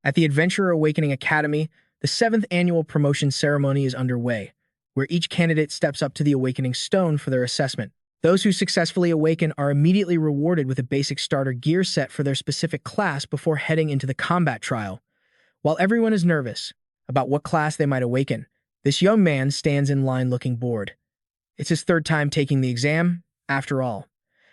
At the Adventurer Awakening Academy, the 7th annual promotion ceremony is underway, where each candidate steps up to the Awakening Stone for their assessment. Those who successfully awaken are immediately rewarded with a basic starter gear set for their specific class before heading into the combat trial. While everyone is nervous about what class they might awaken, this young man stands in line looking bored. It's his 3rd time taking the exam, after all.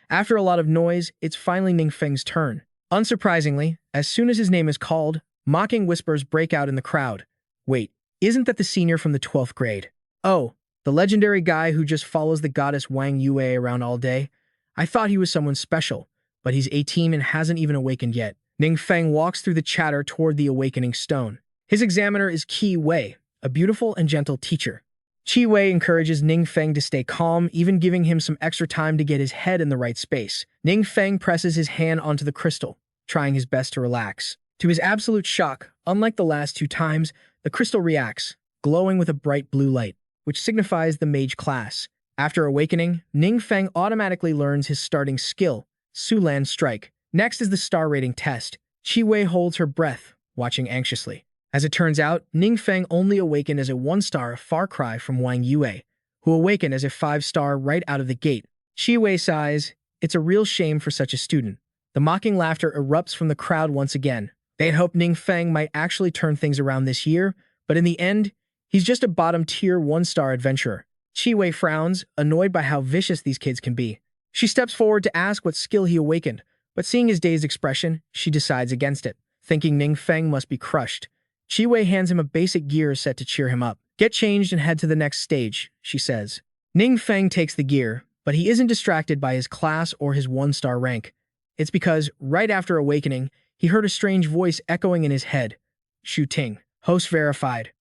After a lot of noise, it's finally Ning Feng's turn. Unsurprisingly, as soon as his name is called, mocking whispers break out in the crowd. Wait, isn't that the senior from the 12th grade? Oh, the legendary guy who just follows the goddess Wang Yue around all day? I thought he was someone special, but he's 18 and hasn't even awakened yet. Ning Feng walks through the chatter toward the awakening stone. His examiner is Qi Wei, a beautiful and gentle teacher. Qi Wei encourages Ning Feng to stay calm, even giving him some extra time to get his head in the right space. Ning Feng presses his hand onto the crystal, trying his best to relax. To his absolute shock, unlike the last 2 times, the crystal reacts, glowing with a bright blue light, which signifies the mage class. After awakening, Ning Feng automatically learns his starting skill, Sulan Strike. Next is the star rating test. Qi Wei holds her breath, watching anxiously. As it turns out, Ning Feng only awakened as a 1-star, far cry from Wang Yue, who awakened as a 5-star right out of the gate. Qi Wei sighs, "It's a real shame for such a student." The mocking laughter erupts from the crowd once again. They had hoped Ning Feng might actually turn things around this year, but in the end, he's just a bottom-tier 1-star adventurer. Qi Wei frowns, annoyed by how vicious these kids can be. She steps forward to ask what skill he awakened, but seeing his dazed expression, she decides against it, thinking Ning Feng must be crushed. Qi Wei hands him a basic gear set to cheer him up. "Get changed and head to the next stage," she says. Ning Feng takes the gear, but he isn't distracted by his class or his 1-star rank. It's because, right after awakening, he heard a strange voice echoing in his head. "Shu Ting. Host verified.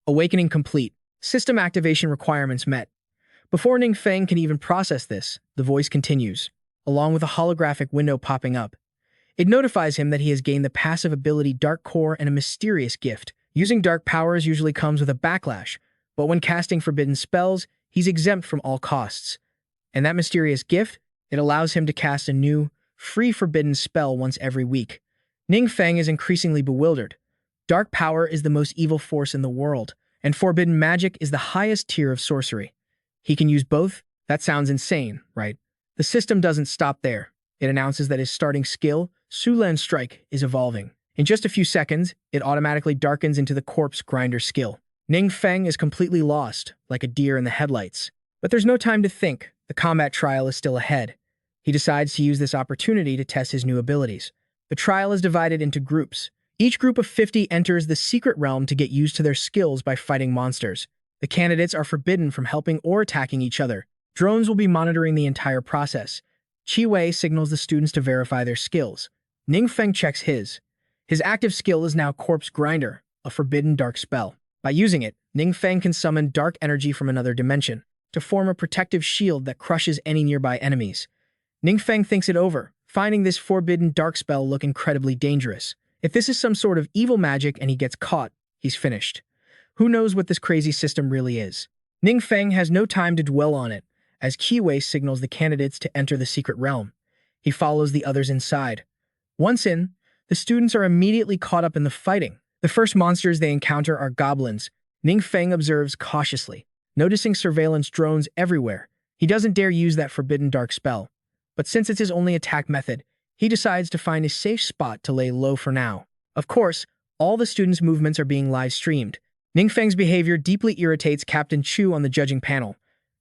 Awakening complete. System activation requirements met." Before Ning Feng can even process this, the voice continues, along with a holographic window popping up. It notifies him that he has gained the passive ability Dark Core and a mysterious gift. Using dark powers usually comes with a backlash, but when casting forbidden spells, he's exempt from all costs. And that mysterious gift? It allows him to cast a new, free forbidden spell once every week. Ning Feng is increasingly bewildered. Dark power is the most evil force in the world, and forbidden magic is the highest tier of sorcery. He can use both? That sounds insane, right? The system doesn't stop there. It announces that his starting skill, Sulan Strike, is evolving. In just a few seconds, it automatically darkens into the Corpse Grinder skill. Ning Feng is completely lost, like a deer in the headlights. But there's no time to think. The combat trial is still ahead. He decides to use this opportunity to test his new abilities. The trial is divided into groups. Each group of 50 enters the secret realm to get used to their skills by fighting monsters. The candidates are forbidden from helping or attacking each other. Drones will be monitoring the entire process. Qi Wei signals the students to verify their skills. Ning Feng checks his. His active skill is now Corpse Grinder, a forbidden dark spell. By using it, Ning Feng can summon dark energy from another dimension to form a protective shield that crushes any nearby enemies. Ning Feng thinks it over, finding this forbidden dark spell look incredibly dangerous. If this is some sort of evil magic and he gets caught, he's finished. Who knows what this crazy system really is? Ning Feng has no time to dwell on it, as Qi Wei signals the candidates to enter the secret realm. He follows the others inside. Once in, the students are immediately caught up in the fighting. The first monsters they encounter are goblins. Ning Feng observes cautiously, noticing surveillance drones everywhere. He doesn't dare use that forbidden dark spell. But since it's his only attack method, he decides to find a safe spot to lay low for now. Of course, all the students' movements are being live-streamed. Ning Feng's behavior deeply irritates Captain Chu on the judging panel.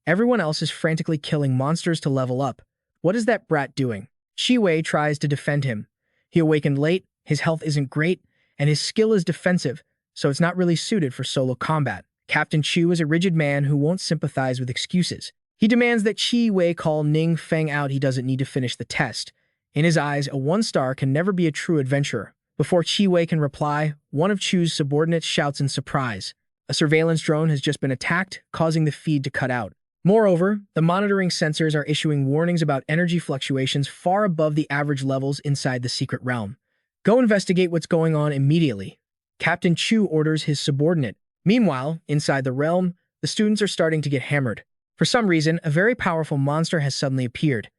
Everyone else is frantically killing monsters to level up. What is that brat doing? Qi Wei tries to defend him. He awakened late, his health isn't great, and his skill is defensive, so it's not really suited for solo combat. Captain Chu is a rigid man who won't sympathize with excuses. He demands that Qi Wei call Ning Feng out. He doesn't need to finish the test. In his eyes, a 1-star can never be a true adventurer. Before Qi Wei can reply, one of Chu's subordinates shouts in surprise. A surveillance drone has just been attacked, causing the feed to cut out. Moreover, the monitoring sensors are issuing warnings about energy fluctuations far above the average levels inside the secret realm. Go investigate what's going on immediately. Captain Chu orders his subordinate. Meanwhile, inside the realm, the students are starting to get hammered. For some reason, a very powerful monster has suddenly appeared.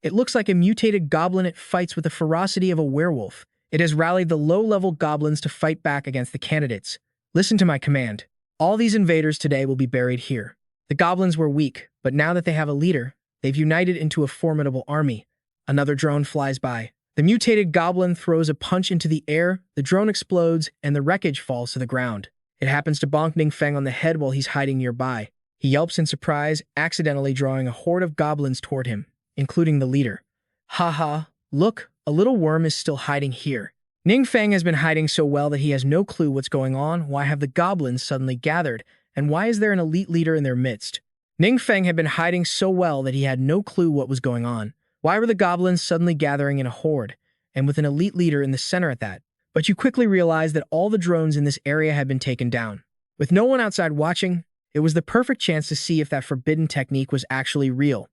It looks like a mutated goblin. It fights with the ferocity of a werewolf. It has rallied the low-level goblins to fight back against the candidates. Listen to my command. All these invaders today will be buried here. The goblins were weak, but now that they have a leader, they've united into a formidable army. Another drone flies by. The mutated goblin throws a punch into the air, the drone explodes, and the wreckage falls to the ground. It happens to bonk Ning Feng on the head while he's hiding nearby. He yelps in surprise, accidentally drawing a horde of goblins toward him, including the leader. Haha, look, a little worm is still hiding here. Ning Feng has been hiding so well that he has no clue what's going on. Why have the goblins suddenly gathered, and why is there an elite leader in their midst? Ning Feng had been hiding so well that he had no clue what was going on. Why were the goblins suddenly gathering in a horde, and with an elite leader in the center at that? But you quickly realized that all the drones in this area had been taken down. With no one outside watching, it was the perfect chance to see if that forbidden technique was actually real.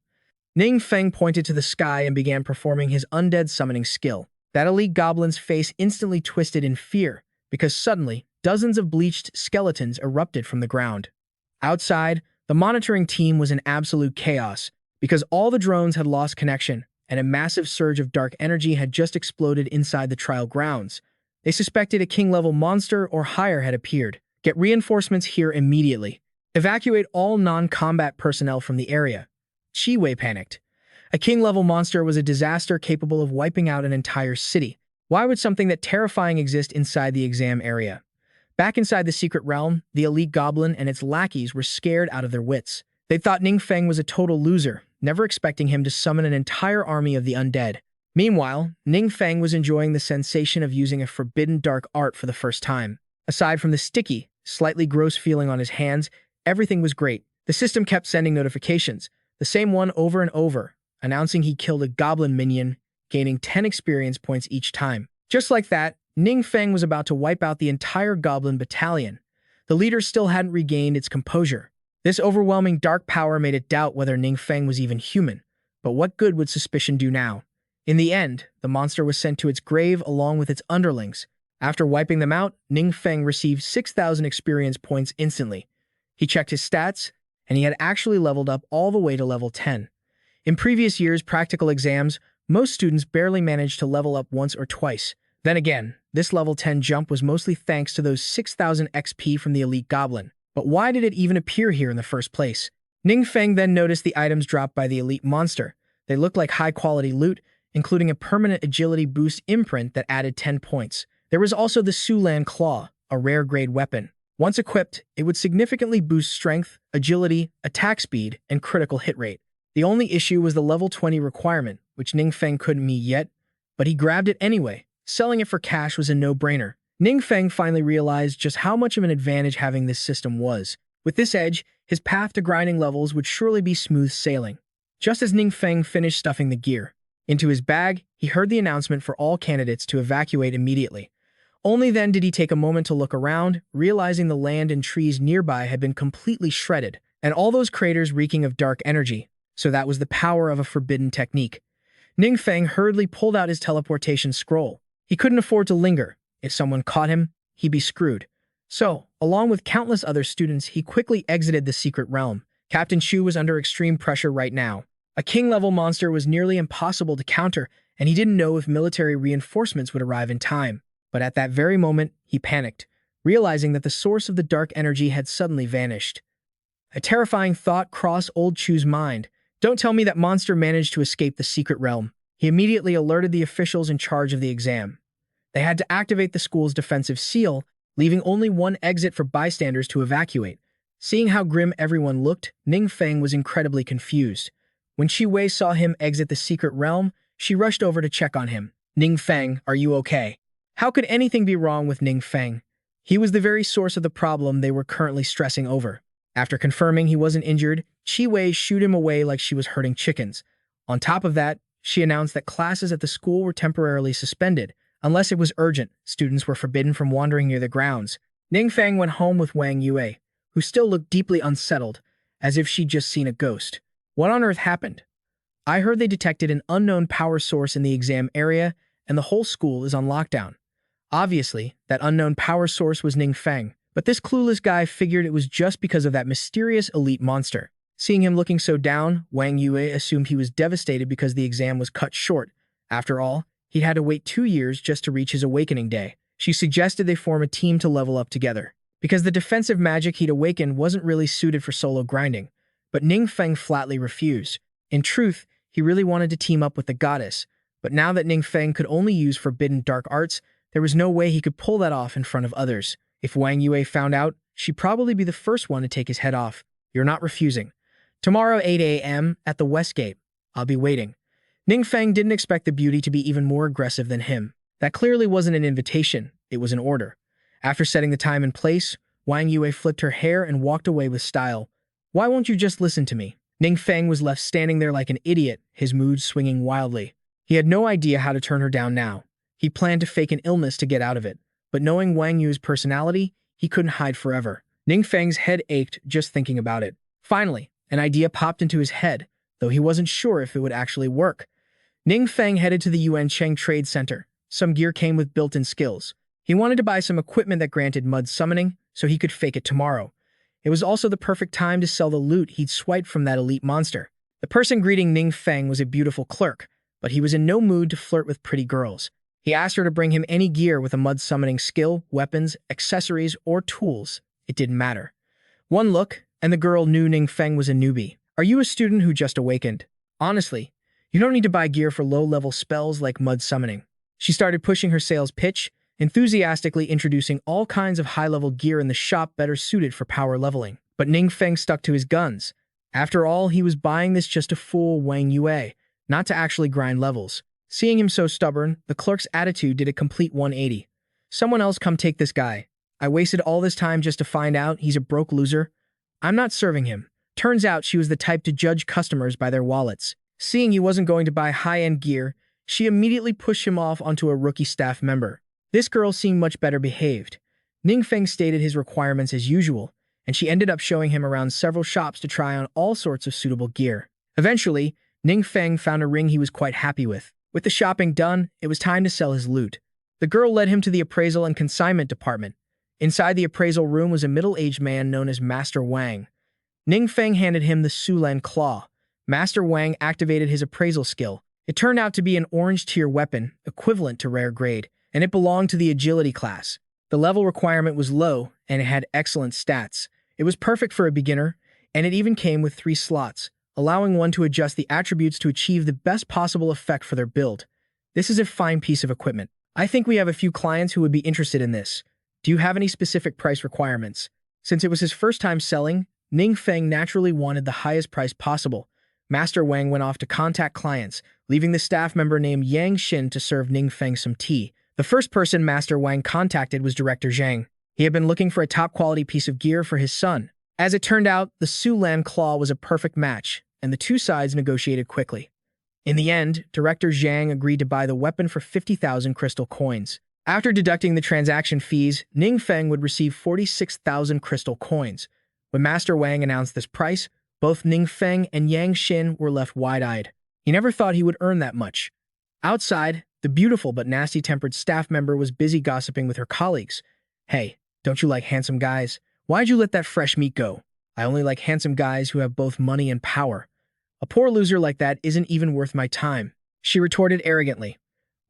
Ning Feng pointed to the sky and began performing his undead summoning skill. That elite goblin's face instantly twisted in fear, because suddenly, dozens of bleached skeletons erupted from the ground. Outside, the monitoring team was in absolute chaos, because all the drones had lost connection, and a massive surge of dark energy had just exploded inside the trial grounds. They suspected a king-level monster or higher had appeared. Get reinforcements here immediately. Evacuate all non-combat personnel from the area. Chi Wei panicked. A king-level monster was a disaster capable of wiping out an entire city. Why would something that terrifying exist inside the exam area? Back inside the secret realm, the elite goblin and its lackeys were scared out of their wits. They thought Ning Feng was a total loser, never expecting him to summon an entire army of the undead. Meanwhile, Ning Feng was enjoying the sensation of using a forbidden dark art for the first time. Aside from the sticky, slightly gross feeling on his hands, everything was great. The system kept sending notifications, the same one over and over, announcing he killed a goblin minion, gaining 10 experience points each time. Just like that, Ning Feng was about to wipe out the entire goblin battalion. The leader still hadn't regained its composure. This overwhelming dark power made it doubt whether Ning Feng was even human. But what good would suspicion do now? In the end, the monster was sent to its grave along with its underlings. After wiping them out, Ning Feng received 6,000 experience points instantly. He checked his stats, and he had actually leveled up all the way to level 10. In previous years' practical exams, most students barely managed to level up once or twice. Then again, this level 10 jump was mostly thanks to those 6,000 XP from the elite goblin. But why did it even appear here in the first place? Ning Feng then noticed the items dropped by the elite monster. They looked like high-quality loot, including a permanent agility boost imprint that added 10 points. There was also the Sulan Claw, a rare-grade weapon. Once equipped, it would significantly boost strength, agility, attack speed, and critical hit rate. The only issue was the level 20 requirement, which Ning Feng couldn't meet yet, but he grabbed it anyway. Selling it for cash was a no-brainer. Ning Feng finally realized just how much of an advantage having this system was. With this edge, his path to grinding levels would surely be smooth sailing. Just as Ning Feng finished stuffing the gear into his bag, he heard the announcement for all candidates to evacuate immediately. Only then did he take a moment to look around, realizing the land and trees nearby had been completely shredded, and all those craters reeking of dark energy. So that was the power of a forbidden technique. Ning Feng hurriedly pulled out his teleportation scroll. He couldn't afford to linger. If someone caught him, he'd be screwed. So, along with countless other students, he quickly exited the secret realm. Captain Chu was under extreme pressure right now. A king-level monster was nearly impossible to counter, and he didn't know if military reinforcements would arrive in time. But at that very moment, he panicked, realizing that the source of the dark energy had suddenly vanished. A terrifying thought crossed old Chu's mind. Don't tell me that monster managed to escape the secret realm. He immediately alerted the officials in charge of the exam. They had to activate the school's defensive seal, leaving only one exit for bystanders to evacuate. Seeing how grim everyone looked, Ning Feng was incredibly confused. When Chi Wei saw him exit the secret realm, she rushed over to check on him. Ning Feng, are you okay? How could anything be wrong with Ning Feng? He was the very source of the problem they were currently stressing over. After confirming he wasn't injured, Chi Wei shooed him away like she was herding chickens. On top of that, she announced that classes at the school were temporarily suspended. Unless it was urgent, students were forbidden from wandering near the grounds. Ning Feng went home with Wang Yue, who still looked deeply unsettled, as if she'd just seen a ghost. What on earth happened? I heard they detected an unknown power source in the exam area, and the whole school is on lockdown. Obviously, that unknown power source was Ning Feng, but this clueless guy figured it was just because of that mysterious elite monster. Seeing him looking so down, Wang Yue assumed he was devastated because the exam was cut short. After all, He'd had to wait 2 years just to reach his awakening day. She suggested they form a team to level up together, because the defensive magic he'd awakened wasn't really suited for solo grinding. But Ning Feng flatly refused. In truth, he really wanted to team up with the goddess, but now that Ning Feng could only use forbidden dark arts, there was no way he could pull that off in front of others. If Wang Yue found out, she'd probably be the first one to take his head off. You're not refusing. Tomorrow 8 a.m. at the West Gate. I'll be waiting. Ning Feng didn't expect the beauty to be even more aggressive than him. That clearly wasn't an invitation, it was an order. After setting the time and place, Wang Yue flipped her hair and walked away with style. Why won't you just listen to me? Ning Feng was left standing there like an idiot, his mood swinging wildly. He had no idea how to turn her down now. He planned to fake an illness to get out of it, but knowing Wang Yue's personality, he couldn't hide forever. Ning Feng's head ached just thinking about it. Finally, an idea popped into his head, though he wasn't sure if it would actually work. Ning Feng headed to the Yuan Cheng Trade Center. Some gear came with built-in skills. He wanted to buy some equipment that granted mud summoning, so he could fake it tomorrow. It was also the perfect time to sell the loot he'd swiped from that elite monster. The person greeting Ning Feng was a beautiful clerk, but he was in no mood to flirt with pretty girls. He asked her to bring him any gear with a mud summoning skill, weapons, accessories, or tools. It didn't matter. One look, and the girl knew Ning Feng was a newbie. Are you a student who just awakened? Honestly, you don't need to buy gear for low-level spells like mud summoning. She started pushing her sales pitch, enthusiastically introducing all kinds of high-level gear in the shop better suited for power leveling. But Ning Feng stuck to his guns. After all, he was buying this just to fool Wang Yue, not to actually grind levels. Seeing him so stubborn, the clerk's attitude did a complete 180. Someone else come take this guy. I wasted all this time just to find out he's a broke loser. I'm not serving him. Turns out she was the type to judge customers by their wallets. Seeing he wasn't going to buy high-end gear, she immediately pushed him off onto a rookie staff member. This girl seemed much better behaved. Ning Feng stated his requirements as usual, and she ended up showing him around several shops to try on all sorts of suitable gear. Eventually, Ning Feng found a ring he was quite happy with. With the shopping done, it was time to sell his loot. The girl led him to the appraisal and consignment department. Inside the appraisal room was a middle-aged man known as Master Wang. Ning Feng handed him the Sulan Claw. Master Wang activated his appraisal skill. It turned out to be an orange-tier weapon, equivalent to rare grade, and it belonged to the agility class. The level requirement was low, and it had excellent stats. It was perfect for a beginner, and it even came with 3 slots, allowing one to adjust the attributes to achieve the best possible effect for their build. This is a fine piece of equipment. I think we have a few clients who would be interested in this. Do you have any specific price requirements? Since it was his first time selling, Ning Feng naturally wanted the highest price possible. Master Wang went off to contact clients, leaving the staff member named Yang Xin to serve Ning Feng some tea. The first person Master Wang contacted was Director Zhang. He had been looking for a top-quality piece of gear for his son. As it turned out, the Sulan Claw was a perfect match, and the two sides negotiated quickly. In the end, Director Zhang agreed to buy the weapon for 50,000 crystal coins. After deducting the transaction fees, Ning Feng would receive 46,000 crystal coins. When Master Wang announced this price, both Ning Feng and Yang Xin were left wide-eyed. He never thought he would earn that much. Outside, the beautiful but nasty-tempered staff member was busy gossiping with her colleagues. Hey, don't you like handsome guys? Why'd you let that fresh meat go? I only like handsome guys who have both money and power. A poor loser like that isn't even worth my time, she retorted arrogantly.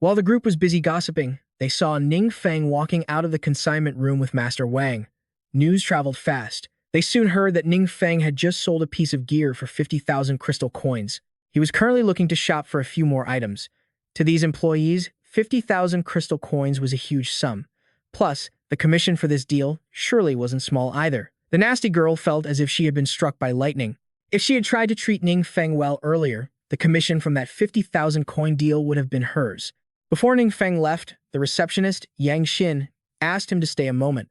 While the group was busy gossiping, they saw Ning Feng walking out of the consignment room with Master Wang. News traveled fast. They soon heard that Ning Feng had just sold a piece of gear for 50,000 crystal coins. He was currently looking to shop for a few more items. To these employees, 50,000 crystal coins was a huge sum. Plus, the commission for this deal surely wasn't small either. The nasty girl felt as if she had been struck by lightning. If she had tried to treat Ning Feng well earlier, the commission from that 50,000 coin deal would have been hers. Before Ning Feng left, the receptionist, Yang Xin, asked him to stay a moment.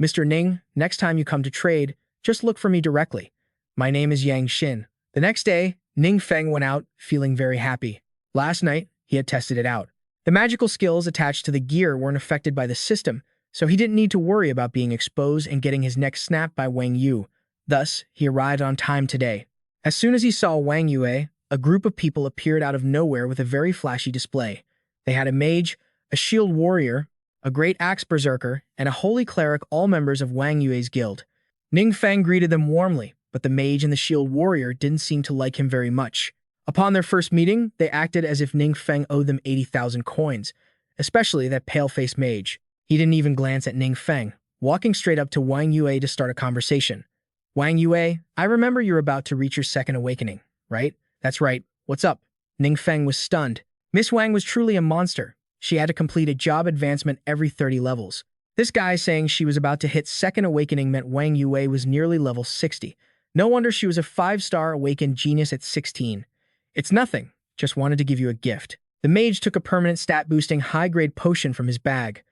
Mr. Ning, next time you come to trade, just look for me directly. My name is Yang Xin. The next day, Ning Feng went out, feeling very happy. Last night, he had tested it out. The magical skills attached to the gear weren't affected by the system, so he didn't need to worry about being exposed and getting his neck snapped by Wang Yu. Thus, he arrived on time today. As soon as he saw Wang Yue, a group of people appeared out of nowhere with a very flashy display. They had a mage, a shield warrior, a great axe berserker, and a holy cleric, all members of Wang Yue's guild. Ning Feng greeted them warmly, but the mage and the shield warrior didn't seem to like him very much. Upon their first meeting, they acted as if Ning Feng owed them 80,000 coins, especially that pale-faced mage. He didn't even glance at Ning Feng, walking straight up to Wang Yue to start a conversation. Wang Yue, I remember you're about to reach your second awakening, right? That's right. What's up? Ning Feng was stunned. Miss Wang was truly a monster. She had to complete a job advancement every 30 levels. This guy saying she was about to hit second awakening meant Wang Yue was nearly level 60. No wonder she was a 5-star awakened genius at 16. It's nothing. Just wanted to give you a gift. The mage took a permanent stat-boosting high-grade potion from his bag.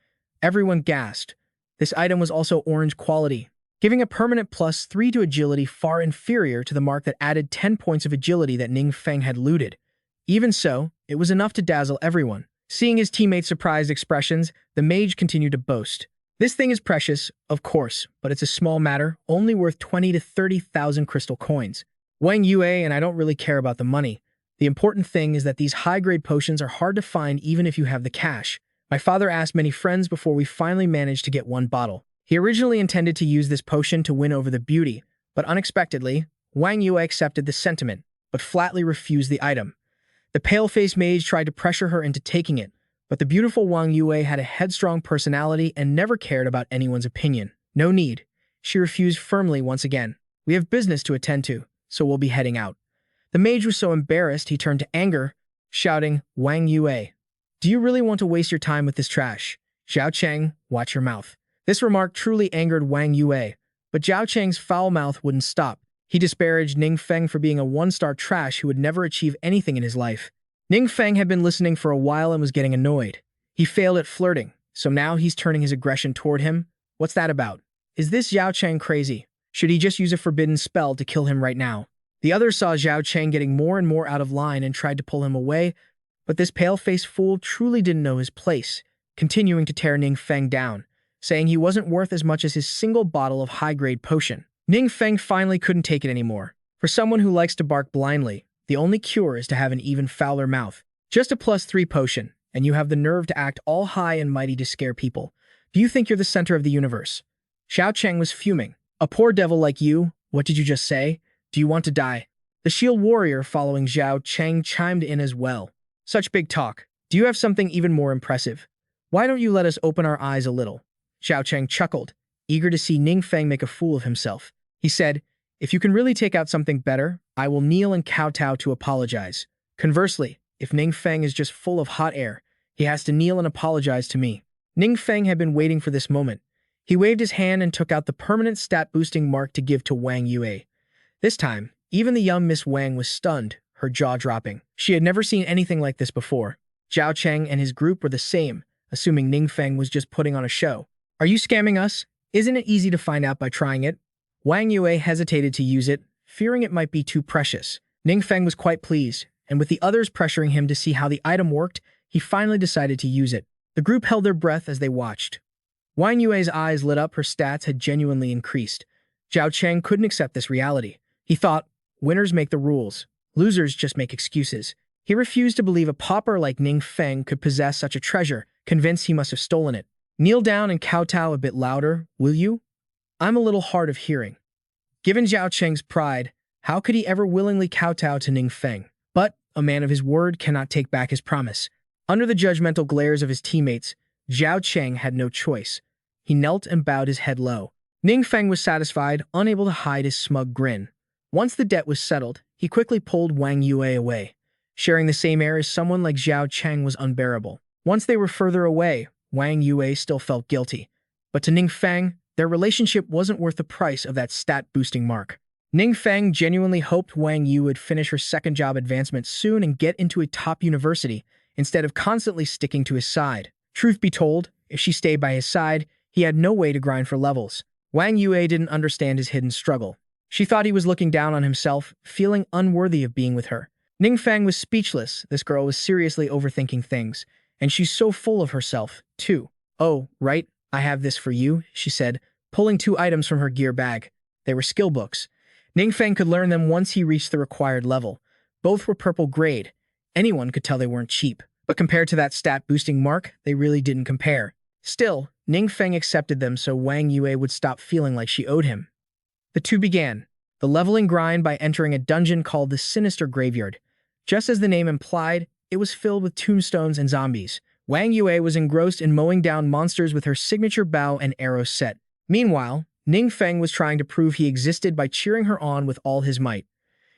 Everyone gasped. This item was also orange quality, giving a permanent +3 to agility far inferior to the mark that added 10 points of agility that Ning Feng had looted. Even so, it was enough to dazzle everyone. Seeing his teammates' surprised expressions, the mage continued to boast. This thing is precious, of course, but it's a small matter, only worth 20 to 30,000 crystal coins. Wang Yue and I don't really care about the money. The important thing is that these high-grade potions are hard to find even if you have the cash. My father asked many friends before we finally managed to get one bottle. He originally intended to use this potion to win over the beauty, but unexpectedly, Wang Yue accepted the sentiment, but flatly refused the item. The pale-faced mage tried to pressure her into taking it, but the beautiful Wang Yue had a headstrong personality and never cared about anyone's opinion. No need. She refused firmly once again. We have business to attend to, so we'll be heading out. The mage was so embarrassed he turned to anger, shouting, Wang Yue, do you really want to waste your time with this trash? Zhao Cheng, watch your mouth. This remark truly angered Wang Yue, but Zhao Cheng's foul mouth wouldn't stop. He disparaged Ning Feng for being a 1-star trash who would never achieve anything in his life. Ning Feng had been listening for a while and was getting annoyed. He failed at flirting, so now he's turning his aggression toward him. What's that about? Is this Zhao Cheng crazy? Should he just use a forbidden spell to kill him right now? The others saw Zhao Cheng getting more and more out of line and tried to pull him away, but this pale-faced fool truly didn't know his place, continuing to tear Ning Feng down, saying he wasn't worth as much as his single bottle of high-grade potion. Ning Feng finally couldn't take it anymore. For someone who likes to bark blindly, the only cure is to have an even fouler mouth. Just a +3 potion, and you have the nerve to act all high and mighty to scare people. Do you think you're the center of the universe? Zhao Cheng was fuming. A poor devil like you? What did you just say? Do you want to die? The shield warrior following Zhao Cheng chimed in as well. Such big talk. Do you have something even more impressive? Why don't you let us open our eyes a little? Zhao Cheng chuckled, eager to see Ning Feng make a fool of himself. He said, if you can really take out something better, I will kneel and kowtow to apologize. Conversely, if Ning Feng is just full of hot air, he has to kneel and apologize to me. Ning Feng had been waiting for this moment. He waved his hand and took out the permanent stat-boosting mark to give to Wang Yue. This time, even the young Miss Wang was stunned, her jaw dropping. She had never seen anything like this before. Zhao Cheng and his group were the same, assuming Ning Feng was just putting on a show. Are you scamming us? Isn't it easy to find out by trying it? Wang Yue hesitated to use it, fearing it might be too precious. Ning Feng was quite pleased, and with the others pressuring him to see how the item worked, he finally decided to use it. The group held their breath as they watched. Wang Yue's eyes lit up, her stats had genuinely increased. Zhao Cheng couldn't accept this reality. He thought, winners make the rules, losers just make excuses. He refused to believe a pauper like Ning Feng could possess such a treasure, convinced he must have stolen it. Kneel down and kowtow a bit louder, will you? I'm a little hard of hearing. Given Zhao Cheng's pride, how could he ever willingly kowtow to Ning Feng? But a man of his word cannot take back his promise. Under the judgmental glares of his teammates, Zhao Cheng had no choice. He knelt and bowed his head low. Ning Feng was satisfied, unable to hide his smug grin. Once the debt was settled, he quickly pulled Wang Yue away. Sharing the same air as someone like Zhao Cheng was unbearable. Once they were further away, Wang Yue still felt guilty. But to Ning Feng, their relationship wasn't worth the price of that stat-boosting mark. Ning Feng genuinely hoped Wang Yu would finish her second job advancement soon and get into a top university, instead of constantly sticking to his side. Truth be told, if she stayed by his side, he had no way to grind for levels. Wang Yue didn't understand his hidden struggle. She thought he was looking down on himself, feeling unworthy of being with her. Ning Feng was speechless. This girl was seriously overthinking things, and she's so full of herself, too. Oh, right, I have this for you, she said, pulling 2 items from her gear bag. They were skill books. Ning Feng could learn them once he reached the required level. Both were purple grade. Anyone could tell they weren't cheap. But compared to that stat-boosting mark, they really didn't compare. Still, Ning Feng accepted them so Wang Yue would stop feeling like she owed him. The two began the leveling grind by entering a dungeon called the Sinister Graveyard. Just as the name implied, it was filled with tombstones and zombies. Wang Yue was engrossed in mowing down monsters with her signature bow and arrow set. Meanwhile, Ning Feng was trying to prove he existed by cheering her on with all his might.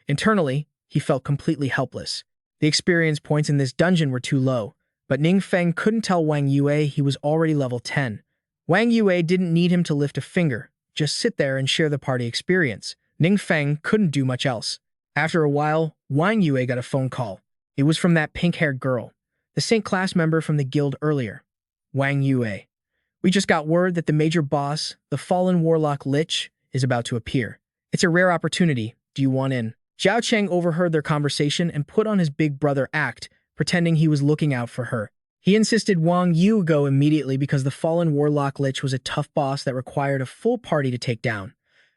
Internally, he felt completely helpless. The experience points in this dungeon were too low, but Ning Feng couldn't tell Wang Yue he was already level 10. Wang Yue didn't need him to lift a finger, just sit there and share the party experience. Ning Feng couldn't do much else. After a while, Wang Yue got a phone call. It was from that pink-haired girl, the Saint class member from the guild earlier. Wang Yue. We just got word that the major boss, the fallen warlock Lich, is about to appear. It's a rare opportunity. Do you want in? Zhao Cheng overheard their conversation and put on his big brother act, pretending he was looking out for her. He insisted Wang Yu go immediately because the fallen warlock Lich was a tough boss that required a full party to take down.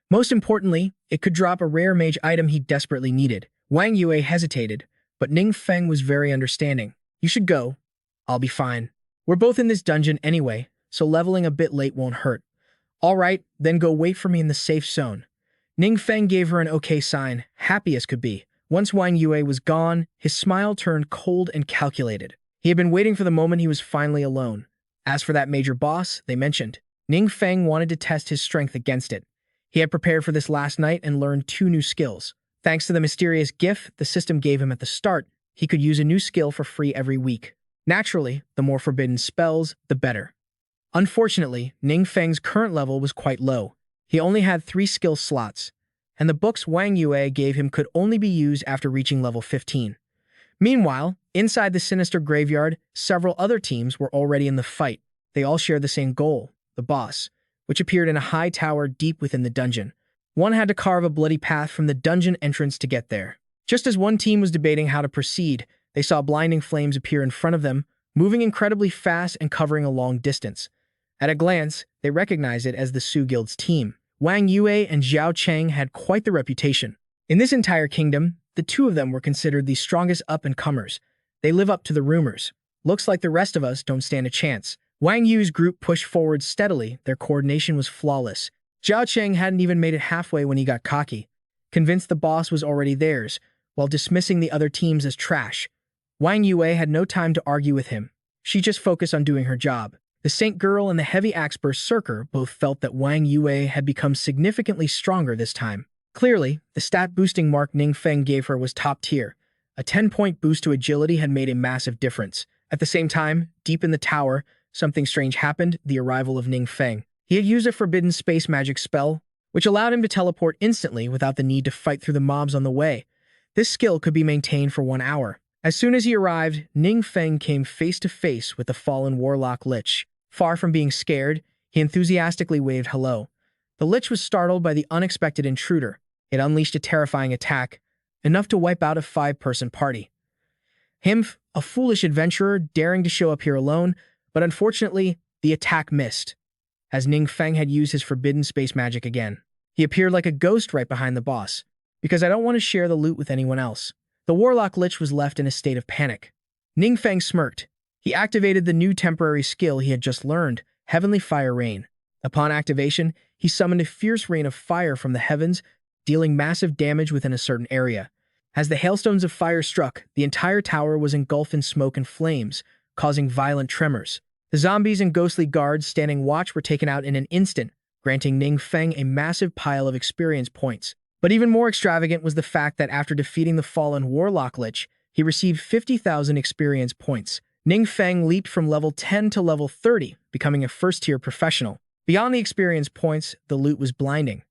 Most importantly, it could drop a rare mage item he desperately needed. Wang Yue hesitated, but Ning Feng was very understanding. You should go. I'll be fine. We're both in this dungeon anyway, so leveling a bit late won't hurt. All right, then go wait for me in the safe zone. Ning Feng gave her an okay sign, happy as could be. Once Wang Yue was gone, his smile turned cold and calculated. He had been waiting for the moment he was finally alone. As for that major boss, they mentioned, Ning Feng wanted to test his strength against it. He had prepared for this last night and learned 2 new skills. Thanks to the mysterious gift the system gave him at the start, he could use a new skill for free every week. Naturally, the more forbidden spells, the better. Unfortunately, Ning Feng's current level was quite low. He only had 3 skill slots, and the books Wang Yue gave him could only be used after reaching level 15. Meanwhile, inside the sinister graveyard, several other teams were already in the fight. They all shared the same goal, the boss, which appeared in a high tower deep within the dungeon. One had to carve a bloody path from the dungeon entrance to get there. Just as one team was debating how to proceed, they saw blinding flames appear in front of them, moving incredibly fast and covering a long distance. At a glance, they recognized it as the Su Guild's team. Wang Yue and Zhao Cheng had quite the reputation. In this entire kingdom, the 2 of them were considered the strongest up-and-comers. They live up to the rumors. Looks like the rest of us don't stand a chance. Wang Yu's group pushed forward steadily. Their coordination was flawless. Zhao Cheng hadn't even made it halfway when he got cocky, convinced the boss was already theirs, while dismissing the other teams as trash. Wang Yue had no time to argue with him. She just focused on doing her job. The Saint Girl and the Heavy Axe Berserker both felt that Wang Yue had become significantly stronger this time. Clearly, the stat-boosting mark Ning Feng gave her was top tier. A 10-point boost to agility had made a massive difference. At the same time, deep in the tower, something strange happened, the arrival of Ning Feng. He had used a forbidden space magic spell, which allowed him to teleport instantly without the need to fight through the mobs on the way. This skill could be maintained for 1 hour. As soon as he arrived, Ning Feng came face to face with the fallen warlock Lich. Far from being scared, he enthusiastically waved hello. The Lich was startled by the unexpected intruder. It unleashed a terrifying attack, enough to wipe out a 5-person party. Him, a foolish adventurer daring to show up here alone, but unfortunately, the attack missed, as Ning Feng had used his forbidden space magic again. He appeared like a ghost right behind the boss, because I don't want to share the loot with anyone else. The warlock Lich was left in a state of panic. Ning Feng smirked. He activated the new temporary skill he had just learned, Heavenly Fire Rain. Upon activation, he summoned a fierce rain of fire from the heavens, dealing massive damage within a certain area. As the hailstones of fire struck, the entire tower was engulfed in smoke and flames, causing violent tremors. The zombies and ghostly guards standing watch were taken out in an instant, granting Ning Feng a massive pile of experience points. But even more extravagant was the fact that after defeating the fallen warlock Lich, he received 50,000 experience points. Ning Feng leaped from level 10 to level 30, becoming a first-tier professional. Beyond the experience points, the loot was blinding.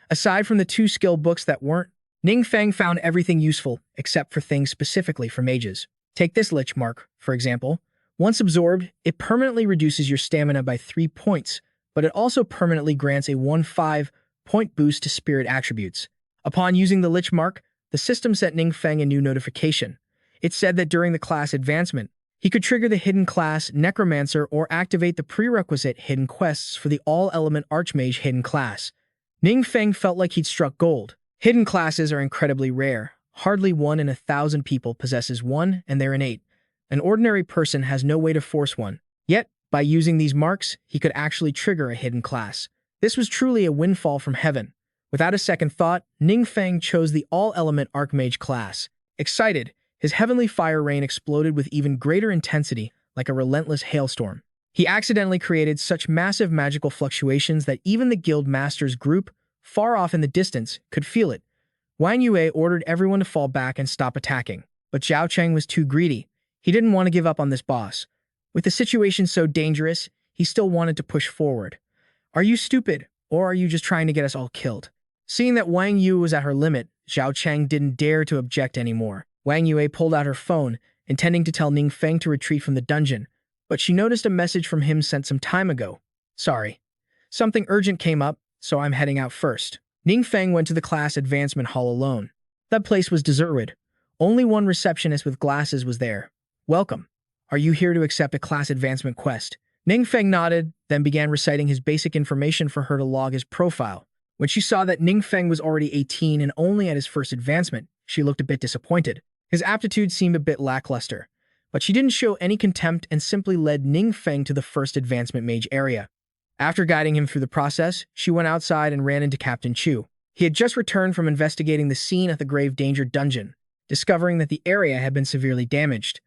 Aside from the 2 skill books that weren't, Ning Feng found everything useful, except for things specifically for mages. Take this Lich mark, for example. Once absorbed, it permanently reduces your stamina by 3 points, but it also permanently grants a 1-5-point boost to spirit attributes. Upon using the Lich mark, the system sent Ning Feng a new notification. It said that during the class advancement, he could trigger the hidden class Necromancer or activate the prerequisite hidden quests for the all-element Archmage hidden class. Ning Feng felt like he'd struck gold. Hidden classes are incredibly rare. Hardly 1 in 1,000 people possesses one, and they're innate. An ordinary person has no way to force one. Yet, by using these marks, he could actually trigger a hidden class. This was truly a windfall from heaven. Without a second thought, Ning Feng chose the all-element Archmage class. Excited, His heavenly fire rain exploded with even greater intensity, like a relentless hailstorm. He accidentally created such massive magical fluctuations that even the guild master's group, far off in the distance, could feel it. Wang Yue ordered everyone to fall back and stop attacking, but Zhao Cheng was too greedy. He didn't want to give up on this boss. With the situation so dangerous, he still wanted to push forward. Are you stupid, or are you just trying to get us all killed? Seeing that Wang Yu was at her limit, Zhao Cheng didn't dare to object anymore. Wang Yue pulled out her phone, intending to tell Ning Feng to retreat from the dungeon, but she noticed a message from him sent some time ago. Sorry. Something urgent came up, so I'm heading out first. Ning Feng went to the class advancement hall alone. That place was deserted. Only one receptionist with glasses was there. Welcome. Are you here to accept a class advancement quest? Ning Feng nodded, then began reciting his basic information for her to log his profile. When she saw that Ning Feng was already 18 and only at his first advancement, she looked a bit disappointed. His aptitude seemed a bit lackluster, but she didn't show any contempt and simply led Ning Feng to the first advancement mage area. After guiding him through the process, she went outside and ran into Captain Chu. He had just returned from investigating the scene at the Grave Danger dungeon, discovering that the area had been severely damaged.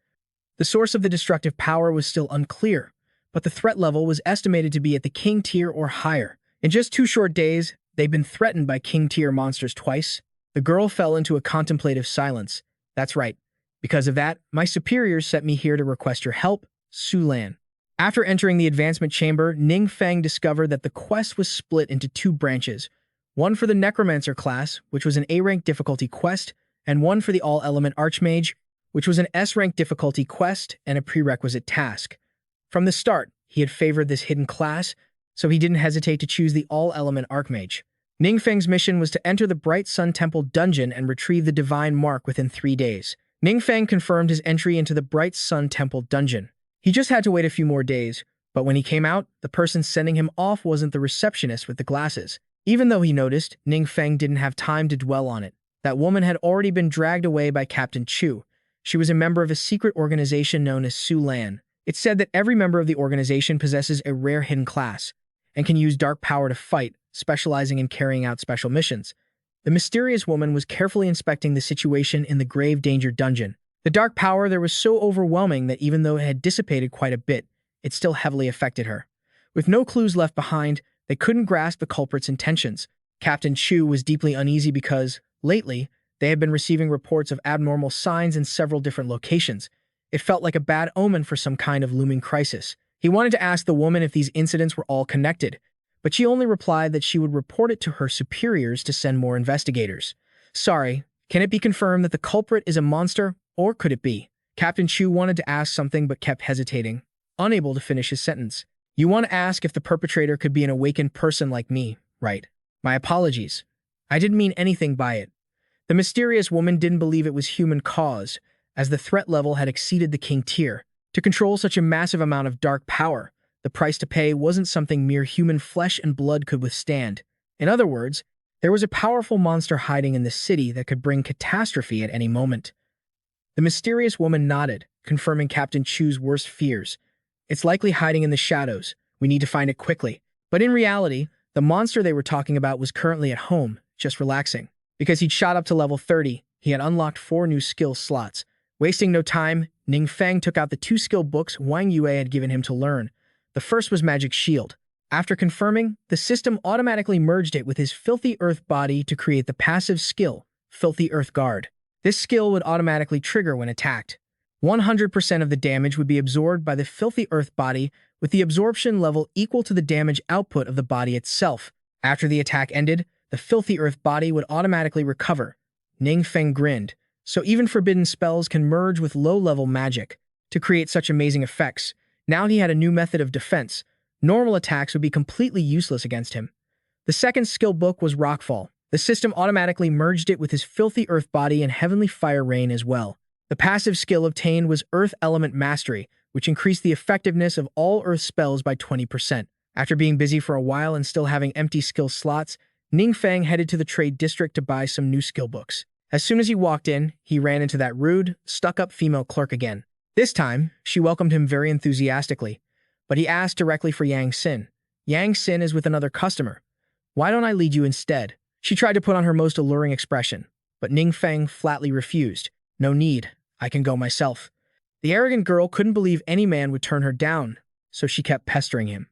The source of the destructive power was still unclear, but the threat level was estimated to be at the King tier or higher. In just 2 short days, they'd been threatened by King tier monsters twice. The girl fell into a contemplative silence. That's right. Because of that, my superiors sent me here to request your help, Su Lan. After entering the advancement chamber, Ning Feng discovered that the quest was split into 2 branches. One for the Necromancer class, which was an A-rank difficulty quest, and one for the All-Element Archmage, which was an S-rank difficulty quest and a prerequisite task. From the start, he had favored this hidden class, so he didn't hesitate to choose the All-Element Archmage. Ning Feng's mission was to enter the Bright Sun Temple dungeon and retrieve the Divine Mark within 3 days. Ning Feng confirmed his entry into the Bright Sun Temple dungeon. He just had to wait a few more days, but when he came out, the person sending him off wasn't the receptionist with the glasses. Even though he noticed, Ning Feng didn't have time to dwell on it. That woman had already been dragged away by Captain Chu. She was a member of a secret organization known as Su Lan. It said that every member of the organization possesses a rare hidden class and can use dark power to fight, specializing in carrying out special missions. The mysterious woman was carefully inspecting the situation in the Grave Danger dungeon. The dark power there was so overwhelming that even though it had dissipated quite a bit, it still heavily affected her. With no clues left behind, they couldn't grasp the culprit's intentions. Captain Chu was deeply uneasy because, lately, they had been receiving reports of abnormal signs in several different locations. It felt like a bad omen for some kind of looming crisis. He wanted to ask the woman if these incidents were all connected, but she only replied that she would report it to her superiors to send more investigators. Sorry, can it be confirmed that the culprit is a monster, or could it be? Captain Chu wanted to ask something but kept hesitating, unable to finish his sentence. You want to ask if the perpetrator could be an awakened person like me, right? My apologies. I didn't mean anything by it. The mysterious woman didn't believe it was human cause, as the threat level had exceeded the King tier. To control such a massive amount of dark power, the price to pay wasn't something mere human flesh and blood could withstand. In other words, there was a powerful monster hiding in the city that could bring catastrophe at any moment. The mysterious woman nodded, confirming Captain Chu's worst fears. It's likely hiding in the shadows. We need to find it quickly. But in reality, the monster they were talking about was currently at home, just relaxing. Because he'd shot up to level 30, he had unlocked 4 new skill slots. Wasting no time, Ning Feng took out the 2 skill books Wang Yue had given him to learn. The first was Magic Shield. After confirming, the system automatically merged it with his Filthy Earth body to create the passive skill, Filthy Earth Guard. This skill would automatically trigger when attacked. 100% of the damage would be absorbed by the Filthy Earth body, with the absorption level equal to the damage output of the body itself. After the attack ended, the Filthy Earth body would automatically recover. Ning Feng grinned. So even forbidden spells can merge with low-level magic to create such amazing effects. Now he had a new method of defense. Normal attacks would be completely useless against him. The second skill book was Rockfall. The system automatically merged it with his Filthy Earth body and Heavenly Fire Rain as well. The passive skill obtained was Earth Element Mastery, which increased the effectiveness of all Earth spells by 20%. After being busy for a while and still having empty skill slots, Ning Feng headed to the trade district to buy some new skill books. As soon as he walked in, he ran into that rude, stuck-up female clerk again. This time, she welcomed him very enthusiastically, but he asked directly for Yang Xin. Yang Xin is with another customer. Why don't I lead you instead? She tried to put on her most alluring expression, but Ning Feng flatly refused. No need. I can go myself. The arrogant girl couldn't believe any man would turn her down, so she kept pestering him.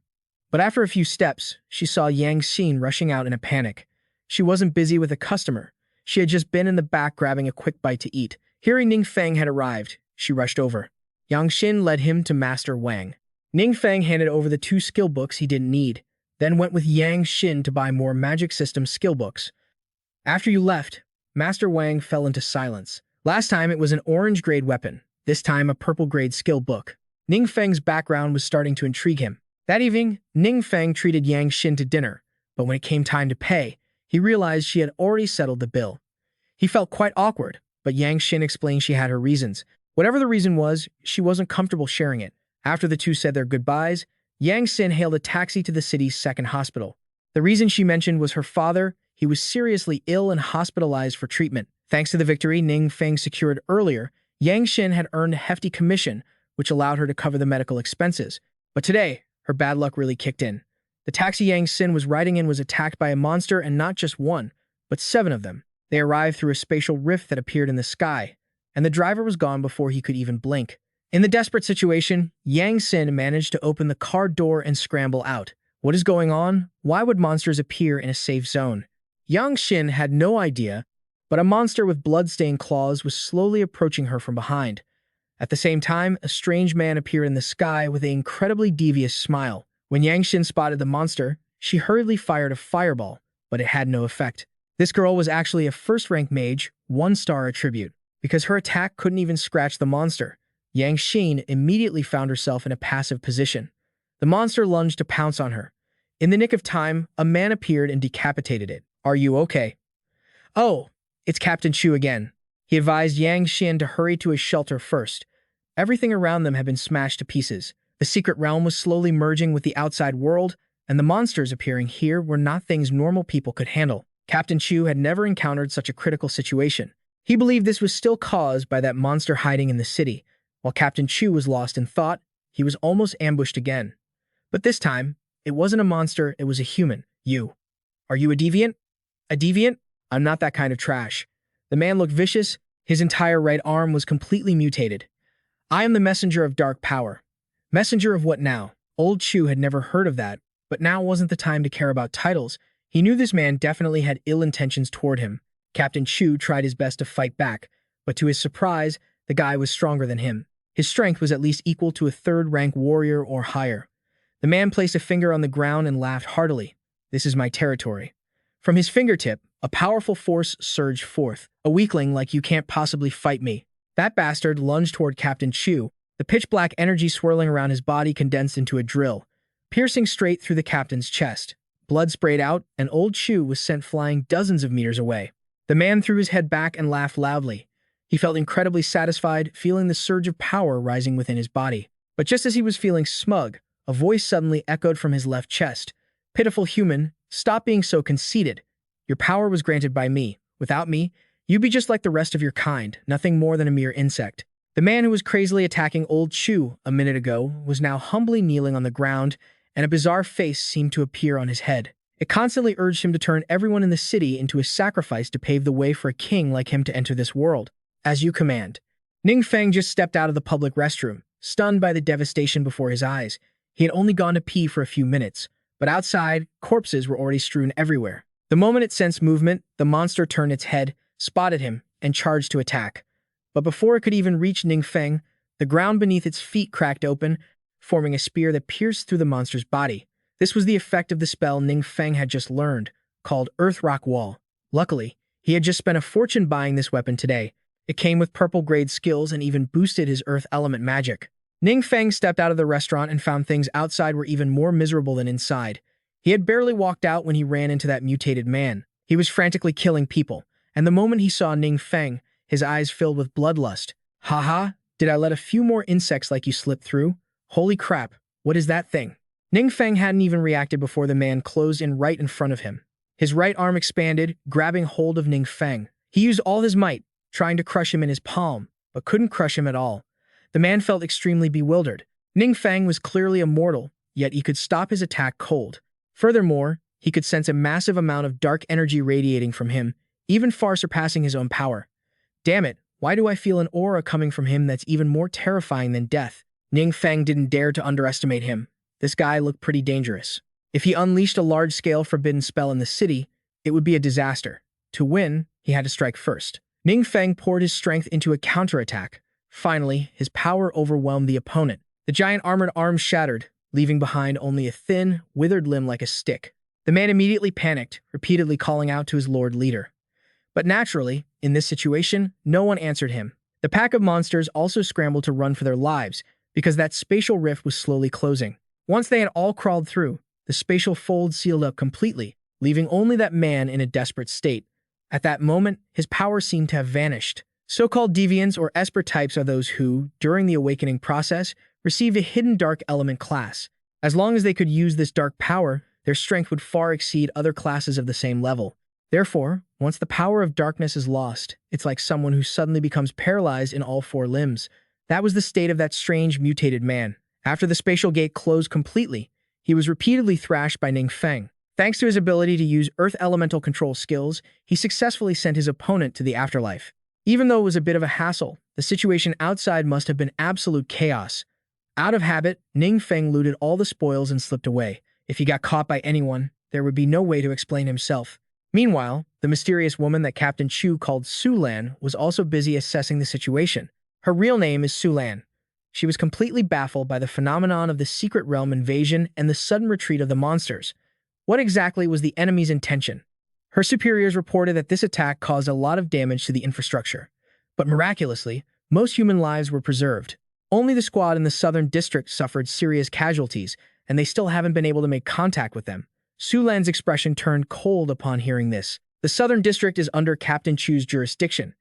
But after a few steps, she saw Yang Xin rushing out in a panic. She wasn't busy with a customer. She had just been in the back grabbing a quick bite to eat. Hearing Ning Feng had arrived, she rushed over. Yang Xin led him to Master Wang. Ning Feng handed over the 2 skill books he didn't need, then went with Yang Xin to buy more magic system skill books. After you left, Master Wang fell into silence. Last time it was an orange-grade weapon, this time a purple-grade skill book. Ning Feng's background was starting to intrigue him. That evening, Ning Feng treated Yang Xin to dinner, but when it came time to pay, he realized she had already settled the bill. He felt quite awkward, but Yang Xin explained she had her reasons. Whatever the reason was, she wasn't comfortable sharing it. After the two said their goodbyes, Yang Xin hailed a taxi to the city's second hospital. The reason she mentioned was her father. He was seriously ill and hospitalized for treatment. Thanks to the victory Ning Feng secured earlier, Yang Xin had earned a hefty commission, which allowed her to cover the medical expenses. But today, her bad luck really kicked in. The taxi Yang Xin was riding in was attacked by a monster, and not just one, but 7 of them. They arrived through a spatial rift that appeared in the sky, and the driver was gone before he could even blink. In the desperate situation, Yang Xin managed to open the car door and scramble out. What is going on? Why would monsters appear in a safe zone? Yang Xin had no idea, but a monster with blood-stained claws was slowly approaching her from behind. At the same time, a strange man appeared in the sky with an incredibly devious smile. When Yang Xin spotted the monster, she hurriedly fired a fireball, but it had no effect. This girl was actually a first-rank mage, 1-star attribute. Because her attack couldn't even scratch the monster, Yang Xin immediately found herself in a passive position. The monster lunged to pounce on her. In the nick of time, a man appeared and decapitated it. Are you okay? Oh, it's Captain Chu again. He advised Yang Xin to hurry to his shelter first. Everything around them had been smashed to pieces. The secret realm was slowly merging with the outside world, and the monsters appearing here were not things normal people could handle. Captain Chu had never encountered such a critical situation. He believed this was still caused by that monster hiding in the city. While Captain Chu was lost in thought, he was almost ambushed again. But this time, it wasn't a monster, it was a human. You. Are you a deviant? A deviant? I'm not that kind of trash. The man looked vicious. His entire right arm was completely mutated. I am the messenger of dark power. Messenger of what now? Old Chu had never heard of that, but now wasn't the time to care about titles. He knew this man definitely had ill intentions toward him. Captain Chu tried his best to fight back, but to his surprise, the guy was stronger than him. His strength was at least equal to a 3rd-rank warrior or higher. The man placed a finger on the ground and laughed heartily. This is my territory. From his fingertip, a powerful force surged forth. A weakling like you can't possibly fight me. That bastard lunged toward Captain Chu. The pitch-black energy swirling around his body condensed into a drill, piercing straight through the captain's chest. Blood sprayed out, and old Chu was sent flying dozens of meters away. The man threw his head back and laughed loudly. He felt incredibly satisfied, feeling the surge of power rising within his body. But just as he was feeling smug, a voice suddenly echoed from his left chest. Pitiful human, stop being so conceited. Your power was granted by me. Without me, you'd be just like the rest of your kind, nothing more than a mere insect. The man who was crazily attacking old Chu a minute ago was now humbly kneeling on the ground, and a bizarre face seemed to appear on his head. It constantly urged him to turn everyone in the city into a sacrifice to pave the way for a king like him to enter this world. As you command. Ning Feng just stepped out of the public restroom, stunned by the devastation before his eyes. He had only gone to pee for a few minutes, but outside, corpses were already strewn everywhere. The moment it sensed movement, the monster turned its head, spotted him, and charged to attack. But before it could even reach Ning Feng, the ground beneath its feet cracked open, forming a spear that pierced through the monster's body. This was the effect of the spell Ning Feng had just learned, called Earth Rock Wall. Luckily, he had just spent a fortune buying this weapon today. It came with purple-grade skills and even boosted his earth element magic. Ning Feng stepped out of the restaurant and found things outside were even more miserable than inside. He had barely walked out when he ran into that mutated man. He was frantically killing people, and the moment he saw Ning Feng, his eyes filled with bloodlust. Haha, did I let a few more insects like you slip through? Holy crap, what is that thing? Ning Feng hadn't even reacted before the man closed in right in front of him. His right arm expanded, grabbing hold of Ning Feng. He used all his might, trying to crush him in his palm, but couldn't crush him at all. The man felt extremely bewildered. Ning Feng was clearly immortal, yet he could stop his attack cold. Furthermore, he could sense a massive amount of dark energy radiating from him, even far surpassing his own power. Damn it, Why do I feel an aura coming from him that's even more terrifying than death? Ning Feng didn't dare to underestimate him. This guy looked pretty dangerous. If he unleashed a large-scale forbidden spell in the city, it would be a disaster. To win, he had to strike first. Ning Feng poured his strength into a counterattack. Finally, his power overwhelmed the opponent. The giant armored arms shattered, leaving behind only a thin, withered limb like a stick. The man immediately panicked, repeatedly calling out to his lord leader. But naturally, in this situation, no one answered him. The pack of monsters also scrambled to run for their lives, because that spatial rift was slowly closing. Once they had all crawled through, the spatial fold sealed up completely, leaving only that man in a desperate state. At that moment, his power seemed to have vanished. So-called deviants or esper types are those who, during the awakening process, received a hidden dark element class. As long as they could use this dark power, their strength would far exceed other classes of the same level. Therefore, once the power of darkness is lost, it's like someone who suddenly becomes paralyzed in all four limbs. That was the state of that strange, mutated man. After the spatial gate closed completely, he was repeatedly thrashed by Ning Feng. Thanks to his ability to use earth elemental control skills, he successfully sent his opponent to the afterlife. Even though it was a bit of a hassle, the situation outside must have been absolute chaos. Out of habit, Ning Feng looted all the spoils and slipped away. If he got caught by anyone, there would be no way to explain himself. Meanwhile, the mysterious woman that Captain Chu called Su Lan was also busy assessing the situation. Her real name is Su Lan. She was completely baffled by the phenomenon of the secret realm invasion and the sudden retreat of the monsters. What exactly was the enemy's intention? Her superiors reported that this attack caused a lot of damage to the infrastructure. But miraculously, most human lives were preserved. Only the squad in the southern district suffered serious casualties, and they still haven't been able to make contact with them. Su Lan's expression turned cold upon hearing this. The southern district is under Captain Chu's jurisdiction.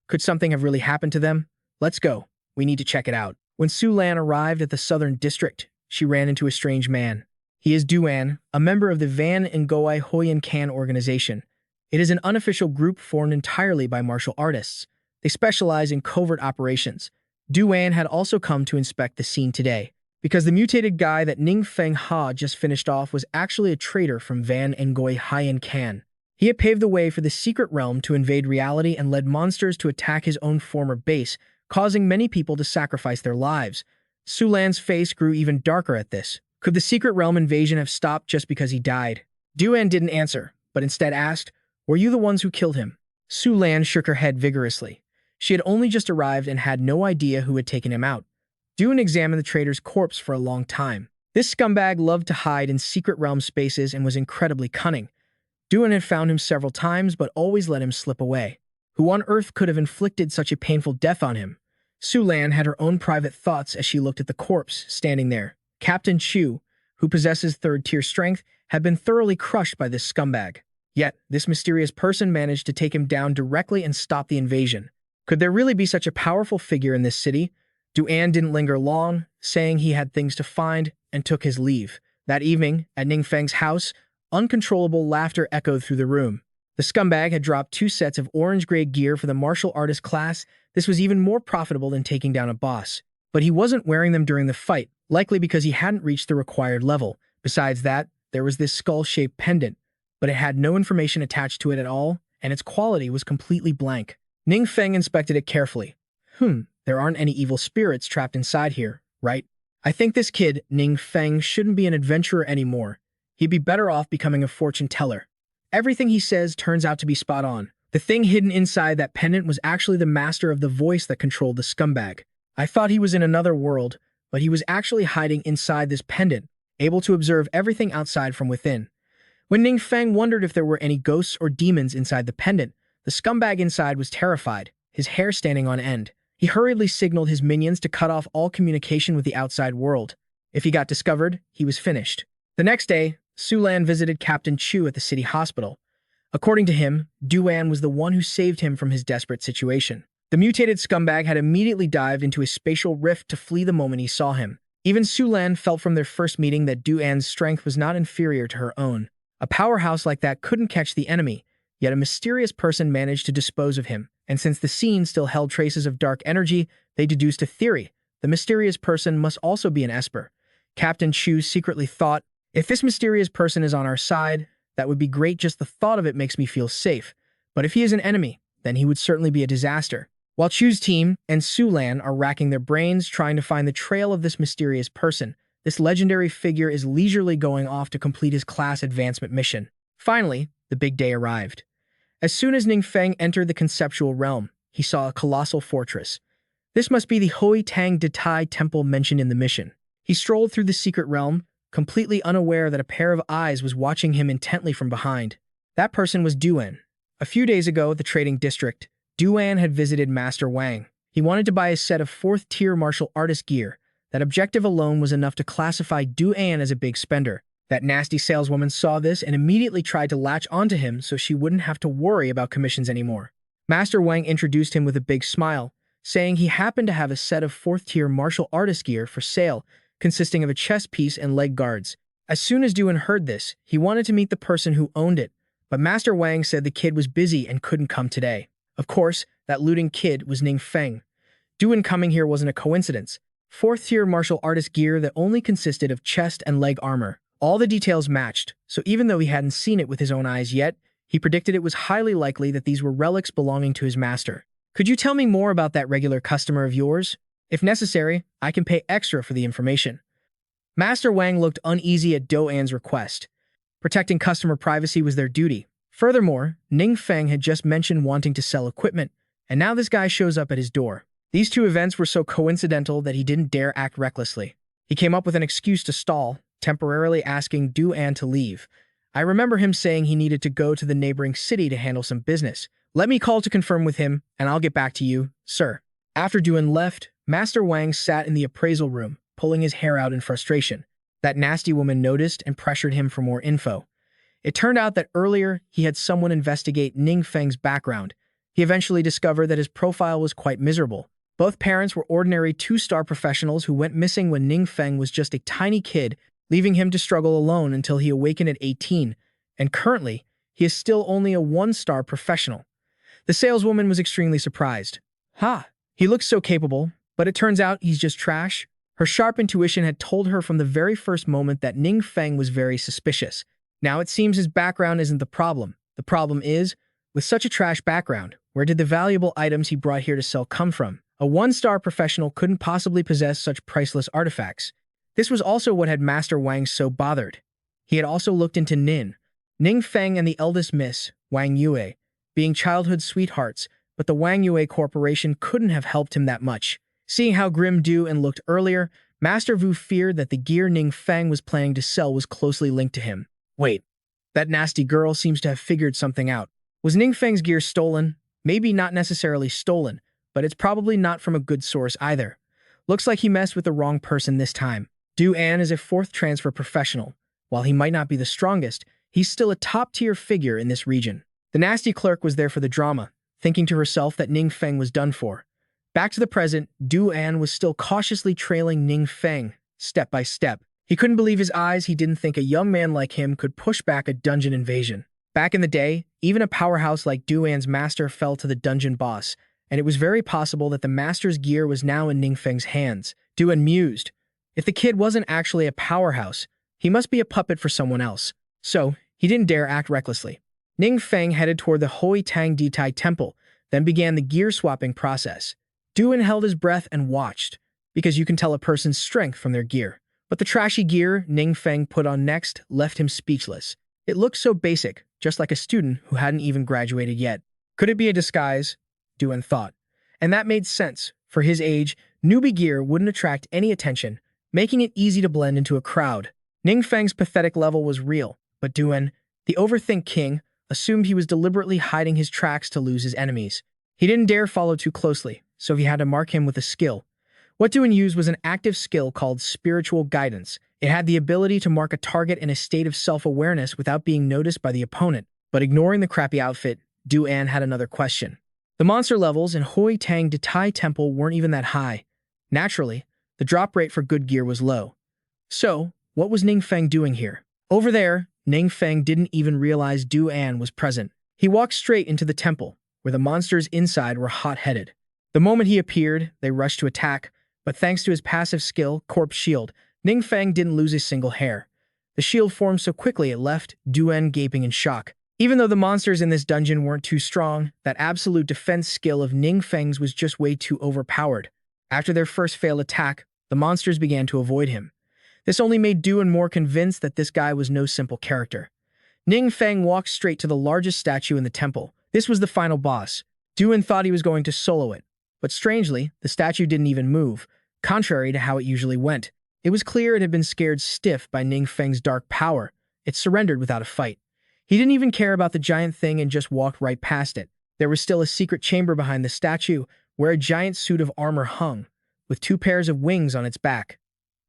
Could something have really happened to them? Let's go. We need to check it out. When Su Lan arrived at the southern district, she ran into a strange man. He is Duan, a member of the Van Ngoai Hoyan Kan organization. It is an unofficial group formed entirely by martial artists. They specialize in covert operations. Duan had also come to inspect the scene today, because the mutated guy that Ning Feng Ha just finished off was actually a traitor from Van Ngoai Hoyan Kan. He had paved the way for the secret realm to invade reality and led monsters to attack his own former base, causing many people to sacrifice their lives. Su Lan's face grew even darker at this. Could the secret realm invasion have stopped just because he died? Duan didn't answer, but instead asked, "Were you the ones who killed him?" Su Lan shook her head vigorously. She had only just arrived and had no idea who had taken him out. Duan examined the traitor's corpse for a long time. This scumbag loved to hide in secret realm spaces and was incredibly cunning. Duan had found him several times but always let him slip away. Who on earth could have inflicted such a painful death on him? Su Lan had her own private thoughts as she looked at the corpse standing there. Captain Chu, who possesses third-tier strength, had been thoroughly crushed by this scumbag. Yet, this mysterious person managed to take him down directly and stop the invasion. Could there really be such a powerful figure in this city? Duan didn't linger long, saying he had things to find, and took his leave. That evening, at Ning Feng's house, uncontrollable laughter echoed through the room. The scumbag had dropped 2 sets of orange-gray gear for the martial artist class. This was even more profitable than taking down a boss. But he wasn't wearing them during the fight, likely because he hadn't reached the required level. Besides that, there was this skull-shaped pendant, but it had no information attached to it at all, and its quality was completely blank. Ning Feng inspected it carefully. There aren't any evil spirits trapped inside here, right? I think this kid, Ning Feng, shouldn't be an adventurer anymore. He'd be better off becoming a fortune teller. Everything he says turns out to be spot on. The thing hidden inside that pendant was actually the master of the voice that controlled the scumbag. I thought he was in another world, but he was actually hiding inside this pendant, able to observe everything outside from within. When Ning Feng wondered if there were any ghosts or demons inside the pendant, the scumbag inside was terrified, his hair standing on end. He hurriedly signaled his minions to cut off all communication with the outside world. If he got discovered, he was finished. The next day, Su Lan visited Captain Chu at the city hospital. According to him, Duan was the one who saved him from his desperate situation. The mutated scumbag had immediately dived into a spatial rift to flee the moment he saw him. Even Su Lan felt from their first meeting that Duan's strength was not inferior to her own. A powerhouse like that couldn't catch the enemy, yet a mysterious person managed to dispose of him. And since the scene still held traces of dark energy, they deduced a theory. The mysterious person must also be an esper. Captain Chu secretly thought, if this mysterious person is on our side, that would be great. Just the thought of it makes me feel safe. But if he is an enemy, then he would certainly be a disaster. While Chu's team and Sulan are racking their brains trying to find the trail of this mysterious person, this legendary figure is leisurely going off to complete his class advancement mission. Finally, the big day arrived. As soon as Ning Feng entered the conceptual realm, he saw a colossal fortress. This must be the Hui Tang Datai temple mentioned in the mission. He strolled through the secret realm, completely unaware that a pair of eyes was watching him intently from behind. That person was Duan. A few days ago at the trading district, Duan had visited Master Wang. He wanted to buy a set of 4th-tier martial artist gear. That objective alone was enough to classify Duan as a big spender. That nasty saleswoman saw this and immediately tried to latch onto him so she wouldn't have to worry about commissions anymore. Master Wang introduced him with a big smile, saying he happened to have a set of 4th-tier martial artist gear for sale, consisting of a chest piece and leg guards. As soon as Duan heard this, he wanted to meet the person who owned it, but Master Wang said the kid was busy and couldn't come today. Of course, that looting kid was Ning Feng. Duan coming here wasn't a coincidence. 4th-tier martial artist gear that only consisted of chest and leg armor. All the details matched, so even though he hadn't seen it with his own eyes yet, he predicted it was highly likely that these were relics belonging to his master. Could you tell me more about that regular customer of yours? If necessary, I can pay extra for the information. Master Wang looked uneasy at Duan's request. Protecting customer privacy was their duty. Furthermore, Ning Feng had just mentioned wanting to sell equipment, and now this guy shows up at his door. These two events were so coincidental that he didn't dare act recklessly. He came up with an excuse to stall, temporarily asking Duan to leave. I remember him saying he needed to go to the neighboring city to handle some business. Let me call to confirm with him, and I'll get back to you, sir. After Duan left, Master Wang sat in the appraisal room, pulling his hair out in frustration. That nasty woman noticed and pressured him for more info. It turned out that earlier he had someone investigate Ning Feng's background. He eventually discovered that his profile was quite miserable. Both parents were ordinary 2-star professionals who went missing when Ning Feng was just a tiny kid, leaving him to struggle alone until he awakened at 18, and currently, he is still only a 1-star professional. The saleswoman was extremely surprised. He looks so capable, but it turns out he's just trash. Her sharp intuition had told her from the very first moment that Ning Feng was very suspicious. Now it seems his background isn't the problem. The problem is, with such a trash background, where did the valuable items he brought here to sell come from? A 1-star professional couldn't possibly possess such priceless artifacts. This was also what had Master Wang so bothered. He had also looked into Ning Feng and the eldest miss, Wang Yue, being childhood sweethearts, but the Wang Yue Corporation couldn't have helped him that much. Seeing how grim Duan looked earlier, Master Wu feared that the gear Ning Feng was planning to sell was closely linked to him. Wait, that nasty girl seems to have figured something out. Was Ning Feng's gear stolen? Maybe not necessarily stolen, but it's probably not from a good source either. Looks like he messed with the wrong person this time. Duan is a 4th transfer professional. While he might not be the strongest, he's still a top-tier figure in this region. The nasty clerk was there for the drama, thinking to herself that Ning Feng was done for. Back to the present, Duan was still cautiously trailing Ning Feng, step by step. He couldn't believe his eyes. He didn't think a young man like him could push back a dungeon invasion. Back in the day, even a powerhouse like Duan's master fell to the dungeon boss, and it was very possible that the master's gear was now in Ning Feng's hands. Duan mused. If the kid wasn't actually a powerhouse, he must be a puppet for someone else. So, he didn't dare act recklessly. Ning Feng headed toward the Hui Tang Datai temple, then began the gear-swapping process. Duan held his breath and watched, because you can tell a person's strength from their gear. But the trashy gear Ning Feng put on next left him speechless. It looked so basic, just like a student who hadn't even graduated yet. Could it be a disguise? Duan thought. And that made sense. For his age, newbie gear wouldn't attract any attention, making it easy to blend into a crowd. Ning Feng's pathetic level was real, but Duan, the overthink king, assumed he was deliberately hiding his tracks to lose his enemies. He didn't dare follow too closely, so he had to mark him with a skill. What Duan used was an active skill called spiritual guidance. It had the ability to mark a target in a state of self-awareness without being noticed by the opponent. But ignoring the crappy outfit, Duan had another question. The monster levels in Hui Tang Datai Temple weren't even that high. Naturally, the drop rate for good gear was low. So, what was Ning Feng doing here? Over there, Ning Feng didn't even realize Duan was present. He walked straight into the temple, where the monsters inside were hot-headed. The moment he appeared, they rushed to attack, but thanks to his passive skill, Corpse Shield, Ning Feng didn't lose a single hair. The shield formed so quickly it left Duan gaping in shock. Even though the monsters in this dungeon weren't too strong, that absolute defense skill of Ning Feng's was just way too overpowered. After their first failed attack, the monsters began to avoid him. This only made Duan more convinced that this guy was no simple character. Ning Feng walked straight to the largest statue in the temple. This was the final boss. Duan thought he was going to solo it, but strangely, the statue didn't even move, contrary to how it usually went. It was clear it had been scared stiff by Ning Feng's dark power. It surrendered without a fight. He didn't even care about the giant thing and just walked right past it. There was still a secret chamber behind the statue, where a giant suit of armor hung, with 2 pairs of wings on its back.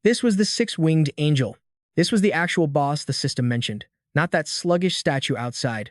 This was the 6-winged angel. This was the actual boss the system mentioned, not that sluggish statue outside.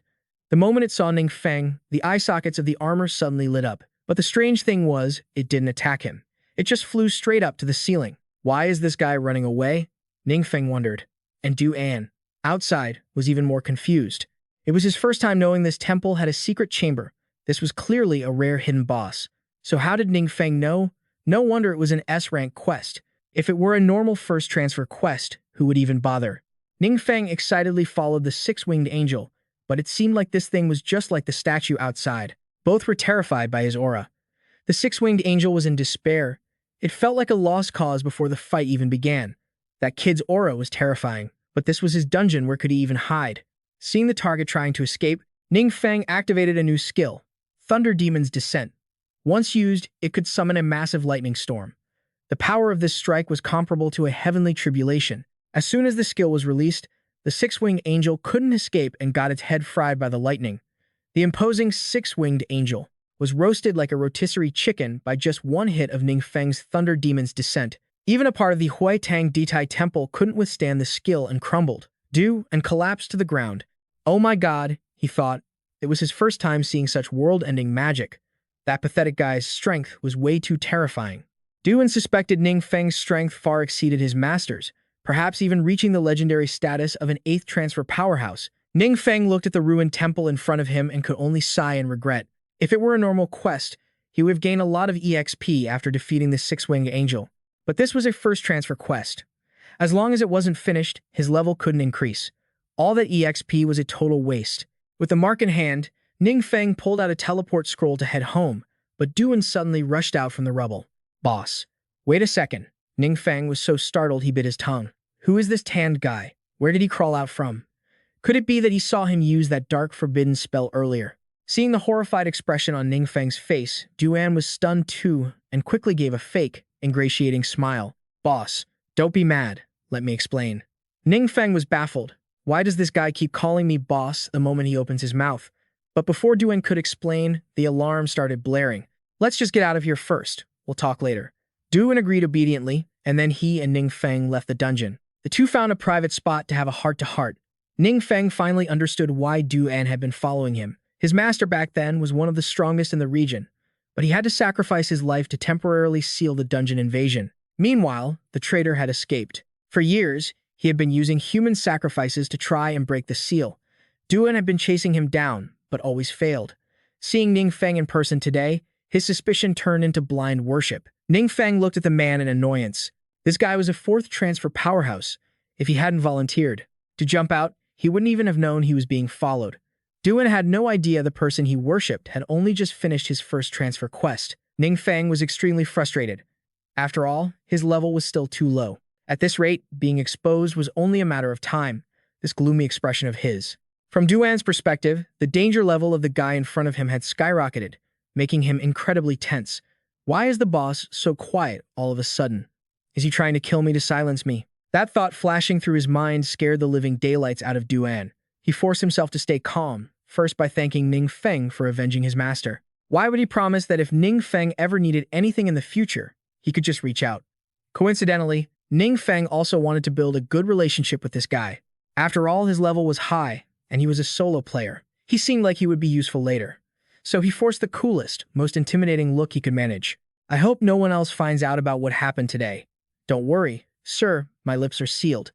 The moment it saw Ning Feng, the eye sockets of the armor suddenly lit up. But the strange thing was, it didn't attack him. It just flew straight up to the ceiling. Why is this guy running away? Ning Feng wondered. And Duan, outside, was even more confused. It was his first time knowing this temple had a secret chamber. This was clearly a rare hidden boss. So how did Ning Feng know? No wonder it was an S-rank quest. If it were a normal first transfer quest, who would even bother? Ning Feng excitedly followed the 6-winged angel, but it seemed like this thing was just like the statue outside. Both were terrified by his aura. The 6-winged angel was in despair. It felt like a lost cause before the fight even began. That kid's aura was terrifying, but this was his dungeon, where could he even hide? Seeing the target trying to escape, Ning Feng activated a new skill, Thunder Demon's Descent. Once used, it could summon a massive lightning storm. The power of this strike was comparable to a heavenly tribulation. As soon as the skill was released, the 6-winged angel couldn't escape and got its head fried by the lightning. The imposing 6-winged angel was roasted like a rotisserie chicken by just one hit of Ning Feng's Thunder Demon's Descent. Even a part of the Huitang Ditai Temple couldn't withstand the skill and crumbled, and collapsed to the ground. Oh my god, he thought. It was his first time seeing such world-ending magic. That pathetic guy's strength was way too terrifying. Duan suspected Ning Feng's strength far exceeded his master's, perhaps even reaching the legendary status of an 8th transfer powerhouse. Ning Feng looked at the ruined temple in front of him and could only sigh in regret. If it were a normal quest, he would have gained a lot of EXP after defeating the 6-winged angel. But this was a first transfer quest. As long as it wasn't finished, his level couldn't increase. All that EXP was a total waste. With the mark in hand, Ning Feng pulled out a teleport scroll to head home, but Duan suddenly rushed out from the rubble. Boss. Wait a second. Ning Feng was so startled he bit his tongue. Who is this tanned guy? Where did he crawl out from? Could it be that he saw him use that dark forbidden spell earlier? Seeing the horrified expression on Ning Feng's face, Duan was stunned too and quickly gave a fake, ingratiating smile. Boss, don't be mad. Let me explain. Ning Feng was baffled. Why does this guy keep calling me boss the moment he opens his mouth? But before Duan could explain, the alarm started blaring. Let's just get out of here first. We'll talk later. Duan agreed obediently, and then he and Ning Feng left the dungeon. The two found a private spot to have a heart-to-heart. Ning Feng finally understood why Duan had been following him. His master back then was one of the strongest in the region, but he had to sacrifice his life to temporarily seal the dungeon invasion. Meanwhile, the traitor had escaped. For years, he had been using human sacrifices to try and break the seal. Duan had been chasing him down, but always failed. Seeing Ning Feng in person today, his suspicion turned into blind worship. Ning Feng looked at the man in annoyance. This guy was a 4th transfer powerhouse. If he hadn't volunteered to jump out, he wouldn't even have known he was being followed. Duan had no idea the person he worshipped had only just finished his first transfer quest. Ning Feng was extremely frustrated. After all, his level was still too low. At this rate, being exposed was only a matter of time, this gloomy expression of his. From Duan's perspective, the danger level of the guy in front of him had skyrocketed, making him incredibly tense. Why is the boss so quiet all of a sudden? Is he trying to kill me to silence me? That thought flashing through his mind scared the living daylights out of Duan. He forced himself to stay calm, first by thanking Ning Feng for avenging his master. Why would he promise that if Ning Feng ever needed anything in the future, he could just reach out? Coincidentally, Ning Feng also wanted to build a good relationship with this guy. After all, his level was high, and he was a solo player. He seemed like he would be useful later. So he forced the coolest, most intimidating look he could manage. I hope no one else finds out about what happened today. Don't worry, sir, my lips are sealed.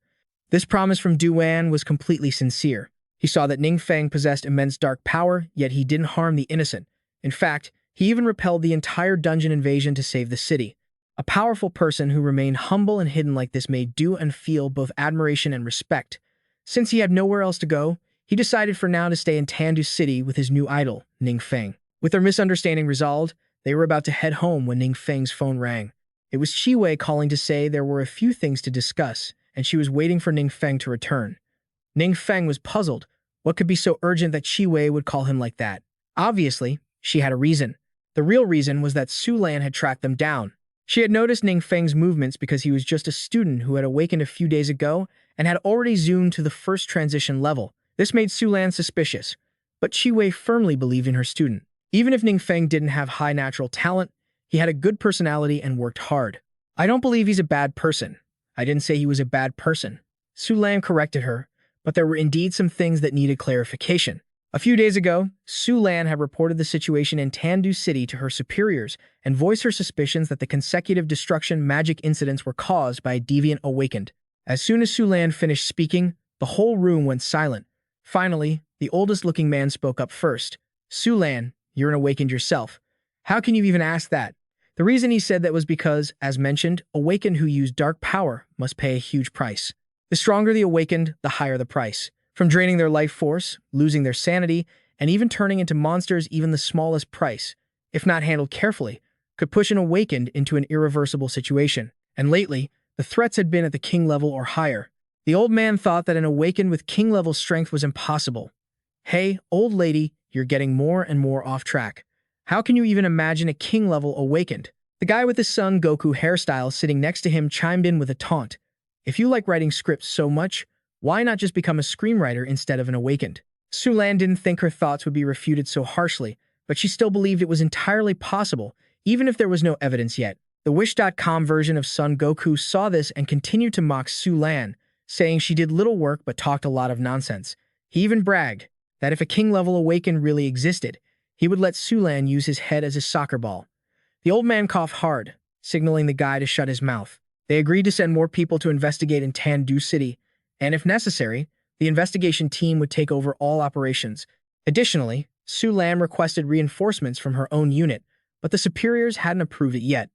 This promise from Duan was completely sincere. He saw that Ning Feng possessed immense dark power, yet he didn't harm the innocent. In fact, he even repelled the entire dungeon invasion to save the city. A powerful person who remained humble and hidden like this made Duan feel both admiration and respect. Since he had nowhere else to go, he decided for now to stay in Tandu City with his new idol, Ning Feng. With their misunderstanding resolved, they were about to head home when Ning Feng's phone rang. It was Chi Wei calling to say there were a few things to discuss, and she was waiting for Ning Feng to return. Ning Feng was puzzled. What could be so urgent that Chi Wei would call him like that? Obviously, she had a reason. The real reason was that Su Lan had tracked them down. She had noticed Ning Feng's movements because he was just a student who had awakened a few days ago and had already zoomed to the first transition level. This made Su Lan suspicious, but Chi Wei firmly believed in her student. Even if Ning Feng didn't have high natural talent, he had a good personality and worked hard. I don't believe he's a bad person. I didn't say he was a bad person. Su Lan corrected her, but there were indeed some things that needed clarification. A few days ago, Su Lan had reported the situation in Tandu City to her superiors and voiced her suspicions that the consecutive destruction magic incidents were caused by a deviant awakened. As soon as Su Lan finished speaking, the whole room went silent. Finally, the oldest-looking man spoke up first. Su Lan, you're an awakened yourself. How can you even ask that? The reason he said that was because, as mentioned, awakened who use dark power must pay a huge price. The stronger the awakened, the higher the price. From draining their life force, losing their sanity, and even turning into monsters, even the smallest price, if not handled carefully, could push an awakened into an irreversible situation. And lately, the threats had been at the king level or higher. The old man thought that an awakened with king level strength was impossible. Hey, old lady, you're getting more and more off track. How can you even imagine a king level awakened? The guy with the Son Goku hairstyle sitting next to him chimed in with a taunt. If you like writing scripts so much, why not just become a screenwriter instead of an awakened? Su Lan didn't think her thoughts would be refuted so harshly, but she still believed it was entirely possible, even if there was no evidence yet. The Wish.com version of Son Goku saw this and continued to mock Su Lan, saying she did little work but talked a lot of nonsense. He even bragged that if a king-level awakened really existed, he would let Su Lan use his head as a soccer ball. The old man coughed hard, signaling the guy to shut his mouth. They agreed to send more people to investigate in Tandu City, and if necessary, the investigation team would take over all operations. Additionally, Su Lan requested reinforcements from her own unit, but the superiors hadn't approved it yet.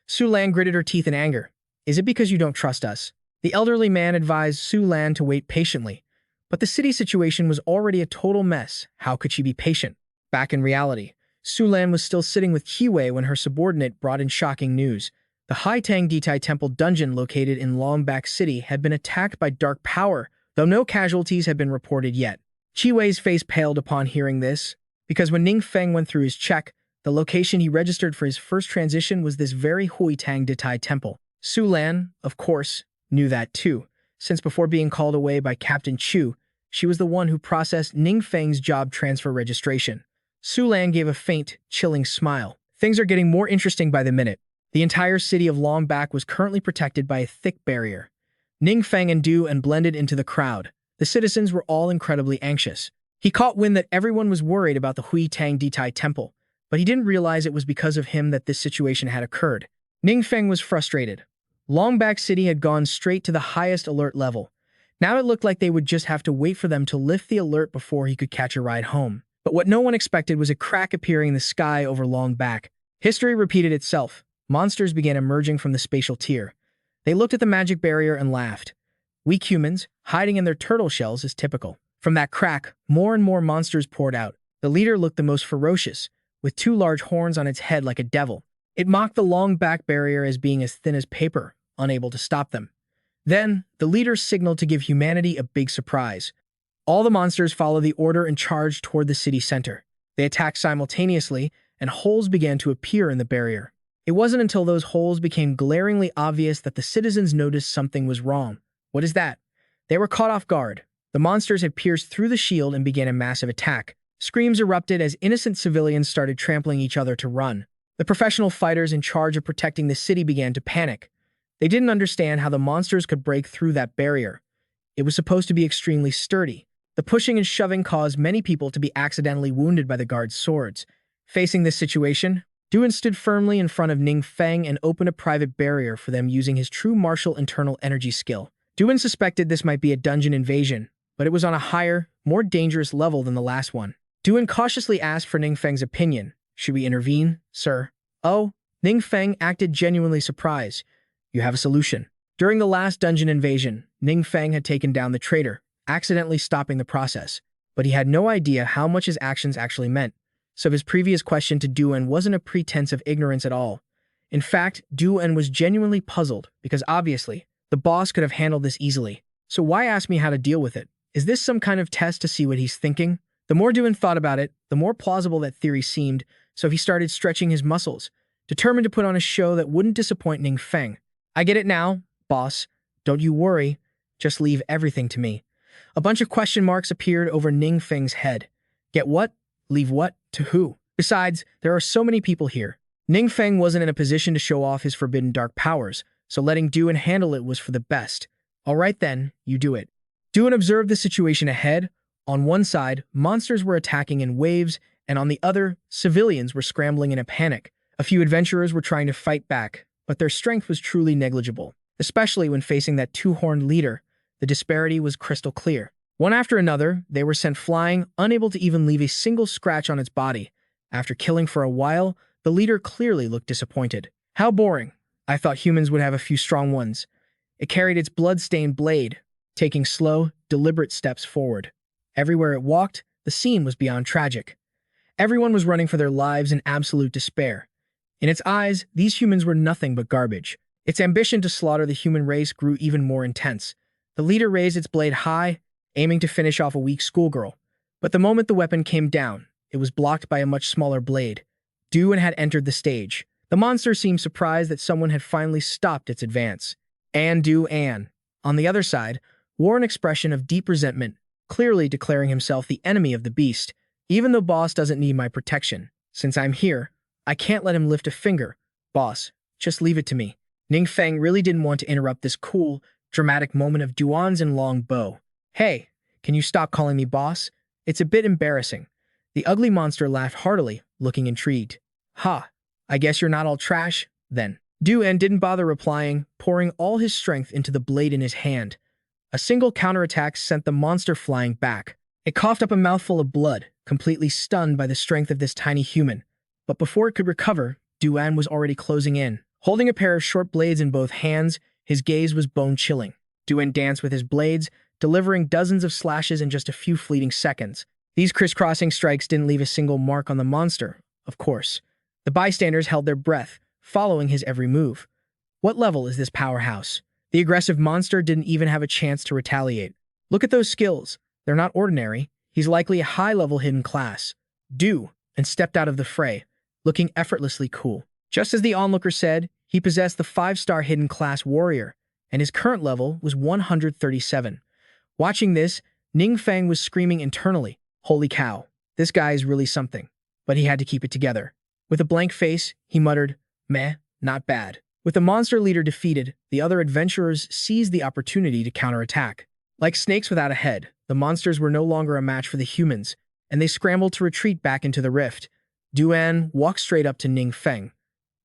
Su Lan gritted her teeth in anger. Is it because you don't trust us? The elderly man advised Su Lan to wait patiently, but the city situation was already a total mess. How could she be patient? Back in reality, Su Lan was still sitting with Chi Wei when her subordinate brought in shocking news. The Haitang Ditai Temple dungeon located in Longbak City had been attacked by dark power, though no casualties had been reported yet. Chi Wei's face paled upon hearing this, because when Ning Feng went through his check, the location he registered for his first transition was this very Haitang Ditai Temple. Su Lan, of course, knew that too, since before being called away by Captain Chu, she was the one who processed Ning Feng's job transfer registration. Su Lan gave a faint, chilling smile. Things are getting more interesting by the minute. The entire city of Longbak was currently protected by a thick barrier. Ning Feng and Du and blended into the crowd. The citizens were all incredibly anxious. He caught wind that everyone was worried about the Haitang Ditai Temple, but he didn't realize it was because of him that this situation had occurred. Ning Feng was frustrated. Longbak City had gone straight to the highest alert level. Now it looked like they would just have to wait for them to lift the alert before he could catch a ride home. But what no one expected was a crack appearing in the sky over Longbak. History repeated itself. Monsters began emerging from the spatial tier. They looked at the magic barrier and laughed. Weak humans, hiding in their turtle shells, is typical. From that crack, more and more monsters poured out. The leader looked the most ferocious, with two large horns on its head like a devil. It mocked the long back barrier as being as thin as paper, unable to stop them. Then, the leader signaled to give humanity a big surprise. All the monsters followed the order and charged toward the city center. They attacked simultaneously, and holes began to appear in the barrier. It wasn't until those holes became glaringly obvious that the citizens noticed something was wrong. What is that? They were caught off guard. The monsters had pierced through the shield and began a massive attack. Screams erupted as innocent civilians started trampling each other to run. The professional fighters in charge of protecting the city began to panic. They didn't understand how the monsters could break through that barrier. It was supposed to be extremely sturdy. The pushing and shoving caused many people to be accidentally wounded by the guards' swords. Facing this situation, Duan stood firmly in front of Ning Feng and opened a private barrier for them using his true martial internal energy skill. Duan suspected this might be a dungeon invasion, but it was on a higher, more dangerous level than the last one. Duan cautiously asked for Ning Feng's opinion. Should we intervene, sir? Oh, Ning Feng acted genuinely surprised. You have a solution. During the last dungeon invasion, Ning Feng had taken down the traitor, accidentally stopping the process. but he had no idea how much his actions actually meant. So his previous question to Duan wasn't a pretense of ignorance at all. In fact, Duan was genuinely puzzled because obviously, the boss could have handled this easily. So why ask me how to deal with it? Is this some kind of test to see what he's thinking? The more Duan thought about it, the more plausible that theory seemed, so he started stretching his muscles, determined to put on a show that wouldn't disappoint Ning Feng. I get it now, boss. Don't you worry. Just leave everything to me. A bunch of question marks appeared over Ning Feng's head. Get what? Leave what? To who? Besides, there are so many people here. Ning Feng wasn't in a position to show off his forbidden dark powers, so letting Duan handle it was for the best. All right then, you do it. Duan observed the situation ahead. On one side, monsters were attacking in waves, and on the other, civilians were scrambling in a panic. A few adventurers were trying to fight back, but their strength was truly negligible. Especially when facing that two-horned leader, the disparity was crystal clear. One after another, they were sent flying, unable to even leave a single scratch on its body. After killing for a while, the leader clearly looked disappointed. How boring. I thought humans would have a few strong ones. It carried its blood-stained blade, taking slow, deliberate steps forward. Everywhere it walked, the scene was beyond tragic. Everyone was running for their lives in absolute despair. In its eyes, these humans were nothing but garbage. Its ambition to slaughter the human race grew even more intense. The leader raised its blade high, aiming to finish off a weak schoolgirl. But the moment the weapon came down, it was blocked by a much smaller blade. Duan had entered the stage. The monster seemed surprised that someone had finally stopped its advance. Duan, on the other side, wore an expression of deep resentment, clearly declaring himself the enemy of the beast. Even though boss doesn't need my protection, since I'm here, I can't let him lift a finger. Boss, just leave it to me. Ning Feng really didn't want to interrupt this cool, dramatic moment of Duan's and long bow. Hey, can you stop calling me boss? It's a bit embarrassing. The ugly monster laughed heartily, looking intrigued. Ha, I guess you're not all trash, then. Duan didn't bother replying, pouring all his strength into the blade in his hand. A single counterattack sent the monster flying back. It coughed up a mouthful of blood, completely stunned by the strength of this tiny human. But before it could recover, Duan was already closing in. Holding a pair of short blades in both hands, his gaze was bone-chilling. Duan danced with his blades, delivering dozens of slashes in just a few fleeting seconds. These crisscrossing strikes didn't leave a single mark on the monster, of course. The bystanders held their breath, following his every move. What level is this powerhouse? The aggressive monster didn't even have a chance to retaliate. Look at those skills. They're not ordinary. He's likely a high-level hidden class. And stepped out of the fray, looking effortlessly cool. Just as the onlooker said, he possessed the 5-star hidden class warrior, and his current level was 137. Watching this, Ning Feng was screaming internally, "Holy cow, this guy is really something." But he had to keep it together. With a blank face, he muttered, "Meh, not bad." With the monster leader defeated, the other adventurers seized the opportunity to counterattack. Like snakes without a head, the monsters were no longer a match for the humans, and they scrambled to retreat back into the rift. Duan walked straight up to Ning Feng.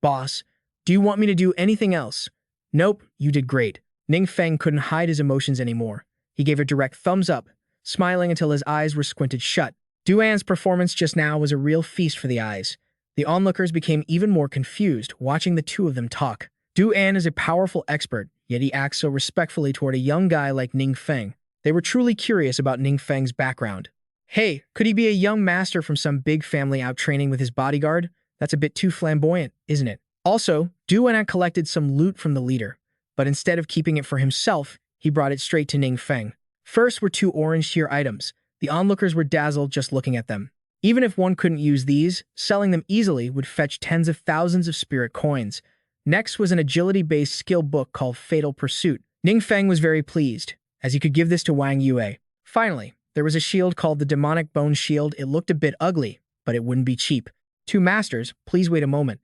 "Boss, do you want me to do anything else?" "Nope, you did great." Ning Feng couldn't hide his emotions anymore. He gave a direct thumbs up, smiling until his eyes were squinted shut. Duan's performance just now was a real feast for the eyes. The onlookers became even more confused, watching the two of them talk. Duan is a powerful expert, yet he acts so respectfully toward a young guy like Ning Feng. They were truly curious about Ning Feng's background. Hey, could he be a young master from some big family out training with his bodyguard? That's a bit too flamboyant, isn't it? Also, Duan had collected some loot from the leader, but instead of keeping it for himself, he brought it straight to Ning Feng. First were 2 orange tier items. The onlookers were dazzled just looking at them. Even if one couldn't use these, selling them easily would fetch tens of thousands of spirit coins. Next was an agility-based skill book called Fatal Pursuit. Ning Feng was very pleased, as he could give this to Wang Yue. Finally, there was a shield called the Demonic Bone Shield. It looked a bit ugly, but it wouldn't be cheap. 2 masters, please wait a moment.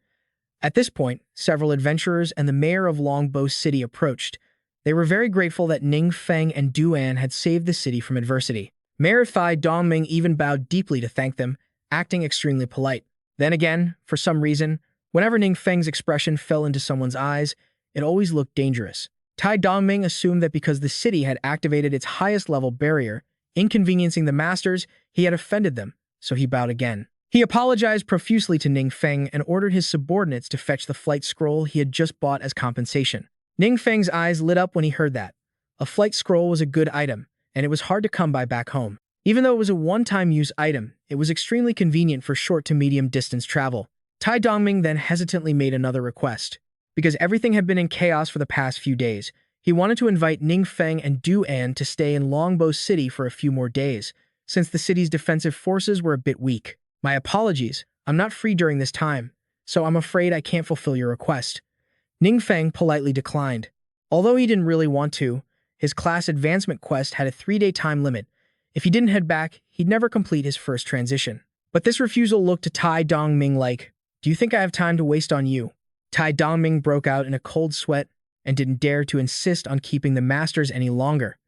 At this point, several adventurers and the mayor of Longbow City approached. They were very grateful that Ning Feng and Duan had saved the city from adversity. Mayor Thai Dongming even bowed deeply to thank them, acting extremely polite. Then again, for some reason, whenever Ning Feng's expression fell into someone's eyes, it always looked dangerous. Tai Dongming assumed that because the city had activated its highest level barrier, inconveniencing the masters, he had offended them, so he bowed again. He apologized profusely to Ning Feng and ordered his subordinates to fetch the flight scroll he had just bought as compensation. Ning Feng's eyes lit up when he heard that. A flight scroll was a good item, and it was hard to come by back home. Even though it was a one-time use item, it was extremely convenient for short to medium distance travel. Tai Dongming then hesitantly made another request. Because everything had been in chaos for the past few days, he wanted to invite Ning Feng and Du An to stay in Longbow City for a few more days, since the city's defensive forces were a bit weak. My apologies, I'm not free during this time, so I'm afraid I can't fulfill your request. Ning Feng politely declined. Although he didn't really want to, his class advancement quest had a 3-day time limit. If he didn't head back, he'd never complete his first transition. But this refusal looked to Tai Dongming like, "Do you think I have time to waste on you?" Tai Dongming broke out in a cold sweat and didn't dare to insist on keeping the masters any longer.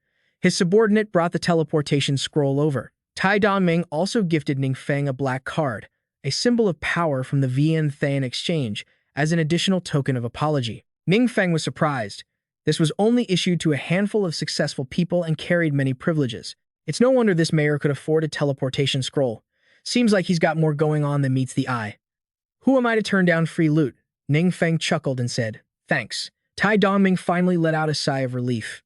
His subordinate brought the teleportation scroll over. Tai Dongming also gifted Ning Feng a black card, a symbol of power from the Vian Thayan exchange, as an additional token of apology. Ning Feng was surprised. This was only issued to a handful of successful people and carried many privileges. It's no wonder this mayor could afford a teleportation scroll. Seems like he's got more going on than meets the eye. Who am I to turn down free loot? Ning Feng chuckled and said, "Thanks." Tai Dongming finally let out a sigh of relief.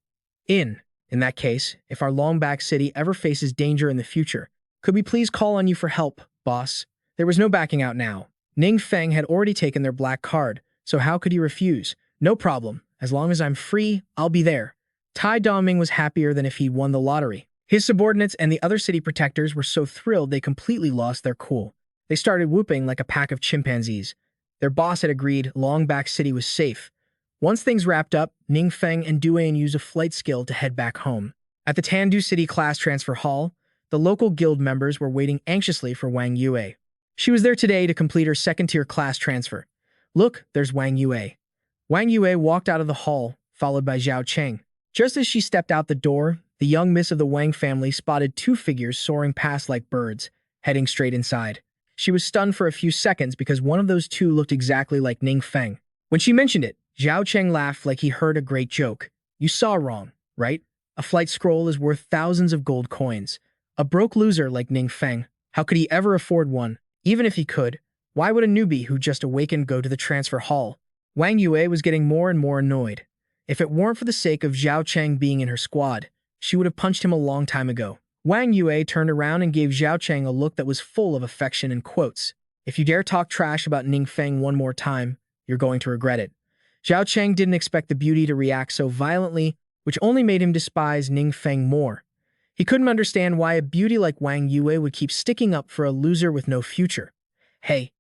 In that case, if our Longback City ever faces danger in the future, could we please call on you for help, boss? There was no backing out now. Ning Feng had already taken their black card, so how could he refuse? No problem. As long as I'm free, I'll be there. Tai Dongming was happier than if he'd won the lottery. His subordinates and the other city protectors were so thrilled they completely lost their cool. They started whooping like a pack of chimpanzees. Their boss had agreed Longback City was safe. Once things wrapped up, Ning Feng and Duan used a flight skill to head back home. At the Tandu City Class Transfer Hall, the local guild members were waiting anxiously for Wang Yue. She was there today to complete her second-tier class transfer. Look, there's Wang Yue. Wang Yue walked out of the hall, followed by Zhao Cheng. Just as she stepped out the door, the young miss of the Wang family spotted two figures soaring past like birds, heading straight inside. She was stunned for a few seconds because one of those two looked exactly like Ning Feng. When she mentioned it, Zhao Cheng laughed like he heard a great joke. You saw wrong, right? A flight scroll is worth thousands of gold coins. A broke loser like Ning Feng, how could he ever afford one? Even if he could, why would a newbie who just awakened go to the transfer hall? Wang Yue was getting more and more annoyed. If it weren't for the sake of Zhao Cheng being in her squad, she would have punched him a long time ago. Wang Yue turned around and gave Zhao Cheng a look that was full of affection and quotes. If you dare talk trash about Ning Feng one more time, you're going to regret it. Zhao Cheng didn't expect the beauty to react so violently, which only made him despise Ning Feng more. He couldn't understand why a beauty like Wang Yue would keep sticking up for a loser with no future. Hey,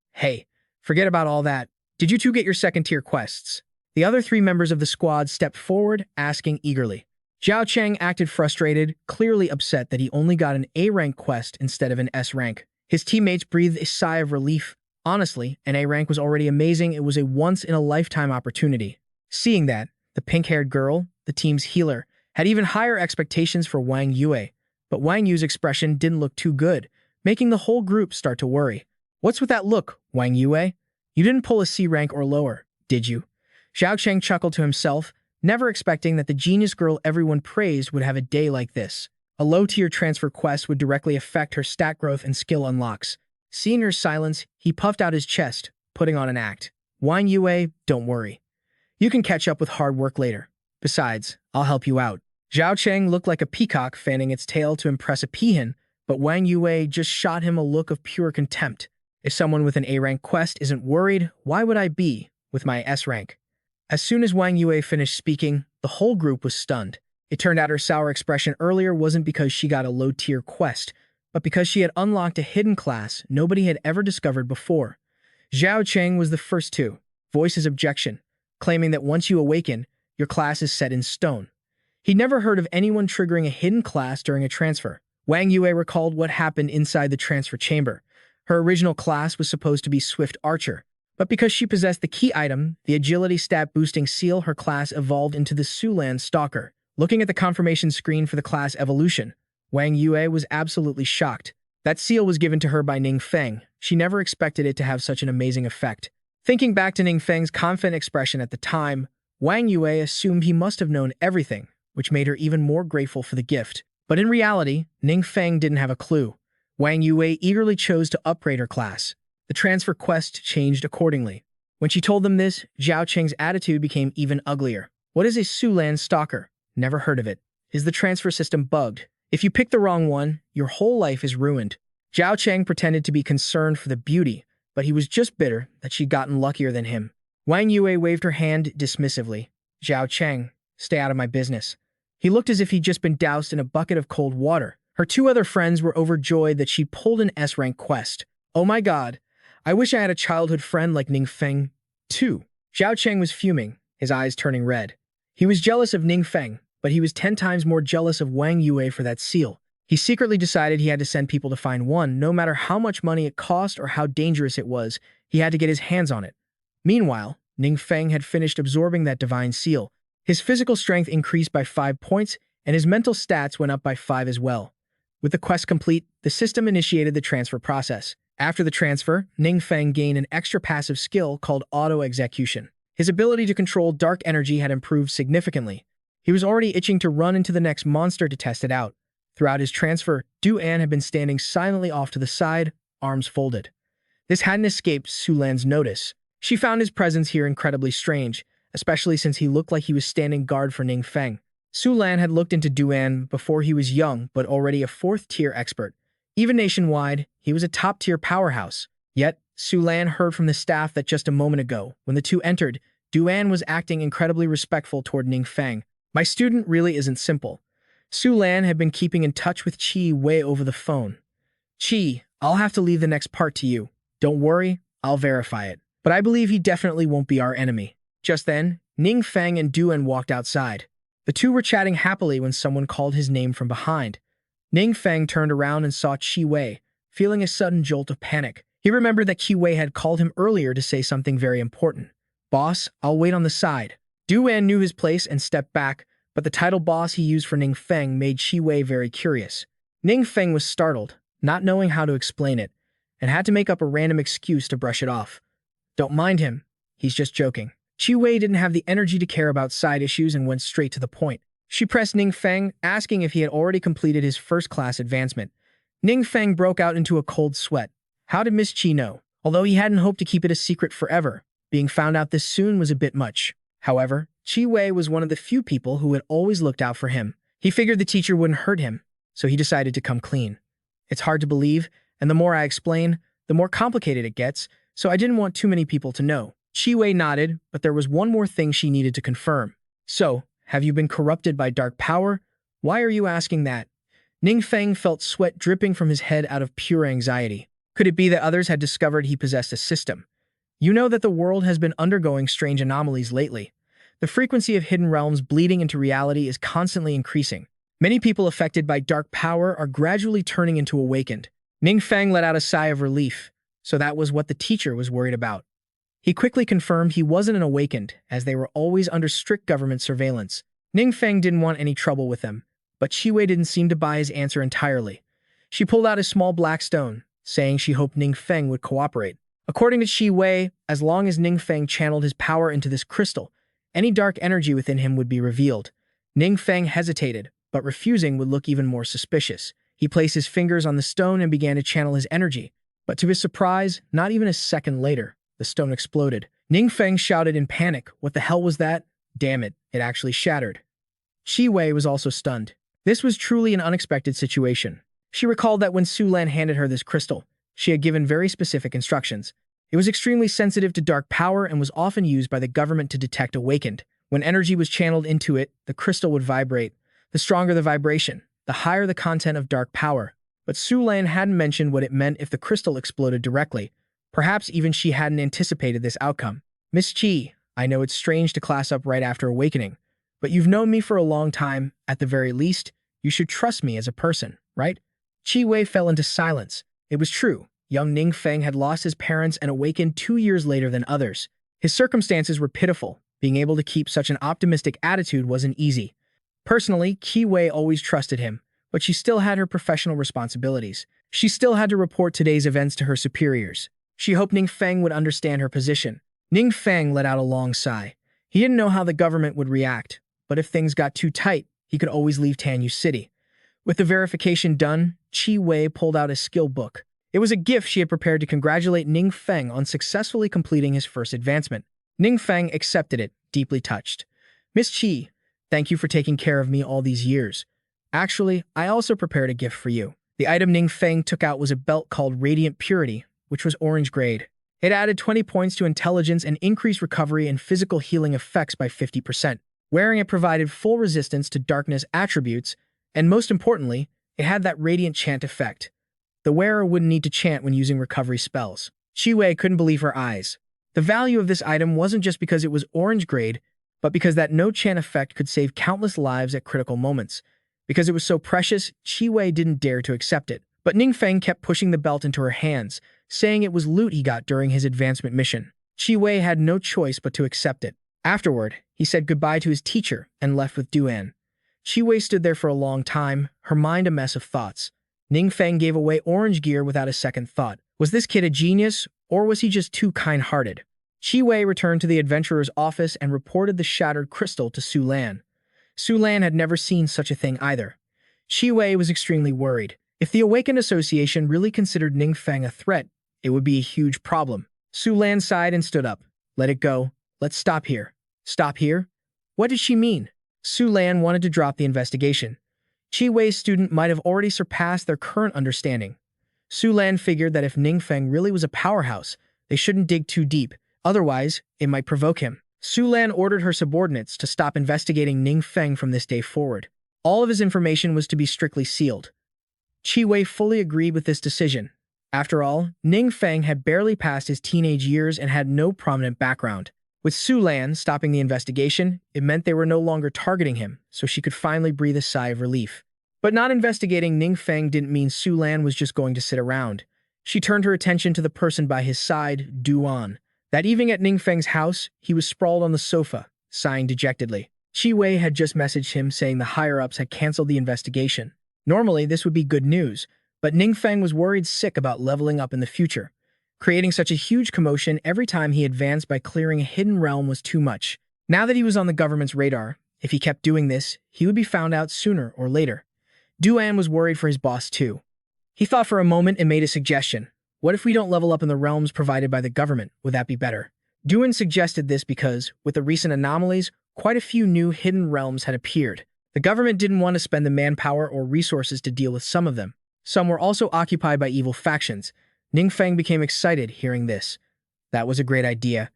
forget about all that. Did you two get your second-tier quests? The other three members of the squad stepped forward, asking eagerly. Zhao Cheng acted frustrated, clearly upset that he only got an A-rank quest instead of an S-rank. His teammates breathed a sigh of relief. Honestly, an A-rank was already amazing. It was a once-in-a-lifetime opportunity. Seeing that, the pink-haired girl, the team's healer, had even higher expectations for Wang Yue. But Wang Yue's expression didn't look too good, making the whole group start to worry. What's with that look, Wang Yue? You didn't pull a C rank or lower, did you? Zhao Cheng chuckled to himself, never expecting that the genius girl everyone praised would have a day like this. A low-tier transfer quest would directly affect her stat growth and skill unlocks. Seeing her silence, he puffed out his chest, putting on an act. Wang Yue, don't worry. You can catch up with hard work later. Besides, I'll help you out. Zhao Cheng looked like a peacock fanning its tail to impress a peahen, but Wang Yue just shot him a look of pure contempt. If someone with an A-rank quest isn't worried, why would I be, with my S-rank? As soon as Wang Yue finished speaking, the whole group was stunned. It turned out her sour expression earlier wasn't because she got a low-tier quest, but because she had unlocked a hidden class nobody had ever discovered before. Zhao Cheng was the first to voice his objection, claiming that once you awaken, your class is set in stone. He'd never heard of anyone triggering a hidden class during a transfer. Wang Yue recalled what happened inside the transfer chamber. Her original class was supposed to be Swift Archer, but because she possessed the key item, the agility stat boosting seal, her class evolved into the Sulan Stalker. Looking at the confirmation screen for the class evolution, Wang Yue was absolutely shocked. That seal was given to her by Ning Feng. She never expected it to have such an amazing effect. Thinking back to Ning Feng's confident expression at the time, Wang Yue assumed he must have known everything, which made her even more grateful for the gift. But in reality, Ning Feng didn't have a clue. Wang Yue eagerly chose to upgrade her class. The transfer quest changed accordingly. When she told them this, Zhao Cheng's attitude became even uglier. What is a Sulan Stalker? Never heard of it. Is the transfer system bugged? If you pick the wrong one, your whole life is ruined. Zhao Cheng pretended to be concerned for the beauty, but he was just bitter that she'd gotten luckier than him. Wang Yue waved her hand dismissively. Zhao Cheng, stay out of my business. He looked as if he'd just been doused in a bucket of cold water. Her two other friends were overjoyed that she pulled an S-rank quest. Oh my god, I wish I had a childhood friend like Ning Feng, too. Zhao Cheng was fuming, his eyes turning red. He was jealous of Ning Feng, but he was 10 times more jealous of Wang Yue for that seal. He secretly decided he had to send people to find one, no matter how much money it cost or how dangerous it was, he had to get his hands on it. Meanwhile, Ning Feng had finished absorbing that divine seal. His physical strength increased by 5 points, and his mental stats went up by 5 as well. With the quest complete, the system initiated the transfer process. After the transfer, Ning Feng gained an extra passive skill called auto-execution. His ability to control dark energy had improved significantly. He was already itching to run into the next monster to test it out. Throughout his transfer, Du-An had been standing silently off to the side, arms folded. This hadn't escaped Su Lan's notice. She found his presence here incredibly strange, especially since he looked like he was standing guard for Ning Feng. Su Lan had looked into Du-An before he was young but already a 4th-tier expert. Even nationwide, he was a top-tier powerhouse. Yet, Su Lan heard from the staff that just a moment ago, when the two entered, Du-An was acting incredibly respectful toward Ning Feng. My student really isn't simple. Su Lan had been keeping in touch with Qi Wei over the phone. Qi, I'll have to leave the next part to you. Don't worry, I'll verify it. But I believe he definitely won't be our enemy. Just then, Ning Feng and Du-An walked outside. The two were chatting happily when someone called his name from behind. Ning Feng turned around and saw Qi Wei, feeling a sudden jolt of panic. He remembered that Qi Wei had called him earlier to say something very important. Boss, I'll wait on the side. Du-An knew his place and stepped back, but the title boss he used for Ning Feng made Qi Wei very curious. Ning Feng was startled, not knowing how to explain it, and had to make up a random excuse to brush it off. Don't mind him, he's just joking. Qi Wei didn't have the energy to care about side issues and went straight to the point. She pressed Ning Feng, asking if he had already completed his first-class advancement. Ning Feng broke out into a cold sweat. How did Miss Qi know? Although he hadn't hoped to keep it a secret forever, being found out this soon was a bit much. However, Qi Wei was one of the few people who had always looked out for him. He figured the teacher wouldn't hurt him, so he decided to come clean. It's hard to believe, and the more I explain, the more complicated it gets, so I didn't want too many people to know. Qi Wei nodded, but there was one more thing she needed to confirm. So, have you been corrupted by dark power? Why are you asking that? Ning Feng felt sweat dripping from his head out of pure anxiety. Could it be that others had discovered he possessed a system? You know that the world has been undergoing strange anomalies lately. The frequency of hidden realms bleeding into reality is constantly increasing. Many people affected by dark power are gradually turning into awakened. Ning Feng let out a sigh of relief, so that was what the teacher was worried about. He quickly confirmed he wasn't an awakened, as they were always under strict government surveillance. Ning Feng didn't want any trouble with them, but Qi Wei didn't seem to buy his answer entirely. She pulled out a small black stone, saying she hoped Ning Feng would cooperate. According to Qi Wei, as long as Ning Feng channeled his power into this crystal, any dark energy within him would be revealed. Ning Feng hesitated, but refusing would look even more suspicious. He placed his fingers on the stone and began to channel his energy, but to his surprise, not even a second later, the stone exploded. Ning Feng shouted in panic, "What the hell was that? Damn it, it actually shattered." Qi Wei was also stunned. This was truly an unexpected situation. She recalled that when Su Lan handed her this crystal, she had given very specific instructions. It was extremely sensitive to dark power and was often used by the government to detect awakened. When energy was channeled into it, the crystal would vibrate. The stronger the vibration, the higher the content of dark power. But Su Lan hadn't mentioned what it meant if the crystal exploded directly. Perhaps even she hadn't anticipated this outcome. Miss Qi, I know it's strange to class up right after awakening, but you've known me for a long time. At the very least, you should trust me as a person, right? Qi Wei fell into silence. It was true. Young Ning Feng had lost his parents and awakened 2 years later than others. His circumstances were pitiful. Being able to keep such an optimistic attitude wasn't easy. Personally, Qi Wei always trusted him, but she still had her professional responsibilities. She still had to report today's events to her superiors. She hoped Ning Feng would understand her position. Ning Feng let out a long sigh. He didn't know how the government would react, but if things got too tight, he could always leave Tanyu City. With the verification done, Qi Wei pulled out a skill book. It was a gift she had prepared to congratulate Ning Feng on successfully completing his first advancement. Ning Feng accepted it, deeply touched. Miss Qi, thank you for taking care of me all these years. Actually, I also prepared a gift for you. The item Ning Feng took out was a belt called Radiant Purity, which was orange grade. It added 20 points to intelligence and increased recovery and physical healing effects by 50%. Wearing it provided full resistance to darkness attributes, and most importantly, it had that radiant chant effect. The wearer wouldn't need to chant when using recovery spells. Qi Wei couldn't believe her eyes. The value of this item wasn't just because it was orange grade, but because that no chant effect could save countless lives at critical moments. Because it was so precious, Qi Wei didn't dare to accept it. But Ning Feng kept pushing the belt into her hands, saying it was loot he got during his advancement mission. Qi Wei had no choice but to accept it. Afterward, he said goodbye to his teacher and left with Duan. Qi Wei stood there for a long time, her mind a mess of thoughts. Ning Feng gave away orange gear without a second thought. Was this kid a genius, or was he just too kind-hearted? Qi Wei returned to the adventurer's office and reported the shattered crystal to Su Lan. Su Lan had never seen such a thing either. Qi Wei was extremely worried. If the Awakened Association really considered Ning Feng a threat, it would be a huge problem. Su Lan sighed and stood up. Let it go. Let's stop here. Stop here? What did she mean? Su Lan wanted to drop the investigation. Qi Wei's student might have already surpassed their current understanding. Su Lan figured that if Ning Feng really was a powerhouse, they shouldn't dig too deep. Otherwise, it might provoke him. Su Lan ordered her subordinates to stop investigating Ning Feng from this day forward. All of his information was to be strictly sealed. Qi Wei fully agreed with this decision. After all, Ning Feng had barely passed his teenage years and had no prominent background. With Su Lan stopping the investigation, it meant they were no longer targeting him, so she could finally breathe a sigh of relief. But not investigating Ning Feng didn't mean Su Lan was just going to sit around. She turned her attention to the person by his side, Duan. That evening at Ning Feng's house, he was sprawled on the sofa, sighing dejectedly. Qi Wei had just messaged him saying the higher-ups had canceled the investigation. Normally, this would be good news, but Ning Feng was worried sick about leveling up in the future. Creating such a huge commotion every time he advanced by clearing a hidden realm was too much. Now that he was on the government's radar, if he kept doing this, he would be found out sooner or later. Duan was worried for his boss too. He thought for a moment and made a suggestion. What if we don't level up in the realms provided by the government? Would that be better? Duan suggested this because, with the recent anomalies, quite a few new hidden realms had appeared. The government didn't want to spend the manpower or resources to deal with some of them. Some were also occupied by evil factions. Ning Feng became excited hearing this. That was a great idea.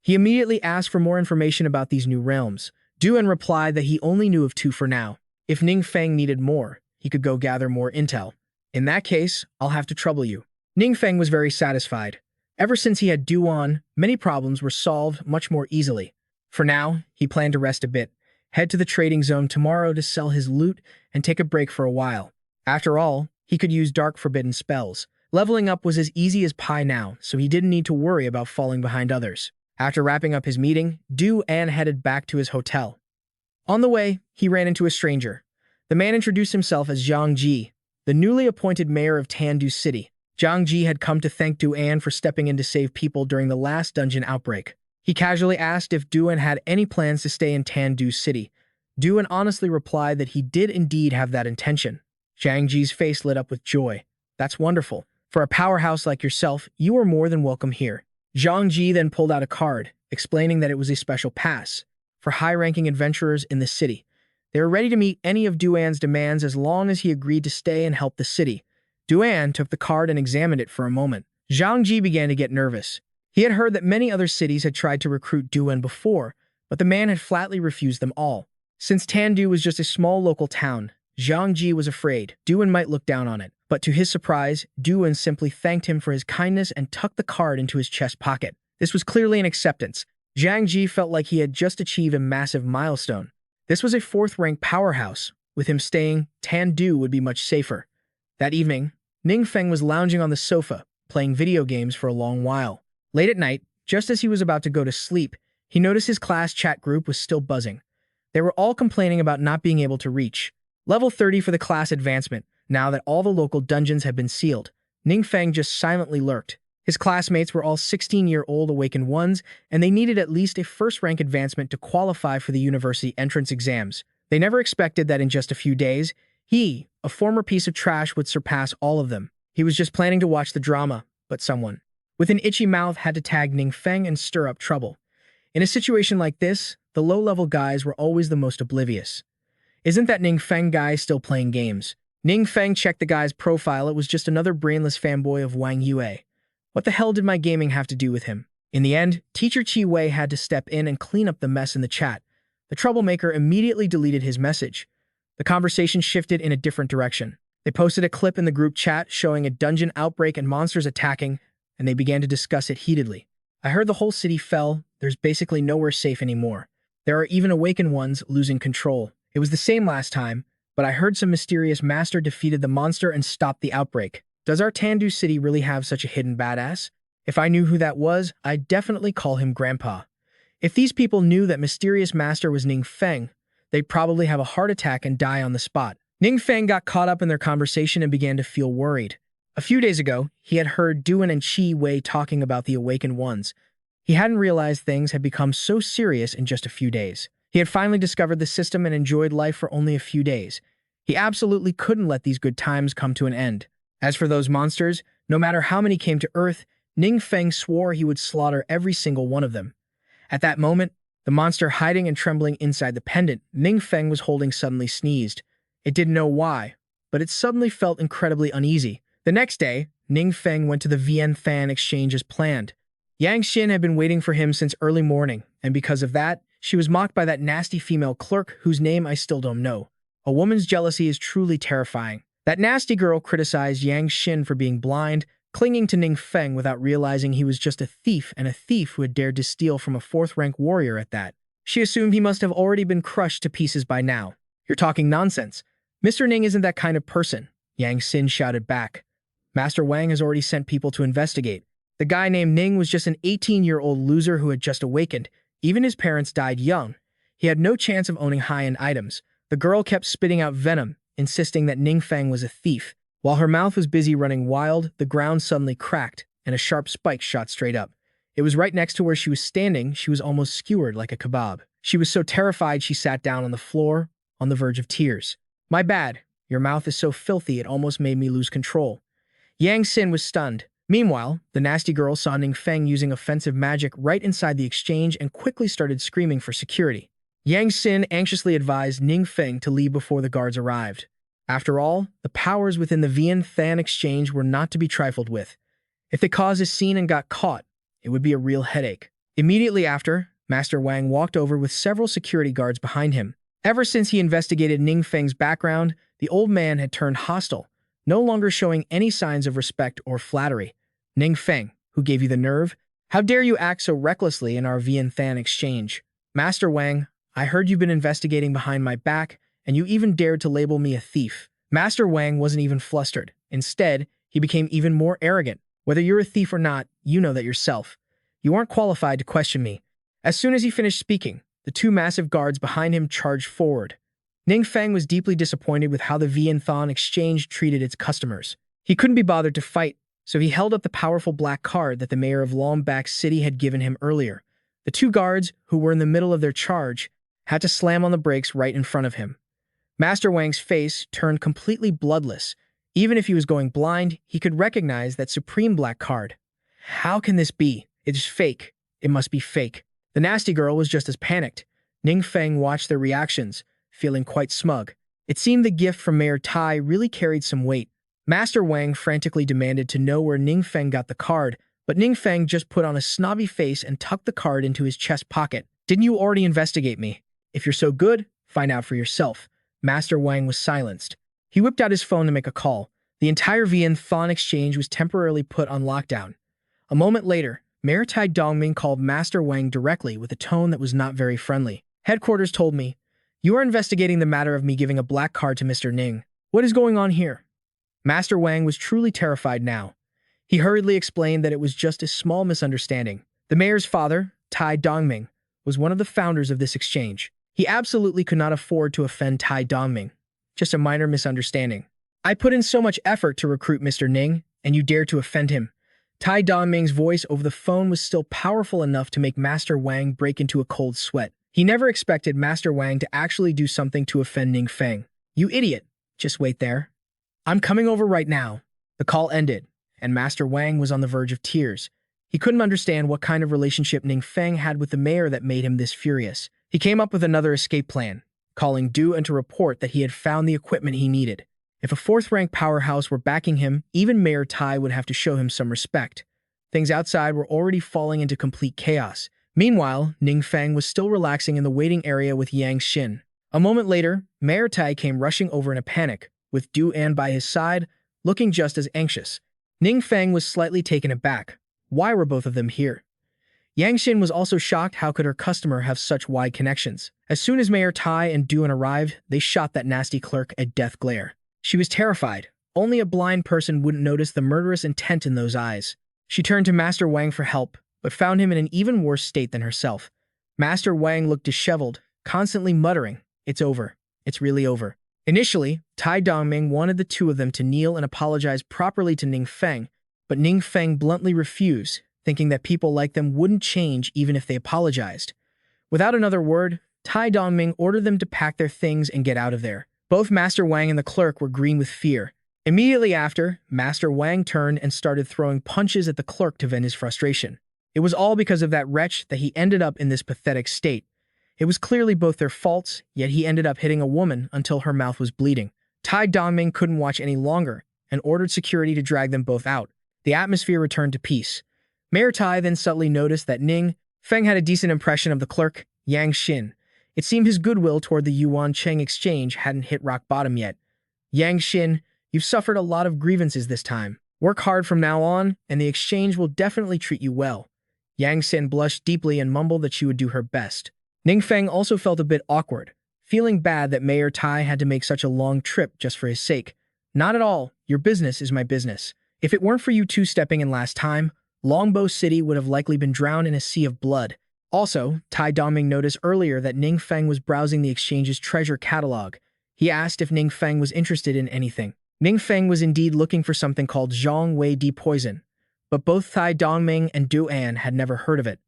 He immediately asked for more information about these new realms. Duan replied that he only knew of 2 for now. If Ning Feng needed more, he could go gather more intel. In that case, I'll have to trouble you. Ning Feng was very satisfied. Ever since he had Duan, many problems were solved much more easily. For now, he planned to rest a bit, head to the trading zone tomorrow to sell his loot, and take a break for a while. After all, he could use dark forbidden spells. Leveling up was as easy as pie now, so he didn't need to worry about falling behind others. After wrapping up his meeting, Duan headed back to his hotel. On the way, he ran into a stranger. The man introduced himself as Zhang Ji, the newly appointed mayor of Tandu City. Zhang Ji had come to thank Duan for stepping in to save people during the last dungeon outbreak. He casually asked if Duan had any plans to stay in Tandu City. Duan honestly replied that he did indeed have that intention. Zhang Ji's face lit up with joy. That's wonderful. For a powerhouse like yourself, you are more than welcome here. Zhang Ji then pulled out a card, explaining that it was a special pass for high-ranking adventurers in the city. They were ready to meet any of Duan's demands as long as he agreed to stay and help the city. Duan took the card and examined it for a moment. Zhang Ji began to get nervous. He had heard that many other cities had tried to recruit Duan before, but the man had flatly refused them all. Since Tandu was just a small local town, Zhang Ji was afraid Duan might look down on it. But to his surprise, Duan simply thanked him for his kindness and tucked the card into his chest pocket. This was clearly an acceptance. Zhang Ji felt like he had just achieved a massive milestone. This was a 4th-ranked powerhouse. With him staying, Tandu would be much safer. That evening, Ning Feng was lounging on the sofa, playing video games for a long while. Late at night, just as he was about to go to sleep, he noticed his class chat group was still buzzing. They were all complaining about not being able to reach level 30 for the class advancement, now that all the local dungeons had been sealed. Ning Feng just silently lurked. His classmates were all 16-year-old awakened ones, and they needed at least a 1st-rank advancement to qualify for the university entrance exams. They never expected that in just a few days, he, a former piece of trash, would surpass all of them. He was just planning to watch the drama, but someone with an itchy mouth had to tag Ning Feng and stir up trouble. In a situation like this, the low-level guys were always the most oblivious. Isn't that Ning Feng guy still playing games? Ning Feng checked the guy's profile. It was just another brainless fanboy of Wang Yue. What the hell did my gaming have to do with him? In the end, Teacher Chi Wei had to step in and clean up the mess in the chat. The troublemaker immediately deleted his message. The conversation shifted in a different direction. They posted a clip in the group chat showing a dungeon outbreak and monsters attacking, and they began to discuss it heatedly. I heard the whole city fell. There's basically nowhere safe anymore. There are even awakened ones losing control. It was the same last time, but I heard some mysterious master defeated the monster and stopped the outbreak. Does our Tandu city really have such a hidden badass? If I knew who that was, I'd definitely call him Grandpa. If these people knew that mysterious master was Ning Feng, they'd probably have a heart attack and die on the spot. Ning Feng got caught up in their conversation and began to feel worried. A few days ago, he had heard Duan and Chi Wei talking about the awakened ones. He hadn't realized things had become so serious in just a few days. He had finally discovered the system and enjoyed life for only a few days. He absolutely couldn't let these good times come to an end. As for those monsters, no matter how many came to Earth, Ning Feng swore he would slaughter every single one of them. At that moment, the monster hiding and trembling inside the pendant Ning Feng was holding suddenly sneezed. It didn't know why, but it suddenly felt incredibly uneasy. The next day, Ning Feng went to the Vian Than exchange as planned. Yang Xin had been waiting for him since early morning, and because of that, she was mocked by that nasty female clerk whose name I still don't know. A woman's jealousy is truly terrifying. That nasty girl criticized Yang Xin for being blind, clinging to Ning Feng without realizing he was just a thief, and a thief who had dared to steal from a fourth-rank warrior at that. She assumed he must have already been crushed to pieces by now. You're talking nonsense. Mr. Ning isn't that kind of person, Yang Xin shouted back. Master Wang has already sent people to investigate. The guy named Ning was just an 18-year-old loser who had just awakened. Even his parents died young. He had no chance of owning high-end items. The girl kept spitting out venom, insisting that Ning Feng was a thief. While her mouth was busy running wild, the ground suddenly cracked, and a sharp spike shot straight up. It was right next to where she was standing. She was almost skewered like a kebab. She was so terrified she sat down on the floor, on the verge of tears. My bad. Your mouth is so filthy it almost made me lose control. Yang Xin was stunned. Meanwhile, the nasty girl saw Ning Feng using offensive magic right inside the exchange and quickly started screaming for security. Yang Xin anxiously advised Ning Feng to leave before the guards arrived. After all, the powers within the Vian Than exchange were not to be trifled with. If they caused a scene and got caught, it would be a real headache. Immediately after, Master Wang walked over with several security guards behind him. Ever since he investigated Ning Feng's background, the old man had turned hostile, no longer showing any signs of respect or flattery. Ning Feng, who gave you the nerve? How dare you act so recklessly in our Vian Than exchange? Master Wang, I heard you've been investigating behind my back, and you even dared to label me a thief. Master Wang wasn't even flustered. Instead, he became even more arrogant. Whether you're a thief or not, you know that yourself. You aren't qualified to question me. As soon as he finished speaking, the two massive guards behind him charged forward. Ning Feng was deeply disappointed with how the Vian Than exchange treated its customers. He couldn't be bothered to fight, so he held up the powerful black card that the mayor of Lombak City had given him earlier. The two guards, who were in the middle of their charge, had to slam on the brakes right in front of him. Master Wang's face turned completely bloodless. Even if he was going blind, he could recognize that supreme black card. How can this be? It is fake. It must be fake. The nasty girl was just as panicked. Ning Feng watched their reactions, feeling quite smug. It seemed the gift from Mayor Tai really carried some weight. Master Wang frantically demanded to know where Ning Feng got the card, but Ning Feng just put on a snobby face and tucked the card into his chest pocket. Didn't you already investigate me? If you're so good, find out for yourself. Master Wang was silenced. He whipped out his phone to make a call. The entire Vian Than exchange was temporarily put on lockdown. A moment later, Mayor Tai Dongming called Master Wang directly with a tone that was not very friendly. Headquarters told me, you are investigating the matter of me giving a black card to Mr. Ning. What is going on here? Master Wang was truly terrified now. He hurriedly explained that it was just a small misunderstanding. The mayor's father, Tai Dongming, was one of the founders of this exchange. He absolutely could not afford to offend Tai Dongming. Just a minor misunderstanding. I put in so much effort to recruit Mr. Ning, and you dare to offend him. Tai Dongming's voice over the phone was still powerful enough to make Master Wang break into a cold sweat. He never expected Master Wang to actually do something to offend Ning Feng. You idiot. Just wait there. I'm coming over right now. The call ended, and Master Wang was on the verge of tears. He couldn't understand what kind of relationship Ning Feng had with the mayor that made him this furious. He came up with another escape plan. calling Du and to report that he had found the equipment he needed. If a fourth-rank powerhouse were backing him, even Mayor Tai would have to show him some respect. Things outside were already falling into complete chaos. Meanwhile, Ning Feng was still relaxing in the waiting area with Yang Xin. A moment later, Mayor Tai came rushing over in a panic, with Du An by his side, looking just as anxious. Ning Feng was slightly taken aback. Why were both of them here? Yang Xin was also shocked. How could her customer have such wide connections? As soon as Mayor Tai and Du An arrived, they shot that nasty clerk a death glare. She was terrified. Only a blind person wouldn't notice the murderous intent in those eyes. She turned to Master Wang for help, but found him in an even worse state than herself. Master Wang looked disheveled, constantly muttering, "It's over. It's really over." Initially, Tai Dongming wanted the two of them to kneel and apologize properly to Ning Feng, but Ning Feng bluntly refused, thinking that people like them wouldn't change even if they apologized. Without another word, Tai Dongming ordered them to pack their things and get out of there. Both Master Wang and the clerk were green with fear. Immediately after, Master Wang turned and started throwing punches at the clerk to vent his frustration. It was all because of that wretch that he ended up in this pathetic state. It was clearly both their faults, yet he ended up hitting a woman until her mouth was bleeding. Tai Dongming couldn't watch any longer and ordered security to drag them both out. The atmosphere returned to peace. Mayor Tai then subtly noticed that Ning Feng had a decent impression of the clerk, Yang Xin. It seemed his goodwill toward the Yuan Cheng exchange hadn't hit rock bottom yet. Yang Xin, you've suffered a lot of grievances this time. Work hard from now on, and the exchange will definitely treat you well. Yang Xin blushed deeply and mumbled that she would do her best. Ning Feng also felt a bit awkward, feeling bad that Mayor Tai had to make such a long trip just for his sake. Not at all. Your business is my business. If it weren't for you two stepping in last time, Longbow City would have likely been drowned in a sea of blood. Also, Tai Dongming noticed earlier that Ning Feng was browsing the exchange's treasure catalog. He asked if Ning Feng was interested in anything. Ning Feng was indeed looking for something called Zhong Wei Di Poison, but both Tai Dongming and Du An had never heard of it.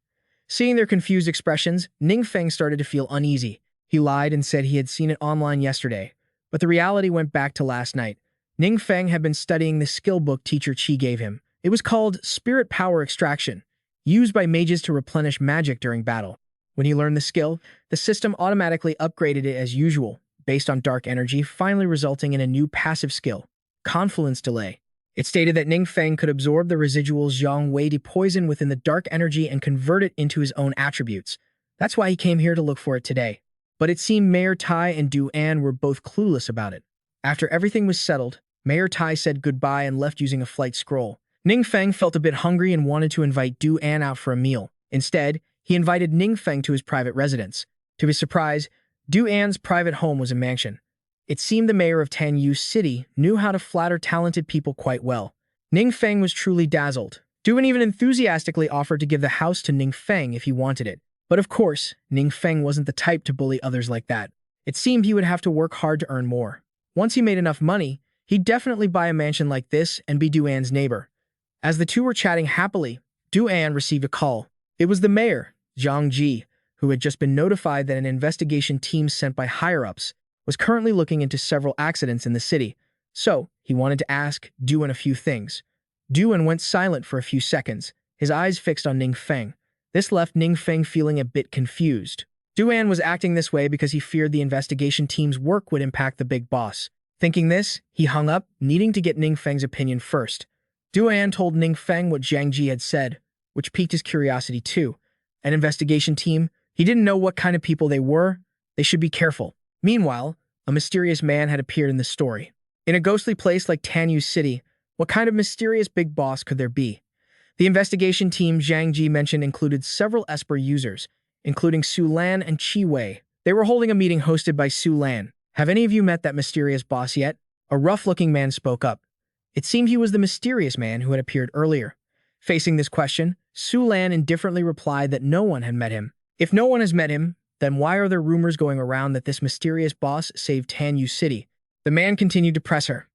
Seeing their confused expressions, Ning Feng started to feel uneasy. He lied and said he had seen it online yesterday, but the reality went back to last night. Ning Feng had been studying the skill book teacher Qi gave him. It was called Spirit Power Extraction, used by mages to replenish magic during battle. When he learned the skill, the system automatically upgraded it as usual, based on dark energy, finally resulting in a new passive skill, Confluence Delay. It stated that Ning Feng could absorb the residual Zhong Wei Di Poison within the dark energy and convert it into his own attributes. That's why he came here to look for it today. But it seemed Mayor Tai and Du An were both clueless about it. After everything was settled, Mayor Tai said goodbye and left using a flight scroll. Ning Feng felt a bit hungry and wanted to invite Du An out for a meal. Instead, he invited Ning Feng to his private residence. To his surprise, Du An's private home was a mansion. It seemed the mayor of Tanyu City knew how to flatter talented people quite well. Ning Feng was truly dazzled. Du An even enthusiastically offered to give the house to Ning Feng if he wanted it. But of course, Ning Feng wasn't the type to bully others like that. It seemed he would have to work hard to earn more. Once he made enough money, he'd definitely buy a mansion like this and be Du An's neighbor. As the two were chatting happily, Du An received a call. It was the mayor, Zhang Ji, who had just been notified that an investigation team sent by higher-ups was currently looking into several accidents in the city. So, he wanted to ask Du An a few things. Du An went silent for a few seconds, his eyes fixed on Ning Feng. This left Ning Feng feeling a bit confused. Du An was acting this way because he feared the investigation team's work would impact the big boss. Thinking this, he hung up, needing to get Ning Feng's opinion first. Du An told Ning Feng what Zhang Ji had said, which piqued his curiosity too. An investigation team? He didn't know what kind of people they were. They should be careful. Meanwhile, a mysterious man had appeared in the story. In a ghostly place like Tanyu City, what kind of mysterious big boss could there be? The investigation team Zhang Ji mentioned included several Esper users, including Su Lan and Qi Wei. They were holding a meeting hosted by Su Lan. Have any of you met that mysterious boss yet? A rough-looking man spoke up. It seemed he was the mysterious man who had appeared earlier. Facing this question, Su Lan indifferently replied that no one had met him. If no one has met him, then why are there rumors going around that this mysterious boss saved Tanyu City? The man continued to press her.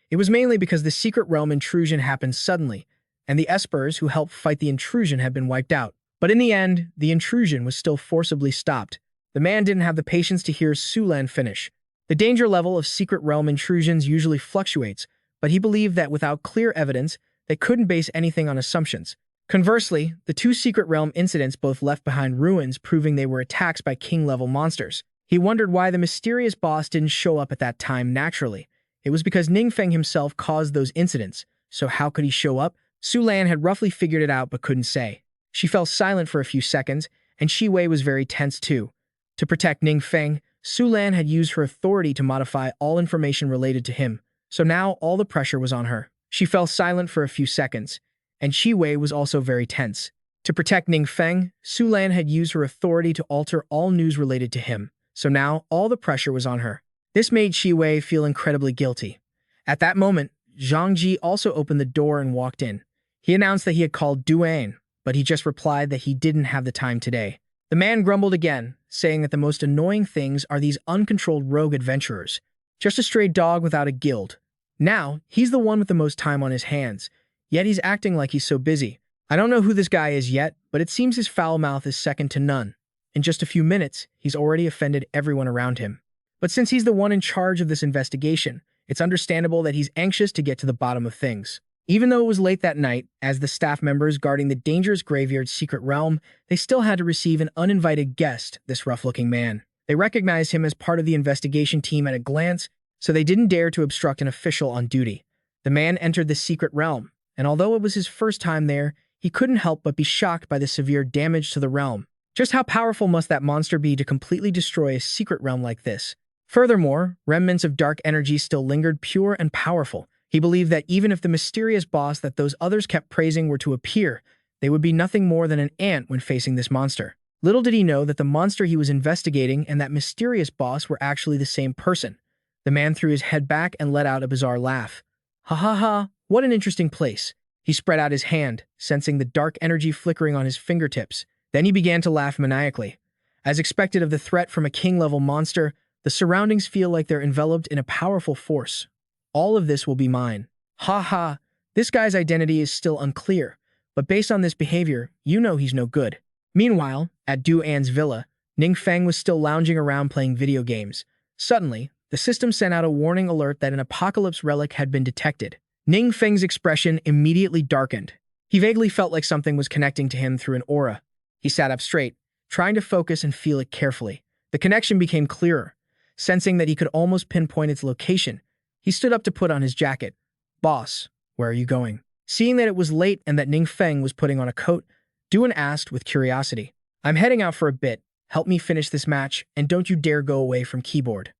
It was mainly because the secret realm intrusion happened suddenly, and the Espers who helped fight the intrusion had been wiped out. But in the end, the intrusion was still forcibly stopped. The man didn't have the patience to hear Su Lan finish. The danger level of secret realm intrusions usually fluctuates, but he believed that without clear evidence, they couldn't base anything on assumptions. Conversely, the two secret realm incidents both left behind ruins proving they were attacks by king-level monsters. He wondered why the mysterious boss didn't show up at that time naturally. It was because Ning Feng himself caused those incidents, so how could he show up? Su Lan had roughly figured it out but couldn't say. She fell silent for a few seconds, and Shi Wei was very tense too. To protect Ning Feng, Su Lan had used her authority to modify all information related to him, so now all the pressure was on her. She fell silent for a few seconds, and Shi Wei was also very tense. To protect Ning Feng, Su Lan had used her authority to alter all news related to him, so now all the pressure was on her. This made Shi Wei feel incredibly guilty. At that moment, Zhang Ji also opened the door and walked in. He announced that he had called Duan, but he just replied that he didn't have the time today. The man grumbled again, saying that the most annoying things are these uncontrolled rogue adventurers. Just a stray dog without a guild. Now, he's the one with the most time on his hands, yet he's acting like he's so busy. I don't know who this guy is yet, but it seems his foul mouth is second to none. In just a few minutes, he's already offended everyone around him. But since he's the one in charge of this investigation, it's understandable that he's anxious to get to the bottom of things. Even though it was late that night, as the staff members guarding the dangerous graveyard's secret realm, they still had to receive an uninvited guest, this rough-looking man. They recognized him as part of the investigation team at a glance, so they didn't dare to obstruct an official on duty. The man entered the secret realm, and although it was his first time there, he couldn't help but be shocked by the severe damage to the realm. Just how powerful must that monster be to completely destroy a secret realm like this? Furthermore, remnants of dark energy still lingered pure and powerful. He believed that even if the mysterious boss that those others kept praising were to appear, they would be nothing more than an ant when facing this monster. Little did he know that the monster he was investigating and that mysterious boss were actually the same person. The man threw his head back and let out a bizarre laugh. Ha ha ha, what an interesting place. He spread out his hand, sensing the dark energy flickering on his fingertips. Then he began to laugh maniacally. As expected of the threat from a king-level monster, the surroundings feel like they're enveloped in a powerful force. All of this will be mine. Ha ha, this guy's identity is still unclear, but based on this behavior, you know he's no good. Meanwhile, at Du An's villa, Ning Feng was still lounging around playing video games. Suddenly, the system sent out a warning alert that an apocalypse relic had been detected. Ning Feng's expression immediately darkened. He vaguely felt like something was connecting to him through an aura. He sat up straight, trying to focus and feel it carefully. The connection became clearer. Sensing that he could almost pinpoint its location, he stood up to put on his jacket. "Boss, where are you going?" Seeing that it was late and that Ning Feng was putting on a coat, Duan asked with curiosity. "I'm heading out for a bit. Help me finish this match, and don't you dare go away from keyboard."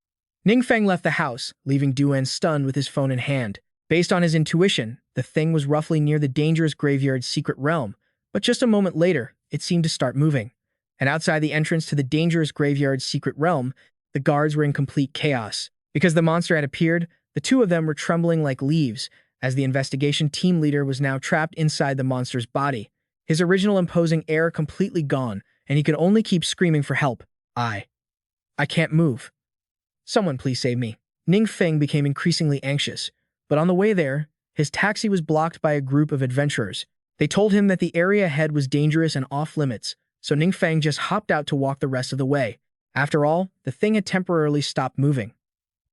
Ning Feng left the house, leaving Duan stunned with his phone in hand. Based on his intuition, the thing was roughly near the dangerous graveyard's secret realm, but just a moment later, it seemed to start moving. And outside the entrance to the dangerous graveyard's secret realm, the guards were in complete chaos. Because the monster had appeared, the two of them were trembling like leaves, as the investigation team leader was now trapped inside the monster's body. His original imposing air completely gone, and he could only keep screaming for help. I can't move. Someone please save me." Ning Feng became increasingly anxious, but on the way there, his taxi was blocked by a group of adventurers. They told him that the area ahead was dangerous and off-limits, so Ning Feng just hopped out to walk the rest of the way. After all, the thing had temporarily stopped moving.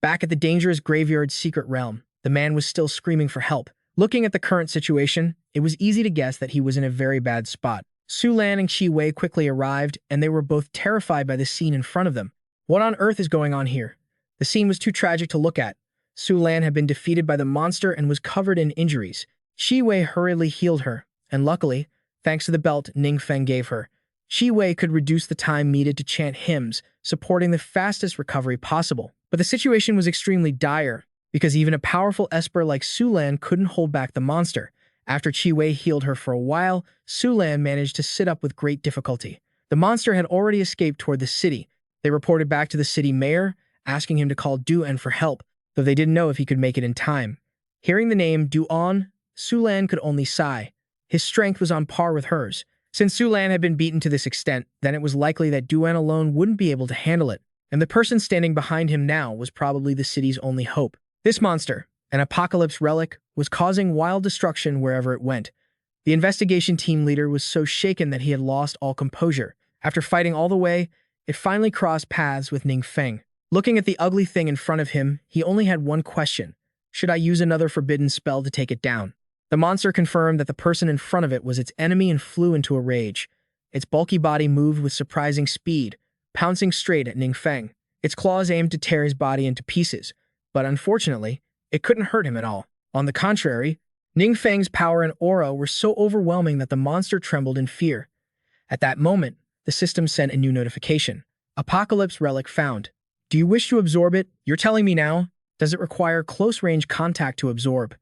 Back at the dangerous graveyard's secret realm, the man was still screaming for help. Looking at the current situation, it was easy to guess that he was in a very bad spot. Su Lan and Shi Wei quickly arrived, and they were both terrified by the scene in front of them. What on earth is going on here? The scene was too tragic to look at. Su Lan had been defeated by the monster and was covered in injuries. Shi Wei hurriedly healed her, and luckily, thanks to the belt Ning Feng gave her, Shi Wei could reduce the time needed to chant hymns, supporting the fastest recovery possible. But the situation was extremely dire, because even a powerful esper like Su Lan couldn't hold back the monster. After Shi Wei healed her for a while, Su Lan managed to sit up with great difficulty. The monster had already escaped toward the city. They reported back to the city mayor, asking him to call Duan for help, though they didn't know if he could make it in time. Hearing the name Duan, Su Lan could only sigh. His strength was on par with hers. Since Su Lan had been beaten to this extent, then it was likely that Duan alone wouldn't be able to handle it, and the person standing behind him now was probably the city's only hope. This monster, an apocalypse relic, was causing wild destruction wherever it went. The investigation team leader was so shaken that he had lost all composure. After fighting all the way, it finally crossed paths with Ning Feng. Looking at the ugly thing in front of him, he only had one question. Should I use another forbidden spell to take it down? The monster confirmed that the person in front of it was its enemy and flew into a rage. Its bulky body moved with surprising speed, pouncing straight at Ning Feng. Its claws aimed to tear his body into pieces, but unfortunately, it couldn't hurt him at all. On the contrary, Ning Feng's power and aura were so overwhelming that the monster trembled in fear. At that moment, the system sent a new notification. Apocalypse Relic found. Do you wish to absorb it? You're telling me now? Does it require close-range contact to absorb?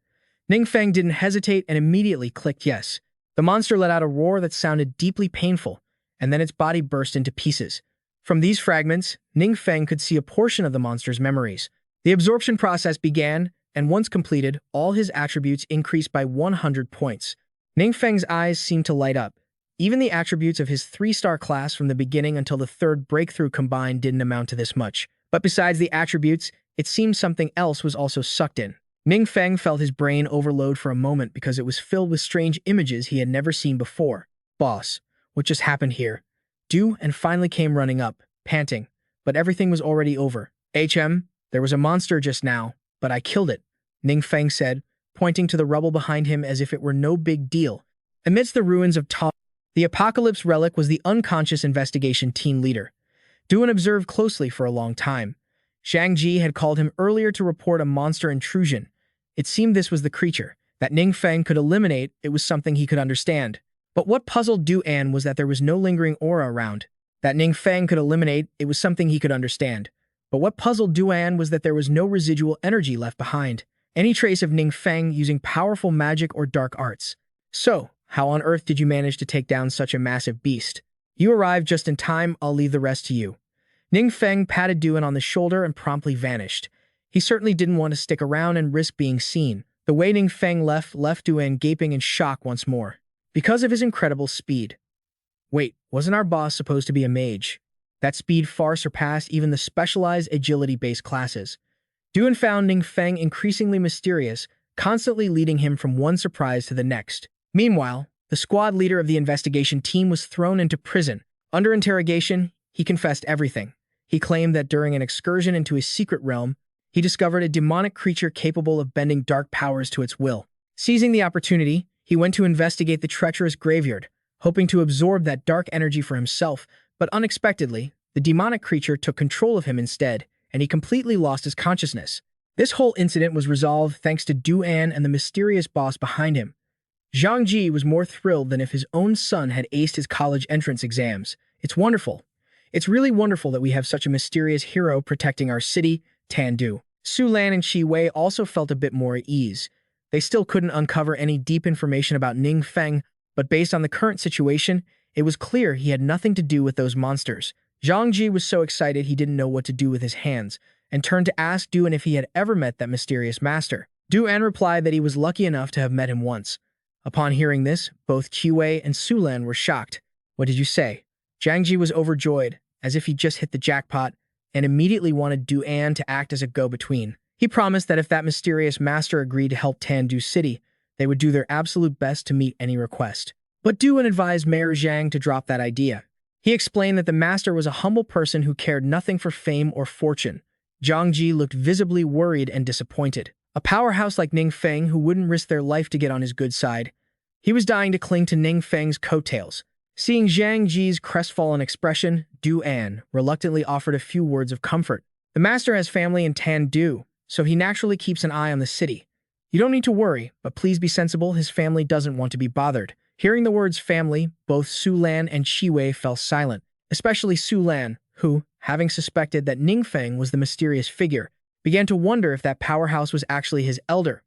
Ning Feng didn't hesitate and immediately clicked yes. The monster let out a roar that sounded deeply painful, and then its body burst into pieces. From these fragments, Ning Feng could see a portion of the monster's memories. The absorption process began, and once completed, all his attributes increased by 100 points. Ning Feng's eyes seemed to light up. Even the attributes of his 3-star class from the beginning until the 3rd breakthrough combined didn't amount to this much. But besides the attributes, it seemed something else was also sucked in. Ning Feng felt his brain overload for a moment because it was filled with strange images he had never seen before. Boss, what just happened here? Du and finally came running up, panting, but everything was already over. There was a monster just now, but I killed it, Ning Feng said, pointing to the rubble behind him as if it were no big deal. Amidst the ruins of the Apocalypse Relic was the unconscious investigation team leader. Duan observed closely for a long time. Zhang Ji had called him earlier to report a monster intrusion. It seemed this was the creature that Ning Feng could eliminate. It was something he could understand. But what puzzled Duan was that there was no lingering aura around. That Ning Feng could eliminate, it was something he could understand. But what puzzled Duan was that there was no residual energy left behind. Any trace of Ning Feng using powerful magic or dark arts. So, how on earth did you manage to take down such a massive beast? You arrived just in time, I'll leave the rest to you. Ning Feng patted Duan on the shoulder and promptly vanished. He certainly didn't want to stick around and risk being seen. The way Ning Feng left Duan gaping in shock once more. Because of his incredible speed. Wait, wasn't our boss supposed to be a mage? That speed far surpassed even the specialized agility-based classes. Duan found Ning Feng increasingly mysterious, constantly leading him from one surprise to the next. Meanwhile, the squad leader of the investigation team was thrown into prison. Under interrogation, he confessed everything. He claimed that during an excursion into his secret realm, he discovered a demonic creature capable of bending dark powers to its will. Seizing the opportunity, he went to investigate the treacherous graveyard, hoping to absorb that dark energy for himself, but unexpectedly, the demonic creature took control of him instead, and he completely lost his consciousness. This whole incident was resolved thanks to Duan and the mysterious boss behind him. Zhang Ji was more thrilled than if his own son had aced his college entrance exams. It's wonderful. It's really wonderful that we have such a mysterious hero protecting our city, Tandu. Su Lan and Shi Wei also felt a bit more at ease. They still couldn't uncover any deep information about Ning Feng, but based on the current situation, it was clear he had nothing to do with those monsters. Zhang Ji was so excited he didn't know what to do with his hands, and turned to ask Duan if he had ever met that mysterious master. Duan replied that he was lucky enough to have met him once. Upon hearing this, both Qiwei and Su Lan were shocked. What did you say? Zhang Ji was overjoyed, as if he just hit the jackpot, and immediately wanted Duan to act as a go-between. He promised that if that mysterious master agreed to help Tandu City, they would do their absolute best to meet any request. But Duan advised Mayor Zhang to drop that idea. He explained that the master was a humble person who cared nothing for fame or fortune. Zhang Ji looked visibly worried and disappointed. A powerhouse like Ning Feng who wouldn't risk their life to get on his good side. He was dying to cling to Ning Feng's coattails. Seeing Zhang Ji's crestfallen expression, Duan reluctantly offered a few words of comfort. The master has family in Tandu, so he naturally keeps an eye on the city. You don't need to worry, but please be sensible, his family doesn't want to be bothered. Hearing the words family, both Su Lan and Qiwei fell silent, especially Su Lan, who, having suspected that Ning Feng was the mysterious figure, began to wonder if that powerhouse was actually his elder.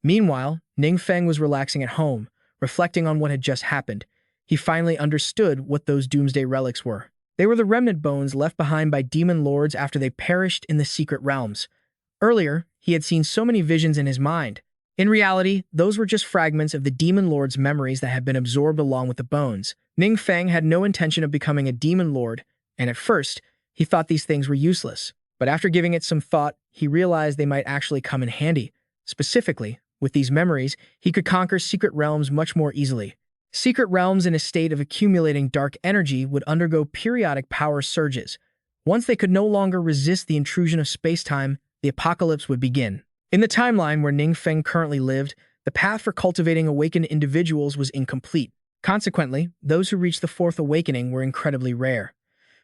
Meanwhile, Ning Feng was relaxing at home, reflecting on what had just happened. He finally understood what those doomsday relics were. They were the remnant bones left behind by demon lords after they perished in the secret realms. Earlier, he had seen so many visions in his mind. In reality, those were just fragments of the demon lord's memories that had been absorbed along with the bones. Ning Feng had no intention of becoming a demon lord, and at first, he thought these things were useless. But after giving it some thought, he realized they might actually come in handy. Specifically, with these memories, he could conquer secret realms much more easily. Secret realms in a state of accumulating dark energy would undergo periodic power surges. Once they could no longer resist the intrusion of space-time, the apocalypse would begin. In the timeline where Ning Feng currently lived, the path for cultivating awakened individuals was incomplete. Consequently, those who reached the fourth awakening were incredibly rare.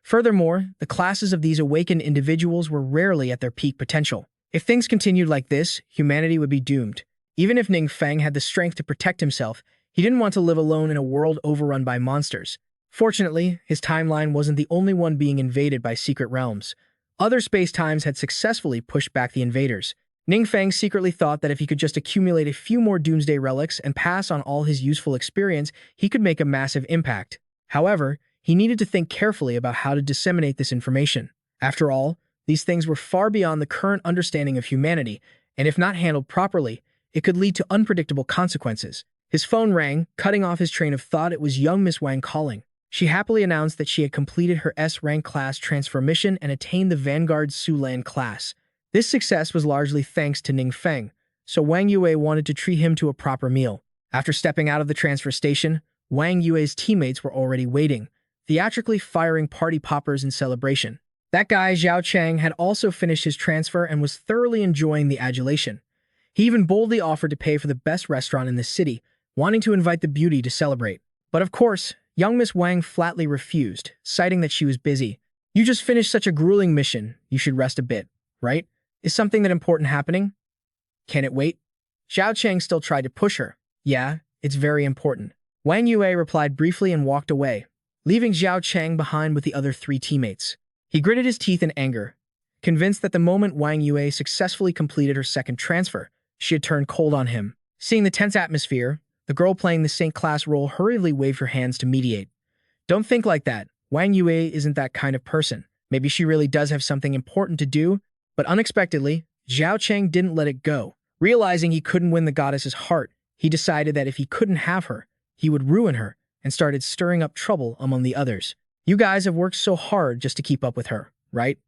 Furthermore, the classes of these awakened individuals were rarely at their peak potential. If things continued like this, humanity would be doomed. Even if Ning Feng had the strength to protect himself, he didn't want to live alone in a world overrun by monsters. Fortunately, his timeline wasn't the only one being invaded by secret realms. Other space-times had successfully pushed back the invaders. Ning Feng secretly thought that if he could just accumulate a few more Doomsday relics and pass on all his useful experience, he could make a massive impact. However, he needed to think carefully about how to disseminate this information. After all, these things were far beyond the current understanding of humanity, and if not handled properly, it could lead to unpredictable consequences. His phone rang, cutting off his train of thought. It was young Miss Wang calling. She happily announced that she had completed her S-rank class transfer mission and attained the Vanguard Sulan class. This success was largely thanks to Ning Feng, so Wang Yue wanted to treat him to a proper meal. After stepping out of the transfer station, Wang Yue's teammates were already waiting, theatrically firing party poppers in celebration. That guy, Zhao Chang, had also finished his transfer and was thoroughly enjoying the adulation. He even boldly offered to pay for the best restaurant in the city, wanting to invite the beauty to celebrate. But of course, young Miss Wang flatly refused, citing that she was busy. "You just finished such a grueling mission, you should rest a bit, right? Is something that important happening? Can it wait?" Zhao Chang still tried to push her. "Yeah, it's very important." Wang Yue replied briefly and walked away, leaving Zhao Chang behind with the other three teammates. He gritted his teeth in anger, convinced that the moment Wang Yue successfully completed her second transfer, she had turned cold on him. Seeing the tense atmosphere, the girl playing the Saint class role hurriedly waved her hands to mediate. "Don't think like that. Wang Yue isn't that kind of person. Maybe she really does have something important to do." But unexpectedly, Zhao Chang didn't let it go. Realizing he couldn't win the goddess's heart, he decided that if he couldn't have her, he would ruin her, and started stirring up trouble among the others. "You guys have worked so hard just to keep up with her, right?"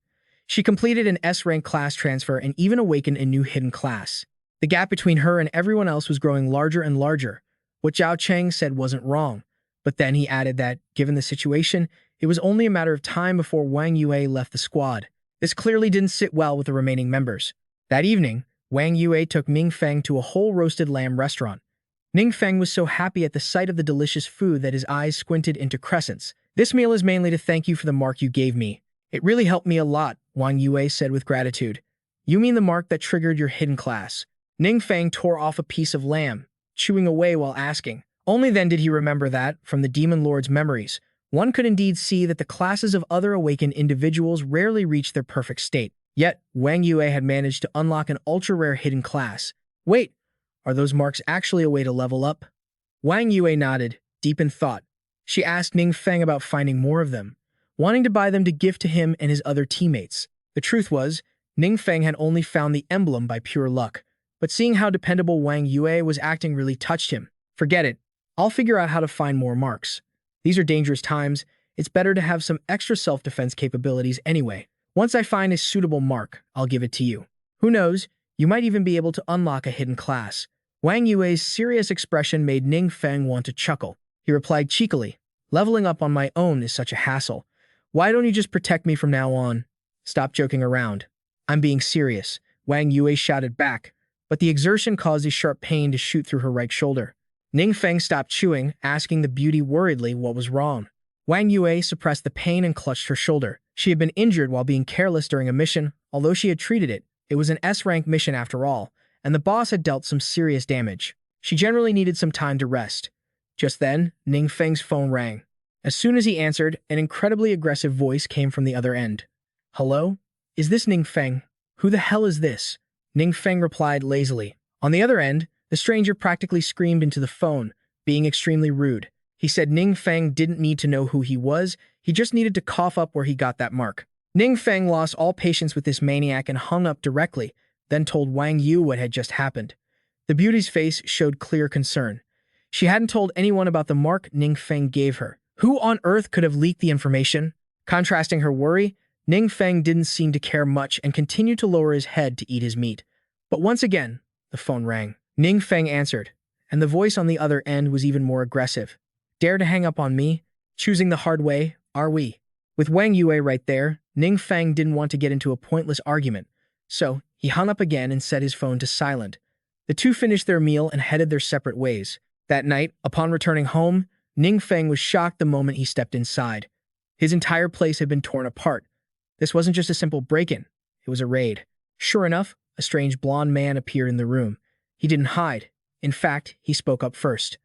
She completed an S-rank class transfer and even awakened a new hidden class. The gap between her and everyone else was growing larger and larger. What Zhao Chang said wasn't wrong, but then he added that, given the situation, it was only a matter of time before Wang Yue left the squad. This clearly didn't sit well with the remaining members. That evening, Wang Yue took Ning Feng to a whole roasted lamb restaurant. Ning Feng was so happy at the sight of the delicious food that his eyes squinted into crescents. "This meal is mainly to thank you for the mark you gave me. It really helped me a lot," Wang Yue said with gratitude. "You mean the mark that triggered your hidden class?" Ning Feng tore off a piece of lamb, chewing away while asking. Only then did he remember that, from the Demon Lord's memories, one could indeed see that the classes of other awakened individuals rarely reach their perfect state. Yet, Wang Yue had managed to unlock an ultra-rare hidden class. "Wait, are those marks actually a way to level up?" Wang Yue nodded, deep in thought. She asked Ning Feng about finding more of them, wanting to buy them to gift to him and his other teammates. The truth was, Ning Feng had only found the emblem by pure luck, but seeing how dependable Wang Yue was acting really touched him. "Forget it. I'll figure out how to find more marks. These are dangerous times. It's better to have some extra self-defense capabilities anyway. Once I find a suitable mark, I'll give it to you. Who knows, you might even be able to unlock a hidden class." Wang Yue's serious expression made Ning Feng want to chuckle. He replied cheekily, "Leveling up on my own is such a hassle. Why don't you just protect me from now on? Stop joking around." "I'm being serious," Wang Yue shouted back, but the exertion caused a sharp pain to shoot through her right shoulder. Ning Feng stopped chewing, asking the beauty worriedly what was wrong. Wang Yue suppressed the pain and clutched her shoulder. She had been injured while being careless during a mission, although she had treated it. It was an S-rank mission after all, and the boss had dealt some serious damage. She generally needed some time to rest. Just then, Ning Feng's phone rang. As soon as he answered, an incredibly aggressive voice came from the other end. "Hello? Is this Ning Feng? Who the hell is this?" Ning Feng replied lazily. On the other end, the stranger practically screamed into the phone, being extremely rude. He said Ning Feng didn't need to know who he was, he just needed to cough up where he got that mark. Ning Feng lost all patience with this maniac and hung up directly, then told Wang Yu what had just happened. The beauty's face showed clear concern. She hadn't told anyone about the mark Ning Feng gave her. Who on earth could have leaked the information? Contrasting her worry, Ning Feng didn't seem to care much and continued to lower his head to eat his meat. But once again, the phone rang. Ning Feng answered, and the voice on the other end was even more aggressive. "Dare to hang up on me? Choosing the hard way, are we?" With Wang Yue right there, Ning Feng didn't want to get into a pointless argument, so he hung up again and set his phone to silent. The two finished their meal and headed their separate ways. That night, upon returning home, Ning Feng was shocked the moment he stepped inside. His entire place had been torn apart. This wasn't just a simple break-in. It was a raid. Sure enough, a strange blonde man appeared in the room. He didn't hide. In fact, he spoke up first.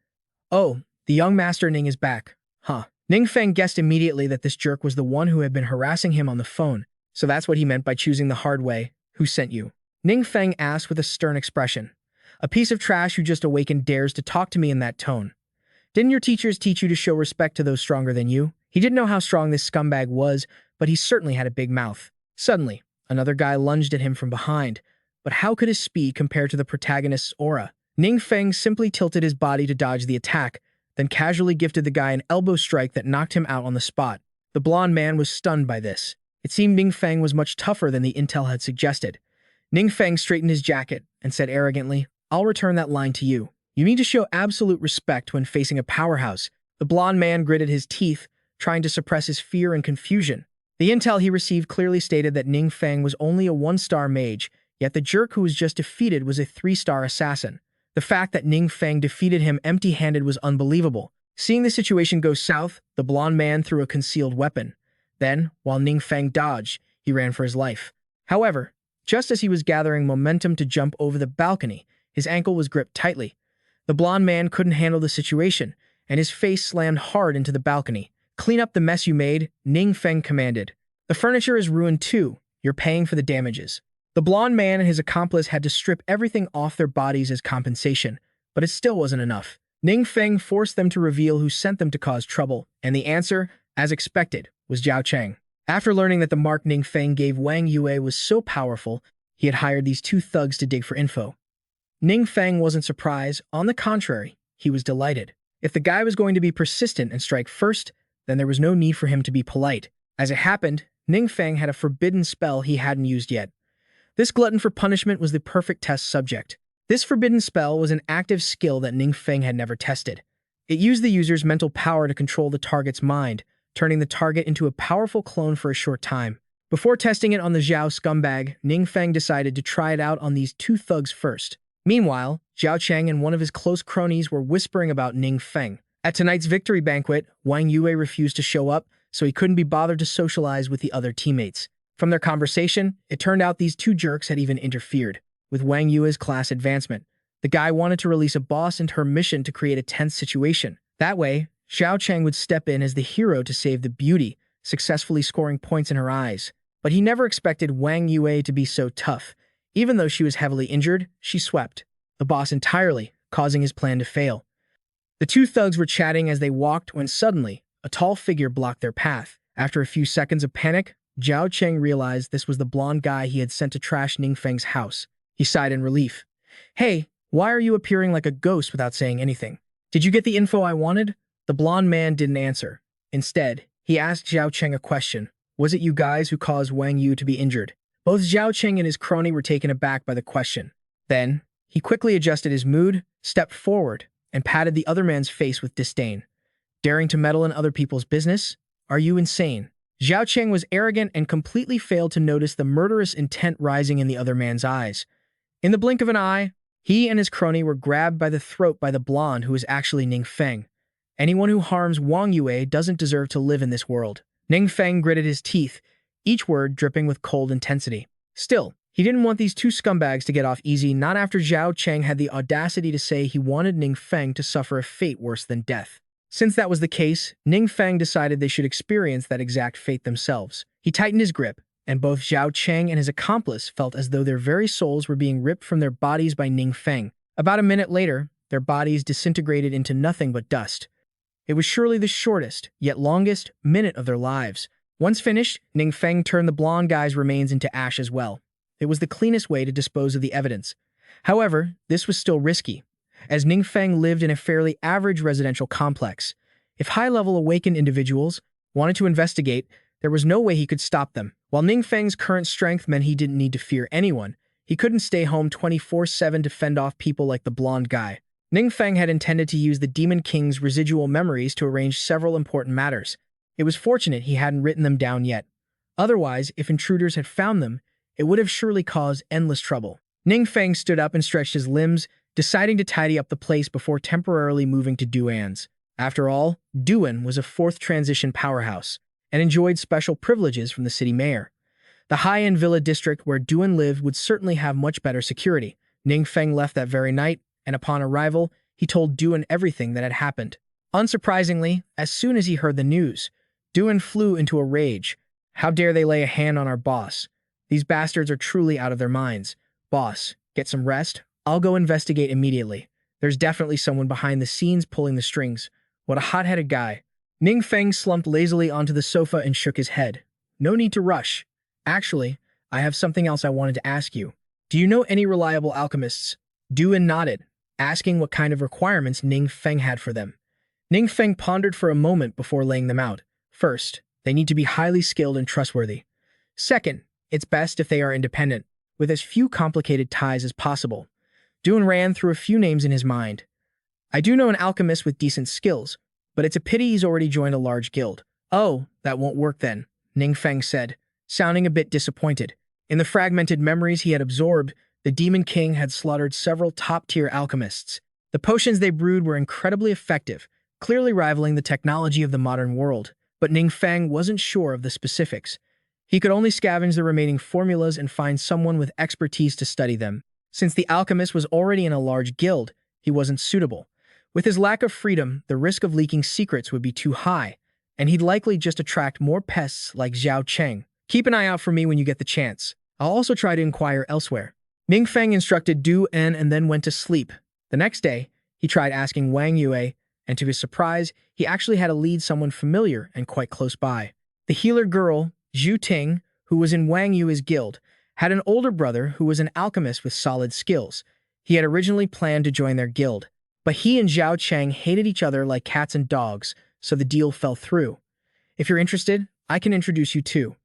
"Oh, the young Master Ning is back. Huh." Ning Feng guessed immediately that this jerk was the one who had been harassing him on the phone. So that's what he meant by choosing the hard way. "Who sent you?" Ning Feng asked with a stern expression. "A piece of trash who just awakened dares to talk to me in that tone. Didn't your teachers teach you to show respect to those stronger than you?" He didn't know how strong this scumbag was, but he certainly had a big mouth. Suddenly, another guy lunged at him from behind. But how could his speed compare to the protagonist's aura? Ning Feng simply tilted his body to dodge the attack, then casually gifted the guy an elbow strike that knocked him out on the spot. The blonde man was stunned by this. It seemed Ning Feng was much tougher than the intel had suggested. Ning Feng straightened his jacket and said arrogantly, "I'll return that line to you. You need to show absolute respect when facing a powerhouse." The blonde man gritted his teeth, trying to suppress his fear and confusion. The intel he received clearly stated that Ning Feng was only a 1-star mage, yet the jerk who was just defeated was a 3-star assassin. The fact that Ning Feng defeated him empty-handed was unbelievable. Seeing the situation go south, the blonde man threw a concealed weapon. Then, while Ning Feng dodged, he ran for his life. However, just as he was gathering momentum to jump over the balcony, his ankle was gripped tightly. The blonde man couldn't handle the situation, and his face slammed hard into the balcony. "Clean up the mess you made," Ning Feng commanded. "The furniture is ruined too. You're paying for the damages." The blonde man and his accomplice had to strip everything off their bodies as compensation, but it still wasn't enough. Ning Feng forced them to reveal who sent them to cause trouble, and the answer, as expected, was Zhao Cheng. After learning that the mark Ning Feng gave Wang Yue was so powerful, he had hired these 2 thugs to dig for info. Ning Feng wasn't surprised. On the contrary, he was delighted. If the guy was going to be persistent and strike first, then there was no need for him to be polite. As it happened, Ning Feng had a forbidden spell he hadn't used yet. This glutton for punishment was the perfect test subject. This forbidden spell was an active skill that Ning Feng had never tested. It used the user's mental power to control the target's mind, turning the target into a powerful clone for a short time. Before testing it on the Zhao scumbag, Ning Feng decided to try it out on these 2 thugs first. Meanwhile, Zhao Cheng and one of his close cronies were whispering about Ning Feng. At tonight's victory banquet, Wang Yue refused to show up, so he couldn't be bothered to socialize with the other teammates. From their conversation, it turned out these 2 jerks had even interfered with Wang Yue's class advancement. The guy wanted to release a boss into her mission to create a tense situation. That way, Zhao Cheng would step in as the hero to save the beauty, successfully scoring points in her eyes. But he never expected Wang Yue to be so tough. Even though she was heavily injured, she swept the boss entirely, causing his plan to fail. The 2 thugs were chatting as they walked when suddenly, a tall figure blocked their path. After a few seconds of panic, Zhao Cheng realized this was the blonde guy he had sent to trash Ning Feng's house. He sighed in relief. "Hey, why are you appearing like a ghost without saying anything? Did you get the info I wanted?" The blonde man didn't answer. Instead, he asked Zhao Cheng a question. "Was it you guys who caused Wang Yu to be injured?" Both Zhao Cheng and his crony were taken aback by the question. Then, he quickly adjusted his mood, stepped forward, and patted the other man's face with disdain. "Daring to meddle in other people's business? Are you insane?" Zhao Cheng was arrogant and completely failed to notice the murderous intent rising in the other man's eyes. In the blink of an eye, he and his crony were grabbed by the throat by the blonde who was actually Ning Feng. Anyone who harms Wang Yue doesn't deserve to live in this world. Ning Feng gritted his teeth, each word dripping with cold intensity. Still, he didn't want these 2 scumbags to get off easy, not after Zhao Cheng had the audacity to say he wanted Ning Feng to suffer a fate worse than death. Since that was the case, Ning Feng decided they should experience that exact fate themselves. He tightened his grip, and both Zhao Cheng and his accomplice felt as though their very souls were being ripped from their bodies by Ning Feng. About a minute later, their bodies disintegrated into nothing but dust. It was surely the shortest, yet longest, minute of their lives. Once finished, Ning Feng turned the blonde guy's remains into ash as well. It was the cleanest way to dispose of the evidence. However, this was still risky, as Ning Feng lived in a fairly average residential complex. If high-level awakened individuals wanted to investigate, there was no way he could stop them. While Ning Feng's current strength meant he didn't need to fear anyone, he couldn't stay home 24/7 to fend off people like the blonde guy. Ning Feng had intended to use the Demon King's residual memories to arrange several important matters. It was fortunate he hadn't written them down yet. Otherwise, if intruders had found them, it would have surely caused endless trouble. Ning Feng stood up and stretched his limbs, deciding to tidy up the place before temporarily moving to Duan's. After all, Duan was a 4th transition powerhouse. and enjoyed special privileges from the city mayor. The high-end villa district where Duan lived would certainly have much better security. Ning Feng left that very night, and upon arrival, he told Duan everything that had happened. Unsurprisingly, as soon as he heard the news, Duan flew into a rage. How dare they lay a hand on our boss? These bastards are truly out of their minds. Boss, get some rest. I'll go investigate immediately. There's definitely someone behind the scenes pulling the strings. What a hot-headed guy. Ning Feng slumped lazily onto the sofa and shook his head. No need to rush. Actually, I have something else I wanted to ask you. Do you know any reliable alchemists? Duan nodded, asking what kind of requirements Ning Feng had for them. Ning Feng pondered for a moment before laying them out. First, they need to be highly skilled and trustworthy. Second, it's best if they are independent, with as few complicated ties as possible. Duan ran through a few names in his mind. I do know an alchemist with decent skills, but it's a pity he's already joined a large guild. Oh, that won't work then, Ning Feng said, sounding a bit disappointed. In the fragmented memories he had absorbed, the Demon King had slaughtered several top-tier alchemists. The potions they brewed were incredibly effective, clearly rivaling the technology of the modern world, but Ning Feng wasn't sure of the specifics. He could only scavenge the remaining formulas and find someone with expertise to study them. Since the alchemist was already in a large guild, he wasn't suitable. With his lack of freedom, the risk of leaking secrets would be too high, and he'd likely just attract more pests like Zhao Cheng. Keep an eye out for me when you get the chance. I'll also try to inquire elsewhere. Ning Feng instructed Du En and then went to sleep. The next day, he tried asking Wang Yue, and to his surprise, he actually had to lead someone familiar and quite close by. The healer girl, Zhu Ting, who was in Wang Yue's guild, had an older brother who was an alchemist with solid skills. He had originally planned to join their guild, but he and Zhao Cheng hated each other like cats and dogs, so the deal fell through. If you're interested, I can introduce you too.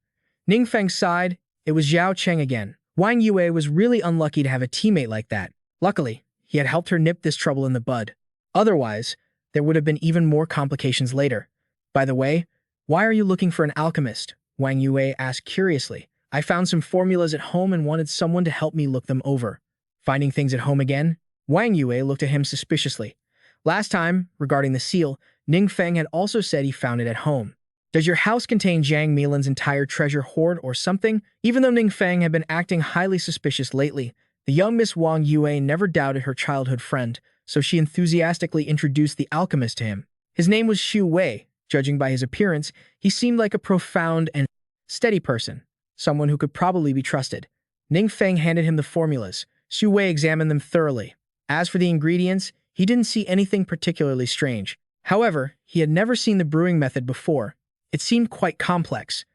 Ning Feng sighed. It was Zhao Cheng again. Wang Yue was really unlucky to have a teammate like that. Luckily, he had helped her nip this trouble in the bud. Otherwise, there would have been even more complications later. By the way, why are you looking for an alchemist? Wang Yue asked curiously. I found some formulas at home and wanted someone to help me look them over. Finding things at home again? Wang Yue looked at him suspiciously. Last time, regarding the seal, Ning Feng had also said he found it at home. Does your house contain Zhang Milan's entire treasure hoard or something? Even though Ning Feng had been acting highly suspicious lately, the young Miss Wang Yue never doubted her childhood friend, so she enthusiastically introduced the alchemist to him. His name was Xu Wei. Judging by his appearance, he seemed like a profound and steady person, someone who could probably be trusted. Ning Feng handed him the formulas. Xu Wei examined them thoroughly. As for the ingredients, he didn't see anything particularly strange. However, he had never seen the brewing method before. It seemed quite complex.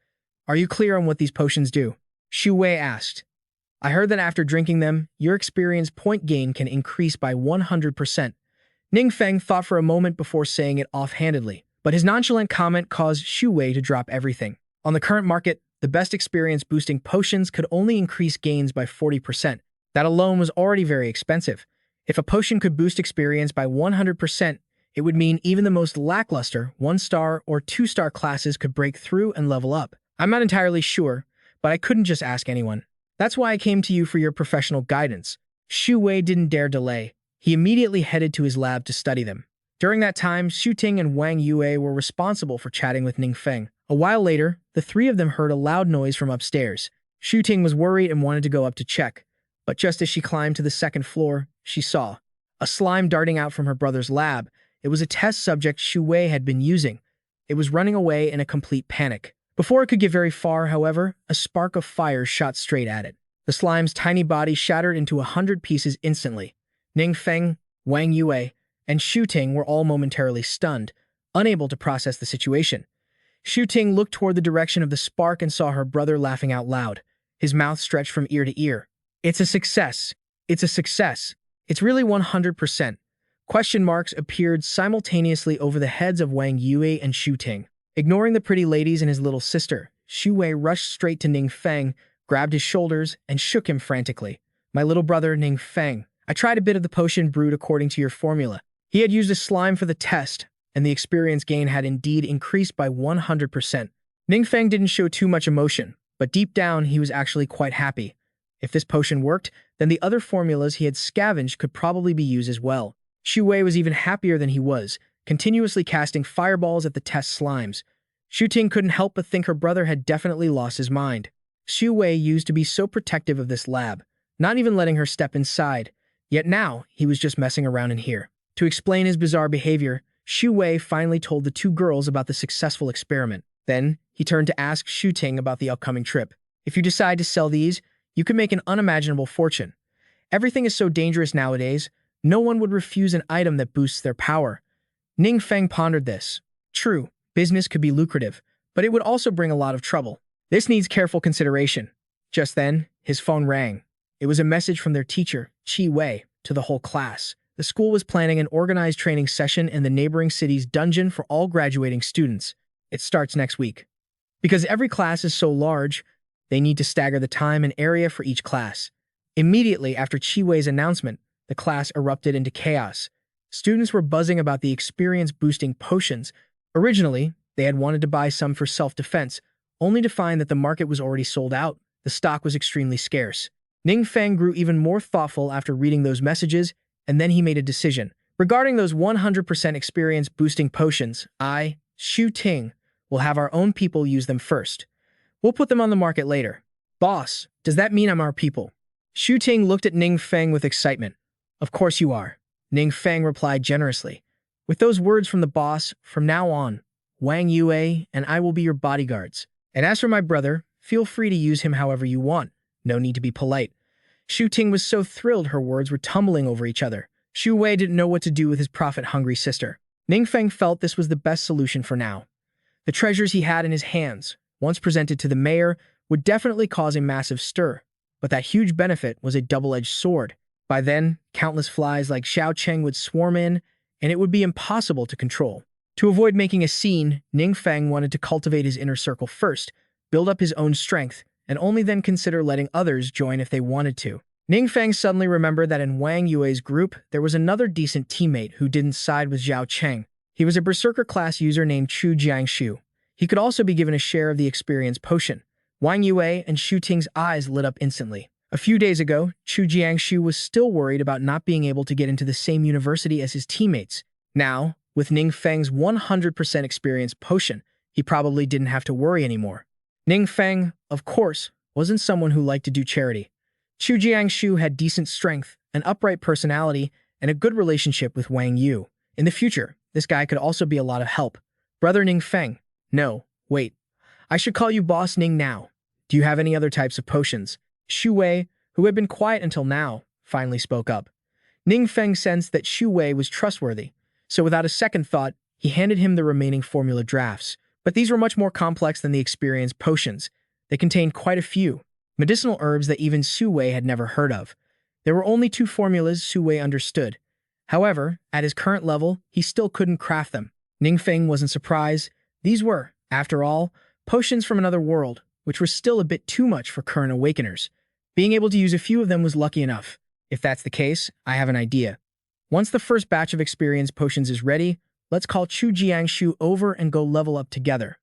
Are you clear on what these potions do? Xu Wei asked. I heard that after drinking them, your experience point gain can increase by 100%. Ning Feng thought for a moment before saying it offhandedly, but his nonchalant comment caused Xu Wei to drop everything. On the current market, the best experience-boosting potions could only increase gains by 40%. That alone was already very expensive. If a potion could boost experience by 100%, it would mean even the most lackluster 1-star or 2-star classes could break through and level up. I'm not entirely sure, but I couldn't just ask anyone. That's why I came to you for your professional guidance. Xu Wei didn't dare delay. He immediately headed to his lab to study them. During that time, Xu Ting and Wang Yue were responsible for chatting with Ning Feng. A while later, the three of them heard a loud noise from upstairs. Xu Ting was worried and wanted to go up to check, but just as she climbed to the second floor, she saw a slime darting out from her brother's lab. It was a test subject Xu Wei had been using. It was running away in a complete panic. Before it could get very far, however, a spark of fire shot straight at it. The slime's tiny body shattered into 100 pieces instantly. Ning Feng, Wang Yue, and Xu Ting were all momentarily stunned, unable to process the situation. Xu Ting looked toward the direction of the spark and saw her brother laughing out loud. His mouth stretched from ear to ear. It's a success. It's a success. It's really 100%. Question marks appeared simultaneously over the heads of Wang Yue and Xu Ting. Ignoring the pretty ladies and his little sister, Xu Wei rushed straight to Ning Feng, grabbed his shoulders, and shook him frantically. My little brother, Ning Feng, I tried a bit of the potion brewed according to your formula. He had used a slime for the test, and the experience gain had indeed increased by 100%. Ning Feng didn't show too much emotion, but deep down he was actually quite happy. If this potion worked, then the other formulas he had scavenged could probably be used as well. Xu Wei was even happier than he was, continuously casting fireballs at the test slimes. Xu Ting couldn't help but think her brother had definitely lost his mind. Xu Wei used to be so protective of this lab, not even letting her step inside, yet now he was just messing around in here. To explain his bizarre behavior, Xu Wei finally told the two girls about the successful experiment. Then, he turned to ask Xu Ting about the upcoming trip. If you decide to sell these, you can make an unimaginable fortune. Everything is so dangerous nowadays, no one would refuse an item that boosts their power. Ning Feng pondered this. True, business could be lucrative, but it would also bring a lot of trouble. This needs careful consideration. Just then, his phone rang. It was a message from their teacher, Qi Wei, to the whole class. The school was planning an organized training session in the neighboring city's dungeon for all graduating students. It starts next week. Because every class is so large, they need to stagger the time and area for each class. Immediately after Qi Wei's announcement, the class erupted into chaos. Students were buzzing about the experience-boosting potions. Originally, they had wanted to buy some for self-defense, only to find that the market was already sold out. The stock was extremely scarce. Ning Feng grew even more thoughtful after reading those messages, and then he made a decision. Regarding those 100% experience-boosting potions, I, Xu Ting, will have our own people use them first. We'll put them on the market later. Boss, does that mean I'm our people? Xu Ting looked at Ning Feng with excitement. Of course you are. Ning Feng replied generously. With those words from the boss, from now on, Wang Yue and I will be your bodyguards. And as for my brother, feel free to use him however you want. No need to be polite. Xu Ting was so thrilled her words were tumbling over each other. Xu Wei didn't know what to do with his profit-hungry sister. Ning Feng felt this was the best solution for now. The treasures he had in his hands, once presented to the mayor, would definitely cause a massive stir. But that huge benefit was a double-edged sword. By then, countless flies like Xiao Cheng would swarm in, and it would be impossible to control. To avoid making a scene, Ning Feng wanted to cultivate his inner circle first, build up his own strength, and only then consider letting others join if they wanted to. Ning Feng suddenly remembered that in Wang Yue's group, there was another decent teammate who didn't side with Xiao Cheng. He was a berserker class user named Chu Jiangshu. He could also be given a share of the experience potion. Wang Yue and Xu Ting's eyes lit up instantly. A few days ago, Chu Jiangshu was still worried about not being able to get into the same university as his teammates. Now, with Ning Feng's 100% experience potion, he probably didn't have to worry anymore. Ning Feng, of course, wasn't someone who liked to do charity. Chu Jiangshu had decent strength, an upright personality, and a good relationship with Wang Yu. In the future, this guy could also be a lot of help. Brother Ning Feng. No, wait. I should call you Boss Ning now. Do you have any other types of potions? Xu Wei, who had been quiet until now, finally spoke up. Ning Feng sensed that Xu Wei was trustworthy, so without a second thought, he handed him the remaining formula drafts. But these were much more complex than the experience potions. They contained quite a few medicinal herbs that even Xu Wei had never heard of. There were only 2 formulas Xu Wei understood. However, at his current level, he still couldn't craft them. Ning Feng wasn't surprised. These were, after all, potions from another world, which were still a bit too much for current awakeners. Being able to use a few of them was lucky enough. If that's the case, I have an idea. Once the first batch of experience potions is ready, let's call Chu Jiangshu over and go level up together.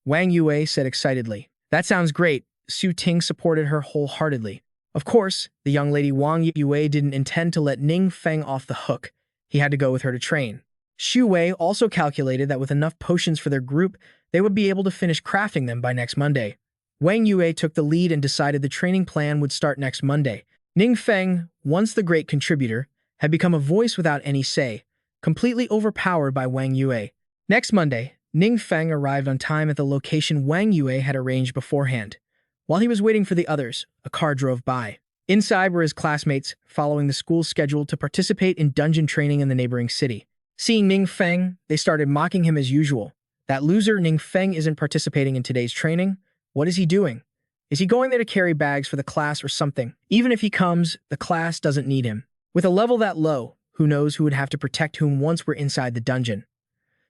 Wang Yue said excitedly. That sounds great. Xu Ting supported her wholeheartedly. Of course, the young lady Wang Yue didn't intend to let Ning Feng off the hook. He had to go with her to train. Xu Wei also calculated that with enough potions for their group, they would be able to finish crafting them by next Monday. Wang Yue took the lead and decided the training plan would start next Monday. Ning Feng, once the great contributor, had become a voice without any say, completely overpowered by Wang Yue. Next Monday, Ning Feng arrived on time at the location Wang Yue had arranged beforehand. While he was waiting for the others, a car drove by. Inside were his classmates, following the school's schedule to participate in dungeon training in the neighboring city. Seeing Ning Feng, they started mocking him as usual. That loser Ning Feng isn't participating in today's training. What is he doing? Is he going there to carry bags for the class or something? Even if he comes, the class doesn't need him. With a level that low, who knows who would have to protect whom once we're inside the dungeon?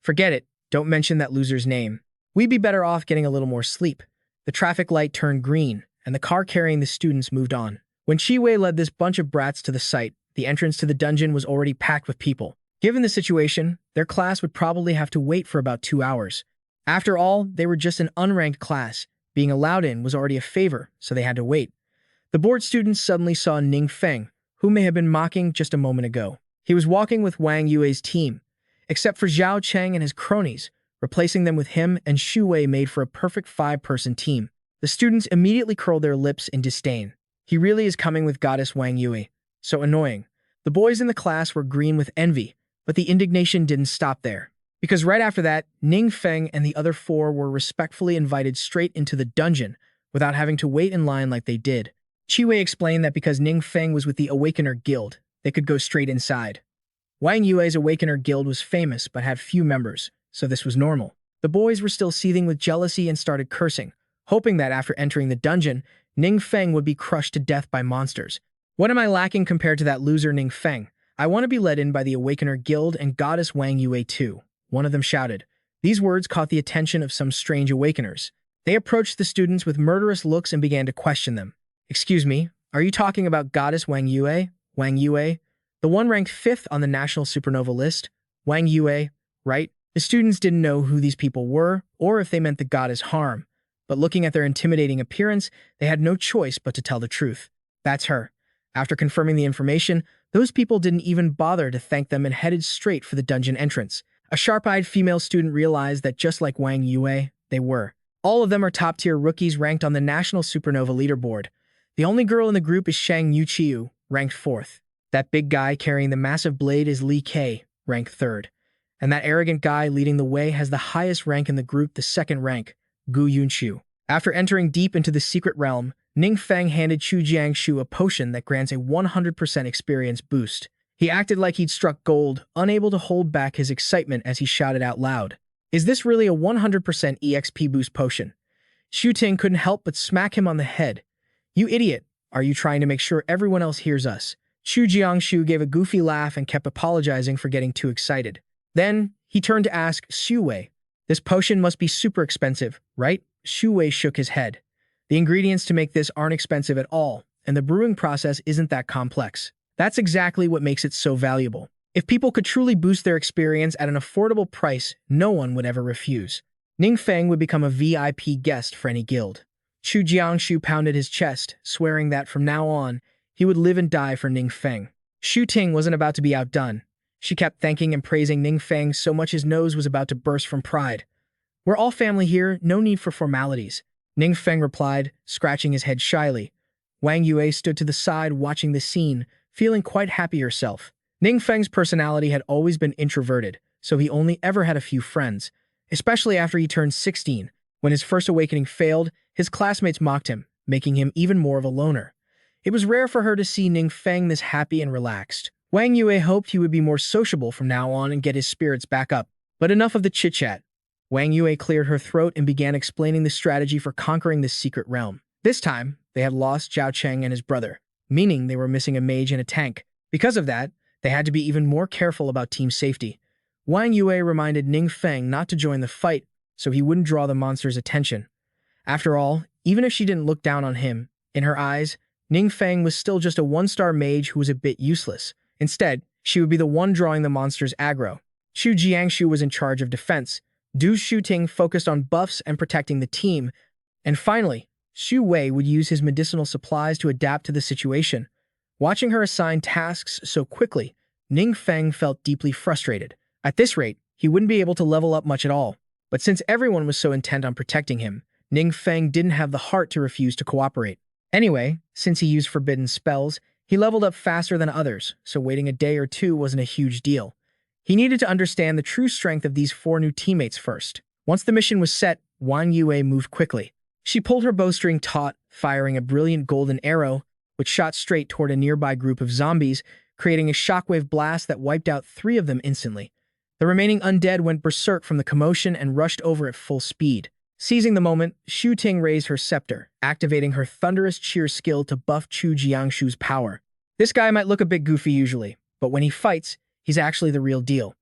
Forget it. Don't mention that loser's name. We'd be better off getting a little more sleep. The traffic light turned green, and the car carrying the students moved on. When Qi Wei led this bunch of brats to the site, the entrance to the dungeon was already packed with people. Given the situation, their class would probably have to wait for about 2 hours. After all, they were just an unranked class. Being allowed in was already a favor, so they had to wait. The bored students suddenly saw Ning Feng, whom they had been mocking just a moment ago. He was walking with Wang Yue's team. Except for Xiao Cheng and his cronies, Replacing them with him and Xu Wei made for a perfect five-person team. The students immediately curled their lips in disdain. He really is coming with goddess Wang Yue. So annoying. The boys in the class were green with envy, but the indignation didn't stop there. Because right after that, Ning Feng and the other four were respectfully invited straight into the dungeon without having to wait in line like they did. Qi Wei explained that because Ning Feng was with the Awakener Guild, they could go straight inside. Wang Yue's Awakener Guild was famous but had few members, so this was normal. The boys were still seething with jealousy and started cursing, hoping that after entering the dungeon, Ning Feng would be crushed to death by monsters. What am I lacking compared to that loser Ning Feng? I want to be led in by the Awakener Guild and goddess Wang Yue too, one of them shouted. These words caught the attention of some strange awakeners. They approached the students with murderous looks and began to question them. Excuse me, are you talking about goddess Wang Yue? Wang Yue? The one ranked 5th on the national supernova list? Wang Yue, right? The students didn't know who these people were, or if they meant the goddess Harm. But looking at their intimidating appearance, they had no choice but to tell the truth. That's her. After confirming the information, those people didn't even bother to thank them and headed straight for the dungeon entrance. A sharp-eyed female student realized that just like Wang Yue, they were. All of them are top-tier rookies ranked on the national supernova leaderboard. The only girl in the group is Shang Yuqiu, ranked 4th. That big guy carrying the massive blade is Li Kei, ranked 3rd. And that arrogant guy leading the way has the highest rank in the group, the 2nd rank, Gu Yunqiu. After entering deep into the secret realm, Ning Feng handed Chu Jiangshu a potion that grants a 100% experience boost. He acted like he'd struck gold, unable to hold back his excitement as he shouted out loud. Is this really a 100% EXP boost potion? Xu Ting couldn't help but smack him on the head. You idiot! Are you trying to make sure everyone else hears us? Chu Jiangshu gave a goofy laugh and kept apologizing for getting too excited. Then, he turned to ask Xu Wei. This potion must be super expensive, right? Xu Wei shook his head. The ingredients to make this aren't expensive at all, and the brewing process isn't that complex. That's exactly what makes it so valuable. If people could truly boost their experience at an affordable price, no one would ever refuse. Ning Feng would become a VIP guest for any guild. Chu Jiangshu pounded his chest, swearing that from now on, he would live and die for Ning Feng. Xu Ting wasn't about to be outdone. She kept thanking and praising Ning Feng so much his nose was about to burst from pride. We're all family here, no need for formalities. Ning Feng replied, scratching his head shyly. Wang Yue stood to the side watching the scene, feeling quite happy herself. Ning Feng's personality had always been introverted, so he only ever had a few friends, especially after he turned 16. When his first awakening failed, his classmates mocked him, making him even more of a loner. It was rare for her to see Ning Feng this happy and relaxed. Wang Yue hoped he would be more sociable from now on and get his spirits back up. But enough of the chit-chat. Wang Yue cleared her throat and began explaining the strategy for conquering this secret realm. This time, they had lost Zhao Cheng and his brother, meaning they were missing a mage and a tank. Because of that, they had to be even more careful about team safety. Wang Yue reminded Ning Feng not to join the fight so he wouldn't draw the monster's attention. After all, even if she didn't look down on him, in her eyes, Ning Feng was still just a one-star mage who was a bit useless. Instead, she would be the one drawing the monster's aggro. Chu Jiangshu was in charge of defense. Du Shuting focused on buffs and protecting the team. And finally, Xu Wei would use his medicinal supplies to adapt to the situation. Watching her assign tasks so quickly, Ning Feng felt deeply frustrated. At this rate, he wouldn't be able to level up much at all. But since everyone was so intent on protecting him, Ning Feng didn't have the heart to refuse to cooperate. Anyway, since he used forbidden spells, he leveled up faster than others, so waiting a day or two wasn't a huge deal. He needed to understand the true strength of these 4 new teammates first. Once the mission was set, Wang Yue moved quickly. She pulled her bowstring taut, firing a brilliant golden arrow, which shot straight toward a nearby group of zombies, creating a shockwave blast that wiped out 3 of them instantly. The remaining undead went berserk from the commotion and rushed over at full speed. Seizing the moment, Xu Ting raised her scepter, activating her thunderous cheer skill to buff Chu Jiangshu's power. This guy might look a bit goofy usually, but when he fights, he's actually the real deal.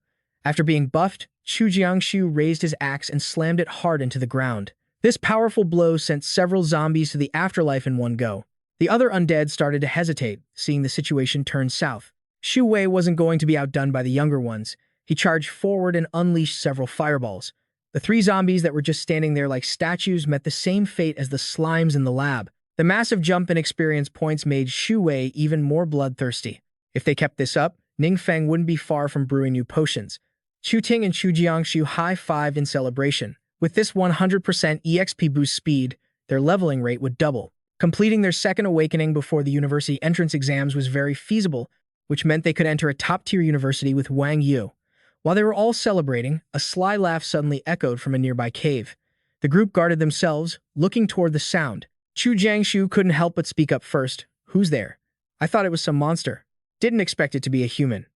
After being buffed, Chu Jiangshu raised his axe and slammed it hard into the ground. This powerful blow sent several zombies to the afterlife in one go. The other undead started to hesitate, seeing the situation turn south. Xu Wei wasn't going to be outdone by the younger ones. He charged forward and unleashed several fireballs. The 3 zombies that were just standing there like statues met the same fate as the slimes in the lab. The massive jump in experience points made Xu Wei even more bloodthirsty. If they kept this up, Ning Feng wouldn't be far from brewing new potions. Chu Ting and Chu Jiangshu high-fived in celebration. With this 100% EXP boost speed, their leveling rate would double. Completing their second awakening before the university entrance exams was very feasible, which meant they could enter a top-tier university with Wang Yu. While they were all celebrating, a sly laugh suddenly echoed from a nearby cave. The group guarded themselves, looking toward the sound. Chu Jiangshu couldn't help but speak up first. "Who's there? I thought it was some monster. Didn't expect it to be a human."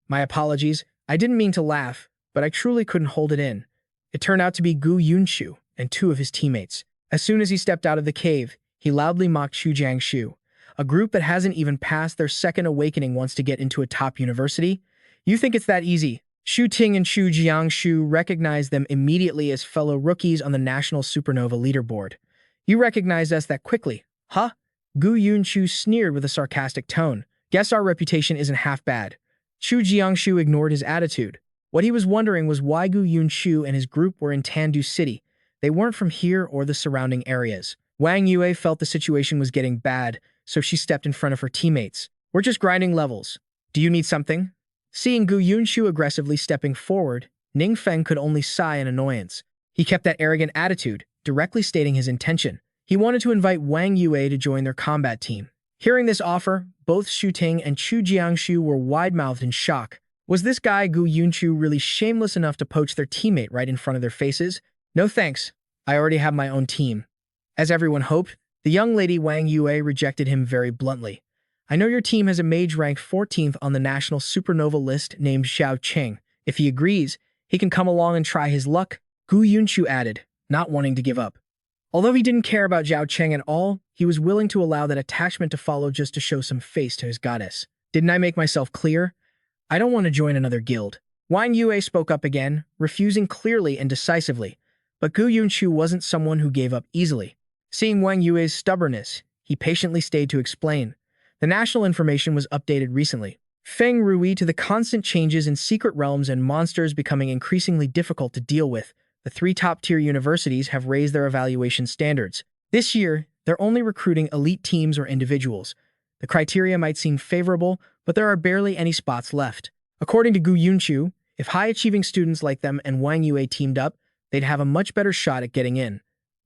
"My apologies. I didn't mean to laugh, but I truly couldn't hold it in." It turned out to be Gu Yunshu and two of his teammates. As soon as he stepped out of the cave, he loudly mocked Chu Jiangshu. "A group that hasn't even passed their second awakening wants to get into a top university? You think it's that easy?" Chu Ting and Chu Jiangshu recognized them immediately as fellow rookies on the National Supernova leaderboard. "You recognized us that quickly, huh?" Gu Yunshu sneered with a sarcastic tone. "Guess our reputation isn't half bad." Chu Jiangshu ignored his attitude. What he was wondering was why Gu Yunshu and his group were in Tandu City. They weren't from here or the surrounding areas. Wang Yue felt the situation was getting bad, so she stepped in front of her teammates. "We're just grinding levels. Do you need something?" Seeing Gu Yunshu aggressively stepping forward, Ning Feng could only sigh in annoyance. He kept that arrogant attitude, directly stating his intention. He wanted to invite Wang Yue to join their combat team. Hearing this offer, both Chu Ting and Chu Jiangshu were wide-mouthed in shock. Was this guy Gu Yunshu really shameless enough to poach their teammate right in front of their faces? "No thanks. I already have my own team." As everyone hoped, the young lady Wang Yue rejected him very bluntly. "I know your team has a mage ranked 14th on the National Supernova list named Xiao Cheng. If he agrees, he can come along and try his luck," Gu Yunshu added, not wanting to give up. Although he didn't care about Xiao Cheng at all, he was willing to allow that attachment to follow just to show some face to his goddess. "Didn't I make myself clear? I don't want to join another guild." Wang Yue spoke up again, refusing clearly and decisively. But Gu Yunshu wasn't someone who gave up easily. Seeing Wang Yue's stubbornness, he patiently stayed to explain. The national information was updated recently. Feng Rui to the constant changes in secret realms and monsters becoming increasingly difficult to deal with. The three top-tier universities have raised their evaluation standards. This year, they're only recruiting elite teams or individuals. The criteria might seem favorable, but there are barely any spots left. According to Gu Yunshu, if high-achieving students like them and Wang Yue teamed up, they'd have a much better shot at getting in.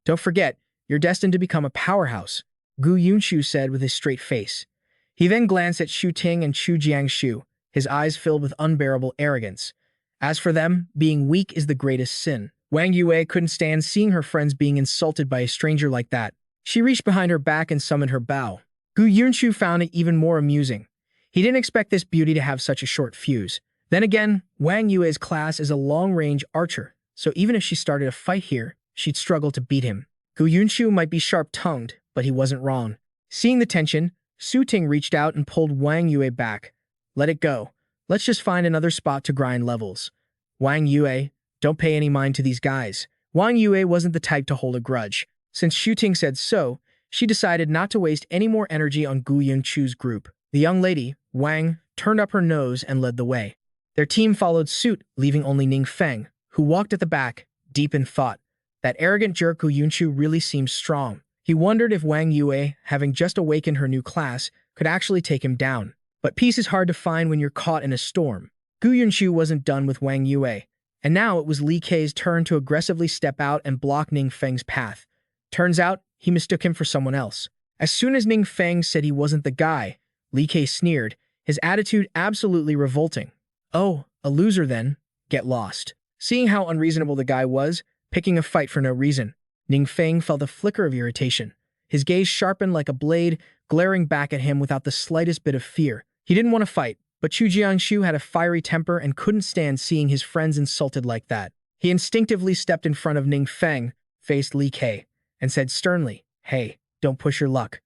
"Don't forget, you're destined to become a powerhouse," Gu Yunshu said with his straight face. He then glanced at Chu Ting and Chu Jiangshu, his eyes filled with unbearable arrogance. As for them, being weak is the greatest sin. Wang Yue couldn't stand seeing her friends being insulted by a stranger like that. She reached behind her back and summoned her bow. Gu Yunshu found it even more amusing. He didn't expect this beauty to have such a short fuse. Then again, Wang Yue's class is a long-range archer, so even if she started a fight here, she'd struggle to beat him. Gu Yunshu might be sharp-tongued, but he wasn't wrong. Seeing the tension, Su Ting reached out and pulled Wang Yue back. "Let it go. Let's just find another spot to grind levels." "Wang Yue, don't pay any mind to these guys." Wang Yue wasn't the type to hold a grudge. Since Su Ting said so, she decided not to waste any more energy on Gu Yunshu's group. The young lady, Wang, turned up her nose and led the way. Their team followed suit, leaving only Ning Feng, who walked at the back, deep in thought. That arrogant jerk Gu Yunshu really seemed strong. He wondered if Wang Yue, having just awakened her new class, could actually take him down. But peace is hard to find when you're caught in a storm. Gu Yunshu wasn't done with Wang Yue, and now it was Li Kei's turn to aggressively step out and block Ning Feng's path. Turns out, he mistook him for someone else. As soon as Ning Feng said he wasn't the guy, Li Kei sneered, his attitude absolutely revolting. "Oh, a loser then. Get lost." Seeing how unreasonable the guy was, picking a fight for no reason, Ning Feng felt a flicker of irritation. His gaze sharpened like a blade, glaring back at him without the slightest bit of fear. He didn't want to fight, but Chu Jiangshu had a fiery temper and couldn't stand seeing his friends insulted like that. He instinctively stepped in front of Ning Feng, faced Li Kei, and said sternly, "Hey, don't push your luck.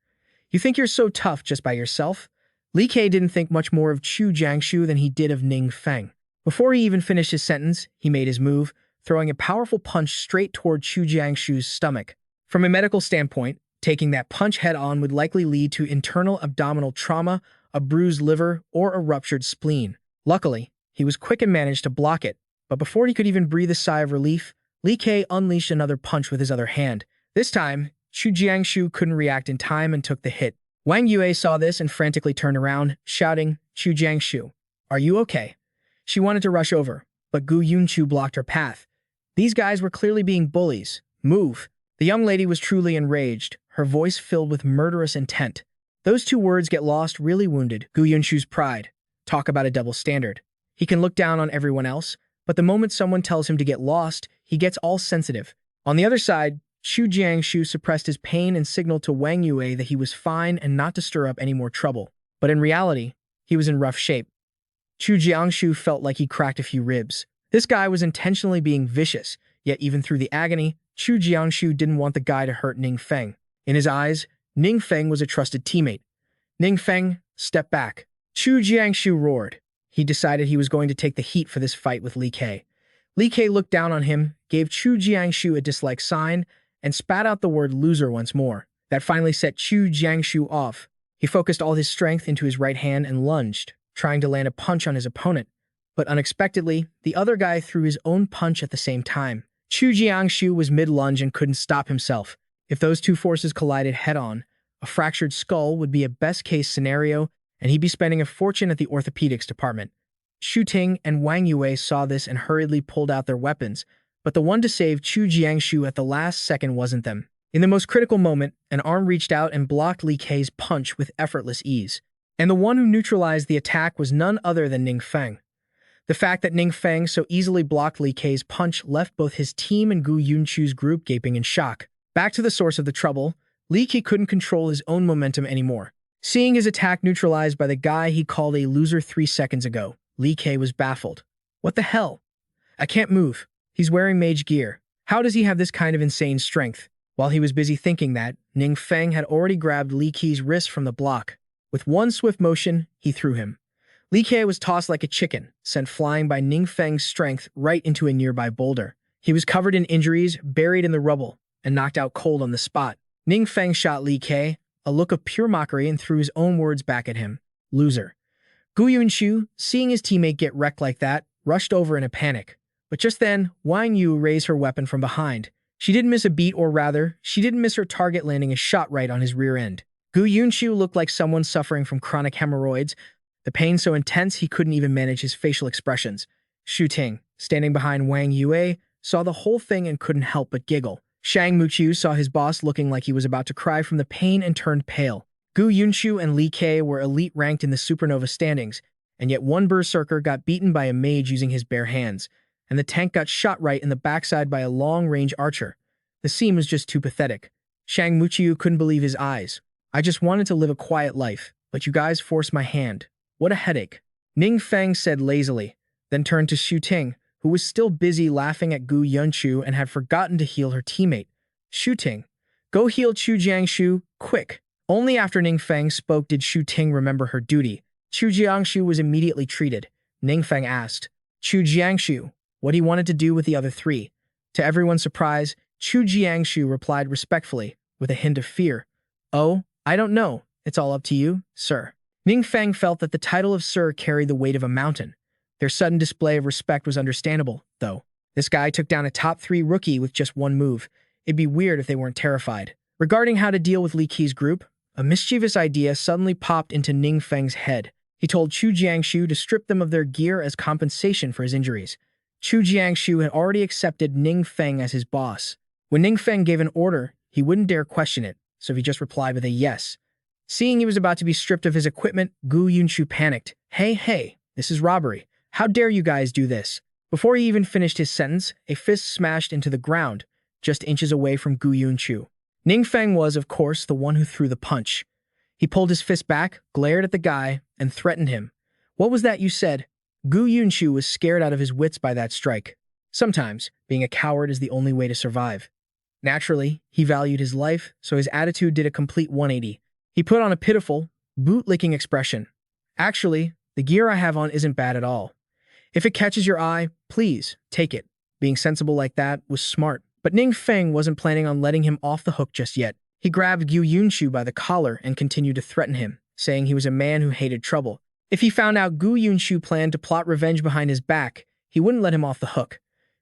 You think you're so tough just by yourself?" Li Kei didn't think much more of Chu Jiangshu than he did of Ning Feng. Before he even finished his sentence, he made his move, throwing a powerful punch straight toward Chu Jiangshu's stomach. From a medical standpoint, taking that punch head-on would likely lead to internal abdominal trauma, a bruised liver, or a ruptured spleen. Luckily, he was quick and managed to block it, but before he could even breathe a sigh of relief, Li Kei unleashed another punch with his other hand. This time, Chu Jiangshu couldn't react in time and took the hit. Wang Yue saw this and frantically turned around, shouting, "Chu Jiangshu, are you okay?" She wanted to rush over, but Gu Yunchu blocked her path. These guys were clearly being bullies. Move. The young lady was truly enraged, her voice filled with murderous intent. Those two words get lost really wounded Gu Yunchu's pride. Talk about a double standard. He can look down on everyone else, but the moment someone tells him to get lost, he gets all sensitive. On the other side, Chu Jiangshu suppressed his pain and signaled to Wang Yue that he was fine and not to stir up any more trouble. But in reality, he was in rough shape. Chu Jiangshu felt like he cracked a few ribs. This guy was intentionally being vicious, yet even through the agony, Chu Jiangshu didn't want the guy to hurt Ning Feng. In his eyes, Ning Feng was a trusted teammate. Ning Feng, step back. Chu Jiangshu roared. He decided he was going to take the heat for this fight with Li Ke. Li Ke looked down on him, gave Chu Jiangshu a dislike sign, and spat out the word loser once more. That finally set Chu Jiangshu off. He focused all his strength into his right hand and lunged, trying to land a punch on his opponent. But unexpectedly, the other guy threw his own punch at the same time. Chu Jiangshu was mid-lunge and couldn't stop himself. If those two forces collided head-on, a fractured skull would be a best-case scenario, and he'd be spending a fortune at the orthopedics department. Xu Ting and Wang Yue saw this and hurriedly pulled out their weapons, but the one to save Chu Jiangshu at the last second wasn't them. In the most critical moment, an arm reached out and blocked Li Ke's punch with effortless ease. And the one who neutralized the attack was none other than Ning Feng. The fact that Ning Feng so easily blocked Li Ke's punch left both his team and Gu Yunchu's group gaping in shock. Back to the source of the trouble, Li Ke couldn't control his own momentum anymore. Seeing his attack neutralized by the guy he called a loser 3 seconds ago, Li Ke was baffled. What the hell? I can't move. He's wearing mage gear. How does he have this kind of insane strength? While he was busy thinking that, Ning Feng had already grabbed Li Ke's wrist from the block. With one swift motion, he threw him. Li Ke was tossed like a chicken, sent flying by Ning Feng's strength right into a nearby boulder. He was covered in injuries, buried in the rubble, and knocked out cold on the spot. Ning Feng shot Li Ke, a look of pure mockery, and threw his own words back at him. Loser. Gu Yunchu, seeing his teammate get wrecked like that, rushed over in a panic. But just then, Wang Yu raised her weapon from behind. She didn't miss a beat, or rather, she didn't miss her target, landing a shot right on his rear end. Gu Yunchu looked like someone suffering from chronic hemorrhoids, the pain so intense he couldn't even manage his facial expressions. Xu Ting, standing behind Wang Yue, saw the whole thing and couldn't help but giggle. Shang Muqiu saw his boss looking like he was about to cry from the pain and turned pale. Gu Yunchu and Li Ke were elite ranked in the supernova standings, and yet one berserker got beaten by a mage using his bare hands, and the tank got shot right in the backside by a long-range archer. The scene was just too pathetic. Shang Muqiu couldn't believe his eyes. I just wanted to live a quiet life, but you guys forced my hand. What a headache. Ning Feng said lazily, then turned to Xu Ting, who was still busy laughing at Gu Yunchu and had forgotten to heal her teammate. Xu Ting, go heal Chu Jiangshu, quick. Only after Ning Feng spoke did Xu Ting remember her duty. Chu Jiangshu was immediately treated. Ning Feng asked Chu Jiangshu what he wanted to do with the other three. To everyone's surprise, Chu Jiangshu replied respectfully, with a hint of fear. Oh, I don't know. It's all up to you, sir. Ning Feng felt that the title of sir carried the weight of a mountain. Their sudden display of respect was understandable, though. This guy took down a top 3 rookie with just one move. It'd be weird if they weren't terrified. Regarding how to deal with Li Ke's group, a mischievous idea suddenly popped into Ning Feng's head. He told Chu Jiangshu to strip them of their gear as compensation for his injuries. Chu Jiangshu had already accepted Ning Feng as his boss. When Ning Feng gave an order, he wouldn't dare question it, so he just replied with a yes. Seeing he was about to be stripped of his equipment, Gu Yunchu panicked. Hey, this is robbery. How dare you guys do this? Before he even finished his sentence, a fist smashed into the ground, just inches away from Gu Yunchu. Ning Feng was, of course, the one who threw the punch. He pulled his fist back, glared at the guy, and threatened him. What was that you said? Gu Yunchu was scared out of his wits by that strike. Sometimes, being a coward is the only way to survive. Naturally, he valued his life, so his attitude did a complete 180. He put on a pitiful, boot-licking expression. Actually, the gear I have on isn't bad at all. If it catches your eye, please, take it. Being sensible like that was smart. But Ning Feng wasn't planning on letting him off the hook just yet. He grabbed Gu Yunchu by the collar and continued to threaten him, saying he was a man who hated trouble. If he found out Gu Yunchu planned to plot revenge behind his back, he wouldn't let him off the hook.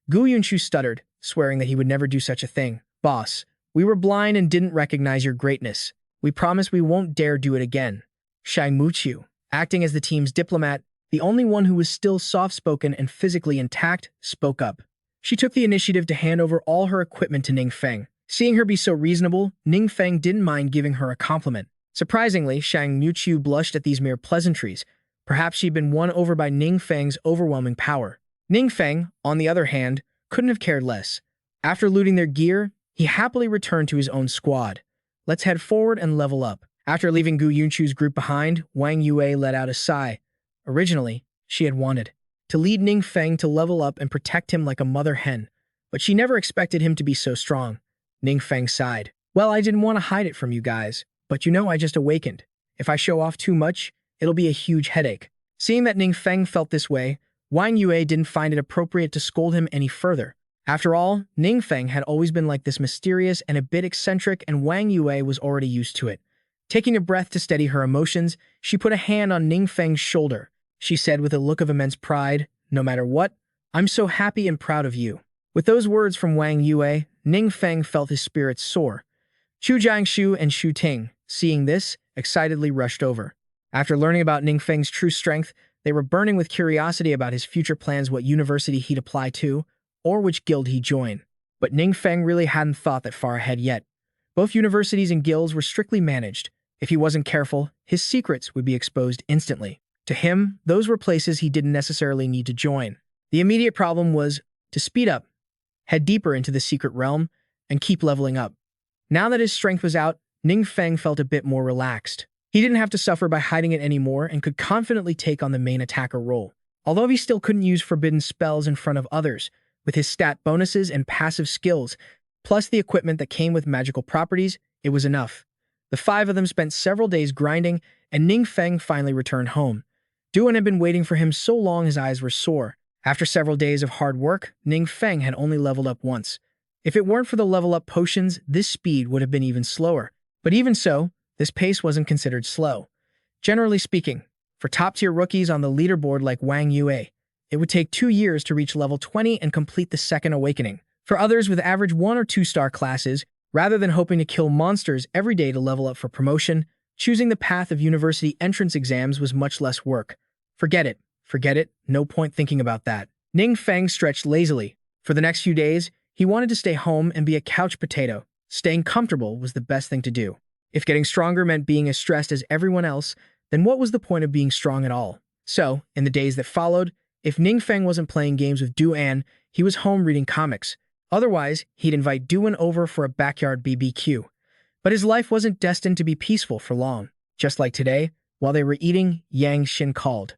Gu Yunchu stuttered, swearing that he would never do such a thing. Boss, we were blind and didn't recognize your greatness. We promise we won't dare do it again. Shang Muqiu, acting as the team's diplomat, the only one who was still soft-spoken and physically intact, spoke up. She took the initiative to hand over all her equipment to Ning Feng. Seeing her be so reasonable, Ning Feng didn't mind giving her a compliment. Surprisingly, Shang Muqiu blushed at these mere pleasantries. Perhaps she'd been won over by Ning Feng's overwhelming power. Ning Feng, on the other hand, couldn't have cared less. After looting their gear, he happily returned to his own squad. Let's head forward and level up. After leaving Gu Yunchu's group behind, Wang Yue let out a sigh. Originally, she had wanted to lead Ning Feng to level up and protect him like a mother hen, but she never expected him to be so strong. Ning Feng sighed. Well, I didn't want to hide it from you guys, but you know I just awakened. If I show off too much, it'll be a huge headache. Seeing that Ning Feng felt this way, Wang Yue didn't find it appropriate to scold him any further. After all, Ning Feng had always been like this mysterious and a bit eccentric, and Wang Yue was already used to it. Taking a breath to steady her emotions, she put a hand on Ning Feng's shoulder. She said with a look of immense pride, "No matter what, I'm so happy and proud of you." With those words from Wang Yue, Ning Feng felt his spirits soar. Chu Jiangshu and Xu Ting, seeing this, excitedly rushed over. After learning about Ning Feng's true strength, they were burning with curiosity about his future plans, what university he'd apply to, or which guild he'd join. But Ning Feng really hadn't thought that far ahead yet. Both universities and guilds were strictly managed. If he wasn't careful, his secrets would be exposed instantly. To him, those were places he didn't necessarily need to join. The immediate problem was to speed up, head deeper into the secret realm, and keep leveling up. Now that his strength was out, Ning Feng felt a bit more relaxed. He didn't have to suffer by hiding it anymore and could confidently take on the main attacker role. Although he still couldn't use forbidden spells in front of others, with his stat bonuses and passive skills, plus the equipment that came with magical properties, it was enough. The five of them spent several days grinding, and Ning Feng finally returned home. Duan had been waiting for him so long his eyes were sore. After several days of hard work, Ning Feng had only leveled up once. If it weren't for the level-up potions, this speed would have been even slower. But even so, this pace wasn't considered slow. Generally speaking, for top-tier rookies on the leaderboard like Wang Yue, it would take 2 years to reach level 20 and complete the second awakening. For others with average 1 or 2-star classes, rather than hoping to kill monsters every day to level up for promotion, choosing the path of university entrance exams was much less work. Forget it, no point thinking about that. Ning Feng stretched lazily. For the next few days, he wanted to stay home and be a couch potato. Staying comfortable was the best thing to do. If getting stronger meant being as stressed as everyone else, then what was the point of being strong at all? So, in the days that followed, if Ning Feng wasn't playing games with Duan, he was home reading comics. Otherwise, he'd invite Duan over for a backyard BBQ. But his life wasn't destined to be peaceful for long. Just like today, while they were eating, Yang Xin called.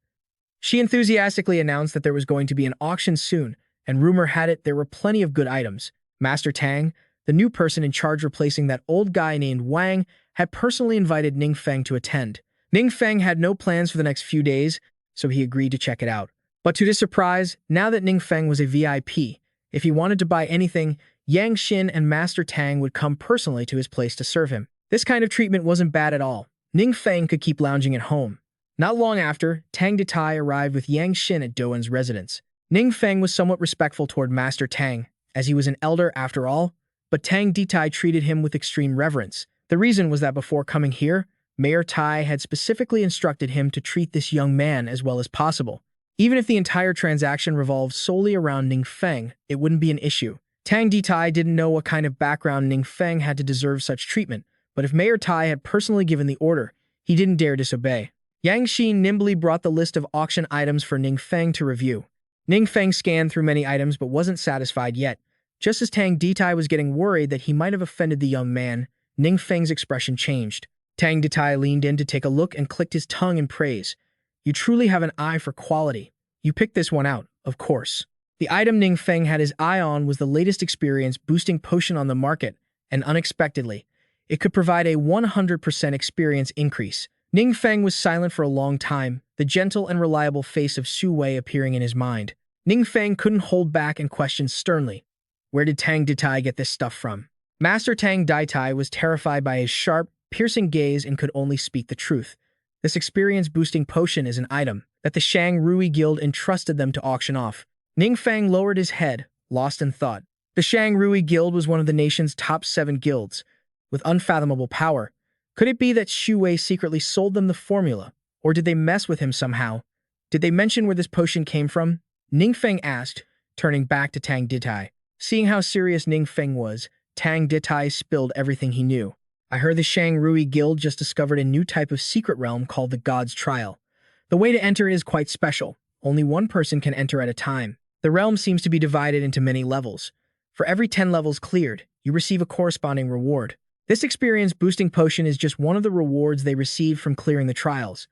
She enthusiastically announced that there was going to be an auction soon, and rumor had it there were plenty of good items. Master Tang, the new person in charge replacing that old guy named Wang, had personally invited Ning Feng to attend. Ning Feng had no plans for the next few days, so he agreed to check it out. But to his surprise, now that Ning Feng was a VIP, if he wanted to buy anything, Yang Xin and Master Tang would come personally to his place to serve him. This kind of treatment wasn't bad at all. Ning Feng could keep lounging at home. Not long after, Tang Ditai arrived with Yang Xin at Doan's residence. Ning Feng was somewhat respectful toward Master Tang, as he was an elder after all, but Tang Ditai treated him with extreme reverence. The reason was that before coming here, Mayor Tai had specifically instructed him to treat this young man as well as possible. Even if the entire transaction revolved solely around Ning Feng, it wouldn't be an issue. Tang Ditai didn't know what kind of background Ning Feng had to deserve such treatment, but if Mayor Tai had personally given the order, he didn't dare disobey. Yang Xin nimbly brought the list of auction items for Ning Feng to review. Ning Feng scanned through many items but wasn't satisfied yet. Just as Tang Ditai was getting worried that he might have offended the young man, Ning Feng's expression changed. Tang Ditai leaned in to take a look and clicked his tongue in praise. "You truly have an eye for quality. You picked this one out, of course." The item Ning Feng had his eye on was the latest experience-boosting potion on the market, and unexpectedly, it could provide a 100% experience increase. Ning Feng was silent for a long time, the gentle and reliable face of Su Wei appearing in his mind. Ning Feng couldn't hold back and questioned sternly, "Where did Tang Ditai get this stuff from?" Master Tang Ditai was terrified by his sharp, piercing gaze and could only speak the truth. This experience-boosting potion is an item that the Shang Rui Guild entrusted them to auction off. Ning Feng lowered his head, lost in thought. The Shang Rui Guild was one of the nation's top 7 guilds, with unfathomable power. Could it be that Xu Wei secretly sold them the formula, or did they mess with him somehow? Did they mention where this potion came from? Ning Feng asked, turning back to Tang Ditai. Seeing how serious Ning Feng was, Tang Ditai spilled everything he knew. I heard the Shang Rui Guild just discovered a new type of secret realm called the God's Trial. The way to enter it is quite special. Only one person can enter at a time. The realm seems to be divided into many levels. For every 10 levels cleared, you receive a corresponding reward. This experience-boosting potion is just one of the rewards they received from clearing the trials.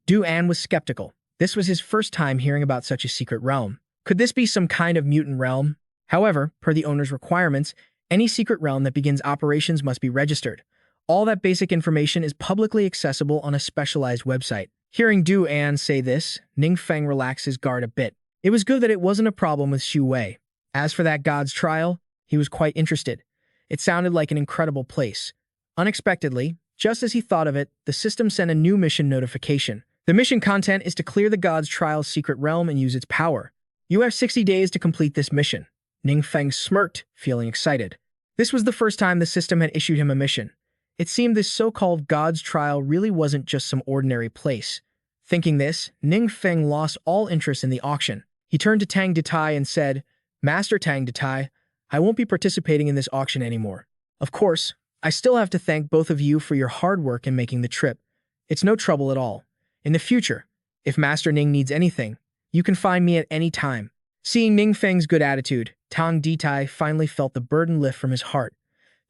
Du An was skeptical. This was his first time hearing about such a secret realm. Could this be some kind of mutant realm? However, per the owner's requirements, any secret realm that begins operations must be registered. All that basic information is publicly accessible on a specialized website. Hearing Du An say this, Ning Feng relaxed his guard a bit. It was good that it wasn't a problem with Xu Wei. As for that God's Trial, he was quite interested. It sounded like an incredible place. Unexpectedly, just as he thought of it, the system sent a new mission notification. The mission content is to clear the God's Trial's secret realm and use its power. You have 60 days to complete this mission. Ning Feng smirked, feeling excited. This was the first time the system had issued him a mission. It seemed this so-called God's Trial really wasn't just some ordinary place. Thinking this, Ning Feng lost all interest in the auction. He turned to Tang Ditai and said, Master Tang Ditai, I won't be participating in this auction anymore. Of course, I still have to thank both of you for your hard work in making the trip. It's no trouble at all. In the future, if Master Ning needs anything, you can find me at any time. Seeing Ning Feng's good attitude, Tang Ditai finally felt the burden lift from his heart.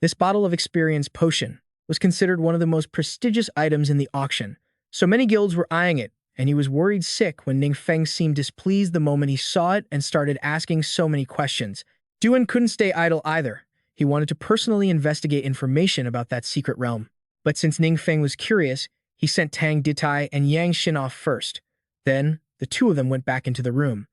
This bottle of experience potion was considered one of the most prestigious items in the auction. So many guilds were eyeing it, and he was worried sick when Ning Feng seemed displeased the moment he saw it and started asking so many questions. Duan couldn't stay idle either. He wanted to personally investigate information about that secret realm. But since Ning Feng was curious, he sent Tang Ditai and Yang Xin off first. Then, the two of them went back into the room.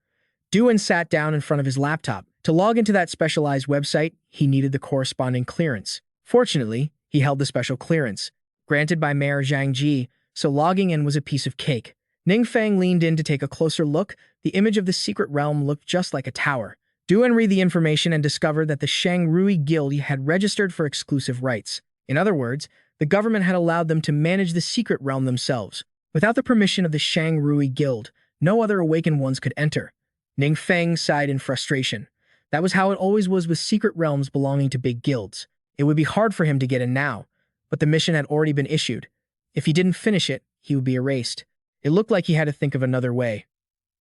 Duan sat down in front of his laptop. To log into that specialized website, he needed the corresponding clearance. Fortunately, he held the special clearance, granted by Mayor Zhang Ji, so logging in was a piece of cake. Ning Feng leaned in to take a closer look. The image of the secret realm looked just like a tower. Duan read the information and discovered that the Shang Rui Guild had registered for exclusive rights. In other words, the government had allowed them to manage the secret realm themselves. Without the permission of the Shang Rui Guild, no other awakened ones could enter. Ning Feng sighed in frustration. That was how it always was with secret realms belonging to big guilds. It would be hard for him to get in now, but the mission had already been issued. If he didn't finish it, he would be erased. It looked like he had to think of another way.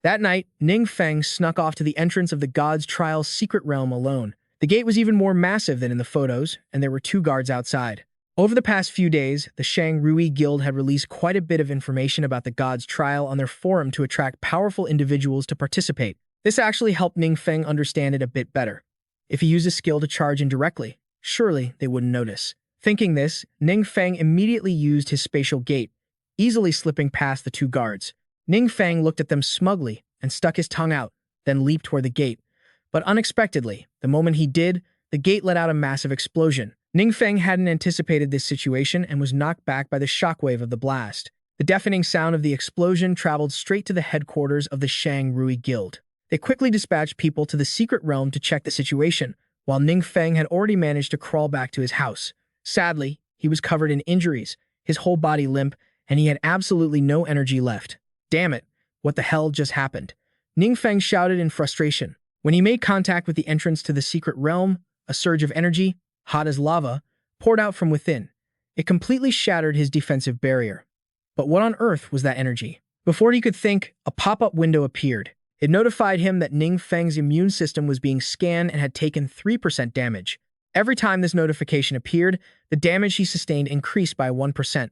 That night, Ning Feng snuck off to the entrance of the God's Trial's secret realm alone. The gate was even more massive than in the photos, and there were 2 guards outside. Over the past few days, the Shang Rui Guild had released quite a bit of information about the God's Trial on their forum to attract powerful individuals to participate. This actually helped Ning Feng understand it a bit better. If he used a skill to charge indirectly, surely they wouldn't notice. Thinking this, Ning Feng immediately used his spatial gate, easily slipping past the 2 guards. Ning Feng looked at them smugly and stuck his tongue out, then leaped toward the gate. But unexpectedly, the moment he did, the gate let out a massive explosion. Ning Feng hadn't anticipated this situation and was knocked back by the shockwave of the blast. The deafening sound of the explosion traveled straight to the headquarters of the Shang Rui Guild. They quickly dispatched people to the secret realm to check the situation, while Ning Feng had already managed to crawl back to his house. Sadly, he was covered in injuries, his whole body limp, and he had absolutely no energy left. Damn it, what the hell just happened? Ning Feng shouted in frustration. When he made contact with the entrance to the secret realm, a surge of energy, hot as lava, poured out from within. It completely shattered his defensive barrier. But what on earth was that energy? Before he could think, a pop-up window appeared. It notified him that Ning Feng's immune system was being scanned and had taken 3% damage. Every time this notification appeared, the damage he sustained increased by 1%.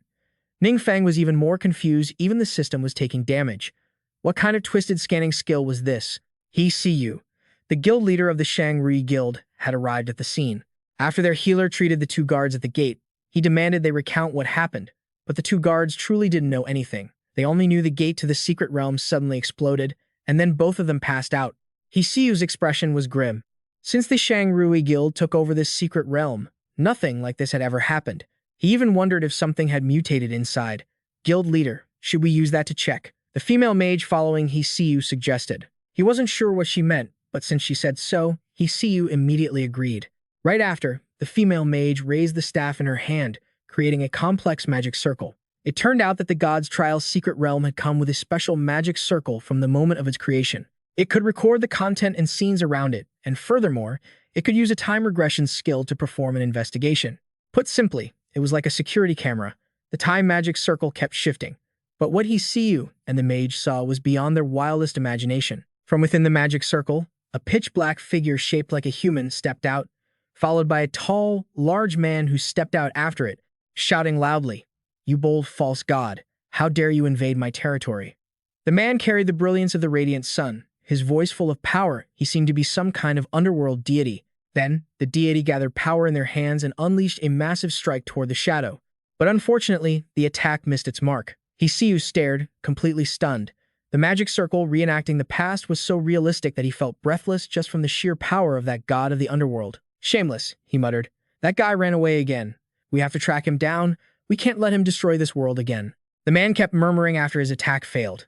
Ning Feng was even more confused. Even the system was taking damage. What kind of twisted scanning skill was this? He see you. The guild leader of the Shang Rui Guild had arrived at the scene. After their healer treated the 2 guards at the gate, he demanded they recount what happened. But the 2 guards truly didn't know anything. They only knew the gate to the secret realm suddenly exploded, and then both of them passed out. He see you's expression was grim. Since the Shang Rui Guild took over this secret realm, nothing like this had ever happened. He even wondered if something had mutated inside. Guild leader, should we use that to check? The female mage following He See You suggested. He wasn't sure what she meant, but since she said so, He See You immediately agreed. Right after, the female mage raised the staff in her hand, creating a complex magic circle. It turned out that the God's Trial's secret realm had come with a special magic circle from the moment of its creation. It could record the content and scenes around it, and furthermore, it could use a time regression skill to perform an investigation. Put simply, it was like a security camera. The time magic circle kept shifting. But what Hsiu and the mage saw was beyond their wildest imagination. From within the magic circle, a pitch-black figure shaped like a human stepped out, followed by a tall, large man who stepped out after it, shouting loudly, "You bold false god, how dare you invade my territory?" The man carried the brilliance of the radiant sun, his voice full of power. He seemed to be some kind of underworld deity. Then, the deity gathered power in their hands and unleashed a massive strike toward the shadow. But unfortunately, the attack missed its mark. Hsiu stared, completely stunned. The magic circle reenacting the past was so realistic that he felt breathless just from the sheer power of that god of the underworld. "Shameless," he muttered. "That guy ran away again. We have to track him down. We can't let him destroy this world again." The man kept murmuring after his attack failed.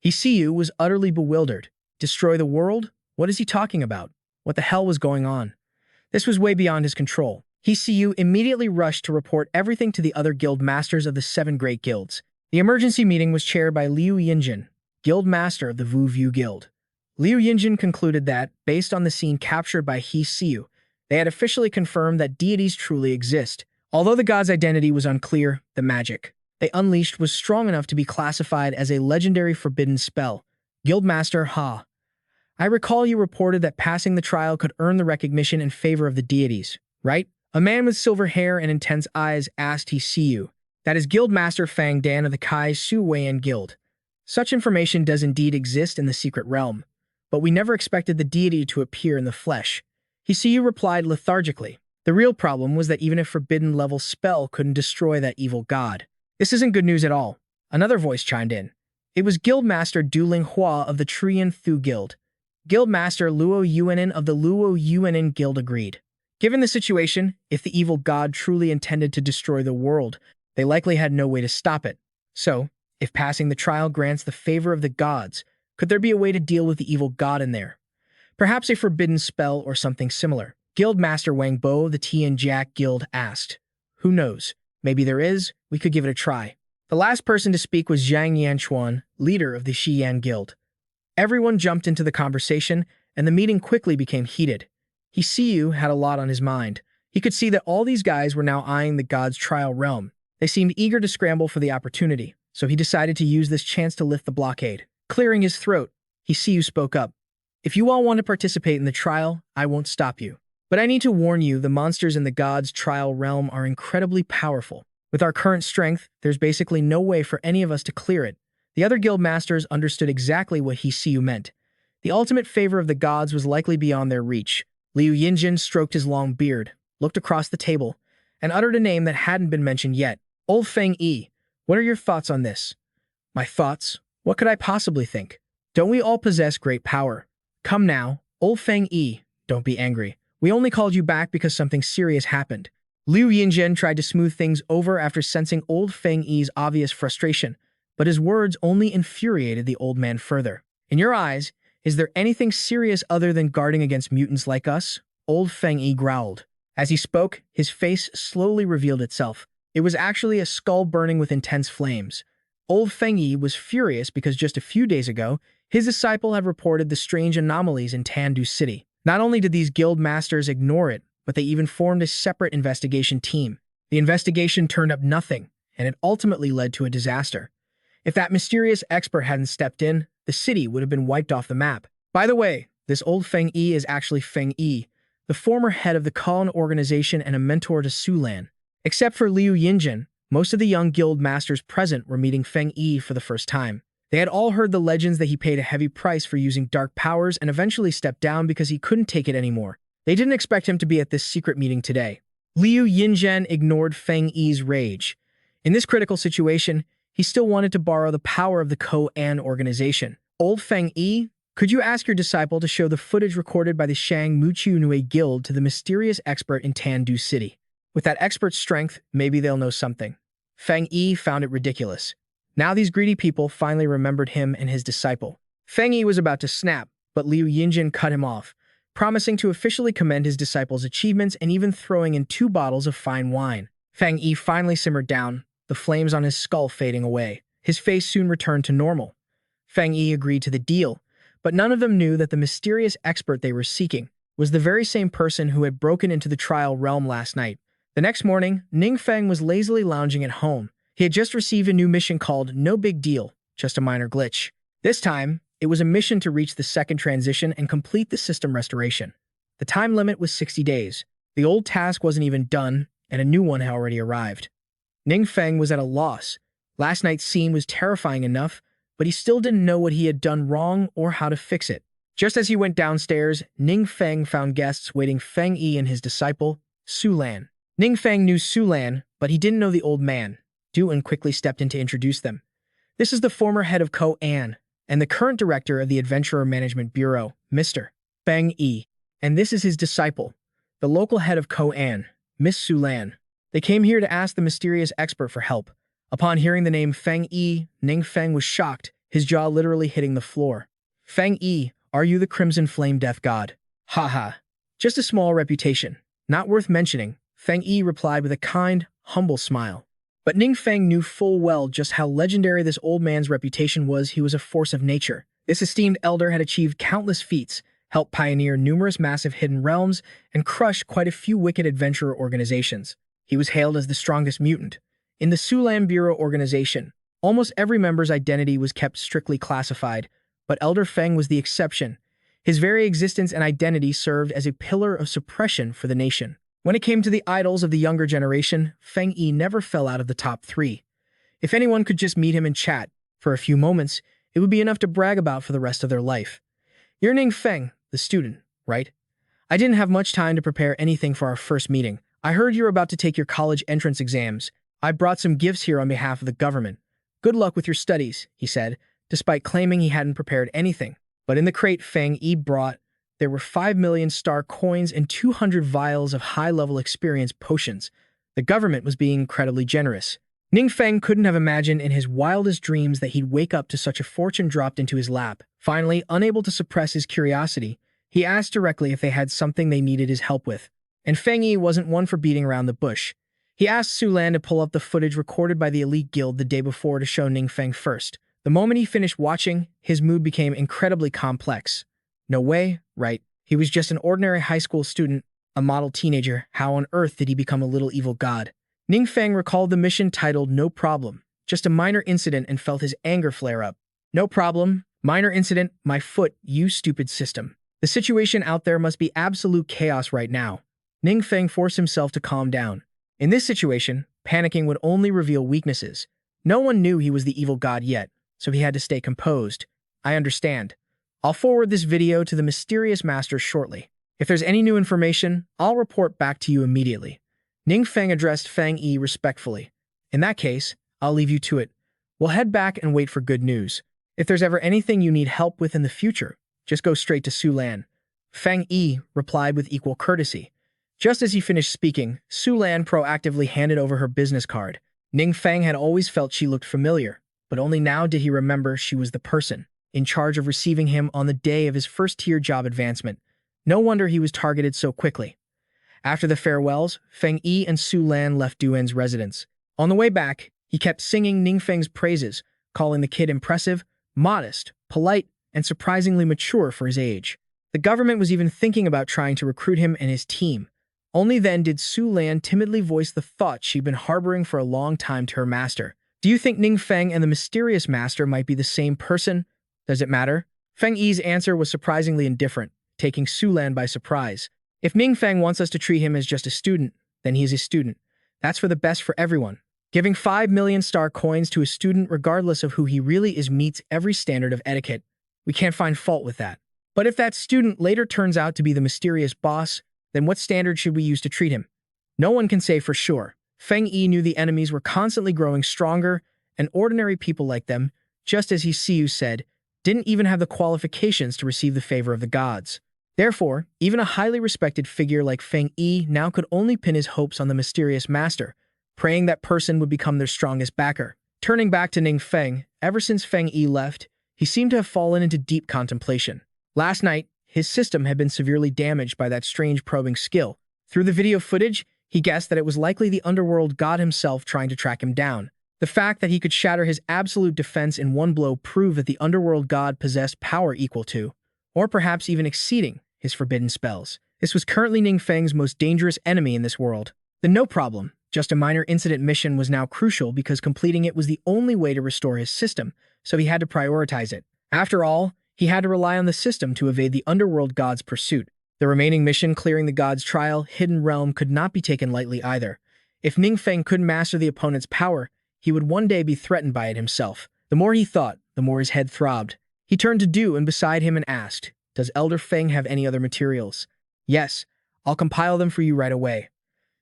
Hsiu was utterly bewildered. Destroy the world? What is he talking about? What the hell was going on? This was way beyond his control. Hsiu immediately rushed to report everything to the other guild masters of the 7 great guilds. The emergency meeting was chaired by Liu Yinjin, guild master of the Wu View Guild. Liu Yinjin concluded that, based on the scene captured by Hsiu, they had officially confirmed that deities truly exist. Although the god's identity was unclear, the magic they unleashed was strong enough to be classified as a legendary forbidden spell. Guildmaster Ha, I recall you reported that passing the trial could earn the recognition and favor of the deities, right? A man with silver hair and intense eyes asked Hsiu. That is Guildmaster Fang Dan of the Kai Su Weian Guild. Such information does indeed exist in the secret realm, but we never expected the deity to appear in the flesh. Hsiu replied lethargically. The real problem was that even a forbidden-level spell couldn't destroy that evil god. This isn't good news at all. Another voice chimed in. It was Guildmaster Duling Hua of the Trian Thu Guild. Guildmaster Luo Yuanin of the Luo Yuanin Guild agreed. Given the situation, if the evil god truly intended to destroy the world, they likely had no way to stop it. So, if passing the trial grants the favor of the gods, could there be a way to deal with the evil god in there? Perhaps a forbidden spell or something similar. Guildmaster Wang Bo of the Tian Jack Guild asked. Who knows? Maybe there is. We could give it a try. The last person to speak was Zhang Yanchuan, leader of the Xi'an Guild. Everyone jumped into the conversation, and the meeting quickly became heated. Hsiu had a lot on his mind. He could see that all these guys were now eyeing the god's trial realm. They seemed eager to scramble for the opportunity, so he decided to use this chance to lift the blockade. Clearing his throat, Hsiu spoke up. If you all want to participate in the trial, I won't stop you. But I need to warn you, the monsters in the god's trial realm are incredibly powerful. With our current strength, there's basically no way for any of us to clear it. The other guild masters understood exactly what Hsiu meant. The ultimate favor of the gods was likely beyond their reach. Liu Yinjin stroked his long beard, looked across the table, and uttered a name that hadn't been mentioned yet. Old Feng Yi, what are your thoughts on this? My thoughts? What could I possibly think? Don't we all possess great power? Come now, Old Feng Yi, don't be angry. We only called you back because something serious happened. Liu Yinjin tried to smooth things over after sensing Old Feng Yi's obvious frustration, but his words only infuriated the old man further. In your eyes, is there anything serious other than guarding against mutants like us? Old Feng Yi growled. As he spoke, his face slowly revealed itself. It was actually a skull burning with intense flames. Old Feng Yi was furious because just a few days ago, his disciple had reported the strange anomalies in Tandu City. Not only did these guild masters ignore it, but they even formed a separate investigation team. The investigation turned up nothing, and it ultimately led to a disaster. If that mysterious expert hadn't stepped in, the city would have been wiped off the map. By the way, this Old Feng Yi is actually Feng Yi, the former head of the Kaln organization and a mentor to Sulan. Except for Liu Yinjin, most of the young guild masters present were meeting Feng Yi for the first time. They had all heard the legends that he paid a heavy price for using dark powers and eventually stepped down because he couldn't take it anymore. They didn't expect him to be at this secret meeting today. Liu Yinjin ignored Feng Yi's rage. In this critical situation, he still wanted to borrow the power of the Ko-An organization. Old Feng Yi, could you ask your disciple to show the footage recorded by the Shang Muchu Nui Guild to the mysterious expert in Tandu City? With that expert's strength, maybe they'll know something. Feng Yi found it ridiculous. Now these greedy people finally remembered him and his disciple. Feng Yi was about to snap, but Liu Yinjin cut him off, promising to officially commend his disciple's achievements and even throwing in 2 bottles of fine wine. Feng Yi finally simmered down. the flames on his skull fading away. His face soon returned to normal. Feng Yi agreed to the deal, but none of them knew that the mysterious expert they were seeking was the very same person who had broken into the trial realm last night. The next morning, Ning Feng was lazily lounging at home. He had just received a new mission called No Big Deal, just a minor glitch. This time, it was a mission to reach the second transition and complete the system restoration. The time limit was 60 days. The old task wasn't even done, and a new one had already arrived. Ning Feng was at a loss. Last night's scene was terrifying enough, but he still didn't know what he had done wrong or how to fix it. Just as he went downstairs, Ning Feng found guests waiting: Feng Yi and his disciple, Su Lan. Ning Feng knew Su Lan, but he didn't know the old man. Du En quickly stepped in to introduce them. This is the former head of Ko-An, and the current director of the Adventurer Management Bureau, Mr. Feng Yi. And this is his disciple, the local head of Ko-An, Miss Su Lan. They came here to ask the mysterious expert for help. Upon hearing the name Feng Yi, Ning Feng was shocked, his jaw literally hitting the floor. Feng Yi, are you the Crimson Flame Death God? Ha. Just a small reputation, not worth mentioning, Feng Yi replied with a kind, humble smile. But Ning Feng knew full well just how legendary this old man's reputation was. He was a force of nature. This esteemed elder had achieved countless feats, helped pioneer numerous massive hidden realms, and crushed quite a few wicked adventurer organizations. He was hailed as the strongest mutant. In the Su Lan Bureau organization, almost every member's identity was kept strictly classified, but Elder Feng was the exception. His very existence and identity served as a pillar of suppression for the nation. When it came to the idols of the younger generation, Feng Yi never fell out of the top 3. If anyone could just meet him and chat for a few moments, it would be enough to brag about for the rest of their life. You're Ning Feng, the student, right? I didn't have much time to prepare anything for our first meeting. I heard you're about to take your college entrance exams. I brought some gifts here on behalf of the government. Good luck with your studies, he said, despite claiming he hadn't prepared anything. But in the crate Feng Yi brought, there were 5 million star coins and 200 vials of high-level experience potions. The government was being incredibly generous. Ning Feng couldn't have imagined in his wildest dreams that he'd wake up to such a fortune dropped into his lap. Finally, unable to suppress his curiosity, he asked directly if they had something they needed his help with. And Feng Yi wasn't one for beating around the bush. He asked Su Lan to pull up the footage recorded by the elite guild the day before to show Ning Feng first. The moment he finished watching, his mood became incredibly complex. No way, right? He was just an ordinary high school student, a model teenager. How on earth did he become a little evil god? Ning Feng recalled the mission titled No Problem, just a minor incident, and felt his anger flare up. No problem, minor incident, my foot, you stupid system. The situation out there must be absolute chaos right now. Ning Feng forced himself to calm down. In this situation, panicking would only reveal weaknesses. No one knew he was the evil god yet, so he had to stay composed. I understand. I'll forward this video to the mysterious master shortly. If there's any new information, I'll report back to you immediately. Ning Feng addressed Feng Yi respectfully. In that case, I'll leave you to it. We'll head back and wait for good news. If there's ever anything you need help with in the future, just go straight to Su Lan. Feng Yi replied with equal courtesy. Just as he finished speaking, Su Lan proactively handed over her business card. Ning Feng had always felt she looked familiar, but only now did he remember she was the person in charge of receiving him on the day of his first-tier job advancement. No wonder he was targeted so quickly. After the farewells, Feng Yi and Su Lan left Du En's residence. On the way back, he kept singing Ning Feng's praises, calling the kid impressive, modest, polite, and surprisingly mature for his age. The government was even thinking about trying to recruit him and his team. Only then did Su Lan timidly voice the thought she'd been harboring for a long time to her master. Do you think Ning Feng and the mysterious master might be the same person? Does it matter? Feng Yi's answer was surprisingly indifferent, taking Su Lan by surprise. If Ning Feng wants us to treat him as just a student, then he's a student. That's for the best for everyone. Giving 5 million star coins to a student regardless of who he really is meets every standard of etiquette. We can't find fault with that. But if that student later turns out to be the mysterious boss, then what standard should we use to treat him? No one can say for sure. Feng Yi knew the enemies were constantly growing stronger, and ordinary people like them, just as Siu said, didn't even have the qualifications to receive the favor of the gods. Therefore, even a highly respected figure like Feng Yi now could only pin his hopes on the mysterious master, praying that person would become their strongest backer. Turning back to Ning Feng, ever since Feng Yi left, he seemed to have fallen into deep contemplation. Last night, his system had been severely damaged by that strange probing skill. Through the video footage, he guessed that it was likely the underworld god himself trying to track him down. The fact that he could shatter his absolute defense in one blow proved that the underworld god possessed power equal to, or perhaps even exceeding, his forbidden spells. This was currently Ning Feng's most dangerous enemy in this world. The no problem, just a minor incident mission was now crucial because completing it was the only way to restore his system, so he had to prioritize it. After all, he had to rely on the system to evade the underworld god's pursuit. The remaining mission, clearing the god's trial, Hidden Realm, could not be taken lightly either. If Ning Feng couldn't master the opponent's power, he would one day be threatened by it himself. The more he thought, the more his head throbbed. He turned to Du and beside him and asked, "Does Elder Feng have any other materials?" "Yes, I'll compile them for you right away."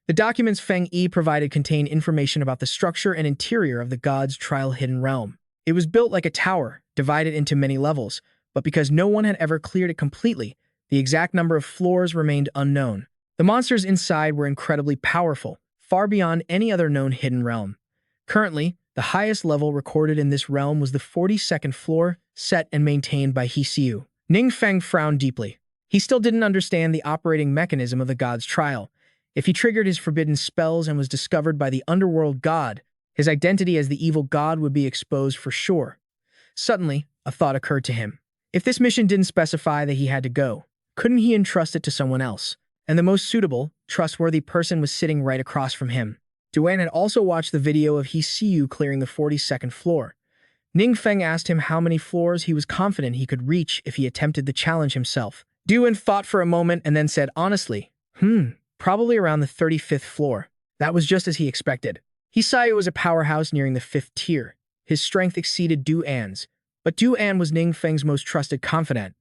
The documents Feng Yi provided contained information about the structure and interior of the god's trial Hidden Realm. It was built like a tower, divided into many levels, but because no one had ever cleared it completely, the exact number of floors remained unknown. The monsters inside were incredibly powerful, far beyond any other known hidden realm. Currently, the highest level recorded in this realm was the 42nd floor, set and maintained by Hsiu. Ning Feng frowned deeply. He still didn't understand the operating mechanism of the god's trial. If he triggered his forbidden spells and was discovered by the underworld god, his identity as the evil god would be exposed for sure. Suddenly, a thought occurred to him. If this mission didn't specify that he had to go, couldn't he entrust it to someone else? And the most suitable, trustworthy person was sitting right across from him. Duan had also watched the video of Hsiu clearing the 42nd floor. Ning Feng asked him how many floors he was confident he could reach if he attempted the challenge himself. Duan thought for a moment and then said honestly, probably around the 35th floor. That was just as he expected. Hsiu was a powerhouse nearing the 5th tier. His strength exceeded Duan's, but Duan was Ning Feng's most trusted confidant.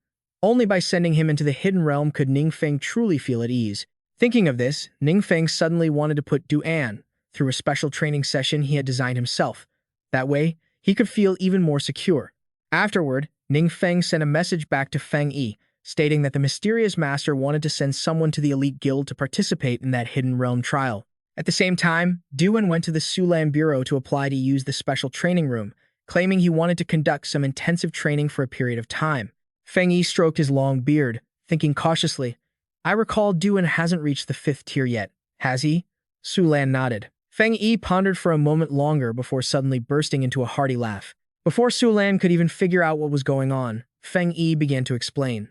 Only by sending him into the hidden realm could Ning Feng truly feel at ease. Thinking of this, Ning Feng suddenly wanted to put Duan through a special training session he had designed himself. That way, he could feel even more secure. Afterward, Ning Feng sent a message back to Feng Yi, stating that the mysterious master wanted to send someone to the elite guild to participate in that hidden realm trial. At the same time, Duan went to the Sulan Bureau to apply to use the special training room, claiming he wanted to conduct some intensive training for a period of time. Feng Yi stroked his long beard, thinking cautiously, "I recall Duan hasn't reached the 5th tier yet, has he?" Sulan nodded. Feng Yi pondered for a moment longer before suddenly bursting into a hearty laugh. Before Sulan could even figure out what was going on, Feng Yi began to explain.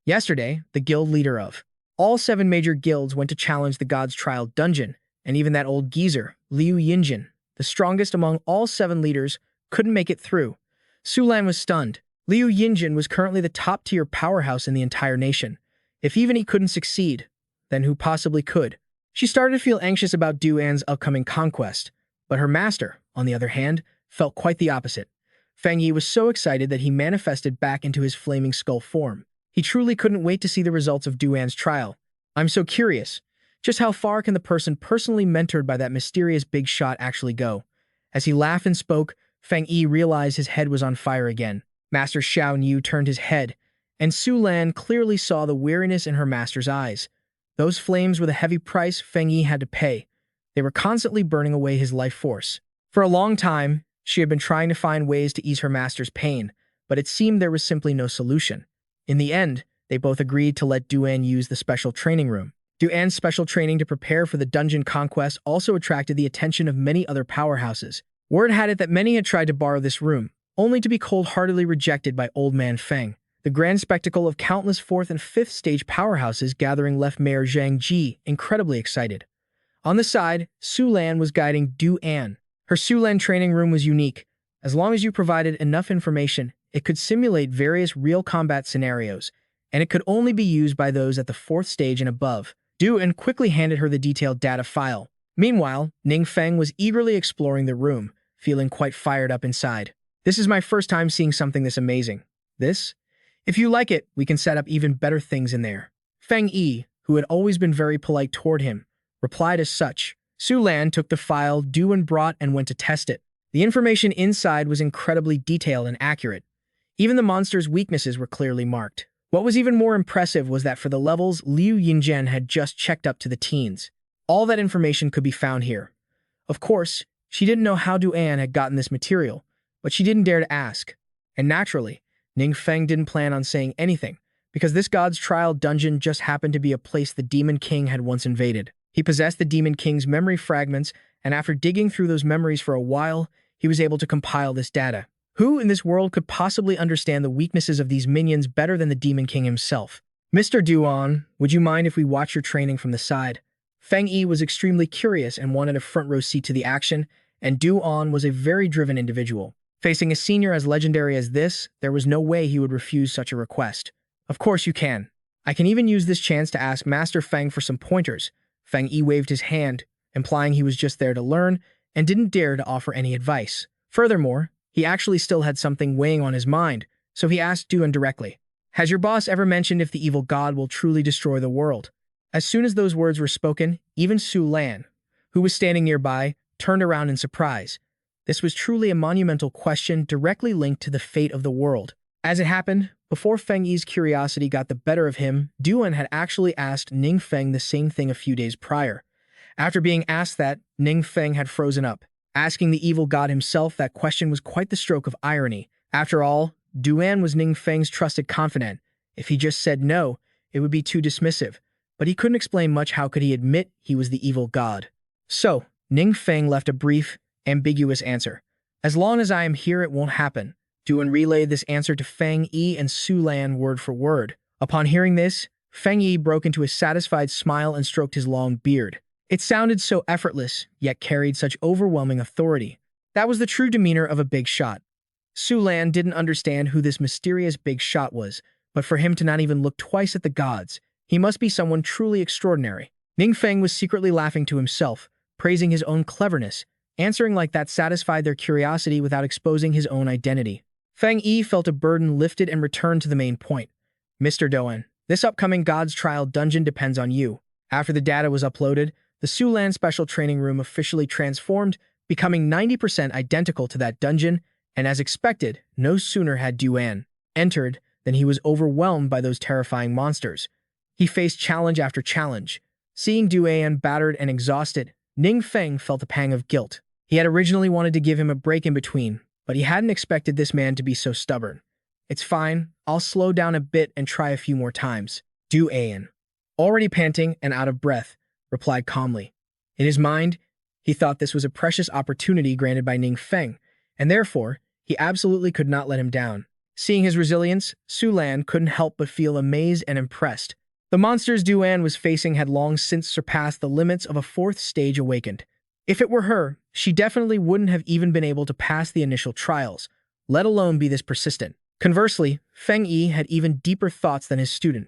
Yesterday, the guild leader of all 7 major guilds went to challenge the God's Trial dungeon, and even that old geezer, Liu Yinjin, the strongest among all 7 leaders, couldn't make it through. Sulan was stunned. Liu Yinjin was currently the top-tier powerhouse in the entire nation. If even he couldn't succeed, then who possibly could? She started to feel anxious about Duan's upcoming conquest, but her master, on the other hand, felt quite the opposite. Feng Yi was so excited that he manifested back into his flaming skull form. He truly couldn't wait to see the results of Duan's trial. "I'm so curious. Just how far can the person personally mentored by that mysterious big shot actually go?" As he laughed and spoke, Feng Yi realized his head was on fire again. Master Xiao Niu turned his head, and Su Lan clearly saw the weariness in her master's eyes. Those flames were the heavy price Feng Yi had to pay. They were constantly burning away his life force. For a long time, she had been trying to find ways to ease her master's pain, but it seemed there was simply no solution. In the end, they both agreed to let Duan use the special training room. Duan's special training to prepare for the dungeon conquest also attracted the attention of many other powerhouses. Word had it that many had tried to borrow this room, only to be cold-heartedly rejected by Old Man Feng. The grand spectacle of countless 4th and 5th stage powerhouses gathering left Mayor Zhang Ji incredibly excited. On the side, Su Lan was guiding Duan. Her Su Lan training room was unique. As long as you provided enough information, it could simulate various real combat scenarios, and it could only be used by those at the 4th stage and above. Duan quickly handed her the detailed data file. Meanwhile, Ning Feng was eagerly exploring the room, feeling quite fired up inside. "This is my first time seeing something this amazing. This? If you like it, we can set up even better things in there." Feng Yi, who had always been very polite toward him, replied as such. Su Lan took the file Duan brought and went to test it. The information inside was incredibly detailed and accurate. Even the monster's weaknesses were clearly marked. What was even more impressive was that for the levels Liu Yinjian had just checked up to the teens. All that information could be found here. Of course, she didn't know how Duan had gotten this material, but she didn't dare to ask. And naturally, Ning Feng didn't plan on saying anything, because this God's Trial dungeon just happened to be a place the Demon King had once invaded. He possessed the Demon King's memory fragments, and after digging through those memories for a while, he was able to compile this data. Who in this world could possibly understand the weaknesses of these minions better than the Demon King himself? Mr. Duan, would you mind if we watch your training from the side? Feng Yi was extremely curious and wanted a front-row seat to the action, and Duan was a very driven individual. Facing a senior as legendary as this, there was no way he would refuse such a request. Of course you can. I can even use this chance to ask Master Feng for some pointers. Feng Yi waved his hand, implying he was just there to learn, and didn't dare to offer any advice. Furthermore, he actually still had something weighing on his mind, so he asked Duan directly, "Has your boss ever mentioned if the evil god will truly destroy the world?" As soon as those words were spoken, even Su Lan, who was standing nearby, turned around in surprise. This was truly a monumental question directly linked to the fate of the world. As it happened, before Feng Yi's curiosity got the better of him, Duan had actually asked Ning Feng the same thing a few days prior. After being asked that, Ning Feng had frozen up. Asking the evil god himself that question was quite the stroke of irony. After all, Duan was Ning Feng's trusted confidant. If he just said no, it would be too dismissive. But he couldn't explain much. How could he admit he was the evil god? So, Ning Feng left a brief, ambiguous answer. "As long as I am here, it won't happen." Duan relayed this answer to Feng Yi and Su Lan word for word. Upon hearing this, Feng Yi broke into a satisfied smile and stroked his long beard. It sounded so effortless, yet carried such overwhelming authority. That was the true demeanor of a big shot. Su Lan didn't understand who this mysterious big shot was, but for him to not even look twice at the gods, he must be someone truly extraordinary. Ning Feng was secretly laughing to himself, praising his own cleverness. Answering like that satisfied their curiosity without exposing his own identity. Feng Yi felt a burden lifted and returned to the main point. "Mr. Duan, this upcoming God's Trial dungeon depends on you." After the data was uploaded, the Su Lan Special Training Room officially transformed, becoming 90% identical to that dungeon, and as expected, no sooner had Duan entered than he was overwhelmed by those terrifying monsters. He faced challenge after challenge. Seeing Duan battered and exhausted, Ning Feng felt a pang of guilt. He had originally wanted to give him a break in between, but he hadn't expected this man to be so stubborn. "It's fine, I'll slow down a bit and try a few more times." Duan, already panting and out of breath, replied calmly. In his mind, he thought this was a precious opportunity granted by Ning Feng, and therefore, he absolutely could not let him down. Seeing his resilience, Su Lan couldn't help but feel amazed and impressed. The monsters Duan was facing had long since surpassed the limits of a fourth stage awakened. If it were her, she definitely wouldn't have even been able to pass the initial trials, let alone be this persistent. Conversely, Feng Yi had even deeper thoughts than his student.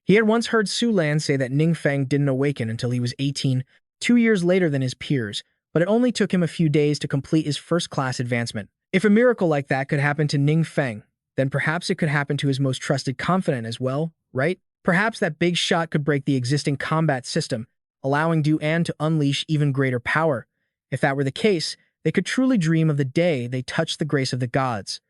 He had once heard Su Lan say that Ning Feng didn't awaken until he was 18, 2 years later than his peers, but it only took him a few days to complete his first-class advancement. If a miracle like that could happen to Ning Feng, then perhaps it could happen to his most trusted confidant as well, right? Perhaps that big shot could break the existing combat system, allowing Duan to unleash even greater power. If that were the case, they could truly dream of the day they touched the grace of the gods.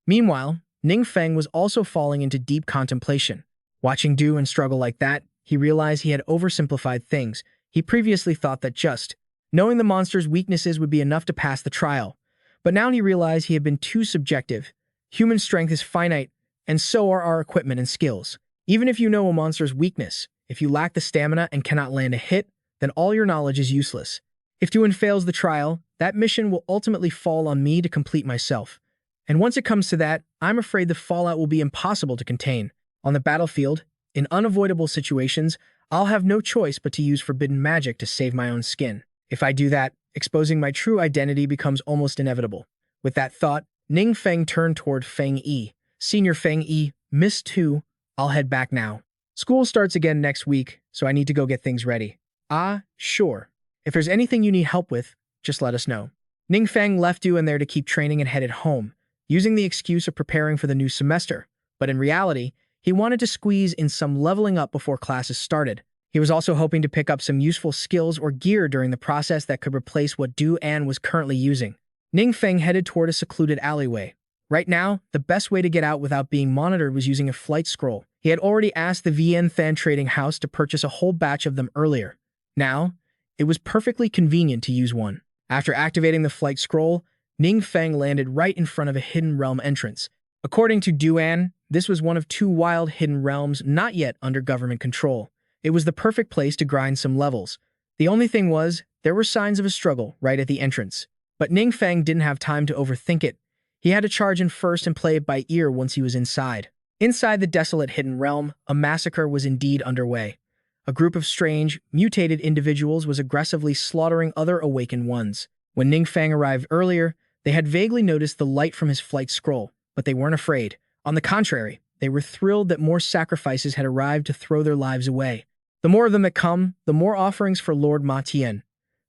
Meanwhile, Ning Feng was also falling into deep contemplation. Watching Duan struggle like that, he realized he had oversimplified things. He previously thought that just knowing the monster's weaknesses would be enough to pass the trial. But now he realized he had been too subjective. Human strength is finite, and so are our equipment and skills. Even if you know a monster's weakness, if you lack the stamina and cannot land a hit, then all your knowledge is useless. If Duan fails the trial, that mission will ultimately fall on me to complete myself. And once it comes to that, I'm afraid the fallout will be impossible to contain. On the battlefield, in unavoidable situations, I'll have no choice but to use forbidden magic to save my own skin. If I do that, exposing my true identity becomes almost inevitable. With that thought, Ning Feng turned toward Feng Yi. "Senior Feng Yi, Miss 2, I'll head back now. School starts again next week, so I need to go get things ready." "Ah, sure. If there's anything you need help with, just let us know." Ning Feng left Duan there to keep training and headed home, using the excuse of preparing for the new semester. But in reality, he wanted to squeeze in some leveling up before classes started. He was also hoping to pick up some useful skills or gear during the process that could replace what Duan was currently using. Ning Feng headed toward a secluded alleyway. Right now, the best way to get out without being monitored was using a flight scroll. He had already asked the Vian Than trading house to purchase a whole batch of them earlier. Now, it was perfectly convenient to use one. After activating the flight scroll, Ning Feng landed right in front of a hidden realm entrance. According to Duan, this was one of 2 wild hidden realms not yet under government control. It was the perfect place to grind some levels. The only thing was, there were signs of a struggle right at the entrance. But Ning Feng didn't have time to overthink it. He had to charge in first and play it by ear once he was inside. Inside the desolate hidden realm, a massacre was indeed underway. A group of strange, mutated individuals was aggressively slaughtering other awakened ones. When Ning Feng arrived earlier, they had vaguely noticed the light from his flight scroll, but they weren't afraid. On the contrary, they were thrilled that more sacrifices had arrived to throw their lives away. The more of them that come, the more offerings for Lord Ma Tian.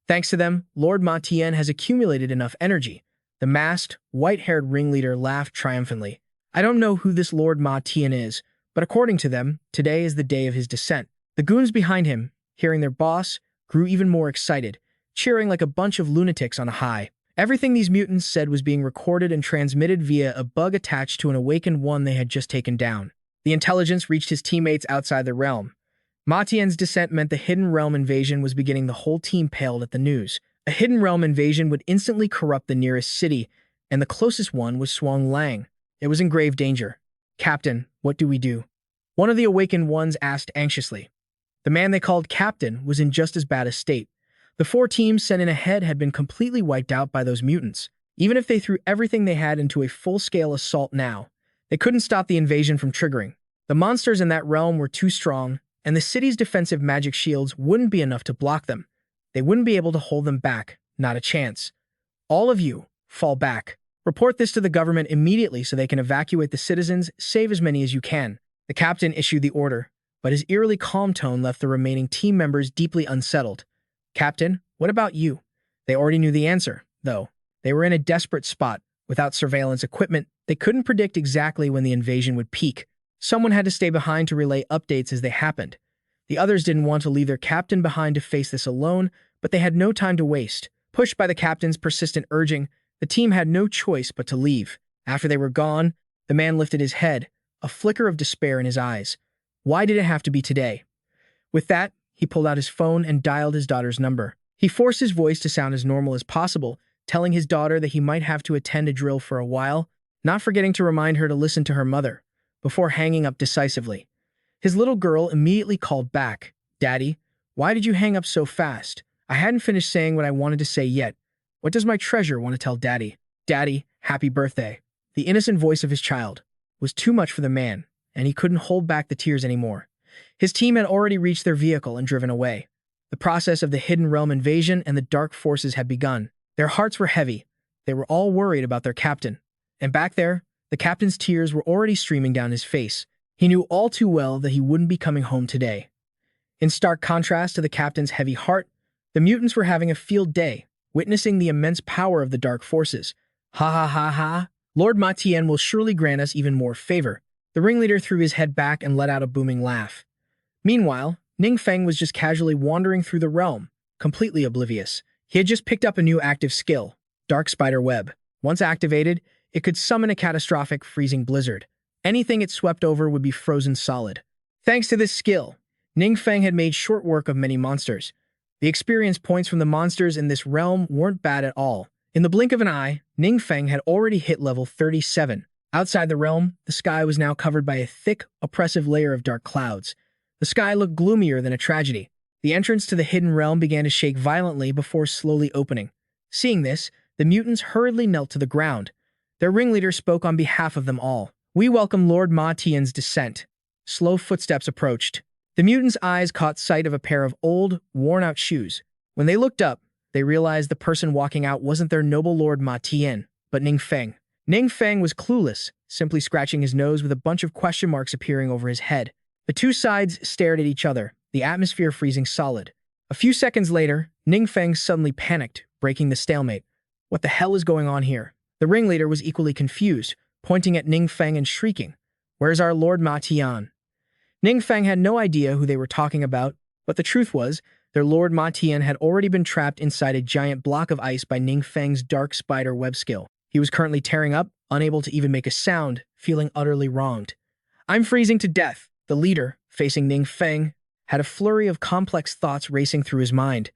Thanks to them, Lord Ma Tian has accumulated enough energy. The masked, white-haired ringleader laughed triumphantly. I don't know who this Lord Ma Tian is, but according to them, today is the day of his descent. The goons behind him, hearing their boss, grew even more excited, cheering like a bunch of lunatics on a high. Everything these mutants said was being recorded and transmitted via a bug attached to an awakened one they had just taken down. The intelligence reached his teammates outside the realm. Ma Tian's descent meant the Hidden Realm invasion was beginning. The whole team paled at the news. A Hidden Realm invasion would instantly corrupt the nearest city, and the closest one was Shuang Lang. It was in grave danger. Captain, what do we do? One of the awakened ones asked anxiously. The man they called Captain was in just as bad a state. The 4 teams sent in ahead had been completely wiped out by those mutants. Even if they threw everything they had into a full-scale assault now, they couldn't stop the invasion from triggering. The monsters in that realm were too strong, and the city's defensive magic shields wouldn't be enough to block them. They wouldn't be able to hold them back, not a chance. All of you, fall back. Report this to the government immediately so they can evacuate the citizens, save as many as you can. The captain issued the order, but his eerily calm tone left the remaining team members deeply unsettled. Captain, what about you? They already knew the answer, though. They were in a desperate spot. Without surveillance equipment, they couldn't predict exactly when the invasion would peak. Someone had to stay behind to relay updates as they happened. The others didn't want to leave their captain behind to face this alone, but they had no time to waste. Pushed by the captain's persistent urging, the team had no choice but to leave. After they were gone, the man lifted his head, a flicker of despair in his eyes. Why did it have to be today? With that, he pulled out his phone and dialed his daughter's number. He forced his voice to sound as normal as possible, telling his daughter that he might have to attend a drill for a while, not forgetting to remind her to listen to her mother, before hanging up decisively. His little girl immediately called back. Daddy, why did you hang up so fast? I hadn't finished saying what I wanted to say yet. What does my treasure want to tell Daddy? Daddy, happy birthday. The innocent voice of his child was too much for the man, and he couldn't hold back the tears anymore. His team had already reached their vehicle and driven away. The process of the Hidden Realm invasion and the dark forces had begun. Their hearts were heavy. They were all worried about their captain. And back there, the captain's tears were already streaming down his face. He knew all too well that he wouldn't be coming home today. In stark contrast to the captain's heavy heart, the mutants were having a field day, witnessing the immense power of the dark forces. Ha ha ha ha! Lord Ma Tian will surely grant us even more favor. The ringleader threw his head back and let out a booming laugh. Meanwhile, Ning Feng was just casually wandering through the realm, completely oblivious. He had just picked up a new active skill, Dark Spider Web. Once activated, it could summon a catastrophic freezing blizzard. Anything it swept over would be frozen solid. Thanks to this skill, Ning Feng had made short work of many monsters. The experience points from the monsters in this realm weren't bad at all. In the blink of an eye, Ning Feng had already hit level 37. Outside the realm, the sky was now covered by a thick, oppressive layer of dark clouds. The sky looked gloomier than a tragedy. The entrance to the hidden realm began to shake violently before slowly opening. Seeing this, the mutants hurriedly knelt to the ground. Their ringleader spoke on behalf of them all. We welcome Lord Ma Tian's descent. Slow footsteps approached. The mutants' eyes caught sight of a pair of old, worn-out shoes. When they looked up, they realized the person walking out wasn't their noble Lord Ma Tian, but Ning Feng. Ning Feng was clueless, simply scratching his nose with a bunch of question marks appearing over his head. The two sides stared at each other, the atmosphere freezing solid. A few seconds later, Ning Feng suddenly panicked, breaking the stalemate. What the hell is going on here? The ringleader was equally confused, pointing at Ning Feng and shrieking, "Where's our Lord Ma Tian?" Ning Feng had no idea who they were talking about, but the truth was, their Lord Ma Tian had already been trapped inside a giant block of ice by Ning Feng's dark spider web skill. He was currently tearing up, unable to even make a sound, feeling utterly wronged. I'm freezing to death. The leader, facing Ning Feng, had a flurry of complex thoughts racing through his mind.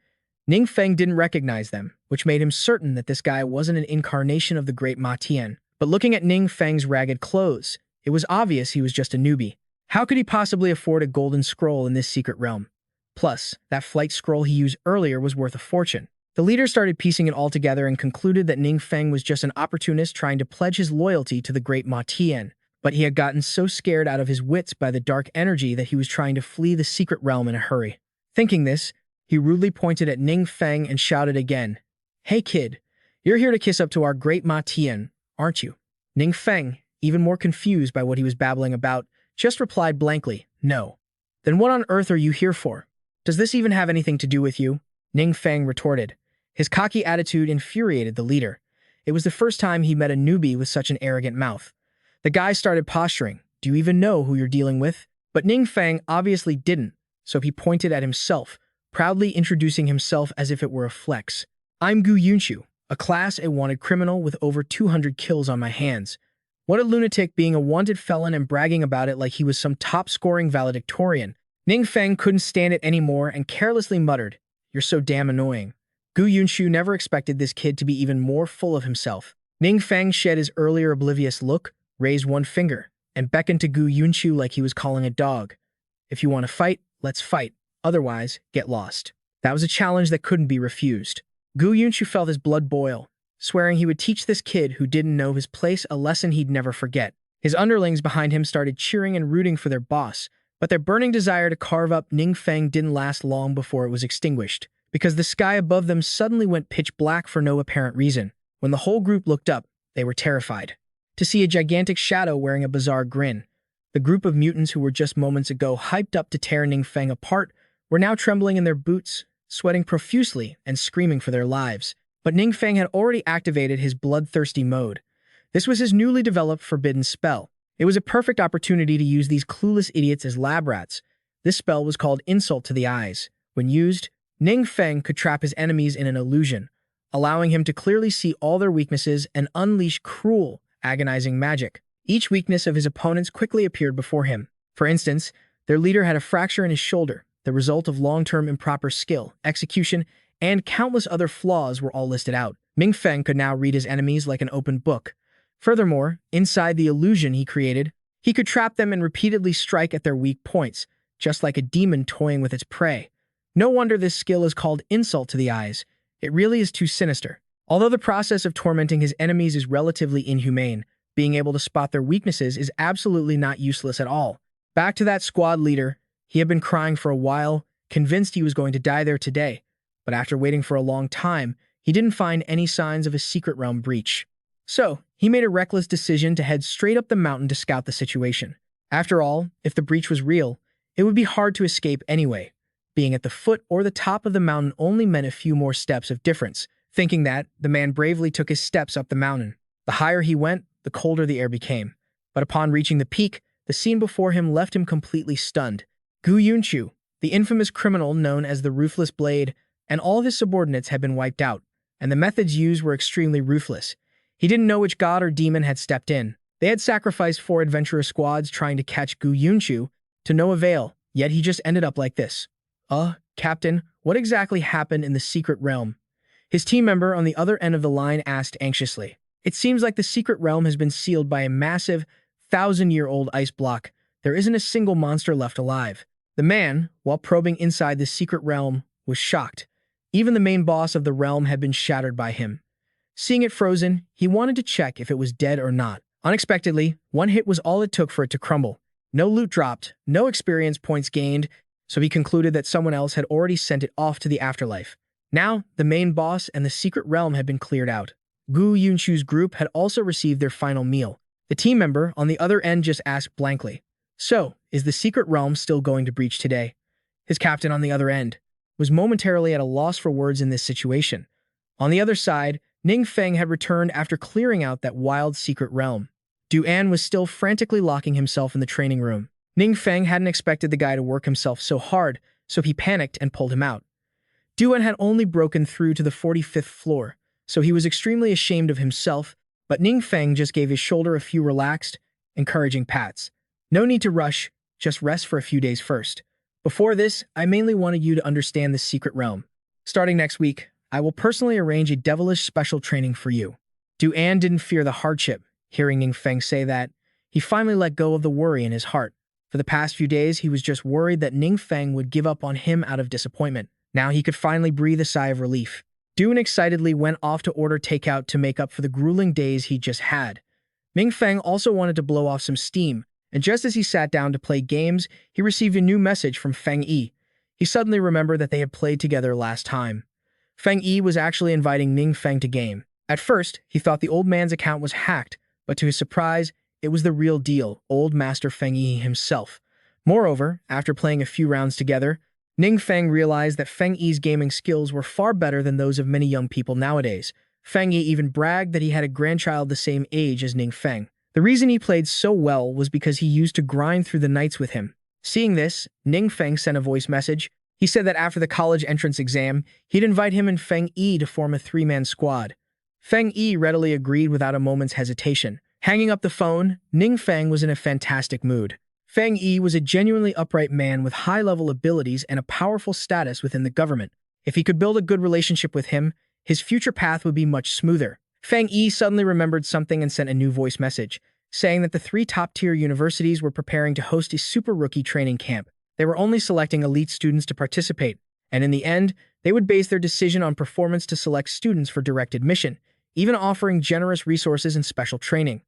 Ning Feng didn't recognize them, which made him certain that this guy wasn't an incarnation of the great Ma Tian. But looking at Ning Feng's ragged clothes, it was obvious he was just a newbie. How could he possibly afford a golden scroll in this secret realm? Plus, that flight scroll he used earlier was worth a fortune. The leader started piecing it all together and concluded that Ning Feng was just an opportunist trying to pledge his loyalty to the great Ma Tian. But he had gotten so scared out of his wits by the dark energy that he was trying to flee the secret realm in a hurry. Thinking this, he rudely pointed at Ning Feng and shouted again, "Hey kid, you're here to kiss up to our great Ma Tian, aren't you?" Ning Feng, even more confused by what he was babbling about, just replied blankly, "No." "Then what on earth are you here for? Does this even have anything to do with you?" Ning Feng retorted. His cocky attitude infuriated the leader. It was the first time he met a newbie with such an arrogant mouth. The guy started posturing. "Do you even know who you're dealing with?" But Ning Feng obviously didn't, so he pointed at himself, proudly introducing himself as if it were a flex. "I'm Gu Yunqiu, a Class A wanted criminal with over 200 kills on my hands. What a lunatic being a wanted felon and bragging about it like he was some top-scoring valedictorian." Ning Feng couldn't stand it anymore and carelessly muttered, "You're so damn annoying." Gu Yunqiu never expected this kid to be even more full of himself. Ning Feng shed his earlier oblivious look, raised one finger, and beckoned to Gu Yunqiu like he was calling a dog. "If you want to fight, let's fight. Otherwise, get lost." That was a challenge that couldn't be refused. Gu Yunqiu felt his blood boil, swearing he would teach this kid who didn't know his place a lesson he'd never forget. His underlings behind him started cheering and rooting for their boss, but their burning desire to carve up Ning Feng didn't last long before it was extinguished, because the sky above them suddenly went pitch black for no apparent reason. When the whole group looked up, they were terrified to see a gigantic shadow wearing a bizarre grin. The group of mutants who were just moments ago hyped up to tear Ning Feng apart were now trembling in their boots, sweating profusely and screaming for their lives. But Ning Feng had already activated his bloodthirsty mode. This was his newly developed forbidden spell. It was a perfect opportunity to use these clueless idiots as lab rats. This spell was called Insult to the Eyes. When used, Ning Feng could trap his enemies in an illusion, allowing him to clearly see all their weaknesses and unleash cruel, agonizing magic. Each weakness of his opponents quickly appeared before him. For instance, their leader had a fracture in his shoulder, the result of long-term improper skill, execution, and countless other flaws were all listed out. Ning Feng could now read his enemies like an open book. Furthermore, inside the illusion he created, he could trap them and repeatedly strike at their weak points, just like a demon toying with its prey. No wonder this skill is called Insult to the Eyes. It really is too sinister. Although the process of tormenting his enemies is relatively inhumane, being able to spot their weaknesses is absolutely not useless at all. Back to that squad leader, he had been crying for a while, convinced he was going to die there today. But after waiting for a long time, he didn't find any signs of a secret realm breach. So, he made a reckless decision to head straight up the mountain to scout the situation. After all, if the breach was real, it would be hard to escape anyway. Being at the foot or the top of the mountain only meant a few more steps of difference. Thinking that, the man bravely took his steps up the mountain. The higher he went, the colder the air became. But upon reaching the peak, the scene before him left him completely stunned. Gu Yunqiu, the infamous criminal known as the Ruthless Blade, and all of his subordinates had been wiped out, and the methods used were extremely ruthless. He didn't know which god or demon had stepped in. They had sacrificed 4 adventurer squads trying to catch Gu Yunqiu, to no avail, yet he just ended up like this. Captain, what exactly happened in the secret realm?" His team member on the other end of the line asked anxiously. "It seems like the secret realm has been sealed by a massive, 1,000-year-old ice block. There isn't a single monster left alive." The man, while probing inside the secret realm, was shocked. Even the main boss of the realm had been shattered by him. Seeing it frozen, he wanted to check if it was dead or not. Unexpectedly, one hit was all it took for it to crumble. No loot dropped, no experience points gained, so he concluded that someone else had already sent it off to the afterlife. Now, the main boss and the secret realm had been cleared out. Gu Yunqiu's group had also received their final meal. The team member on the other end just asked blankly, "So, is the secret realm still going to breach today?" His captain on the other end was momentarily at a loss for words in this situation. On the other side, Ning Feng had returned after clearing out that wild secret realm. Duan was still frantically locking himself in the training room. Ning Feng hadn't expected the guy to work himself so hard, so he panicked and pulled him out. Duan had only broken through to the 45th floor, so he was extremely ashamed of himself, but Ning Feng just gave his shoulder a few relaxed, encouraging pats. "No need to rush, just rest for a few days first. Before this, I mainly wanted you to understand the secret realm. Starting next week, I will personally arrange a devilish special training for you." Duan didn't fear the hardship. Hearing Ning Feng say that, he finally let go of the worry in his heart. For the past few days, he was just worried that Ning Feng would give up on him out of disappointment. Now he could finally breathe a sigh of relief. Dune excitedly went off to order takeout to make up for the grueling days he just had. Ning Feng also wanted to blow off some steam, and just as he sat down to play games, he received a new message from Feng Yi. He suddenly remembered that they had played together last time. Feng Yi was actually inviting Ning Feng to game. At first, he thought the old man's account was hacked, but to his surprise, it was the real deal, old Master Feng Yi himself. Moreover, after playing a few rounds together, Ning Feng realized that Feng Yi's gaming skills were far better than those of many young people nowadays. Feng Yi even bragged that he had a grandchild the same age as Ning Feng. The reason he played so well was because he used to grind through the nights with him. Seeing this, Ning Feng sent a voice message. He said that after the college entrance exam, he'd invite him and Feng Yi to form a three-man squad. Feng Yi readily agreed without a moment's hesitation. Hanging up the phone, Ning Feng was in a fantastic mood. Feng Yi was a genuinely upright man with high-level abilities and a powerful status within the government. If he could build a good relationship with him, his future path would be much smoother. Feng Yi suddenly remembered something and sent a new voice message, saying that the three top-tier universities were preparing to host a super rookie training camp. They were only selecting elite students to participate, and in the end, they would base their decision on performance to select students for direct admission, even offering generous resources and special training.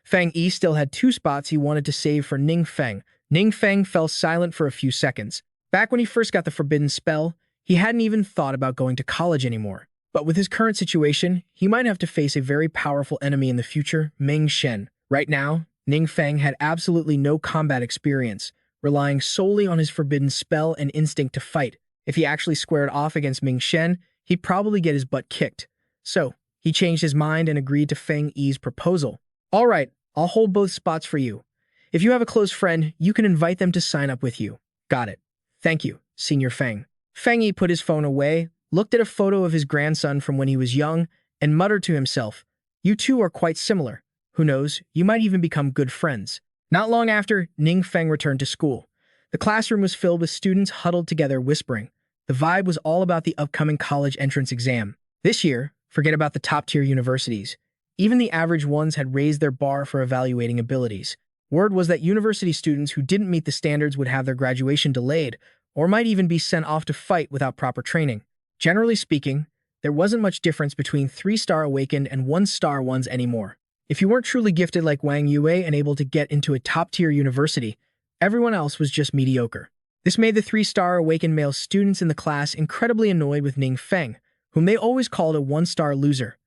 Feng Yi still had two spots he wanted to save for Ning Feng. Ning Feng fell silent for a few seconds. Back when he first got the forbidden spell, he hadn't even thought about going to college anymore. But with his current situation, he might have to face a very powerful enemy in the future, Ming Shen. Right now, Ning Feng had absolutely no combat experience, relying solely on his forbidden spell and instinct to fight. If he actually squared off against Ming Shen, he'd probably get his butt kicked. So, he changed his mind and agreed to Feng Yi's proposal. All right, I'll hold both spots for you. If you have a close friend, you can invite them to sign up with you. Got it. Thank you, Senior Feng. Feng Yi put his phone away, looked at a photo of his grandson from when he was young, and muttered to himself, "You two are quite similar. Who knows, you might even become good friends." Not long after, Ning Feng returned to school. The classroom was filled with students huddled together whispering. The vibe was all about the upcoming college entrance exam. This year, forget about the top-tier universities. Even the average ones had raised their bar for evaluating abilities. Word was that university students who didn't meet the standards would have their graduation delayed, or might even be sent off to fight without proper training. Generally speaking, there wasn't much difference between 3-star awakened and 1-star ones anymore. If you weren't truly gifted like Wang Yue and able to get into a top-tier university, everyone else was just mediocre. This made the 3-star awakened male students in the class incredibly annoyed with Ning Feng, whom they always called a 1-star loser.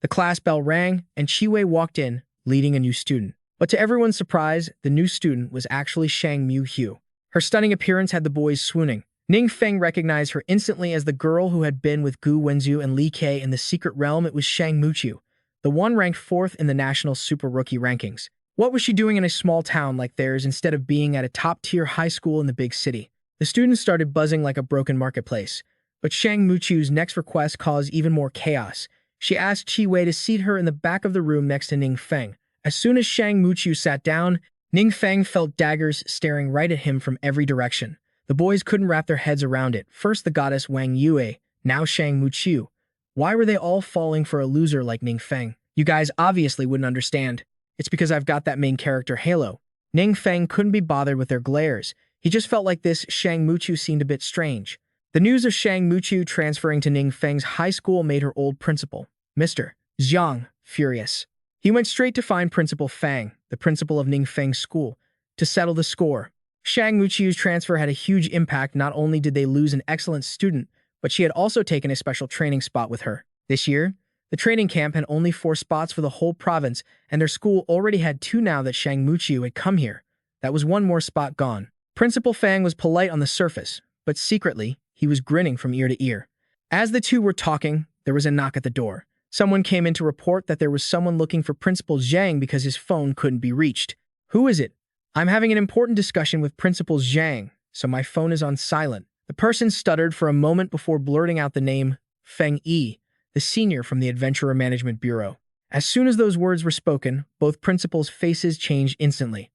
The class bell rang, and Chiwei walked in, leading a new student. But to everyone's surprise, the new student was actually Shang Mu-hyu. Her stunning appearance had the boys swooning. Ning Feng recognized her instantly as the girl who had been with Gu Wenzu and Li Ke in the Secret Realm. It was Shang Mu-hyu, the one ranked 4th in the national super rookie rankings. What was she doing in a small town like theirs instead of being at a top-tier high school in the big city? The students started buzzing like a broken marketplace. But Shang Mu-hyu's next request caused even more chaos. She asked Chi Wei to seat her in the back of the room next to Ning Feng. As soon as Shang Mu-hyu sat down, Ning Feng felt daggers staring right at him from every direction. The boys couldn't wrap their heads around it. First the goddess Wang Yue, now Shang Mu-hyu. Why were they all falling for a loser like Ning Feng? You guys obviously wouldn't understand. It's because I've got that main character halo. Ning Feng couldn't be bothered with their glares. He just felt like this Shang Mu-hyu seemed a bit strange. The news of Shang Mu-hyu transferring to Ning Feng's high school made her old principal, Mr. Zhang, furious. He went straight to find Principal Fang, the principal of Ning Feng's school, to settle the score. Shang Mu-hyu's transfer had a huge impact. Not only did they lose an excellent student, but she had also taken a special training spot with her. This year, the training camp had only 4 spots for the whole province, and their school already had 2 now that Shang Mu-hyu had come here. That was 1 more spot gone. Principal Fang was polite on the surface, but secretly, he was grinning from ear to ear. As the two were talking, there was a knock at the door. Someone came in to report that there was someone looking for Principal Zhang because his phone couldn't be reached. Who is it? I'm having an important discussion with Principal Zhang, so my phone is on silent. The person stuttered for a moment before blurting out the name Feng Yi, the senior from the Adventurer Management Bureau. As soon as those words were spoken, both principals' faces changed instantly.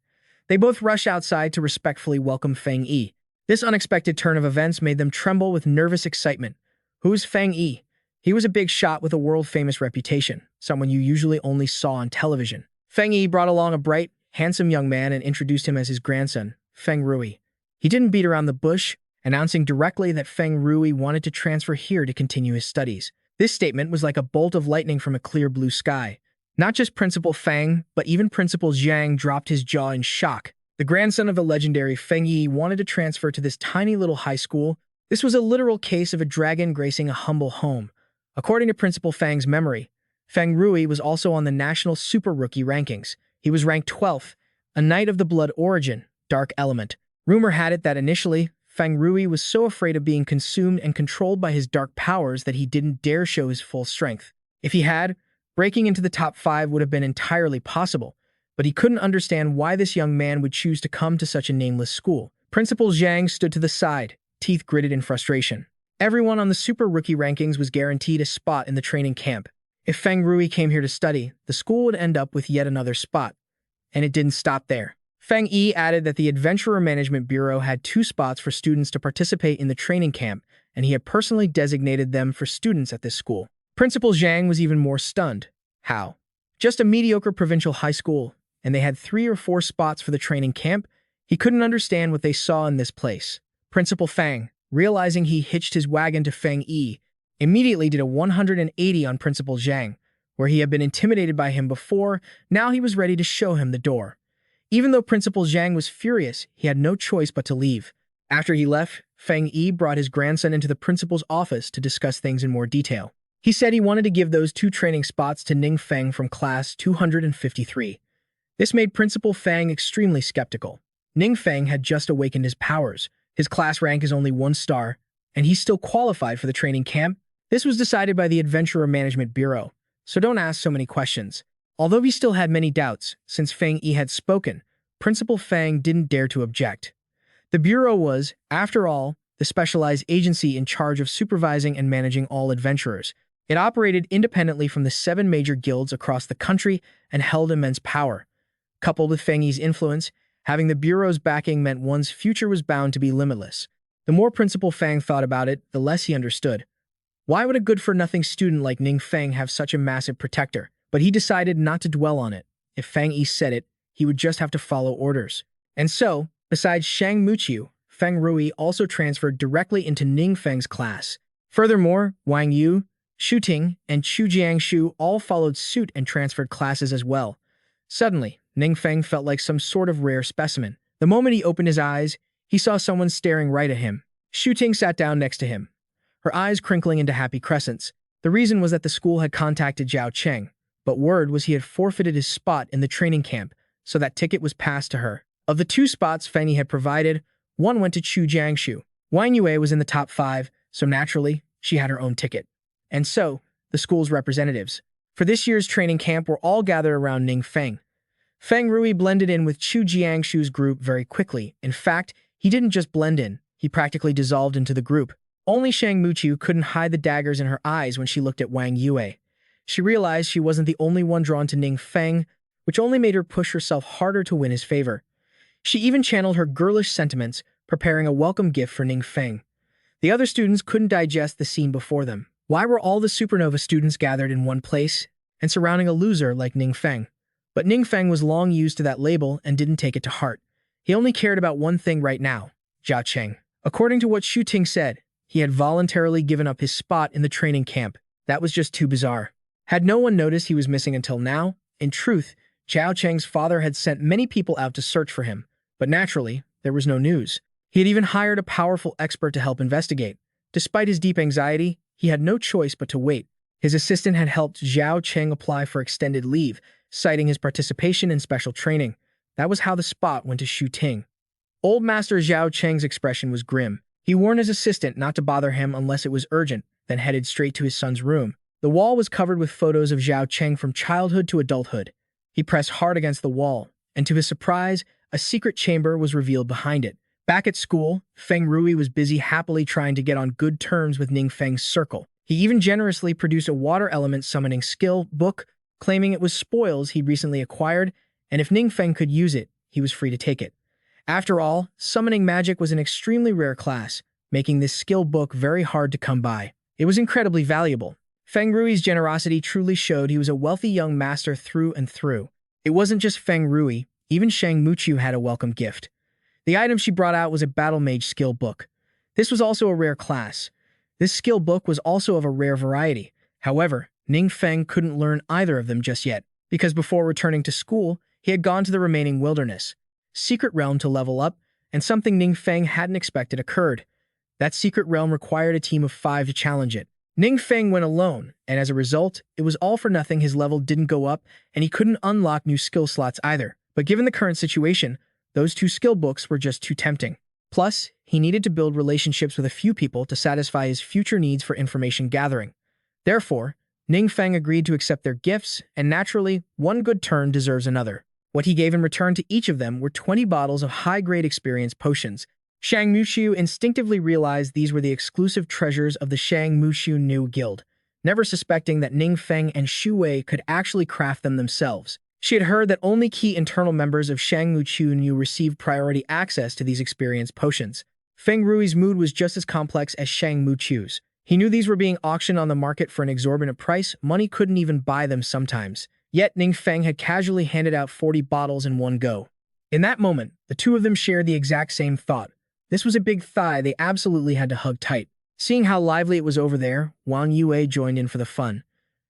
They both rushed outside to respectfully welcome Feng Yi. This unexpected turn of events made them tremble with nervous excitement. Who's Feng Yi? He was a big shot with a world-famous reputation, someone you usually only saw on television. Feng Yi brought along a bright, handsome young man and introduced him as his grandson, Feng Rui. He didn't beat around the bush, announcing directly that Feng Rui wanted to transfer here to continue his studies. This statement was like a bolt of lightning from a clear blue sky. Not just Principal Feng, but even Principal Zhang dropped his jaw in shock. The grandson of the legendary Feng Yi wanted to transfer to this tiny little high school. This was a literal case of a dragon gracing a humble home. According to Principal Feng's memory, Feng Rui was also on the national super rookie rankings. He was ranked 12th, a knight of the blood origin, dark element. Rumor had it that initially, Feng Rui was so afraid of being consumed and controlled by his dark powers that he didn't dare show his full strength. If he had, breaking into the top 5 would have been entirely possible, but he couldn't understand why this young man would choose to come to such a nameless school. Principal Zhang stood to the side, teeth gritted in frustration. Everyone on the super rookie rankings was guaranteed a spot in the training camp. If Feng Rui came here to study, the school would end up with yet another spot. And it didn't stop there. Feng Yi added that the Adventurer Management Bureau had 2 spots for students to participate in the training camp, and he had personally designated them for students at this school. Principal Zhang was even more stunned. How? Just a mediocre provincial high school, and they had 3 or 4 spots for the training camp? He couldn't understand what they saw in this place. Principal Feng, realizing he hitched his wagon to Feng Yi, immediately did a 180 on Principal Zhang. Where he had been intimidated by him before, now he was ready to show him the door. Even though Principal Zhang was furious, he had no choice but to leave. After he left, Feng Yi brought his grandson into the principal's office to discuss things in more detail. He said he wanted to give those 2 training spots to Ning Feng from class 253. This made Principal Feng extremely skeptical. Ning Feng had just awakened his powers. His class rank is only 1 star, and he's still qualified for the training camp. This was decided by the Adventurer Management Bureau, so don't ask so many questions. Although he still had many doubts, since Feng Yi had spoken, Principal Feng didn't dare to object. The Bureau was, after all, the specialized agency in charge of supervising and managing all adventurers. It operated independently from the 7 major guilds across the country and held immense power. Coupled with Feng Yi's influence, having the Bureau's backing meant one's future was bound to be limitless. The more Principal Feng thought about it, the less he understood. Why would a good-for-nothing student like Ning Feng have such a massive protector? But he decided not to dwell on it. If Feng Yi said it, he would just have to follow orders. And so, besides Shang Muqiu, Feng Rui also transferred directly into Ning Feng's class. Furthermore, Wang Yu, Xu Ting, and Chu Jiangshu all followed suit and transferred classes as well. Suddenly, Ning Feng felt like some sort of rare specimen. The moment he opened his eyes, he saw someone staring right at him. Xu Ting sat down next to him, her eyes crinkling into happy crescents. The reason was that the school had contacted Zhao Cheng, but word was he had forfeited his spot in the training camp, so that ticket was passed to her. Of the 2 spots Feng Yi had provided, one went to Chu Jiangshu. Wang Yue was in the top 5, so naturally, she had her own ticket. And so, the school's representatives for this year's training camp were all gathered around Ning Feng. Feng Rui blended in with Chu Jiangshu's group very quickly. In fact, he didn't just blend in, he practically dissolved into the group. Only Shang Muqiu couldn't hide the daggers in her eyes when she looked at Wang Yue. She realized she wasn't the only one drawn to Ning Feng, which only made her push herself harder to win his favor. She even channeled her girlish sentiments, preparing a welcome gift for Ning Feng. The other students couldn't digest the scene before them. Why were all the supernova students gathered in one place and surrounding a loser like Ning Feng? But Ning Feng was long used to that label and didn't take it to heart. He only cared about one thing right now, Zhao Cheng. According to what Xu Ting said, he had voluntarily given up his spot in the training camp. That was just too bizarre. Had no one noticed he was missing until now? In truth, Zhao Cheng's father had sent many people out to search for him, but naturally, there was no news. He had even hired a powerful expert to help investigate. Despite his deep anxiety, he had no choice but to wait. His assistant had helped Zhao Cheng apply for extended leave, citing his participation in special training. That was how the spot went to Xu Ting. Old Master Zhao Cheng's expression was grim. He warned his assistant not to bother him unless it was urgent, then headed straight to his son's room. The wall was covered with photos of Zhao Cheng from childhood to adulthood. He pressed hard against the wall, and to his surprise, a secret chamber was revealed behind it. Back at school, Feng Rui was busy happily trying to get on good terms with Ning Feng's circle. He even generously produced a water element summoning skill book, claiming it was spoils he'd recently acquired, and if Ning Feng could use it, he was free to take it. After all, summoning magic was an extremely rare class, making this skill book very hard to come by. It was incredibly valuable. Feng Rui's generosity truly showed he was a wealthy young master through and through. It wasn't just Feng Rui, even Shang Muqiu had a welcome gift. The item she brought out was a battle mage skill book. This was also a rare class. This skill book was also of a rare variety, However, Ning Feng couldn't learn either of them just yet, because before returning to school, he had gone to the remaining wilderness, secret realm to level up, and something Ning Feng hadn't expected occurred. That secret realm required a team of 5 to challenge it. Ning Feng went alone, and as a result, it was all for nothing. His level didn't go up, and he couldn't unlock new skill slots either. But given the current situation, those 2 skill books were just too tempting. Plus, he needed to build relationships with a few people to satisfy his future needs for information gathering. Therefore, Ning Feng agreed to accept their gifts, and naturally, one good turn deserves another. What he gave in return to each of them were 20 bottles of high-grade experience potions. Shang Muxiu instinctively realized these were the exclusive treasures of the Shang Muxiu New Guild, never suspecting that Ning Feng and Xu Wei could actually craft them themselves. She had heard that only key internal members of Shang Muxiu New received priority access to these experience potions. Feng Rui's mood was just as complex as Shang Muxiu's. He knew these were being auctioned on the market for an exorbitant price. Money couldn't even buy them sometimes. Yet Ning Feng had casually handed out 40 bottles in one go. In that moment, the two of them shared the exact same thought. This was a big thigh they absolutely had to hug tight. Seeing how lively it was over there, Wang Yue joined in for the fun.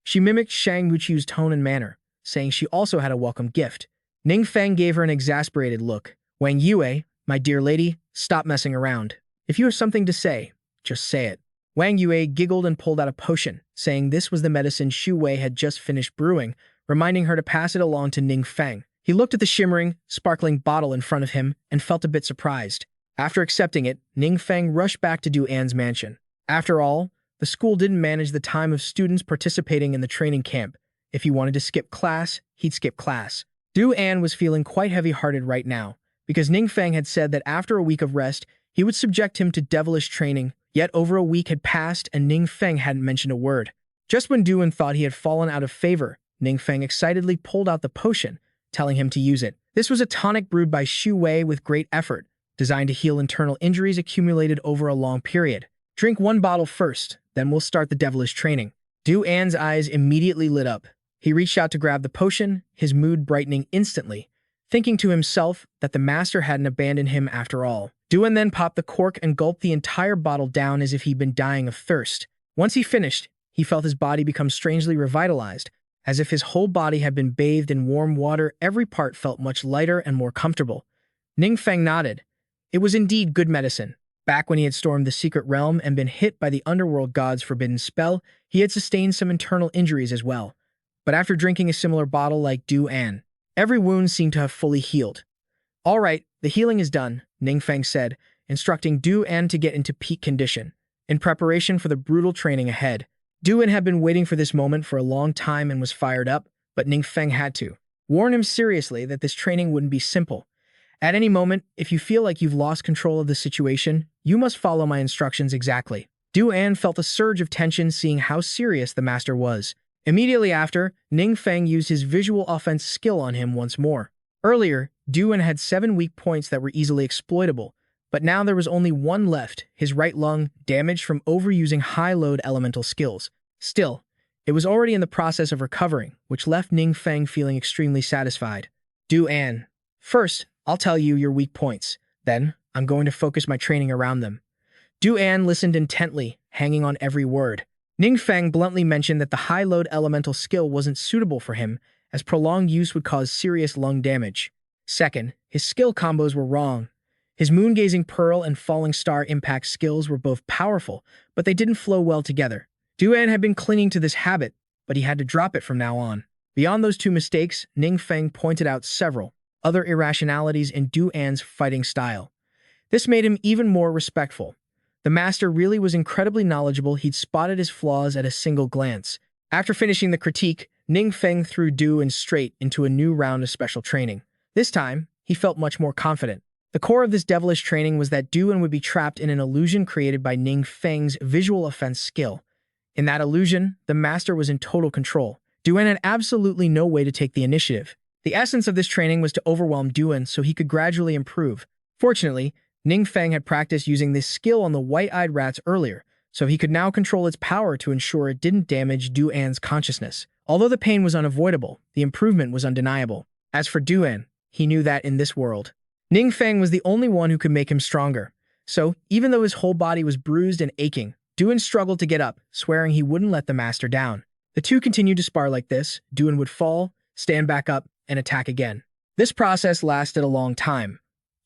She mimicked Shang Muqiu's tone and manner, saying she also had a welcome gift. Ning Feng gave her an exasperated look. Wang Yue, my dear lady, stop messing around. If you have something to say, just say it. Wang Yue giggled and pulled out a potion, saying this was the medicine Xu Wei had just finished brewing, reminding her to pass it along to Ning Feng. He looked at the shimmering, sparkling bottle in front of him and felt a bit surprised. After accepting it, Ning Feng rushed back to Du An's mansion. After all, the school didn't manage the time of students participating in the training camp. If he wanted to skip class, he'd skip class. Du An was feeling quite heavy-hearted right now, because Ning Feng had said that after a week of rest, he would subject him to devilish training, yet over a week had passed and Ning Feng hadn't mentioned a word. Just when Du An thought he had fallen out of favor, Ning Feng excitedly pulled out the potion, telling him to use it. This was a tonic brewed by Xu Wei with great effort, designed to heal internal injuries accumulated over a long period. Drink 1 bottle first, then we'll start the devilish training. Du An's eyes immediately lit up. He reached out to grab the potion, his mood brightening instantly, thinking to himself that the master hadn't abandoned him after all. Du An then popped the cork and gulped the entire bottle down as if he'd been dying of thirst. Once he finished, he felt his body become strangely revitalized. As if his whole body had been bathed in warm water, every part felt much lighter and more comfortable. Ning Feng nodded. It was indeed good medicine. Back when he had stormed the secret realm and been hit by the underworld god's forbidden spell, he had sustained some internal injuries as well. But after drinking a similar bottle like Du An, every wound seemed to have fully healed. All right, the healing is done, Ning Feng said, instructing Du An to get into peak condition, in preparation for the brutal training ahead. Du An had been waiting for this moment for a long time and was fired up, but Ning Feng had to warn him seriously that this training wouldn't be simple. At any moment, if you feel like you've lost control of the situation, you must follow my instructions exactly. Du An felt a surge of tension seeing how serious the master was. Immediately after, Ning Feng used his visual offense skill on him once more. Earlier, Du An had 7 weak points that were easily exploitable, but now there was only 1 left, his right lung, damaged from overusing high-load elemental skills. Still, it was already in the process of recovering, which left Ning Feng feeling extremely satisfied. Du An, first, I'll tell you your weak points. Then, I'm going to focus my training around them. Du An listened intently, hanging on every word. Ning Feng bluntly mentioned that the high-load elemental skill wasn't suitable for him, as prolonged use would cause serious lung damage. Second, his skill combos were wrong. His moon-gazing pearl and falling star impact skills were both powerful, but they didn't flow well together. Du An had been clinging to this habit, but he had to drop it from now on. Beyond those 2 mistakes, Ning Feng pointed out several other irrationalities in Du An's fighting style. This made him even more respectful. The master really was incredibly knowledgeable. He'd spotted his flaws at a single glance. After finishing the critique, Ning Feng threw Du An straight into a new round of special training. This time, he felt much more confident. The core of this devilish training was that Du An would be trapped in an illusion created by Ning Feng's visual offense skill. In that illusion, the master was in total control. Du An had absolutely no way to take the initiative. The essence of this training was to overwhelm Du An so he could gradually improve. Fortunately, Ning Feng had practiced using this skill on the white-eyed rats earlier, so he could now control its power to ensure it didn't damage Du An's consciousness. Although the pain was unavoidable, the improvement was undeniable. As for Du An, he knew that in this world, Ning Feng was the only one who could make him stronger. So, even though his whole body was bruised and aching, Duan struggled to get up, swearing he wouldn't let the master down. The two continued to spar like this. Duan would fall, stand back up, and attack again. This process lasted a long time.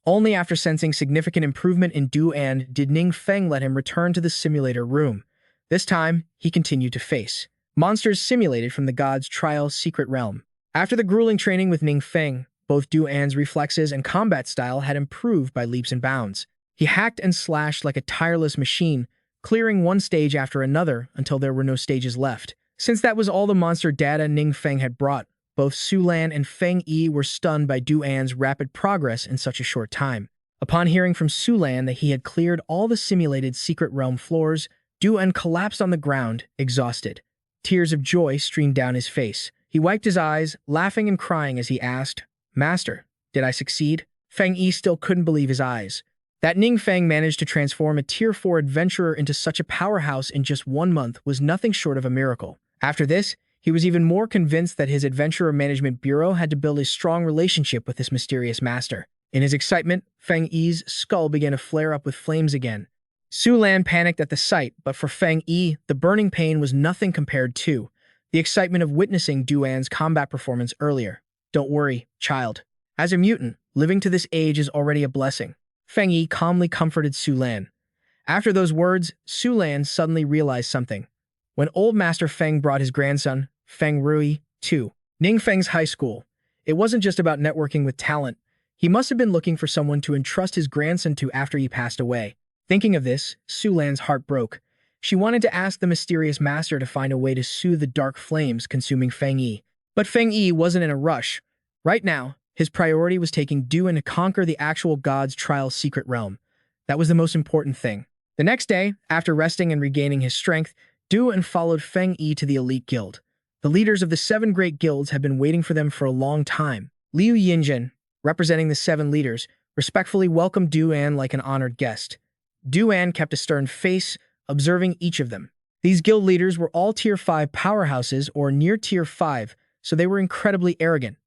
Only after sensing significant improvement in Duan did Ning Feng let him return to the simulator room. This time, he continued to face monsters simulated from the god's trial secret realm. After the grueling training with Ning Feng, both Duan's reflexes and combat style had improved by leaps and bounds. He hacked and slashed like a tireless machine, clearing one stage after another until there were no stages left. Since that was all the monster data Ning Feng had brought, both Su Lan and Feng Yi were stunned by Duan's rapid progress in such a short time. Upon hearing from Su Lan that he had cleared all the simulated secret realm floors, Duan collapsed on the ground, exhausted. Tears of joy streamed down his face. He wiped his eyes, laughing and crying as he asked, "Master, did I succeed?" Feng Yi still couldn't believe his eyes. That Ning Feng managed to transform a Tier 4 adventurer into such a powerhouse in just 1 month was nothing short of a miracle. After this, he was even more convinced that his Adventurer Management Bureau had to build a strong relationship with this mysterious master. In his excitement, Feng Yi's skull began to flare up with flames again. Su Lan panicked at the sight, but for Feng Yi, the burning pain was nothing compared to the excitement of witnessing Duan's combat performance earlier. "Don't worry, child. As a mutant, living to this age is already a blessing," Feng Yi calmly comforted Su Lan. After those words, Su Lan suddenly realized something. When old Master Feng brought his grandson, Feng Rui, to Ning Feng's high school, it wasn't just about networking with talent. He must have been looking for someone to entrust his grandson to after he passed away. Thinking of this, Su Lan's heart broke. She wanted to ask the mysterious master to find a way to soothe the dark flames consuming Feng Yi. But Feng Yi wasn't in a rush. Right now, his priority was taking Duan to conquer the actual god's trial secret realm. That was the most important thing. The next day, after resting and regaining his strength, Duan followed Feng Yi to the elite guild. The leaders of the 7 great guilds had been waiting for them for a long time. Liu Yinjin, representing the 7 leaders, respectfully welcomed Duan like an honored guest. Duan kept a stern face, observing each of them. These guild leaders were all Tier 5 powerhouses or near Tier 5, so they were incredibly arrogant.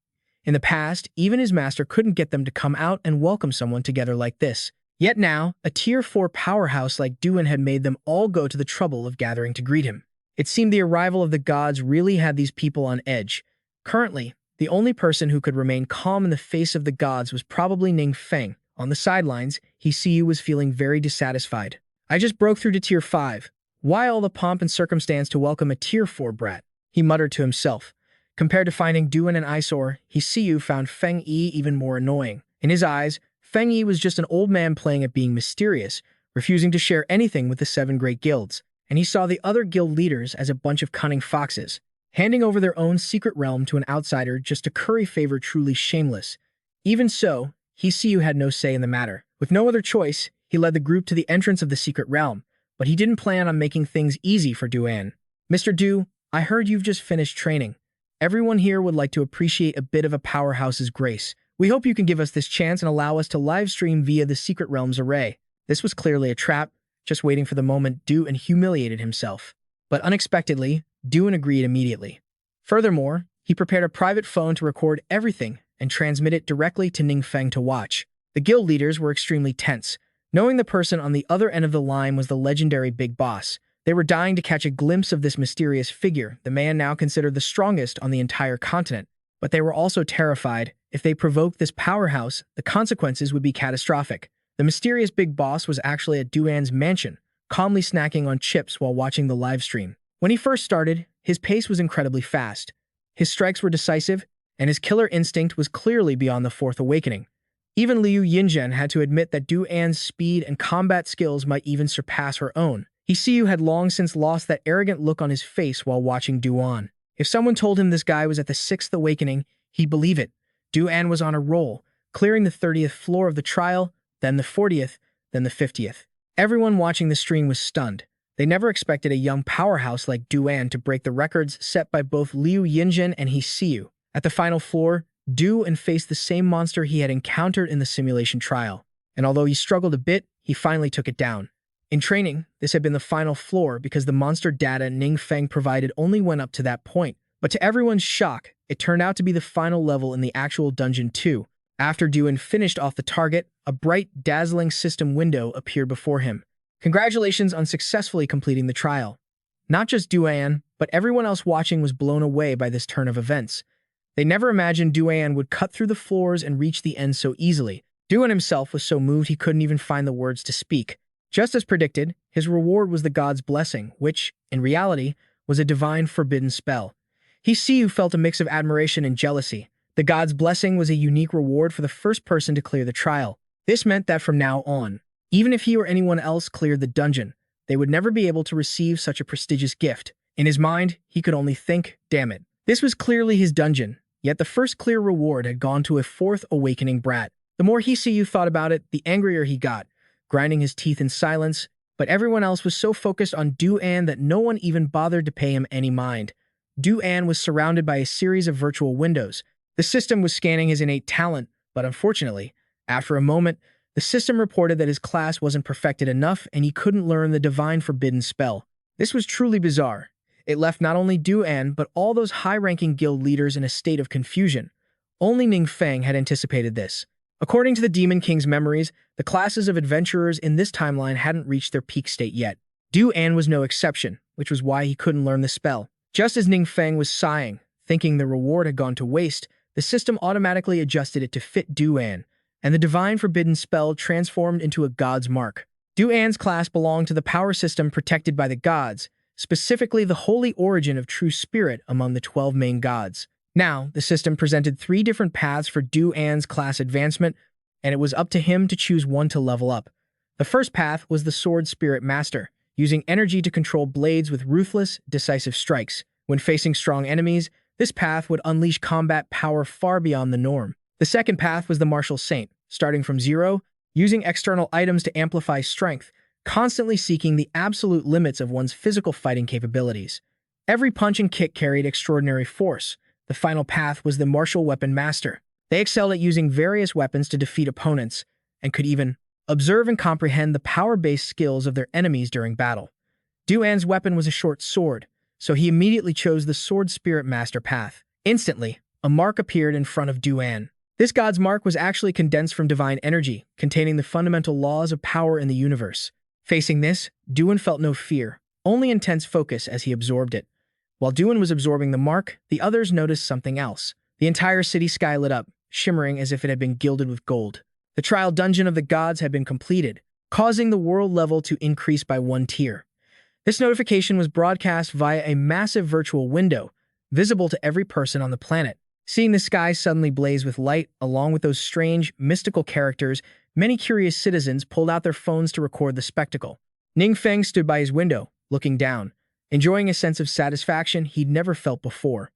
In the past, even his master couldn't get them to come out and welcome someone together like this. Yet now, a Tier 4 powerhouse like Duan had made them all go to the trouble of gathering to greet him. It seemed the arrival of the gods really had these people on edge. Currently, the only person who could remain calm in the face of the gods was probably Ning Feng. On the sidelines, He was feeling very dissatisfied. "I just broke through to Tier 5. Why all the pomp and circumstance to welcome a Tier 4 brat?" he muttered to himself. Compared to finding Duan and eyesore, He found Feng Yi even more annoying. In his eyes, Feng Yi was just an old man playing at being mysterious, refusing to share anything with the 7 great guilds, and he saw the other guild leaders as a bunch of cunning foxes, handing over their own secret realm to an outsider just to curry favor truly shameless. Even so, He had no say in the matter. With no other choice, he led the group to the entrance of the secret realm, but he didn't plan on making things easy for Duan. "Mr. Du, I heard you've just finished training. Everyone here would like to appreciate a bit of a powerhouse's grace. We hope you can give us this chance and allow us to live stream via the Secret Realms array." This was clearly a trap, just waiting for the moment Duan humiliated himself. But unexpectedly, Duan agreed immediately. Furthermore, he prepared a private phone to record everything and transmit it directly to Ning Feng to watch. The guild leaders were extremely tense, knowing the person on the other end of the line was the legendary Big Boss. They were dying to catch a glimpse of this mysterious figure, the man now considered the strongest on the entire continent. But they were also terrified. If they provoked this powerhouse, the consequences would be catastrophic. The mysterious Big Boss was actually at Duan's mansion, calmly snacking on chips while watching the live stream. When he first started, his pace was incredibly fast. His strikes were decisive, and his killer instinct was clearly beyond the 4th awakening. Even Liu Yinzhen had to admit that Duan's speed and combat skills might even surpass her own. He had long since lost that arrogant look on his face while watching Duan. If someone told him this guy was at the 6th awakening, he'd believe it. Duan was on a roll, clearing the 30th floor of the trial, then the 40th, then the 50th. Everyone watching the stream was stunned. They never expected a young powerhouse like Duan to break the records set by both Liu Yinzhen and He. At the final floor, Duan faced the same monster he had encountered in the simulation trial, and although he struggled a bit, he finally took it down. In training, this had been the final floor because the monster data Ning Feng provided only went up to that point, but to everyone's shock, it turned out to be the final level in the actual dungeon too. After Duan finished off the target, a bright, dazzling system window appeared before him. Congratulations on successfully completing the trial. Not just Duan, but everyone else watching was blown away by this turn of events. They never imagined Duan would cut through the floors and reach the end so easily. Duan himself was so moved he couldn't even find the words to speak. Just as predicted, his reward was the god's blessing, which, in reality, was a divine forbidden spell. Siyu felt a mix of admiration and jealousy. The god's blessing was a unique reward for the first person to clear the trial. This meant that from now on, even if he or anyone else cleared the dungeon, they would never be able to receive such a prestigious gift. In his mind, he could only think, damn it. This was clearly his dungeon, yet the first clear reward had gone to a fourth awakening brat. The more Siyu thought about it, the angrier he got, grinding his teeth in silence, but everyone else was so focused on Duan that no one even bothered to pay him any mind. Duan was surrounded by a series of virtual windows. The system was scanning his innate talent, but unfortunately, after a moment, the system reported that his class wasn't perfected enough and he couldn't learn the divine forbidden spell. This was truly bizarre. It left not only Duan, but all those high-ranking guild leaders in a state of confusion. Only Ning Feng had anticipated this. According to the Demon King's memories, the classes of adventurers in this timeline hadn't reached their peak state yet. Duan was no exception, which was why he couldn't learn the spell. Just as Ning Feng was sighing, thinking the reward had gone to waste, the system automatically adjusted it to fit Duan, and the divine forbidden spell transformed into a god's mark. Duan's class belonged to the power system protected by the gods, specifically the holy origin of true spirit among the 12 main gods. Now, the system presented 3 different paths for Duan's class advancement, and it was up to him to choose one to level up. The first path was the Sword Spirit Master, using energy to control blades with ruthless, decisive strikes. When facing strong enemies, this path would unleash combat power far beyond the norm. The second path was the Martial Saint, starting from zero, using external items to amplify strength, constantly seeking the absolute limits of one's physical fighting capabilities. Every punch and kick carried extraordinary force. The final path was the Martial Weapon Master. They excelled at using various weapons to defeat opponents, and could even observe and comprehend the power-based skills of their enemies during battle. Duan's weapon was a short sword, so he immediately chose the Sword Spirit Master path. Instantly, a mark appeared in front of Duan. This god's mark was actually condensed from divine energy, containing the fundamental laws of power in the universe. Facing this, Duan felt no fear, only intense focus as he absorbed it. While Duan was absorbing the mark, the others noticed something else. The entire city sky lit up, shimmering as if it had been gilded with gold. The trial dungeon of the gods had been completed, causing the world level to increase by 1 tier. This notification was broadcast via a massive virtual window, visible to every person on the planet. Seeing the sky suddenly blaze with light, along with those strange, mystical characters, many curious citizens pulled out their phones to record the spectacle. Ning Feng stood by his window, looking down, enjoying a sense of satisfaction he'd never felt before.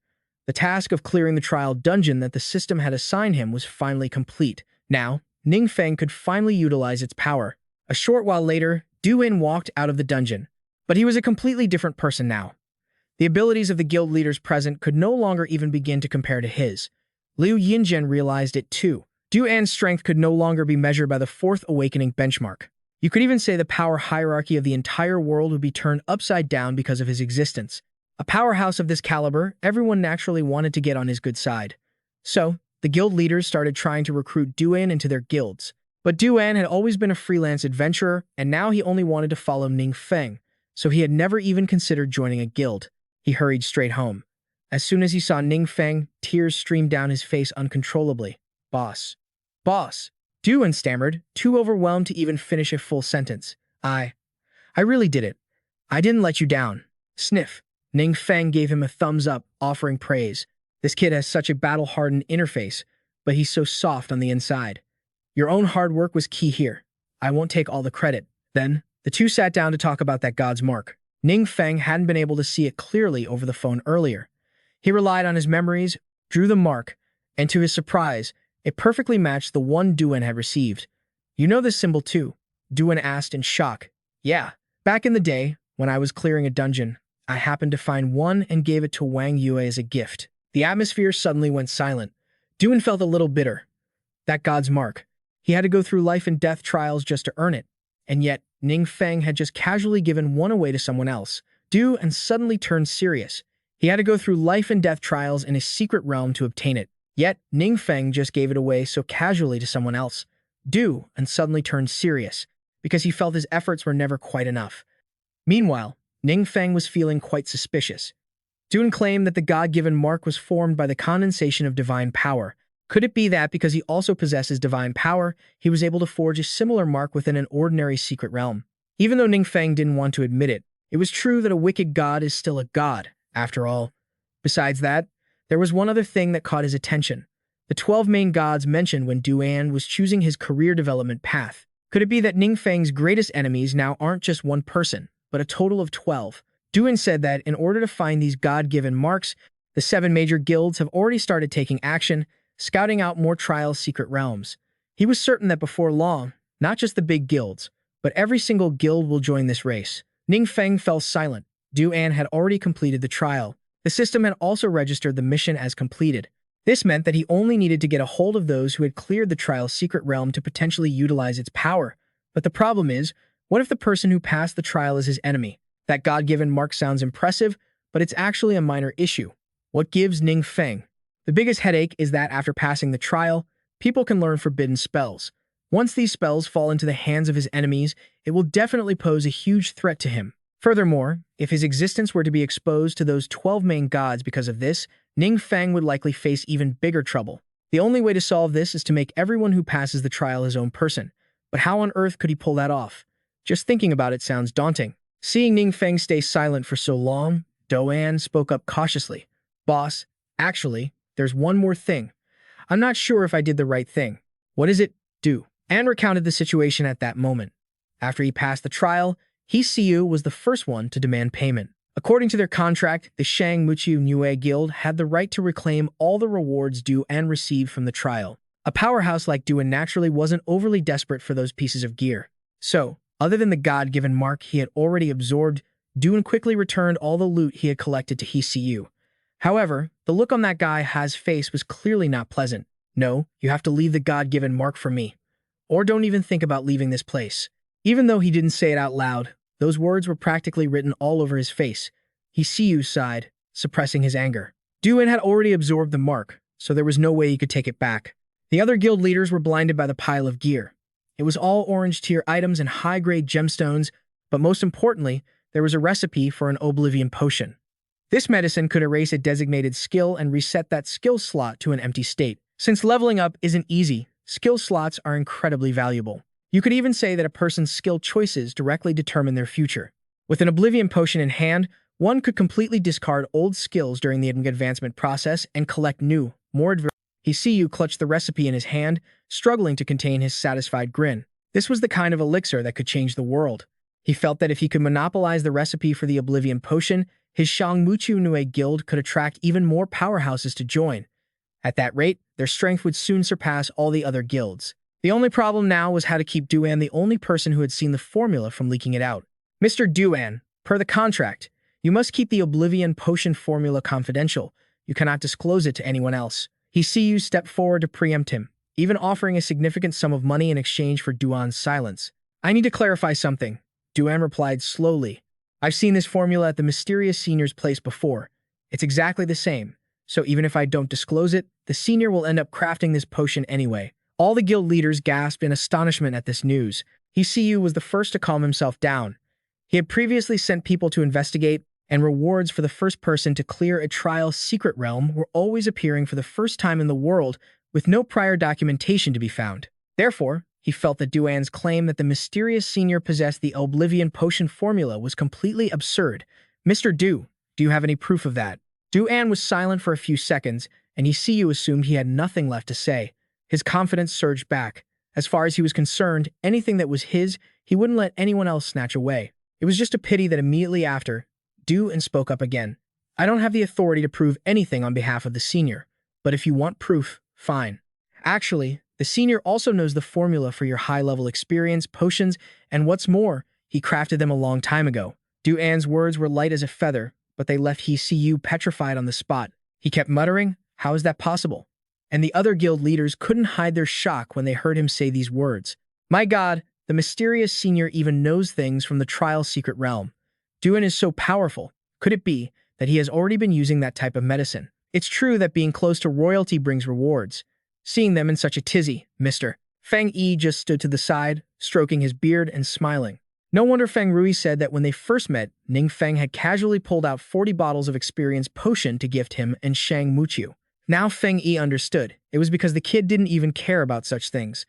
The task of clearing the trial dungeon that the system had assigned him was finally complete. Now, Ning Feng could finally utilize its power. A short while later, Duan walked out of the dungeon. But he was a completely different person now. The abilities of the guild leaders present could no longer even begin to compare to his. Liu Yinzhen realized it too. Duan's strength could no longer be measured by the 4th awakening benchmark. You could even say the power hierarchy of the entire world would be turned upside down because of his existence. A powerhouse of this caliber, everyone naturally wanted to get on his good side. So, the guild leaders started trying to recruit Duan into their guilds. But Duan had always been a freelance adventurer, and now he only wanted to follow Ning Feng, so he had never even considered joining a guild. He hurried straight home. As soon as he saw Ning Feng, tears streamed down his face uncontrollably. Boss. Boss. Duan stammered, too overwhelmed to even finish a full sentence. I really did it. I didn't let you down. Sniff. Ning Feng gave him a thumbs up, offering praise. This kid has such a battle-hardened interface, but he's so soft on the inside. Your own hard work was key here. I won't take all the credit. Then, the two sat down to talk about that god's mark. Ning Feng hadn't been able to see it clearly over the phone earlier. He relied on his memories, drew the mark, and to his surprise, it perfectly matched the one Duan had received. You know this symbol too? Duan asked in shock. Yeah. Back in the day, when I was clearing a dungeon, I happened to find one and gave it to Wang Yue as a gift. The atmosphere suddenly went silent. Duan felt a little bitter. That god's mark. He had to go through life and death trials just to earn it. And yet, Ning Feng had just casually given one away to someone else. Duan suddenly turned serious. He had to go through life and death trials in his secret realm to obtain it. Yet, Ning Feng just gave it away so casually to someone else. Duan suddenly turned serious, because he felt his efforts were never quite enough. Meanwhile, Ning Feng was feeling quite suspicious. Dune claimed that the God-given mark was formed by the condensation of divine power. Could it be that because he also possesses divine power, he was able to forge a similar mark within an ordinary secret realm? Even though Ning Feng didn't want to admit it, it was true that a wicked god is still a god, after all. Besides that, there was one other thing that caught his attention. The 12 main gods mentioned when Duan was choosing his career development path. Could it be that Ning Feng's greatest enemies now aren't just one person, but a total of 12? Duan said that in order to find these God-given marks, the 7 major guilds have already started taking action, scouting out more trial secret realms. He was certain that before long, not just the big guilds, but every single guild will join this race. Ning Feng fell silent. Duan had already completed the trial. The system had also registered the mission as completed. This meant that he only needed to get a hold of those who had cleared the trial's secret realm to potentially utilize its power. But the problem is, what if the person who passed the trial is his enemy? That God-given mark sounds impressive, but it's actually a minor issue. What gives Ning Feng? The biggest headache is that after passing the trial, people can learn forbidden spells. Once these spells fall into the hands of his enemies, it will definitely pose a huge threat to him. Furthermore, if his existence were to be exposed to those 12 main gods because of this, Ning Feng would likely face even bigger trouble. The only way to solve this is to make everyone who passes the trial his own person. But how on earth could he pull that off? Just thinking about it sounds daunting. Seeing Ning Feng stay silent for so long, Duan spoke up cautiously. "Boss, actually, there's one more thing. I'm not sure if I did the right thing." "What is it?" Duan recounted the situation at that moment. After he passed the trial, He Siu was the first one to demand payment. According to their contract, the Shang Muqiu Niue Guild had the right to reclaim all the rewards Duan received from the trial. A powerhouse like Duan naturally wasn't overly desperate for those pieces of gear. So, other than the God-given mark he had already absorbed, Duan quickly returned all the loot he had collected to He Siu. However, the look on that guy's face was clearly not pleasant. "No, you have to leave the God-given mark for me. Or don't even think about leaving this place." Even though he didn't say it out loud, those words were practically written all over his face. He Siu sighed, suppressing his anger. Duan had already absorbed the mark, so there was no way he could take it back. The other guild leaders were blinded by the pile of gear. It was all orange-tier items and high-grade gemstones, but most importantly, there was a recipe for an oblivion potion. This medicine could erase a designated skill and reset that skill slot to an empty state. Since leveling up isn't easy, skill slots are incredibly valuable. You could even say that a person's skill choices directly determine their future. With an oblivion potion in hand, one could completely discard old skills during the advancement process and collect new, more advanced. He Siu clutched the recipe in his hand, struggling to contain his satisfied grin. This was the kind of elixir that could change the world. He felt that if he could monopolize the recipe for the oblivion potion, his Shang Muqiu Niue Guild could attract even more powerhouses to join. At that rate, their strength would soon surpass all the other guilds. The only problem now was how to keep Duan the only person who had seen the formula from leaking it out. "Mr. Duan, per the contract, you must keep the Oblivion Potion formula confidential. You cannot disclose it to anyone else." He Siu stepped forward to preempt him, even offering a significant sum of money in exchange for Duan's silence. "I need to clarify something," Duan replied slowly. "I've seen this formula at the mysterious senior's place before. It's exactly the same, so even if I don't disclose it, the senior will end up crafting this potion anyway." All the guild leaders gasped in astonishment at this news. He Siu was the first to calm himself down. He had previously sent people to investigate, and rewards for the first person to clear a trial secret realm were always appearing for the first time in the world with no prior documentation to be found. Therefore, he felt that Duan's claim that the mysterious senior possessed the Oblivion Potion formula was completely absurd. "Mr. Do you have any proof of that?" Duan was silent for a few seconds, and He Siu assumed he had nothing left to say. His confidence surged back. As far as he was concerned, anything that was his, he wouldn't let anyone else snatch away. It was just a pity that immediately after, Duan spoke up again. "I don't have the authority to prove anything on behalf of the senior, but if you want proof, fine. Actually, the senior also knows the formula for your high-level experience, potions, and what's more, he crafted them a long time ago." Duan's words were light as a feather, but they left He Siu petrified on the spot. He kept muttering, "How is that possible?" And the other guild leaders couldn't hide their shock when they heard him say these words. My God, the mysterious senior even knows things from the trial secret realm. Duan is so powerful. Could it be that he has already been using that type of medicine? It's true that being close to royalty brings rewards. Seeing them in such a tizzy, Mr. Feng Yi just stood to the side, stroking his beard and smiling. No wonder Feng Rui said that when they first met, Ning Feng had casually pulled out 40 bottles of experience potion to gift him and Shang Muqiu. Now Feng Yi understood. It was because the kid didn't even care about such things.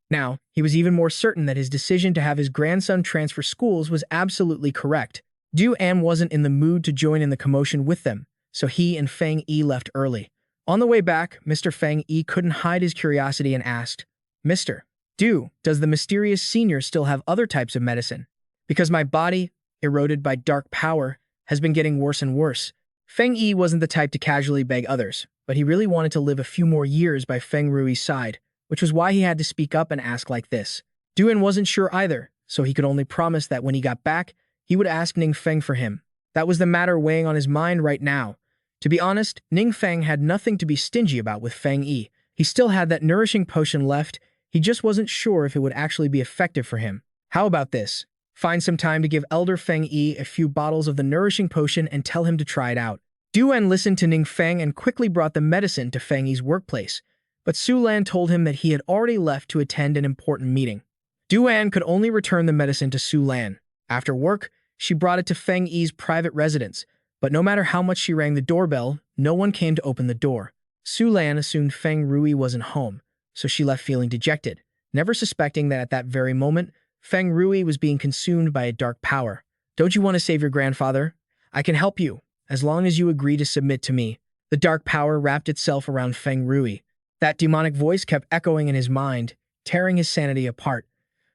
Now, he was even more certain that his decision to have his grandson transfer schools was absolutely correct. Du An wasn't in the mood to join in the commotion with them, so he and Feng Yi left early. On the way back, Mr. Feng Yi couldn't hide his curiosity and asked, "Mr. Du, does the mysterious senior still have other types of medicine? Because my body, eroded by dark power, has been getting worse and worse." Feng Yi wasn't the type to casually beg others, but he really wanted to live a few more years by Feng Rui's side, which was why he had to speak up and ask like this. Duan wasn't sure either, so he could only promise that when he got back, he would ask Ning Feng for him. That was the matter weighing on his mind right now. To be honest, Ning Feng had nothing to be stingy about with Feng Yi. He still had that nourishing potion left, he just wasn't sure if it would actually be effective for him. How about this? Find some time to give Elder Feng Yi a few bottles of the nourishing potion and tell him to try it out. Duan listened to Ning Feng and quickly brought the medicine to Feng Yi's workplace, but Su Lan told him that he had already left to attend an important meeting. Duan could only return the medicine to Su Lan. After work, she brought it to Feng Yi's private residence, but no matter how much she rang the doorbell, no one came to open the door. Su Lan assumed Feng Rui wasn't home, so she left feeling dejected, never suspecting that at that very moment, Feng Rui was being consumed by a dark power. "Don't you want to save your grandfather? I can help you, as long as you agree to submit to me." The dark power wrapped itself around Feng Rui. That demonic voice kept echoing in his mind, tearing his sanity apart.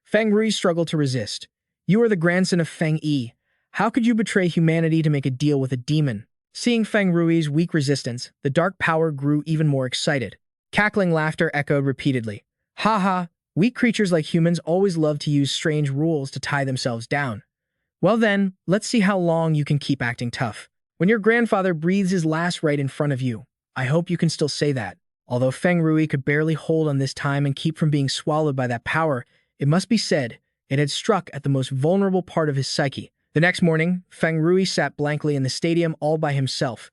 Feng Rui struggled to resist. "You are the grandson of Feng Yi. How could you betray humanity to make a deal with a demon?" Seeing Feng Rui's weak resistance, the dark power grew even more excited. Cackling laughter echoed repeatedly. "Ha ha, weak creatures like humans always love to use strange rules to tie themselves down. Well then, let's see how long you can keep acting tough. When your grandfather breathes his last right in front of you, I hope you can still say that." Although Feng Rui could barely hold on this time and keep from being swallowed by that power, it must be said, it had struck at the most vulnerable part of his psyche. The next morning, Feng Rui sat blankly in the stadium all by himself.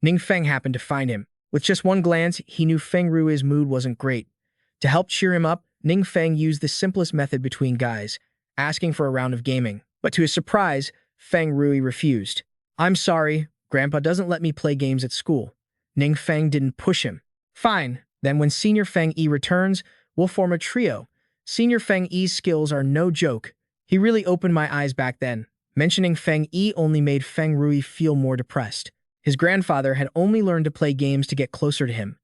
Ning Feng happened to find him. With just one glance, he knew Feng Rui's mood wasn't great. To help cheer him up, Ning Feng used the simplest method between guys, asking for a round of gaming. But to his surprise, Feng Rui refused. "I'm sorry, Grandpa doesn't let me play games at school." Ning Feng didn't push him. "Fine, then when Senior Feng Yi returns, we'll form a trio. Senior Feng Yi's skills are no joke." He really opened my eyes back then. Mentioning Feng Yi only made Feng Rui feel more depressed. His grandfather had only learned to play games to get closer to him.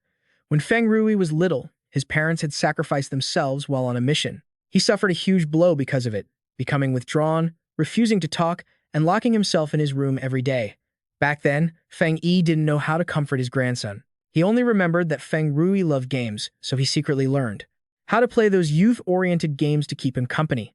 When Feng Rui was little, his parents had sacrificed themselves while on a mission. He suffered a huge blow because of it, becoming withdrawn, refusing to talk, and locking himself in his room every day. Back then, Feng Yi didn't know how to comfort his grandson. He only remembered that Feng Rui loved games, so he secretly learned how to play those youth-oriented games to keep him company.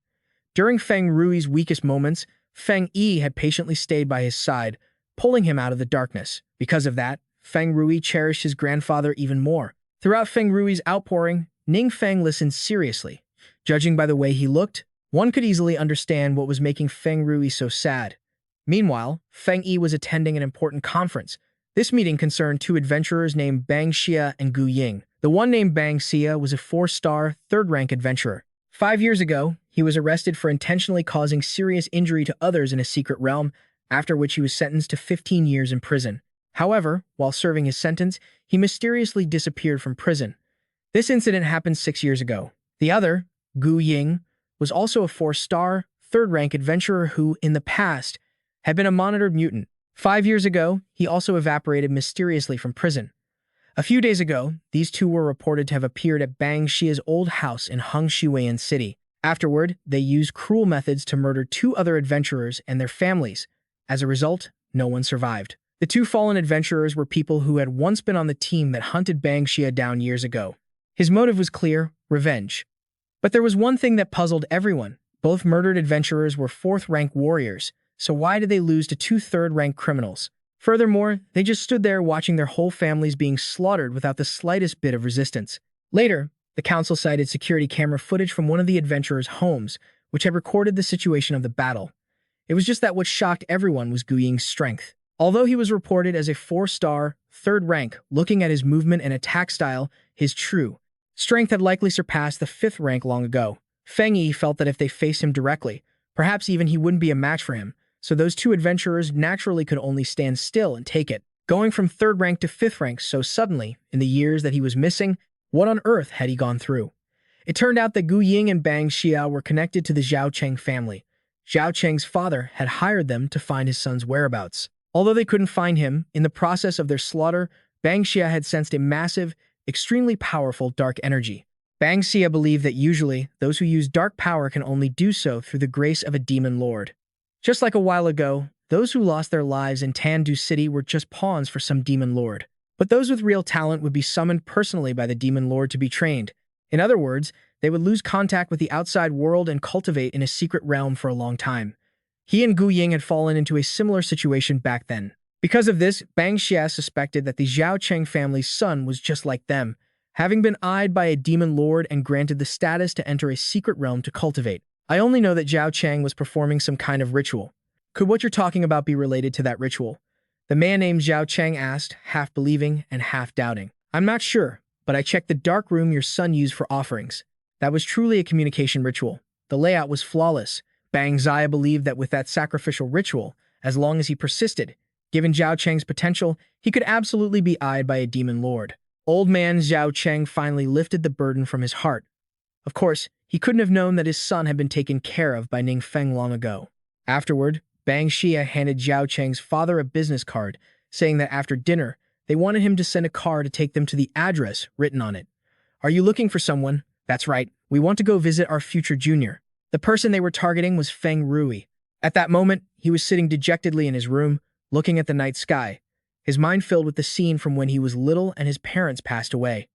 During Feng Rui's weakest moments, Feng Yi had patiently stayed by his side, pulling him out of the darkness. Because of that, Feng Rui cherished his grandfather even more. Throughout Feng Rui's outpouring, Ning Feng listened seriously. Judging by the way he looked, one could easily understand what was making Feng Rui so sad. Meanwhile, Feng Yi was attending an important conference. This meeting concerned two adventurers named Bang Xia and Gu Ying. The one named Bang Xia was a 4-star, third-rank adventurer. 5 years ago, he was arrested for intentionally causing serious injury to others in a secret realm, after which he was sentenced to 15 years in prison. However, while serving his sentence, he mysteriously disappeared from prison. This incident happened 6 years ago. The other, Gu Ying, was also a 4-star, third-rank adventurer who, in the past, had been a monitored mutant. 5 years ago, he also evaporated mysteriously from prison. A few days ago, these two were reported to have appeared at Bang Xia's old house in Hengshuian City. Afterward, they used cruel methods to murder 2 other adventurers and their families. As a result, no one survived. The 2 fallen adventurers were people who had once been on the team that hunted Bang Xia down years ago. His motive was clear: revenge. But there was one thing that puzzled everyone. Both murdered adventurers were 4th-rank warriors, so why did they lose to 2 third-rank criminals? Furthermore, they just stood there watching their whole families being slaughtered without the slightest bit of resistance. Later, the council cited security camera footage from one of the adventurers' homes, which had recorded the situation of the battle. It was just that what shocked everyone was Gu Ying's strength. Although he was reported as a 4-star, third rank, looking at his movement and attack style, his true Strength had likely surpassed the 5th rank long ago. Feng Yi felt that if they faced him directly, perhaps even he wouldn't be a match for him, so those two adventurers naturally could only stand still and take it. Going from 3rd rank to 5th rank so suddenly, in the years that he was missing, what on earth had he gone through? It turned out that Gu Ying and Bang Xia were connected to the Zhao Cheng family. Zhao Cheng's father had hired them to find his son's whereabouts. Although they couldn't find him, in the process of their slaughter, Bang Xia had sensed a massive, extremely powerful dark energy. Bang Xia believed that usually, those who use dark power can only do so through the grace of a demon lord. Just like a while ago, those who lost their lives in Tandu City were just pawns for some demon lord. But those with real talent would be summoned personally by the demon lord to be trained. In other words, they would lose contact with the outside world and cultivate in a secret realm for a long time. He and Gu Ying had fallen into a similar situation back then. Because of this, Bang Xia suspected that the Zhao Cheng family's son was just like them, having been eyed by a demon lord and granted the status to enter a secret realm to cultivate. I only know that Zhao Cheng was performing some kind of ritual. Could what you're talking about be related to that ritual? The man named Zhao Cheng asked, half believing and half doubting. I'm not sure, but I checked the dark room your son used for offerings. That was truly a communication ritual. The layout was flawless. Bang Xia believed that with that sacrificial ritual, as long as he persisted, given Zhao Cheng's potential, he could absolutely be eyed by a demon lord. Old man Zhao Cheng finally lifted the burden from his heart. Of course, he couldn't have known that his son had been taken care of by Ning Feng long ago. Afterward, Bang Xia handed Zhao Cheng's father a business card, saying that after dinner, they wanted him to send a car to take them to the address written on it. Are you looking for someone? That's right, we want to go visit our future junior. The person they were targeting was Feng Rui. At that moment, he was sitting dejectedly in his room, looking at the night sky, his mind filled with the scene from when he was little and his parents passed away.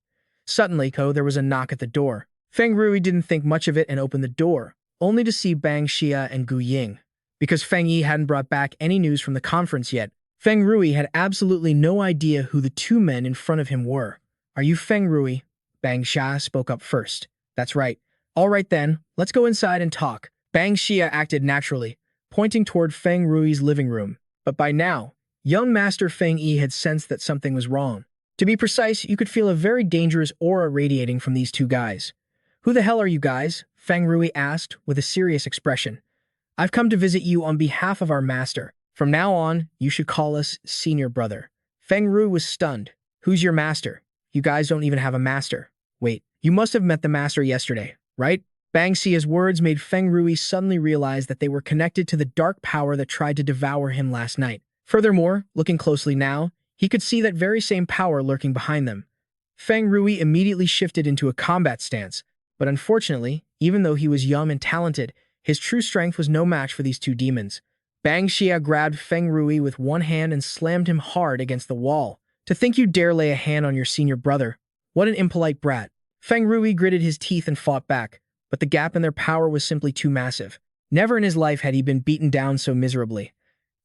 Suddenly, there was a knock at the door. Feng Rui didn't think much of it and opened the door, only to see Bang Xia and Gu Ying. Because Feng Yi hadn't brought back any news from the conference yet, Feng Rui had absolutely no idea who the two men in front of him were. Are you Feng Rui? Bang Xia spoke up first. That's right. All right then, let's go inside and talk. Bang Xia acted naturally, pointing toward Feng Rui's living room. But by now, young Master Feng Yi had sensed that something was wrong. To be precise, you could feel a very dangerous aura radiating from these two guys. Who the hell are you guys? Feng Rui asked with a serious expression. I've come to visit you on behalf of our master. From now on, you should call us senior brother. Feng Rui was stunned. Who's your master? You guys don't even have a master. Wait, you must have met the master yesterday, right? Bang Xia's words made Feng Rui suddenly realize that they were connected to the dark power that tried to devour him last night. Furthermore, looking closely now, he could see that very same power lurking behind them. Feng Rui immediately shifted into a combat stance, but unfortunately, even though he was young and talented, his true strength was no match for these two demons. Bang Xia grabbed Feng Rui with one hand and slammed him hard against the wall. To think you dare lay a hand on your senior brother. What an impolite brat. Feng Rui gritted his teeth and fought back, but the gap in their power was simply too massive. Never in his life had he been beaten down so miserably.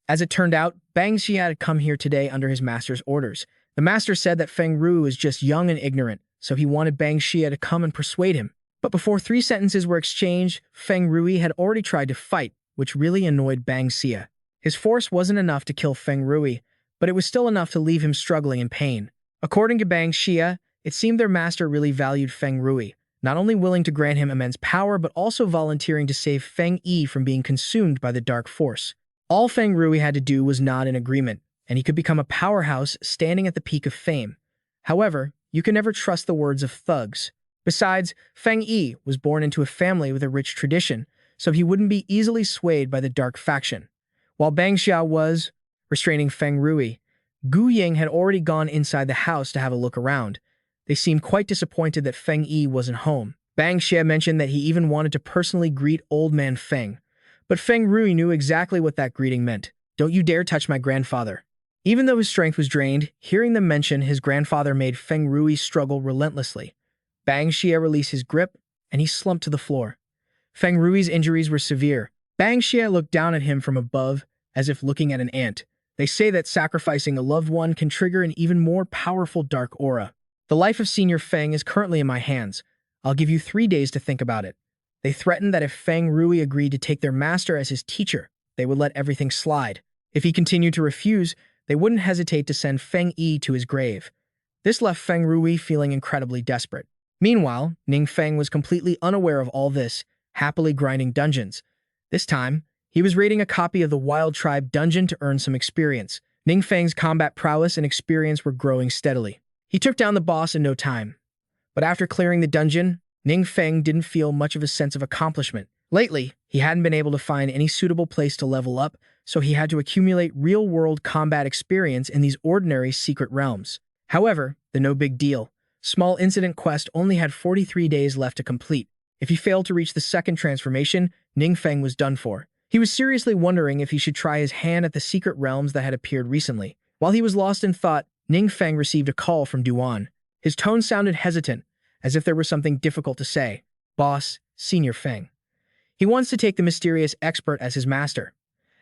As it turned out, Bang Xia had come here today under his master's orders. The master said that Feng Rui was just young and ignorant, so he wanted Bang Xia to come and persuade him. But before 3 sentences were exchanged, Feng Rui had already tried to fight, which really annoyed Bang Xia. His force wasn't enough to kill Feng Rui, but it was still enough to leave him struggling in pain. According to Bang Xia, it seemed their master really valued Feng Rui, not only willing to grant him immense power but also volunteering to save Feng Yi from being consumed by the dark force. All Feng Rui had to do was nod in agreement, and he could become a powerhouse standing at the peak of fame. However, you can never trust the words of thugs. Besides, Feng Yi was born into a family with a rich tradition, so he wouldn't be easily swayed by the dark faction. While Bang Xia was restraining Feng Rui, Gu Ying had already gone inside the house to have a look around. They seemed quite disappointed that Feng Yi wasn't home. Bang Xia mentioned that he even wanted to personally greet old man Feng. But Feng Rui knew exactly what that greeting meant. Don't you dare touch my grandfather. Even though his strength was drained, hearing them mention his grandfather made Feng Rui struggle relentlessly. Bang Xia released his grip, and he slumped to the floor. Feng Rui's injuries were severe. Bang Xia looked down at him from above, as if looking at an ant. They say that sacrificing a loved one can trigger an even more powerful dark aura. The life of Senior Feng is currently in my hands. I'll give you 3 days to think about it. They threatened that if Feng Rui agreed to take their master as his teacher, they would let everything slide. If he continued to refuse, they wouldn't hesitate to send Feng Yi to his grave. This left Feng Rui feeling incredibly desperate. Meanwhile, Ning Feng was completely unaware of all this, happily grinding dungeons. This time, he was raiding a copy of the Wild Tribe dungeon to earn some experience. Ning Feng's combat prowess and experience were growing steadily. He took down the boss in no time. But after clearing the dungeon, Ning Feng didn't feel much of a sense of accomplishment. Lately, he hadn't been able to find any suitable place to level up, so he had to accumulate real-world combat experience in these ordinary secret realms. However, the no big deal. Small incident quest only had 43 days left to complete. If he failed to reach the second transformation, Ning Feng was done for. He was seriously wondering if he should try his hand at the secret realms that had appeared recently. While he was lost in thought, Ning Feng received a call from Duan. His tone sounded hesitant, as if there was something difficult to say. "Boss, Senior Feng." He wants to take the mysterious expert as his master.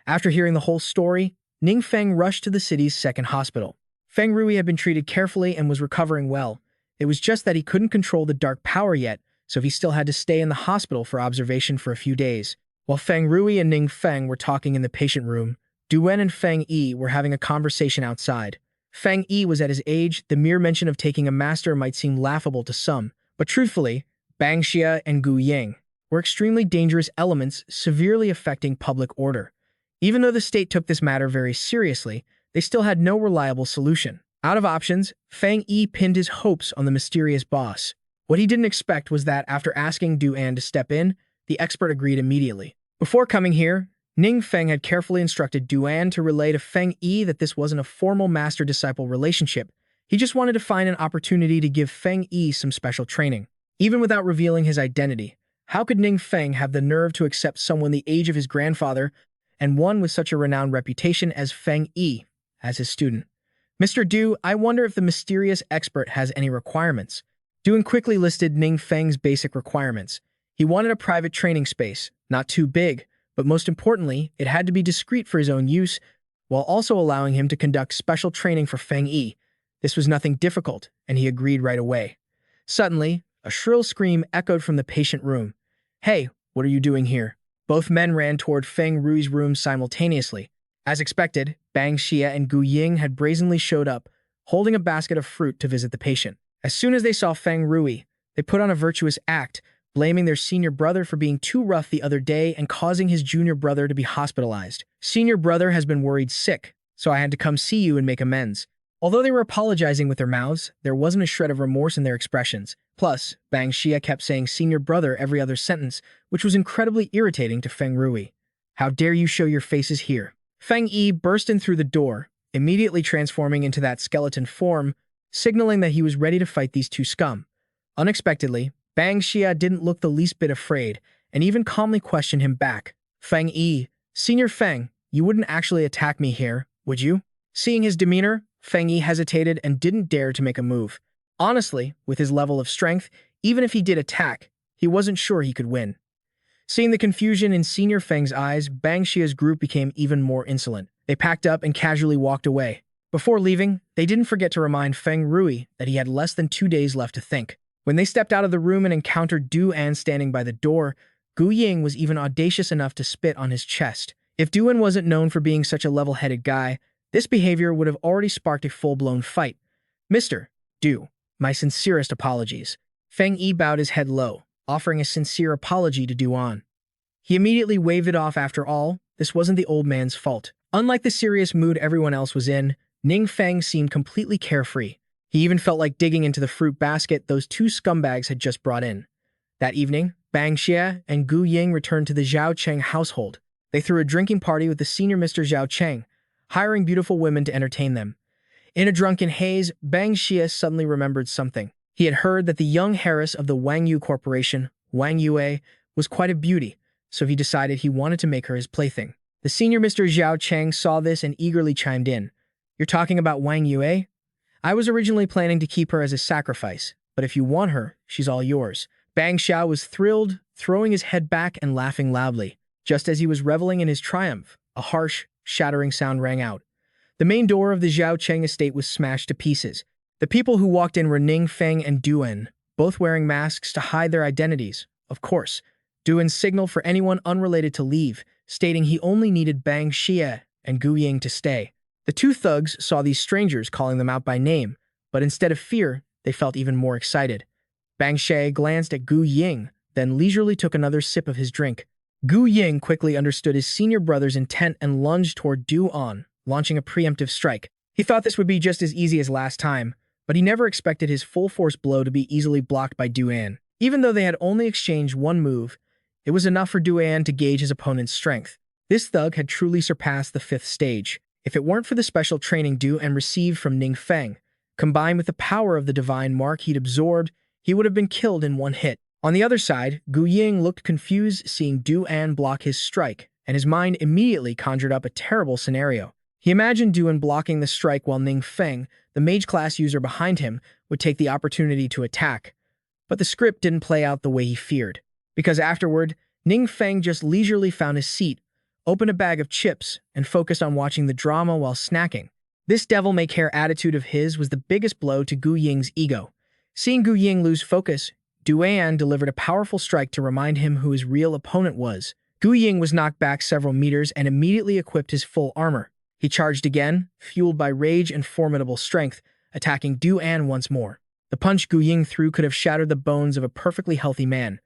After hearing the whole story, Ning Feng rushed to the city's second hospital. Feng Rui had been treated carefully and was recovering well. It was just that he couldn't control the dark power yet, so he still had to stay in the hospital for observation for a few days. While Feng Rui and Ning Feng were talking in the patient room, Duan and Feng Yi were having a conversation outside. Feng Yi was at his age. The mere mention of taking a master might seem laughable to some, but truthfully, Bang Xia and Gu Ying were extremely dangerous elements severely affecting public order. Even though the state took this matter very seriously, they still had no reliable solution. Out of options, Feng Yi pinned his hopes on the mysterious boss. What he didn't expect was that after asking Duan to step in, the expert agreed immediately. Before coming here, Ning Feng had carefully instructed Duan to relay to Feng Yi that this wasn't a formal master-disciple relationship. He just wanted to find an opportunity to give Feng Yi some special training. Even without revealing his identity, how could Ning Feng have the nerve to accept someone the age of his grandfather and one with such a renowned reputation as Feng Yi as his student? "Mr. Du, I wonder if the mysterious expert has any requirements." Duan quickly listed Ning Feng's basic requirements. He wanted a private training space, not too big, but most importantly, it had to be discreet for his own use, while also allowing him to conduct special training for Feng Yi. This was nothing difficult, and he agreed right away. Suddenly, a shrill scream echoed from the patient room. "Hey, what are you doing here?" Both men ran toward Feng Rui's room simultaneously. As expected, Bang Xia and Gu Ying had brazenly showed up, holding a basket of fruit to visit the patient. As soon as they saw Feng Rui, they put on a virtuous act, blaming their senior brother for being too rough the other day and causing his junior brother to be hospitalized. "Senior brother has been worried sick, so I had to come see you and make amends." Although they were apologizing with their mouths, there wasn't a shred of remorse in their expressions. Plus, Bang Xia kept saying senior brother every other sentence, which was incredibly irritating to Feng Rui. "How dare you show your faces here?" Feng Yi burst in through the door, immediately transforming into that skeleton form, signaling that he was ready to fight these two scum. Unexpectedly, Bang Xia didn't look the least bit afraid, and even calmly questioned him back. "Feng Yi, Senior Feng, you wouldn't actually attack me here, would you?" Seeing his demeanor, Feng Yi hesitated and didn't dare to make a move. Honestly, with his level of strength, even if he did attack, he wasn't sure he could win. Seeing the confusion in Senior Feng's eyes, Bang Xia's group became even more insolent. They packed up and casually walked away. Before leaving, they didn't forget to remind Feng Rui that he had less than 2 days left to think. When they stepped out of the room and encountered Duan standing by the door, Gu Ying was even audacious enough to spit on his chest. If Duan wasn't known for being such a level-headed guy, this behavior would have already sparked a full-blown fight. "Mr. Du, my sincerest apologies." Feng Yi bowed his head low, offering a sincere apology to Duan. He immediately waved it off. After all, this wasn't the old man's fault. Unlike the serious mood everyone else was in, Ning Feng seemed completely carefree. He even felt like digging into the fruit basket those two scumbags had just brought in. That evening, Bang Xia and Gu Ying returned to the Zhao Cheng household. They threw a drinking party with the senior Mr. Zhao Cheng, hiring beautiful women to entertain them. In a drunken haze, Bang Xia suddenly remembered something. He had heard that the young heiress of the Wang Yu Corporation, Wang Yue, was quite a beauty, so he decided he wanted to make her his plaything. The senior Mr. Zhao Cheng saw this and eagerly chimed in. "You're talking about Wang Yue? I was originally planning to keep her as a sacrifice, but if you want her, she's all yours." Bang Xia was thrilled, throwing his head back and laughing loudly. Just as he was reveling in his triumph, a harsh, shattering sound rang out. The main door of the Zhao Cheng estate was smashed to pieces. The people who walked in were Ning Feng and Duan, both wearing masks to hide their identities. Of course, Duan signaled for anyone unrelated to leave, stating he only needed Bang Xia and Gu Ying to stay. The two thugs saw these strangers calling them out by name, but instead of fear, they felt even more excited. Bang Xie glanced at Gu Ying, then leisurely took another sip of his drink. Gu Ying quickly understood his senior brother's intent and lunged toward Du An, launching a preemptive strike. He thought this would be just as easy as last time, but he never expected his full-force blow to be easily blocked by Du An. Even though they had only exchanged one move, it was enough for Du An to gauge his opponent's strength. This thug had truly surpassed the 5th stage. If it weren't for the special training Du An received from Ning Feng, combined with the power of the divine mark he'd absorbed, he would have been killed in one hit. On the other side, Gu Ying looked confused seeing Du An block his strike, and his mind immediately conjured up a terrible scenario. He imagined Du An blocking the strike while Ning Feng, the mage class user behind him, would take the opportunity to attack. But the script didn't play out the way he feared, because afterward, Ning Feng just leisurely found his seat, opened a bag of chips, and focused on watching the drama while snacking. This devil-may-care attitude of his was the biggest blow to Gu Ying's ego. Seeing Gu Ying lose focus, Du An delivered a powerful strike to remind him who his real opponent was. Gu Ying was knocked back several meters and immediately equipped his full armor. He charged again, fueled by rage and formidable strength, attacking Du An once more. The punch Gu Ying threw could have shattered the bones of a perfectly healthy man.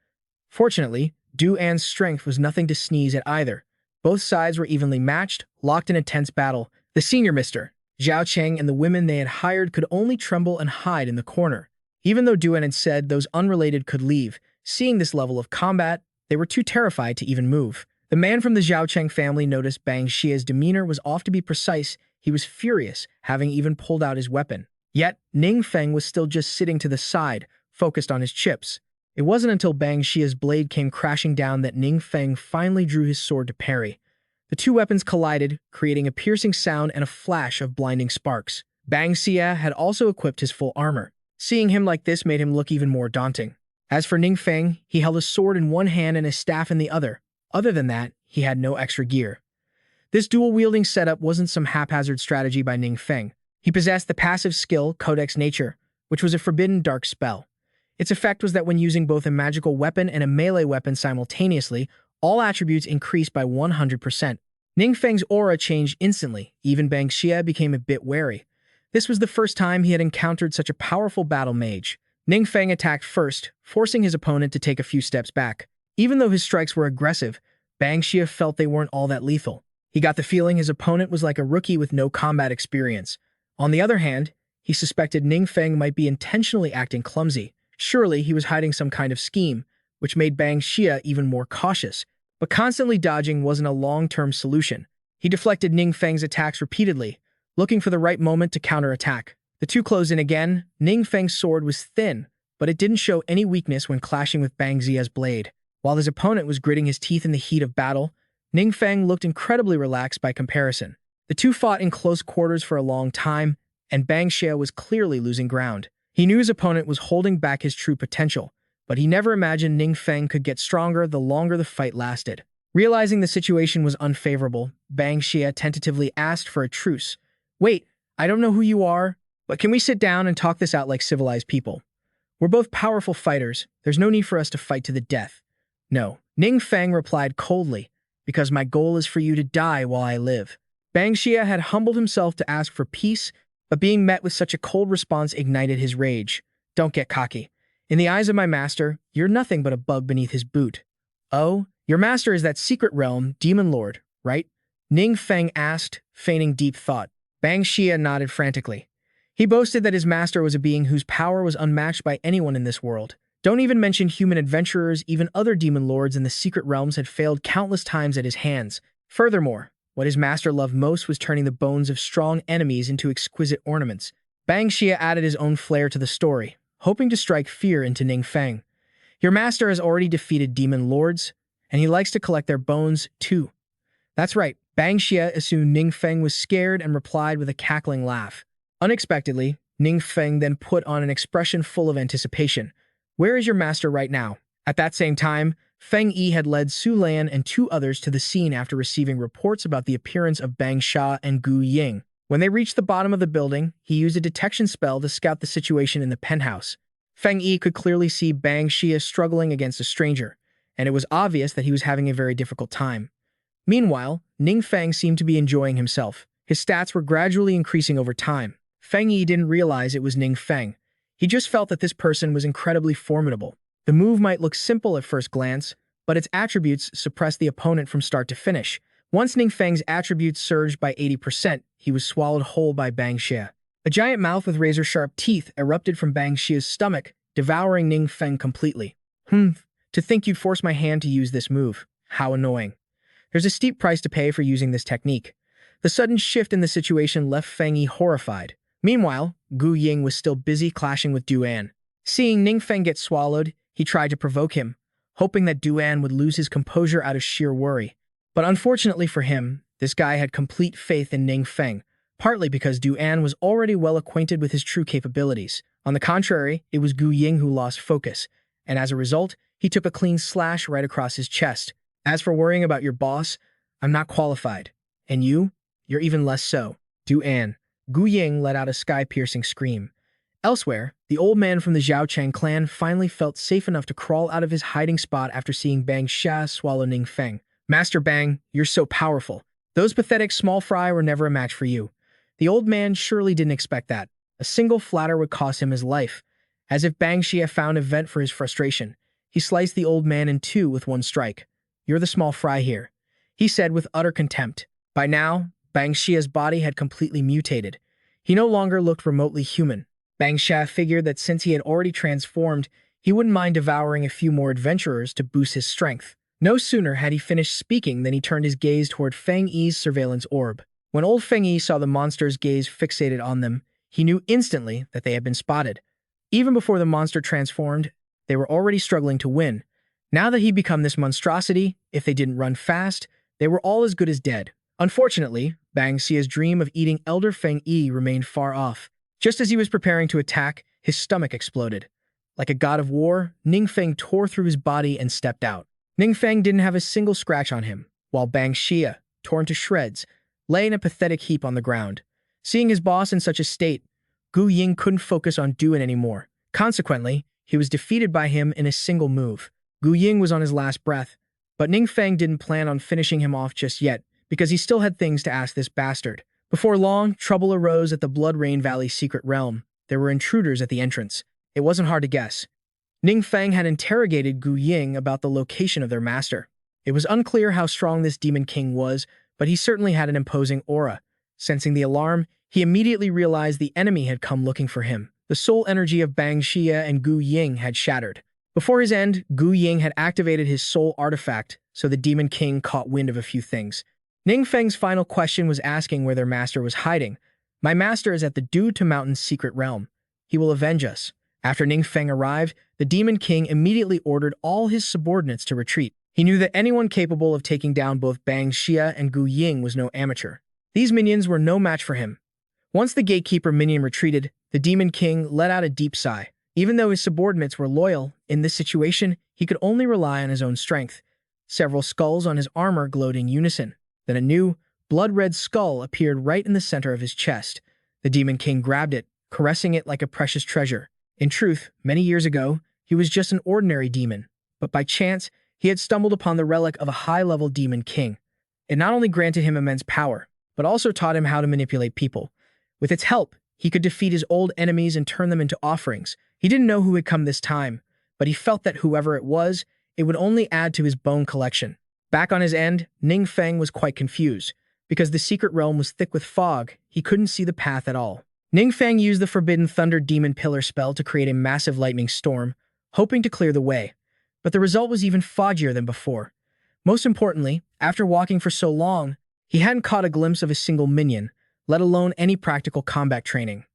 Fortunately, Du An's strength was nothing to sneeze at either. Both sides were evenly matched, locked in a tense battle. The senior Mr. Zhao Cheng and the women they had hired could only tremble and hide in the corner. Even though Du An had said those unrelated could leave, seeing this level of combat, they were too terrified to even move. The man from the Zhao Cheng family noticed Bang Xia's demeanor was off. To be precise, he was furious, having even pulled out his weapon. Yet, Ning Feng was still just sitting to the side, focused on his chips. It wasn't until Bang Xia's blade came crashing down that Ning Feng finally drew his sword to parry. The two weapons collided, creating a piercing sound and a flash of blinding sparks. Bang Xia had also equipped his full armor. Seeing him like this made him look even more daunting. As for Ning Feng, he held a sword in one hand and a staff in the other. Other than that, he had no extra gear. This dual-wielding setup wasn't some haphazard strategy by Ning Feng. He possessed the passive skill Codex Nature, which was a forbidden dark spell. Its effect was that when using both a magical weapon and a melee weapon simultaneously, all attributes increased by 100%. Ning Feng's aura changed instantly. Even Bang Xia became a bit wary. This was the first time he had encountered such a powerful battle mage. Ning Feng attacked first, forcing his opponent to take a few steps back. Even though his strikes were aggressive, Bang Xia felt they weren't all that lethal. He got the feeling his opponent was like a rookie with no combat experience. On the other hand, he suspected Ning Feng might be intentionally acting clumsy. Surely he was hiding some kind of scheme, which made Bang Xia even more cautious. But constantly dodging wasn't a long-term solution. He deflected Ning Feng's attacks repeatedly, looking for the right moment to counterattack. The two closed in again. Ning Feng's sword was thin, but it didn't show any weakness when clashing with Bang Xia's blade. While his opponent was gritting his teeth in the heat of battle, Ning Feng looked incredibly relaxed by comparison. The two fought in close quarters for a long time, and Bang Xia was clearly losing ground. He knew his opponent was holding back his true potential, but he never imagined Ning Feng could get stronger the longer the fight lasted. Realizing the situation was unfavorable, Bang Xia tentatively asked for a truce. "Wait, I don't know who you are, but can we sit down and talk this out like civilized people? We're both powerful fighters. There's no need for us to fight to the death." "No," Ning Feng replied coldly, "because my goal is for you to die while I live." Bang Xia had humbled himself to ask for peace, but being met with such a cold response ignited his rage. "Don't get cocky. In the eyes of my master, you're nothing but a bug beneath his boot." "Oh, your master is that secret realm demon lord, right?" Ning Feng asked, feigning deep thought. Bang Xia nodded frantically. He boasted that his master was a being whose power was unmatched by anyone in this world. Don't even mention human adventurers, even other demon lords in the secret realms had failed countless times at his hands. Furthermore, what his master loved most was turning the bones of strong enemies into exquisite ornaments. Bang Xia added his own flair to the story, hoping to strike fear into Ning Feng. "Your master has already defeated demon lords, and he likes to collect their bones, too." "That's right." Bang Xia assumed Ning Feng was scared and replied with a cackling laugh. Unexpectedly, Ning Feng then put on an expression full of anticipation. "Where is your master right now?" At that same time, Feng Yi had led Su Lan and two others to the scene after receiving reports about the appearance of Bang Xia and Gu Ying. When they reached the bottom of the building, he used a detection spell to scout the situation in the penthouse. Feng Yi could clearly see Bang Xia struggling against a stranger, and it was obvious that he was having a very difficult time. Meanwhile, Ning Feng seemed to be enjoying himself. His stats were gradually increasing over time. Feng Yi didn't realize it was Ning Feng. He just felt that this person was incredibly formidable. The move might look simple at first glance, but its attributes suppress the opponent from start to finish. Once Ning Feng's attributes surged by 80%, he was swallowed whole by Bang Xia. A giant mouth with razor-sharp teeth erupted from Bang Xia's stomach, devouring Ning Feng completely. To think you'd force my hand to use this move. How annoying. There's a steep price to pay for using this technique. The sudden shift in the situation left Feng Yi horrified. Meanwhile, Gu Ying was still busy clashing with Duan. Seeing Ning Feng get swallowed, he tried to provoke him, hoping that Duan would lose his composure out of sheer worry. But unfortunately for him, this guy had complete faith in Ning Feng, partly because Duan was already well acquainted with his true capabilities. On the contrary, it was Gu Ying who lost focus, and as a result, he took a clean slash right across his chest. As for worrying about your boss, I'm not qualified. And you're even less so. Duan. Gu Ying let out a sky-piercing scream. Elsewhere, the old man from the Zhaochang clan finally felt safe enough to crawl out of his hiding spot after seeing Bang Xia swallow Ning Feng. Master Bang, you're so powerful. Those pathetic small fry were never a match for you. The old man surely didn't expect that. A single flatter would cost him his life. As if Bang Xia found a vent for his frustration, he sliced the old man in two with one strike. You're the small fry here, he said with utter contempt. By now, Bang Xia's body had completely mutated. He no longer looked remotely human. Bang Xia figured that since he had already transformed, he wouldn't mind devouring a few more adventurers to boost his strength. No sooner had he finished speaking than he turned his gaze toward Feng Yi's surveillance orb. When old Feng Yi saw the monster's gaze fixated on them, he knew instantly that they had been spotted. Even before the monster transformed, they were already struggling to win. Now that he'd become this monstrosity, if they didn't run fast, they were all as good as dead. Unfortunately, Bang Xia's dream of eating Elder Feng Yi remained far off. Just as he was preparing to attack, his stomach exploded. Like a god of war, Ning Feng tore through his body and stepped out. Ning Feng didn't have a single scratch on him, while Bang Xia, torn to shreds, lay in a pathetic heap on the ground. Seeing his boss in such a state, Gu Ying couldn't focus on Duan anymore. Consequently, he was defeated by him in a single move. Gu Ying was on his last breath, but Ning Feng didn't plan on finishing him off just yet, because he still had things to ask this bastard. Before long, trouble arose at the Blood Rain Valley secret realm. There were intruders at the entrance. It wasn't hard to guess. Ning Feng had interrogated Gu Ying about the location of their master. It was unclear how strong this demon king was, but he certainly had an imposing aura. Sensing the alarm, he immediately realized the enemy had come looking for him. The soul energy of Bang Xia and Gu Ying had shattered. Before his end, Gu Ying had activated his soul artifact, so the demon king caught wind of a few things. Ning Feng's final question was asking where their master was hiding. My master is at the Dew to Mountain's secret realm. He will avenge us. After Ning Feng arrived, the Demon King immediately ordered all his subordinates to retreat. He knew that anyone capable of taking down both Bang Xia and Gu Ying was no amateur. These minions were no match for him. Once the gatekeeper minion retreated, the Demon King let out a deep sigh. Even though his subordinates were loyal, in this situation, he could only rely on his own strength. Several skulls on his armor glowed in unison. Then a new, blood-red skull appeared right in the center of his chest. The Demon King grabbed it, caressing it like a precious treasure. In truth, many years ago, he was just an ordinary demon, but by chance, he had stumbled upon the relic of a high-level Demon King. It not only granted him immense power, but also taught him how to manipulate people. With its help, he could defeat his old enemies and turn them into offerings. He didn't know who had come this time, but he felt that whoever it was, it would only add to his bone collection. Back on his end, Ning Feng was quite confused. Because the secret realm was thick with fog, he couldn't see the path at all. Ning Feng used the Forbidden Thunder Demon Pillar spell to create a massive lightning storm, hoping to clear the way. But the result was even foggier than before. Most importantly, after walking for so long, he hadn't caught a glimpse of a single minion, let alone any practical combat training.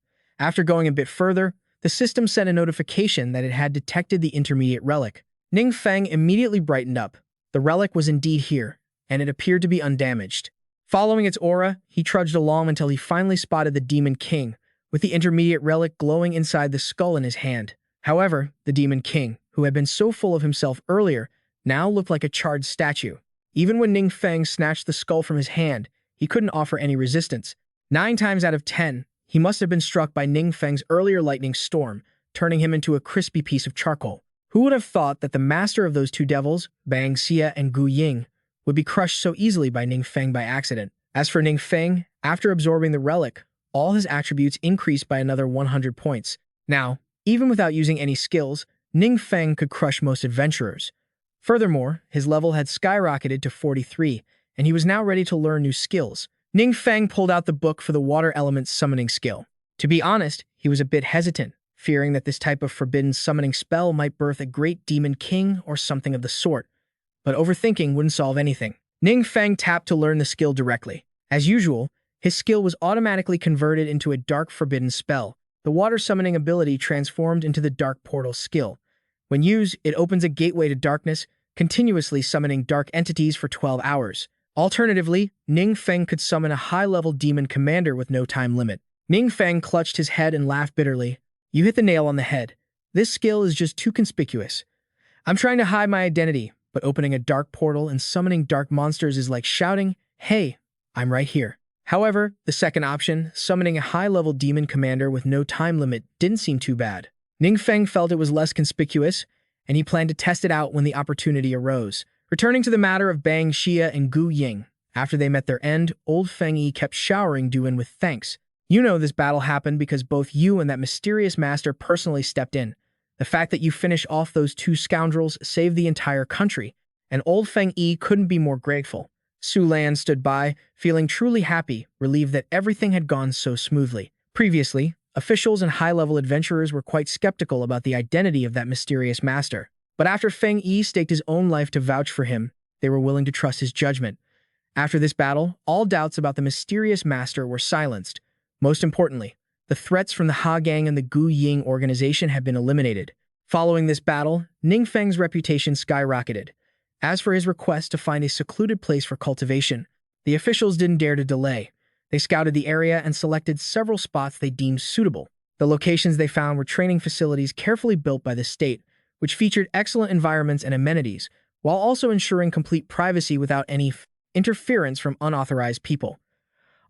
After going a bit further, the system sent a notification that it had detected the intermediate relic. Ning Feng immediately brightened up. The relic was indeed here, and it appeared to be undamaged. Following its aura, he trudged along until he finally spotted the Demon King, with the intermediate relic glowing inside the skull in his hand. However, the Demon King, who had been so full of himself earlier, now looked like a charred statue. Even when Ning Feng snatched the skull from his hand, he couldn't offer any resistance. 9 times out of 10, he must have been struck by Ning Feng's earlier lightning storm, turning him into a crispy piece of charcoal. Who would have thought that the master of those two devils, Bang Xia and Gu Ying, would be crushed so easily by Ning Feng by accident? As for Ning Feng, after absorbing the relic, all his attributes increased by another 100 points. Now, Even without using any skills, Ning Feng could crush most adventurers. Furthermore, his level had skyrocketed to 43, and he was now ready to learn new skills. Ning Feng pulled out the book for the water element's summoning skill. To be honest, he was a bit hesitant, fearing that this type of forbidden summoning spell might birth a great demon king or something of the sort. But overthinking wouldn't solve anything. Ning Feng tapped to learn the skill directly. As usual, his skill was automatically converted into a dark forbidden spell. The water summoning ability transformed into the dark portal skill. When used, it opens a gateway to darkness, continuously summoning dark entities for 12 hours. Alternatively, Ning Feng could summon a high-level demon commander with no time limit. Ning Feng clutched his head and laughed bitterly. You hit the nail on the head. This skill is just too conspicuous. I'm trying to hide my identity, but opening a dark portal and summoning dark monsters is like shouting, "Hey, I'm right here." However, the second option, summoning a high-level demon commander with no time limit, didn't seem too bad. Ning Feng felt it was less conspicuous, and he planned to test it out when the opportunity arose. Returning to the matter of Bang Xia and Gu Ying, after they met their end, old Feng Yi kept showering Duan with thanks. You know this battle happened because both you and that mysterious master personally stepped in. The fact that you finished off those two scoundrels saved the entire country, and old Feng Yi couldn't be more grateful. Su Lan stood by, feeling truly happy, relieved that everything had gone so smoothly. Previously, officials and high-level adventurers were quite skeptical about the identity of that mysterious master. But after Feng Yi staked his own life to vouch for him, they were willing to trust his judgment. After this battle, all doubts about the mysterious master were silenced. Most importantly, the threats from the Ha Gang and the Gu Ying organization had been eliminated. Following this battle, Ning Feng's reputation skyrocketed. As for his request to find a secluded place for cultivation, the officials didn't dare to delay. They scouted the area and selected several spots they deemed suitable. The locations they found were training facilities carefully built by the state, which featured excellent environments and amenities, while also ensuring complete privacy without any interference from unauthorized people.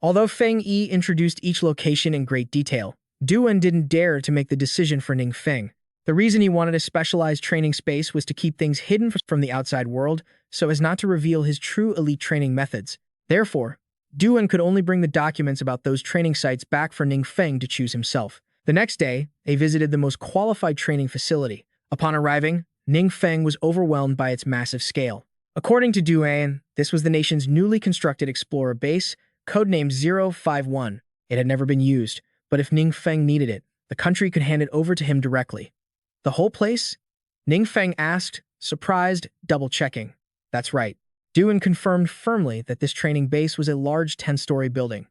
Although Feng Yi introduced each location in great detail, Duan didn't dare to make the decision for Ning Feng. The reason he wanted a specialized training space was to keep things hidden from the outside world, so as not to reveal his true elite training methods. Therefore, Duan could only bring the documents about those training sites back for Ning Feng to choose himself. The next day, they visited the most qualified training facility. Upon arriving, Ning Feng was overwhelmed by its massive scale. According to Duan, this was the nation's newly constructed explorer base, codenamed 051. It had never been used, but if Ning Feng needed it, the country could hand it over to him directly. The whole place? Ning Feng asked, surprised, double-checking. That's right. Duan confirmed firmly that this training base was a large 10-story building.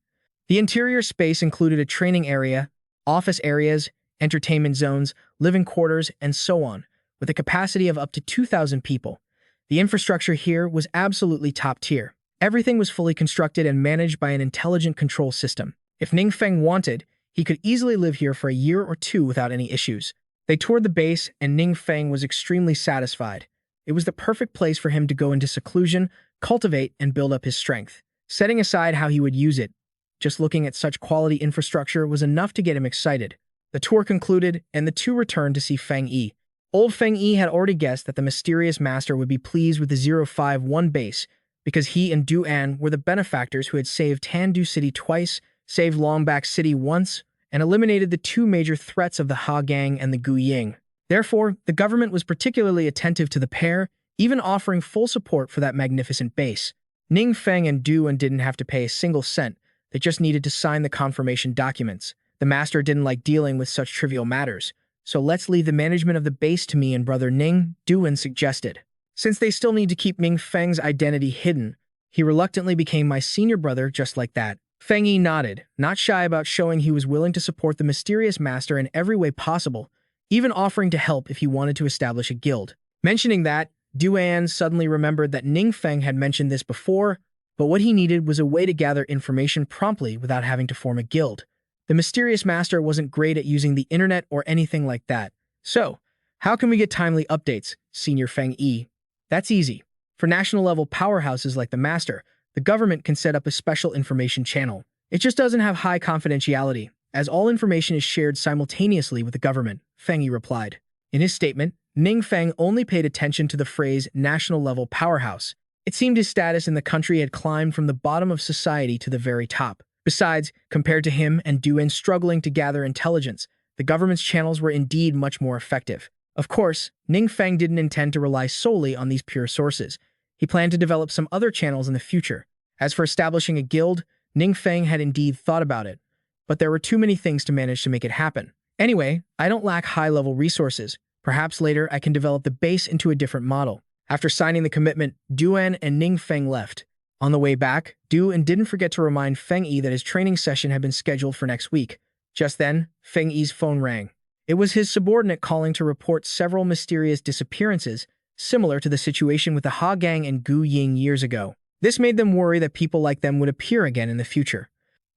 The interior space included a training area, office areas, entertainment zones, living quarters, and so on, with a capacity of up to 2,000 people. The infrastructure here was absolutely top tier. Everything was fully constructed and managed by an intelligent control system. If Ning Feng wanted, he could easily live here for a year or two without any issues. They toured the base, and Ning Feng was extremely satisfied. It was the perfect place for him to go into seclusion, cultivate, and build up his strength. Setting aside how he would use it, just looking at such quality infrastructure was enough to get him excited. The tour concluded, and the two returned to see Feng Yi. Old Feng Yi had already guessed that the mysterious master would be pleased with the 051 base, because he and Duan were the benefactors who had saved Tandu City twice, saved Longback City once, and eliminated the two major threats of the Ha Gang and the Gu Ying. Therefore, the government was particularly attentive to the pair, even offering full support for that magnificent base. Ning Feng and Duan didn't have to pay a single cent, they just needed to sign the confirmation documents. The master didn't like dealing with such trivial matters, so let's leave the management of the base to me and brother Ning, Duan suggested. Since they still need to keep Ning Feng's identity hidden, he reluctantly became my senior brother just like that. Feng Yi nodded, not shy about showing he was willing to support the mysterious master in every way possible, even offering to help if he wanted to establish a guild. Mentioning that, Duan suddenly remembered that Ning Feng had mentioned this before, but what he needed was a way to gather information promptly without having to form a guild. The mysterious master wasn't great at using the internet or anything like that. So, how can we get timely updates, Senior Feng Yi? That's easy. For national-level powerhouses like the master, the government can set up a special information channel. It just doesn't have high confidentiality, as all information is shared simultaneously with the government, Feng Yi replied. In his statement, Ning Feng only paid attention to the phrase national-level powerhouse. It seemed his status in the country had climbed from the bottom of society to the very top. Besides, compared to him and Duan struggling to gather intelligence, The government's channels were indeed much more effective. Of course, Ning Feng didn't intend to rely solely on these pure sources. He planned to develop some other channels in the future. As for establishing a guild, Ning Feng had indeed thought about it, but there were too many things to manage to make it happen. Anyway, I don't lack high-level resources. Perhaps later I can develop the base into a different model. After signing the commitment, Duan and Ning Feng left. On the way back, Duan didn't forget to remind Feng Yi that his training session had been scheduled for next week. Just then, Feng Yi's phone rang. It was his subordinate calling to report several mysterious disappearances, similar to the situation with the Ha Gang and Gu Ying years ago. This made them worry that people like them would appear again in the future.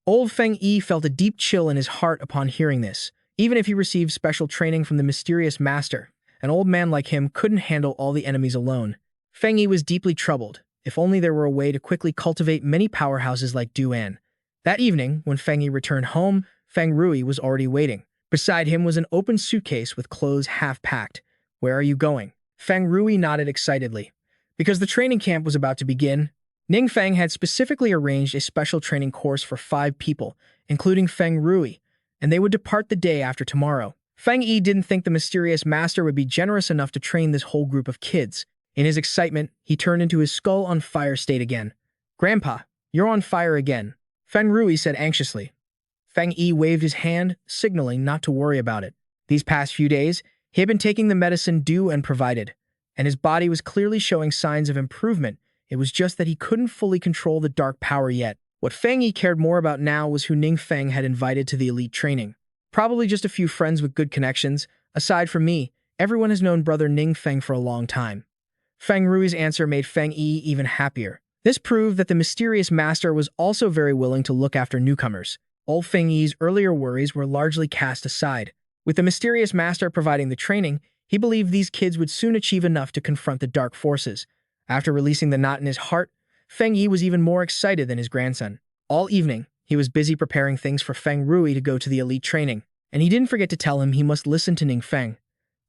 Old Feng Yi felt a deep chill in his heart upon hearing this. Even if he received special training from the mysterious master, an old man like him couldn't handle all the enemies alone. Feng Yi was deeply troubled. If only there were a way to quickly cultivate many powerhouses like Duan. That evening, when Feng Yi returned home, Feng Rui was already waiting. Beside him was an open suitcase with clothes half-packed. "Where are you going?" Feng Rui nodded excitedly. Because the training camp was about to begin, Ning Feng had specifically arranged a special training course for 5 people, including Feng Rui, and they would depart the day after tomorrow. Feng Yi didn't think the mysterious master would be generous enough to train this whole group of kids. In his excitement, he turned into his skull-on-fire state again. "Grandpa, you're on fire again," Feng Rui said anxiously. Feng Yi waved his hand, signaling not to worry about it. These past few days, he had been taking the medicine Duan provided, and his body was clearly showing signs of improvement. It was just that he couldn't fully control the dark power yet. What Feng Yi cared more about now was who Ning Feng had invited to the elite training. Probably just a few friends with good connections. Aside from me, everyone has known brother Ning Feng for a long time. Feng Rui's answer made Feng Yi even happier. This proved that the mysterious master was also very willing to look after newcomers. Old Feng Yi's earlier worries were largely cast aside. With the mysterious master providing the training, he believed these kids would soon achieve enough to confront the dark forces. After releasing the knot in his heart, Feng Yi was even more excited than his grandson. All evening, he was busy preparing things for Feng Rui to go to the elite training, and he didn't forget to tell him he must listen to Ning Feng.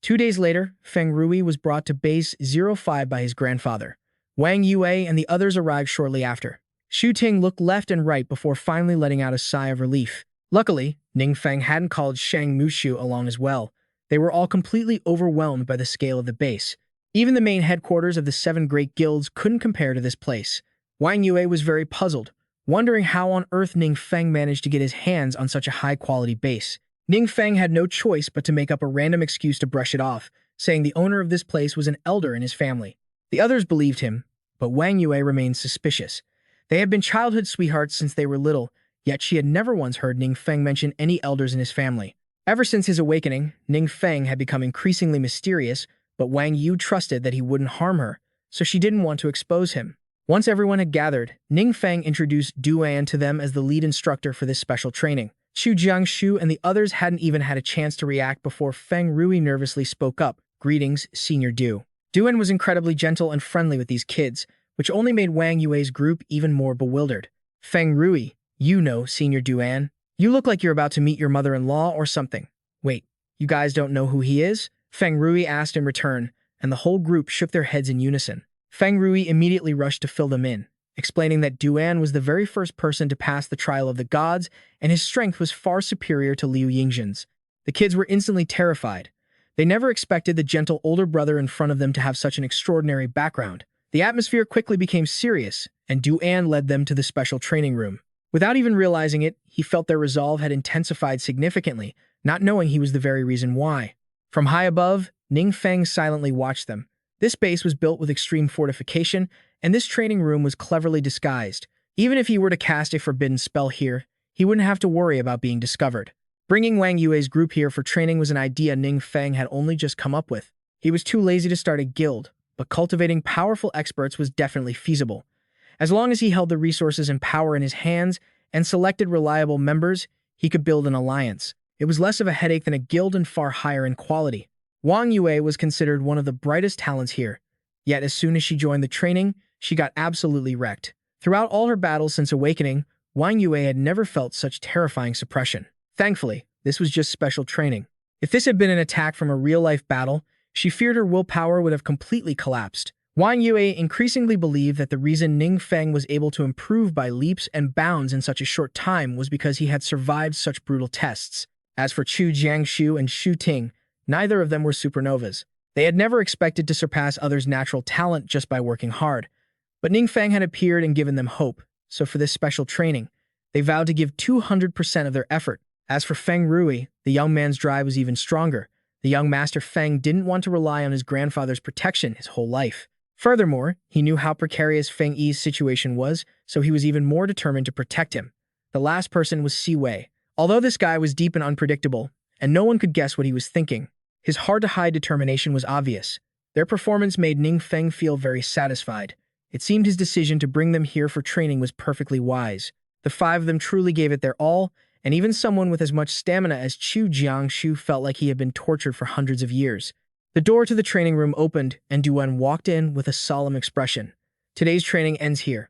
2 days later, Feng Rui was brought to Base 05 by his grandfather. Wang Yue and the others arrived shortly after. Xu Ting looked left and right before finally letting out a sigh of relief. Luckily, Ning Feng hadn't called Shang Mushu along as well. They were all completely overwhelmed by the scale of the base. Even the main headquarters of the 7 great guilds couldn't compare to this place. Wang Yue was very puzzled, wondering how on earth Ning Feng managed to get his hands on such a high-quality base. Ning Feng had no choice but to make up a random excuse to brush it off, saying the owner of this place was an elder in his family. The others believed him, but Wang Yue remained suspicious. They had been childhood sweethearts since they were little, yet she had never once heard Ning Feng mention any elders in his family. Ever since his awakening, Ning Feng had become increasingly mysterious, but Wang Yu trusted that he wouldn't harm her, so she didn't want to expose him. Once everyone had gathered, Ning Feng introduced Duan to them as the lead instructor for this special training. Xu Jiangshu and the others hadn't even had a chance to react before Feng Rui nervously spoke up. "Greetings, Senior Du." Duan was incredibly gentle and friendly with these kids, which only made Wang Yue's group even more bewildered. "Feng Rui, you know, Senior Duan. You look like you're about to meet your mother-in-law or something. Wait, you guys don't know who he is?" Feng Rui asked in return, and the whole group shook their heads in unison. Feng Rui immediately rushed to fill them in, explaining that Duan was the very first person to pass the trial of the gods, and his strength was far superior to Liu Yingzhen's. The kids were instantly terrified. They never expected the gentle older brother in front of them to have such an extraordinary background. The atmosphere quickly became serious, and Duan led them to the special training room. Without even realizing it, he felt their resolve had intensified significantly, not knowing he was the very reason why. From high above, Ning Feng silently watched them. This base was built with extreme fortification, and this training room was cleverly disguised. Even if he were to cast a forbidden spell here, he wouldn't have to worry about being discovered. Bringing Wang Yue's group here for training was an idea Ning Feng had only just come up with. He was too lazy to start a guild, but cultivating powerful experts was definitely feasible. As long as he held the resources and power in his hands and selected reliable members, he could build an alliance. It was less of a headache than a guild and far higher in quality. Wang Yue was considered one of the brightest talents here, yet as soon as she joined the training, she got absolutely wrecked. Throughout all her battles since awakening, Wang Yue had never felt such terrifying suppression. Thankfully, this was just special training. If this had been an attack from a real-life battle, she feared her willpower would have completely collapsed. Wang Yue increasingly believed that the reason Ning Feng was able to improve by leaps and bounds in such a short time was because he had survived such brutal tests. As for Chu Jiangshu and Shu Ting, neither of them were supernovas. They had never expected to surpass others' natural talent just by working hard. But Ning Feng had appeared and given them hope, so for this special training, they vowed to give 200% of their effort. As for Feng Rui, the young man's drive was even stronger. The young master Feng didn't want to rely on his grandfather's protection his whole life. Furthermore, he knew how precarious Feng Yi's situation was, so he was even more determined to protect him. The last person was Si Wei. Although this guy was deep and unpredictable, and no one could guess what he was thinking, his hard-to-hide determination was obvious. Their performance made Ning Feng feel very satisfied. It seemed his decision to bring them here for training was perfectly wise. The five of them truly gave it their all, and even someone with as much stamina as Chu Jiangshu felt like he had been tortured for hundreds of years. The door to the training room opened, and Duan walked in with a solemn expression. Today's training ends here.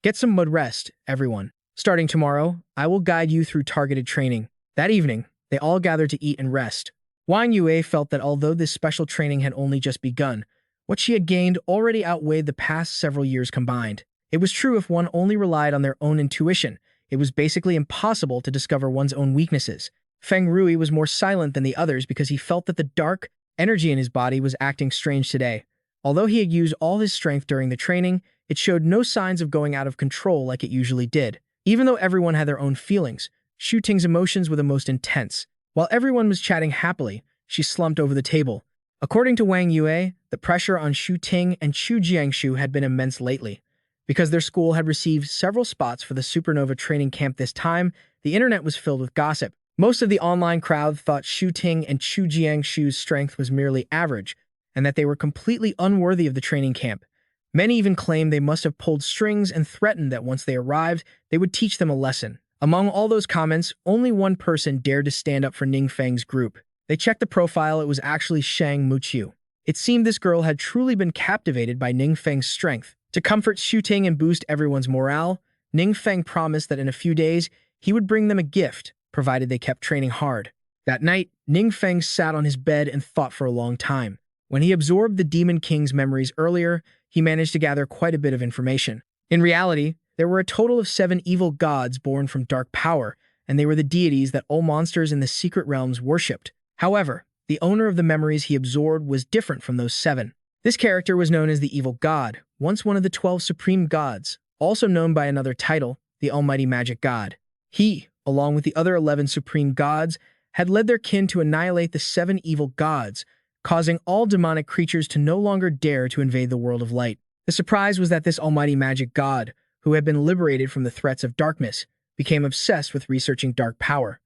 Get some mud rest, everyone. Starting tomorrow, I will guide you through targeted training. That evening, they all gathered to eat and rest. Wang Yue felt that although this special training had only just begun, what she had gained already outweighed the past several years combined. It was true if one only relied on their own intuition. It was basically impossible to discover one's own weaknesses. Feng Rui was more silent than the others because he felt that the dark energy in his body was acting strange today. Although he had used all his strength during the training, it showed no signs of going out of control like it usually did. Even though everyone had their own feelings, Shu Ting's emotions were the most intense. While everyone was chatting happily, she slumped over the table. According to Wang Yue, the pressure on Shu Ting and Chu Jiangshu had been immense lately. Because their school had received several spots for the Supernova training camp this time, the internet was filled with gossip. Most of the online crowd thought Shu Ting and Chu Jiangshu's strength was merely average, and that they were completely unworthy of the training camp. Many even claimed they must have pulled strings and threatened that once they arrived, they would teach them a lesson. Among all those comments, only one person dared to stand up for Ning Feng's group. They checked the profile, it was actually Shang Muqiu. It seemed this girl had truly been captivated by Ning Feng's strength. To comfort Shu Ting and boost everyone's morale, Ning Feng promised that in a few days, he would bring them a gift, provided they kept training hard. That night, Ning Feng sat on his bed and thought for a long time. When he absorbed the Demon King's memories earlier, he managed to gather quite a bit of information. In reality, there were a total of 7 evil gods born from dark power, and they were the deities that all monsters in the secret realms worshipped. However, the owner of the memories he absorbed was different from those 7. This character was known as the Evil God, once one of the 12 supreme gods, also known by another title, the Almighty Magic God. He, along with the other 11 supreme gods, had led their kin to annihilate the 7 evil gods, causing all demonic creatures to no longer dare to invade the world of light. The surprise was that this Almighty Magic God, who had been liberated from the threats of darkness, became obsessed with researching dark power.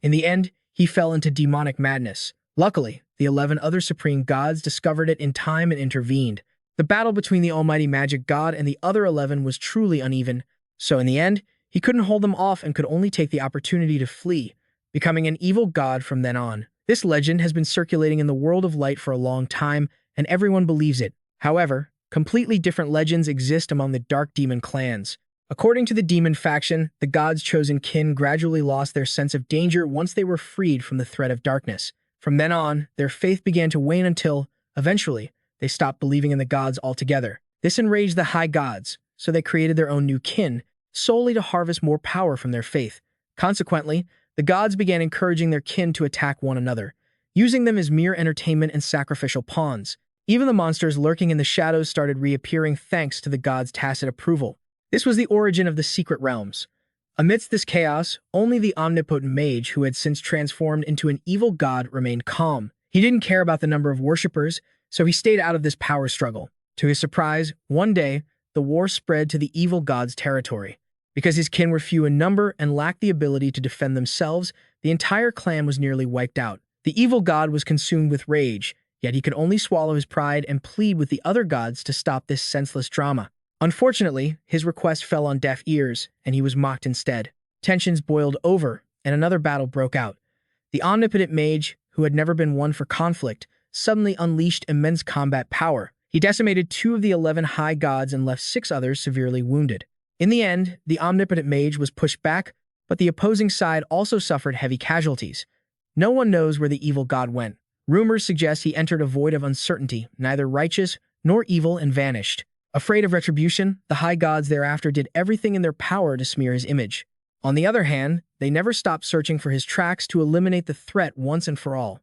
In the end, he fell into demonic madness. Luckily, the 11 other supreme gods discovered it in time and intervened. The battle between the Almighty Magic God and the other 11 was truly uneven, so in the end, he couldn't hold them off and could only take the opportunity to flee, becoming an evil god from then on. This legend has been circulating in the world of light for a long time, and everyone believes it. However, completely different legends exist among the dark demon clans. According to the demon faction, the gods' chosen kin gradually lost their sense of danger once they were freed from the threat of darkness. From then on, their faith began to wane until, eventually, they stopped believing in the gods altogether. This enraged the high gods, so they created their own new kin, solely to harvest more power from their faith. Consequently, the gods began encouraging their kin to attack one another, using them as mere entertainment and sacrificial pawns. Even the monsters lurking in the shadows started reappearing thanks to the gods' tacit approval. This was the origin of the secret realms. Amidst this chaos, only the omnipotent mage, who had since transformed into an evil god, remained calm. He didn't care about the number of worshippers, so he stayed out of this power struggle. To his surprise, one day, the war spread to the evil god's territory. Because his kin were few in number and lacked the ability to defend themselves, the entire clan was nearly wiped out. The evil god was consumed with rage, yet he could only swallow his pride and plead with the other gods to stop this senseless drama. Unfortunately, his request fell on deaf ears, and he was mocked instead. Tensions boiled over, and another battle broke out. The omnipotent mage, who had never been one for conflict, suddenly unleashed immense combat power. He decimated 2 of the 11 high gods and left 6 others severely wounded. In the end, the omnipotent mage was pushed back, but the opposing side also suffered heavy casualties. No one knows where the evil god went. Rumors suggest he entered a void of uncertainty, neither righteous nor evil, and vanished. Afraid of retribution, the high gods thereafter did everything in their power to smear his image. On the other hand, they never stopped searching for his tracks to eliminate the threat once and for all.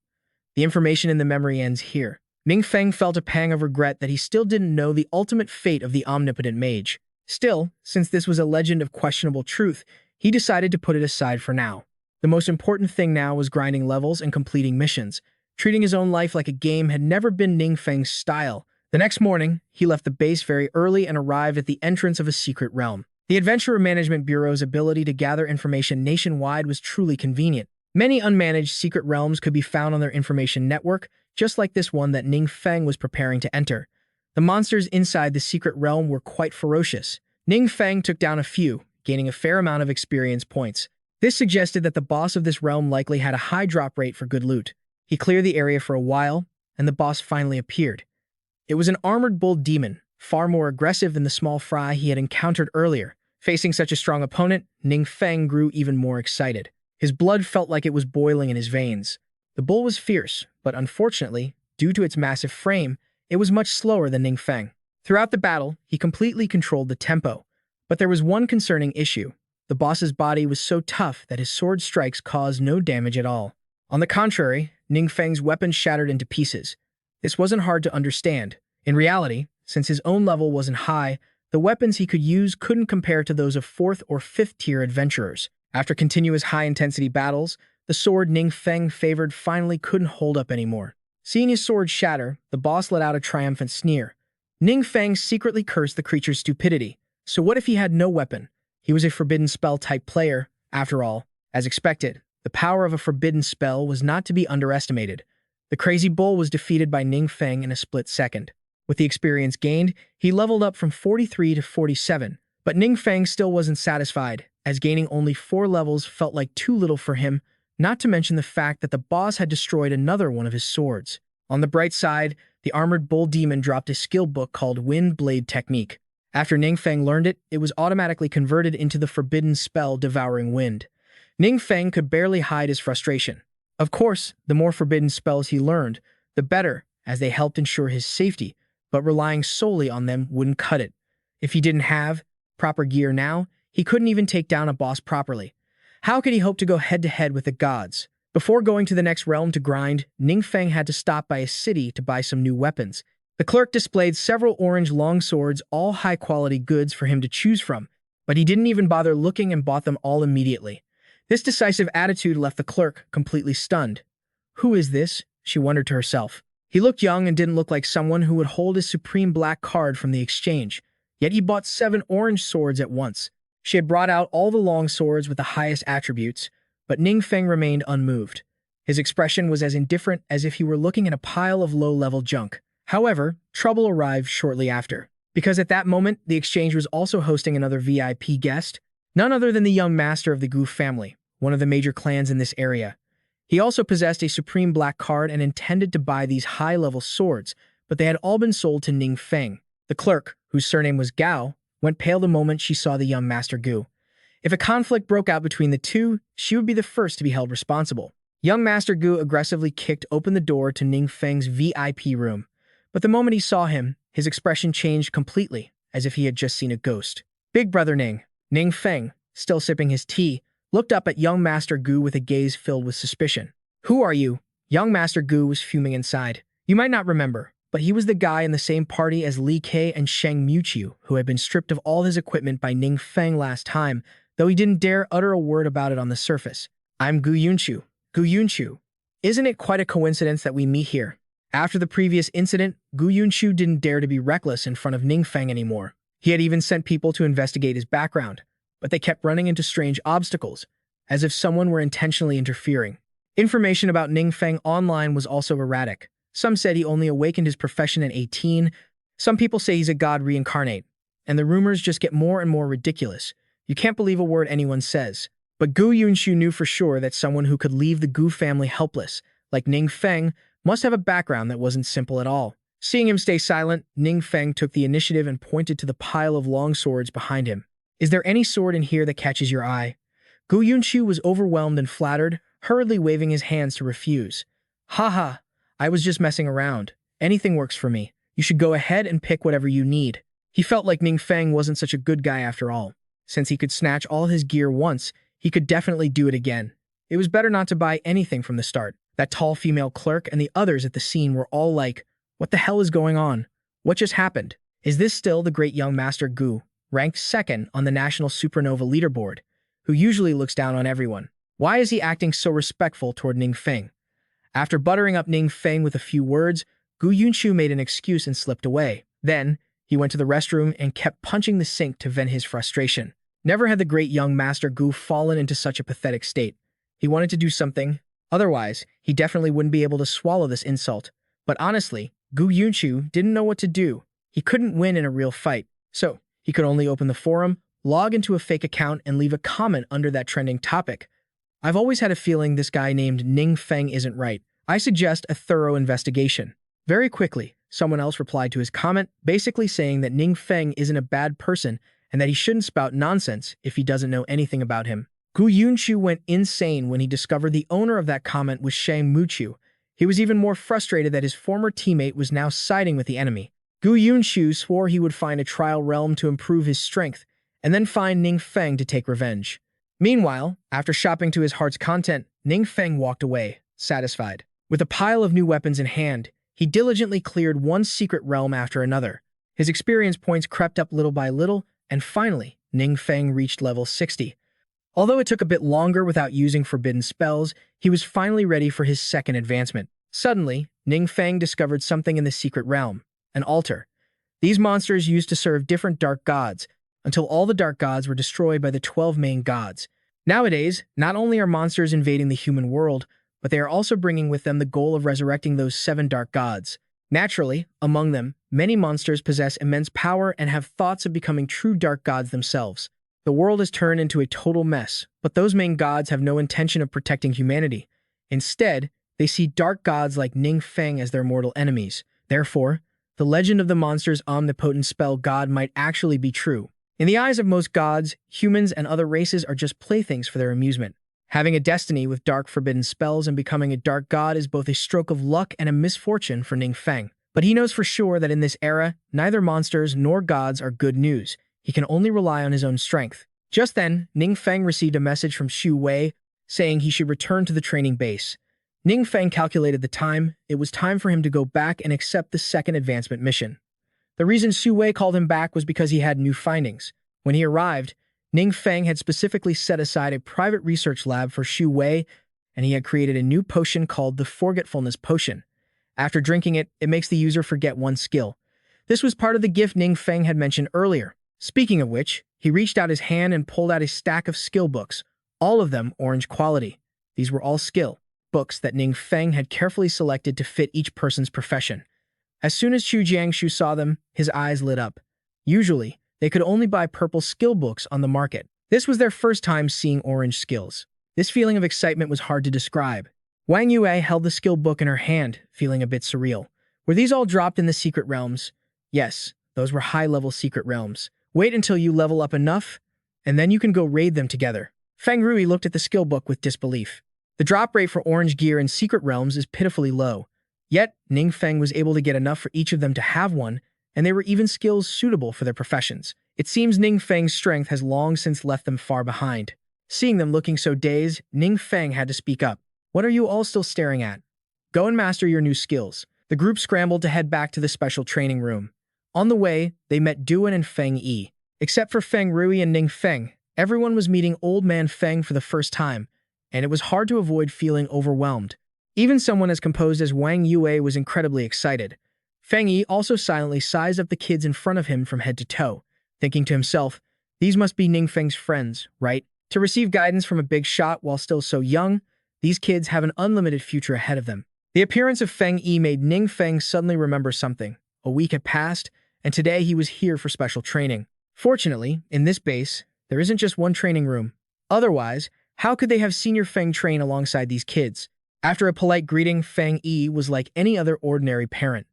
The information in the memory ends here. Ning Feng felt a pang of regret that he still didn't know the ultimate fate of the omnipotent mage. Still, since this was a legend of questionable truth, he decided to put it aside for now. The most important thing now was grinding levels and completing missions. Treating his own life like a game had never been Ning Feng's style. The next morning, he left the base very early and arrived at the entrance of a secret realm. The Adventurer Management Bureau's ability to gather information nationwide was truly convenient. Many unmanaged secret realms could be found on their information network, just like this one that Ning Feng was preparing to enter. The monsters inside the secret realm were quite ferocious. Ning Feng took down a few, gaining a fair amount of experience points. This suggested that the boss of this realm likely had a high drop rate for good loot. He cleared the area for a while, and the boss finally appeared. It was an armored bull demon, far more aggressive than the small fry he had encountered earlier. Facing such a strong opponent, Ning Feng grew even more excited. His blood felt like it was boiling in his veins. The bull was fierce, but unfortunately, due to its massive frame, it was much slower than Ning Feng. Throughout the battle, he completely controlled the tempo. But there was one concerning issue. The boss's body was so tough that his sword strikes caused no damage at all. On the contrary, Ning Feng's weapon shattered into pieces. This wasn't hard to understand. In reality, since his own level wasn't high, the weapons he could use couldn't compare to those of 4th or 5th tier adventurers. After continuous high-intensity battles, the sword Ning Feng favored finally couldn't hold up anymore. Seeing his sword shatter, the boss let out a triumphant sneer. Ning Feng secretly cursed the creature's stupidity. So what if he had no weapon? He was a forbidden spell-type player, after all. As expected, the power of a forbidden spell was not to be underestimated. The crazy bull was defeated by Ning Feng in a split second. With the experience gained, he leveled up from 43 to 47. But Ning Feng still wasn't satisfied, as gaining only 4 levels felt like too little for him, not to mention the fact that the boss had destroyed another one of his swords. On the bright side, the armored bull demon dropped a skill book called Wind Blade Technique. After Ning Feng learned it, it was automatically converted into the forbidden spell Devouring Wind. Ning Feng could barely hide his frustration. Of course, the more forbidden spells he learned, the better, as they helped ensure his safety, but relying solely on them wouldn't cut it. If he didn't have proper gear now, he couldn't even take down a boss properly. How could he hope to go head-to-head with the gods? Before going to the next realm to grind, Ning Feng had to stop by a city to buy some new weapons. The clerk displayed several orange longswords, all high-quality goods for him to choose from, but he didn't even bother looking and bought them all immediately. This decisive attitude left the clerk completely stunned. Who is this? She wondered to herself. He looked young and didn't look like someone who would hold his supreme black card from the exchange. Yet he bought 7 orange swords at once. She had brought out all the long swords with the highest attributes, but Ning Feng remained unmoved. His expression was as indifferent as if he were looking at a pile of low-level junk. However, trouble arrived shortly after, because at that moment, the exchange was also hosting another VIP guest, none other than the young master of the Gu family, one of the major clans in this area. He also possessed a supreme black card and intended to buy these high-level swords, but they had all been sold to Ning Feng. The clerk, whose surname was Gao, went pale the moment she saw the young Master Gu. If a conflict broke out between the two, she would be the first to be held responsible. Young Master Gu aggressively kicked open the door to Ning Feng's VIP room. But the moment he saw him, his expression changed completely, as if he had just seen a ghost. Big Brother Ning Feng, still sipping his tea, looked up at young Master Gu with a gaze filled with suspicion. Who are you? Young Master Gu was fuming inside. You might not remember, but he was the guy in the same party as Li Ke and Sheng Muqiu, who had been stripped of all his equipment by Ning Feng last time, though he didn't dare utter a word about it on the surface. I'm Gu Yunqiu. Gu Yunqiu. Isn't it quite a coincidence that we meet here? After the previous incident, Gu Yunqiu didn't dare to be reckless in front of Ning Feng anymore. He had even sent people to investigate his background, but they kept running into strange obstacles, as if someone were intentionally interfering. Information about Ning Feng online was also erratic. Some said he only awakened his profession at 18. Some people say he's a god reincarnate. And the rumors just get more and more ridiculous. You can't believe a word anyone says. But Gu Yunqiu knew for sure that someone who could leave the Gu family helpless, like Ning Feng, must have a background that wasn't simple at all. Seeing him stay silent, Ning Feng took the initiative and pointed to the pile of long swords behind him. Is there any sword in here that catches your eye? Gu Yunqiu was overwhelmed and flattered, hurriedly waving his hands to refuse. Haha, I was just messing around. Anything works for me. You should go ahead and pick whatever you need. He felt like Ning Feng wasn't such a good guy after all. Since he could snatch all his gear once, he could definitely do it again. It was better not to buy anything from the start. That tall female clerk and the others at the scene were all like, "What the hell is going on? What just happened? Is this still the great young Master Gu, ranked second on the National Supernova leaderboard, who usually looks down on everyone? Why is he acting so respectful toward Ning Feng?" After buttering up Ning Feng with a few words, Gu Yunshu made an excuse and slipped away. Then, he went to the restroom and kept punching the sink to vent his frustration. Never had the great young Master Gu fallen into such a pathetic state. He wanted to do something. Otherwise, he definitely wouldn't be able to swallow this insult. But honestly, Gu Yunshu didn't know what to do. He couldn't win in a real fight. So, he could only open the forum, log into a fake account, and leave a comment under that trending topic. "I've always had a feeling this guy named Ning Feng isn't right. I suggest a thorough investigation." Very quickly, someone else replied to his comment, basically saying that Ning Feng isn't a bad person and that he shouldn't spout nonsense if he doesn't know anything about him. Gu Yunshu went insane when he discovered the owner of that comment was Shang Muchu. He was even more frustrated that his former teammate was now siding with the enemy. Gu Yunshu swore he would find a trial realm to improve his strength, and then find Ning Feng to take revenge. Meanwhile, after shopping to his heart's content, Ning Feng walked away, satisfied. With a pile of new weapons in hand, he diligently cleared one secret realm after another. His experience points crept up little by little, and finally, Ning Feng reached level 60. Although it took a bit longer without using forbidden spells, he was finally ready for his second advancement. Suddenly, Ning Feng discovered something in the secret realm, an altar. These monsters used to serve different dark gods, until all the dark gods were destroyed by the 12 main gods. Nowadays, not only are monsters invading the human world, but they are also bringing with them the goal of resurrecting those 7 dark gods. Naturally, among them, many monsters possess immense power and have thoughts of becoming true dark gods themselves. The world has turned into a total mess, but those main gods have no intention of protecting humanity. Instead, they see dark gods like Ning Feng as their mortal enemies. Therefore, the legend of the monster's omnipotent spell god might actually be true. In the eyes of most gods, humans and other races are just playthings for their amusement. Having a destiny with dark forbidden spells and becoming a dark god is both a stroke of luck and a misfortune for Ning Feng. But he knows for sure that in this era, neither monsters nor gods are good news. He can only rely on his own strength. Just then, Ning Feng received a message from Xu Wei saying he should return to the training base. Ning Feng calculated the time. It was time for him to go back and accept the second advancement mission. The reason Xu Wei called him back was because he had new findings. When he arrived, Ning Feng had specifically set aside a private research lab for Xu Wei, and he had created a new potion called the Forgetfulness Potion. After drinking it, it makes the user forget one skill. This was part of the gift Ning Feng had mentioned earlier. Speaking of which, he reached out his hand and pulled out a stack of skill books, all of them orange quality. These were all skill books that Ning Feng had carefully selected to fit each person's profession. As soon as Xu Jiangshu saw them, his eyes lit up. Usually, they could only buy purple skill books on the market. This was their first time seeing orange skills. This feeling of excitement was hard to describe. Wang Yue held the skill book in her hand, feeling a bit surreal. Were these all dropped in the secret realms? Yes, those were high-level secret realms. Wait until you level up enough, and then you can go raid them together. Feng Rui looked at the skill book with disbelief. The drop rate for orange gear in secret realms is pitifully low. Yet, Ning Feng was able to get enough for each of them to have one, and they were even skills suitable for their professions. It seems Ning Feng's strength has long since left them far behind. Seeing them looking so dazed, Ning Feng had to speak up. "What are you all still staring at? Go and master your new skills." The group scrambled to head back to the special training room. On the way, they met Duan and Feng Yi. Except for Feng Rui and Ning Feng, everyone was meeting Old Man Feng for the first time, and it was hard to avoid feeling overwhelmed. Even someone as composed as Wang Yue was incredibly excited. Feng Yi also silently sized up the kids in front of him from head to toe, thinking to himself, these must be Ning Feng's friends, right? To receive guidance from a big shot while still so young, these kids have an unlimited future ahead of them. The appearance of Feng Yi made Ning Feng suddenly remember something. A week had passed, and today he was here for special training. Fortunately, in this base, there isn't just one training room. Otherwise, how could they have senior Feng train alongside these kids? After a polite greeting, Feng Yi was like any other ordinary parent.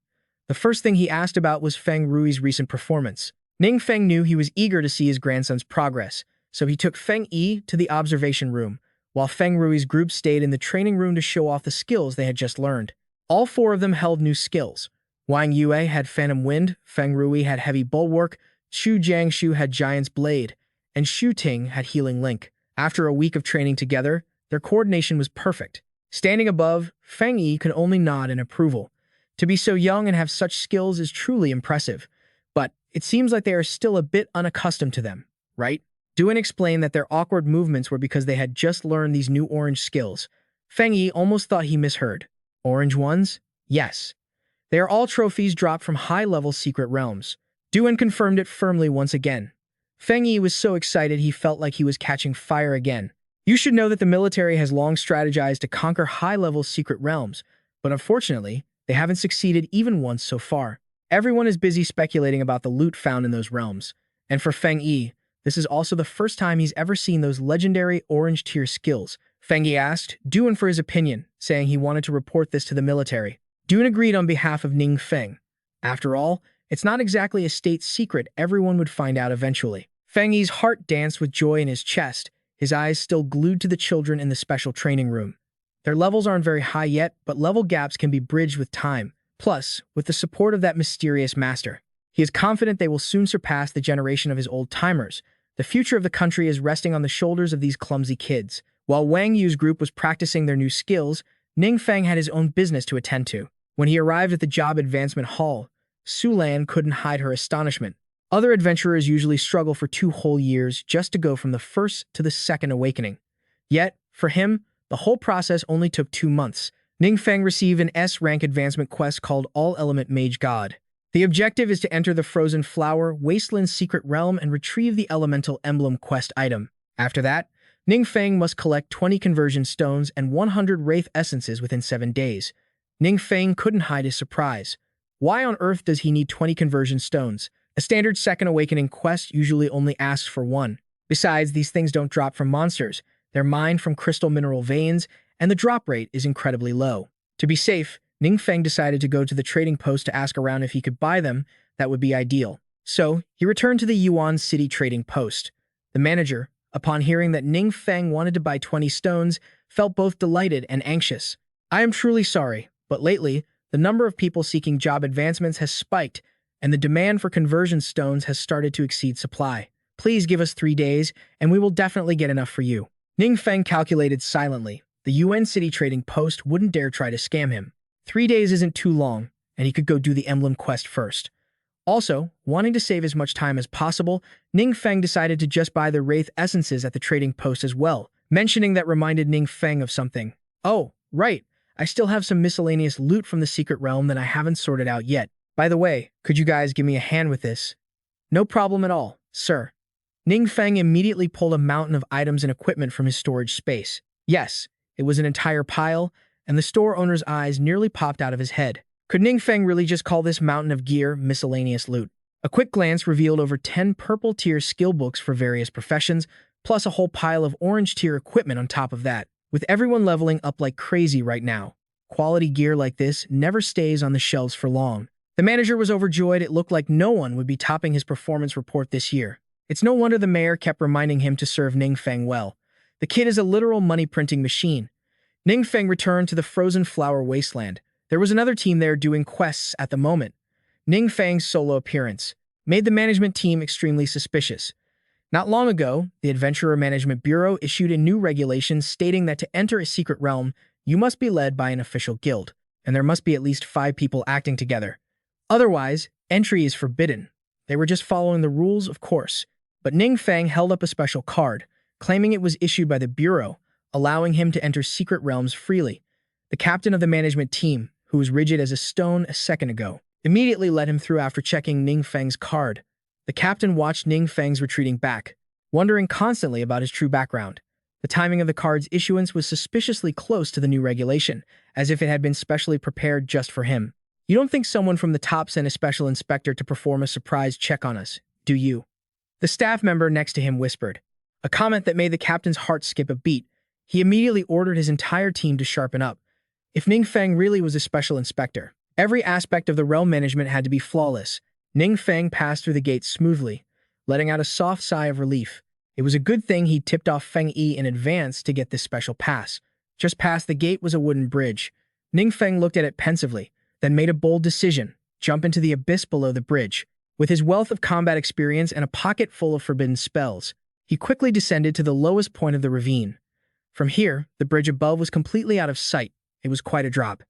The first thing he asked about was Feng Rui's recent performance. Ning Feng knew he was eager to see his grandson's progress, so he took Feng Yi to the observation room, while Feng Rui's group stayed in the training room to show off the skills they had just learned. All 4 of them held new skills. Wang Yue had Phantom Wind, Feng Rui had Heavy Bulwark, Xu Jiangshu had Giant's Blade, and Shu Ting had Healing Link. After a week of training together, their coordination was perfect. Standing above, Feng Yi could only nod in approval. To be so young and have such skills is truly impressive. But it seems like they are still a bit unaccustomed to them, right? Duan explained that their awkward movements were because they had just learned these new orange skills. Feng Yi almost thought he misheard. Orange ones? Yes. They are all trophies dropped from high-level secret realms. Duan confirmed it firmly once again. Feng Yi was so excited he felt like he was catching fire again. You should know that the military has long strategized to conquer high-level secret realms, but unfortunately, they haven't succeeded even once so far. Everyone is busy speculating about the loot found in those realms. And for Feng Yi, this is also the first time he's ever seen those legendary orange-tier skills. Feng Yi asked Duan for his opinion, saying he wanted to report this to the military. Duan agreed on behalf of Ning Feng. After all, it's not exactly a state secret everyone would find out eventually. Feng Yi's heart danced with joy in his chest, his eyes still glued to the children in the special training room. Their levels aren't very high yet, but level gaps can be bridged with time. Plus, with the support of that mysterious master, he is confident they will soon surpass the generation of his old-timers. The future of the country is resting on the shoulders of these clumsy kids. While Wang Yu's group was practicing their new skills, Ning Feng had his own business to attend to. When he arrived at the job advancement hall, Su Lan couldn't hide her astonishment. Other adventurers usually struggle for 2 whole years just to go from the first to the second awakening. Yet, for him, the whole process only took 2 months. Ning Feng received an S-rank advancement quest called All-Element Mage God. The objective is to enter the Frozen Flower Wasteland Secret Realm and retrieve the Elemental Emblem quest item. After that, Ning Feng must collect 20 conversion stones and 100 Wraith Essences within 7 days. Ning Feng couldn't hide his surprise. Why on earth does he need 20 conversion stones? A standard Second Awakening quest usually only asks for 1. Besides, these things don't drop from monsters. They're mined from crystal mineral veins, and the drop rate is incredibly low. To be safe, Ning Feng decided to go to the trading post to ask around if he could buy them. That would be ideal. So, he returned to the Yuan City trading post. The manager, upon hearing that Ning Feng wanted to buy 20 stones, felt both delighted and anxious. I am truly sorry, but lately, the number of people seeking job advancements has spiked, and the demand for conversion stones has started to exceed supply. Please give us 3 days, and we will definitely get enough for you. Ning Feng calculated silently. The Yuan City trading post wouldn't dare try to scam him. 3 days isn't too long, and he could go do the emblem quest first. Also, wanting to save as much time as possible, Ning Feng decided to just buy the Wraith Essences at the trading post as well. Mentioning that reminded Ning Feng of something. Oh, right. I still have some miscellaneous loot from the secret realm that I haven't sorted out yet. By the way, could you guys give me a hand with this? No problem at all, sir. Ning Feng immediately pulled a mountain of items and equipment from his storage space. Yes, it was an entire pile, and the store owner's eyes nearly popped out of his head. Could Ning Feng really just call this mountain of gear miscellaneous loot? A quick glance revealed over 10 purple-tier skill books for various professions, plus a whole pile of orange-tier equipment on top of that. With everyone leveling up like crazy right now, quality gear like this never stays on the shelves for long. The manager was overjoyed. It looked like no one would be topping his performance report this year. It's no wonder the mayor kept reminding him to serve Ning Feng well. The kid is a literal money-printing machine. Ning Feng returned to the Frozen Flower Wasteland. There was another team there doing quests at the moment. Ning Feng's solo appearance made the management team extremely suspicious. Not long ago, the Adventurer Management Bureau issued a new regulation stating that to enter a secret realm, you must be led by an official guild, and there must be at least 5 people acting together. Otherwise, entry is forbidden. They were just following the rules, of course. But Ning Feng held up a special card, claiming it was issued by the Bureau, allowing him to enter secret realms freely. The captain of the management team, who was rigid as a stone a second ago, immediately let him through after checking Ning Feng's card. The captain watched Ning Feng's retreating back, wondering constantly about his true background. The timing of the card's issuance was suspiciously close to the new regulation, as if it had been specially prepared just for him. You don't think someone from the top sent a special inspector to perform a surprise check on us, do you? The staff member next to him whispered, a comment that made the captain's heart skip a beat. He immediately ordered his entire team to sharpen up. If Ning Feng really was a special inspector, every aspect of the realm management had to be flawless. Ning Feng passed through the gate smoothly, letting out a soft sigh of relief. It was a good thing he tipped off Feng Yi in advance to get this special pass. Just past the gate was a wooden bridge. Ning Feng looked at it pensively, then made a bold decision, jump into the abyss below the bridge. With his wealth of combat experience and a pocket full of forbidden spells, He quickly descended to the lowest point of the ravine. From here, the bridge above was completely out of sight. It was quite a drop.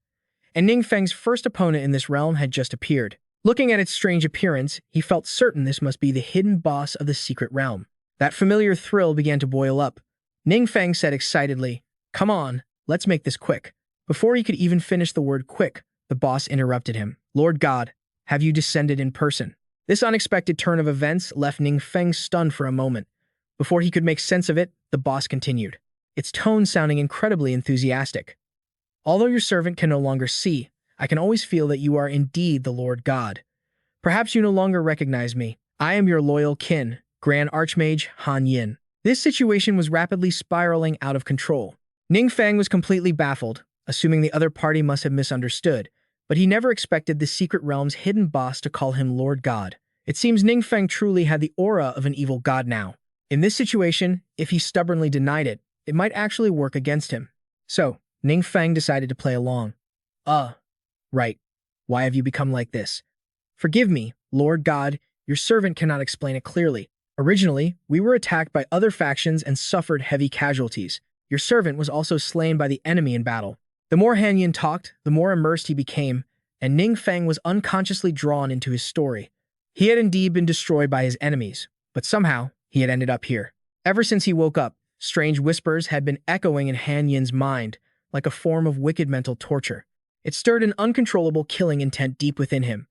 And Ning Feng's first opponent in this realm had just appeared. Looking at its strange appearance, he felt certain this must be the hidden boss of the secret realm. That familiar thrill began to boil up. Ning Feng said excitedly, "Come on, let's make this quick." Before he could even finish the word quick, the boss interrupted him. "Lord God, have you descended in person?" This unexpected turn of events left Ning Feng stunned for a moment. Before he could make sense of it, the boss continued, its tone sounding incredibly enthusiastic. "Although your servant can no longer see, I can always feel that you are indeed the Lord God. Perhaps you no longer recognize me. I am your loyal kin, Grand Archmage Han Yin." This situation was rapidly spiraling out of control. Ning Feng was completely baffled, assuming the other party must have misunderstood, but he never expected the secret realm's hidden boss to call him Lord God. It seems Ning Feng truly had the aura of an evil god now. In this situation, if he stubbornly denied it, it might actually work against him. So, Ning Feng decided to play along. Right. Why have you become like this? Forgive me, Lord God, your servant cannot explain it clearly. Originally, we were attacked by other factions and suffered heavy casualties. Your servant was also slain by the enemy in battle. The more Han Yin talked, the more immersed he became, and Ning Feng was unconsciously drawn into his story. He had indeed been destroyed by his enemies, but somehow he had ended up here. Ever since he woke up, strange whispers had been echoing in Han Yin's mind, like a form of wicked mental torture. It stirred an uncontrollable killing intent deep within him.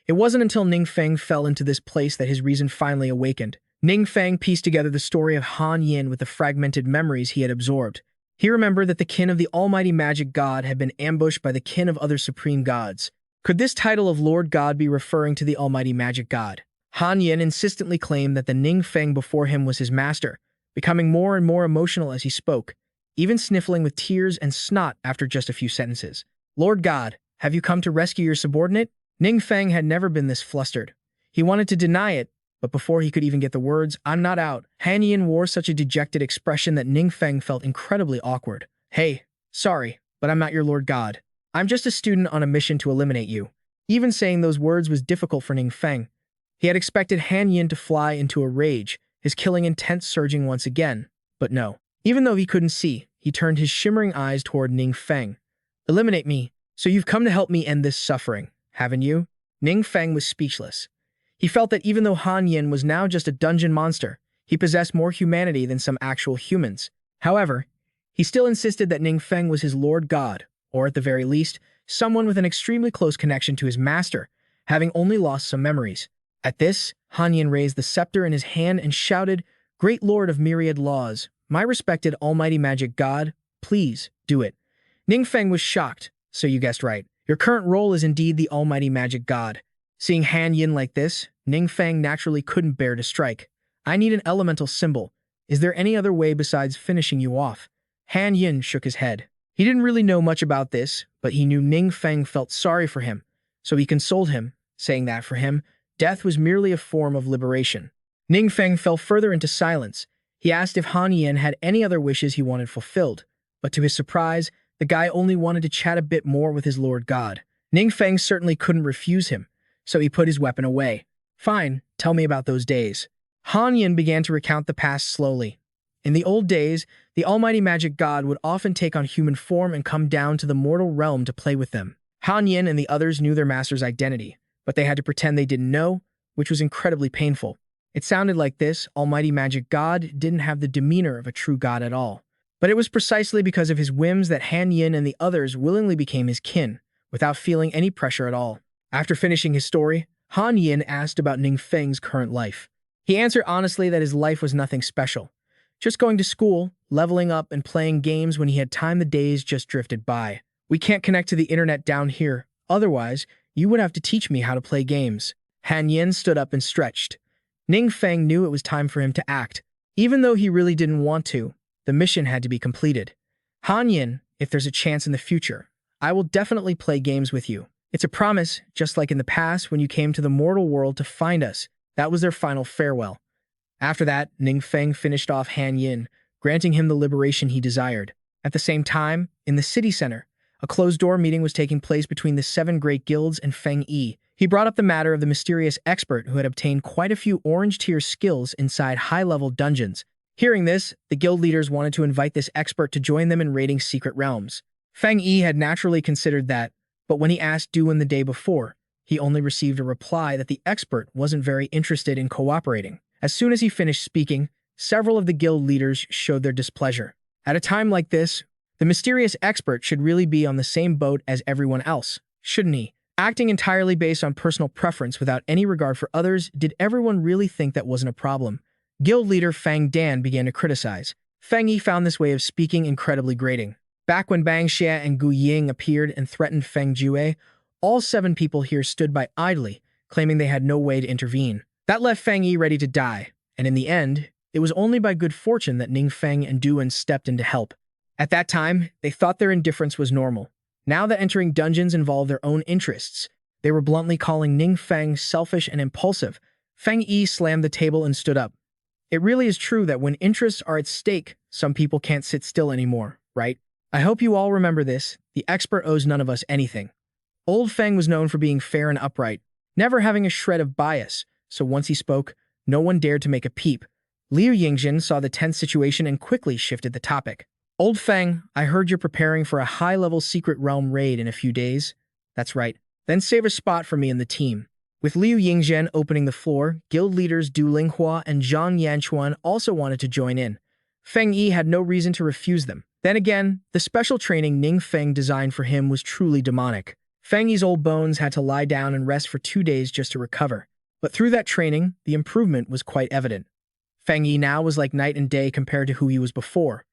It wasn't until Ning Feng fell into this place that his reason finally awakened. Ning Feng pieced together the story of Han Yin with the fragmented memories he had absorbed. He remembered that the kin of the almighty magic god had been ambushed by the kin of other supreme gods. Could this title of Lord God be referring to the almighty magic god? Han Yin insistently claimed that the Ning Feng before him was his master, becoming more and more emotional as he spoke, even sniffling with tears and snot after just a few sentences. "Lord God, have you come to rescue your subordinate?" Ning Feng had never been this flustered. He wanted to deny it, but before he could even get the words, "I'm not out," Han Yin wore such a dejected expression that Ning Feng felt incredibly awkward. "Hey, sorry, but I'm not your Lord God. I'm just a student on a mission to eliminate you." Even saying those words was difficult for Ning Feng. He had expected Han Yin to fly into a rage, his killing intent surging once again. But no. Even though he couldn't see, he turned his shimmering eyes toward Ning Feng. "Eliminate me. So you've come to help me end this suffering, haven't you?" Ning Feng was speechless. He felt that even though Han Yin was now just a dungeon monster, he possessed more humanity than some actual humans. However, he still insisted that Ning Feng was his Lord God, or at the very least, someone with an extremely close connection to his master, having only lost some memories. At this, Han Yin raised the scepter in his hand and shouted, "Great Lord of myriad laws, my respected almighty magic god, please, do it." Ning Feng was shocked. "So you guessed right. Your current role is indeed the almighty magic god." Seeing Han Yin like this, Ning Feng naturally couldn't bear to strike. "I need an elemental symbol. Is there any other way besides finishing you off?" Han Yin shook his head. He didn't really know much about this, but he knew Ning Feng felt sorry for him, so he consoled him, saying that for him, death was merely a form of liberation. Ning Feng fell further into silence. He asked if Han Yin had any other wishes he wanted fulfilled, but to his surprise, the guy only wanted to chat a bit more with his Lord God. Ning Feng certainly couldn't refuse him, so he put his weapon away. "Fine, tell me about those days." Han Yin began to recount the past slowly. In the old days, the almighty magic god would often take on human form and come down to the mortal realm to play with them. Han Yin and the others knew their master's identity, but they had to pretend they didn't know, which was incredibly painful. It sounded like this almighty magic god didn't have the demeanor of a true god at all. But it was precisely because of his whims that Han Yin and the others willingly became his kin, without feeling any pressure at all. After finishing his story, Han Yin asked about Ning Feng's current life. He answered honestly that his life was nothing special. Just going to school, leveling up, and playing games when he had time. The days just drifted by. "We can't connect to the internet down here. Otherwise, you would have to teach me how to play games." Han Yin stood up and stretched. Ning Feng knew it was time for him to act. Even though he really didn't want to, the mission had to be completed. "Han Yin, if there's a chance in the future, I will definitely play games with you. It's a promise, just like in the past when you came to the mortal world to find us." That was their final farewell. After that, Ning Feng finished off Han Yin, granting him the liberation he desired. At the same time, in the city center, a closed-door meeting was taking place between the 7 great guilds and Feng Yi. He brought up the matter of the mysterious expert who had obtained quite a few orange-tier skills inside high-level dungeons. Hearing this, the guild leaders wanted to invite this expert to join them in raiding secret realms. Feng Yi had naturally considered that, but when he asked Duan the day before, he only received a reply that the expert wasn't very interested in cooperating. As soon as he finished speaking, several of the guild leaders showed their displeasure. At a time like this, the mysterious expert should really be on the same boat as everyone else, shouldn't he? Acting entirely based on personal preference without any regard for others, did everyone really think that wasn't a problem? Guild leader Fang Dan began to criticize. Feng Yi found this way of speaking incredibly grating. Back when Bang Xie and Gu Ying appeared and threatened Feng Jue, all 7 people here stood by idly, claiming they had no way to intervene. That left Feng Yi ready to die, and in the end, it was only by good fortune that Ning Feng and Duan stepped in to help. At that time, they thought their indifference was normal. Now that entering dungeons involved their own interests, they were bluntly calling Ning Feng selfish and impulsive. Feng Yi slammed the table and stood up. It really is true that when interests are at stake, some people can't sit still anymore, right? I hope you all remember this. The expert owes none of us anything. Old Feng was known for being fair and upright, never having a shred of bias, so once he spoke, no one dared to make a peep. Liu Yingjin saw the tense situation and quickly shifted the topic. Old Feng, I heard you're preparing for a high-level secret realm raid in a few days. That's right. Then save a spot for me in the team. With Liu Yingzhen opening the floor, guild leaders Du Linghua and Zhang Yanchuan also wanted to join in. Feng Yi had no reason to refuse them. Then again, the special training Ning Feng designed for him was truly demonic. Feng Yi's old bones had to lie down and rest for 2 days just to recover. But through that training, the improvement was quite evident. Feng Yi now was like night and day compared to who he was before.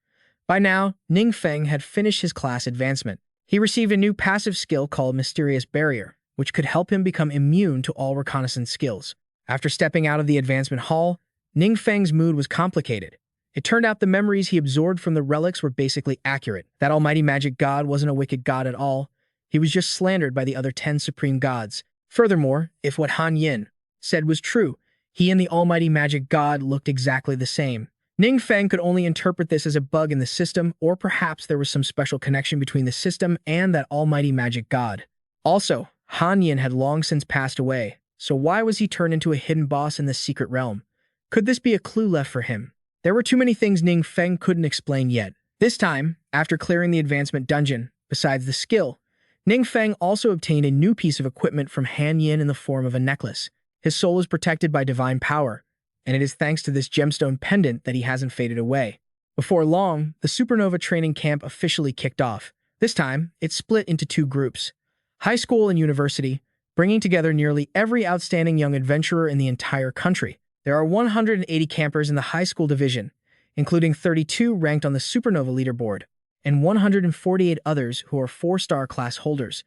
By now, Ning Feng had finished his class advancement. He received a new passive skill called Mysterious Barrier, which could help him become immune to all reconnaissance skills. After stepping out of the advancement hall, Ning Feng's mood was complicated. It turned out the memories he absorbed from the relics were basically accurate. That almighty magic god wasn't a wicked god at all. He was just slandered by the other 10 supreme gods. Furthermore, if what Han Yin said was true, he and the almighty magic god looked exactly the same. Ning Feng could only interpret this as a bug in the system, or perhaps there was some special connection between the system and that almighty magic god. Also, Han Yin had long since passed away, so why was he turned into a hidden boss in the secret realm? Could this be a clue left for him? There were too many things Ning Feng couldn't explain yet. This time, after clearing the advancement dungeon, besides the skill, Ning Feng also obtained a new piece of equipment from Han Yin in the form of a necklace. His soul is protected by divine power, and it is thanks to this gemstone pendant that he hasn't faded away. Before long, the Supernova training camp officially kicked off. This time, it split into 2 groups. High school and university, bringing together nearly every outstanding young adventurer in the entire country. There are 180 campers in the high school division, including 32 ranked on the Supernova leaderboard, and 148 others who are 4-star class holders.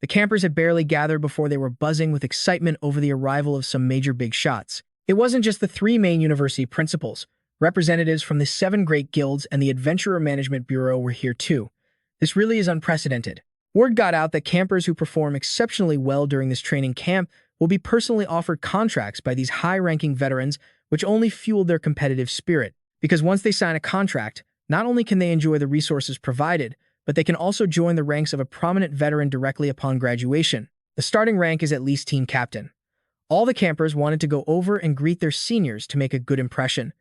The campers had barely gathered before they were buzzing with excitement over the arrival of some major big shots. It wasn't just the 3 main university principals. Representatives from the 7 great guilds and the Adventurer Management Bureau were here too. This really is unprecedented. Word got out that campers who perform exceptionally well during this training camp will be personally offered contracts by these high-ranking veterans, which only fueled their competitive spirit. Because once they sign a contract, not only can they enjoy the resources provided, but they can also join the ranks of a prominent veteran directly upon graduation. The starting rank is at least team captain. All the campers wanted to go over and greet their seniors to make a good impression,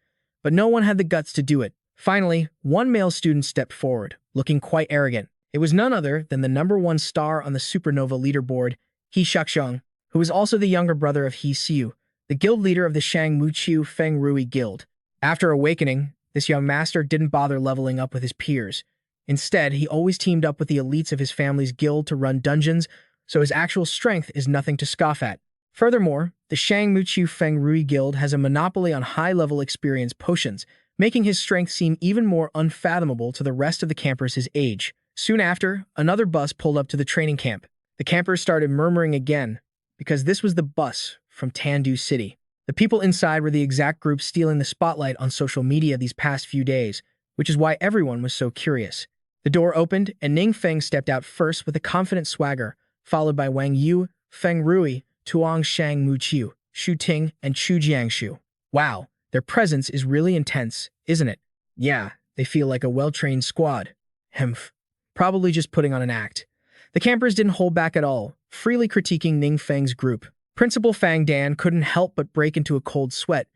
but no one had the guts to do it. Finally, one male student stepped forward, looking quite arrogant. It was none other than the #1 star on the Supernova leaderboard, He Shaxiong, who was also the younger brother of He Xiu, the guild leader of the Shang Muqiu Feng Rui Guild. After awakening, this young master didn't bother leveling up with his peers. Instead, he always teamed up with the elites of his family's guild to run dungeons, so his actual strength is nothing to scoff at. Furthermore, the Shang Muqiu Feng Rui Guild has a monopoly on high-level experience potions, making his strength seem even more unfathomable to the rest of the campers his age. Soon after, another bus pulled up to the training camp. The campers started murmuring again, because this was the bus from Tandu City. The people inside were the exact group stealing the spotlight on social media these past few days, which is why everyone was so curious. The door opened, and Ning Feng stepped out first with a confident swagger, followed by Wang Yu, Feng Rui, Tuang Shang Muqiu, Xu Ting, and Chu Jiangshu. Wow, their presence is really intense, isn't it? Yeah, they feel like a well-trained squad. Hemph. Probably just putting on an act. The campers didn't hold back at all, freely critiquing Ning Feng's group. Principal Fang Dan couldn't help but break into a cold sweat.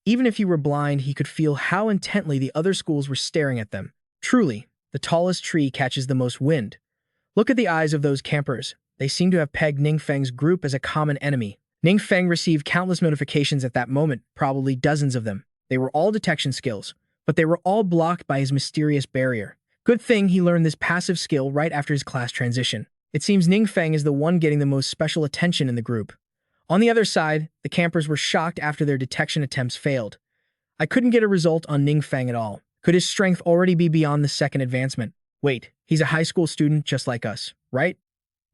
Even if he were blind, he could feel how intently the other schools were staring at them. Truly, the tallest tree catches the most wind. Look at the eyes of those campers. They seem to have pegged Ning Feng's group as a common enemy. Ning Feng received countless notifications at that moment, probably dozens of them. They were all detection skills, but they were all blocked by his mysterious barrier. Good thing he learned this passive skill right after his class transition. It seems Ning Feng is the one getting the most special attention in the group. On the other side, the campers were shocked after their detection attempts failed. I couldn't get a result on Ning Feng at all. Could his strength already be beyond the second advancement? Wait, he's a high school student just like us, right?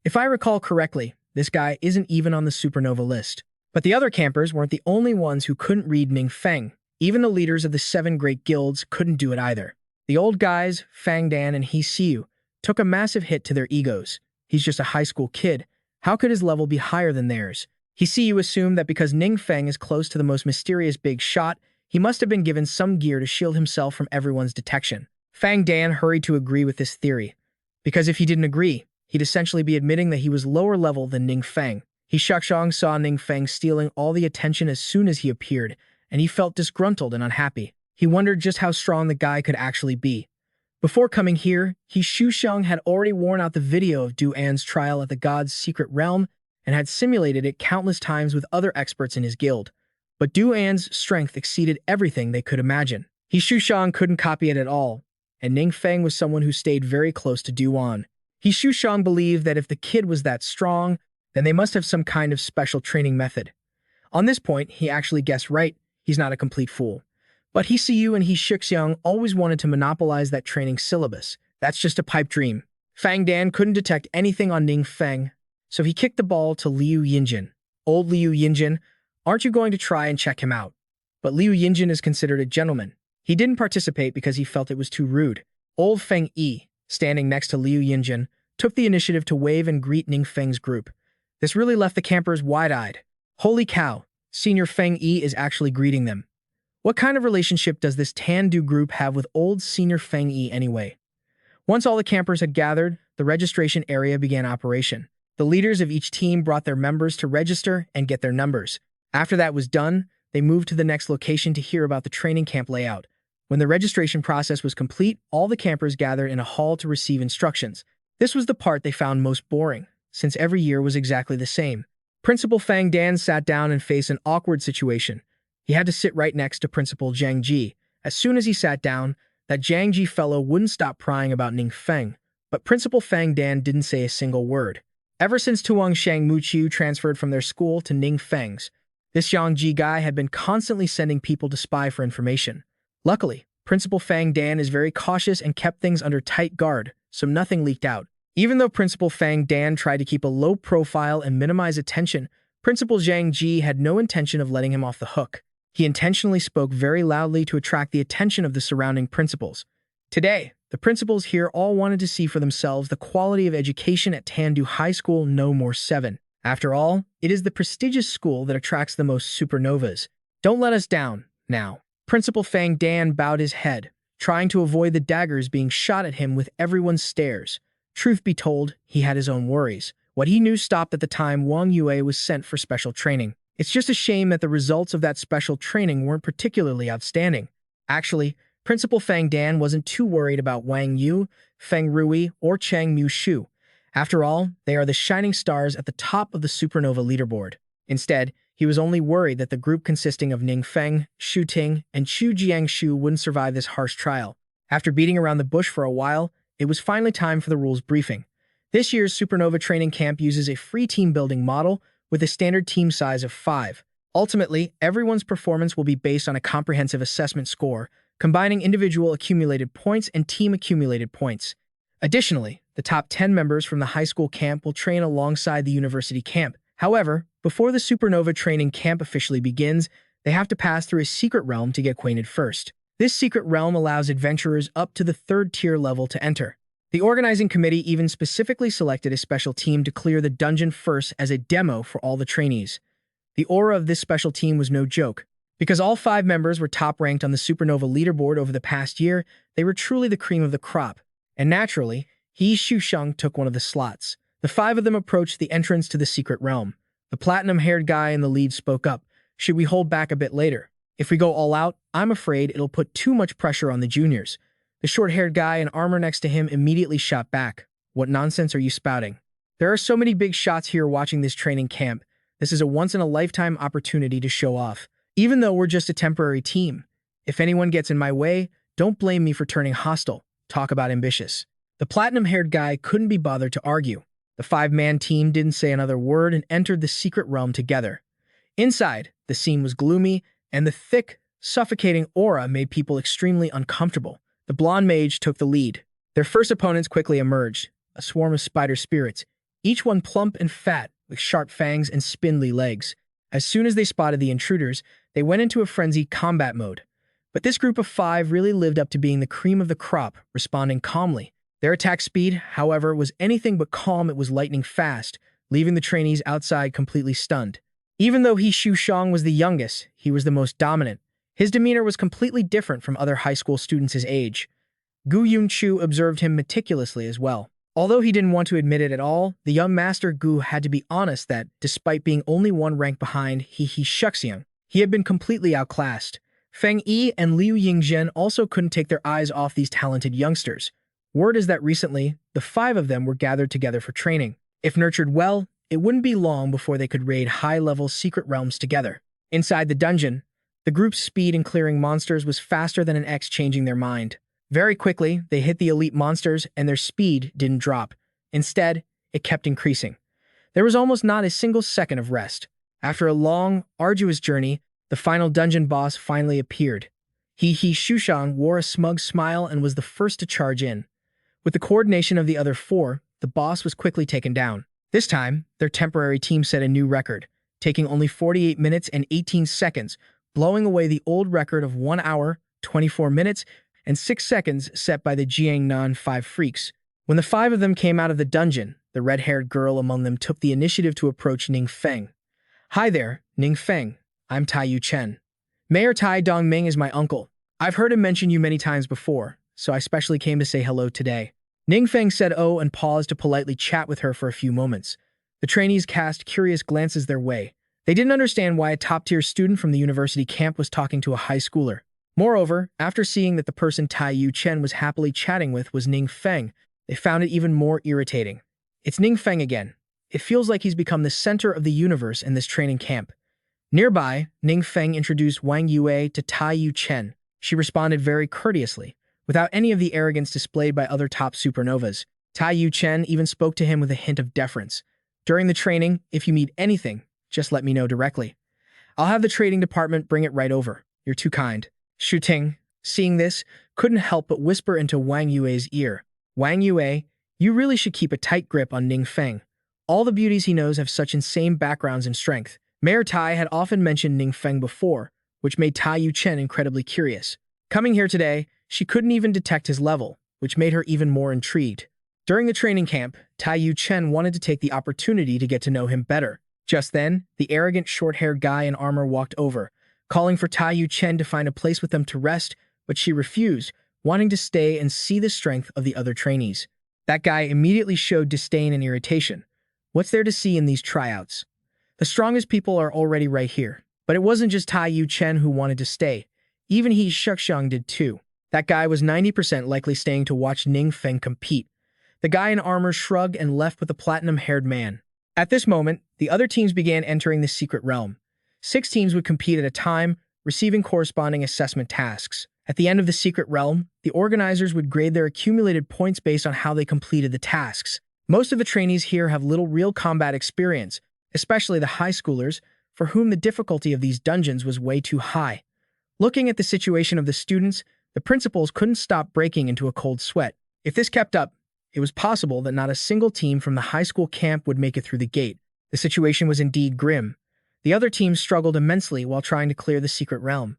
If I recall correctly, this guy isn't even on the supernova list. But the other campers weren't the only ones who couldn't read Ning Feng. Even the leaders of the 7 great guilds couldn't do it either. The old guys, Fang Dan and He Siu, took a massive hit to their egos. He's just a high school kid. How could his level be higher than theirs? He Siu assumed that because Ning Feng is close to the most mysterious big shot, he must have been given some gear to shield himself from everyone's detection. Fang Dan hurried to agree with this theory, because if he didn't agree, he'd essentially be admitting that he was lower level than Ning Feng. He Shuxiang saw Ning Feng stealing all the attention as soon as he appeared, and he felt disgruntled and unhappy. He wondered just how strong the guy could actually be. Before coming here, He Shuxiang had already worn out the video of Du An's trial at the God's secret realm and had simulated it countless times with other experts in his guild. But Du An's strength exceeded everything they could imagine. He Shuxiang couldn't copy it at all, and Ning Feng was someone who stayed very close to Du An. He Shuxiang believed that if the kid was that strong, then they must have some kind of special training method. On this point, he actually guessed right. He's not a complete fool. But He Siu and He Shuxiang always wanted to monopolize that training syllabus. That's just a pipe dream. Fang Dan couldn't detect anything on Ning Feng, so he kicked the ball to Liu Yinjin. Old Liu Yinjin, aren't you going to try and check him out? But Liu Yinjin is considered a gentleman. He didn't participate because he felt it was too rude. Old Feng Yi, standing next to Liu Yinjin, took the initiative to wave and greet Ning Feng's group. This really left the campers wide-eyed. Holy cow, Senior Feng Yi is actually greeting them. What kind of relationship does this Tandu group have with old Senior Feng Yi anyway? Once all the campers had gathered, the registration area began operation. The leaders of each team brought their members to register and get their numbers. After that was done, they moved to the next location to hear about the training camp layout. When the registration process was complete, all the campers gathered in a hall to receive instructions. This was the part they found most boring, since every year was exactly the same. Principal Fang Dan sat down and faced an awkward situation. He had to sit right next to Principal Jiang Ji. As soon as he sat down, that Jiang Ji fellow wouldn't stop prying about Ning Feng, but Principal Fang Dan didn't say a single word. Ever since Tuang Shang Muqiu transferred from their school to Ning Feng's, this Jiang Ji guy had been constantly sending people to spy for information. Luckily, Principal Fang Dan is very cautious and kept things under tight guard, so nothing leaked out. Even though Principal Fang Dan tried to keep a low profile and minimize attention, Principal Jiang Ji had no intention of letting him off the hook. He intentionally spoke very loudly to attract the attention of the surrounding principals. Today, the principals here all wanted to see for themselves the quality of education at Tandu High School No More 7. After all, it is the prestigious school that attracts the most supernovas. Don't let us down, now. Principal Fang Dan bowed his head, trying to avoid the daggers being shot at him with everyone's stares. Truth be told, he had his own worries. What he knew stopped at the time Wang Yue was sent for special training. It's just a shame that the results of that special training weren't particularly outstanding. Actually, Principal Fang Dan wasn't too worried about Wang Yu, Feng Rui, or Chang Mu Shu. After all, they are the shining stars at the top of the supernova leaderboard. Instead, he was only worried that the group consisting of Ning Feng, Shu Ting, and Chu Jiangshu wouldn't survive this harsh trial. After beating around the bush for a while, it was finally time for the rules briefing. This year's supernova training camp uses a free team building model with a standard team size of 5. Ultimately, everyone's performance will be based on a comprehensive assessment score, combining individual accumulated points and team accumulated points. Additionally, the top 10 members from the high school camp will train alongside the university camp. However, before the supernova training camp officially begins, they have to pass through a secret realm to get acquainted first. This secret realm allows adventurers up to the 3rd tier level to enter. The organizing committee even specifically selected a special team to clear the dungeon first as a demo for all the trainees. The aura of this special team was no joke. Because all 5 members were top-ranked on the supernova leaderboard over the past year, they were truly the cream of the crop. And naturally, He Shuxiang took one of the slots. The 5 of them approached the entrance to the secret realm. The platinum-haired guy in the lead spoke up. Should we hold back a bit later? If we go all out, I'm afraid it'll put too much pressure on the juniors. The short-haired guy in armor next to him immediately shot back. What nonsense are you spouting? There are so many big shots here watching this training camp. This is a once-in-a-lifetime opportunity to show off. Even though we're just a temporary team. If anyone gets in my way, don't blame me for turning hostile. Talk about ambitious. The platinum-haired guy couldn't be bothered to argue. The five-man team didn't say another word and entered the secret realm together. Inside, the scene was gloomy, and the thick, suffocating aura made people extremely uncomfortable. The blonde mage took the lead. Their first opponents quickly emerged, a swarm of spider spirits, each one plump and fat, with sharp fangs and spindly legs. As soon as they spotted the intruders, they went into a frenzied combat mode. But this group of five really lived up to being the cream of the crop, responding calmly. Their attack speed, however, was anything but calm. It was lightning fast, leaving the trainees outside completely stunned. Even though He Shushang was the youngest, he was the most dominant. His demeanor was completely different from other high school students his age. Gu Yunchu observed him meticulously as well. Although he didn't want to admit it at all, the young master Gu had to be honest that, despite being only one rank behind He Shuxiang, he had been completely outclassed. Feng Yi and Liu Yingzhen also couldn't take their eyes off these talented youngsters. Word is that recently, the five of them were gathered together for training. If nurtured well, it wouldn't be long before they could raid high-level secret realms together. Inside the dungeon, the group's speed in clearing monsters was faster than an X, changing their mind. Very quickly, they hit the elite monsters, and their speed didn't drop. Instead, it kept increasing. There was almost not a single second of rest. After a long, arduous journey, the final dungeon boss finally appeared. He Shushang wore a smug smile and was the first to charge in. With the coordination of the other four, the boss was quickly taken down. This time, their temporary team set a new record, taking only 48 minutes and 18 seconds, blowing away the old record of 1 hour, 24 minutes, and 6 seconds set by the Jiangnan Five Freaks. When the five of them came out of the dungeon, the red-haired girl among them took the initiative to approach Ning Feng. "Hi there, Ning Feng. I'm Tai Yu Chen. Mayor Tai Dongming is my uncle. I've heard him mention you many times before, so I specially came to say hello today." Ning Feng said oh and paused to politely chat with her for a few moments. The trainees cast curious glances their way. They didn't understand why a top-tier student from the university camp was talking to a high schooler. Moreover, after seeing that the person Tai Yu Chen was happily chatting with was Ning Feng, they found it even more irritating. It's Ning Feng again. It feels like he's become the center of the universe in this training camp. Nearby, Ning Feng introduced Wang Yue to Tai Yu Chen. She responded very courteously, without any of the arrogance displayed by other top supernovas. Tai Yu Chen even spoke to him with a hint of deference. "During the training, if you need anything, just let me know directly. I'll have the trading department bring it right over. You're too kind." Shu Ting, seeing this, couldn't help but whisper into Wang Yue's ear. "Wang Yue, you really should keep a tight grip on Ning Feng. All the beauties he knows have such insane backgrounds and strength." Mayor Tai had often mentioned Ning Feng before, which made Tai Yu Chen incredibly curious. Coming here today, she couldn't even detect his level, which made her even more intrigued. During the training camp, Tai Yu Chen wanted to take the opportunity to get to know him better. Just then, the arrogant short-haired guy in armor walked over, calling for Tai Yu Chen to find a place with them to rest, but she refused, wanting to stay and see the strength of the other trainees. That guy immediately showed disdain and irritation. What's there to see in these tryouts? The strongest people are already right here. But it wasn't just Tai Yu Chen who wanted to stay. Even He Shuxiang did too. That guy was 90% likely staying to watch Ning Feng compete. The guy in armor shrugged and left with the platinum-haired man. At this moment, the other teams began entering the secret realm. 6 teams would compete at a time, receiving corresponding assessment tasks. At the end of the secret realm, the organizers would grade their accumulated points based on how they completed the tasks. Most of the trainees here have little real combat experience, especially the high schoolers, for whom the difficulty of these dungeons was way too high. Looking at the situation of the students, the principals couldn't stop breaking into a cold sweat. If this kept up, it was possible that not a single team from the high school camp would make it through the gate. The situation was indeed grim. The other teams struggled immensely while trying to clear the secret realm.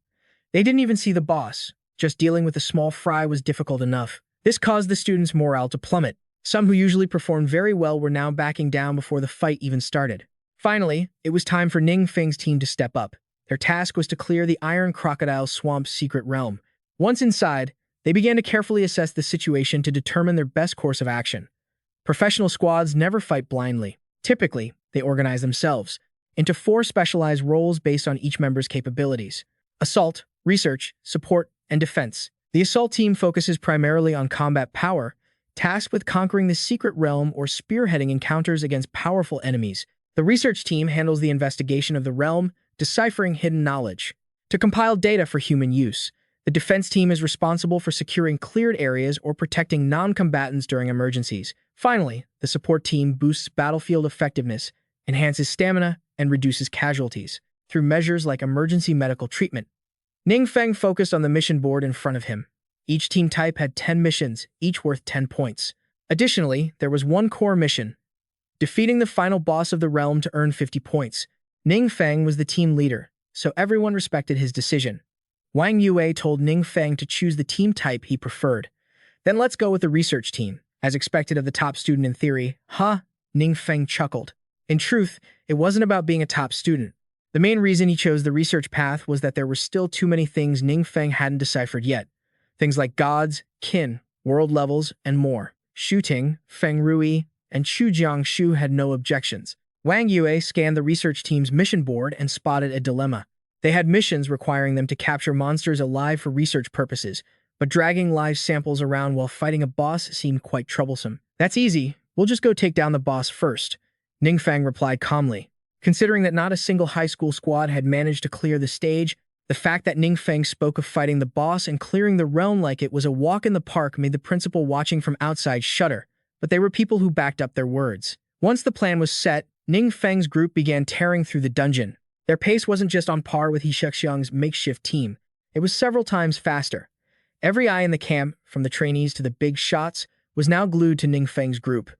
They didn't even see the boss. Just dealing with a small fry was difficult enough. This caused the students' morale to plummet. Some who usually performed very well were now backing down before the fight even started. Finally, it was time for Ning Feng's team to step up. Their task was to clear the Iron Crocodile Swamp's secret realm. Once inside, they began to carefully assess the situation to determine their best course of action. Professional squads never fight blindly. Typically, they organize themselves into 4 specialized roles based on each member's capabilities. Assault, Research, Support, and Defense. The assault team focuses primarily on combat power, tasked with conquering the secret realm or spearheading encounters against powerful enemies. The research team handles the investigation of the realm, deciphering hidden knowledge. To compile data for human use, the defense team is responsible for securing cleared areas or protecting non-combatants during emergencies. Finally, the support team boosts battlefield effectiveness, enhances stamina, and reduces casualties through measures like emergency medical treatment. Ning Feng focused on the mission board in front of him. Each team type had 10 missions, each worth 10 points. Additionally, there was one core mission, defeating the final boss of the realm to earn 50 points. Ning Feng was the team leader, so everyone respected his decision. Wang Yue told Ning Feng to choose the team type he preferred. Then let's go with the research team. As expected of the top student in theory, Ning Feng chuckled. In truth, it wasn't about being a top student. The main reason he chose the research path was that there were still too many things Ning Feng hadn't deciphered yet. Things like gods, kin, world levels, and more. Xu Ting, Feng Rui, and Chu Jiangshu had no objections. Wang Yue scanned the research team's mission board and spotted a dilemma. They had missions requiring them to capture monsters alive for research purposes, but dragging live samples around while fighting a boss seemed quite troublesome. That's easy. We'll just go take down the boss first, Ning Feng replied calmly. Considering that not a single high school squad had managed to clear the stage, the fact that Ning Feng spoke of fighting the boss and clearing the realm like it was a walk in the park made the principal watching from outside shudder, but they were people who backed up their words. Once the plan was set, Ning Feng's group began tearing through the dungeon. Their pace wasn't just on par with He Sheng's makeshift team, it was several times faster. Every eye in the camp, from the trainees to the big shots, was now glued to Ning Feng's group.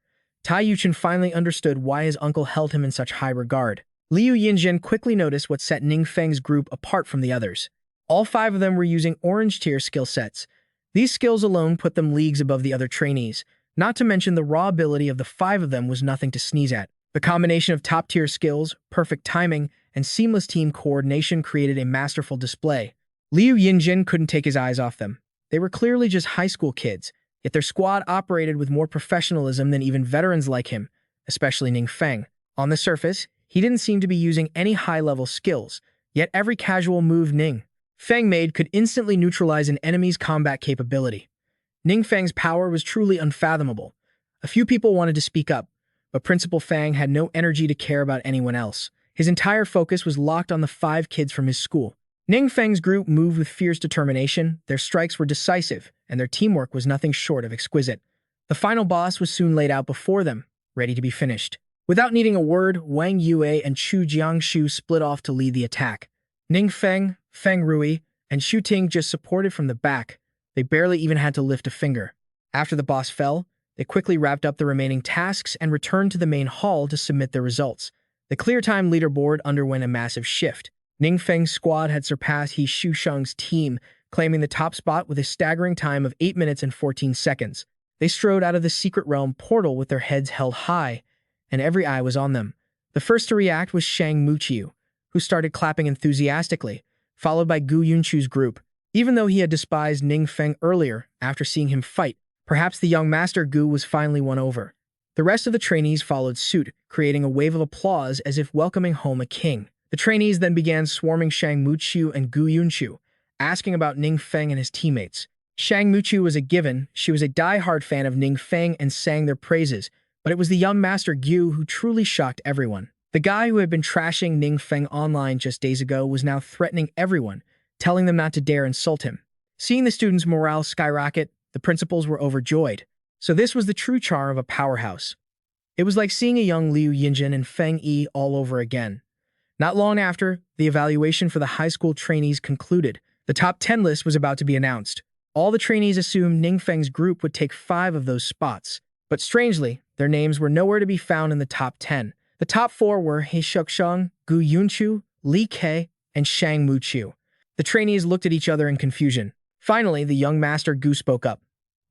Tai Yuchen finally understood why his uncle held him in such high regard. Liu Yinjin quickly noticed what set Ning Feng's group apart from the others. All 5 of them were using orange-tier skill sets. These skills alone put them leagues above the other trainees, not to mention the raw ability of the 5 of them was nothing to sneeze at. The combination of top-tier skills, perfect timing, and seamless team coordination created a masterful display. Liu Yinjin couldn't take his eyes off them. They were clearly just high school kids, yet their squad operated with more professionalism than even veterans like him, especially Ning Feng. On the surface, he didn't seem to be using any high-level skills, yet every casual move Ning Feng made could instantly neutralize an enemy's combat capability. Ning Feng's power was truly unfathomable. A few people wanted to speak up, but Principal Fang had no energy to care about anyone else. His entire focus was locked on the 5 kids from his school. Ning Feng's group moved with fierce determination, their strikes were decisive, and their teamwork was nothing short of exquisite. The final boss was soon laid out before them, ready to be finished. Without needing a word, Wang Yue and Chu Jiangshu split off to lead the attack. Ning Feng, Feng Rui, and Xu Ting just supported from the back. They barely even had to lift a finger. After the boss fell, they quickly wrapped up the remaining tasks and returned to the main hall to submit their results. The clear time leaderboard underwent a massive shift. Ning Feng's squad had surpassed He Sheng's team, claiming the top spot with a staggering time of 8 minutes and 14 seconds. They strode out of the secret realm portal with their heads held high, and every eye was on them. The first to react was Shang Muqiu, who started clapping enthusiastically, followed by Gu Yunchu's group. Even though he had despised Ning Feng earlier after seeing him fight, perhaps the young master Gu was finally won over. The rest of the trainees followed suit, creating a wave of applause as if welcoming home a king. The trainees then began swarming Shang Muqiu and Gu Yunchu, asking about Ning Feng and his teammates. Shang Muqiu was a given, she was a die-hard fan of Ning Feng and sang their praises, but it was the young master Gu who truly shocked everyone. The guy who had been trashing Ning Feng online just days ago was now threatening everyone, telling them not to dare insult him. Seeing the students' morale skyrocket, the principals were overjoyed. So this was the true charm of a powerhouse. It was like seeing a young Liu Yinjin and Feng Yi all over again. Not long after, the evaluation for the high school trainees concluded. The top 10 list was about to be announced. All the trainees assumed Ning Feng's group would take 5 of those spots. But strangely, their names were nowhere to be found in the top 10. The top 4 were He Sheng, Gu Yunchu, Li Ke, and Shang Muqiu. The trainees looked at each other in confusion. Finally, the young master Gu spoke up.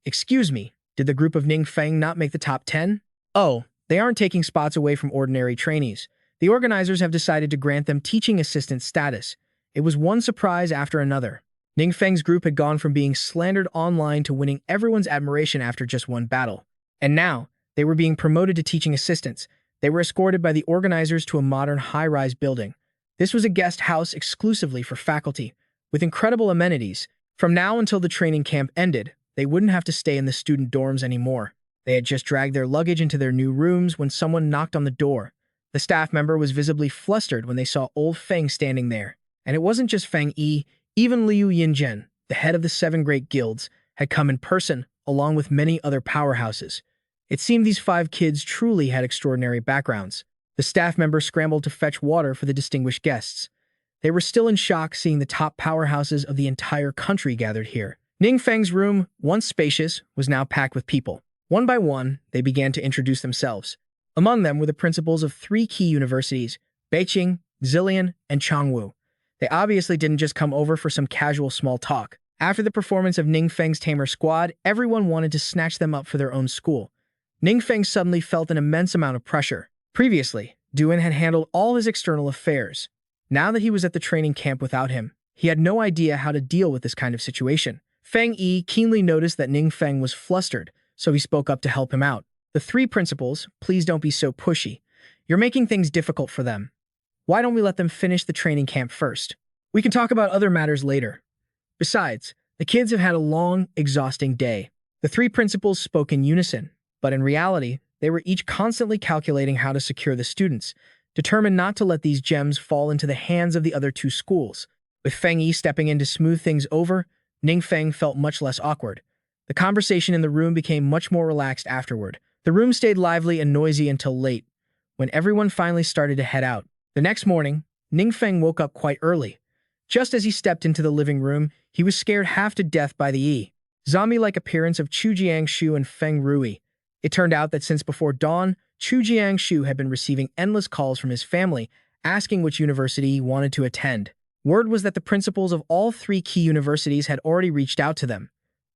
"Excuse me, did the group of Ning Feng not make the top 10? Oh, they aren't taking spots away from ordinary trainees. The organizers have decided to grant them teaching assistant status." It was one surprise after another. Ning Feng's group had gone from being slandered online to winning everyone's admiration after just one battle. And now, they were being promoted to teaching assistants. They were escorted by the organizers to a modern high-rise building. This was a guest house exclusively for faculty, with incredible amenities. From now until the training camp ended, they wouldn't have to stay in the student dorms anymore. They had just dragged their luggage into their new rooms when someone knocked on the door. The staff member was visibly flustered when they saw old Feng standing there. And it wasn't just Feng Yi, even Liu Yinzhen, the head of the 7 great guilds, had come in person, along with many other powerhouses. It seemed these 5 kids truly had extraordinary backgrounds. The staff member scrambled to fetch water for the distinguished guests. They were still in shock seeing the top powerhouses of the entire country gathered here. Ning Feng's room, once spacious, was now packed with people. One by one, they began to introduce themselves. Among them were the principals of 3 key universities, Beijing, Zillion, and Changwu. They obviously didn't just come over for some casual small talk. After the performance of Ning Feng's tamer squad, everyone wanted to snatch them up for their own school. Ning Feng suddenly felt an immense amount of pressure. Previously, Duan had handled all his external affairs. Now that he was at the training camp without him, he had no idea how to deal with this kind of situation. Feng Yi keenly noticed that Ning Feng was flustered, so he spoke up to help him out. The 3 principals, please don't be so pushy. You're making things difficult for them. Why don't we let them finish the training camp first? We can talk about other matters later. Besides, the kids have had a long, exhausting day. The 3 principals spoke in unison, but in reality, they were each constantly calculating how to secure the students, determined not to let these gems fall into the hands of the other 2 schools. With Feng Yi stepping in to smooth things over, Ning Feng felt much less awkward. The conversation in the room became much more relaxed afterward. The room stayed lively and noisy until late, when everyone finally started to head out. The next morning, Ning Feng woke up quite early. Just as he stepped into the living room, he was scared half to death by the zombie-like appearance of Chu Jiangshu and Feng Rui. It turned out that since before dawn, Chu Jiangshu had been receiving endless calls from his family, asking which university he wanted to attend. Word was that the principals of all 3 key universities had already reached out to them,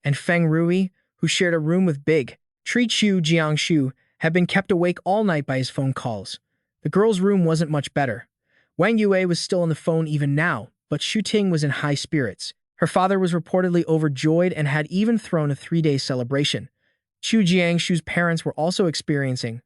and Feng Rui, who shared a room with Big Tree Chu Jiangshu, had been kept awake all night by his phone calls. The girl's room wasn't much better. Wang Yue was still on the phone even now, but Xu Ting was in high spirits. Her father was reportedly overjoyed and had even thrown a 3-day celebration. Chu Jiangshu's parents were also experiencing,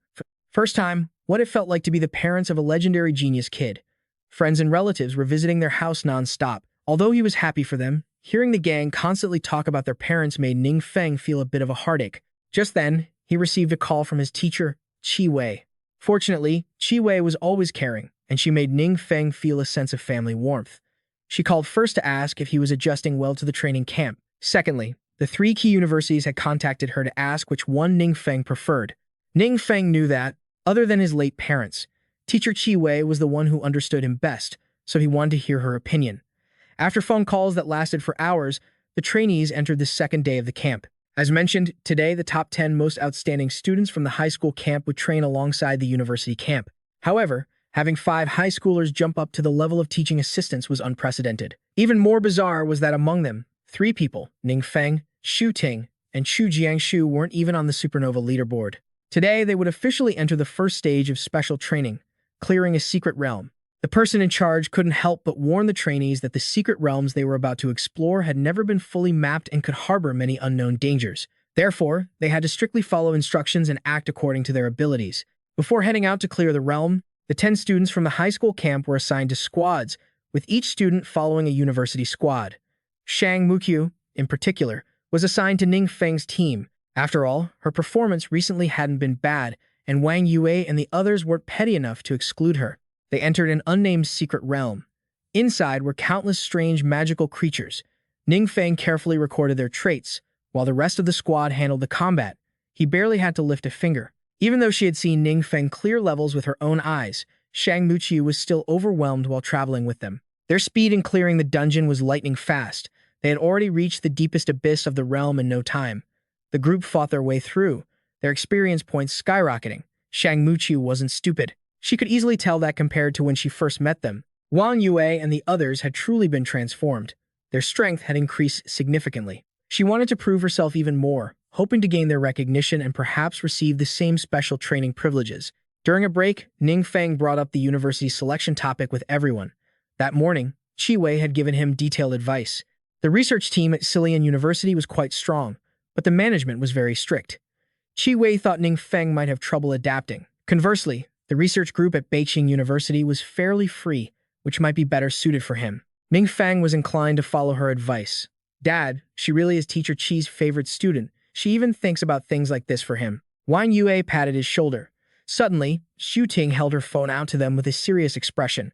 first time, what it felt like to be the parents of a legendary genius kid. Friends and relatives were visiting their house non-stop. Although he was happy for them, hearing the gang constantly talk about their parents made Ning Feng feel a bit of a heartache. Just then, he received a call from his teacher, Qi Wei. Fortunately, Qi Wei was always caring, and she made Ning Feng feel a sense of family warmth. She called first to ask if he was adjusting well to the training camp. Secondly, the 3 key universities had contacted her to ask which one Ning Feng preferred. Ning Feng knew that, other than his late parents, teacher Qi Wei was the one who understood him best, so he wanted to hear her opinion. After phone calls that lasted for hours, the trainees entered the 2nd day of the camp. As mentioned, today the top 10 most outstanding students from the high school camp would train alongside the university camp. However, having 5 high schoolers jump up to the level of teaching assistants was unprecedented. Even more bizarre was that among them, 3 people, Ning Feng, Xu Ting, and Chu Jiangshu, weren't even on the supernova leaderboard. Today, they would officially enter the first stage of special training, clearing a secret realm. The person in charge couldn't help but warn the trainees that the secret realms they were about to explore had never been fully mapped and could harbor many unknown dangers. Therefore, they had to strictly follow instructions and act according to their abilities. Before heading out to clear the realm, the 10 students from the high school camp were assigned to squads, with each student following a university squad. Shang Mukyu, in particular, was assigned to Ning Feng's team. After all, her performance recently hadn't been bad, and Wang Yue and the others weren't petty enough to exclude her. They entered an unnamed secret realm. Inside were countless strange magical creatures. Ning Feng carefully recorded their traits, while the rest of the squad handled the combat. He barely had to lift a finger. Even though she had seen Ning Feng clear levels with her own eyes, Shang Muqiu was still overwhelmed while traveling with them. Their speed in clearing the dungeon was lightning fast. They had already reached the deepest abyss of the realm in no time. The group fought their way through, their experience points skyrocketing. Shang Muqiu wasn't stupid. She could easily tell that compared to when she first met them, Wang Yue and the others had truly been transformed. Their strength had increased significantly. She wanted to prove herself even more, hoping to gain their recognition and perhaps receive the same special training privileges. During a break, Ning Feng brought up the university selection topic with everyone. That morning, Qi Wei had given him detailed advice. The research team at Zillion University was quite strong, but the management was very strict. Qi Wei thought Ning Feng might have trouble adapting. Conversely, the research group at Beijing University was fairly free, which might be better suited for him. Ning Feng was inclined to follow her advice. Dad, she really is Teacher Chi's favorite student. She even thinks about things like this for him. Wang Yue patted his shoulder. Suddenly, Xu Ting held her phone out to them with a serious expression.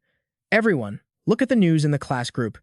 Everyone, look at the news in the class group.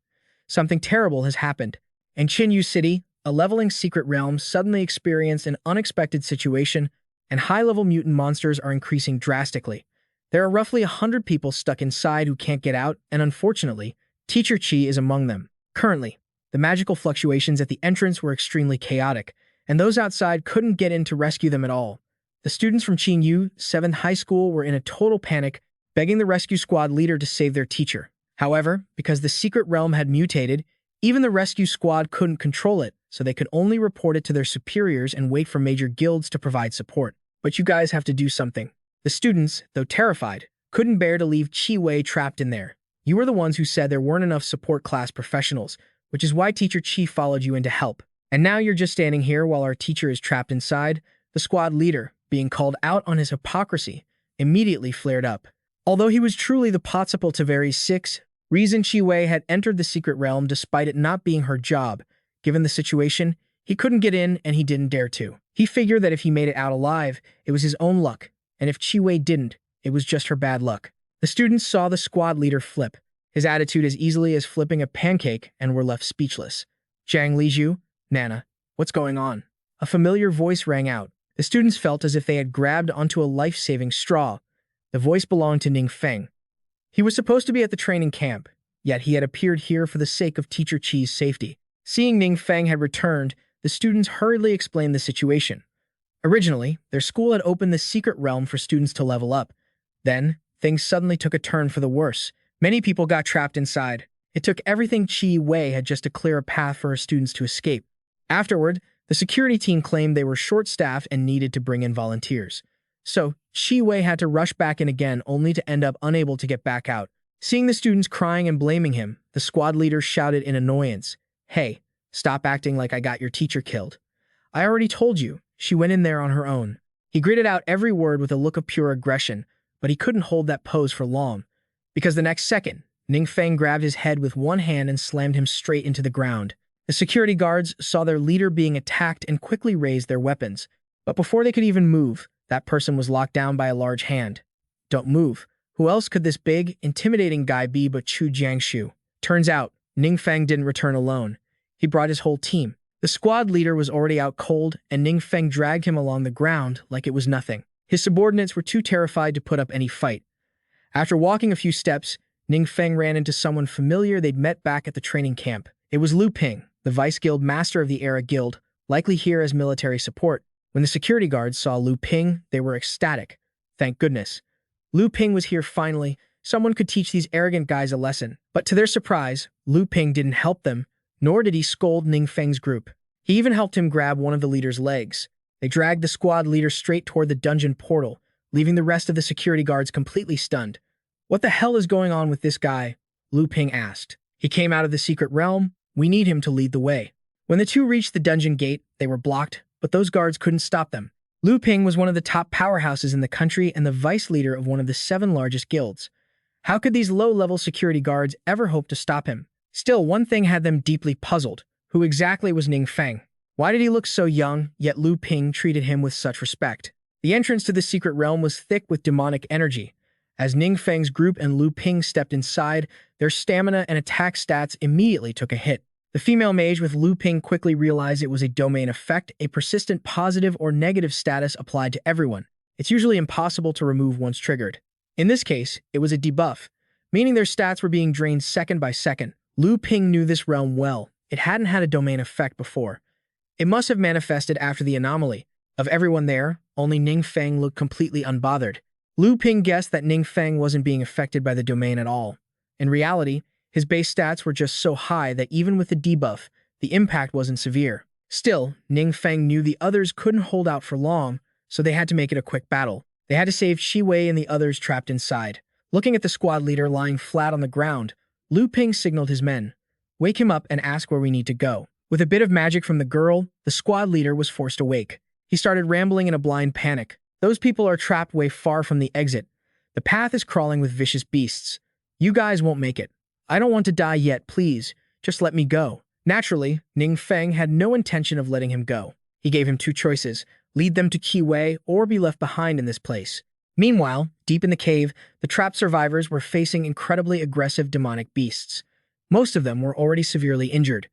Something terrible has happened. In Qinyu City, a leveling secret realm suddenly experienced an unexpected situation, and high-level mutant monsters are increasing drastically. There are roughly 100 people stuck inside who can't get out, and unfortunately, Teacher Chi is among them. Currently, the magical fluctuations at the entrance were extremely chaotic, and those outside couldn't get in to rescue them at all. The students from Qinyu 7th High School were in a total panic, begging the rescue squad leader to save their teacher. However, because the secret realm had mutated, even the rescue squad couldn't control it, so they could only report it to their superiors and wait for major guilds to provide support. But you guys have to do something. The students, though terrified, couldn't bear to leave Qi Wei trapped in there. You were the ones who said there weren't enough support class professionals, which is why Teacher Qi followed you in to help. And now you're just standing here while our teacher is trapped inside. The squad leader, being called out on his hypocrisy, immediately flared up. Although he was truly the possible Taveri's 6, reason Qi Wei had entered the secret realm despite it not being her job. Given the situation, he couldn't get in and he didn't dare to. He figured that if he made it out alive, it was his own luck, and if Qi Wei didn't, it was just her bad luck. The students saw the squad leader flip, his attitude as easily as flipping a pancake, and were left speechless. Zhang Liju, Nana, what's going on? A familiar voice rang out. The students felt as if they had grabbed onto a life-saving straw. The voice belonged to Ning Feng. He was supposed to be at the training camp, yet he had appeared here for the sake of Teacher Chi's safety. Seeing Ning Feng had returned, the students hurriedly explained the situation. Originally, their school had opened the secret realm for students to level up. Then, things suddenly took a turn for the worse. Many people got trapped inside. It took everything Qi Wei had just to clear a path for her students to escape. Afterward, the security team claimed they were short-staffed and needed to bring in volunteers. So, Qi Wei had to rush back in again only to end up unable to get back out. Seeing the students crying and blaming him, the squad leader shouted in annoyance, "Hey, stop acting like I got your teacher killed. I already told you, she went in there on her own." He gritted out every word with a look of pure aggression, but he couldn't hold that pose for long. Because the next second, Ning Feng grabbed his head with one hand and slammed him straight into the ground. The security guards saw their leader being attacked and quickly raised their weapons. But before they could even move, that person was locked down by a large hand. Don't move. Who else could this big, intimidating guy be but Chu Jiangshu? Turns out, Ning Feng didn't return alone. He brought his whole team. The squad leader was already out cold, and Ning Feng dragged him along the ground like it was nothing. His subordinates were too terrified to put up any fight. After walking a few steps, Ning Feng ran into someone familiar they'd met back at the training camp. It was Lu Ping, the vice guild master of the Era Guild, likely here as military support. When the security guards saw Lu Ping, they were ecstatic. Thank goodness. Lu Ping was here finally. Someone could teach these arrogant guys a lesson. But to their surprise, Lu Ping didn't help them, nor did he scold Ning Feng's group. He even helped him grab one of the leader's legs. They dragged the squad leader straight toward the dungeon portal, leaving the rest of the security guards completely stunned. "What the hell is going on with this guy?" Lu Ping asked. "He came out of the secret realm. We need him to lead the way." When the two reached the dungeon gate, they were blocked, but those guards couldn't stop them. Lu Ping was one of the top powerhouses in the country and the vice leader of one of the 7 largest guilds. How could these low-level security guards ever hope to stop him? Still, one thing had them deeply puzzled. Who exactly was Ning Feng? Why did he look so young, yet Lu Ping treated him with such respect? The entrance to the secret realm was thick with demonic energy. As Ning Feng's group and Lu Ping stepped inside, their stamina and attack stats immediately took a hit. The female mage with Lu Ping quickly realized it was a domain effect, a persistent positive or negative status applied to everyone. It's usually impossible to remove once triggered. In this case, it was a debuff, meaning their stats were being drained second by second. Lu Ping knew this realm well. It hadn't had a domain effect before. It must have manifested after the anomaly. Of everyone there, only Ning Feng looked completely unbothered. Lu Ping guessed that Ning Feng wasn't being affected by the domain at all. In reality, his base stats were just so high that even with the debuff, the impact wasn't severe. Still, Ning Feng knew the others couldn't hold out for long, so they had to make it a quick battle. They had to save Qi Wei and the others trapped inside. Looking at the squad leader lying flat on the ground, Lu Ping signaled his men. "Wake him up and ask where we need to go." With a bit of magic from the girl, the squad leader was forced awake. He started rambling in a blind panic. "Those people are trapped way far from the exit. The path is crawling with vicious beasts. You guys won't make it. I don't want to die yet, please. Just let me go. Naturally, Ning Feng had no intention of letting him go. He gave him two choices: lead them to Qi or be left behind in this place. Meanwhile, deep in the cave, the trapped survivors were facing incredibly aggressive demonic beasts. Most of them were already severely injured.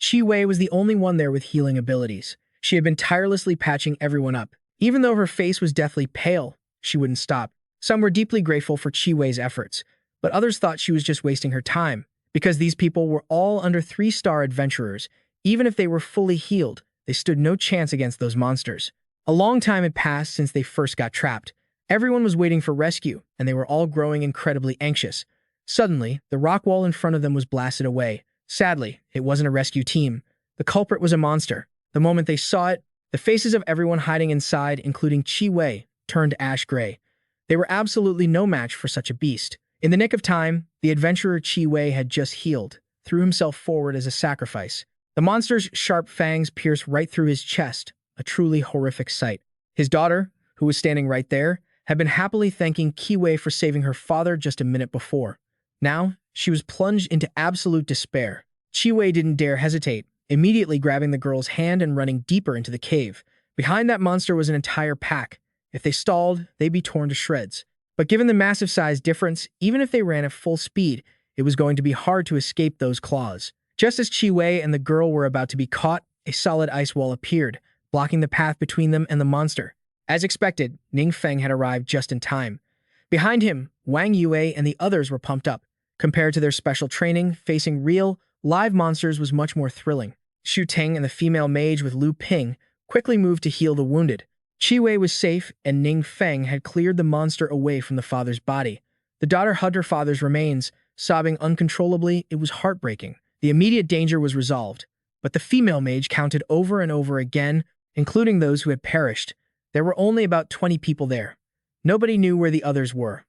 Qi was the only one there with healing abilities. She had been tirelessly patching everyone up. Even though her face was deathly pale, she wouldn't stop. Some were deeply grateful for Qi efforts, but others thought she was just wasting her time. Because these people were all under 3-star adventurers, even if they were fully healed, they stood no chance against those monsters. A long time had passed since they first got trapped. Everyone was waiting for rescue, and they were all growing incredibly anxious. Suddenly, the rock wall in front of them was blasted away. Sadly, it wasn't a rescue team. The culprit was a monster. The moment they saw it, the faces of everyone hiding inside, including Qi, turned ash gray. They were absolutely no match for such a beast. In the nick of time, the adventurer Qi had just healed, threw himself forward as a sacrifice. The monster's sharp fangs pierced right through his chest, a truly horrific sight. His daughter, who was standing right there, had been happily thanking Qi for saving her father just a minute before. Now, she was plunged into absolute despair. Qi didn't dare hesitate, immediately grabbing the girl's hand and running deeper into the cave. Behind that monster was an entire pack. If they stalled, they'd be torn to shreds. But given the massive size difference, even if they ran at full speed, it was going to be hard to escape those claws. Just as Qi and the girl were about to be caught, a solid ice wall appeared, blocking the path between them and the monster. As expected, Ning Feng had arrived just in time. Behind him, Wang Yue and the others were pumped up. Compared to their special training, facing real, live monsters was much more thrilling. Xu Ting and the female mage with Lu Ping quickly moved to heal the wounded. Qi was safe, and Ning Feng had cleared the monster away from the father's body. The daughter hugged her father's remains, sobbing uncontrollably. It was heartbreaking. The immediate danger was resolved, but the female mage counted over and over again, including those who had perished. There were only about 20 people there. Nobody knew where the others were.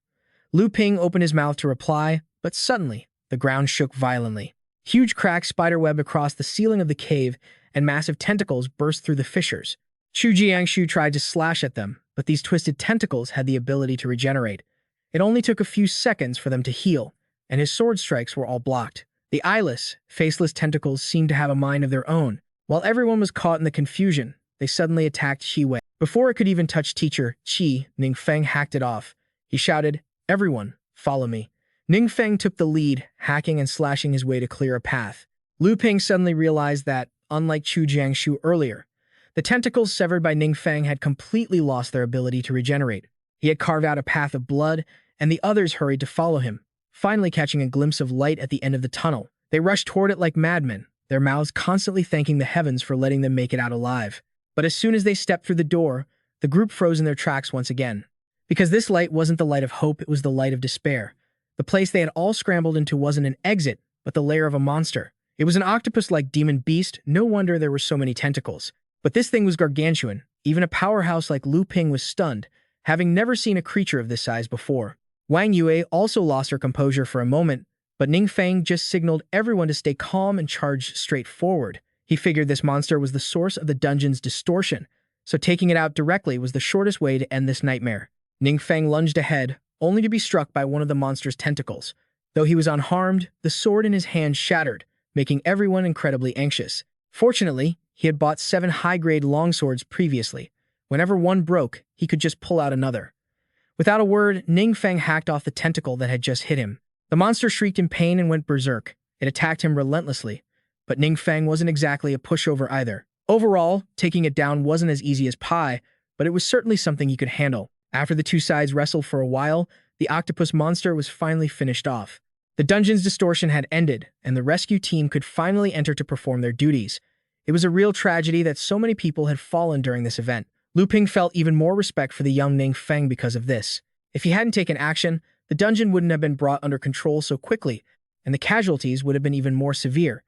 Lu Ping opened his mouth to reply, but suddenly, the ground shook violently. Huge cracks spiderwebbed across the ceiling of the cave, and massive tentacles burst through the fissures. Chu Jiangshu tried to slash at them, but these twisted tentacles had the ability to regenerate. It only took a few seconds for them to heal, and his sword strikes were all blocked. The eyeless, faceless tentacles seemed to have a mind of their own. While everyone was caught in the confusion, they suddenly attacked Qi. Before it could even touch teacher Qi, Ning Feng hacked it off. He shouted, "Everyone, follow me." Ning Feng took the lead, hacking and slashing his way to clear a path. Lu Ping suddenly realized that, unlike Chu Jiangshu earlier, the tentacles severed by Ning Feng had completely lost their ability to regenerate. He had carved out a path of blood, and the others hurried to follow him, finally catching a glimpse of light at the end of the tunnel. They rushed toward it like madmen, their mouths constantly thanking the heavens for letting them make it out alive. But as soon as they stepped through the door, the group froze in their tracks once again. Because this light wasn't the light of hope, it was the light of despair. The place they had all scrambled into wasn't an exit, but the lair of a monster. It was an octopus-like demon beast. No wonder there were so many tentacles. But this thing was gargantuan. Even a powerhouse like Lu Ping was stunned, having never seen a creature of this size before. Wang Yue also lost her composure for a moment, but Ning Feng just signaled everyone to stay calm and charge straight forward. He figured this monster was the source of the dungeon's distortion, so taking it out directly was the shortest way to end this nightmare. Ning Feng lunged ahead, only to be struck by one of the monster's tentacles. Though he was unharmed, the sword in his hand shattered, making everyone incredibly anxious. Fortunately, he had bought 7 high-grade longswords previously. Whenever one broke, he could just pull out another. Without a word, Ning Feng hacked off the tentacle that had just hit him. The monster shrieked in pain and went berserk. It attacked him relentlessly. But Ning Feng wasn't exactly a pushover either. Overall, taking it down wasn't as easy as pie, but it was certainly something he could handle. After the two sides wrestled for a while, the octopus monster was finally finished off. The dungeon's distortion had ended, and the rescue team could finally enter to perform their duties. It was a real tragedy that so many people had fallen during this event. Lu Ping felt even more respect for the young Ning Feng because of this. If he hadn't taken action, the dungeon wouldn't have been brought under control so quickly, and the casualties would have been even more severe.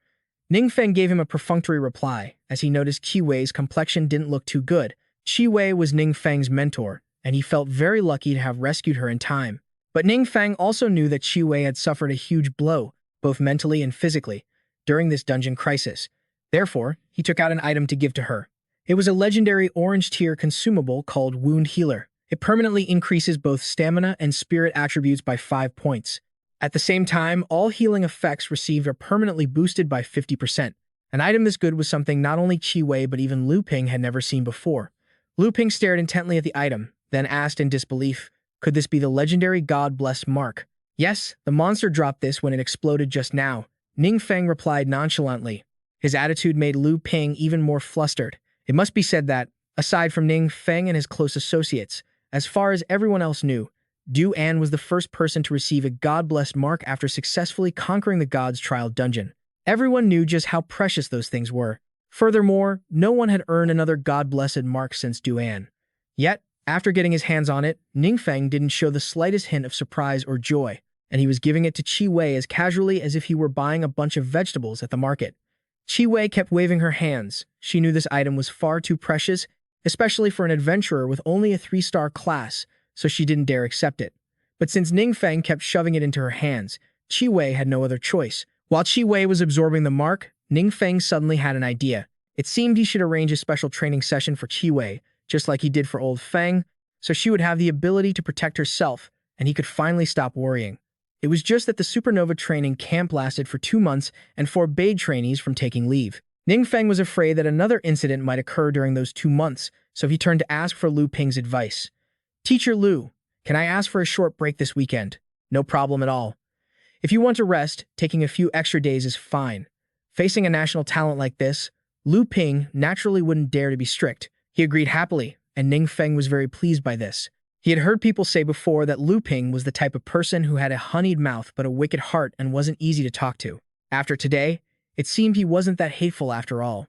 Ning Feng gave him a perfunctory reply, as he noticed Qi complexion didn't look too good. Qi was Ning Feng's mentor, and he felt very lucky to have rescued her in time. But Ning Feng also knew that Qi had suffered a huge blow, both mentally and physically, during this dungeon crisis. Therefore, he took out an item to give to her. It was a legendary orange-tier consumable called Wound Healer. It permanently increases both stamina and spirit attributes by 5 points. At the same time, all healing effects received are permanently boosted by 50%. An item this good was something not only Qi Wei but even Lu Ping had never seen before. Lu Ping stared intently at the item, then asked in disbelief, could this be the legendary God-blessed mark? Yes, the monster dropped this when it exploded just now. Ning Feng replied nonchalantly. His attitude made Lu Ping even more flustered. It must be said that, aside from Ning Feng and his close associates, as far as everyone else knew, Du An was the first person to receive a God-blessed mark after successfully conquering the God's Trial dungeon. Everyone knew just how precious those things were. Furthermore, no one had earned another God-blessed mark since Du An. Yet, after getting his hands on it, Ning Feng didn't show the slightest hint of surprise or joy, and he was giving it to Qi Wei as casually as if he were buying a bunch of vegetables at the market. Qi Wei kept waving her hands. She knew this item was far too precious, especially for an adventurer with only a 3-star class, so she didn't dare accept it. But since Ning Feng kept shoving it into her hands, Qi Wei had no other choice. While Qi Wei was absorbing the mark, Ning Feng suddenly had an idea. It seemed he should arrange a special training session for Qi Wei, just like he did for old Feng, so she would have the ability to protect herself, and he could finally stop worrying. It was just that the supernova training camp lasted for 2 months and forbade trainees from taking leave. Ning Feng was afraid that another incident might occur during those 2 months, so he turned to ask for Lu Ping's advice. Teacher Lu, can I ask for a short break this weekend? No problem at all. If you want to rest, taking a few extra days is fine. Facing a national talent like this, Lu Ping naturally wouldn't dare to be strict. He agreed happily, and Ning Feng was very pleased by this. He had heard people say before that Lu Ping was the type of person who had a honeyed mouth but a wicked heart and wasn't easy to talk to. After today, it seemed he wasn't that hateful after all.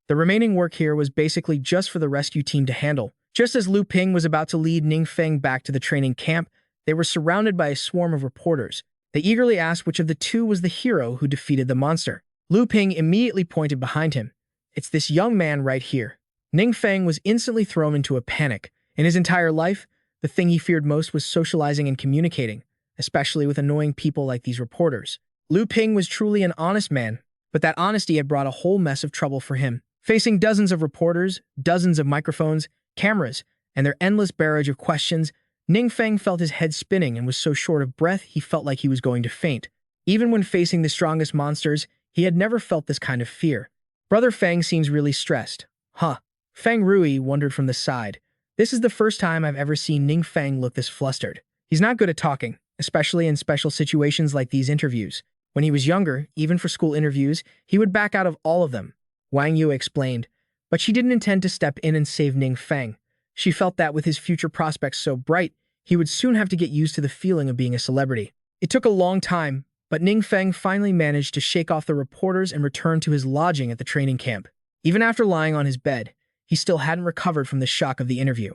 The remaining work here was basically just for the rescue team to handle. Just as Lu Ping was about to lead Ning Feng back to the training camp, they were surrounded by a swarm of reporters. They eagerly asked which of the two was the hero who defeated the monster. Lu Ping immediately pointed behind him. It's this young man right here. Ning Feng was instantly thrown into a panic. In his entire life, the thing he feared most was socializing and communicating, especially with annoying people like these reporters. Lu Ping was truly an honest man, but that honesty had brought a whole mess of trouble for him. Facing dozens of reporters, dozens of microphones, cameras, and their endless barrage of questions, Ning Feng felt his head spinning and was so short of breath he felt like he was going to faint. Even when facing the strongest monsters, he had never felt this kind of fear. Brother Feng seems really stressed. Huh. Feng Rui wondered from the side. This is the first time I've ever seen Ning Feng look this flustered. He's not good at talking, especially in special situations like these interviews. When he was younger, even for school interviews, he would back out of all of them. Wang Yu explained, but she didn't intend to step in and save Ning Feng. She felt that with his future prospects so bright, he would soon have to get used to the feeling of being a celebrity. It took a long time, but Ning Feng finally managed to shake off the reporters and return to his lodging at the training camp. Even after lying on his bed, he still hadn't recovered from the shock of the interview.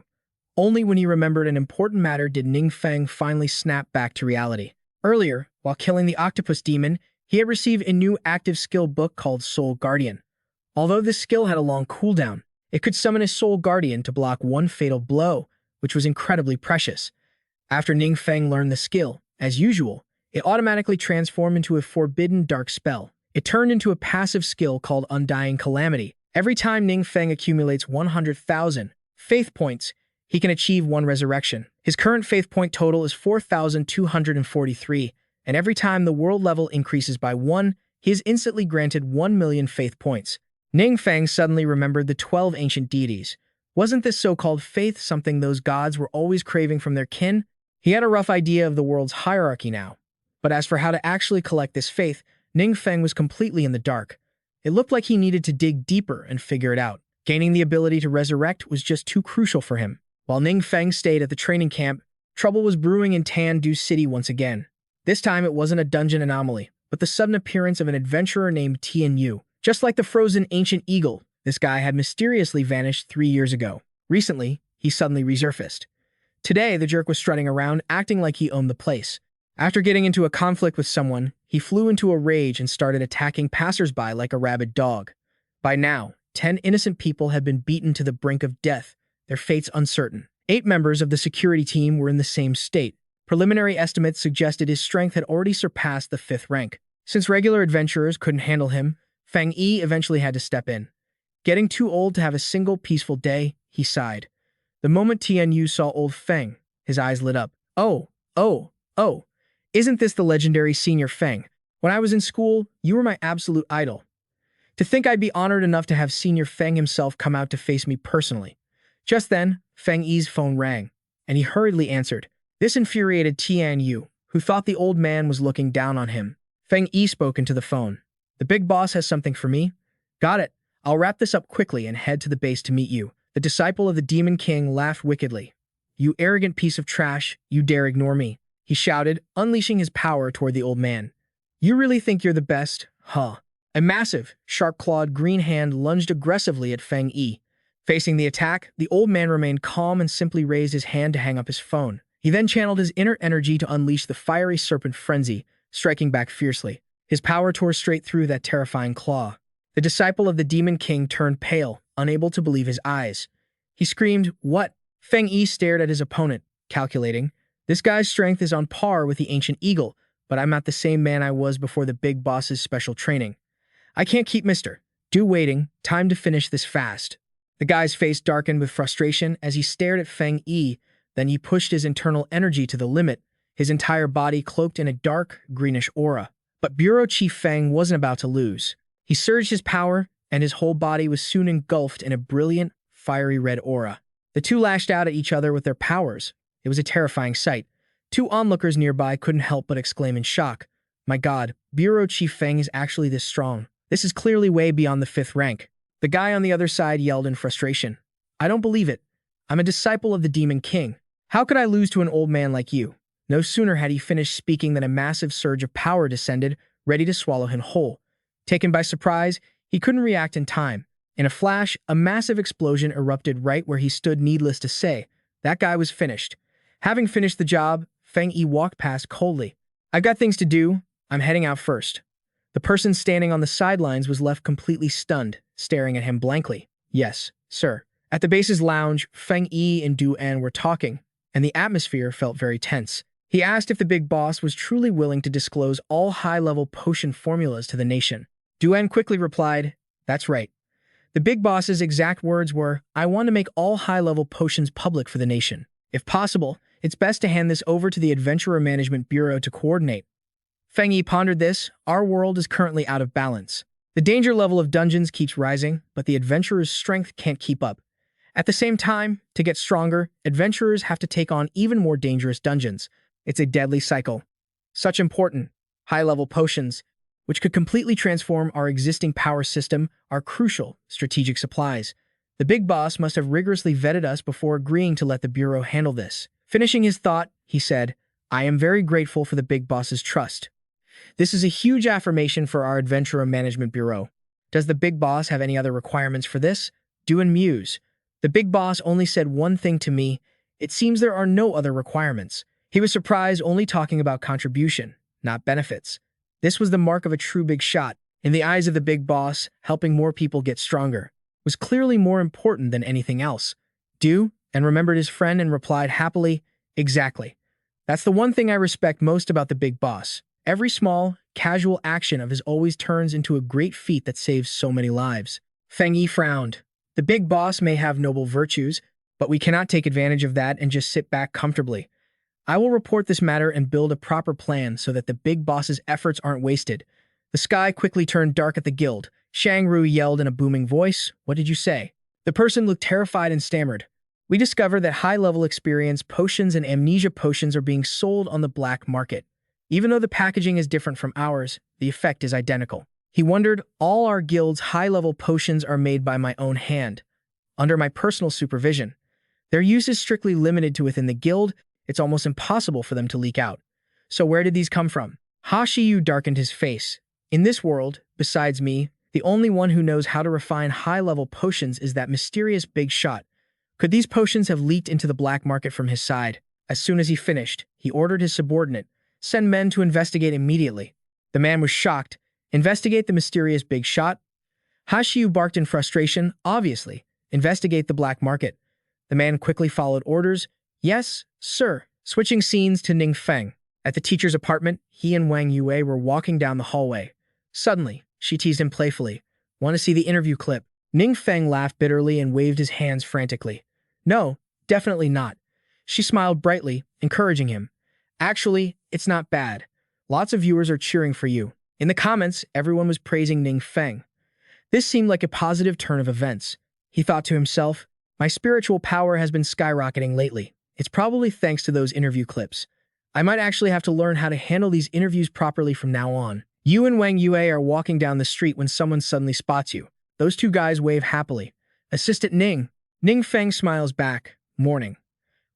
Only when he remembered an important matter did Ning Feng finally snap back to reality. Earlier, while killing the octopus demon, he had received a new active skill book called Soul Guardian. Although this skill had a long cooldown, it could summon a Soul Guardian to block one fatal blow, which was incredibly precious. After Ning Feng learned the skill, as usual, it automatically transformed into a forbidden dark spell. It turned into a passive skill called Undying Calamity. Every time Ning Feng accumulates 100,000 faith points, he can achieve 1 resurrection. His current faith point total is 4,243, and every time the world level increases by 1, he is instantly granted 1,000,000 faith points. Ning Feng suddenly remembered the 12 ancient deities. Wasn't this so-called faith something those gods were always craving from their kin? He had a rough idea of the world's hierarchy now. But as for how to actually collect this faith, Ning Feng was completely in the dark. It looked like he needed to dig deeper and figure it out. Gaining the ability to resurrect was just too crucial for him. While Ning Feng stayed at the training camp, trouble was brewing in Tandu City once again. This time it wasn't a dungeon anomaly, but the sudden appearance of an adventurer named Tian Yu. Just like the frozen ancient eagle, this guy had mysteriously vanished 3 years ago. Recently, he suddenly resurfaced. Today, the jerk was strutting around, acting like he owned the place. After getting into a conflict with someone, he flew into a rage and started attacking passersby like a rabid dog. By now, 10 innocent people had been beaten to the brink of death, their fates uncertain. 8 members of the security team were in the same state. Preliminary estimates suggested his strength had already surpassed the 5th rank. Since regular adventurers couldn't handle him, Feng Yi eventually had to step in. Getting too old to have a single peaceful day, he sighed. The moment Tian Yu saw old Feng, his eyes lit up. Oh. Isn't this the legendary Senior Feng? When I was in school, you were my absolute idol. To think I'd be honored enough to have Senior Feng himself come out to face me personally. Just then, Feng Yi's phone rang, and he hurriedly answered. This infuriated Tian Yu, who thought the old man was looking down on him. Feng Yi spoke into the phone. The big boss has something for me? Got it. I'll wrap this up quickly and head to the base to meet you. The disciple of the Demon King laughed wickedly. You arrogant piece of trash, you dare ignore me, he shouted, unleashing his power toward the old man. You really think you're the best, huh? A massive, sharp-clawed green hand lunged aggressively at Feng Yi. Facing the attack, the old man remained calm and simply raised his hand to hang up his phone. He then channeled his inner energy to unleash the fiery serpent frenzy, striking back fiercely. His power tore straight through that terrifying claw. The disciple of the Demon King turned pale, unable to believe his eyes. He screamed, "What?" Feng Yi stared at his opponent, calculating. This guy's strength is on par with the ancient eagle, but I'm not the same man I was before the big boss's special training. I can't keep Mr. Do waiting. Time to finish this fast. The guy's face darkened with frustration as he stared at Feng Yi, then he pushed his internal energy to the limit, his entire body cloaked in a dark, greenish aura. But Bureau Chief Feng wasn't about to lose. He surged his power, and his whole body was soon engulfed in a brilliant, fiery red aura. The two lashed out at each other with their powers. It was a terrifying sight. Two onlookers nearby couldn't help but exclaim in shock. My god, Bureau Chief Feng is actually this strong. This is clearly way beyond the 5th rank. The guy on the other side yelled in frustration. I don't believe it. I'm a disciple of the Demon King. How could I lose to an old man like you? No sooner had he finished speaking than a massive surge of power descended, ready to swallow him whole. Taken by surprise, he couldn't react in time. In a flash, a massive explosion erupted right where he stood. Needless to say, that guy was finished. Having finished the job, Feng Yi walked past coldly. I've got things to do. I'm heading out first. The person standing on the sidelines was left completely stunned, staring at him blankly. Yes, sir. At the base's lounge, Feng Yi and Du An were talking, and the atmosphere felt very tense. He asked if the big boss was truly willing to disclose all high-level potion formulas to the nation. Du An quickly replied, That's right. The big boss's exact words were, I want to make all high-level potions public for the nation. If possible, it's best to hand this over to the Adventurer Management Bureau to coordinate. Feng Yi pondered this. Our world is currently out of balance. The danger level of dungeons keeps rising, but the adventurer's strength can't keep up. At the same time, to get stronger, adventurers have to take on even more dangerous dungeons. It's a deadly cycle. Such important, high-level potions, which could completely transform our existing power system, are crucial strategic supplies. The big boss must have rigorously vetted us before agreeing to let the Bureau handle this. Finishing his thought, he said, I am very grateful for the big boss's trust. This is a huge affirmation for our Adventurer Management Bureau. Does the big boss have any other requirements for this? Du and muse. The big boss only said one thing to me. It seems there are no other requirements. He was surprised, only talking about contribution, not benefits. This was the mark of a true big shot. In the eyes of the big boss, helping more people get stronger was clearly more important than anything else. Du and remembered his friend and replied happily, Exactly. That's the one thing I respect most about the big boss. Every small, casual action of his always turns into a great feat that saves so many lives. Feng Yi frowned. The big boss may have noble virtues, but we cannot take advantage of that and just sit back comfortably. I will report this matter and build a proper plan so that the big boss's efforts aren't wasted. The sky quickly turned dark at the guild. Shang Ru yelled in a booming voice, What did you say? The person looked terrified and stammered. We discovered that high-level experience potions and amnesia potions are being sold on the black market. Even though the packaging is different from ours, the effect is identical. He wondered, all our guild's high-level potions are made by my own hand, under my personal supervision. Their use is strictly limited to within the guild. It's almost impossible for them to leak out. So where did these come from? Ha Shiyu darkened his face. In this world, besides me, the only one who knows how to refine high-level potions is that mysterious big shot. Could these potions have leaked into the black market from his side? As soon as he finished, he ordered his subordinate, Send men to investigate immediately. The man was shocked. Investigate the mysterious big shot? Ha Shiyu barked in frustration. Obviously. Investigate the black market. The man quickly followed orders. Yes, sir. Switching scenes to Ning Feng. At the teacher's apartment, he and Wang Yue were walking down the hallway. Suddenly, she teased him playfully. Want to see the interview clip? Ning Feng laughed bitterly and waved his hands frantically. No, definitely not. She smiled brightly, encouraging him. Actually, it's not bad. Lots of viewers are cheering for you. In the comments, everyone was praising Ning Feng. This seemed like a positive turn of events. He thought to himself, my spiritual power has been skyrocketing lately. It's probably thanks to those interview clips. I might actually have to learn how to handle these interviews properly from now on. You and Wang Yue are walking down the street when someone suddenly spots you. Those two guys wave happily. Assistant Ning. Ning Feng smiles back. Morning.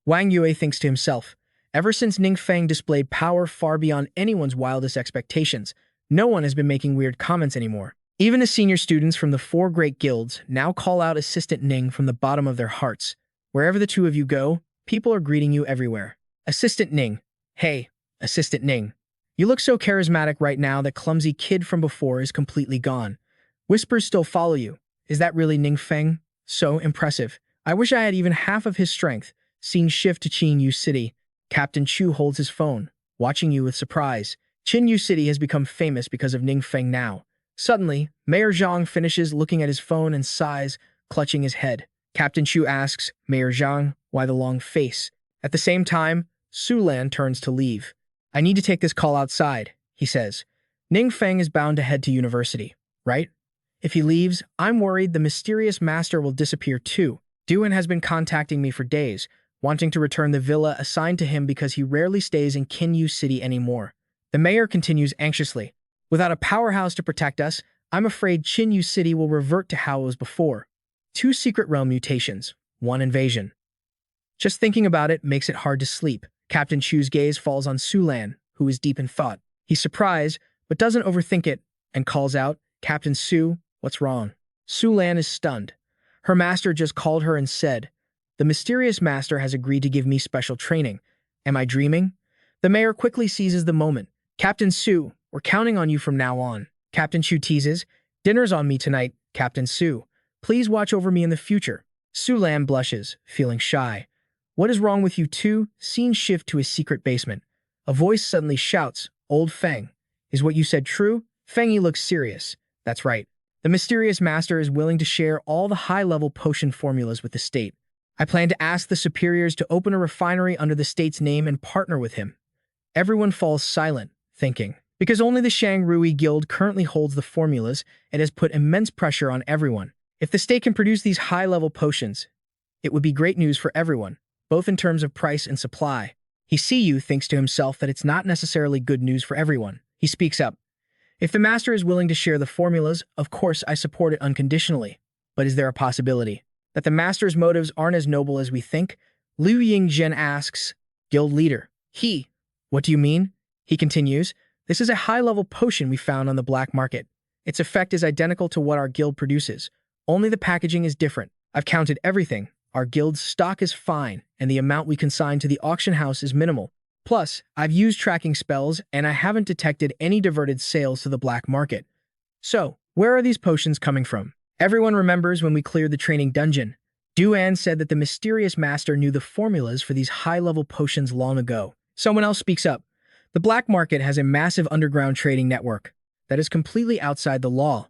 Wang Yue thinks to himself, ever since Ning Feng displayed power far beyond anyone's wildest expectations, no one has been making weird comments anymore. Even the senior students from the 4 great guilds now call out Assistant Ning from the bottom of their hearts. Wherever the two of you go, people are greeting you everywhere. Assistant Ning. Hey, Assistant Ning. You look so charismatic right now that clumsy kid from before is completely gone. Whispers still follow you. Is that really Ning Feng? So impressive. I wish I had even half of his strength. Scene shift to Qinyu City. Captain Chu holds his phone, watching you with surprise. Qinyu City has become famous because of Ning Feng now. Suddenly, Mayor Zhang finishes looking at his phone and sighs, clutching his head. Captain Chu asks Mayor Zhang why the long face. At the same time, Su Lan turns to leave. I need to take this call outside, he says. Ning Feng is bound to head to university, right? If he leaves, I'm worried the mysterious master will disappear too. Duan has been contacting me for days, wanting to return the villa assigned to him because he rarely stays in Qinyu City anymore. The mayor continues anxiously. Without a powerhouse to protect us, I'm afraid Qinyu City will revert to how it was before. 2 secret realm mutations, 1 invasion. Just thinking about it makes it hard to sleep. Captain Chu's gaze falls on Su Lan, who is deep in thought. He's surprised, but doesn't overthink it, and calls out, Captain Su, what's wrong? Su Lan is stunned. Her master just called her and said, the mysterious master has agreed to give me special training. Am I dreaming? The mayor quickly seizes the moment. Captain Su, we're counting on you from now on. Captain Chu teases, dinner's on me tonight, Captain Su. Please watch over me in the future. Su Lan blushes, feeling shy. What is wrong with you two? Scene shift to his secret basement. A voice suddenly shouts, Old Feng. Is what you said true? Fengy looks serious. That's right. The mysterious master is willing to share all the high-level potion formulas with the state. I plan to ask the superiors to open a refinery under the state's name and partner with him. Everyone falls silent, thinking. Because only the Shangrui Guild currently holds the formulas, it has put immense pressure on everyone. If the state can produce these high-level potions, it would be great news for everyone, both in terms of price and supply. He thinks to himself that it's not necessarily good news for everyone. He speaks up. If the master is willing to share the formulas, of course I support it unconditionally. But is there a possibility that the master's motives aren't as noble as we think? Liu Yingzhen asks, Guild leader. What do you mean? He continues, this is a high-level potion we found on the black market. Its effect is identical to what our guild produces, only the packaging is different. I've counted everything. Our guild's stock is fine, and the amount we consign to the auction house is minimal. Plus, I've used tracking spells, and I haven't detected any diverted sales to the black market. So, where are these potions coming from? Everyone remembers when we cleared the training dungeon. Duan said that the mysterious master knew the formulas for these high-level potions long ago. Someone else speaks up. The black market has a massive underground trading network that is completely outside the law.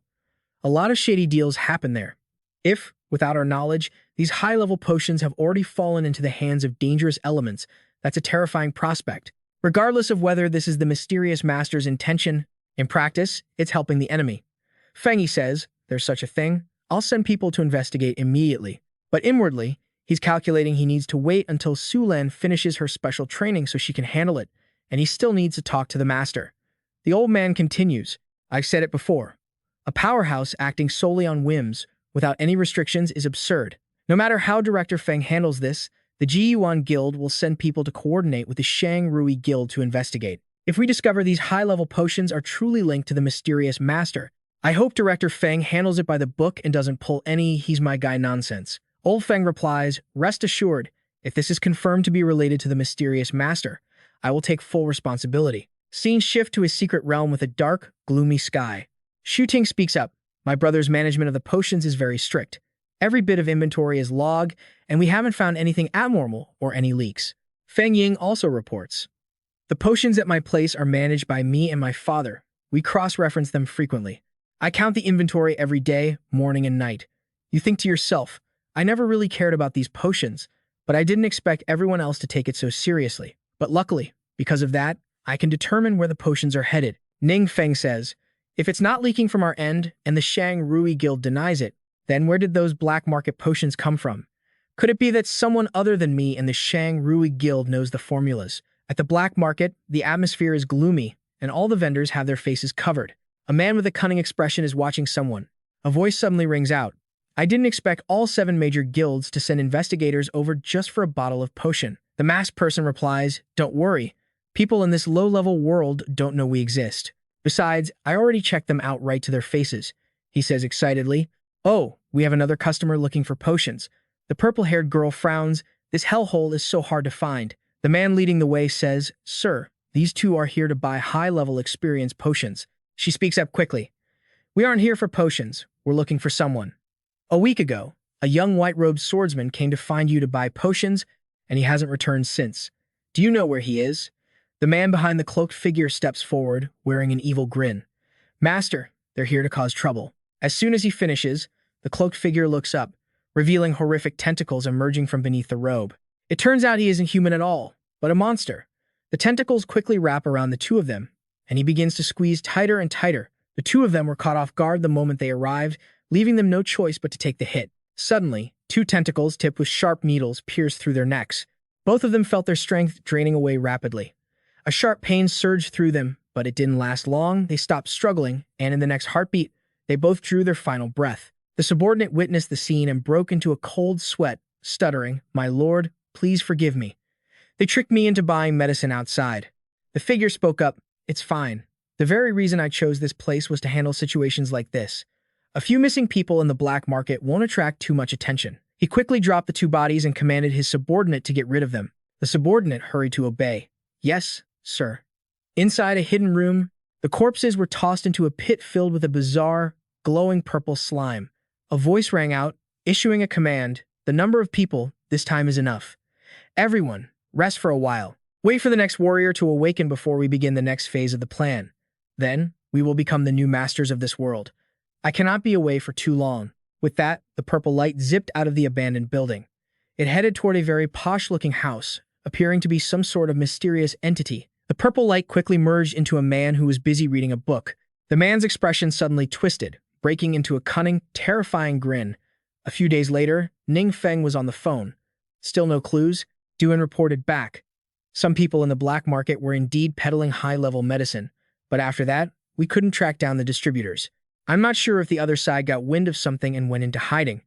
A lot of shady deals happen there. If, without our knowledge, these high-level potions have already fallen into the hands of dangerous elements, that's a terrifying prospect. Regardless of whether this is the mysterious master's intention, in practice, it's helping the enemy. Fengy says, there's such a thing, I'll send people to investigate immediately. But inwardly, he's calculating he needs to wait until Su Lan finishes her special training so she can handle it, and he still needs to talk to the master. The old man continues, I've said it before. A powerhouse acting solely on whims, without any restrictions, is absurd. No matter how Director Feng handles this, the Jiyuan Guild will send people to coordinate with the Shangrui Guild to investigate. If we discover these high-level potions are truly linked to the mysterious master, I hope Director Feng handles it by the book and doesn't pull any he's my guy nonsense. Old Feng replies, rest assured, if this is confirmed to be related to the mysterious master, I will take full responsibility. Scene shift to his secret realm with a dark, gloomy sky. Shu Ting speaks up. My brother's management of the potions is very strict. Every bit of inventory is logged, and we haven't found anything abnormal or any leaks. Feng Ying also reports. The potions at my place are managed by me and my father. We cross-reference them frequently. I count the inventory every day, morning and night. You think to yourself, I never really cared about these potions, but I didn't expect everyone else to take it so seriously. But luckily, Because of that, I can determine where the potions are headed. Ning Feng says, if it's not leaking from our end and the Shang Rui Guild denies it, then where did those black market potions come from? Could it be that someone other than me and the Shang Rui Guild knows the formulas? At the black market, the atmosphere is gloomy, and all the vendors have their faces covered. A man with a cunning expression is watching someone. A voice suddenly rings out. I didn't expect all 7 major guilds to send investigators over just for a bottle of potion. The masked person replies, don't worry. People in this low-level world don't know we exist. Besides, I already checked them out right to their faces. He says excitedly, oh, we have another customer looking for potions. The purple-haired girl frowns. This hellhole is so hard to find. The man leading the way says, sir, these two are here to buy high-level experience potions. She speaks up quickly. We aren't here for potions. We're looking for someone. A week ago, a young white-robed swordsman came to find you to buy potions, and he hasn't returned since. Do you know where he is? The man behind the cloaked figure steps forward, wearing an evil grin. Master, they're here to cause trouble. As soon as he finishes, the cloaked figure looks up, revealing horrific tentacles emerging from beneath the robe. It turns out he isn't human at all, but a monster. The tentacles quickly wrap around the two of them, and he begins to squeeze tighter and tighter. The two of them were caught off guard the moment they arrived, leaving them no choice but to take the hit. Suddenly, 2 tentacles tipped with sharp needles pierced through their necks. Both of them felt their strength draining away rapidly. A sharp pain surged through them, but it didn't last long. They stopped struggling, and in the next heartbeat, they both drew their final breath. The subordinate witnessed the scene and broke into a cold sweat, stuttering, my lord, please forgive me. They tricked me into buying medicine outside. The figure spoke up, it's fine. The very reason I chose this place was to handle situations like this. A few missing people in the black market won't attract too much attention. He quickly dropped the 2 bodies and commanded his subordinate to get rid of them. The subordinate hurried to obey. Yes, sir. Inside a hidden room, the corpses were tossed into a pit filled with a bizarre, glowing purple slime. A voice rang out, issuing a command. The number of people, this time is enough. Everyone, rest for a while. Wait for the next warrior to awaken before we begin the next phase of the plan. Then, we will become the new masters of this world. I cannot be away for too long. With that, the purple light zipped out of the abandoned building. It headed toward a very posh-looking house, appearing to be some sort of mysterious entity. The purple light quickly merged into a man who was busy reading a book. The man's expression suddenly twisted, breaking into a cunning, terrifying grin. A few days later, Ning Feng was on the phone. Still no clues? Duan reported back. Some people in the black market were indeed peddling high-level medicine, but after that, we couldn't track down the distributors. I'm not sure if the other side got wind of something and went into hiding.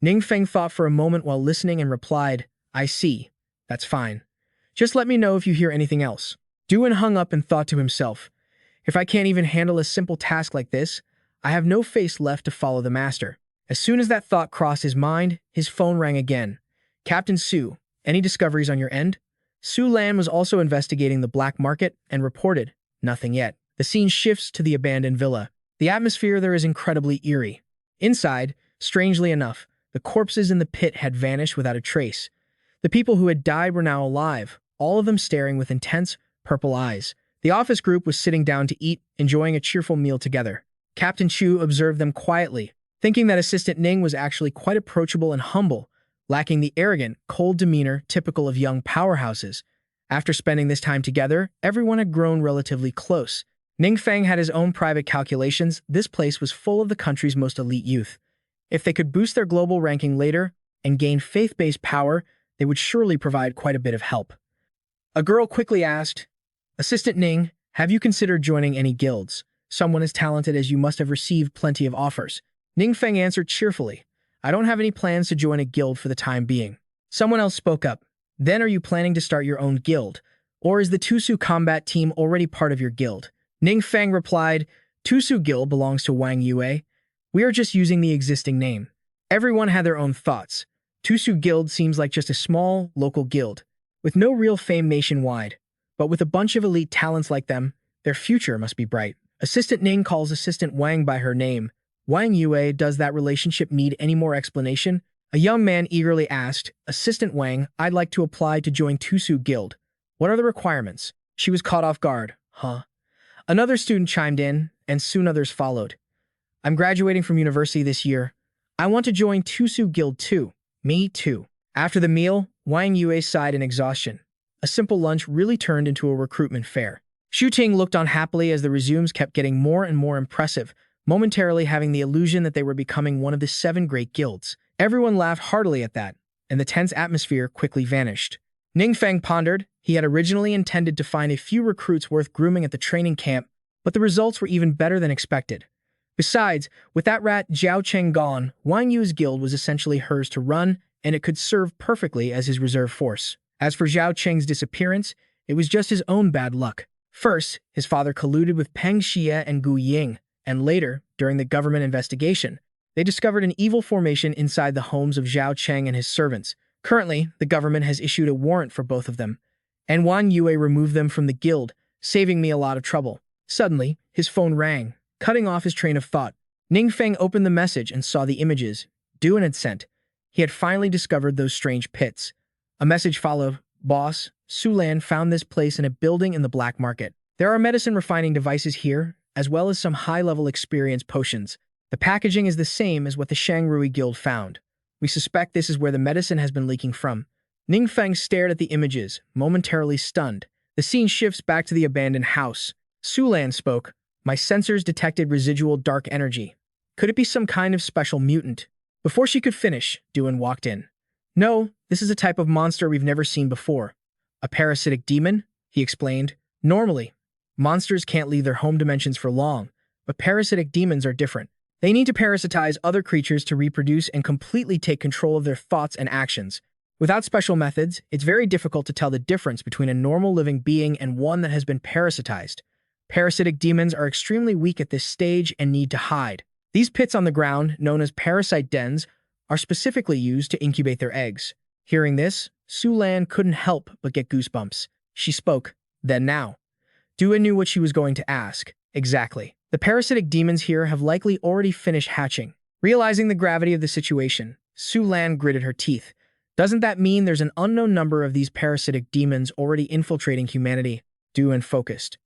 Ning Feng thought for a moment while listening and replied, I see. That's fine. Just let me know if you hear anything else. Duan hung up and thought to himself, if I can't even handle a simple task like this, I have no face left to follow the master. As soon as that thought crossed his mind, his phone rang again. Captain Su, any discoveries on your end? Su Lan was also investigating the black market and reported, nothing yet. The scene shifts to the abandoned villa. The atmosphere there is incredibly eerie. Inside, strangely enough, the corpses in the pit had vanished without a trace. The people who had died were now alive, all of them staring with intense, purple eyes. The office group was sitting down to eat, enjoying a cheerful meal together. Captain Chu observed them quietly, thinking that Assistant Ning was actually quite approachable and humble, lacking the arrogant, cold demeanor typical of young powerhouses. After spending this time together, everyone had grown relatively close. Ning Feng had his own private calculations. This place was full of the country's most elite youth. If they could boost their global ranking later and gain faith-based power, they would surely provide quite a bit of help. A girl quickly asked, Assistant Ning, have you considered joining any guilds? Someone as talented as you must have received plenty of offers. Ning Feng answered cheerfully, I don't have any plans to join a guild for the time being. Someone else spoke up. Then are you planning to start your own guild? Or is the Tusu combat team already part of your guild? Ning Feng replied, Tusu Guild belongs to Wang Yue. We are just using the existing name. Everyone had their own thoughts. Tusu Guild seems like just a small, local guild, with no real fame nationwide. But with a bunch of elite talents like them, their future must be bright. Assistant Ning calls Assistant Wang by her name. Wang Yue, does that relationship need any more explanation? A young man eagerly asked, Assistant Wang, I'd like to apply to join Tusu Guild. What are the requirements? She was caught off guard. Huh? Another student chimed in, and soon others followed. I'm graduating from university this year. I want to join Tusu Guild too. Me too. After the meal, Wang Yue sighed in exhaustion. A simple lunch really turned into a recruitment fair. Shu Ting looked on happily as the resumes kept getting more and more impressive, momentarily having the illusion that they were becoming one of the 7 great guilds. Everyone laughed heartily at that, and the tense atmosphere quickly vanished. Ning Feng pondered. He had originally intended to find a few recruits worth grooming at the training camp, but the results were even better than expected. Besides, with that rat Zhao Cheng gone, Wang Yu's guild was essentially hers to run, and it could serve perfectly as his reserve force. As for Zhao Cheng's disappearance, it was just his own bad luck. First, his father colluded with Peng Xie and Gu Ying, and later, during the government investigation, they discovered an evil formation inside the homes of Zhao Cheng and his servants. Currently, the government has issued a warrant for both of them, and Wang Yue removed them from the guild, saving me a lot of trouble. Suddenly, his phone rang, cutting off his train of thought. Ning Feng opened the message and saw the images Duan had sent. He had finally discovered those strange pits. A message followed. Boss, Su Lan found this place in a building in the black market. There are medicine refining devices here, as well as some high-level experience potions. The packaging is the same as what the Shangrui Guild found. We suspect this is where the medicine has been leaking from. Ning Feng stared at the images, momentarily stunned. The scene shifts back to the abandoned house. Su Lan spoke. My sensors detected residual dark energy. Could it be some kind of special mutant? Before she could finish, Duan walked in. No, this is a type of monster we've never seen before. A parasitic demon? He explained. Normally, monsters can't leave their home dimensions for long, but parasitic demons are different. They need to parasitize other creatures to reproduce and completely take control of their thoughts and actions. Without special methods, it's very difficult to tell the difference between a normal living being and one that has been parasitized. Parasitic demons are extremely weak at this stage and need to hide. These pits on the ground, known as parasite dens, are specifically used to incubate their eggs. Hearing this, Su Lan couldn't help but get goosebumps. She spoke, then now. Dua knew what she was going to ask. Exactly. The parasitic demons here have likely already finished hatching. Realizing the gravity of the situation, Su Lan gritted her teeth. Doesn't that mean there's an unknown number of these parasitic demons already infiltrating humanity? Duan focused.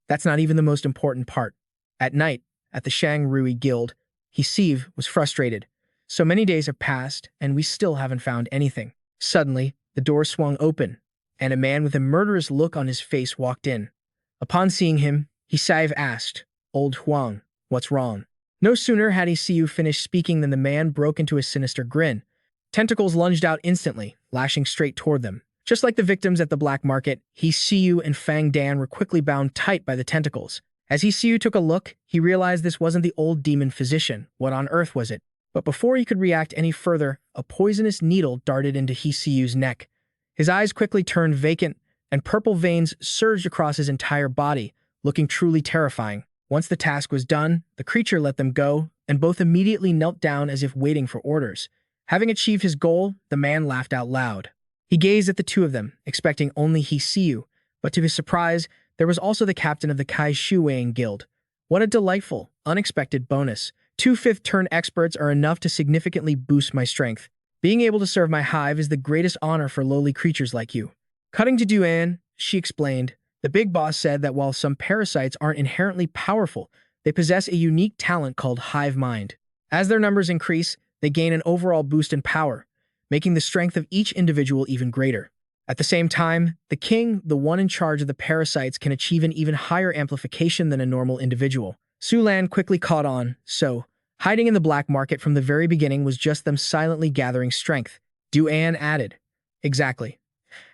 That's not even the most important part. At night, at the Shangrui Guild, Hsiv was frustrated. So many days have passed, and we still haven't found anything. Suddenly, the door swung open, and a man with a murderous look on his face walked in. Upon seeing him, Hsiv asked, Old Huang, what's wrong? No sooner had Hsiu finished speaking than the man broke into a sinister grin. Tentacles lunged out instantly, lashing straight toward them. Just like the victims at the black market, Hsiu and Fang Dan were quickly bound tight by the tentacles. As Hsiu took a look, he realized this wasn't the old demon physician. What on earth was it? But before he could react any further, a poisonous needle darted into Hsiu's neck. His eyes quickly turned vacant, and purple veins surged across his entire body, looking truly terrifying. Once the task was done, the creature let them go, and both immediately knelt down as if waiting for orders. Having achieved his goal, the man laughed out loud. He gazed at the two of them, expecting only Hsiu, but to his surprise, there was also the captain of the Kai Shuweian Guild. What a delightful, unexpected bonus. 2 fifth-turn experts are enough to significantly boost my strength. Being able to serve my hive is the greatest honor for lowly creatures like you. Cutting to Duan, she explained, the big boss said that while some parasites aren't inherently powerful, they possess a unique talent called hive mind. As their numbers increase, they gain an overall boost in power, making the strength of each individual even greater. At the same time, the king, the one in charge of the parasites, can achieve an even higher amplification than a normal individual. Su Lan quickly caught on, so hiding in the black market from the very beginning was just them silently gathering strength. Duan added, exactly.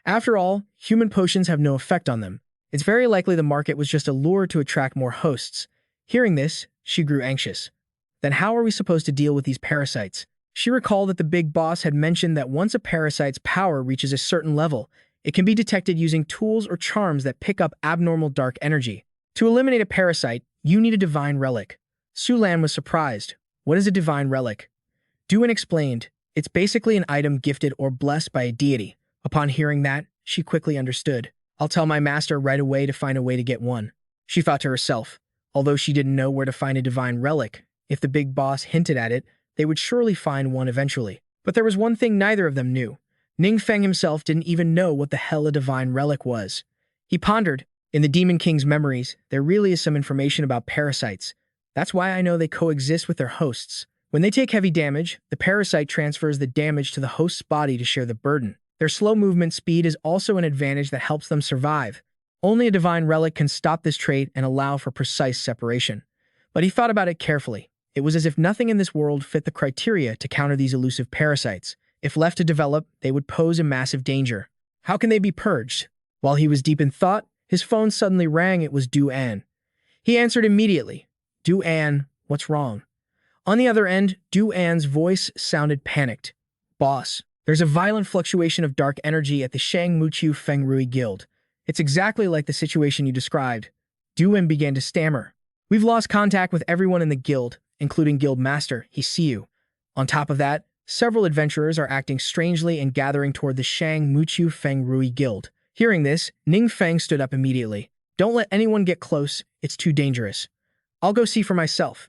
After all, human potions have no effect on them. It's very likely the market was just a lure to attract more hosts. Hearing this, she grew anxious. Then how are we supposed to deal with these parasites? She recalled that the big boss had mentioned that once a parasite's power reaches a certain level, it can be detected using tools or charms that pick up abnormal dark energy. To eliminate a parasite, you need a divine relic. Su Lan was surprised. What is a divine relic? Duan explained, it's basically an item gifted or blessed by a deity. Upon hearing that, she quickly understood. I'll tell my master right away to find a way to get one. She thought to herself. Although she didn't know where to find a divine relic, if the big boss hinted at it, they would surely find one eventually. But there was one thing neither of them knew. Ning Feng himself didn't even know what the hell a divine relic was. He pondered, in the Demon King's memories, there really is some information about parasites. That's why I know they coexist with their hosts. When they take heavy damage, the parasite transfers the damage to the host's body to share the burden. Their slow movement speed is also an advantage that helps them survive. Only a divine relic can stop this trait and allow for precise separation. But he thought about it carefully. It was as if nothing in this world fit the criteria to counter these elusive parasites. If left to develop, they would pose a massive danger. How can they be purged? While he was deep in thought, his phone suddenly rang. It was Du-An. He answered immediately. Du-An, what's wrong? On the other end, Du-An's voice sounded panicked. Boss, there's a violent fluctuation of dark energy at the Shang Muqiu Feng Rui Guild. It's exactly like the situation you described. Du-An began to stammer. We've lost contact with everyone in the guild, including Guild Master Hsiu. On top of that, several adventurers are acting strangely and gathering toward the Shang Muqiu Feng Rui Guild. Hearing this, Ning Feng stood up immediately. Don't let anyone get close, it's too dangerous. I'll go see for myself.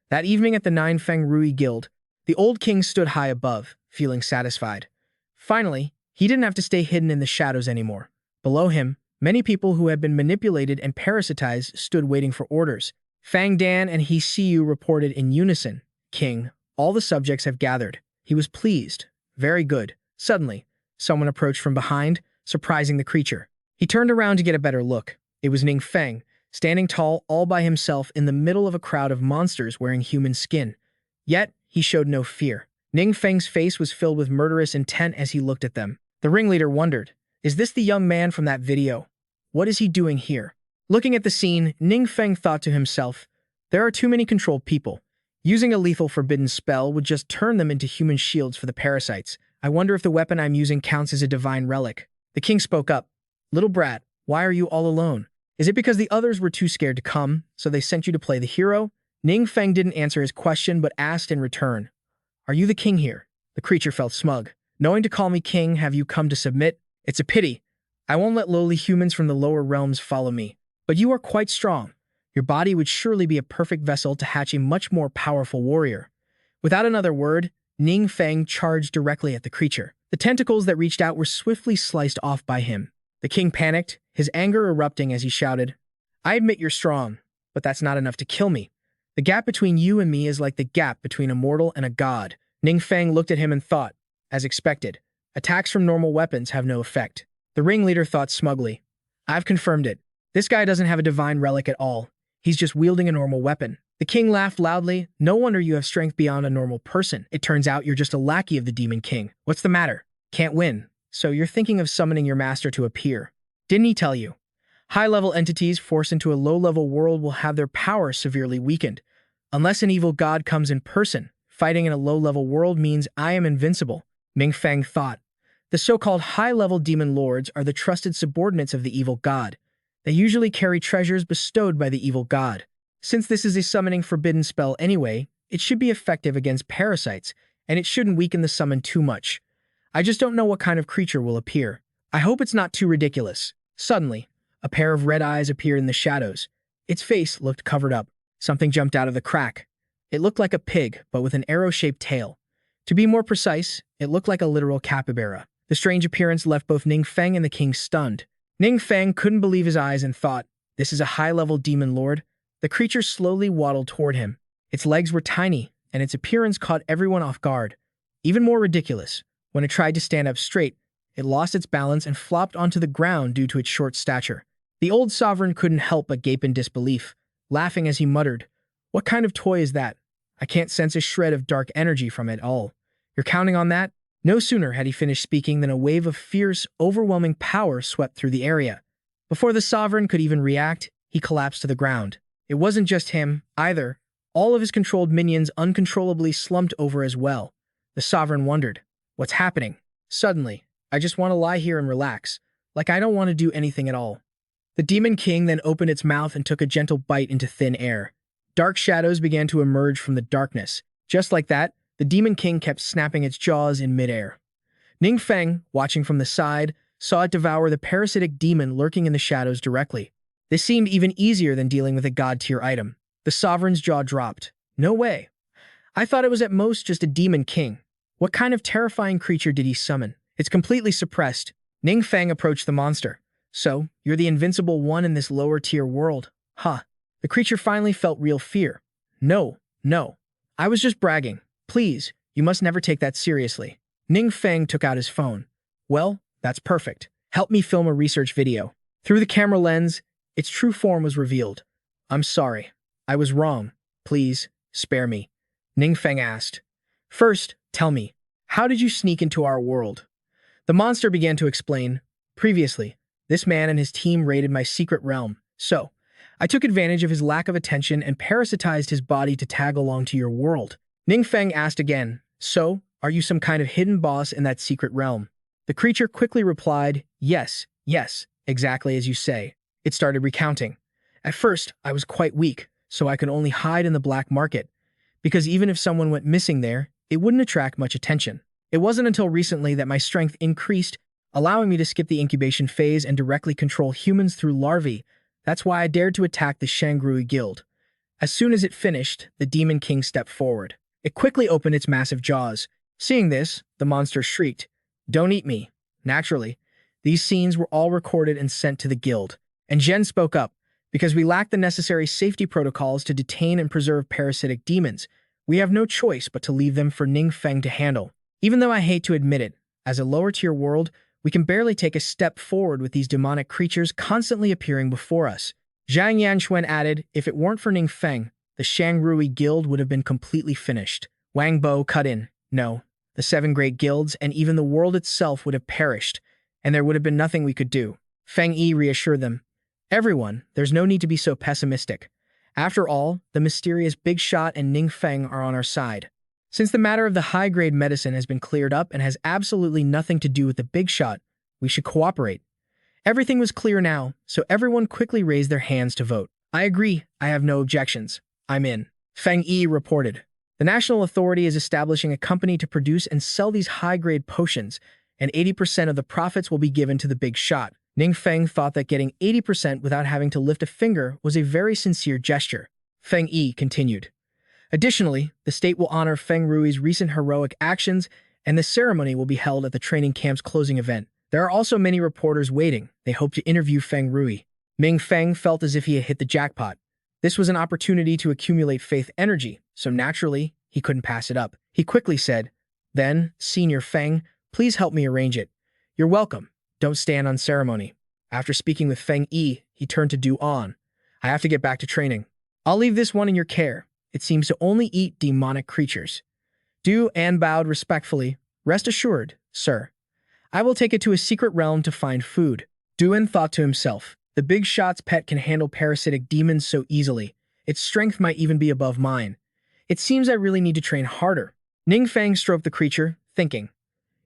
That evening at the Nine Feng Rui Guild, the old king stood high above, feeling satisfied. Finally, he didn't have to stay hidden in the shadows anymore. Below him, many people who had been manipulated and parasitized stood waiting for orders. Fang Dan and Hsiu reported in unison. King, all the subjects have gathered. He was pleased. Very good. Suddenly, someone approached from behind, surprising the creature. He turned around to get a better look. It was Ning Feng, standing tall all by himself in the middle of a crowd of monsters wearing human skin. Yet, he showed no fear. Ning Feng's face was filled with murderous intent as he looked at them. The ringleader wondered, is this the young man from that video? What is he doing here? Looking at the scene, Ning Feng thought to himself, there are too many controlled people. Using a lethal forbidden spell would just turn them into human shields for the parasites. I wonder if the weapon I'm using counts as a divine relic. The king spoke up. Little brat, why are you all alone? Is it because the others were too scared to come, so they sent you to play the hero? Ning Feng didn't answer his question but asked in return, are you the king here? The creature felt smug. Knowing to call me king, have you come to submit? It's a pity. I won't let lowly humans from the lower realms follow me. But you are quite strong. Your body would surely be a perfect vessel to hatch a much more powerful warrior. Without another word, Ning Feng charged directly at the creature. The tentacles that reached out were swiftly sliced off by him. The king panicked, his anger erupting as he shouted, I admit you're strong, but that's not enough to kill me. The gap between you and me is like the gap between a mortal and a god. Ning Feng looked at him and thought, as expected, attacks from normal weapons have no effect. The ringleader thought smugly, I've confirmed it. This guy doesn't have a divine relic at all. He's just wielding a normal weapon. The king laughed loudly. No wonder you have strength beyond a normal person. It turns out you're just a lackey of the Demon King. What's the matter? Can't win. So you're thinking of summoning your master to appear. Didn't he tell you? High-level entities forced into a low-level world will have their power severely weakened. Unless an evil god comes in person, fighting in a low-level world means I am invincible. Ning Feng thought. The so-called high-level demon lords are the trusted subordinates of the evil god. They usually carry treasures bestowed by the evil god. Since this is a summoning forbidden spell anyway, it should be effective against parasites, and it shouldn't weaken the summon too much. I just don't know what kind of creature will appear. I hope it's not too ridiculous. Suddenly, a pair of red eyes appeared in the shadows. Its face looked covered up. Something jumped out of the crack. It looked like a pig, but with an arrow-shaped tail. To be more precise, it looked like a literal capybara. The strange appearance left both Ning Feng and the king stunned. Ning Feng couldn't believe his eyes and thought, this is a high-level demon lord? The creature slowly waddled toward him. Its legs were tiny, and its appearance caught everyone off guard. Even more ridiculous, when it tried to stand up straight, it lost its balance and flopped onto the ground due to its short stature. The old sovereign couldn't help but gape in disbelief, laughing as he muttered, what kind of toy is that? I can't sense a shred of dark energy from it all. You're counting on that? No sooner had he finished speaking than a wave of fierce, overwhelming power swept through the area. Before the sovereign could even react, he collapsed to the ground. It wasn't just him, either. All of his controlled minions uncontrollably slumped over as well. The sovereign wondered, what's happening? Suddenly, I just want to lie here and relax, like I don't want to do anything at all. The Demon King then opened its mouth and took a gentle bite into thin air. Dark shadows began to emerge from the darkness. Just like that, the Demon King kept snapping its jaws in midair. Ning Feng, watching from the side, saw it devour the parasitic demon lurking in the shadows directly. This seemed even easier than dealing with a god-tier item. The sovereign's jaw dropped. No way. I thought it was at most just a Demon King. What kind of terrifying creature did he summon? It's completely suppressed. Ning Feng approached the monster. So, you're the invincible one in this lower-tier world. Huh. The creature finally felt real fear. No. I was just bragging. Please, you must never take that seriously. Ning Feng took out his phone. Well, that's perfect. Help me film a research video. Through the camera lens, its true form was revealed. I'm sorry. I was wrong. Please, spare me. Ning Feng asked. First, tell me, how did you sneak into our world? The monster began to explain. Previously, this man and his team raided my secret realm, so I took advantage of his lack of attention and parasitized his body to tag along to your world. Ning Feng asked again, so, are you some kind of hidden boss in that secret realm? The creature quickly replied, yes, exactly as you say. It started recounting. At first, I was quite weak, so I could only hide in the black market, because even if someone went missing there, it wouldn't attract much attention. It wasn't until recently that my strength increased, allowing me to skip the incubation phase and directly control humans through larvae. That's why I dared to attack the Shangrui Guild. As soon as it finished, the Demon King stepped forward. It quickly opened its massive jaws. Seeing this, the monster shrieked, "Don't eat me." Naturally, these scenes were all recorded and sent to the guild. And Zhen spoke up, because we lack the necessary safety protocols to detain and preserve parasitic demons. We have no choice but to leave them for Ning Feng to handle. Even though I hate to admit it, as a lower-tier world, we can barely take a step forward with these demonic creatures constantly appearing before us. Zhang Yanxuan added, if it weren't for Ning Feng, the Shangrui Guild would have been completely finished. Wang Bo cut in. No, the 7 great guilds and even the world itself would have perished, and there would have been nothing we could do. Feng Yi reassured them. Everyone, there's no need to be so pessimistic. After all, the mysterious Big Shot and Ning Feng are on our side. Since the matter of the high-grade medicine has been cleared up and has absolutely nothing to do with the Big Shot, we should cooperate. Everything was clear now, so everyone quickly raised their hands to vote. I agree. I have no objections. I'm in. Feng Yi reported. The National Authority is establishing a company to produce and sell these high-grade potions, and 80% of the profits will be given to the Big Shot. Ning Feng thought that getting 80% without having to lift a finger was a very sincere gesture. Feng Yi continued. Additionally, the state will honor Feng Rui's recent heroic actions, and the ceremony will be held at the training camp's closing event. There are also many reporters waiting. They hope to interview Feng Rui. Ning Feng felt as if he had hit the jackpot. This was an opportunity to accumulate faith energy, so naturally, he couldn't pass it up. He quickly said, Then, Senior Feng, please help me arrange it. You're welcome. Don't stand on ceremony. After speaking with Feng Yi, he turned to Du An. I have to get back to training. I'll leave this one in your care. It seems to only eat demonic creatures. Du An bowed respectfully. Rest assured, sir. I will take it to a secret realm to find food. Du An thought to himself. The Big Shot's pet can handle parasitic demons so easily. Its strength might even be above mine. It seems I really need to train harder. Ning Feng stroked the creature, thinking.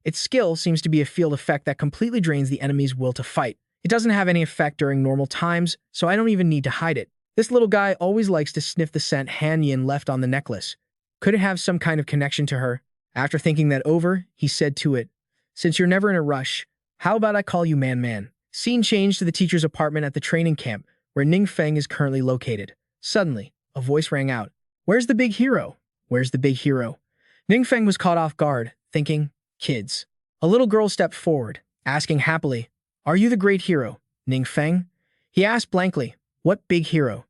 Its skill seems to be a field effect that completely drains the enemy's will to fight. It doesn't have any effect during normal times, so I don't even need to hide it. This little guy always likes to sniff the scent Han Yin left on the necklace. Could it have some kind of connection to her? After thinking that over, he said to it, Since you're never in a rush, how about I call you Man? Scene changed to the teacher's apartment at the training camp, where Ning Feng is currently located. Suddenly, a voice rang out. Where's the big hero? Where's the big hero? Ning Feng was caught off guard, thinking, Kids. A little girl stepped forward, asking happily, Are you the great hero, Ning Feng? He asked blankly, What big hero?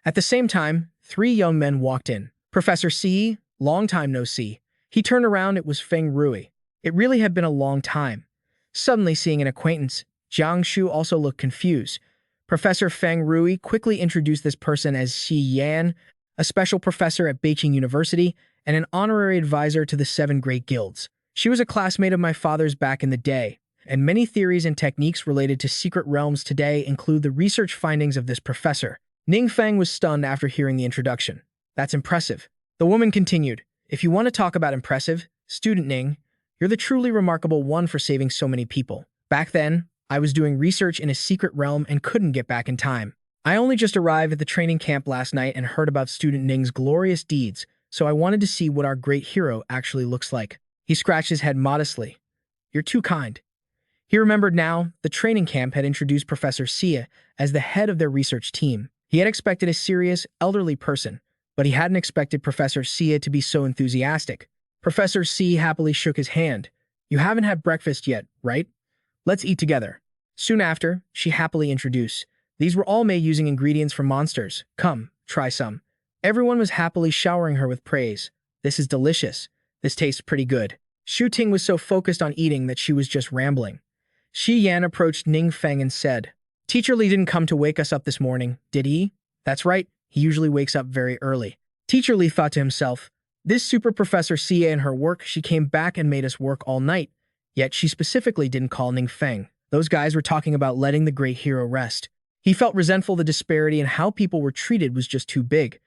At the same time, 3 young men walked in. Professor Si, long time no see. He turned around, it was Feng Rui. It really had been a long time. Suddenly seeing an acquaintance, Jiang Shu also looked confused. Professor Feng Rui quickly introduced this person as Xi Yan, a special professor at Beijing University and an honorary advisor to the 7 great guilds. She was a classmate of my father's back in the day, and many theories and techniques related to secret realms today include the research findings of this professor. Ning Feng was stunned after hearing the introduction. That's impressive. The woman continued, If you want to talk about impressive, student Ning, you're the truly remarkable one for saving so many people. Back then, I was doing research in a secret realm and couldn't get back in time. I only just arrived at the training camp last night and heard about student Ning's glorious deeds, so I wanted to see what our great hero actually looks like. He scratched his head modestly. You're too kind. He remembered now the training camp had introduced Professor Xia as the head of their research team. He had expected a serious, elderly person, but he hadn't expected Professor Xia to be so enthusiastic. Professor Xi happily shook his hand. You haven't had breakfast yet, right? Let's eat together. Soon after, she happily introduced. These were all made using ingredients from monsters. Come, try some. Everyone was happily showering her with praise. This is delicious. This tastes pretty good. Shu Ting was so focused on eating that she was just rambling. Shi Yan approached Ning Feng and said, Teacher Li didn't come to wake us up this morning, did he? That's right, he usually wakes up very early. Teacher Li thought to himself, this super Professor CA and her work, she came back and made us work all night. Yet she specifically didn't call Ning Feng. Those guys were talking about letting the great hero rest. He felt resentful the disparity in how people were treated was just too big.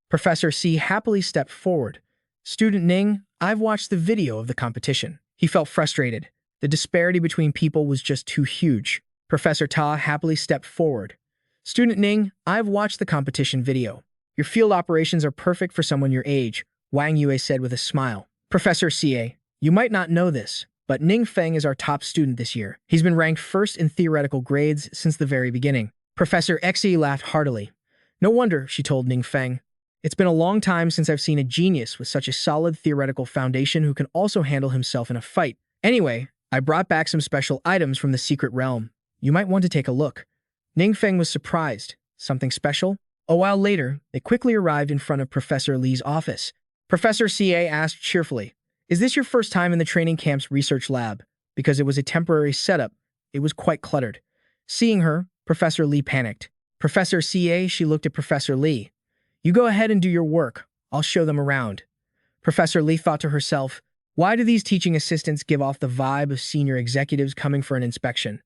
Professor C happily stepped forward. Student Ning, I've watched the video of the competition. He felt frustrated. The disparity between people was just too huge. Professor Ta happily stepped forward. Student Ning, I've watched the competition video. Your field operations are perfect for someone your age, Wang Yue said with a smile. Professor CA, you might not know this, but Ning Feng is our top student this year. He's been ranked first in theoretical grades since the very beginning. Professor Xe laughed heartily. No wonder, she told Ning Feng. It's been a long time since I've seen a genius with such a solid theoretical foundation who can also handle himself in a fight. Anyway, I brought back some special items from the secret realm. You might want to take a look. Ning Feng was surprised. Something special? A while later, they quickly arrived in front of Professor Li's office. Professor CA asked cheerfully, Is this your first time in the training camp's research lab? Because it was a temporary setup, it was quite cluttered. Seeing her, Professor Li panicked. Professor CA, she looked at Professor Li. You go ahead and do your work. I'll show them around. Professor Li thought to herself, why do these teaching assistants give off the vibe of senior executives coming for an inspection?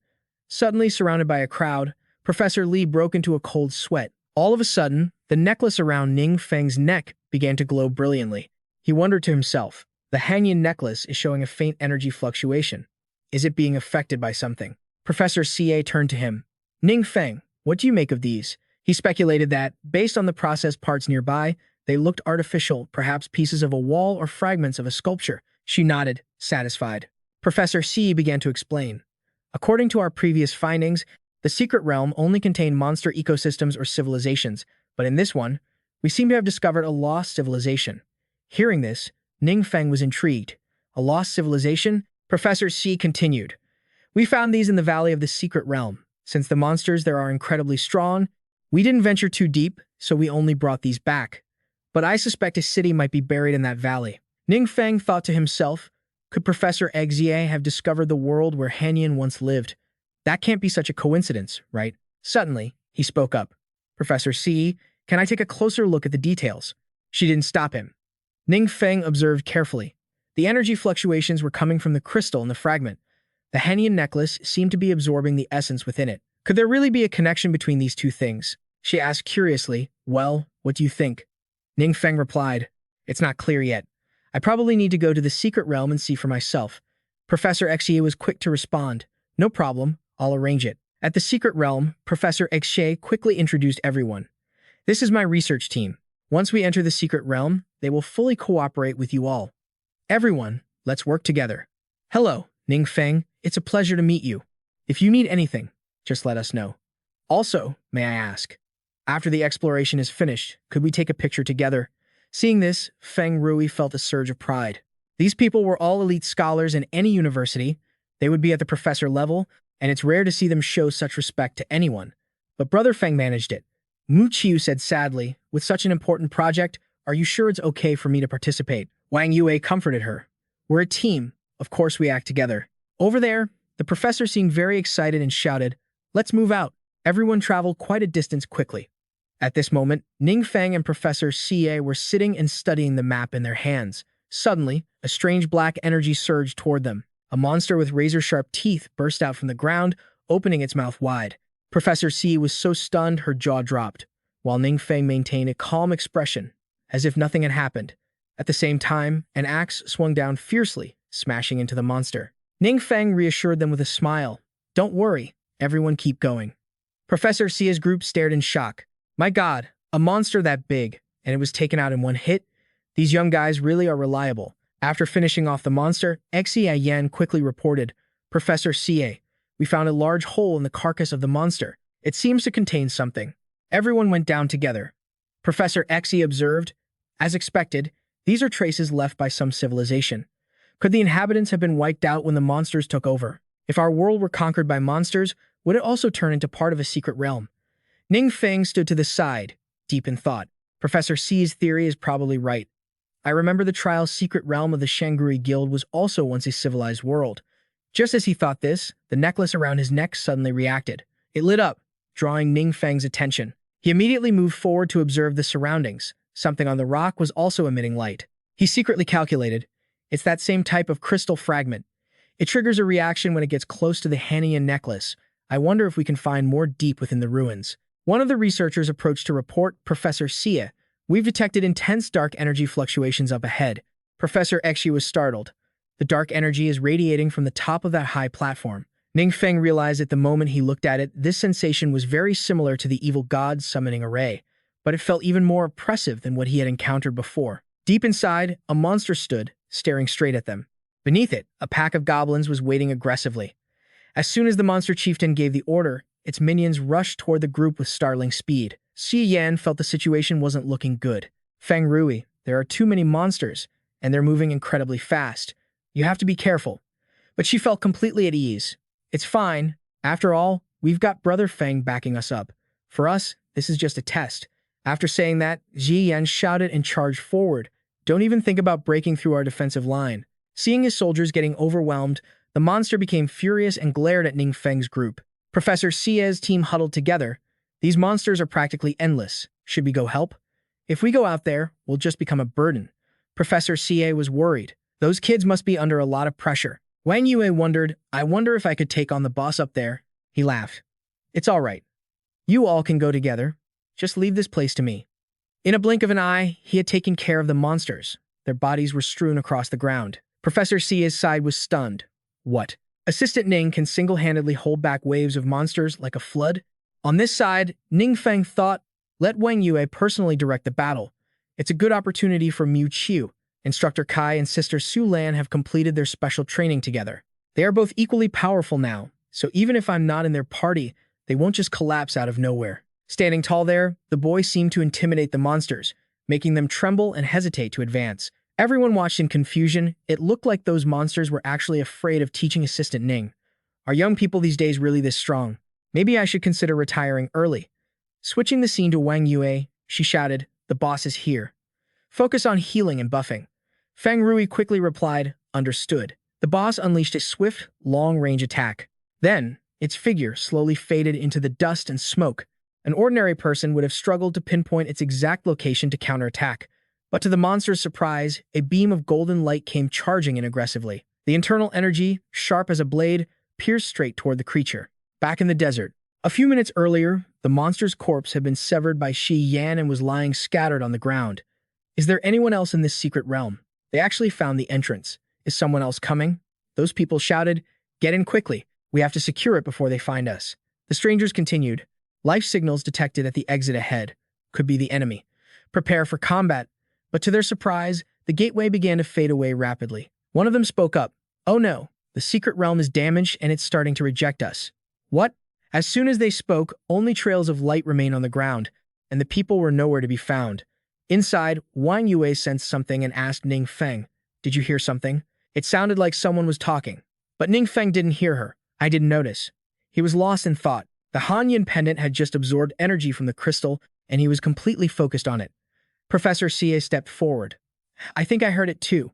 Suddenly, surrounded by a crowd, Professor Li broke into a cold sweat. All of a sudden, the necklace around Ning Feng's neck began to glow brilliantly. He wondered to himself, the Hanyan necklace is showing a faint energy fluctuation. Is it being affected by something? Professor CA turned to him. Ning Feng, what do you make of these? He speculated that, based on the processed parts nearby, they looked artificial, perhaps pieces of a wall or fragments of a sculpture. She nodded, satisfied. Professor C began to explain. According to our previous findings, the secret realm only contained monster ecosystems or civilizations, but in this one, we seem to have discovered a lost civilization. Hearing this, Ning Feng was intrigued. A lost civilization? Professor C continued. We found these in the valley of the secret realm. Since the monsters there are incredibly strong, we didn't venture too deep, so we only brought these back. But I suspect a city might be buried in that valley. Ning Feng thought to himself, could Professor Xie have discovered the world where Hanyan once lived? That can't be such a coincidence, right? Suddenly, he spoke up. Professor C, can I take a closer look at the details? She didn't stop him. Ning Feng observed carefully. The energy fluctuations were coming from the crystal in the fragment. The Hanyan necklace seemed to be absorbing the essence within it. Could there really be a connection between these two things? She asked curiously, well, what do you think? Ning Feng replied, it's not clear yet. I probably need to go to the secret realm and see for myself. Professor Xie was quick to respond. No problem, I'll arrange it. At the secret realm, Professor Xie quickly introduced everyone. This is my research team. Once we enter the secret realm, they will fully cooperate with you all. Everyone, let's work together. Hello, Ning Feng, it's a pleasure to meet you. If you need anything, just let us know. Also, may I ask, after the exploration is finished, could we take a picture together? Seeing this, Feng Rui felt a surge of pride. These people were all elite scholars in any university. They would be at the professor level, and it's rare to see them show such respect to anyone. But Brother Feng managed it. Mu Qiu said sadly, with such an important project, are you sure it's okay for me to participate? Wang Yue comforted her. We're a team. Of course we act together. Over there, the professor seemed very excited and shouted, let's move out. Everyone traveled quite a distance quickly. At this moment, Ning Feng and Professor CA were sitting and studying the map in their hands. Suddenly, a strange black energy surged toward them. A monster with razor-sharp teeth burst out from the ground, opening its mouth wide. Professor C was so stunned her jaw dropped, while Ning Feng maintained a calm expression, as if nothing had happened. At the same time, an axe swung down fiercely, smashing into the monster. Ning Feng reassured them with a smile. Don't worry, everyone keep going. Professor Cia's group stared in shock. My God, a monster that big, and it was taken out in one hit? These young guys really are reliable. After finishing off the monster, Xie Yan quickly reported, Professor Cie, we found a large hole in the carcass of the monster. It seems to contain something. Everyone went down together. Professor Xie observed, as expected, these are traces left by some civilization. Could the inhabitants have been wiped out when the monsters took over? If our world were conquered by monsters, would it also turn into part of a secret realm? Ning Feng stood to the side, deep in thought. Professor C's theory is probably right. I remember the trial's secret realm of the Shangri Guild was also once a civilized world. Just as he thought this, the necklace around his neck suddenly reacted. It lit up, drawing Ning Feng's attention. He immediately moved forward to observe the surroundings. Something on the rock was also emitting light. He secretly calculated, it's that same type of crystal fragment. It triggers a reaction when it gets close to the Hanian necklace. I wonder if we can find more deep within the ruins. One of the researchers approached to report, Professor Sia. We've detected intense dark energy fluctuations up ahead. Professor Exi was startled. The dark energy is radiating from the top of that high platform. Ning Feng realized at the moment he looked at it, this sensation was very similar to the evil god's summoning array, but it felt even more oppressive than what he had encountered before. Deep inside, a monster stood, staring straight at them. Beneath it, a pack of goblins was waiting aggressively. As soon as the monster chieftain gave the order, its minions rushed toward the group with startling speed. Xi Yan felt the situation wasn't looking good. Feng Rui, there are too many monsters, and they're moving incredibly fast. You have to be careful. But she felt completely at ease. It's fine. After all, we've got Brother Feng backing us up. For us, this is just a test. After saying that, Xi Yan shouted and charged forward. Don't even think about breaking through our defensive line. Seeing his soldiers getting overwhelmed, the monster became furious and glared at Ning Feng's group. Professor Sia's team huddled together. These monsters are practically endless. Should we go help? If we go out there, we'll just become a burden. Professor Sia was worried. Those kids must be under a lot of pressure. Wang Yue wondered, I wonder if I could take on the boss up there. He laughed. It's all right. You all can go together. Just leave this place to me. In a blink of an eye, he had taken care of the monsters. Their bodies were strewn across the ground. Professor Sia's side was stunned. What? Assistant Ning can single-handedly hold back waves of monsters like a flood? On this side, Ning Feng thought, let Wang Yue personally direct the battle. It's a good opportunity for Mu Qiu. Instructor Kai and Sister Su Lan have completed their special training together. They are both equally powerful now, so even if I'm not in their party, they won't just collapse out of nowhere. Standing tall there, the boy seemed to intimidate the monsters, making them tremble and hesitate to advance. Everyone watched in confusion. It looked like those monsters were actually afraid of teaching Assistant Ning. Are young people these days really this strong? Maybe I should consider retiring early. Switching the scene to Wang Yue, she shouted, the boss is here. Focus on healing and buffing. Feng Rui quickly replied, understood. The boss unleashed a swift, long-range attack. Then, its figure slowly faded into the dust and smoke. An ordinary person would have struggled to pinpoint its exact location to counterattack. But to the monster's surprise, a beam of golden light came charging in aggressively. The internal energy, sharp as a blade, pierced straight toward the creature. Back in the desert. A few minutes earlier, the monster's corpse had been severed by Xi Yan and was lying scattered on the ground. Is there anyone else in this secret realm? They actually found the entrance. Is someone else coming? Those people shouted, get in quickly. We have to secure it before they find us. The strangers continued. Life signals detected at the exit ahead. Could be the enemy. Prepare for combat. But to their surprise, the gateway began to fade away rapidly. One of them spoke up. Oh no, the secret realm is damaged and it's starting to reject us. What? As soon as they spoke, only trails of light remained on the ground, and the people were nowhere to be found. Inside, Wang Yue sensed something and asked Ning Feng, did you hear something? It sounded like someone was talking. But Ning Feng didn't hear her. I didn't notice. He was lost in thought. The Hanyan pendant had just absorbed energy from the crystal, and he was completely focused on it. Professor Sia stepped forward. I think I heard it too.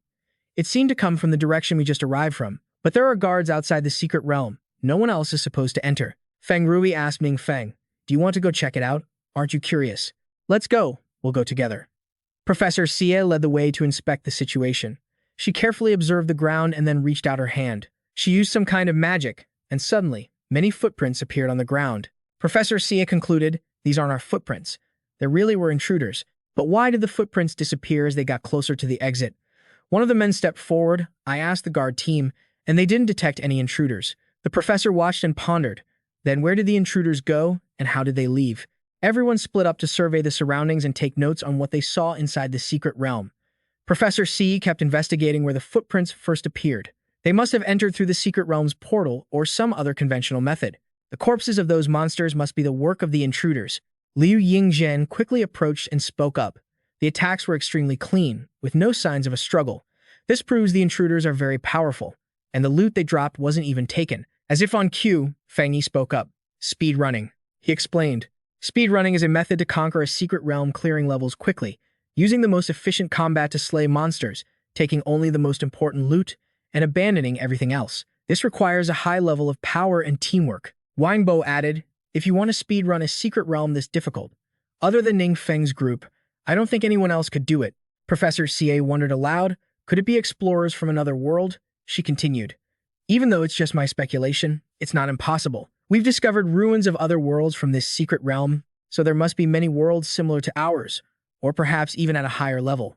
It seemed to come from the direction we just arrived from, but there are guards outside the secret realm. No one else is supposed to enter. Feng Rui asked Ning Feng, do you want to go check it out? Aren't you curious? Let's go. We'll go together. Professor Sia led the way to inspect the situation. She carefully observed the ground and then reached out her hand. She used some kind of magic, and suddenly, many footprints appeared on the ground. Professor Sia concluded, these aren't our footprints. There really were intruders. But why did the footprints disappear as they got closer to the exit? One of the men stepped forward. I asked the guard team, and they didn't detect any intruders. The professor watched and pondered. Then where did the intruders go, and how did they leave? Everyone split up to survey the surroundings and take notes on what they saw inside the secret realm. Professor C kept investigating where the footprints first appeared. They must have entered through the secret realm's portal or some other conventional method. The corpses of those monsters must be the work of the intruders. Liu Yingzhen quickly approached and spoke up. The attacks were extremely clean, with no signs of a struggle. This proves the intruders are very powerful, and the loot they dropped wasn't even taken. As if on cue, Feng Yi spoke up. Speed running. He explained. Speed running is a method to conquer a secret realm clearing levels quickly. using the most efficient combat to slay monsters, taking only the most important loot, and abandoning everything else. This requires a high level of power and teamwork. Wang Bo added, if you want to speedrun a secret realm this difficult, other than Ning Feng's group, I don't think anyone else could do it. Professor CA wondered aloud, could it be explorers from another world? She continued, even though it's just my speculation, it's not impossible. We've discovered ruins of other worlds from this secret realm, so there must be many worlds similar to ours, or perhaps even at a higher level.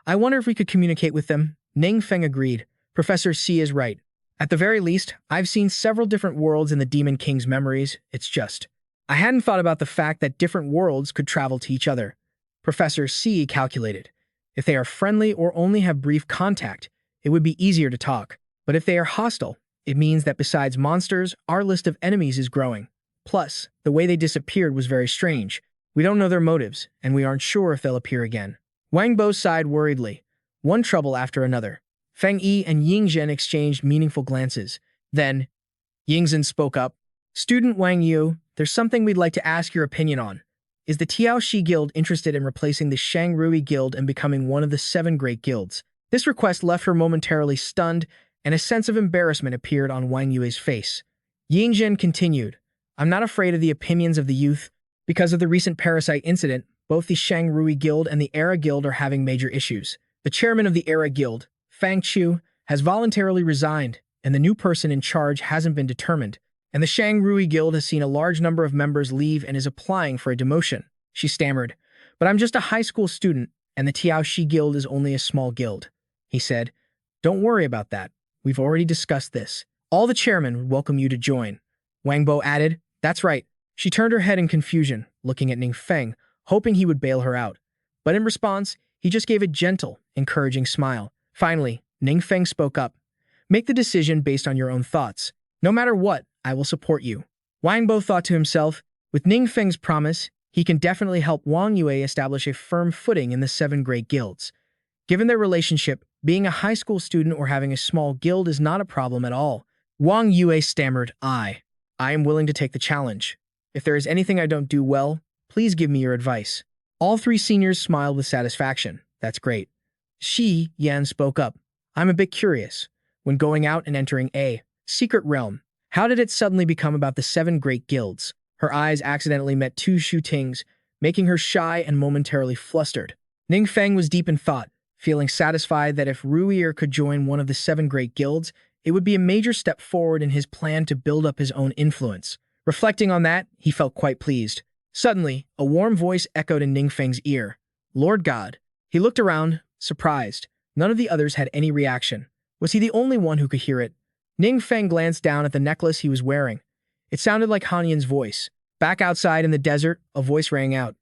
I wonder if we could communicate with them. Ning Feng agreed. Professor C is right. At the very least, I've seen several different worlds in the Demon King's memories. It's just, I hadn't thought about the fact that different worlds could travel to each other. Professor C calculated. If they are friendly or only have brief contact, it would be easier to talk. But if they are hostile, it means that besides monsters, our list of enemies is growing. Plus, the way they disappeared was very strange. We don't know their motives, and we aren't sure if they'll appear again. Wang Bo sighed worriedly. One trouble after another. Feng Yi and Ying Zhen exchanged meaningful glances. Then, Ying Zhen spoke up. Student Wang Yu, there's something we'd like to ask your opinion on. Is the Tiaoxi Guild interested in replacing the Shangrui Guild and becoming one of the 7 great guilds? This request left her momentarily stunned, and a sense of embarrassment appeared on Wang Yue's face. Ying Zhen continued, I'm not afraid of the opinions of the youth. Because of the recent parasite incident, both the Shangrui Guild and the Era Guild are having major issues. The chairman of the Era Guild, Fang Chu, has voluntarily resigned, and the new person in charge hasn't been determined. And the Shangrui Guild has seen a large number of members leave and is applying for a demotion. She stammered, but I'm just a high school student, and the Tiaoxi Guild is only a small guild. He said, don't worry about that. We've already discussed this. All the chairmen would welcome you to join. Wang Bo added, that's right. She turned her head in confusion, looking at Ning Feng, hoping he would bail her out. But in response, he just gave a gentle, encouraging smile. Finally, Ning Feng spoke up. Make the decision based on your own thoughts. No matter what, I will support you. Wang Bo thought to himself, with Ning Feng's promise, he can definitely help Wang Yue establish a firm footing in the 7 great guilds. Given their relationship, being a high school student or having a small guild is not a problem at all. Wang Yue stammered, I am willing to take the challenge. If there is anything I don't do well, please give me your advice. All 3 seniors smiled with satisfaction. That's great. Shi Yan spoke up. I'm a bit curious. When going out and entering a secret realm, how did it suddenly become about the 7 great guilds? Her eyes accidentally met 2 Shu Ting's, making her shy and momentarily flustered. Ning Feng was deep in thought, feeling satisfied that if Ruier could join one of the 7 great guilds, it would be a major step forward in his plan to build up his own influence. Reflecting on that, he felt quite pleased. Suddenly, a warm voice echoed in Ning Feng's ear. Lord God. He looked around, surprised. None of the others had any reaction. Was he the only one who could hear it? Ning Feng glanced down at the necklace he was wearing. It sounded like Han Yin's voice. Back outside in the desert, a voice rang out.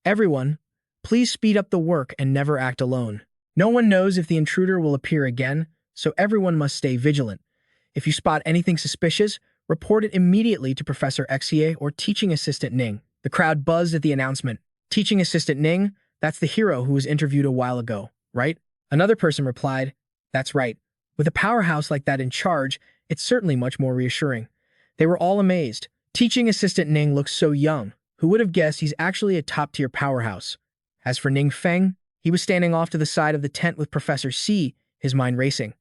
Everyone, please speed up the work and never act alone. No one knows if the intruder will appear again, so everyone must stay vigilant. If you spot anything suspicious, report it immediately to Professor Xie or Teaching Assistant Ning. The crowd buzzed at the announcement. Teaching Assistant Ning? That's the hero who was interviewed a while ago, right? Another person replied, that's right. With a powerhouse like that in charge, it's certainly much more reassuring. They were all amazed. Teaching Assistant Ning looks so young. Who would have guessed he's actually a top-tier powerhouse? As for Ning Feng, he was standing off to the side of the tent with Professor C, his mind racing.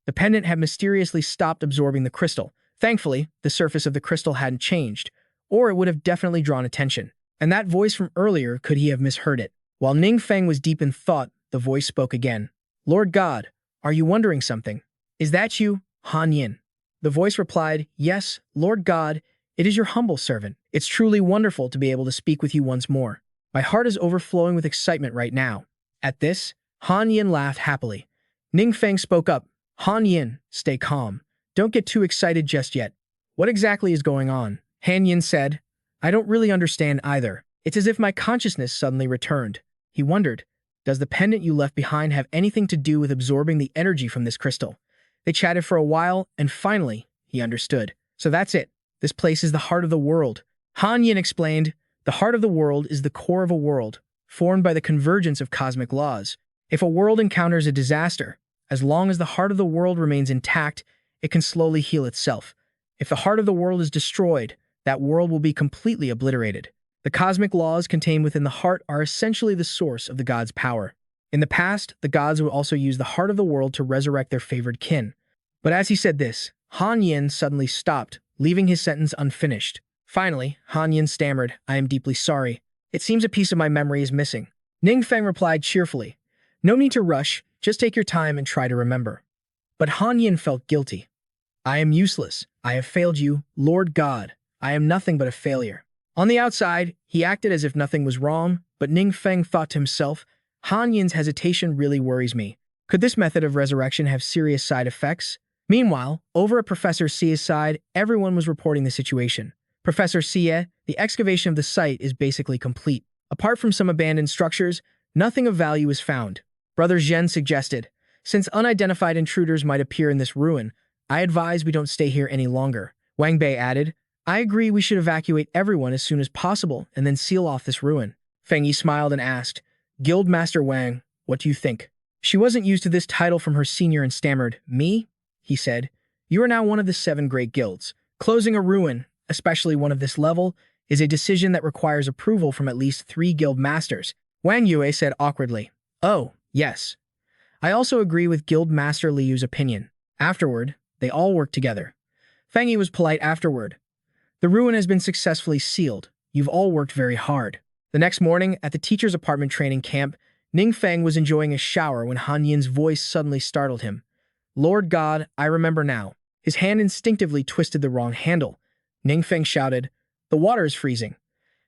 The pendant had mysteriously stopped absorbing the crystal. Thankfully, the surface of the crystal hadn't changed, or it would have definitely drawn attention. And that voice from earlier, could he have misheard it? While Ning Feng was deep in thought, the voice spoke again. Lord God, are you wondering something? Is that you, Han Yin? The voice replied, yes, Lord God, it is your humble servant. It's truly wonderful to be able to speak with you once more. My heart is overflowing with excitement right now. At this, Han Yin laughed happily. Ning Feng spoke up. Han Yin, stay calm. Don't get too excited just yet. What exactly is going on? Han Yin said, I don't really understand either. It's as if my consciousness suddenly returned. He wondered, does the pendant you left behind have anything to do with absorbing the energy from this crystal? They chatted for a while, and finally, he understood. So that's it. This place is the heart of the world. Han Yin explained, the heart of the world is the core of a world, formed by the convergence of cosmic laws. If a world encounters a disaster, as long as the heart of the world remains intact, it can slowly heal itself. If the heart of the world is destroyed, that world will be completely obliterated. The cosmic laws contained within the heart are essentially the source of the god's power. In the past, the gods would also use the heart of the world to resurrect their favored kin. But as he said this, Han Yin suddenly stopped, leaving his sentence unfinished. Finally, Han Yin stammered, "I am deeply sorry. It seems a piece of my memory is missing." Ning Feng replied cheerfully, "No need to rush, just take your time and try to remember." But Han Yin felt guilty. "I am useless. I have failed you, Lord God. I am nothing but a failure." On the outside, he acted as if nothing was wrong, but Ning Feng thought to himself, Han Yin's hesitation really worries me. Could this method of resurrection have serious side effects? Meanwhile, over at Professor Xia's side, everyone was reporting the situation. Professor Xia, the excavation of the site is basically complete. Apart from some abandoned structures, nothing of value is found. Brother Zhen suggested, "Since unidentified intruders might appear in this ruin, I advise we don't stay here any longer." Wang Bei added, "I agree we should evacuate everyone as soon as possible and then seal off this ruin." Feng Yi smiled and asked, "Guildmaster Wang, what do you think?" She wasn't used to this title from her senior and stammered, "Me?" He said, "You are now one of the 7 great guilds. Closing a ruin, especially one of this level, is a decision that requires approval from at least 3 guild masters." Wang Yue said awkwardly, "Oh, yes. I also agree with Guild Master Liu's opinion." Afterward, they all worked together. Feng Yi was polite afterward. "The ruin has been successfully sealed. You've all worked very hard." The next morning, at the teacher's apartment training camp, Ning Feng was enjoying a shower when Han Yin's voice suddenly startled him. "Lord God, I remember now." His hand instinctively twisted the wrong handle. Ning Feng shouted, "The water is freezing."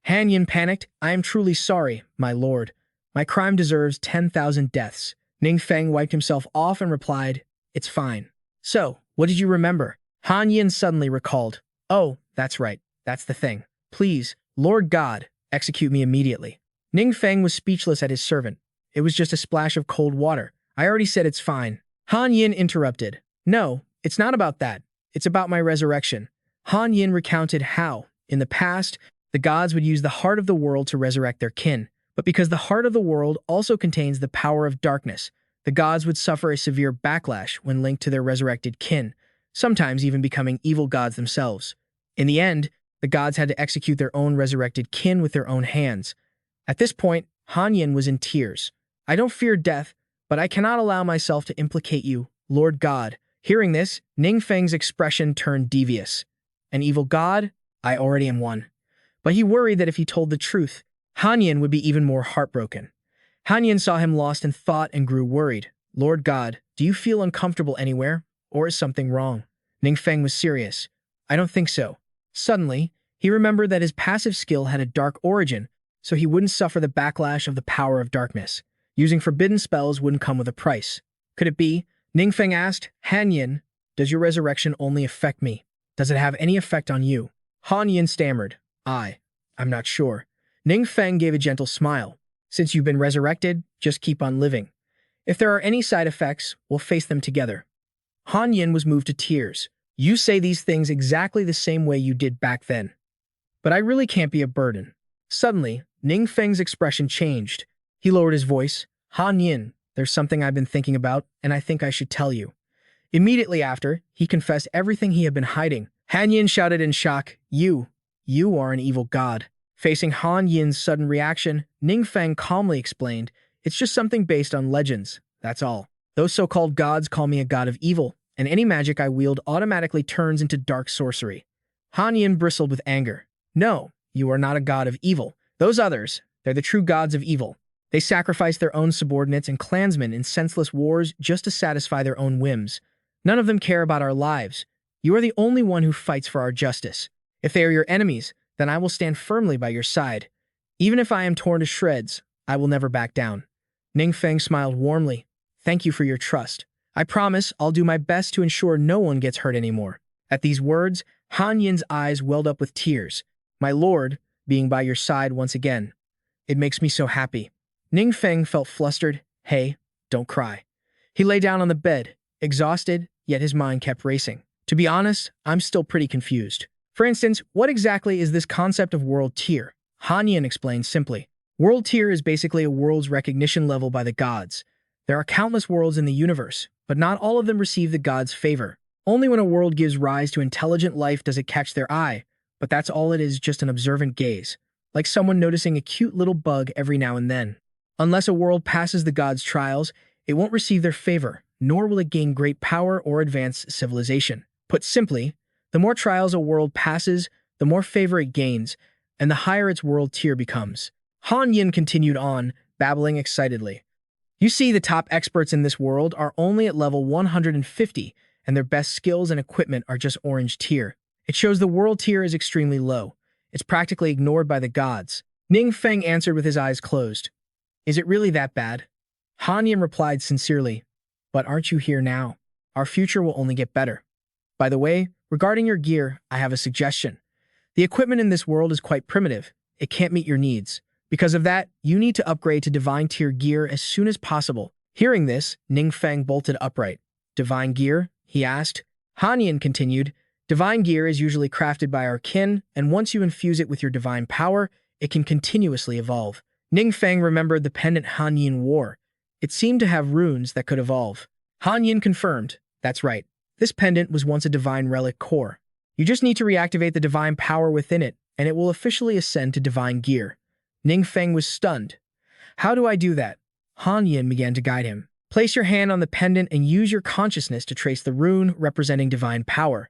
Han Yin panicked, "I am truly sorry, my lord. My crime deserves 10,000 deaths." Ning Feng wiped himself off and replied, "It's fine." "So, what did you remember?" Han Yin suddenly recalled, "Oh, that's right. That's the thing. Please, Lord God, execute me immediately." Ning Feng was speechless at his servant. "It was just a splash of cold water. I already said it's fine." Han Yin interrupted, "No, it's not about that. It's about my resurrection." Han Yin recounted how, in the past, the gods would use the heart of the world to resurrect their kin. But because the heart of the world also contains the power of darkness, the gods would suffer a severe backlash when linked to their resurrected kin, sometimes even becoming evil gods themselves. In the end, the gods had to execute their own resurrected kin with their own hands. At this point, Han Yin was in tears. "I don't fear death, but I cannot allow myself to implicate you, Lord God." Hearing this, Ning Feng's expression turned devious. "An evil god? I already am one." But he worried that if he told the truth, Han Yin would be even more heartbroken. Han Yin saw him lost in thought and grew worried. "Lord God, do you feel uncomfortable anywhere? Or is something wrong?" Ning Feng was serious. "I don't think so." Suddenly, he remembered that his passive skill had a dark origin, so he wouldn't suffer the backlash of the power of darkness. Using forbidden spells wouldn't come with a price. Could it be? Ning Feng asked, "Han Yin, does your resurrection only affect me? Does it have any effect on you?" Han Yin stammered, I'm not sure." Ning Feng gave a gentle smile. "Since you've been resurrected, just keep on living. If there are any side effects, we'll face them together." Han Yin was moved to tears. "You say these things exactly the same way you did back then. But I really can't be a burden." Suddenly, Ning Feng's expression changed. He lowered his voice. "Han Yin, there's something I've been thinking about, and I think I should tell you." Immediately after, he confessed everything he had been hiding. Han Yin shouted in shock, You are an evil god." Facing Han Yin's sudden reaction, Ning Feng calmly explained, "It's just something based on legends, that's all. Those so-called gods call me a god of evil, and any magic I wield automatically turns into dark sorcery." Han Yin bristled with anger. "No, you are not a god of evil. Those others, they're the true gods of evil. They sacrifice their own subordinates and clansmen in senseless wars just to satisfy their own whims. None of them care about our lives. You are the only one who fights for our justice. If they are your enemies, then I will stand firmly by your side. Even if I am torn to shreds, I will never back down." Ning Feng smiled warmly. "Thank you for your trust. I promise I'll do my best to ensure no one gets hurt anymore." At these words, Han Yin's eyes welled up with tears. "My lord, being by your side once again. It makes me so happy." Ning Feng felt flustered. "Hey, don't cry." He lay down on the bed, exhausted, yet his mind kept racing. "To be honest, I'm still pretty confused. For instance, what exactly is this concept of world tier?" Han Yin explained simply. World tier is basically a world's recognition level by the gods. There are countless worlds in the universe, but not all of them receive the gods' favor. Only when a world gives rise to intelligent life does it catch their eye, but that's all it is, just an observant gaze. like someone noticing a cute little bug every now and then. Unless a world passes the gods' trials, it won't receive their favor, nor will it gain great power or advance civilization. Put simply, the more trials a world passes, the more favor it gains, and the higher its world tier becomes. Han Yin continued on, babbling excitedly. You see, the top experts in this world are only at level 150, and their best skills and equipment are just orange tier. It shows the world tier is extremely low. It's practically ignored by the gods. Ning Feng answered with his eyes closed. Is it really that bad? Han Yin replied sincerely. But aren't you here now? Our future will only get better. By the way, regarding your gear, I have a suggestion. The equipment in this world is quite primitive. It can't meet your needs. Because of that, you need to upgrade to divine tier gear as soon as possible. Hearing this, Ning Feng bolted upright. Divine gear? He asked. Han Yin continued. Divine gear is usually crafted by our kin, and once you infuse it with your divine power, it can continuously evolve. Ning Feng remembered the pendant Han Yin wore. It seemed to have runes that could evolve. Han Yin confirmed. That's right. This pendant was once a divine relic core. You just need to reactivate the divine power within it, and it will officially ascend to divine gear. Ning Feng was stunned. How do I do that? Han Yin began to guide him. Place your hand on the pendant and use your consciousness to trace the rune representing divine power.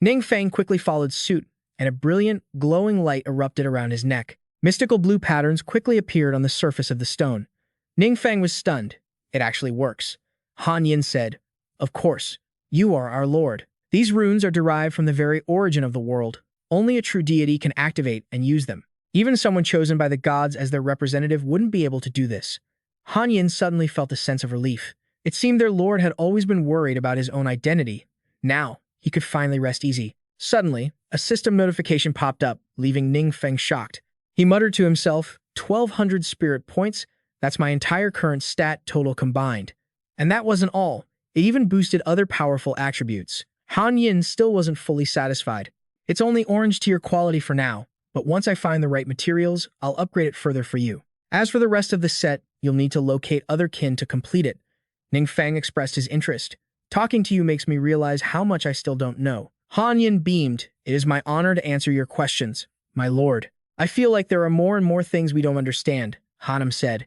Ning Feng quickly followed suit, and a brilliant, glowing light erupted around his neck. Mystical blue patterns quickly appeared on the surface of the stone. Ning Feng was stunned. It actually works. Han Yin said, Of course, you are our lord. These runes are derived from the very origin of the world. Only a true deity can activate and use them. Even someone chosen by the gods as their representative wouldn't be able to do this. Han Yin suddenly felt a sense of relief. It seemed their lord had always been worried about his own identity. Now, he could finally rest easy. Suddenly, a system notification popped up, leaving Ning Feng shocked. He muttered to himself, 1,200 spirit points? That's my entire current stat total combined. And that wasn't all. It even boosted other powerful attributes. Han Yin still wasn't fully satisfied. It's only orange tier quality for now, but once I find the right materials, I'll upgrade it further for you. As for the rest of the set, you'll need to locate other kin to complete it. Ning Feng expressed his interest. Talking to you makes me realize how much I still don't know. Han Yin beamed. It is my honor to answer your questions, my lord. I feel like there are more and more things we don't understand, Hanum said.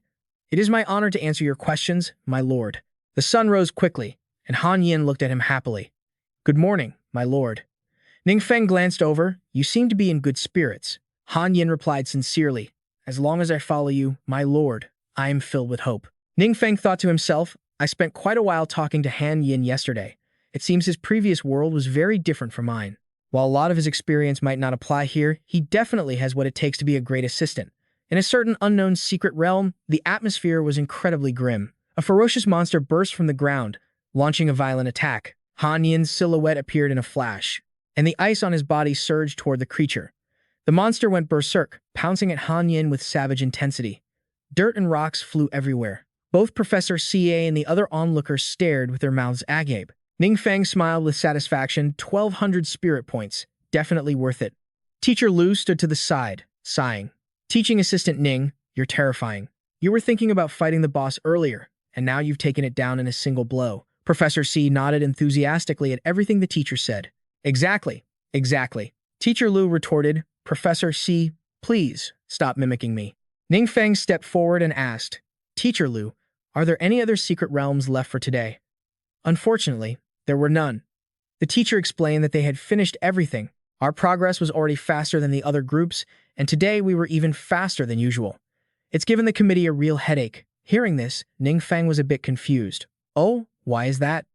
It is my honor to answer your questions, my lord. The sun rose quickly, and Han Yin looked at him happily. Good morning, my lord. Ning Feng glanced over. You seem to be in good spirits. Han Yin replied sincerely. As long as I follow you, my lord, I am filled with hope. Ning Feng thought to himself, I spent quite a while talking to Han Yin yesterday. It seems his previous world was very different from mine. While a lot of his experience might not apply here, he definitely has what it takes to be a great assistant. In a certain unknown secret realm, the atmosphere was incredibly grim. A ferocious monster burst from the ground, launching a violent attack. Han Yin's silhouette appeared in a flash, and the ice on his body surged toward the creature. The monster went berserk, pouncing at Han Yin with savage intensity. Dirt and rocks flew everywhere. Both Professor CA and the other onlookers stared with their mouths agape. Ning Feng smiled with satisfaction. 1,200 spirit points. Definitely worth it. Teacher Lu stood to the side, sighing. Teaching assistant Ning, you're terrifying. You were thinking about fighting the boss earlier, and now you've taken it down in a single blow. Professor C nodded enthusiastically at everything the teacher said. Exactly. Teacher Lu retorted, Professor C, please stop mimicking me. Ning Feng stepped forward and asked, Teacher Lu, are there any other secret realms left for today? Unfortunately, there were none. The teacher explained that they had finished everything. Our progress was already faster than the other groups, and today we were even faster than usual. It's given the committee a real headache. Hearing this, Ning Feng was a bit confused. Oh, why is that?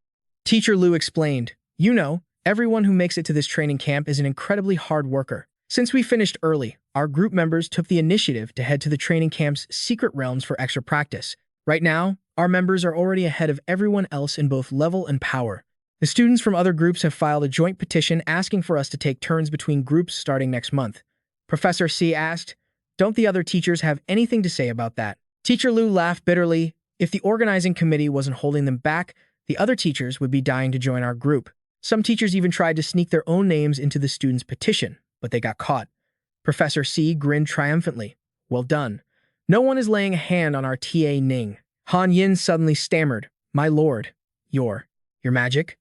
Teacher Lu explained, You know, everyone who makes it to this training camp is an incredibly hard worker. Since we finished early, our group members took the initiative to head to the training camp's secret realms for extra practice. Right now, our members are already ahead of everyone else in both level and power. The students from other groups have filed a joint petition asking for us to take turns between groups starting next month. Professor C asked, Don't the other teachers have anything to say about that? Teacher Lu laughed bitterly. If the organizing committee wasn't holding them back, the other teachers would be dying to join our group. Some teachers even tried to sneak their own names into the students' petition, but they got caught. Professor C grinned triumphantly. Well done. No one is laying a hand on our TA Ning. Han Yin suddenly stammered. My lord, your magic?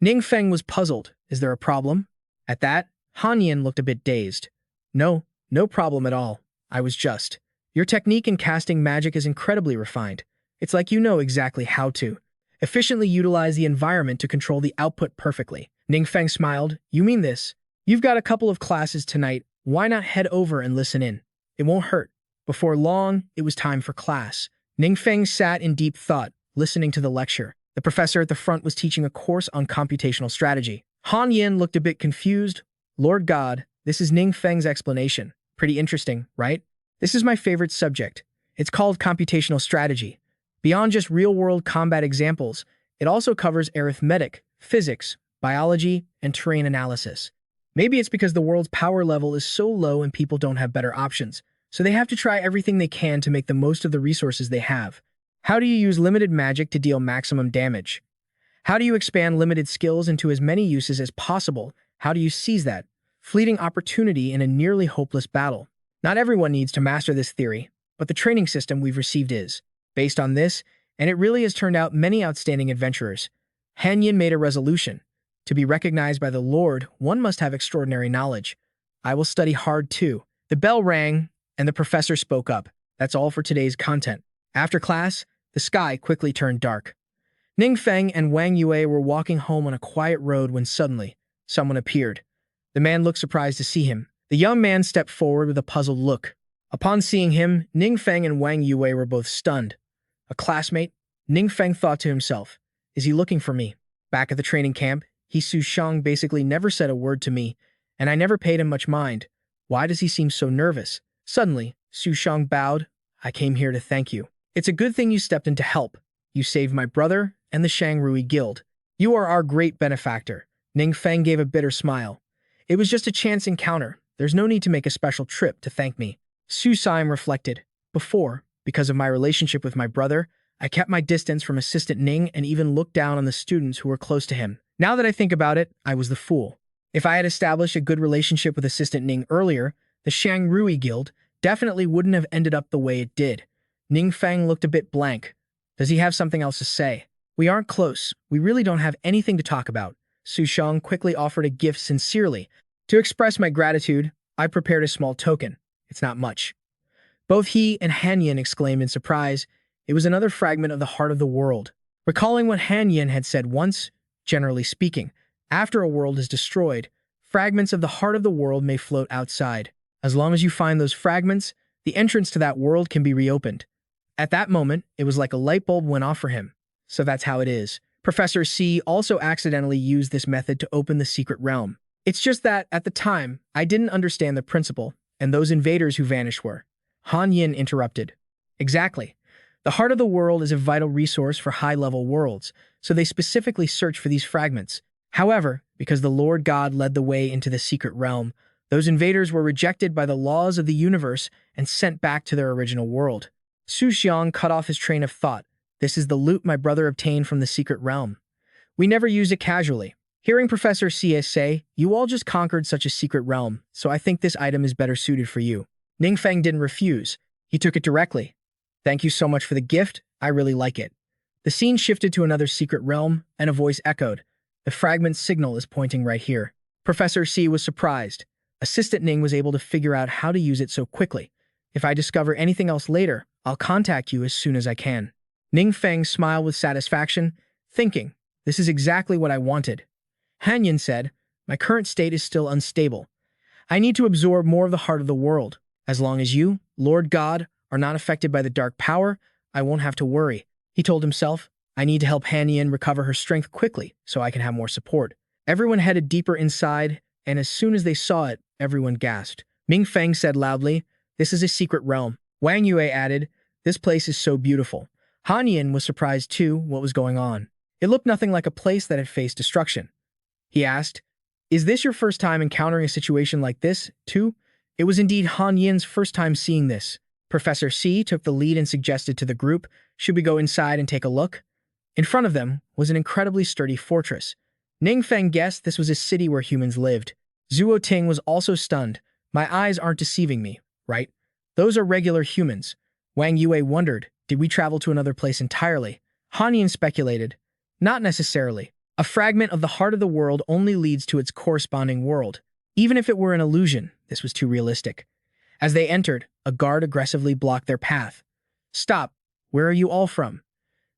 Ning Feng was puzzled. Is there a problem? At that, Han Yin looked a bit dazed. No problem at all. I was just. Your technique in casting magic is incredibly refined. It's like you know exactly how to efficiently utilize the environment to control the output perfectly. Ning Feng smiled. You mean this? You've got a couple of classes tonight. Why not head over and listen in? It won't hurt. Before long, it was time for class. Ning Feng sat in deep thought, listening to the lecture. The professor at the front was teaching a course on computational strategy. Han Yin looked a bit confused. Lord God, this is Ning Feng's explanation. Pretty interesting, right? This is my favorite subject. It's called computational strategy. Beyond just real-world combat examples, it also covers arithmetic, physics, biology, and terrain analysis. Maybe it's because the world's power level is so low and people don't have better options, so they have to try everything they can to make the most of the resources they have. How do you use limited magic to deal maximum damage? How do you expand limited skills into as many uses as possible? How do you seize that fleeting opportunity in a nearly hopeless battle? Not everyone needs to master this theory, but the training system we've received is based on this, and it really has turned out many outstanding adventurers. Han Yin made a resolution. To be recognized by the Lord, one must have extraordinary knowledge. I will study hard too. The bell rang, and the professor spoke up. That's all for today's content. After class, the sky quickly turned dark. Ning Feng and Wang Yue were walking home on a quiet road when suddenly, someone appeared. The man looked surprised to see him. The young man stepped forward with a puzzled look. Upon seeing him, Ning Feng and Wang Yue were both stunned. A classmate? Ning Feng thought to himself, is he looking for me? Back at the training camp, Su Shang basically never said a word to me, and I never paid him much mind. Why does he seem so nervous? Suddenly, Su Shang bowed. I came here to thank you. It's a good thing you stepped in to help. You saved my brother and the Shangrui Guild. You are our great benefactor. Ning Feng gave a bitter smile. It was just a chance encounter. There's no need to make a special trip to thank me. Su Shang reflected. Before, because of my relationship with my brother, I kept my distance from Assistant Ning and even looked down on the students who were close to him. Now that I think about it, I was the fool. If I had established a good relationship with Assistant Ning earlier, the Shangrui Guild definitely wouldn't have ended up the way it did. Ning Feng looked a bit blank. Does he have something else to say? We aren't close. We really don't have anything to talk about. Su Shang quickly offered a gift sincerely. To express my gratitude, I prepared a small token. It's not much. Both he and Han Yin exclaimed in surprise. It was another fragment of the heart of the world. Recalling what Han Yin had said once, generally speaking, after a world is destroyed, fragments of the heart of the world may float outside. As long as you find those fragments, the entrance to that world can be reopened. At that moment, it was like a light bulb went off for him. So that's how it is. Professor C also accidentally used this method to open the secret realm. It's just that, at the time, I didn't understand the principle, and those invaders who vanished were. Han Yin interrupted. Exactly. The heart of the world is a vital resource for high-level worlds, so they specifically search for these fragments. However, because the Lord God led the way into the secret realm, those invaders were rejected by the laws of the universe and sent back to their original world. Su Xiang cut off his train of thought. This is the loot my brother obtained from the secret realm. We never used it casually. Hearing Professor C.S. say, you all just conquered such a secret realm, so I think this item is better suited for you. Ning Feng didn't refuse. He took it directly. Thank you so much for the gift. I really like it. The scene shifted to another secret realm, and a voice echoed. The fragment signal is pointing right here. Professor C was surprised. Assistant Ning was able to figure out how to use it so quickly. If I discover anything else later, I'll contact you as soon as I can. Ning Feng smiled with satisfaction, thinking, this is exactly what I wanted. Han Yin said, my current state is still unstable. I need to absorb more of the heart of the world. As long as you, Lord God, are not affected by the dark power, I won't have to worry. He told himself, I need to help Han Yin recover her strength quickly so I can have more support. Everyone headed deeper inside, and as soon as they saw it, everyone gasped. Ning Feng said loudly, this is a secret realm. Wang Yue added, this place is so beautiful. Han Yin was surprised too what was going on. It looked nothing like a place that had faced destruction. He asked, is this your first time encountering a situation like this, too? It was indeed Han Yin's first time seeing this. Professor C took the lead and suggested to the group, should we go inside and take a look? In front of them was an incredibly sturdy fortress. Ning Feng guessed this was a city where humans lived. Zhuo Ting was also stunned. My eyes aren't deceiving me, right? Those are regular humans. Wang Yue wondered, did we travel to another place entirely? Han Yin speculated, not necessarily. A fragment of the heart of the world only leads to its corresponding world. Even if it were an illusion, this was too realistic. As they entered, a guard aggressively blocked their path. "Stop! Where are you all from?"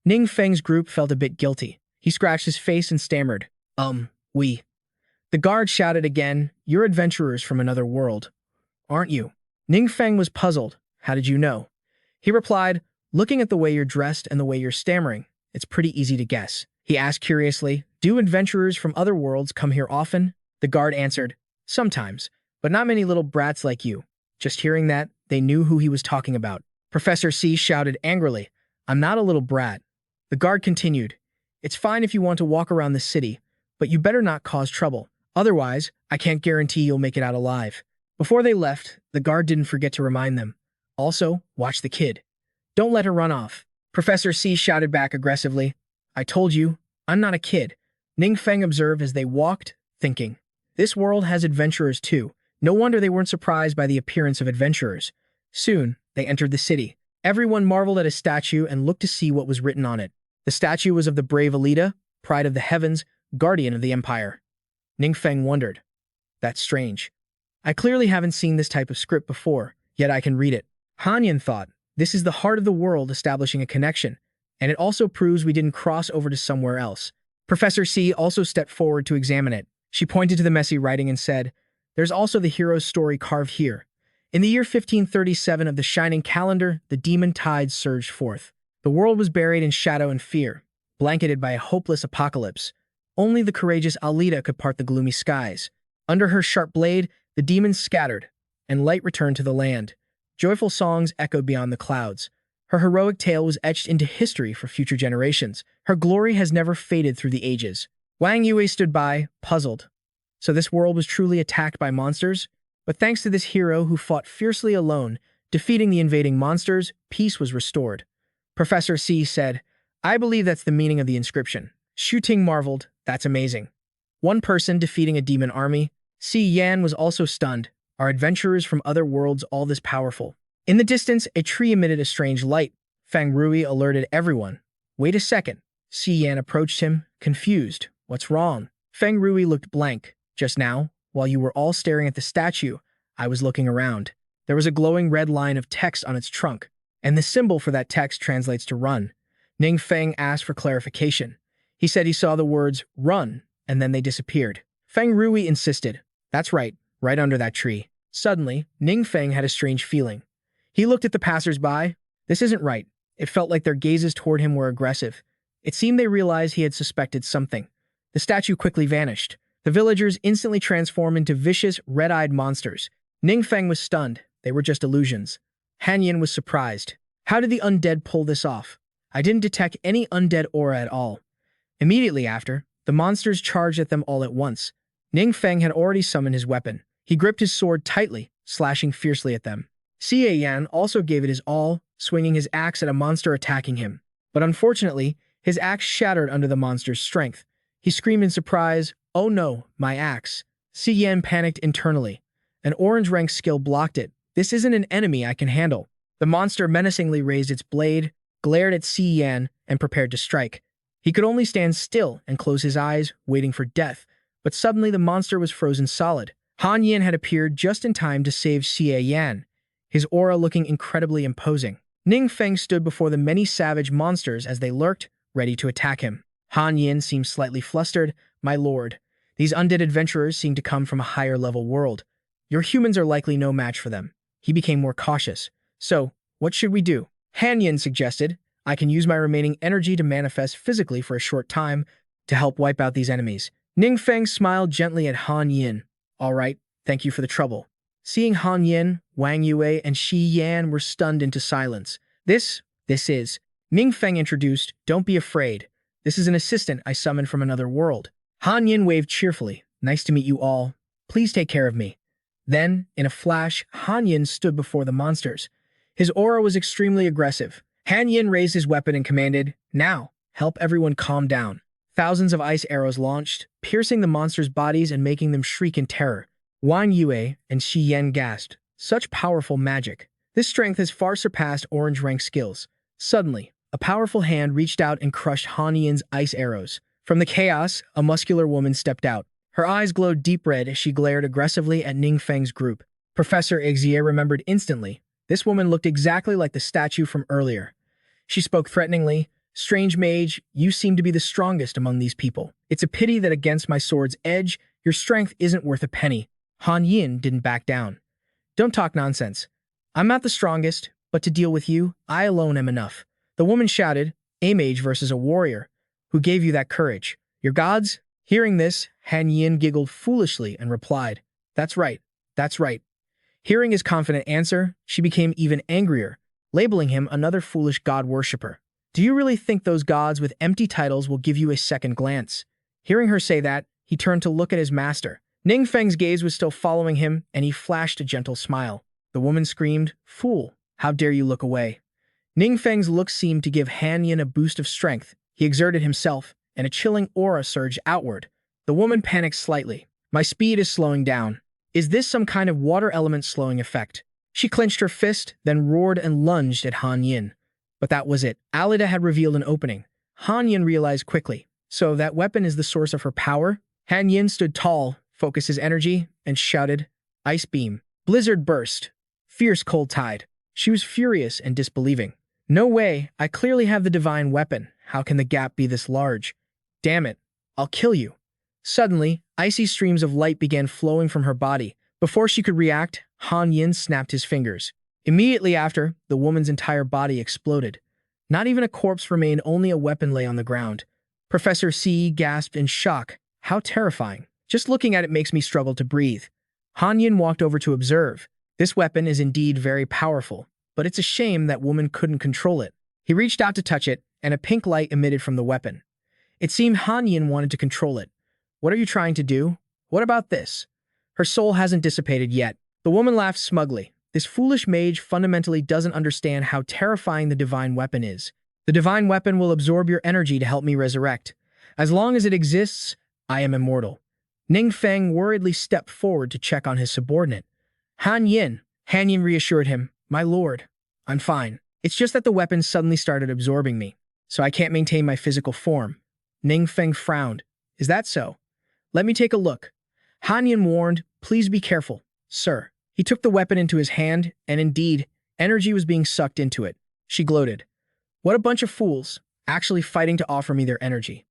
Ning Feng's group felt a bit guilty. He scratched his face and stammered, we. The guard shouted again, "You're adventurers from another world, aren't you?" Ning Feng was puzzled. "How did you know?" He replied, "Looking at the way you're dressed and the way you're stammering, it's pretty easy to guess." He asked curiously, "Do adventurers from other worlds come here often?" The guard answered, "Sometimes, but not many little brats like you." Just hearing that, they knew who he was talking about. Professor C shouted angrily, "I'm not a little brat." The guard continued, "It's fine if you want to walk around the city, but you better not cause trouble. Otherwise, I can't guarantee you'll make it out alive." Before they left, the guard didn't forget to remind them, "Also, watch the kid. Don't let her run off." Professor C shouted back aggressively, "I told you, I'm not a kid." Ning Feng observed as they walked, thinking, "This world has adventurers too." No wonder they weren't surprised by the appearance of adventurers. Soon, they entered the city. Everyone marveled at a statue and looked to see what was written on it. The statue was of the brave Alita, pride of the heavens, guardian of the empire. Ning Feng wondered, "That's strange. I clearly haven't seen this type of script before, yet I can read it." Han Yin thought, "This is the heart of the world establishing a connection, and it also proves we didn't cross over to somewhere else." Professor C also stepped forward to examine it. She pointed to the messy writing and said, "There's also the hero's story carved here. In the year 1537 of the shining calendar, the demon tides surged forth. The world was buried in shadow and fear, blanketed by a hopeless apocalypse. Only the courageous Alita could part the gloomy skies. Under her sharp blade, the demons scattered, and light returned to the land. Joyful songs echoed beyond the clouds. Her heroic tale was etched into history for future generations. Her glory has never faded through the ages." Wang Yue stood by, puzzled. So this world was truly attacked by monsters? But thanks to this hero who fought fiercely alone, defeating the invading monsters, peace was restored. Professor C said, "I believe that's the meaning of the inscription." Xu Ting marveled, "That's amazing. One person defeating a demon army." Si Yan was also stunned. Are adventurers from other worlds all this powerful? In the distance, a tree emitted a strange light. Feng Rui alerted everyone. "Wait a second." Si Yan approached him, confused. "What's wrong?" Feng Rui looked blank. "Just now, while you were all staring at the statue, I was looking around. There was a glowing red line of text on its trunk, and the symbol for that text translates to run." Ning Feng asked for clarification. He said he saw the words run, and then they disappeared. Feng Rui insisted, "That's right under that tree." Suddenly, Ning Feng had a strange feeling. He looked at the passers-by. This isn't right. It felt like their gazes toward him were aggressive. It seemed they realized he had suspected something. The statue quickly vanished. The villagers instantly transformed into vicious, red-eyed monsters. Ning Feng was stunned. They were just illusions. Han Yin was surprised. "How did the undead pull this off? I didn't detect any undead aura at all." Immediately after, the monsters charged at them all at once. Ning Feng had already summoned his weapon. He gripped his sword tightly, slashing fiercely at them. Xie Yan also gave it his all, swinging his axe at a monster attacking him. But unfortunately, his axe shattered under the monster's strength. He screamed in surprise, "Oh no, my axe." Xie Yan panicked internally. An orange rank skill blocked it. "This isn't an enemy I can handle." The monster menacingly raised its blade, glared at Xie Yan, and prepared to strike. He could only stand still and close his eyes, waiting for death. But suddenly the monster was frozen solid. Han Yin had appeared just in time to save Xie Yan, his aura looking incredibly imposing. Ning Feng stood before the many savage monsters as they lurked, ready to attack him. Han Yin seemed slightly flustered. "My lord, these undead adventurers seem to come from a higher-level world. Your humans are likely no match for them." He became more cautious. "So, what should we do?" Han Yin suggested, "I can use my remaining energy to manifest physically for a short time to help wipe out these enemies." Ning Feng smiled gently at Han Yin. "All right, thank you for the trouble." Seeing Han Yin, Wang Yue, and Xi Yan were stunned into silence. This is... Ning Feng introduced, "Don't be afraid. This is an assistant I summoned from another world." Han Yin waved cheerfully. "Nice to meet you all. Please take care of me." Then, in a flash, Han Yin stood before the monsters. His aura was extremely aggressive. Han Yin raised his weapon and commanded, "Now, help everyone calm down." Thousands of ice arrows launched, piercing the monsters' bodies and making them shriek in terror. Wang Yue and Xi Yan gasped. Such powerful magic. This strength has far surpassed orange rank skills. Suddenly, a powerful hand reached out and crushed Han Yin's ice arrows. From the chaos, a muscular woman stepped out. Her eyes glowed deep red as she glared aggressively at Ning Feng's group. Professor Xie remembered instantly. This woman looked exactly like the statue from earlier. She spoke threateningly. Strange mage, you seem to be the strongest among these people. It's a pity that against my sword's edge, your strength isn't worth a penny. Han Yin didn't back down. Don't talk nonsense. I'm not the strongest, but to deal with you, I alone am enough. The woman shouted, a mage versus a warrior. Who gave you that courage? Your gods? Hearing this, Han Yin giggled foolishly and replied, That's right, that's right. Hearing his confident answer, she became even angrier, labeling him another foolish god worshipper. Do you really think those gods with empty titles will give you a second glance? Hearing her say that, he turned to look at his master. Ning Feng's gaze was still following him, and he flashed a gentle smile. The woman screamed, Fool, how dare you look away? Ning Feng's look seemed to give Han Yin a boost of strength. He exerted himself, and a chilling aura surged outward. The woman panicked slightly. My speed is slowing down. Is this some kind of water element slowing effect? She clenched her fist, then roared and lunged at Han Yin. But that was it. Alida had revealed an opening. Han Yin realized quickly. So that weapon is the source of her power? Han Yin stood tall, focused his energy, and shouted, Ice beam. Blizzard burst. Fierce cold tide. She was furious and disbelieving. No way, I clearly have the divine weapon. How can the gap be this large? Damn it, I'll kill you. Suddenly, icy streams of light began flowing from her body. Before she could react, Han Yin snapped his fingers. Immediately after, the woman's entire body exploded. Not even a corpse remained, only a weapon lay on the ground. Professor C gasped in shock. How terrifying. Just looking at it makes me struggle to breathe. Han Yin walked over to observe. This weapon is indeed very powerful, but it's a shame that woman couldn't control it. He reached out to touch it, and a pink light emitted from the weapon. It seemed Han Yin wanted to control it. What are you trying to do? What about this? Her soul hasn't dissipated yet. The woman laughed smugly. This foolish mage fundamentally doesn't understand how terrifying the divine weapon is. The divine weapon will absorb your energy to help me resurrect. As long as it exists, I am immortal. Ning Feng worriedly stepped forward to check on his subordinate. Han Yin reassured him, My lord, I'm fine. It's just that the weapon suddenly started absorbing me, so I can't maintain my physical form. Ning Feng frowned. Is that so? Let me take a look. Han Yin warned, Please be careful, sir. He took the weapon into his hand, and indeed, energy was being sucked into it. She gloated. What a bunch of fools, actually fighting to offer me their energy.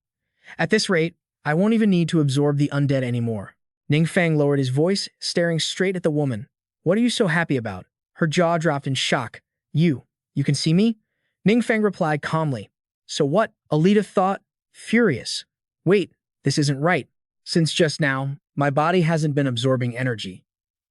At this rate, I won't even need to absorb the undead anymore. Ning Feng lowered his voice, staring straight at the woman. What are you so happy about? Her jaw dropped in shock. You can see me? Ning Feng replied calmly. So what? Alida thought, furious. Wait, this isn't right. Since just now, my body hasn't been absorbing energy,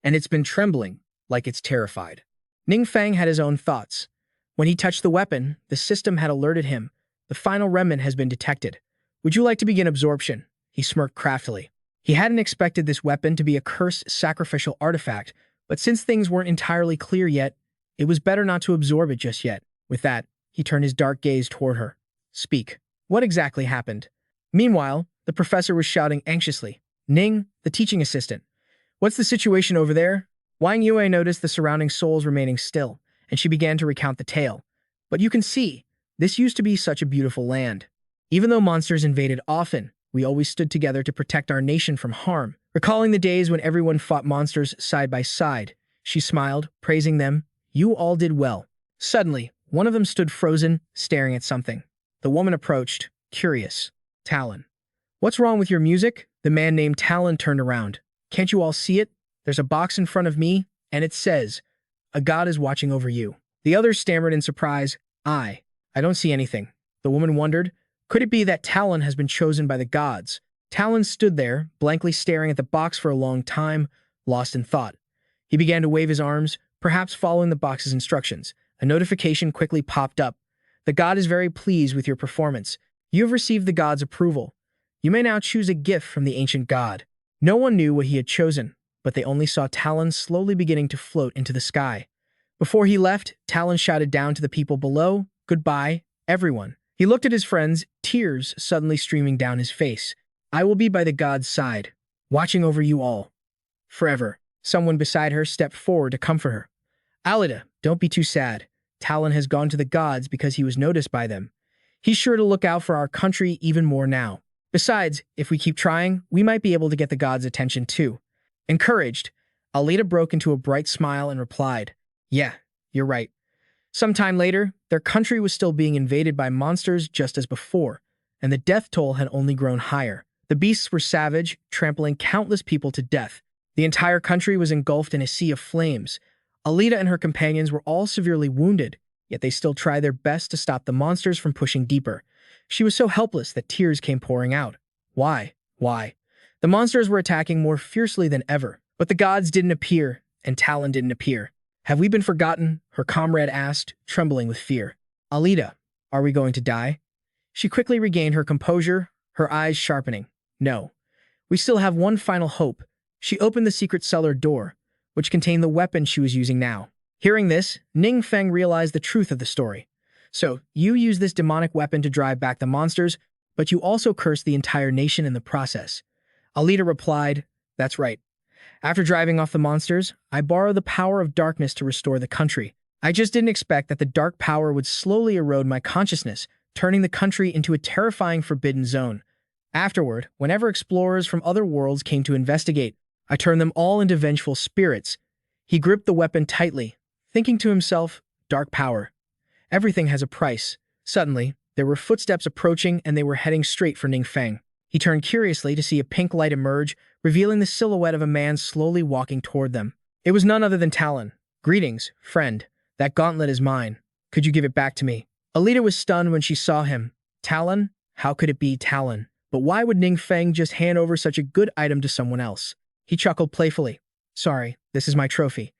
and it's been trembling like it's terrified. Ning Feng had his own thoughts. When he touched the weapon, the system had alerted him. The final remnant has been detected. Would you like to begin absorption? He smirked craftily. He hadn't expected this weapon to be a cursed sacrificial artifact, but since things weren't entirely clear yet, it was better not to absorb it just yet. With that, he turned his dark gaze toward her. Speak. What exactly happened? Meanwhile, the professor was shouting anxiously. Ning, the teaching assistant. What's the situation over there? Wang Yue noticed the surrounding souls remaining still, and she began to recount the tale. But you can see, this used to be such a beautiful land. Even though monsters invaded often, we always stood together to protect our nation from harm. Recalling the days when everyone fought monsters side by side, she smiled, praising them. You all did well. Suddenly, one of them stood frozen, staring at something. The woman approached, curious. Talon. What's wrong with your music? The man named Talon turned around. Can't you all see it? There's a box in front of me, and it says, A god is watching over you. The others stammered in surprise. I don't see anything. The woman wondered, could it be that Talon has been chosen by the gods? Talon stood there, blankly staring at the box for a long time, lost in thought. He began to wave his arms, perhaps following the box's instructions. A notification quickly popped up. The god is very pleased with your performance. You have received the god's approval. You may now choose a gift from the ancient god. No one knew what he had chosen, but they only saw Talon slowly beginning to float into the sky. Before he left, Talon shouted down to the people below, Goodbye, everyone. He looked at his friends, tears suddenly streaming down his face. I will be by the god's side, watching over you all. Forever. Someone beside her stepped forward to comfort her. Alida, don't be too sad. Talon has gone to the gods because he was noticed by them. He's sure to look out for our country even more now. Besides, if we keep trying, we might be able to get the gods' attention too. Encouraged, Alida broke into a bright smile and replied, Yeah, You're right. Sometime later, their country was still being invaded by monsters just as before, and the death toll had only grown higher. The beasts were savage, trampling countless people to death. The entire country was engulfed in a sea of flames. Alita and her companions were all severely wounded, yet they still tried their best to stop the monsters from pushing deeper. She was so helpless that tears came pouring out. Why? Why? The monsters were attacking more fiercely than ever, but the gods didn't appear, and Talon didn't appear. Have we been forgotten? Her comrade asked, trembling with fear. Alita, are we going to die? She quickly regained her composure, her eyes sharpening. No. We still have one final hope. She opened the secret cellar door, which contained the weapon she was using now. Hearing this, Ning Feng realized the truth of the story. So, you use this demonic weapon to drive back the monsters, but you also curse the entire nation in the process. Alita replied, That's right. After driving off the monsters, I borrowed the power of darkness to restore the country. I just didn't expect that the dark power would slowly erode my consciousness, turning the country into a terrifying forbidden zone. Afterward, whenever explorers from other worlds came to investigate, I turned them all into vengeful spirits. He gripped the weapon tightly, thinking to himself, Dark power. Everything has a price. Suddenly, there were footsteps approaching and they were heading straight for Ning Feng. He turned curiously to see a pink light emerge, revealing the silhouette of a man slowly walking toward them. It was none other than Talon. Greetings, friend. That gauntlet is mine. Could you give it back to me? Alita was stunned when she saw him. Talon? How could it be Talon? But why would Ning Feng just hand over such a good item to someone else? He chuckled playfully. Sorry, this is my trophy.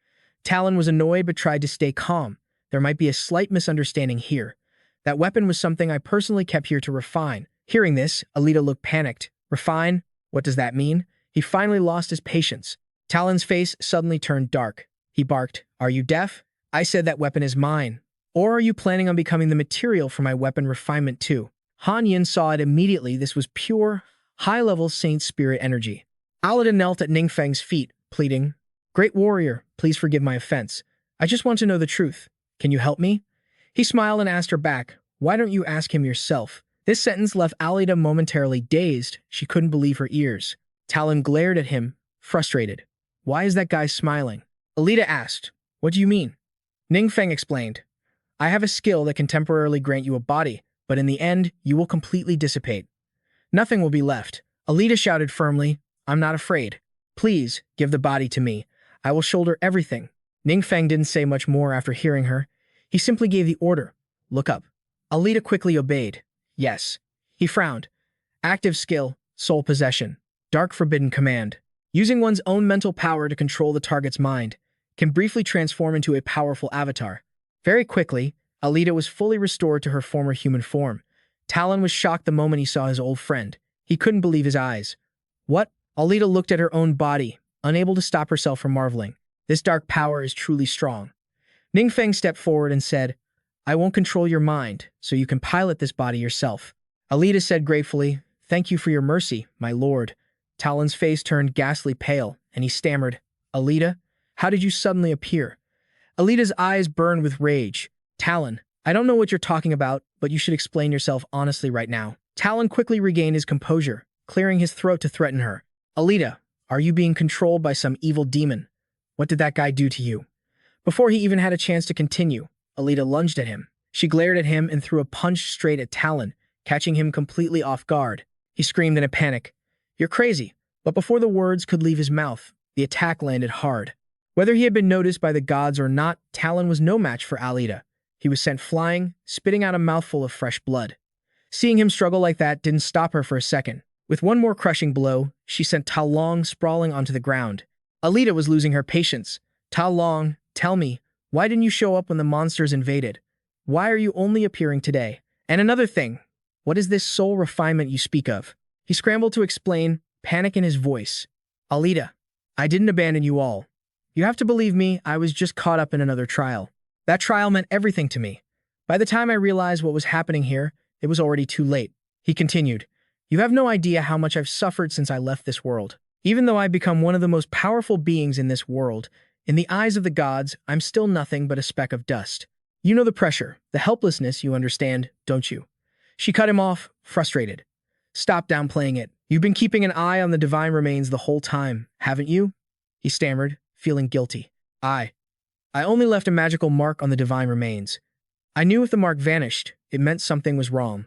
Talon was annoyed but tried to stay calm. There might be a slight misunderstanding here. That weapon was something I personally kept here to refine. Hearing this, Alita looked panicked. Refine? What does that mean? He finally lost his patience. Talon's face suddenly turned dark. He barked, Are you deaf? I said that weapon is mine. Or are you planning on becoming the material for my weapon refinement too? Han Yin saw it immediately. This was pure, high-level Saint Spirit energy. Alita knelt at Ning Feng's feet, pleading, Great warrior, please forgive my offense. I just want to know the truth. Can you help me? He smiled and asked her back, Why don't you ask him yourself? This sentence left Alita momentarily dazed. She couldn't believe her ears. Talon glared at him, frustrated. Why is that guy smiling? Alita asked, What do you mean? Ning Feng explained, I have a skill that can temporarily grant you a body, but in the end, you will completely dissipate. Nothing will be left. Alita shouted firmly, I'm not afraid. Please, give the body to me. I will shoulder everything. Ning Feng didn't say much more after hearing her. He simply gave the order, Look up. Alita quickly obeyed. Yes. He frowned. Active skill, soul possession. Dark forbidden command. Using one's own mental power to control the target's mind can briefly transform into a powerful avatar. Very quickly, Alita was fully restored to her former human form. Talon was shocked the moment he saw his old friend. He couldn't believe his eyes. What? Alita looked at her own body, unable to stop herself from marveling. This dark power is truly strong. Ning Feng stepped forward and said, I won't control your mind, so you can pilot this body yourself. Alita said gratefully, Thank you for your mercy, my lord. Talon's face turned ghastly pale, and he stammered, Alita, how did you suddenly appear? Alita's eyes burned with rage. Talon, I don't know what you're talking about, but you should explain yourself honestly right now. Talon quickly regained his composure, clearing his throat to threaten her. Alita, are you being controlled by some evil demon? What did that guy do to you? Before he even had a chance to continue, Alita lunged at him. She glared at him and threw a punch straight at Talon, catching him completely off guard. He screamed in a panic, You're crazy. But before the words could leave his mouth, the attack landed hard. Whether he had been noticed by the gods or not, Talon was no match for Alita. He was sent flying, spitting out a mouthful of fresh blood. Seeing him struggle like that didn't stop her for a second. With one more crushing blow, she sent Ta Long sprawling onto the ground. Alita was losing her patience. Ta Long, tell me, why didn't you show up when the monsters invaded? Why are you only appearing today? And another thing, what is this soul refinement you speak of? He scrambled to explain, panic in his voice. Alita, I didn't abandon you all. You have to believe me, I was just caught up in another trial. That trial meant everything to me. By the time I realized what was happening here, it was already too late. He continued, You have no idea how much I've suffered since I left this world. Even though I've become one of the most powerful beings in this world, in the eyes of the gods, I'm still nothing but a speck of dust. You know the pressure, the helplessness, you understand, don't you? She cut him off, frustrated. Stop downplaying it. You've been keeping an eye on the divine remains the whole time, haven't you? He stammered, feeling guilty. I only left a magical mark on the divine remains. I knew if the mark vanished, it meant something was wrong.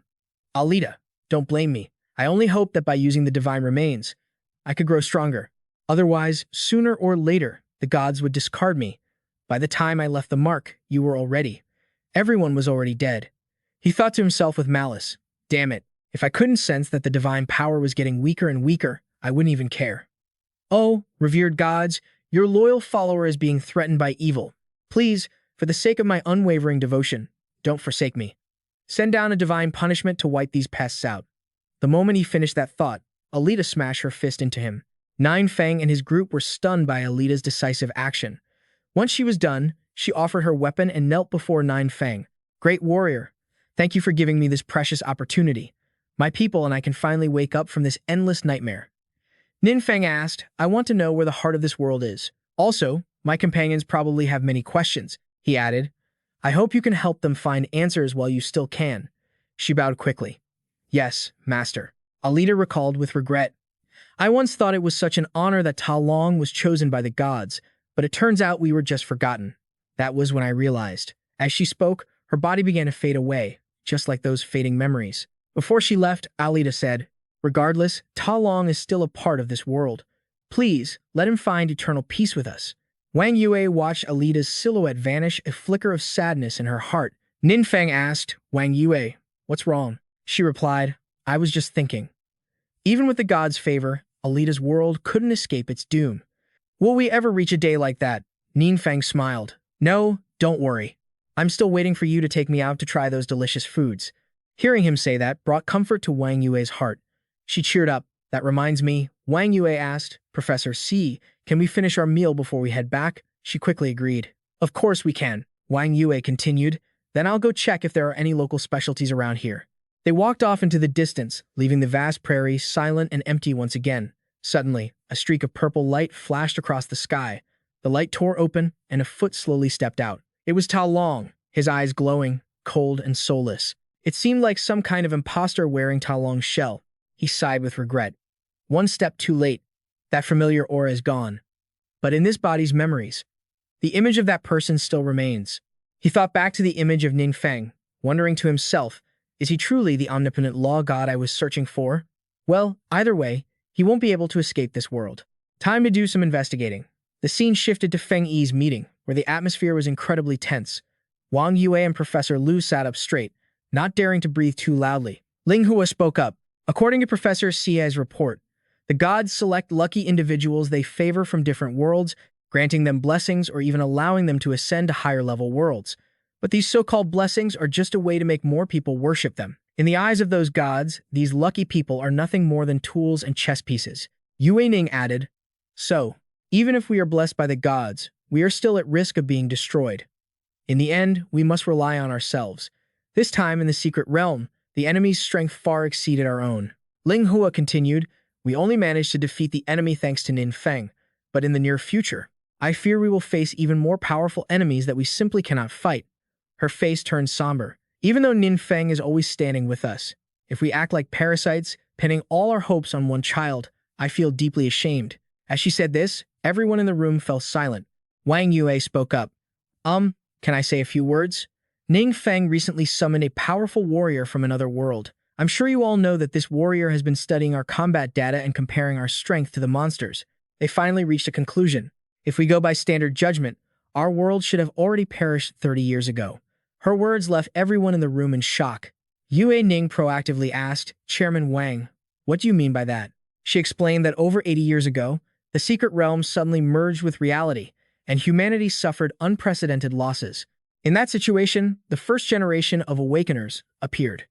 Alita, don't blame me. I only hoped that by using the divine remains, I could grow stronger. Otherwise, sooner or later, the gods would discard me. By the time I left the mark, you were already. Everyone was already dead. He thought to himself with malice, damn it, if I couldn't sense that the divine power was getting weaker and weaker, I wouldn't even care. Oh, revered gods, your loyal follower is being threatened by evil. Please, for the sake of my unwavering devotion, don't forsake me. Send down a divine punishment to wipe these pests out. The moment he finished that thought, Alita smashed her fist into him. Ning Feng and his group were stunned by Alita's decisive action. Once she was done, she offered her weapon and knelt before Ning Feng. Great warrior, thank you for giving me this precious opportunity. My people and I can finally wake up from this endless nightmare. Ning Feng asked, I want to know where the heart of this world is. Also, my companions probably have many questions, he added. I hope you can help them find answers while you still can. She bowed quickly. Yes, master. Alita recalled with regret. I once thought it was such an honor that Ta Long was chosen by the gods, but it turns out we were just forgotten. That was when I realized. As she spoke, her body began to fade away, just like those fading memories. Before she left, Alita said, regardless, Ta Long is still a part of this world. Please, let him find eternal peace with us. Wang Yue watched Alita's silhouette vanish, a flicker of sadness in her heart. Ning Feng asked, Wang Yue, what's wrong? She replied, I was just thinking. Even with the gods' favor, Alita's world couldn't escape its doom. Will we ever reach a day like that? Ning Feng smiled. No, don't worry. I'm still waiting for you to take me out to try those delicious foods. Hearing him say that brought comfort to Wang Yue's heart. She cheered up. That reminds me, Wang Yue asked, Professor C, can we finish our meal before we head back? She quickly agreed. Of course we can, Wang Yue continued. Then I'll go check if there are any local specialties around here. They walked off into the distance, leaving the vast prairie silent and empty once again. Suddenly, a streak of purple light flashed across the sky. The light tore open, and a foot slowly stepped out. It was Ta Long, his eyes glowing, cold and soulless. It seemed like some kind of imposter wearing Ta Long's shell. He sighed with regret. One step too late. That familiar aura is gone. But in this body's memories, the image of that person still remains. He thought back to the image of Ning Feng, wondering to himself, is he truly the omnipotent law god I was searching for? Well, either way, he won't be able to escape this world. Time to do some investigating. The scene shifted to Feng Yi's meeting, where the atmosphere was incredibly tense. Wang Yue and Professor Lu sat up straight, not daring to breathe too loudly. Ling Hua spoke up. According to Professor Xia's report, the gods select lucky individuals they favor from different worlds, granting them blessings or even allowing them to ascend to higher-level worlds. But these so-called blessings are just a way to make more people worship them. In the eyes of those gods, these lucky people are nothing more than tools and chess pieces. Yue Ning added, so, even if we are blessed by the gods, we are still at risk of being destroyed. In the end, we must rely on ourselves. This time in the secret realm, the enemy's strength far exceeded our own. Ling Hua continued, we only managed to defeat the enemy thanks to Ning Feng, but in the near future, I fear we will face even more powerful enemies that we simply cannot fight. Her face turned somber. Even though Ning Feng is always standing with us, if we act like parasites, pinning all our hopes on one child, I feel deeply ashamed. As she said this, everyone in the room fell silent. Wang Yue spoke up. Can I say a few words? Ning Feng recently summoned a powerful warrior from another world. I'm sure you all know that this warrior has been studying our combat data and comparing our strength to the monsters. They finally reached a conclusion. If we go by standard judgment, our world should have already perished 30 years ago. Her words left everyone in the room in shock. Yue Ning proactively asked, Chairman Wang, what do you mean by that? She explained that over 80 years ago, the secret realm suddenly merged with reality, and humanity suffered unprecedented losses. In that situation, the first generation of Awakeners appeared.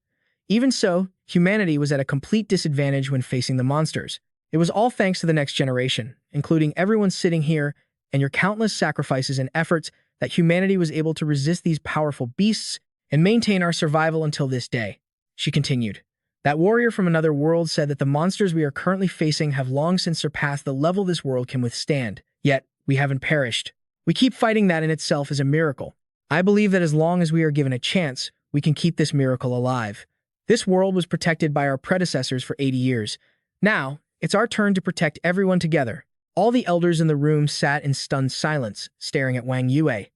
Even so, humanity was at a complete disadvantage when facing the monsters. It was all thanks to the next generation, including everyone sitting here, and your countless sacrifices and efforts that humanity was able to resist these powerful beasts and maintain our survival until this day. She continued. That warrior from another world said that the monsters we are currently facing have long since surpassed the level this world can withstand. Yet, we haven't perished. We keep fighting. That in itself is a miracle. I believe that as long as we are given a chance, we can keep this miracle alive. This world was protected by our predecessors for 80 years. Now, it's our turn to protect everyone together. All the elders in the room sat in stunned silence, staring at Wang Yue.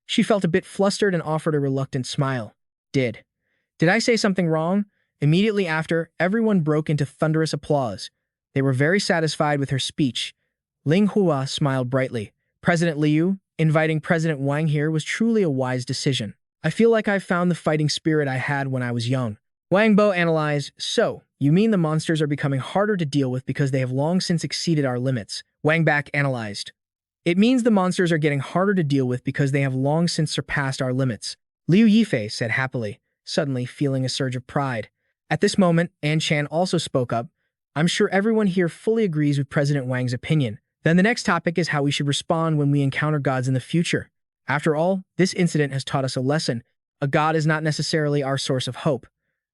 She felt a bit flustered and offered a reluctant smile. Did I say something wrong? Immediately after, everyone broke into thunderous applause. They were very satisfied with her speech. Ling Hua smiled brightly. President Liu, inviting President Wang here was truly a wise decision. I feel like I've found the fighting spirit I had when I was young. Wang Bo analyzed, so, you mean the monsters are becoming harder to deal with because they have long since exceeded our limits? Wang Bak analyzed. It means the monsters are getting harder to deal with because they have long since surpassed our limits. Liu Yifei said happily, suddenly feeling a surge of pride. At this moment, An Chan also spoke up. I'm sure everyone here fully agrees with President Wang's opinion. Then the next topic is how we should respond when we encounter gods in the future. After all, this incident has taught us a lesson. A god is not necessarily our source of hope.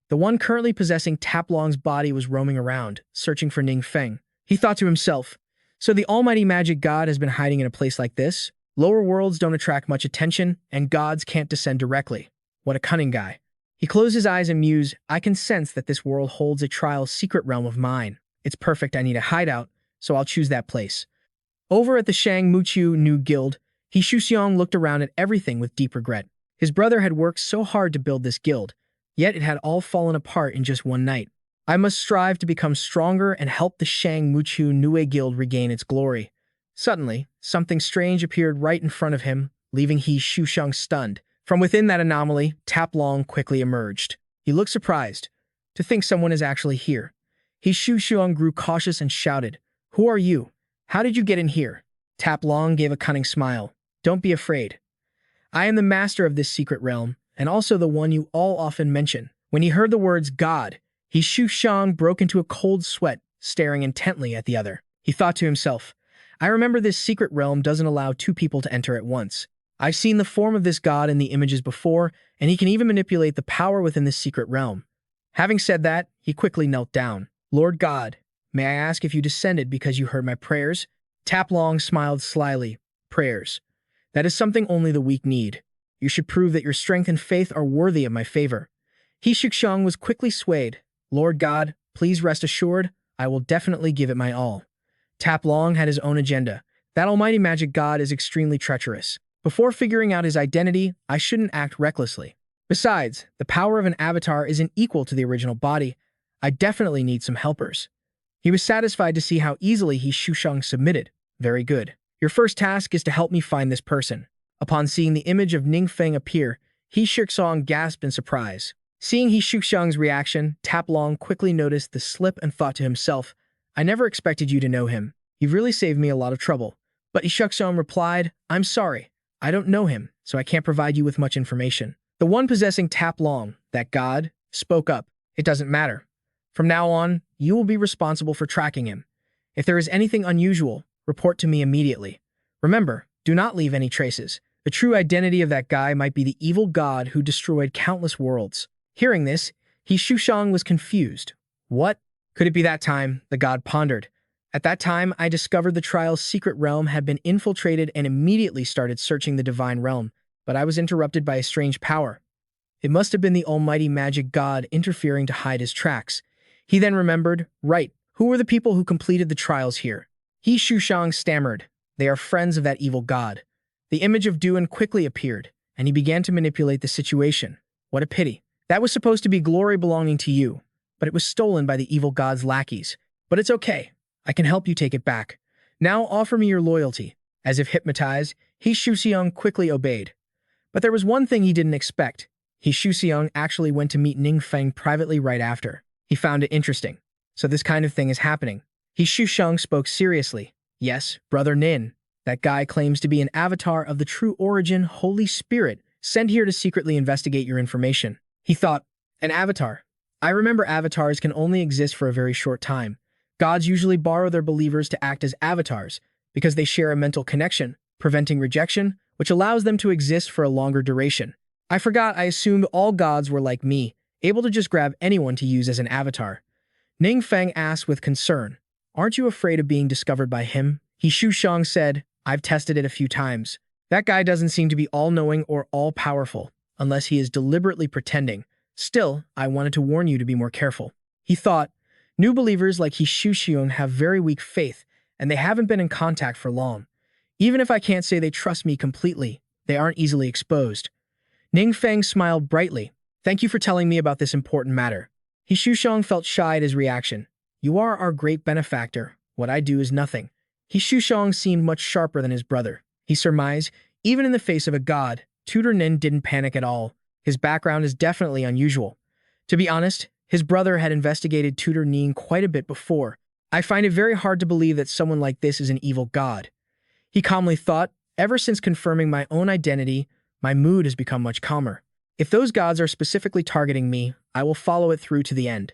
The one currently possessing Tap Long's body was roaming around, searching for Ning Feng. He thought to himself, so the almighty magic god has been hiding in a place like this? Lower worlds don't attract much attention, and gods can't descend directly. What a cunning guy. He closed his eyes and mused, I can sense that this world holds a trial's secret realm of mine. It's perfect, I need a hideout, so I'll choose that place. Over at the Shang Muqiu New Guild, He Shuxiong looked around at everything with deep regret. His brother had worked so hard to build this guild, yet it had all fallen apart in just one night. I must strive to become stronger and help the Shang Muqiu Nue Guild regain its glory. Suddenly, something strange appeared right in front of him, leaving He Shuxiong stunned. From within that anomaly, Tap Long quickly emerged. He looked surprised. To think someone is actually here. He Shuxiong grew cautious and shouted, Who are you? How did you get in here? Tap Long gave a cunning smile. Don't be afraid. I am the master of this secret realm, and also the one you all often mention. When he heard the words God, He Shuxiong broke into a cold sweat, staring intently at the other. He thought to himself, I remember this secret realm doesn't allow two people to enter at once. I've seen the form of this god in the images before, and he can even manipulate the power within this secret realm. Having said that, he quickly knelt down. Lord God, may I ask if you descended because you heard my prayers? Tap Long smiled slyly. Prayers. That is something only the weak need. You should prove that your strength and faith are worthy of my favor. He Shuxiong was quickly swayed. Lord God, please rest assured, I will definitely give it my all. Tap Long had his own agenda. That almighty magic god is extremely treacherous. Before figuring out his identity, I shouldn't act recklessly. Besides, the power of an avatar isn't equal to the original body. I definitely need some helpers. He was satisfied to see how easily He Shuxiong submitted. Very good. Your first task is to help me find this person. Upon seeing the image of Ning Feng appear, He Shuxiong gasped in surprise. Seeing He Shuxiong's reaction, Tap Long quickly noticed the slip and thought to himself, I never expected you to know him. You've really saved me a lot of trouble. But He Shuxiong replied, I'm sorry. I don't know him, so I can't provide you with much information. The one possessing Tap Long, that god, spoke up. It doesn't matter. From now on, you will be responsible for tracking him. If there is anything unusual, report to me immediately. Remember, do not leave any traces. The true identity of that guy might be the evil god who destroyed countless worlds. Hearing this, He Shuxiong was confused. What? Could it be that time? The god pondered. At that time, I discovered the trial's secret realm had been infiltrated and immediately started searching the divine realm, but I was interrupted by a strange power. It must have been the almighty magic god interfering to hide his tracks. He then remembered, right, who were the people who completed the trials here? He Shuxiong stammered. They are friends of that evil god. The image of Duan quickly appeared, and he began to manipulate the situation. What a pity. That was supposed to be glory belonging to you, but it was stolen by the evil god's lackeys. But it's okay. I can help you take it back. Now offer me your loyalty. As if hypnotized, He Shuxiong quickly obeyed. But there was one thing he didn't expect. He Shuxiong actually went to meet Ning Feng privately right after. He found it interesting. So this kind of thing is happening. He Shuxiong spoke seriously. Yes, Brother Nin. That guy claims to be an avatar of the true origin, Holy Spirit, sent here to secretly investigate your information. He thought, an avatar. I remember avatars can only exist for a very short time. Gods usually borrow their believers to act as avatars because they share a mental connection, preventing rejection, which allows them to exist for a longer duration. I forgot I assumed all gods were like me, able to just grab anyone to use as an avatar. Ning Feng asked with concern, Aren't you afraid of being discovered by him? He Shuxiong said, I've tested it a few times. That guy doesn't seem to be all-knowing or all-powerful, unless he is deliberately pretending. Still, I wanted to warn you to be more careful. He thought, new believers like He Shuxiong have very weak faith, and they haven't been in contact for long. Even if I can't say they trust me completely, They aren't easily exposed. Ning Feng smiled brightly. Thank you for telling me about this important matter. He Shushong felt shy at his reaction. You are our great benefactor. What I do is nothing. He Shushong seemed much sharper than his brother. He surmised, even in the face of a god, Tutor Nin didn't panic at all. His background is definitely unusual. To be honest, his brother had investigated Tutor Ning quite a bit before. I find it very hard to believe that someone like this is an evil god. He calmly thought, ever since confirming my own identity, my mood has become much calmer. If those gods are specifically targeting me, I will follow it through to the end.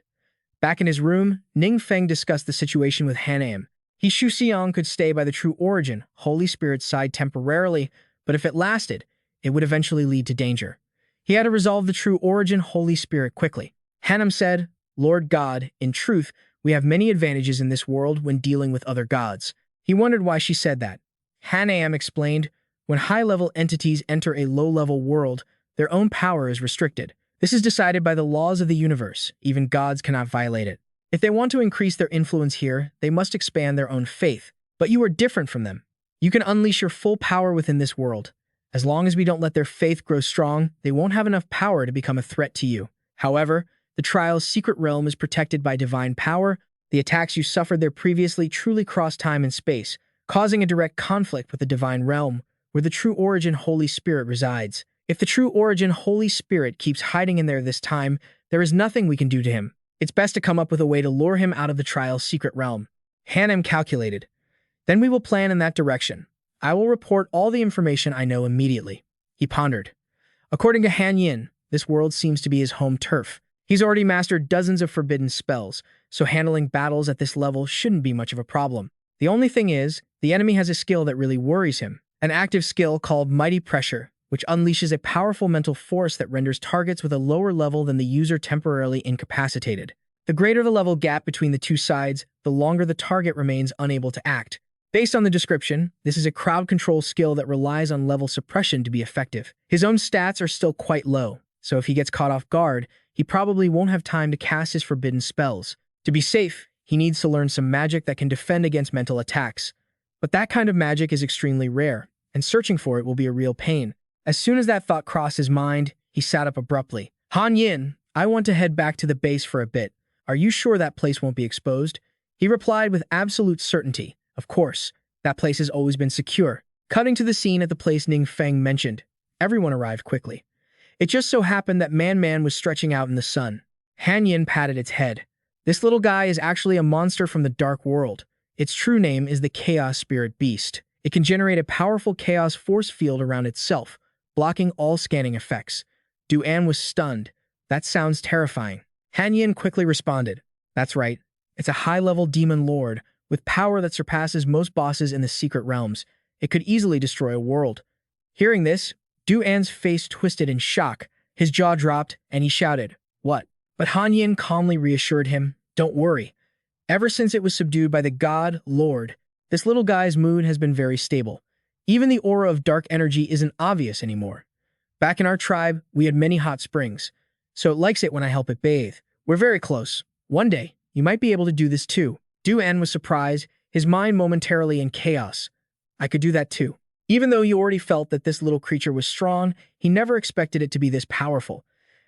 Back in his room, Ning Feng discussed the situation with Hanam. He Shuxiang could stay by the true origin, Holy Spirit's side temporarily, but if it lasted, it would eventually lead to danger. He had to resolve the true origin Holy Spirit quickly. Hanam said, Lord God, in truth, we have many advantages in this world when dealing with other gods. He wondered why she said that. Hanam explained, when high-level entities enter a low-level world, their own power is restricted. This is decided by the laws of the universe. Even gods cannot violate it. If they want to increase their influence here, they must expand their own faith. But you are different from them. You can unleash your full power within this world. As long as we don't let their faith grow strong, they won't have enough power to become a threat to you. However, the trial's secret realm is protected by divine power. The attacks you suffered there previously truly cross time and space, causing a direct conflict with the divine realm, where the true origin Holy Spirit resides. If the true origin Holy Spirit keeps hiding in there this time, there is nothing we can do to him. It's best to come up with a way to lure him out of the trial's secret realm. Hanam calculated. Then we will plan in that direction. I will report all the information I know immediately. He pondered. According to Han Yin, this world seems to be his home turf. He's already mastered dozens of forbidden spells, so handling battles at this level shouldn't be much of a problem. The only thing is, the enemy has a skill that really worries him. An active skill called Mighty Pressure, which unleashes a powerful mental force that renders targets with a lower level than the user temporarily incapacitated. The greater the level gap between the two sides, the longer the target remains unable to act. Based on the description, this is a crowd control skill that relies on level suppression to be effective. His own stats are still quite low, so if he gets caught off guard, he probably won't have time to cast his forbidden spells. To be safe, he needs to learn some magic that can defend against mental attacks. But that kind of magic is extremely rare, and searching for it will be a real pain. As soon as that thought crossed his mind, he sat up abruptly. Han Yin, I want to head back to the base for a bit. Are you sure that place won't be exposed? He replied with absolute certainty. Of course, that place has always been secure. Cutting to the scene at the place Ning Feng mentioned, everyone arrived quickly. It just so happened that Man was stretching out in the sun. Han Yin patted its head. This little guy is actually a monster from the dark world. Its true name is the Chaos Spirit Beast. It can generate a powerful chaos force field around itself, blocking all scanning effects. Duan was stunned. That sounds terrifying. Han Yin quickly responded. That's right. It's a high-level demon lord, with power that surpasses most bosses in the secret realms. It could easily destroy a world. Hearing this, Duan's face twisted in shock. His jaw dropped, and he shouted, What? But Han Yin calmly reassured him, Don't worry. Ever since it was subdued by the god, Lord, this little guy's mood has been very stable. Even the aura of dark energy isn't obvious anymore. Back in our tribe, we had many hot springs, so it likes it when I help it bathe. We're very close. One day, you might be able to do this too. Duan was surprised, his mind momentarily in chaos. I could do that too. Even though he already felt that this little creature was strong, he never expected it to be this powerful.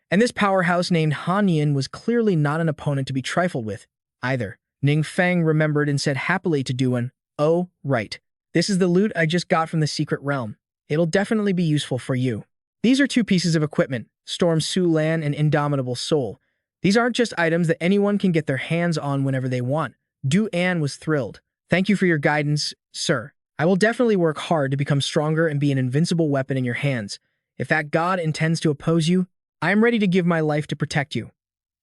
And this powerhouse named Han Yin was clearly not an opponent to be trifled with, either. Ning Feng remembered and said happily to Duan, Oh, right. This is the loot I just got from the secret realm. It'll definitely be useful for you. These are two pieces of equipment, Storm Su Lan and Indomitable Soul. These aren't just items that anyone can get their hands on whenever they want. Duan was thrilled. Thank you for your guidance, sir. I will definitely work hard to become stronger and be an invincible weapon in your hands. If that god intends to oppose you, I am ready to give my life to protect you.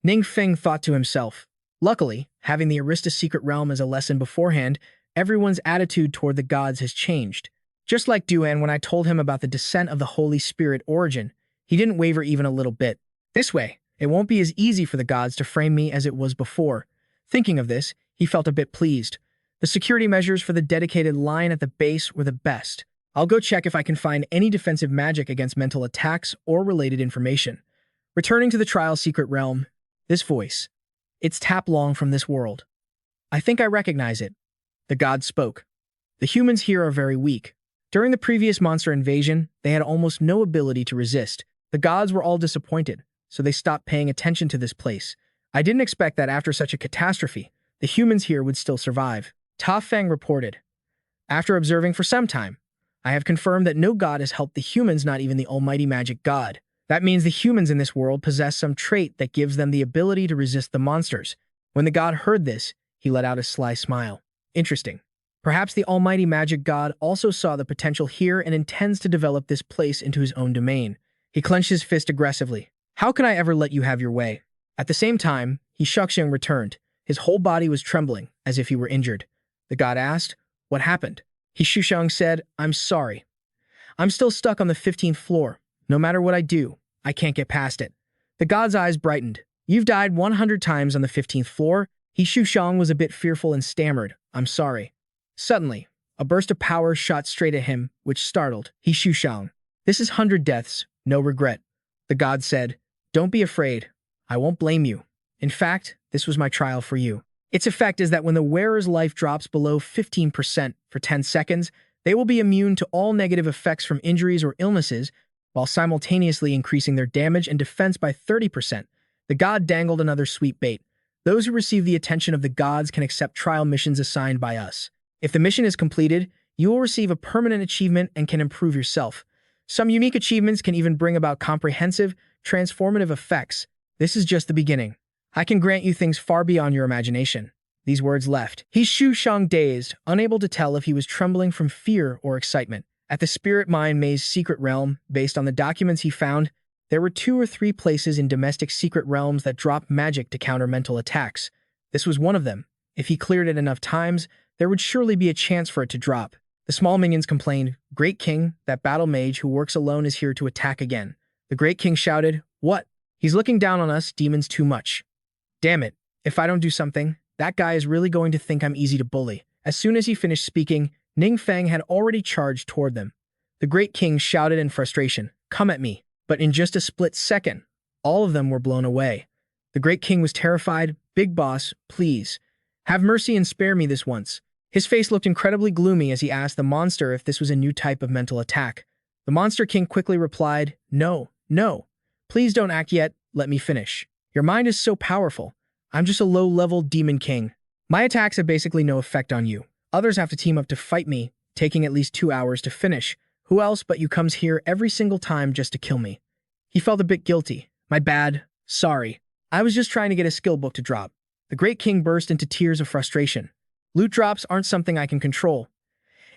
Ning Feng thought to himself. Luckily, having the Arista secret realm as a lesson beforehand, everyone's attitude toward the gods has changed. Just like Duan when I told him about the descent of the Holy Spirit origin, he didn't waver even a little bit. This way, it won't be as easy for the gods to frame me as it was before. Thinking of this, he felt a bit pleased. The security measures for the dedicated line at the base were the best. I'll go check if I can find any defensive magic against mental attacks or related information. Returning to the trial secret realm, this voice. It's Tap Long from this world. I think I recognize it. The god spoke. The humans here are very weak. During the previous monster invasion, they had almost no ability to resist. The gods were all disappointed, so they stopped paying attention to this place. I didn't expect that after such a catastrophe, the humans here would still survive. Ta Feng reported. After observing for some time, I have confirmed that no god has helped the humans, not even the almighty magic god. That means the humans in this world possess some trait that gives them the ability to resist the monsters. When the god heard this, he let out a sly smile. Interesting. Perhaps the almighty magic god also saw the potential here and intends to develop this place into his own domain. He clenched his fist aggressively. How can I ever let you have your way? At the same time, He Shuxiang returned. His whole body was trembling, as if he were injured. The god asked, "What happened?" He Shuxiang said, "I'm sorry. I'm still stuck on the 15th floor. No matter what I do, I can't get past it." The god's eyes brightened. "You've died 100 times on the 15th floor." He Shuxiang was a bit fearful and stammered, "I'm sorry." Suddenly, a burst of power shot straight at him, which startled He Shuxiang. "This is 100 deaths, no regret." The god said, "Don't be afraid. I won't blame you. In fact, this was my trial for you." Its effect is that when the wearer's life drops below 15% for 10 seconds, they will be immune to all negative effects from injuries or illnesses, while simultaneously increasing their damage and defense by 30%. The god dangled another sweet bait. Those who receive the attention of the gods can accept trial missions assigned by us. If the mission is completed, you will receive a permanent achievement and can improve yourself. Some unique achievements can even bring about comprehensive, transformative effects. This is just the beginning. I can grant you things far beyond your imagination. These words left He Shuxiang dazed, unable to tell if he was trembling from fear or excitement. At the Spirit Mind Maze's secret realm, based on the documents he found, there were 2 or 3 places in domestic secret realms that dropped magic to counter mental attacks. This was one of them. If he cleared it enough times, there would surely be a chance for it to drop. The small minions complained, "Great King, that battle mage who works alone is here to attack again." The Great King shouted, "What? He's looking down on us demons too much. Damn it, if I don't do something, that guy is really going to think I'm easy to bully." As soon as he finished speaking, Ning Feng had already charged toward them. The Great King shouted in frustration, "Come at me." But in just a split second, all of them were blown away. The Great King was terrified. "Big boss, please, have mercy and spare me this once." His face looked incredibly gloomy as he asked the monster if this was a new type of mental attack. The Monster King quickly replied, "No, no. Please don't act yet, let me finish. Your mind is so powerful. I'm just a low-level demon king. My attacks have basically no effect on you. Others have to team up to fight me, taking at least 2 hours to finish. Who else but you comes here every single time just to kill me?" He felt a bit guilty. "My bad. Sorry. I was just trying to get a skill book to drop." The Great King burst into tears of frustration. "Loot drops aren't something I can control.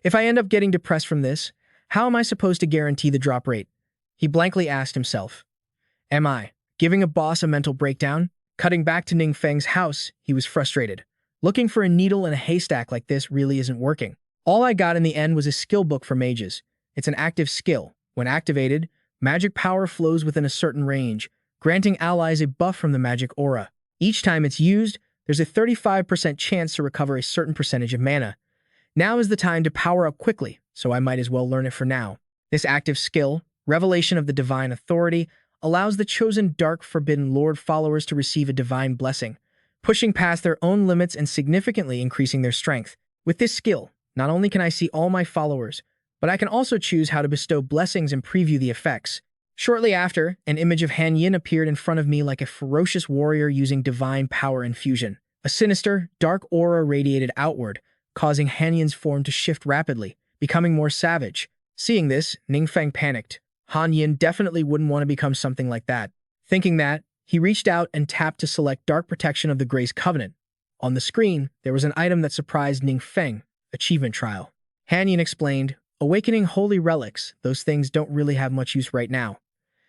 If I end up getting depressed from this, how am I supposed to guarantee the drop rate?" He blankly asked himself. "Am I giving a boss a mental breakdown?" Cutting back to Ning Feng's house, he was frustrated. Looking for a needle in a haystack like this really isn't working. All I got in the end was a skill book for mages. It's an active skill. When activated, magic power flows within a certain range, granting allies a buff from the magic aura. Each time it's used, there's a 35% chance to recover a certain percentage of mana. Now is the time to power up quickly, so I might as well learn it for now. This active skill, Revelation of the Divine Authority, allows the chosen Dark Forbidden Lord followers to receive a divine blessing, pushing past their own limits and significantly increasing their strength. With this skill, not only can I see all my followers, but I can also choose how to bestow blessings and preview the effects. Shortly after, an image of Han Yin appeared in front of me like a ferocious warrior using divine power infusion. A sinister, dark aura radiated outward, causing Han Yin's form to shift rapidly, becoming more savage. Seeing this, Ning Feng panicked. Han Yin definitely wouldn't want to become something like that. Thinking that, he reached out and tapped to select Dark Protection of the Grace Covenant. On the screen, there was an item that surprised Ning Feng, Achievement Trial. Han Yin explained, "Awakening Holy Relics, those things don't really have much use right now.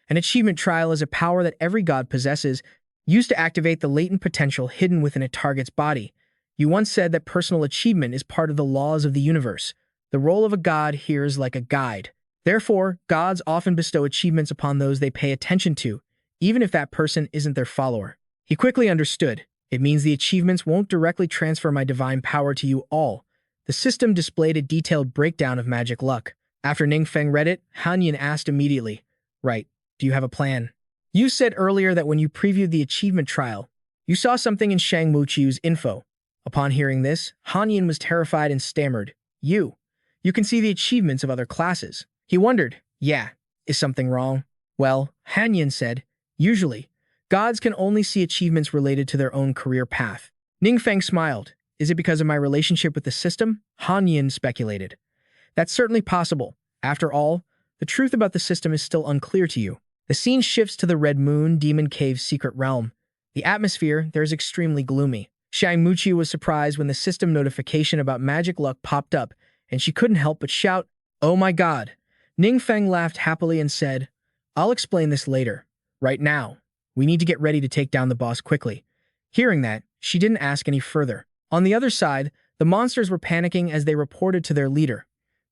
An Achievement Trial is a power that every god possesses, used to activate the latent potential hidden within a target's body. You once said that personal achievement is part of the laws of the universe. The role of a god here is like a guide. Therefore, gods often bestow achievements upon those they pay attention to, even if that person isn't their follower." He quickly understood. It means the achievements won't directly transfer my divine power to you all. The system displayed a detailed breakdown of magic luck. After Ning Feng read it, Han Yin asked immediately, "Right, do you have a plan? You said earlier that when you previewed the achievement trial, you saw something in Shang Wuqiu's info." Upon hearing this, Han Yin was terrified and stammered, You You can see the achievements of other classes. He wondered, yeah, is something wrong? Well, Hanyin said, usually, gods can only see achievements related to their own career path. Ning Feng smiled. Is it because of my relationship with the system? Hanyin speculated. That's certainly possible. After all, the truth about the system is still unclear to you. The scene shifts to the Red Moon Demon Cave's secret realm. The atmosphere there is extremely gloomy. Xiangmuqi was surprised when the system notification about magic luck popped up, and she couldn't help but shout, "Oh my god!" Ning Feng laughed happily and said, "I'll explain this later. Right now, we need to get ready to take down the boss quickly." Hearing that, she didn't ask any further. On the other side, the monsters were panicking as they reported to their leader.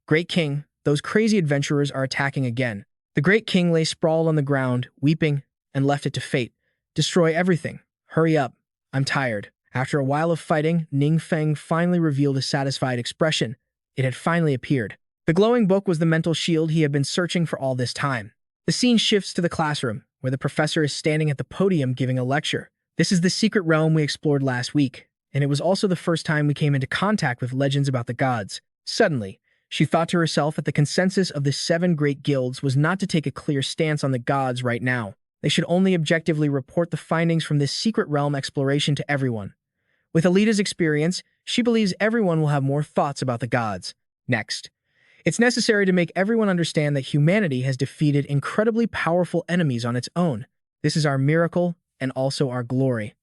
"Great King, those crazy adventurers are attacking again." The Great King lay sprawled on the ground, weeping, and left it to fate. "Destroy everything. Hurry up. I'm tired." After a while of fighting, Ning Feng finally revealed a satisfied expression. It had finally appeared. The glowing book was the mental shield he had been searching for all this time. The scene shifts to the classroom, where the professor is standing at the podium giving a lecture. This is the secret realm we explored last week, and it was also the first time we came into contact with legends about the gods. Suddenly, she thought to herself that the consensus of the 7 great guilds was not to take a clear stance on the gods right now. They should only objectively report the findings from this secret realm exploration to everyone. With Alita's experience, she believes everyone will have more thoughts about the gods. Next, it's necessary to make everyone understand that humanity has defeated incredibly powerful enemies on its own. This is our miracle and also our glory.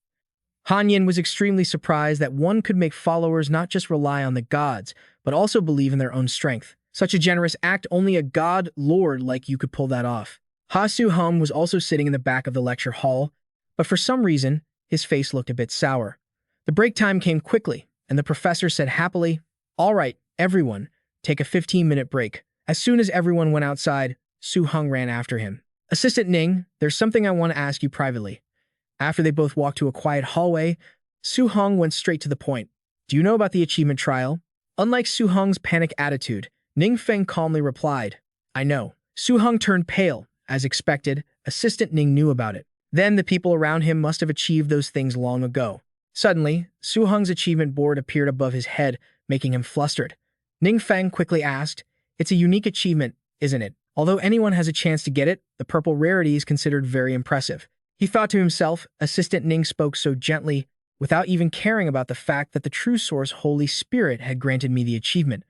Hanyin was extremely surprised that one could make followers not just rely on the gods, but also believe in their own strength. Such a generous act, only a god lord like you could pull that off. Ha Su-hum was also sitting in the back of the lecture hall, but for some reason, his face looked a bit sour. The break time came quickly, and the professor said happily, "All right, everyone, take a 15-minute break." As soon as everyone went outside, Su-hung ran after him. "Assistant Ning, there's something I want to ask you privately." After they both walked to a quiet hallway, Su-hung went straight to the point. "Do you know about the achievement trial?" Unlike Su-hung's panic attitude, Ning Feng calmly replied, "I know." Su-hung turned pale. As expected, Assistant Ning knew about it. Then the people around him must have achieved those things long ago. Suddenly, Su-hung's achievement board appeared above his head, making him flustered. Ning Feng quickly asked, "It's a unique achievement, isn't it? Although anyone has a chance to get it, the purple rarity is considered very impressive." He thought to himself, Assistant Ning spoke so gently, without even caring about the fact that the true source, Holy Spirit, had granted me the achievement.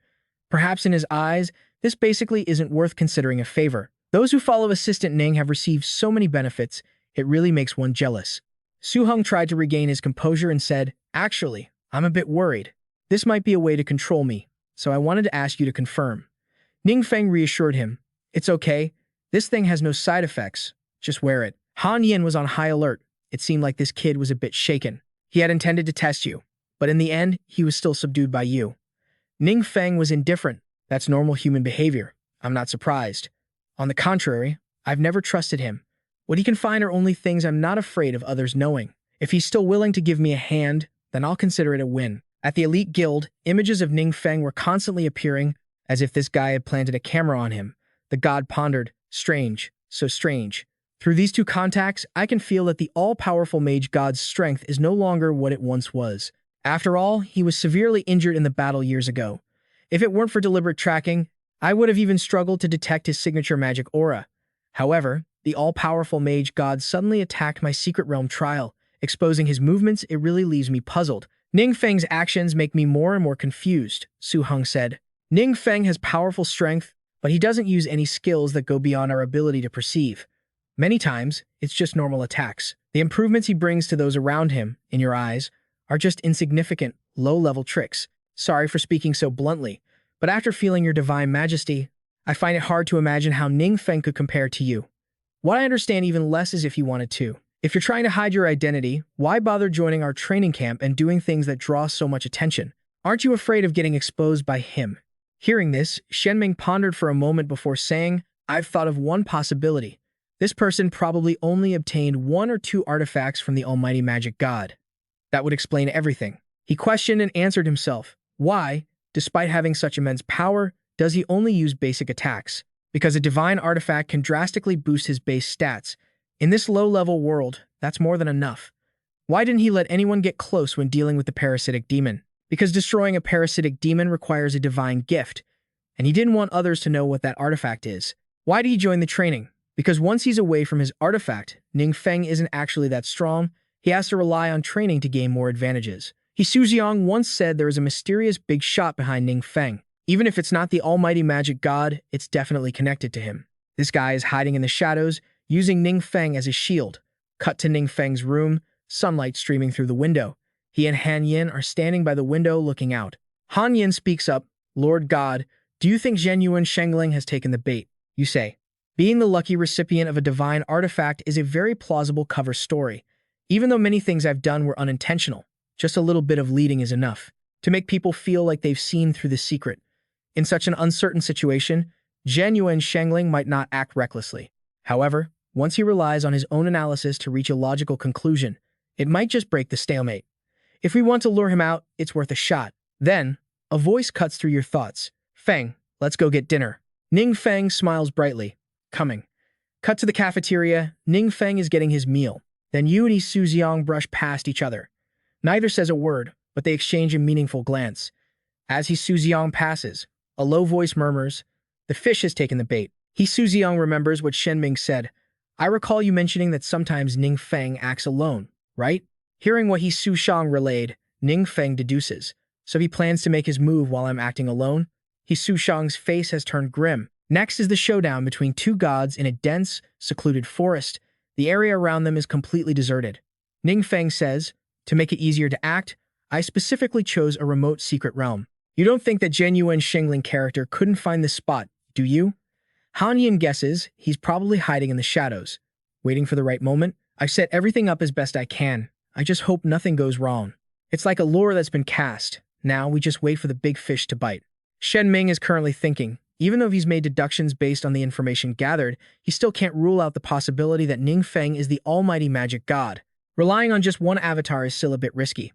Perhaps in his eyes, this basically isn't worth considering a favor. Those who follow Assistant Ning have received so many benefits, it really makes one jealous. Su-hung tried to regain his composure and said, "Actually, I'm a bit worried. This might be a way to control me, so I wanted to ask you to confirm." Ning Feng reassured him, "It's okay. This thing has no side effects. Just wear it." Han Yin was on high alert. It seemed like this kid was a bit shaken. He had intended to test you, but in the end, he was still subdued by you. Ning Feng was indifferent. That's normal human behavior. I'm not surprised. On the contrary, I've never trusted him. What he can find are only things I'm not afraid of others knowing. If he's still willing to give me a hand, then I'll consider it a win. At the elite guild, images of Ning Feng were constantly appearing, as if this guy had planted a camera on him. The god pondered, "Strange, so strange. Through these 2 contacts, I can feel that the all-powerful mage god's strength is no longer what it once was. After all, he was severely injured in the battle years ago. If it weren't for deliberate tracking, I would have even struggled to detect his signature magic aura. However, the all-powerful mage god suddenly attacked my secret realm trial. Exposing his movements, it really leaves me puzzled. Ning Feng's actions make me more and more confused," Su-hung said. "Ning Feng has powerful strength, but he doesn't use any skills that go beyond our ability to perceive. Many times, it's just normal attacks. The improvements he brings to those around him, in your eyes, are just insignificant, low-level tricks. Sorry for speaking so bluntly, but after feeling your divine majesty, I find it hard to imagine how Ning Feng could compare to you. What I understand even less is if he wanted to. If you're trying to hide your identity, why bother joining our training camp and doing things that draw so much attention? Aren't you afraid of getting exposed by him?" Hearing this, Shenming pondered for a moment before saying, "I've thought of one possibility. This person probably only obtained 1 or 2 artifacts from the almighty magic god. That would explain everything." He questioned and answered himself. Why, despite having such immense power, does he only use basic attacks? Because a divine artifact can drastically boost his base stats. In this low-level world, that's more than enough. Why didn't he let anyone get close when dealing with the parasitic demon? Because destroying a parasitic demon requires a divine gift, and he didn't want others to know what that artifact is. Why did he join the training? Because once he's away from his artifact, Ning Feng isn't actually that strong. He has to rely on training to gain more advantages. Su Xiang once said there is a mysterious big shot behind Ning Feng. Even if it's not the almighty magic god, it's definitely connected to him. This guy is hiding in the shadows, using Ning Feng as his shield. Cut to Ning Feng's room, sunlight streaming through the window. He and Han Yin are standing by the window looking out. Han Yin speaks up, "Lord God, do you think Zhen Yuan Shengling has taken the bait?" You say. Being the lucky recipient of a divine artifact is a very plausible cover story. Even though many things I've done were unintentional, just a little bit of leading is enough to make people feel like they've seen through the secret. In such an uncertain situation, Zhen Yuan Shengling might not act recklessly. However, once he relies on his own analysis to reach a logical conclusion, it might just break the stalemate. If we want to lure him out, it's worth a shot. Then, a voice cuts through your thoughts. "Feng, let's go get dinner." Ning Feng smiles brightly. "Coming." Cut to the cafeteria. Ning Feng is getting his meal. Then Yu and Su Xiang brush past each other. Neither says a word, but they exchange a meaningful glance. As Su Xiang passes, a low voice murmurs, "The fish has taken the bait." Su Xiang remembers what Shen Ming said. "I recall you mentioning that sometimes Ning Feng acts alone, right?" Hearing what Su Xiang relayed, Ning Feng deduces. So he plans to make his move while I'm acting alone? Su Xiang's face has turned grim. Next is the showdown between two gods in a dense, secluded forest. The area around them is completely deserted. Ning Feng says, "To make it easier to act, I specifically chose a remote secret realm." You don't think that Zhen Yuan Shengling character couldn't find this spot, do you? Han Yin guesses he's probably hiding in the shadows, waiting for the right moment. I've set everything up as best I can. I just hope nothing goes wrong. It's like a lure that's been cast. Now we just wait for the big fish to bite. Shen Ming is currently thinking. Even though he's made deductions based on the information gathered, he still can't rule out the possibility that Ning Feng is the almighty magic god. Relying on just one avatar is still a bit risky.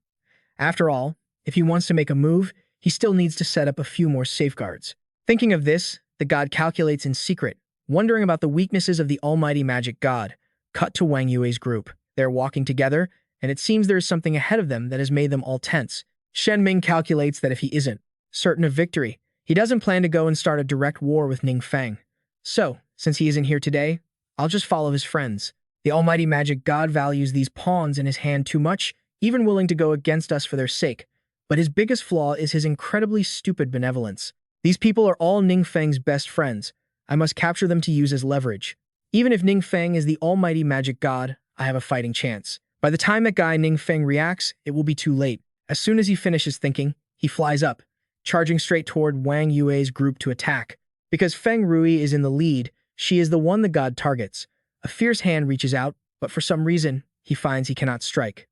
After all, if he wants to make a move, he still needs to set up a few more safeguards. Thinking of this, the god calculates in secret, wondering about the weaknesses of the almighty magic god. Cut to Wang Yue's group. They're walking together, and it seems there is something ahead of them that has made them all tense. Shen Ming calculates that if he isn't certain of victory, he doesn't plan to go and start a direct war with Ning Feng. So, since he isn't here today, I'll just follow his friends. The almighty magic god values these pawns in his hand too much, even willing to go against us for their sake. But his biggest flaw is his incredibly stupid benevolence. These people are all Ning Feng's best friends. I must capture them to use as leverage. Even if Ning Feng is the almighty magic god, I have a fighting chance. By the time that guy Ning Feng reacts, it will be too late. As soon as he finishes thinking, he flies up, charging straight toward Wang Yue's group to attack. Because Feng Rui is in the lead, she is the one the god targets. A fierce hand reaches out, but for some reason, he finds he cannot strike.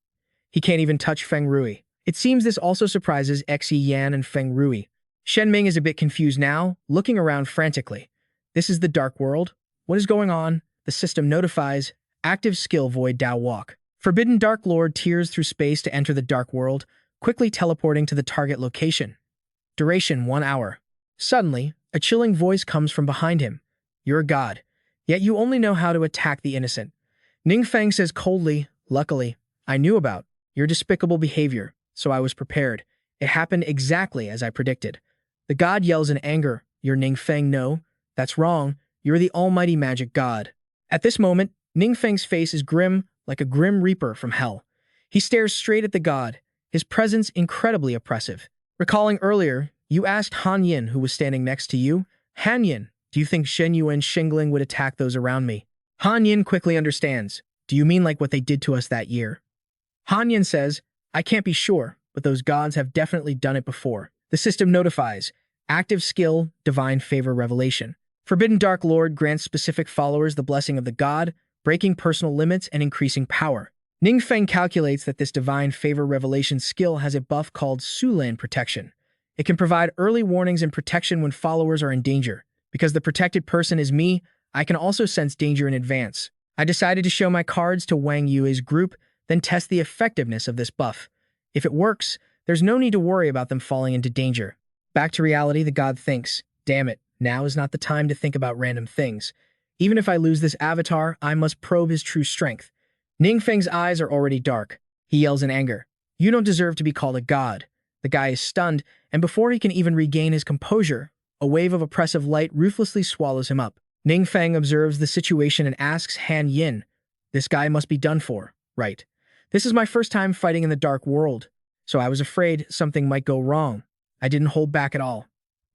He can't even touch Feng Rui. It seems this also surprises Xi Yan and Feng Rui. Shen Ming is a bit confused now, looking around frantically. This is the Dark World? What is going on? The system notifies. Active skill Void Dao Walk. Forbidden Dark Lord tears through space to enter the Dark World, quickly teleporting to the target location. Duration 1 hour. Suddenly, a chilling voice comes from behind him. You're a god, yet you only know how to attack the innocent. Ning Feng says coldly, luckily, I knew about your despicable behavior, so I was prepared. It happened exactly as I predicted. The god yells in anger, You're Ning Feng, no, that's wrong, you're the almighty magic god. At this moment, Ning Feng's face is grim, like a grim reaper from hell. He stares straight at the god, his presence incredibly oppressive. Recalling earlier, you asked Han Yin, who was standing next to you, Han Yin, do you think Zhen Yuan Shengling would attack those around me? Han Yin quickly understands. Do you mean like what they did to us that year? Han Yin says, I can't be sure, but those gods have definitely done it before. The system notifies. Active skill, Divine Favor Revelation. Forbidden Dark Lord grants specific followers the blessing of the god, breaking personal limits and increasing power. Ning Feng calculates that this Divine Favor Revelation skill has a buff called Sulan Protection. It can provide early warnings and protection when followers are in danger. Because the protected person is me, I can also sense danger in advance. I decided to show my cards to Wang Yue's group, then test the effectiveness of this buff. If it works, there's no need to worry about them falling into danger. Back to reality, the god thinks, damn it, now is not the time to think about random things. Even if I lose this avatar, I must probe his true strength. Ning Feng's eyes are already dark. He yells in anger. You don't deserve to be called a god. The guy is stunned, and before he can even regain his composure, A wave of oppressive light ruthlessly swallows him up. Ning Feng observes the situation and asks Han Yin, "This guy must be done for, right? This is my first time fighting in the dark world, so I was afraid something might go wrong. I didn't hold back at all."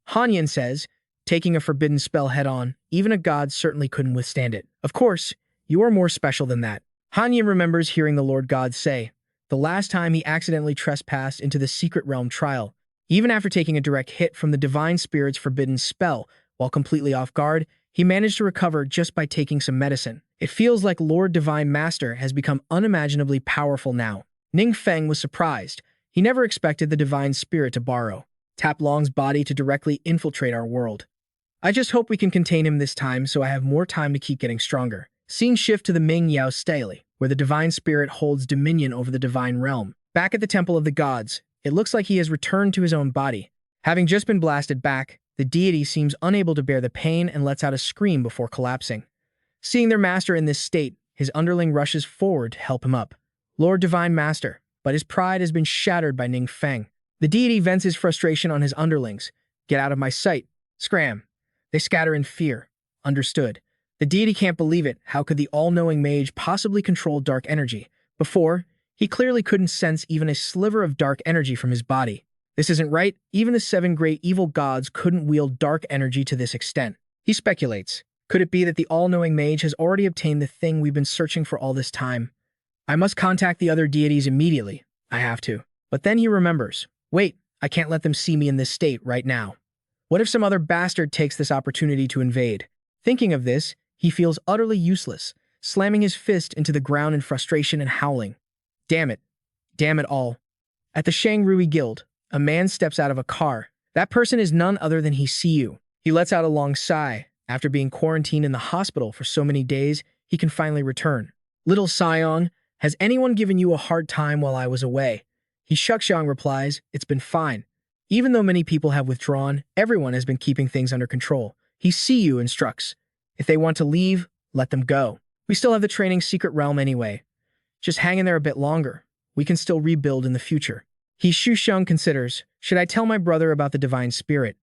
Han Yin says, "Taking a forbidden spell head-on, even a god certainly couldn't withstand it. Of course, you are more special than that." Han Yin remembers hearing the Lord God say, the last time he accidentally trespassed into the secret realm trial, even after taking a direct hit from the divine spirit's forbidden spell, while completely off guard, he managed to recover just by taking some medicine. It feels like Lord Divine Master has become unimaginably powerful now. Ning Feng was surprised. He never expected the divine spirit to borrow Tap Long's body to directly infiltrate our world. I just hope we can contain him this time so I have more time to keep getting stronger. Scene shift to the Ming Yao Stele, where the divine spirit holds dominion over the divine realm. Back at the Temple of the Gods, it looks like he has returned to his own body. Having just been blasted back, the deity seems unable to bear the pain and lets out a scream before collapsing. Seeing their master in this state, his underling rushes forward to help him up. Lord Divine Master, but his pride has been shattered by Ning Feng. The deity vents his frustration on his underlings. "Get out of my sight." Scram. They scatter in fear. Understood. The deity can't believe it. How could the all-knowing mage possibly control dark energy? Before, he clearly couldn't sense even a sliver of dark energy from his body. This isn't right. Even the 7 great evil gods couldn't wield dark energy to this extent. He speculates. Could it be that the all-knowing mage has already obtained the thing we've been searching for all this time? I must contact the other deities immediately. I have to. But then he remembers. Wait, I can't let them see me in this state right now. What if some other bastard takes this opportunity to invade? Thinking of this, he feels utterly useless, slamming his fist into the ground in frustration and howling. Damn it. Damn it all. At the Shangrui Guild, a man steps out of a car. That person is none other than He Siyu. He lets out a long sigh. After being quarantined in the hospital for so many days, he can finally return. "Little Siong, has anyone given you a hard time while I was away?" He Shuxiang replies, "It's been fine. Even though many people have withdrawn, everyone has been keeping things under control." He Siyu instructs, "If they want to leave, let them go. We still have the training secret realm anyway. Just hang in there a bit longer. We can still rebuild in the future." He Shuxiang considers, "Should I tell my brother about the divine spirit?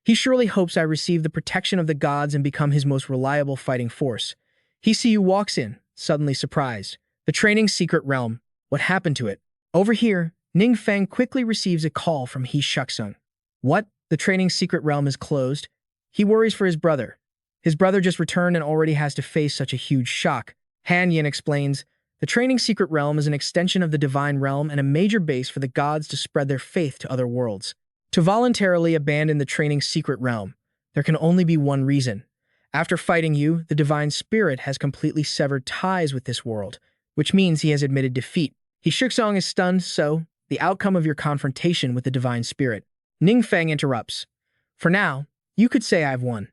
He surely hopes I receive the protection of the gods and become his most reliable fighting force." He Siyu walks in, suddenly surprised. The training secret realm. What happened to it? Over here, Ning Feng quickly receives a call from He Shuxiang. What? The training secret realm is closed? He worries for his brother. His brother just returned and already has to face such a huge shock. Han Yin explains, the training secret realm is an extension of the divine realm and a major base for the gods to spread their faith to other worlds. To voluntarily abandon the training secret realm, there can only be one reason. After fighting you, the divine spirit has completely severed ties with this world, which means he has admitted defeat. He Shuxiang is stunned, so the outcome of your confrontation with the divine spirit. Ning Feng interrupts. For now, you could say I've won.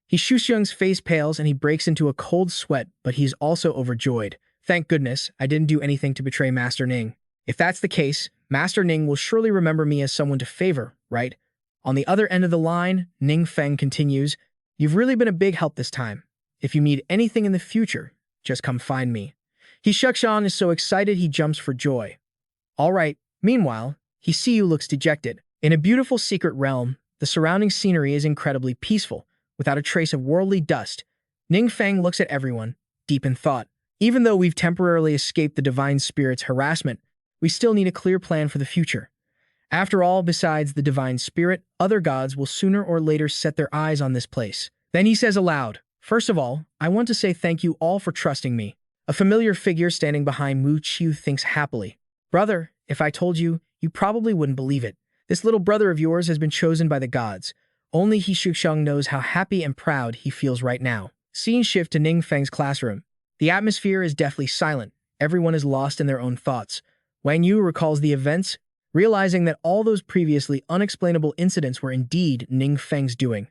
He Shuxiang's face pales and he breaks into a cold sweat, but he is also overjoyed. Thank goodness, I didn't do anything to betray Master Ning. If that's the case, Master Ning will surely remember me as someone to favor, right? On the other end of the line, Ning Feng continues, you've really been a big help this time. If you need anything in the future, just come find me. He Shuxiang is so excited he jumps for joy. All right. Meanwhile, He Siyu looks dejected. In a beautiful secret realm, the surrounding scenery is incredibly peaceful, without a trace of worldly dust. Ning Feng looks at everyone, deep in thought. Even though we've temporarily escaped the divine spirit's harassment, we still need a clear plan for the future. After all, besides the divine spirit, other gods will sooner or later set their eyes on this place. Then he says aloud, first of all, I want to say thank you all for trusting me. A familiar figure standing behind Mu Qiu thinks happily. Brother, if I told you, you probably wouldn't believe it. This little brother of yours has been chosen by the gods. Only He Shuxiang knows how happy and proud he feels right now. Scene shift to Ning Feng's classroom. The atmosphere is deathly silent. Everyone is lost in their own thoughts. Wang Yu recalls the events, realizing that all those previously unexplainable incidents were indeed Ning Feng's doing.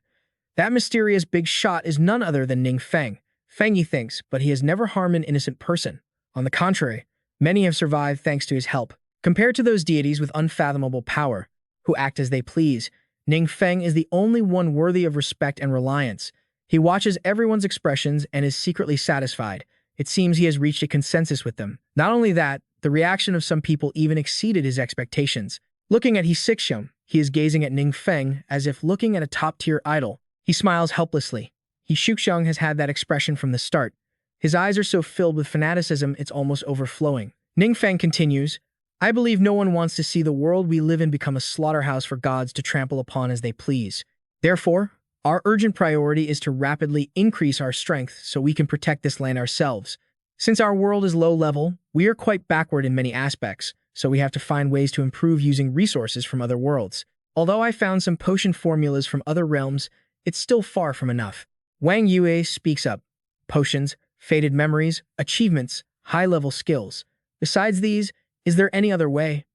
That mysterious big shot is none other than Ning Feng. Feng, he thinks, but he has never harmed an innocent person. On the contrary, many have survived thanks to his help. Compared to those deities with unfathomable power, who act as they please, Ning Feng is the only one worthy of respect and reliance. He watches everyone's expressions and is secretly satisfied. It seems he has reached a consensus with them. Not only that, the reaction of some people even exceeded his expectations. Looking at He is gazing at Ning Feng as if looking at a top-tier idol. He smiles helplessly. He has had that expression from the start. His eyes are so filled with fanaticism it's almost overflowing. Ning Feng continues, I believe no one wants to see the world we live in become a slaughterhouse for gods to trample upon as they please. Therefore, our urgent priority is to rapidly increase our strength so we can protect this land ourselves. Since our world is low level, we are quite backward in many aspects, so we have to find ways to improve using resources from other worlds. Although I found some potion formulas from other realms, it's still far from enough. Wang Yue speaks up. Potions, faded memories, achievements, high-level skills. Besides these, is there any other way?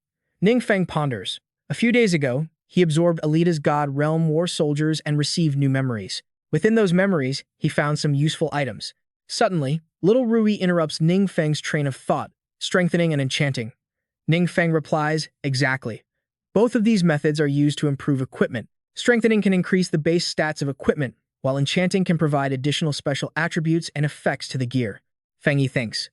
Ning Feng ponders. A few days ago, he absorbed Alita's God Realm War soldiers and received new memories. Within those memories, he found some useful items. Suddenly, little Rui interrupts Ning Feng's train of thought, strengthening and enchanting. Ning Feng replies, exactly. Both of these methods are used to improve equipment. Strengthening can increase the base stats of equipment, while enchanting can provide additional special attributes and effects to the gear. Feng Yi thinks.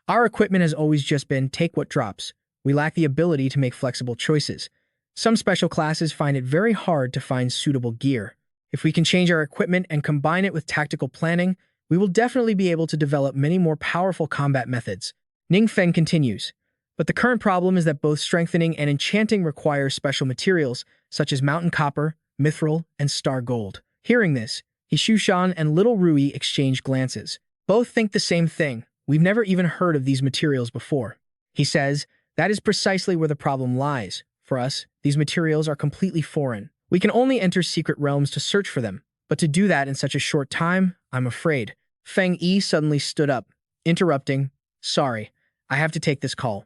Our equipment has always just been take what drops. We lack the ability to make flexible choices. Some special classes find it very hard to find suitable gear. If we can change our equipment and combine it with tactical planning, we will definitely be able to develop many more powerful combat methods. Ning Feng continues. But the current problem is that both strengthening and enchanting require special materials, such as mountain copper, mithril, and star gold. Hearing this, Shushan and little Rui exchange glances. Both think the same thing. We've never even heard of these materials before. He says, that is precisely where the problem lies. For us, these materials are completely foreign. We can only enter secret realms to search for them, but to do that in such a short time, I'm afraid. Feng Yi suddenly stood up, interrupting, sorry, I have to take this call.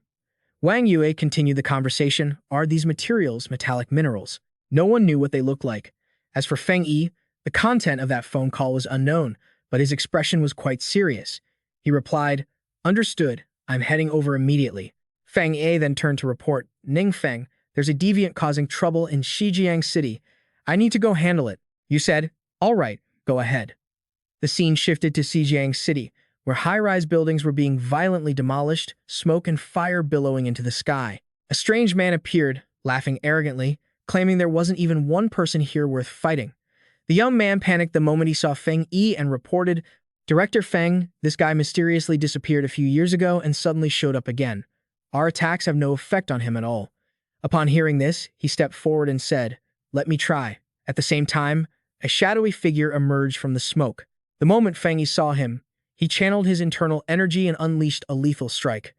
Wang Yue continued the conversation, are these materials metallic minerals? No one knew what they looked like. As for Feng Yi, the content of that phone call was unknown, but his expression was quite serious. He replied, understood, I'm heading over immediately. Feng Yi then turned to report, Ning Feng, there's a deviant causing trouble in Shijiang City. I need to go handle it. You said, all right, go ahead. The scene shifted to Shijiang City, where high-rise buildings were being violently demolished, smoke and fire billowing into the sky. A strange man appeared, laughing arrogantly, claiming there wasn't even one person here worth fighting. The young man panicked the moment he saw Feng Yi and reported, Director Feng, this guy mysteriously disappeared a few years ago and suddenly showed up again. Our attacks have no effect on him at all. Upon hearing this, he stepped forward and said, let me try. At the same time, a shadowy figure emerged from the smoke. The moment Feng Yi saw him, he channeled his internal energy and unleashed a lethal strike.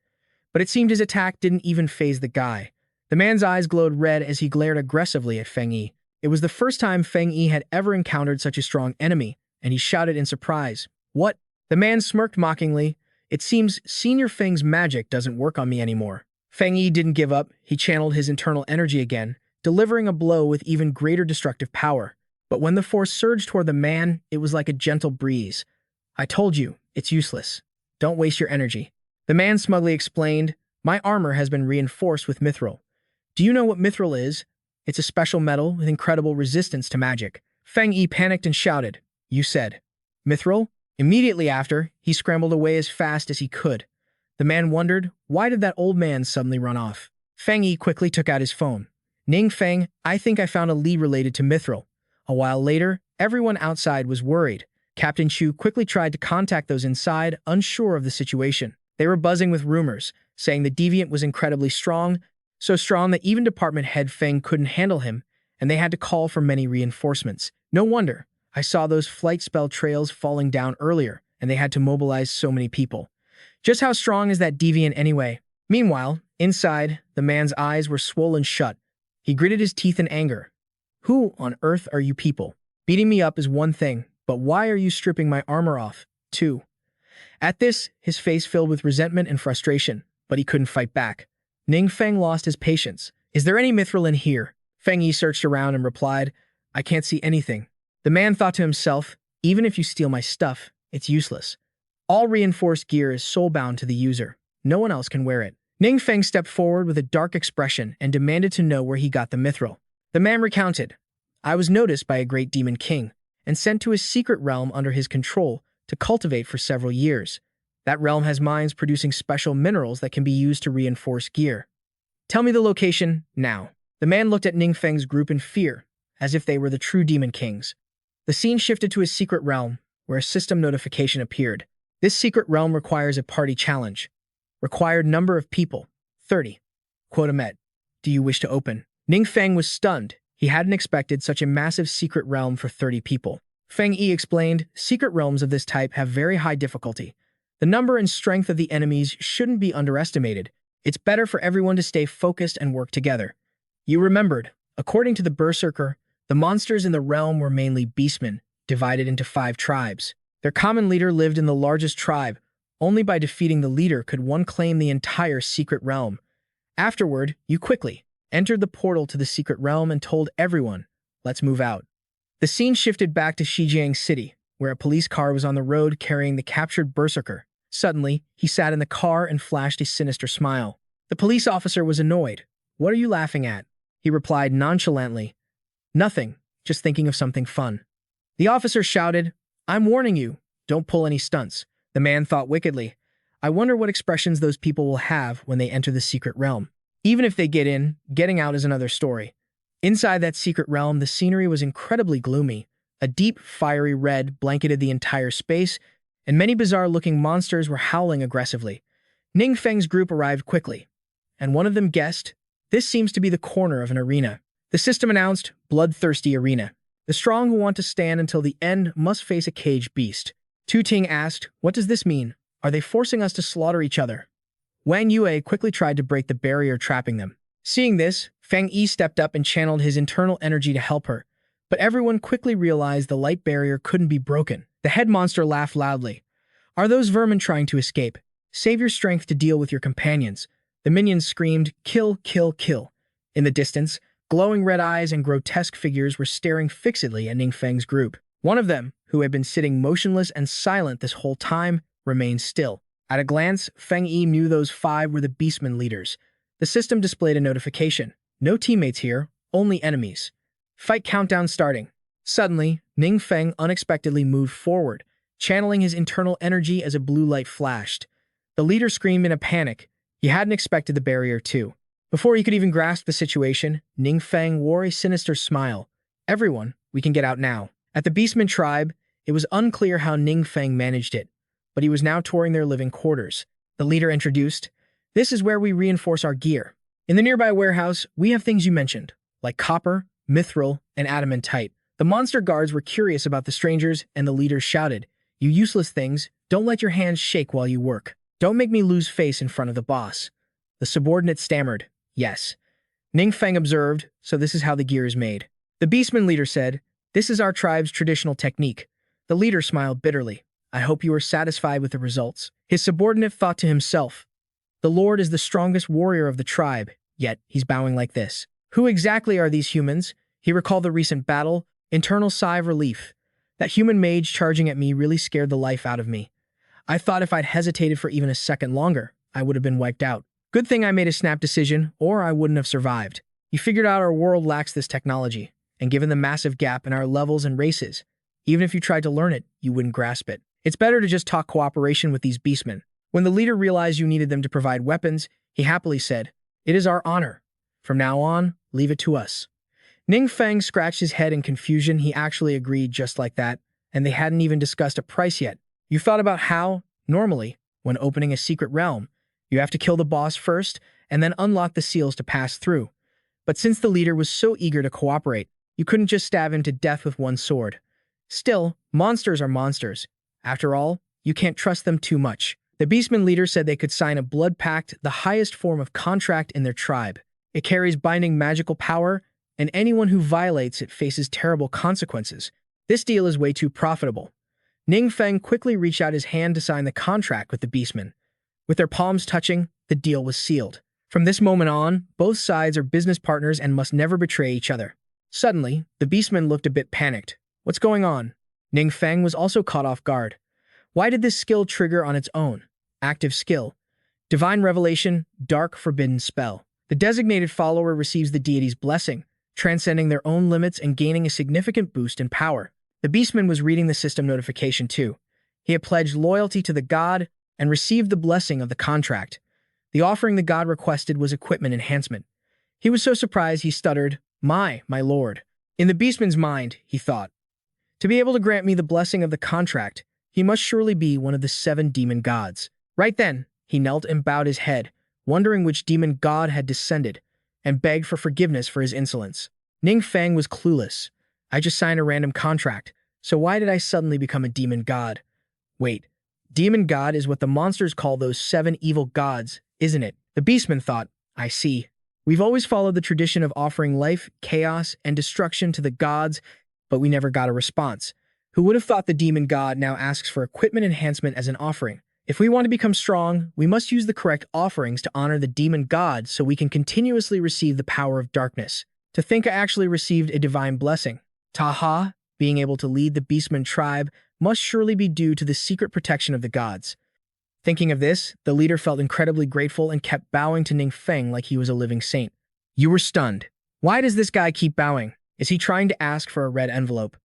But it seemed his attack didn't even faze the guy. The man's eyes glowed red as he glared aggressively at Feng Yi. It was the first time Feng Yi had ever encountered such a strong enemy, and he shouted in surprise, what? The man smirked mockingly. It seems Senior Feng's magic doesn't work on me anymore. Feng Yi didn't give up. He channeled his internal energy again, delivering a blow with even greater destructive power. But when the force surged toward the man, it was like a gentle breeze. I told you, it's useless. Don't waste your energy. The man smugly explained, my armor has been reinforced with mithril. Do you know what mithril is? It's a special metal with incredible resistance to magic. Feng Yi panicked and shouted, you said, mithril? Immediately after, he scrambled away as fast as he could. The man wondered, why did that old man suddenly run off? Feng Yi quickly took out his phone. Ning Feng, I think I found a lead related to mithril. A while later, everyone outside was worried. Captain Chu quickly tried to contact those inside, unsure of the situation. They were buzzing with rumors, saying the deviant was incredibly strong, so strong that even Department Head Feng couldn't handle him, and they had to call for many reinforcements. No wonder. I saw those flight spell trails falling down earlier, and they had to mobilize so many people. Just how strong is that deviant anyway? Meanwhile, inside, the man's eyes were swollen shut. He gritted his teeth in anger. Who on earth are you people? Beating me up is one thing, but why are you stripping my armor off, too? At this, his face filled with resentment and frustration, but he couldn't fight back. Ning Feng lost his patience. Is there any mithril in here? Feng Yi searched around and replied, I can't see anything. The man thought to himself, even if you steal my stuff, it's useless. All reinforced gear is soul-bound to the user. No one else can wear it. Ning Feng stepped forward with a dark expression and demanded to know where he got the mithril. The man recounted, I was noticed by a great demon king and sent to a secret realm under his control to cultivate for several years. That realm has mines producing special minerals that can be used to reinforce gear. Tell me the location now. The man looked at Ning Feng's group in fear, as if they were the true demon kings. The scene shifted to his secret realm, where a system notification appeared. This secret realm requires a party challenge. Required number of people, 30. Quota met. Do you wish to open? Ning Feng was stunned. He hadn't expected such a massive secret realm for 30 people. Feng Yi explained, secret realms of this type have very high difficulty. The number and strength of the enemies shouldn't be underestimated. It's better for everyone to stay focused and work together. You remembered, according to the Berserker, the monsters in the realm were mainly beastmen, divided into 5 tribes. Their common leader lived in the largest tribe. Only by defeating the leader could one claim the entire secret realm. Afterward, you quickly entered the portal to the secret realm and told everyone, let's move out. The scene shifted back to Shijiang City, where a police car was on the road carrying the captured Berserker. Suddenly, he sat in the car and flashed a sinister smile. The police officer was annoyed. What are you laughing at? He replied nonchalantly. Nothing, just thinking of something fun. The officer shouted, I'm warning you, don't pull any stunts. The man thought wickedly. I wonder what expressions those people will have when they enter the secret realm. Even if they get in, getting out is another story. Inside that secret realm, the scenery was incredibly gloomy. A deep, fiery red blanketed the entire space, and many bizarre-looking monsters were howling aggressively. Ning Feng's group arrived quickly, and one of them guessed, this seems to be the corner of an arena. The system announced, bloodthirsty arena. The strong who want to stand until the end must face a caged beast. Tu Ting asked, what does this mean? Are they forcing us to slaughter each other? Wang Yue quickly tried to break the barrier trapping them. Seeing this, Feng Yi stepped up and channeled his internal energy to help her. But everyone quickly realized the light barrier couldn't be broken. The head monster laughed loudly. Are those vermin trying to escape? Save your strength to deal with your companions. The minions screamed, kill, kill, kill. In the distance, glowing red eyes and grotesque figures were staring fixedly at Ning Feng's group. One of them, who had been sitting motionless and silent this whole time, remained still. At a glance, Feng Yi knew those 5 were the beastmen leaders. The system displayed a notification. No teammates here, only enemies. Fight countdown starting. Suddenly, Ning Feng unexpectedly moved forward, channeling his internal energy as a blue light flashed. The leader screamed in a panic. He hadn't expected the barrier too. Before he could even grasp the situation, Ning Feng wore a sinister smile. Everyone, we can get out now. At the Beastman tribe, it was unclear how Ning Feng managed it, but he was now touring their living quarters. The leader introduced, this is where we reinforce our gear. In the nearby warehouse, we have things you mentioned, like copper, mithril, and adamantite. The monster guards were curious about the strangers, and the leader shouted, you useless things, don't let your hands shake while you work. Don't make me lose face in front of the boss. The subordinate stammered, yes. Ning Feng observed, so this is how the gear is made. The Beastman leader said, this is our tribe's traditional technique. The leader smiled bitterly. I hope you are satisfied with the results. His subordinate thought to himself, the Lord is the strongest warrior of the tribe, yet he's bowing like this. Who exactly are these humans? He recalled the recent battle, internal sigh of relief. That human mage charging at me really scared the life out of me. I thought if I'd hesitated for even a second longer, I would have been wiped out. Good thing I made a snap decision, or I wouldn't have survived. You figured out our world lacks this technology, and given the massive gap in our levels and races, even if you tried to learn it, you wouldn't grasp it. It's better to just talk cooperation with these beastmen. When the leader realized you needed them to provide weapons, he happily said, it is our honor. From now on, leave it to us. Ning Feng scratched his head in confusion. He actually agreed just like that, and they hadn't even discussed a price yet. You thought about how, normally, when opening a secret realm, you have to kill the boss first and then unlock the seals to pass through. But since the leader was so eager to cooperate, you couldn't just stab him to death with one sword. Still, monsters are monsters. After all, you can't trust them too much. The Beastman leader said they could sign a blood pact, the highest form of contract in their tribe. It carries binding magical power, and anyone who violates it faces terrible consequences. This deal is way too profitable. Ning Feng quickly reached out his hand to sign the contract with the Beastman. With their palms touching, the deal was sealed. From this moment on, both sides are business partners and must never betray each other. Suddenly, the Beastman looked a bit panicked. What's going on? Ning Feng was also caught off guard. Why did this skill trigger on its own? Active skill. Divine Revelation, Dark Forbidden Spell. The designated follower receives the deity's blessing, transcending their own limits and gaining a significant boost in power. The Beastman was reading the system notification too. He had pledged loyalty to the god and received the blessing of the contract. The offering the god requested was equipment enhancement. He was so surprised he stuttered, my lord. In the beastman's mind, he thought, to be able to grant me the blessing of the contract, he must surely be one of the 7 demon gods. Right then, he knelt and bowed his head, wondering which demon god had descended, and begged for forgiveness for his insolence. Ning Feng was clueless. I just signed a random contract, so why did I suddenly become a demon god? Wait, demon god is what the monsters call those 7 evil gods, isn't it? The beastman thought, I see. We've always followed the tradition of offering life, chaos, and destruction to the gods, but we never got a response. Who would have thought the demon god now asks for equipment enhancement as an offering? If we want to become strong, we must use the correct offerings to honor the demon god so we can continuously receive the power of darkness. To think I actually received a divine blessing. Taha, being able to lead the beastman tribe must surely be due to the secret protection of the gods. Thinking of this, the leader felt incredibly grateful and kept bowing to Ning Feng like he was a living saint. You were stunned. Why does this guy keep bowing? Is he trying to ask for a red envelope?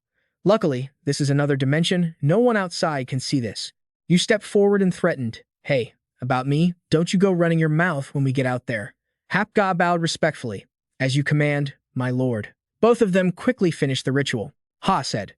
Luckily, this is another dimension. No one outside can see this. You stepped forward and threatened, hey, about me, don't you go running your mouth when we get out there. Hapga bowed respectfully. As you command, my lord. Both of them quickly finished the ritual. Ha said,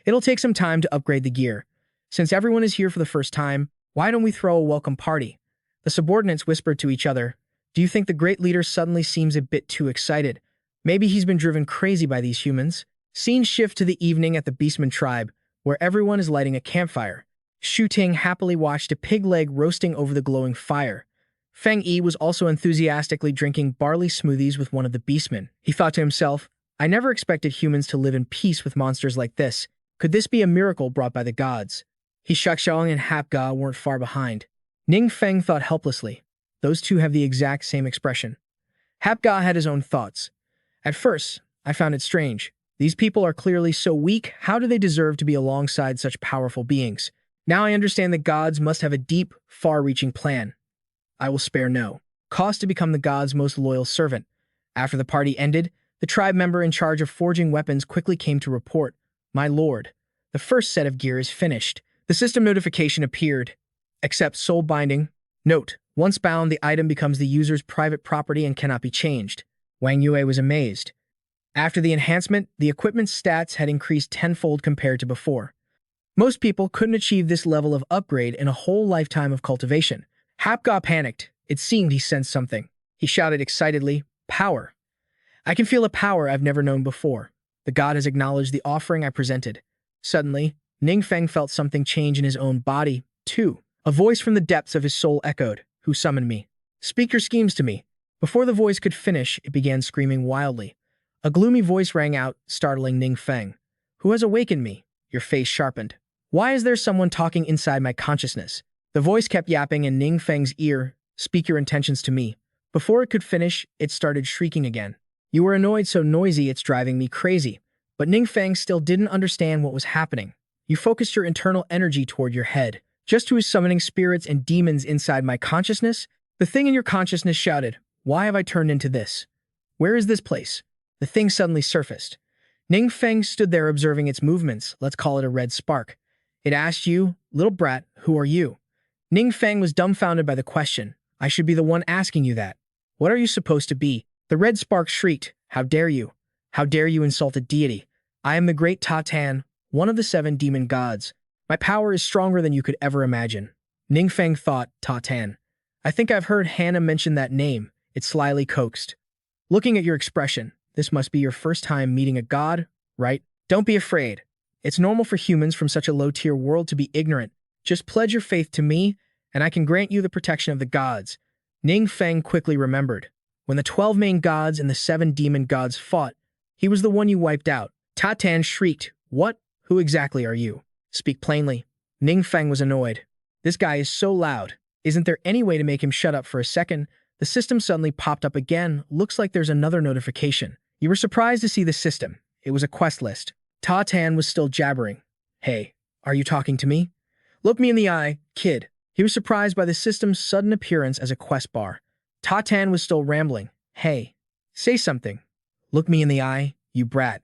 it'll take some time to upgrade the gear. Since everyone is here for the first time, why don't we throw a welcome party? The subordinates whispered to each other. Do you think the great leader suddenly seems a bit too excited? Maybe he's been driven crazy by these humans. Scenes shift to the evening at the Beastman tribe, where everyone is lighting a campfire. Shu Ting happily watched a pig leg roasting over the glowing fire. Feng Yi was also enthusiastically drinking barley smoothies with one of the beastmen. He thought to himself, I never expected humans to live in peace with monsters like this. Could this be a miracle brought by the gods? He Shakshong and Hapga weren't far behind. Ning Feng thought helplessly. Those two have the exact same expression. Hapga had his own thoughts. At first, I found it strange. These people are clearly so weak, how do they deserve to be alongside such powerful beings? Now I understand the gods must have a deep, far-reaching plan. I will spare no cost to become the gods' most loyal servant. After the party ended, the tribe member in charge of forging weapons quickly came to report, my lord, the first set of gear is finished. The system notification appeared. Accept soul binding. Note, once bound, the item becomes the user's private property and cannot be changed. Wang Yue was amazed. After the enhancement, the equipment's stats had increased tenfold compared to before. Most people couldn't achieve this level of upgrade in a whole lifetime of cultivation. Hapga panicked. It seemed he sensed something. He shouted excitedly, power. I can feel a power I've never known before. The god has acknowledged the offering I presented. Suddenly, Ning Feng felt something change in his own body, too. A voice from the depths of his soul echoed, who summoned me? Speak your schemes to me. Before the voice could finish, it began screaming wildly. A gloomy voice rang out, startling Ning Feng. Who has awakened me? Your face sharpened. Why is there someone talking inside my consciousness? The voice kept yapping in Ning Feng's ear. Speak your intentions to me. Before it could finish, it started shrieking again. You were annoyed so noisy it's driving me crazy. But Ning Feng still didn't understand what was happening. You focused your internal energy toward your head. Just who is summoning spirits and demons inside my consciousness? The thing in your consciousness shouted, why have I turned into this? Where is this place? The thing suddenly surfaced. Ning Feng stood there observing its movements. Let's call it a red spark. It asked you, little brat, who are you? Ning Feng was dumbfounded by the question. I should be the one asking you that. What are you supposed to be? The red spark shrieked, how dare you? How dare you insult a deity? I am the great Ta Tan, one of the 7 demon gods. My power is stronger than you could ever imagine. Ning Feng thought, Ta Tan. I think I've heard Hannah mention that name. It slyly coaxed. Looking at your expression, this must be your first time meeting a god, right? Don't be afraid. It's normal for humans from such a low-tier world to be ignorant. Just pledge your faith to me, and I can grant you the protection of the gods. Ning Feng quickly remembered. When the 12 main gods and the 7 demon gods fought, he was the one you wiped out. Ta Tan shrieked, what? Who exactly are you? Speak plainly. Ning Feng was annoyed. This guy is so loud. Isn't there any way to make him shut up for a second? The system suddenly popped up again. Looks like there's another notification. You were surprised to see the system. It was a quest list. Ta Tan was still jabbering. Hey, are you talking to me? Look me in the eye, kid. He was surprised by the system's sudden appearance as a quest bar. Ta Tan was still rambling. Hey, say something. Look me in the eye, you brat.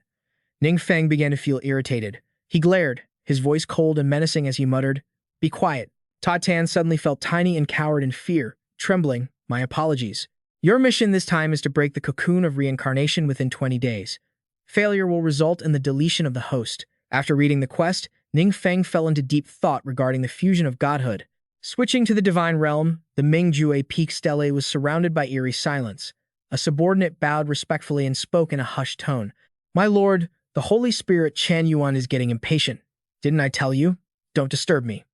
Ning Feng began to feel irritated. He glared, his voice cold and menacing as he muttered, be quiet. Ta Tan suddenly felt tiny and cowered in fear, trembling, my apologies. Your mission this time is to break the cocoon of reincarnation within 20 days. Failure will result in the deletion of the host. After reading the quest, Ning Feng fell into deep thought regarding the fusion of godhood. Switching to the divine realm, the Mingjue Peak Stele was surrounded by eerie silence. A subordinate bowed respectfully and spoke in a hushed tone. My lord, the Holy Spirit Chan Yuan is getting impatient. Didn't I tell you? Don't disturb me.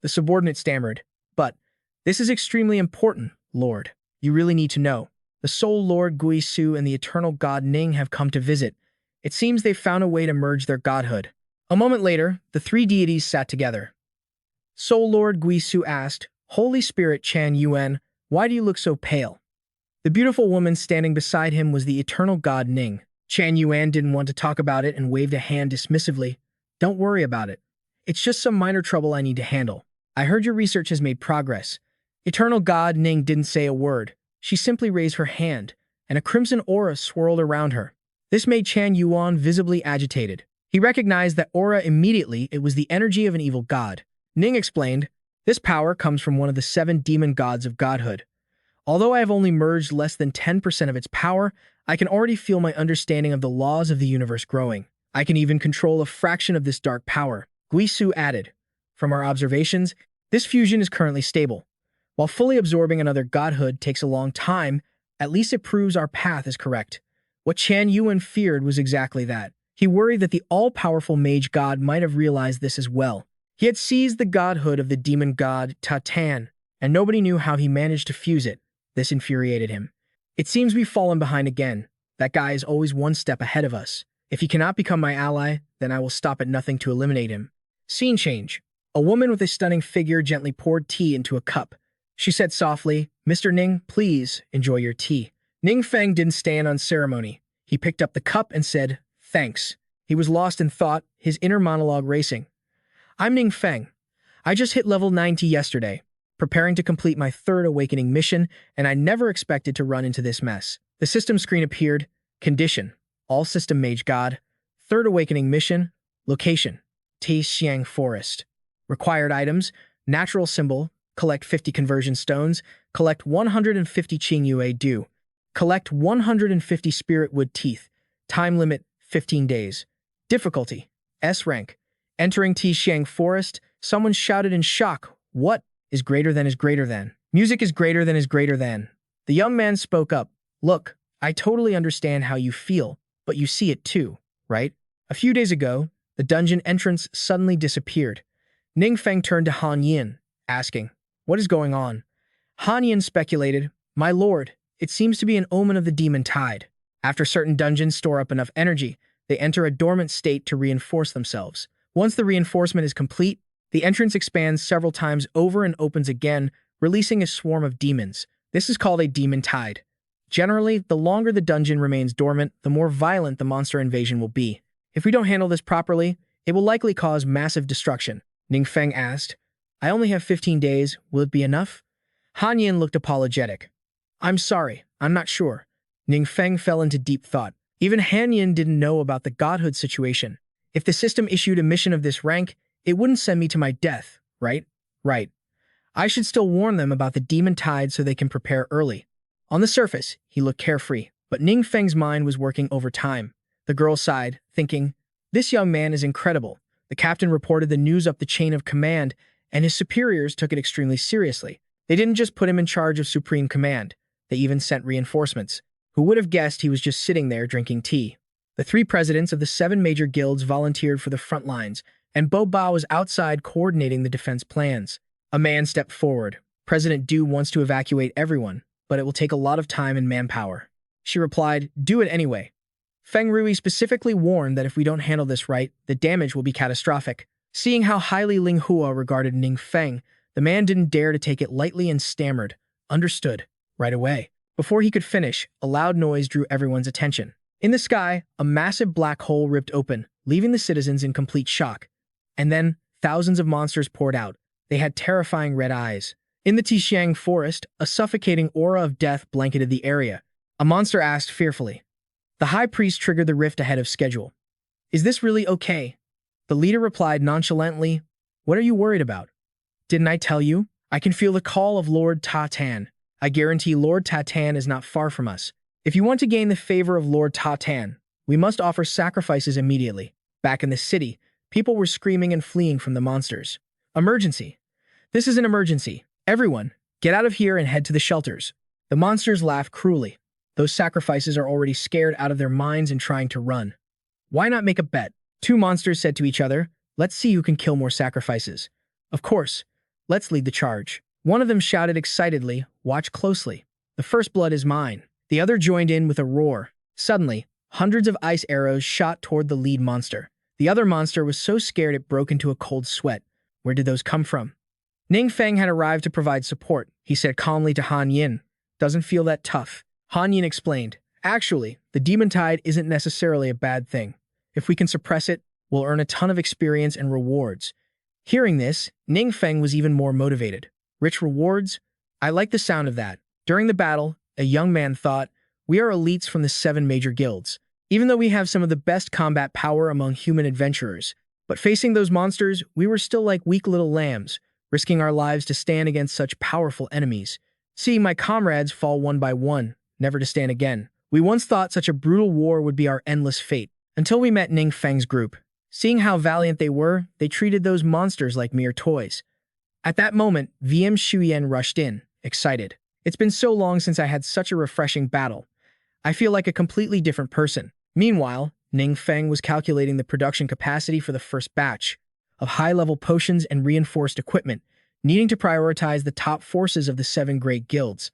The subordinate stammered. But, this is extremely important, lord. You really need to know. The Soul Lord Gui Su and the eternal god Ning have come to visit. It seems they've found a way to merge their godhood. A moment later, the three deities sat together. Soul Lord Gui Su asked, Holy Spirit Chan Yuan, why do you look so pale? The beautiful woman standing beside him was the eternal god Ning. Chan Yuan didn't want to talk about it and waved a hand dismissively. Don't worry about it. It's just some minor trouble I need to handle. I heard your research has made progress. Eternal god Ning didn't say a word. She simply raised her hand, and a crimson aura swirled around her. This made Chan Yuan visibly agitated. He recognized that aura immediately. It was the energy of an evil god. Ning explained, this power comes from one of the 7 demon gods of godhood. Although I have only merged less than 10% of its power, I can already feel my understanding of the laws of the universe growing. I can even control a fraction of this dark power. Gui Su added, from our observations, this fusion is currently stable. While fully absorbing another godhood takes a long time, at least it proves our path is correct. What Chan Yuan feared was exactly that. He worried that the all-powerful mage god might have realized this as well. He had seized the godhood of the demon god Ta Tan, and nobody knew how he managed to fuse it. This infuriated him. It seems we've fallen behind again. That guy is always one step ahead of us. If he cannot become my ally, then I will stop at nothing to eliminate him. Scene change. A woman with a stunning figure gently poured tea into a cup. She said softly, Mr. Ning, please enjoy your tea. Ning Feng didn't stand on ceremony. He picked up the cup and said, thanks. He was lost in thought, his inner monologue racing. I'm Ning Feng. I just hit level 90 yesterday, preparing to complete my 3rd awakening mission, and I never expected to run into this mess. The system screen appeared. Condition. All system mage god. 3rd awakening mission. Location. Xiang Forest. Required items. Natural symbol. Collect 50 conversion stones. Collect 150 Qing Yue Dew. Collect 150 spirit wood teeth. Time limit 15 days. Difficulty. S rank. Entering Xiang Forest, someone shouted in shock. What is greater than is greater than? Music is greater than is greater than. The young man spoke up. Look, I totally understand how you feel, but you see it too, right? A few days ago, the dungeon entrance suddenly disappeared. Ning Feng turned to Han Yin, asking, what is going on? Han Yin speculated, my lord, it seems to be an omen of the demon tide. After certain dungeons store up enough energy, they enter a dormant state to reinforce themselves. Once the reinforcement is complete, the entrance expands several times over and opens again, releasing a swarm of demons. This is called a demon tide. Generally, the longer the dungeon remains dormant, the more violent the monster invasion will be. If we don't handle this properly, it will likely cause massive destruction. Ning Feng asked, I only have 15 days. Will it be enough? Han Yin looked apologetic. I'm sorry, I'm not sure. Ning Feng fell into deep thought. Even Han Yin didn't know about the godhood situation. If the system issued a mission of this rank, it wouldn't send me to my death, right? Right. I should still warn them about the demon tide so they can prepare early. On the surface, he looked carefree, but Ning Feng's mind was working overtime. The girl sighed, thinking, this young man is incredible. The captain reported the news up the chain of command, and his superiors took it extremely seriously. They didn't just put him in charge of supreme command. They even sent reinforcements. Who would have guessed he was just sitting there drinking tea? The 3 presidents of the 7 major guilds volunteered for the front lines, and Bo Ba was outside coordinating the defense plans. A man stepped forward. President Du wants to evacuate everyone, but it will take a lot of time and manpower. She replied, do it anyway. Feng Rui specifically warned that if we don't handle this right, the damage will be catastrophic. Seeing how highly Ling Hua regarded Ning Feng, the man didn't dare to take it lightly and stammered, understood, right away. Before he could finish, a loud noise drew everyone's attention. In the sky, a massive black hole ripped open, leaving the citizens in complete shock. And then, thousands of monsters poured out. They had terrifying red eyes. In the Xiang Forest, a suffocating aura of death blanketed the area. A monster asked fearfully. The high priest triggered the rift ahead of schedule. Is this really okay? The leader replied nonchalantly, what are you worried about? Didn't I tell you? I can feel the call of Lord Ta Tan. I guarantee Lord Tatan is not far from us. If you want to gain the favor of Lord Tatan, we must offer sacrifices immediately. Back in the city, people were screaming and fleeing from the monsters. Emergency. This is an emergency. Everyone, get out of here and head to the shelters. The monsters laughed cruelly. Those sacrifices are already scared out of their minds and trying to run. Why not make a bet? Two monsters said to each other, let's see who can kill more sacrifices. Of course, let's lead the charge. One of them shouted excitedly, watch closely. The first blood is mine. The other joined in with a roar. Suddenly, hundreds of ice arrows shot toward the lead monster. The other monster was so scared it broke into a cold sweat. Where did those come from? Ning Feng had arrived to provide support. He said calmly to Han Yin, doesn't feel that tough. Han Yin explained, actually, the demon tide isn't necessarily a bad thing. If we can suppress it, we'll earn a ton of experience and rewards. Hearing this, Ning Feng was even more motivated. Rich rewards? I like the sound of that. During the battle, a young man thought, we are elites from the 7 major guilds. Even though we have some of the best combat power among human adventurers, but facing those monsters, we were still like weak little lambs, risking our lives to stand against such powerful enemies. Seeing my comrades fall one by one, never to stand again. We once thought such a brutal war would be our endless fate, until we met Ning Feng's group. Seeing how valiant they were, they treated those monsters like mere toys. At that moment, VM Shuyen rushed in, excited. It's been so long since I had such a refreshing battle. I feel like a completely different person. Meanwhile, Ning Feng was calculating the production capacity for the first batch of high-level potions and reinforced equipment, needing to prioritize the top forces of the 7 great guilds.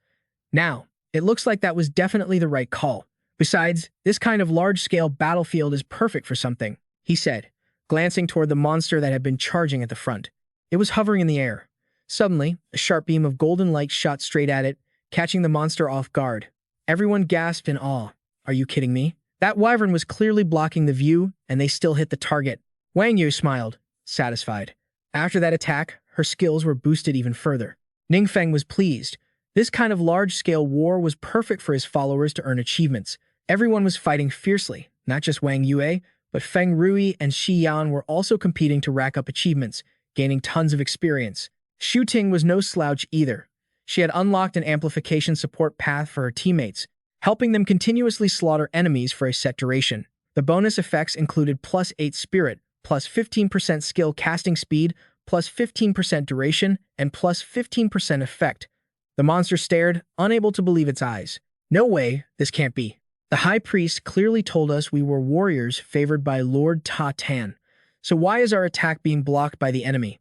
Now, it looks like that was definitely the right call. Besides, this kind of large-scale battlefield is perfect for something, he said, glancing toward the monster that had been charging at the front. It was hovering in the air. Suddenly, a sharp beam of golden light shot straight at it, catching the monster off guard. Everyone gasped in awe. Are you kidding me? That wyvern was clearly blocking the view, and they still hit the target. Wang Yu smiled, satisfied. After that attack, her skills were boosted even further. Ning Feng was pleased. This kind of large-scale war was perfect for his followers to earn achievements. Everyone was fighting fiercely, not just Wang Yue, but Feng Rui and Shi Yan were also competing to rack up achievements, gaining tons of experience. Xu Ting was no slouch either. She had unlocked an amplification support path for her teammates, helping them continuously slaughter enemies for a set duration. The bonus effects included +8 spirit, +15% skill casting speed, +15% duration, and +15% effect. The monster stared, unable to believe its eyes. No way, this can't be. The High Priest clearly told us we were warriors favored by Lord Ta Tan. So why is our attack being blocked by the enemy?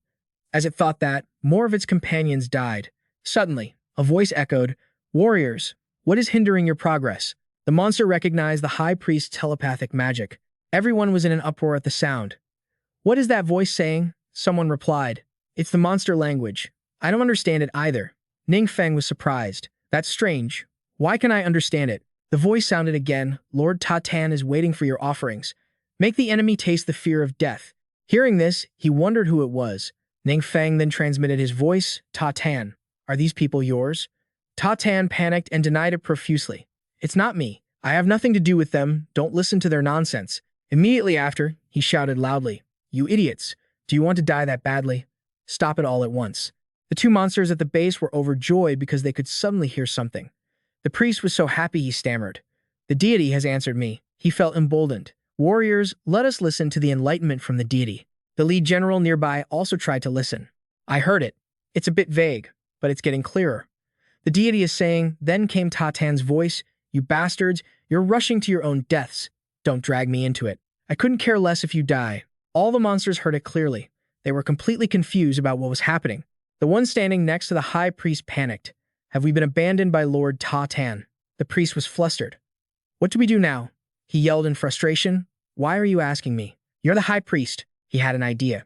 As it thought that, more of its companions died. Suddenly, a voice echoed, Warriors, what is hindering your progress? The monster recognized the High Priest's telepathic magic. Everyone was in an uproar at the sound. What is that voice saying? Someone replied. It's the monster language. I don't understand it either. Ning Feng was surprised. That's strange. Why can I understand it? The voice sounded again. Lord Ta Tan is waiting for your offerings. Make the enemy taste the fear of death. Hearing this, he wondered who it was. Ning Feng then transmitted his voice, Ta Tan. Are these people yours? Ta Tan panicked and denied it profusely. It's not me. I have nothing to do with them. Don't listen to their nonsense. Immediately after, he shouted loudly, You idiots! Do you want to die that badly? Stop it all at once. The two monsters at the base were overjoyed because they could suddenly hear something. The priest was so happy he stammered. The deity has answered me. He felt emboldened. Warriors, let us listen to the enlightenment from the deity. The lead general nearby also tried to listen. I heard it. It's a bit vague, but it's getting clearer. The deity is saying, then came Ta Tan's voice, You bastards, you're rushing to your own deaths. Don't drag me into it. I couldn't care less if you die. All the monsters heard it clearly. They were completely confused about what was happening. The one standing next to the high priest panicked. Have we been abandoned by Lord Ta Tan? The priest was flustered. What do we do now? He yelled in frustration. Why are you asking me? You're the high priest. He had an idea.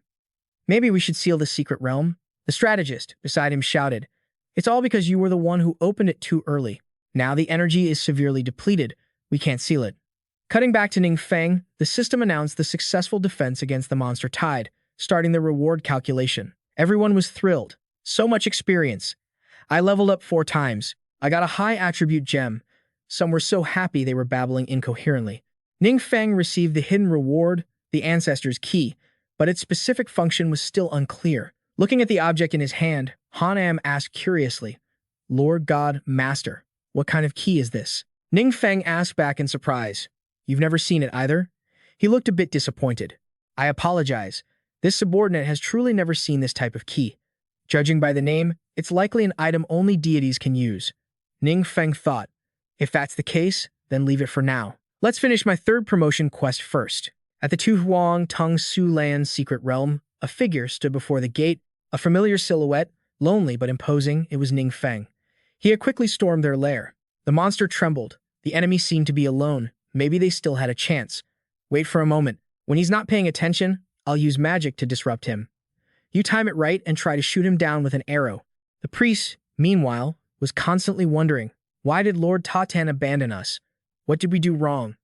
Maybe we should seal the secret realm? The strategist beside him shouted. It's all because you were the one who opened it too early. Now the energy is severely depleted. We can't seal it. Cutting back to Ning Feng, the system announced the successful defense against the monster tide, starting the reward calculation. Everyone was thrilled. So much experience. I leveled up 4 times. I got a high attribute gem. Some were so happy they were babbling incoherently. Ning Feng received the hidden reward, the ancestor's key, but its specific function was still unclear. Looking at the object in his hand, Han Am asked curiously, Lord God, Master, what kind of key is this? Ning Feng asked back in surprise. You've never seen it either? He looked a bit disappointed. I apologize. This subordinate has truly never seen this type of key. Judging by the name, it's likely an item only deities can use. Ning Feng thought, if that's the case, then leave it for now. Let's finish my third promotion quest first. At the Tu Huang Tung Su Lan's secret realm, a figure stood before the gate, a familiar silhouette, lonely but imposing. It was Ning Feng. He had quickly stormed their lair. The monster trembled. The enemy seemed to be alone. Maybe they still had a chance. Wait for a moment. When he's not paying attention, I'll use magic to disrupt him. You time it right and try to shoot him down with an arrow. The priest, meanwhile, was constantly wondering, why did Lord Tatan abandon us? What did we do wrong?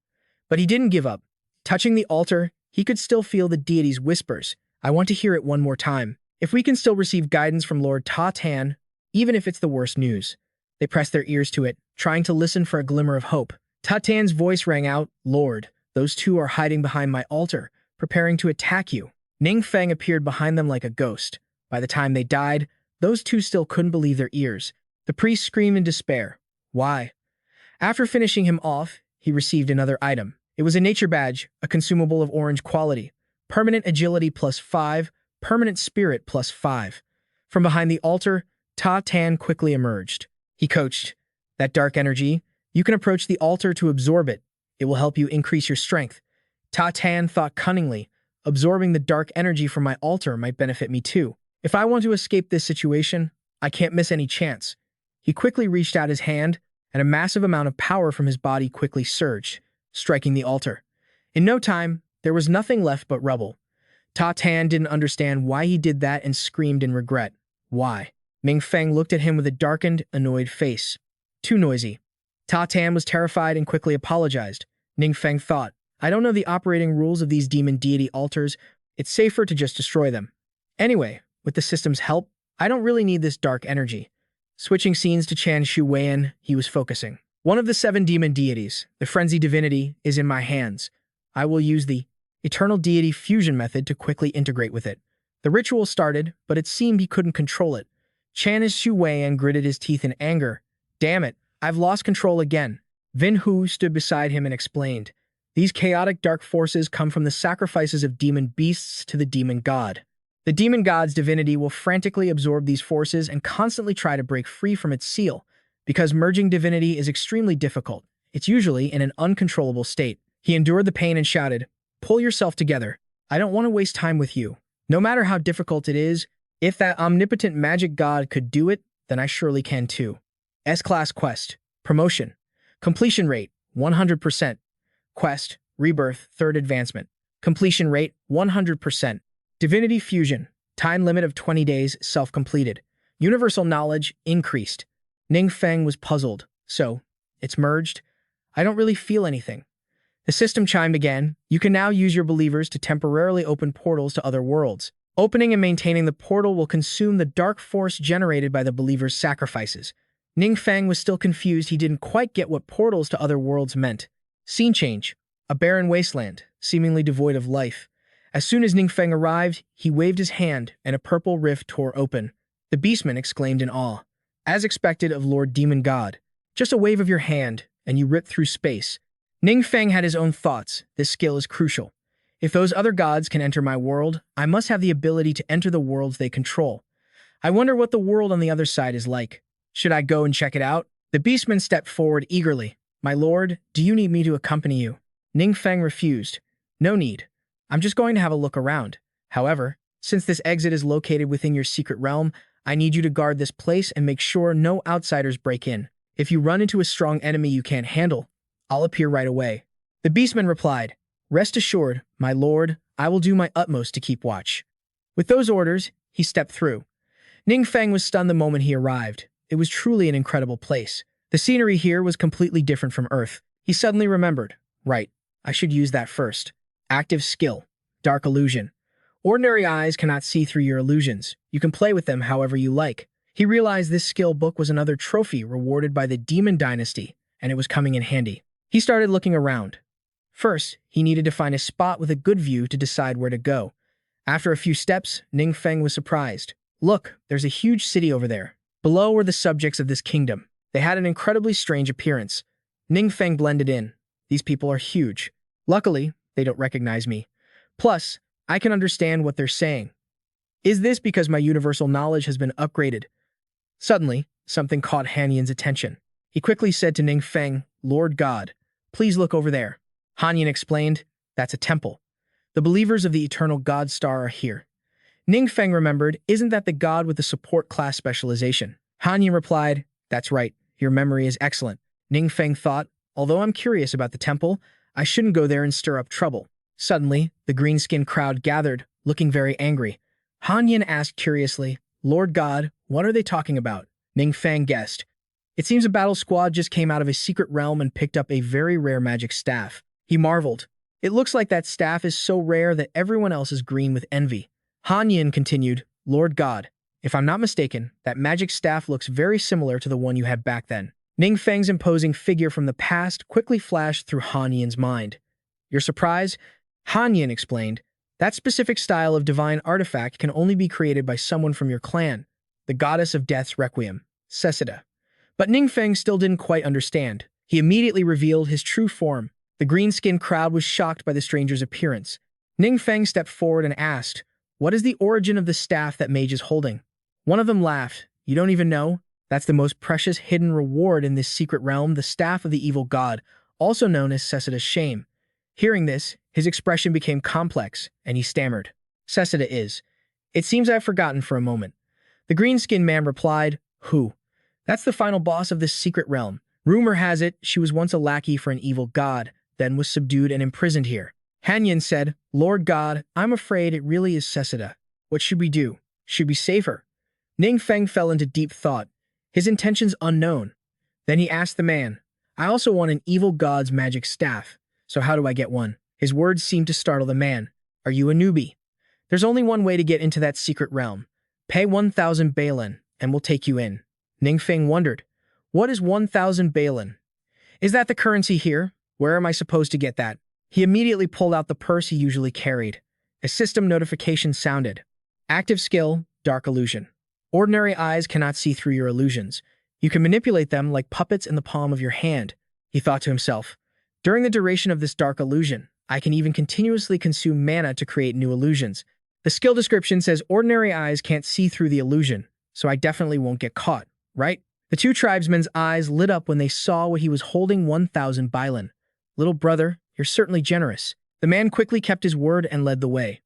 But he didn't give up. Touching the altar, he could still feel the deity's whispers. I want to hear it one more time. If we can still receive guidance from Lord Tatan, even if it's the worst news. They pressed their ears to it, trying to listen for a glimmer of hope. Tatan's voice rang out, Lord, those two are hiding behind my altar, preparing to attack you. Ning Feng appeared behind them like a ghost. By the time they died, those two still couldn't believe their ears. The priest screamed in despair. Why? After finishing him off, he received another item. It was a nature badge, a consumable of orange quality. Permanent agility +5, permanent spirit +5. From behind the altar, Ta Tan quickly emerged. He coached, that dark energy, you can approach the altar to absorb it. It will help you increase your strength. Ta Tan thought cunningly, absorbing the dark energy from my altar might benefit me too. If I want to escape this situation, I can't miss any chance. He quickly reached out his hand, and a massive amount of power from his body quickly surged, striking the altar. In no time, there was nothing left but rubble. Ta Tan didn't understand why he did that and screamed in regret. Why? Ning Feng looked at him with a darkened, annoyed face. Too noisy. Ta Tan was terrified and quickly apologized. Ning Feng thought, I don't know the operating rules of these demon deity altars. It's safer to just destroy them. Anyway, with the system's help, I don't really need this dark energy. Switching scenes to Chan Shu Weian, he was focusing. One of the 7 demon deities, the frenzy divinity, is in my hands. I will use the eternal deity fusion method to quickly integrate with it. The ritual started, but it seemed he couldn't control it. Chan Shu Weian gritted his teeth in anger. Damn it, I've lost control again. Vin Hu stood beside him and explained. These chaotic dark forces come from the sacrifices of demon beasts to the demon god. The demon god's divinity will frantically absorb these forces and constantly try to break free from its seal. Because merging divinity is extremely difficult, it's usually in an uncontrollable state. He endured the pain and shouted, Pull yourself together. I don't want to waste time with you. No matter how difficult it is, if that omnipotent magic god could do it, then I surely can too. S-Class Quest. Promotion. Completion rate, 100%. Quest. Rebirth, 3rd advancement. Completion rate, 100%. Divinity Fusion. Time limit of 20 days, self-completed. Universal knowledge, increased. Ning Feng was puzzled. So, it's merged? I don't really feel anything. The system chimed again. You can now use your believers to temporarily open portals to other worlds. Opening and maintaining the portal will consume the dark force generated by the believers' sacrifices. Ning Feng was still confused. He didn't quite get what portals to other worlds meant. Scene change. A barren wasteland, seemingly devoid of life. As soon as Ning Feng arrived, he waved his hand, and a purple rift tore open. The beastman exclaimed in awe. As expected of Lord Demon God. Just a wave of your hand, and you rip through space. Ning Feng had his own thoughts. This skill is crucial. If those other gods can enter my world, I must have the ability to enter the worlds they control. I wonder what the world on the other side is like. Should I go and check it out? The beastman stepped forward eagerly. My lord, do you need me to accompany you? Ning Feng refused. No need. I'm just going to have a look around. However, since this exit is located within your secret realm, I need you to guard this place and make sure no outsiders break in. If you run into a strong enemy you can't handle, I'll appear right away. The beastman replied, Rest assured, my lord, I will do my utmost to keep watch. With those orders, he stepped through. Ning Feng was stunned the moment he arrived. It was truly an incredible place. The scenery here was completely different from Earth. He suddenly remembered. Right, I should use that first. Active skill. Dark illusion. Ordinary eyes cannot see through your illusions. You can play with them however you like. He realized this skill book was another trophy rewarded by the Demon Dynasty, and it was coming in handy. He started looking around. First, he needed to find a spot with a good view to decide where to go. After a few steps, Ning Feng was surprised. Look, there's a huge city over there. Below were the subjects of this kingdom. They had an incredibly strange appearance. Ning Feng blended in. These people are huge. Luckily, they don't recognize me. Plus, I can understand what they're saying. Is this because my universal knowledge has been upgraded? Suddenly, something caught Han Yin's attention. He quickly said to Ning Feng, Lord God, please look over there. Han Yin explained, that's a temple. The believers of the eternal God star are here. Ning Feng remembered, isn't that the god with the support class specialization? Han Yin replied, that's right, your memory is excellent. Ning Feng thought, although I'm curious about the temple, I shouldn't go there and stir up trouble. Suddenly, the green-skinned crowd gathered, looking very angry. Han Yin asked curiously, Lord God, what are they talking about? Ning Feng guessed. It seems a battle squad just came out of a secret realm and picked up a very rare magic staff. He marveled. It looks like that staff is so rare that everyone else is green with envy. Han Yin continued, Lord God, if I'm not mistaken, that magic staff looks very similar to the one you had back then. Ning Feng's imposing figure from the past quickly flashed through Han Yin's mind. Your surprise? Han Yin explained, that specific style of divine artifact can only be created by someone from your clan, the goddess of death's requiem, Cessida. But Ning Feng still didn't quite understand. He immediately revealed his true form. The green-skinned crowd was shocked by the stranger's appearance. Ning Feng stepped forward and asked, what is the origin of the staff that mage is holding? One of them laughed. You don't even know? That's the most precious hidden reward in this secret realm, the staff of the evil god, also known as Cessida's shame. Hearing this, his expression became complex, and he stammered. Cessida is. It seems I've forgotten for a moment. The green-skinned man replied, who? That's the final boss of this secret realm. Rumor has it she was once a lackey for an evil god, then was subdued and imprisoned here. Han Yin said, Lord God, I'm afraid it really is Cessida. What should we do? Should we save her? Ning Feng fell into deep thought, his intentions unknown. Then he asked the man, I also want an evil god's magic staff, so how do I get one? His words seemed to startle the man. Are you a newbie? There's only one way to get into that secret realm. Pay 1,000 Balin, and we'll take you in. Ning Feng wondered, what is 1,000 Balin? Is that the currency here? Where am I supposed to get that? He immediately pulled out the purse he usually carried. A system notification sounded. Active skill, Dark Illusion. Ordinary eyes cannot see through your illusions. You can manipulate them like puppets in the palm of your hand. He thought to himself, during the duration of this dark illusion, I can even continuously consume mana to create new illusions. The skill description says ordinary eyes can't see through the illusion, so I definitely won't get caught, right? The two tribesmen's eyes lit up when they saw what he was holding 1,000 Balin. Little brother, you're certainly generous. The man quickly kept his word and led the way.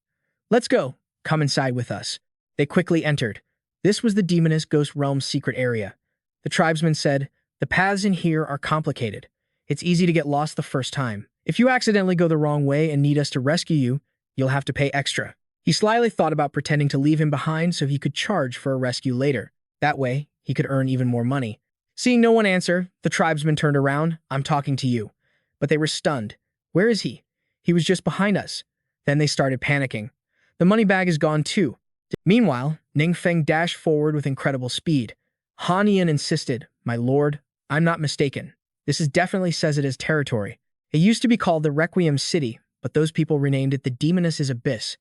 Let's go. Come inside with us. They quickly entered. This was the Demoness Ghost Realm's secret area. The tribesman said, the paths in here are complicated. It's easy to get lost the first time. If you accidentally go the wrong way and need us to rescue you, you'll have to pay extra. He slyly thought about pretending to leave him behind so he could charge for a rescue later. That way, he could earn even more money. Seeing no one answer, the tribesman turned around. I'm talking to you. But they were stunned. Where is he? He was just behind us. Then they started panicking. The money bag is gone too. Meanwhile, Ning Feng dashed forward with incredible speed. Han Yin insisted, my lord, I'm not mistaken. This is definitely Cessida's territory. It used to be called the Requiem City, but those people renamed it the Demoness's Abyss.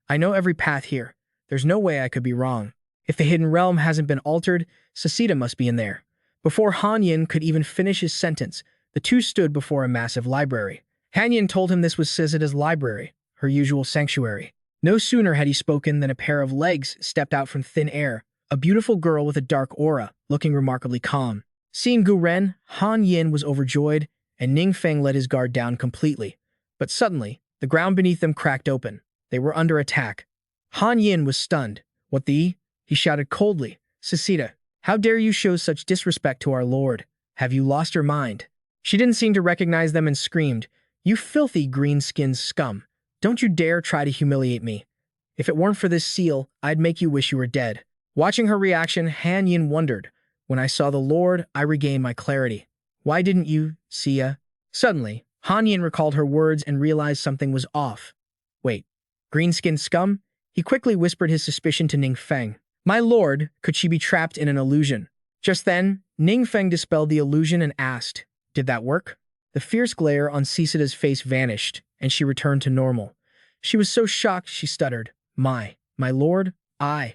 I know every path here. There's no way I could be wrong. If the hidden realm hasn't been altered, Cessida must be in there. Before Han Yin could even finish his sentence, the two stood before a massive library. Han Yin told him this was Cessida's library, her usual sanctuary. No sooner had he spoken than a pair of legs stepped out from thin air, a beautiful girl with a dark aura, looking remarkably calm. Seeing Gu Ren, Han Yin was overjoyed, and Ning Feng let his guard down completely. But suddenly, the ground beneath them cracked open. They were under attack. Han Yin was stunned. What the? He shouted coldly. Cessida, how dare you show such disrespect to our lord? Have you lost your mind? She didn't seem to recognize them and screamed, you filthy green-skinned scum. Don't you dare try to humiliate me. If it weren't for this seal, I'd make you wish you were dead. Watching her reaction, Han Yin wondered. When I saw the Lord, I regained my clarity. Why didn't you, Sia? Suddenly, Han Yin recalled her words and realized something was off. Wait, green-skinned scum? He quickly whispered his suspicion to Ning Feng. My lord, could she be trapped in an illusion? Just then, Ning Feng dispelled the illusion and asked, did that work? The fierce glare on Cessida's face vanished, and she returned to normal. She was so shocked she stuttered. My lord, I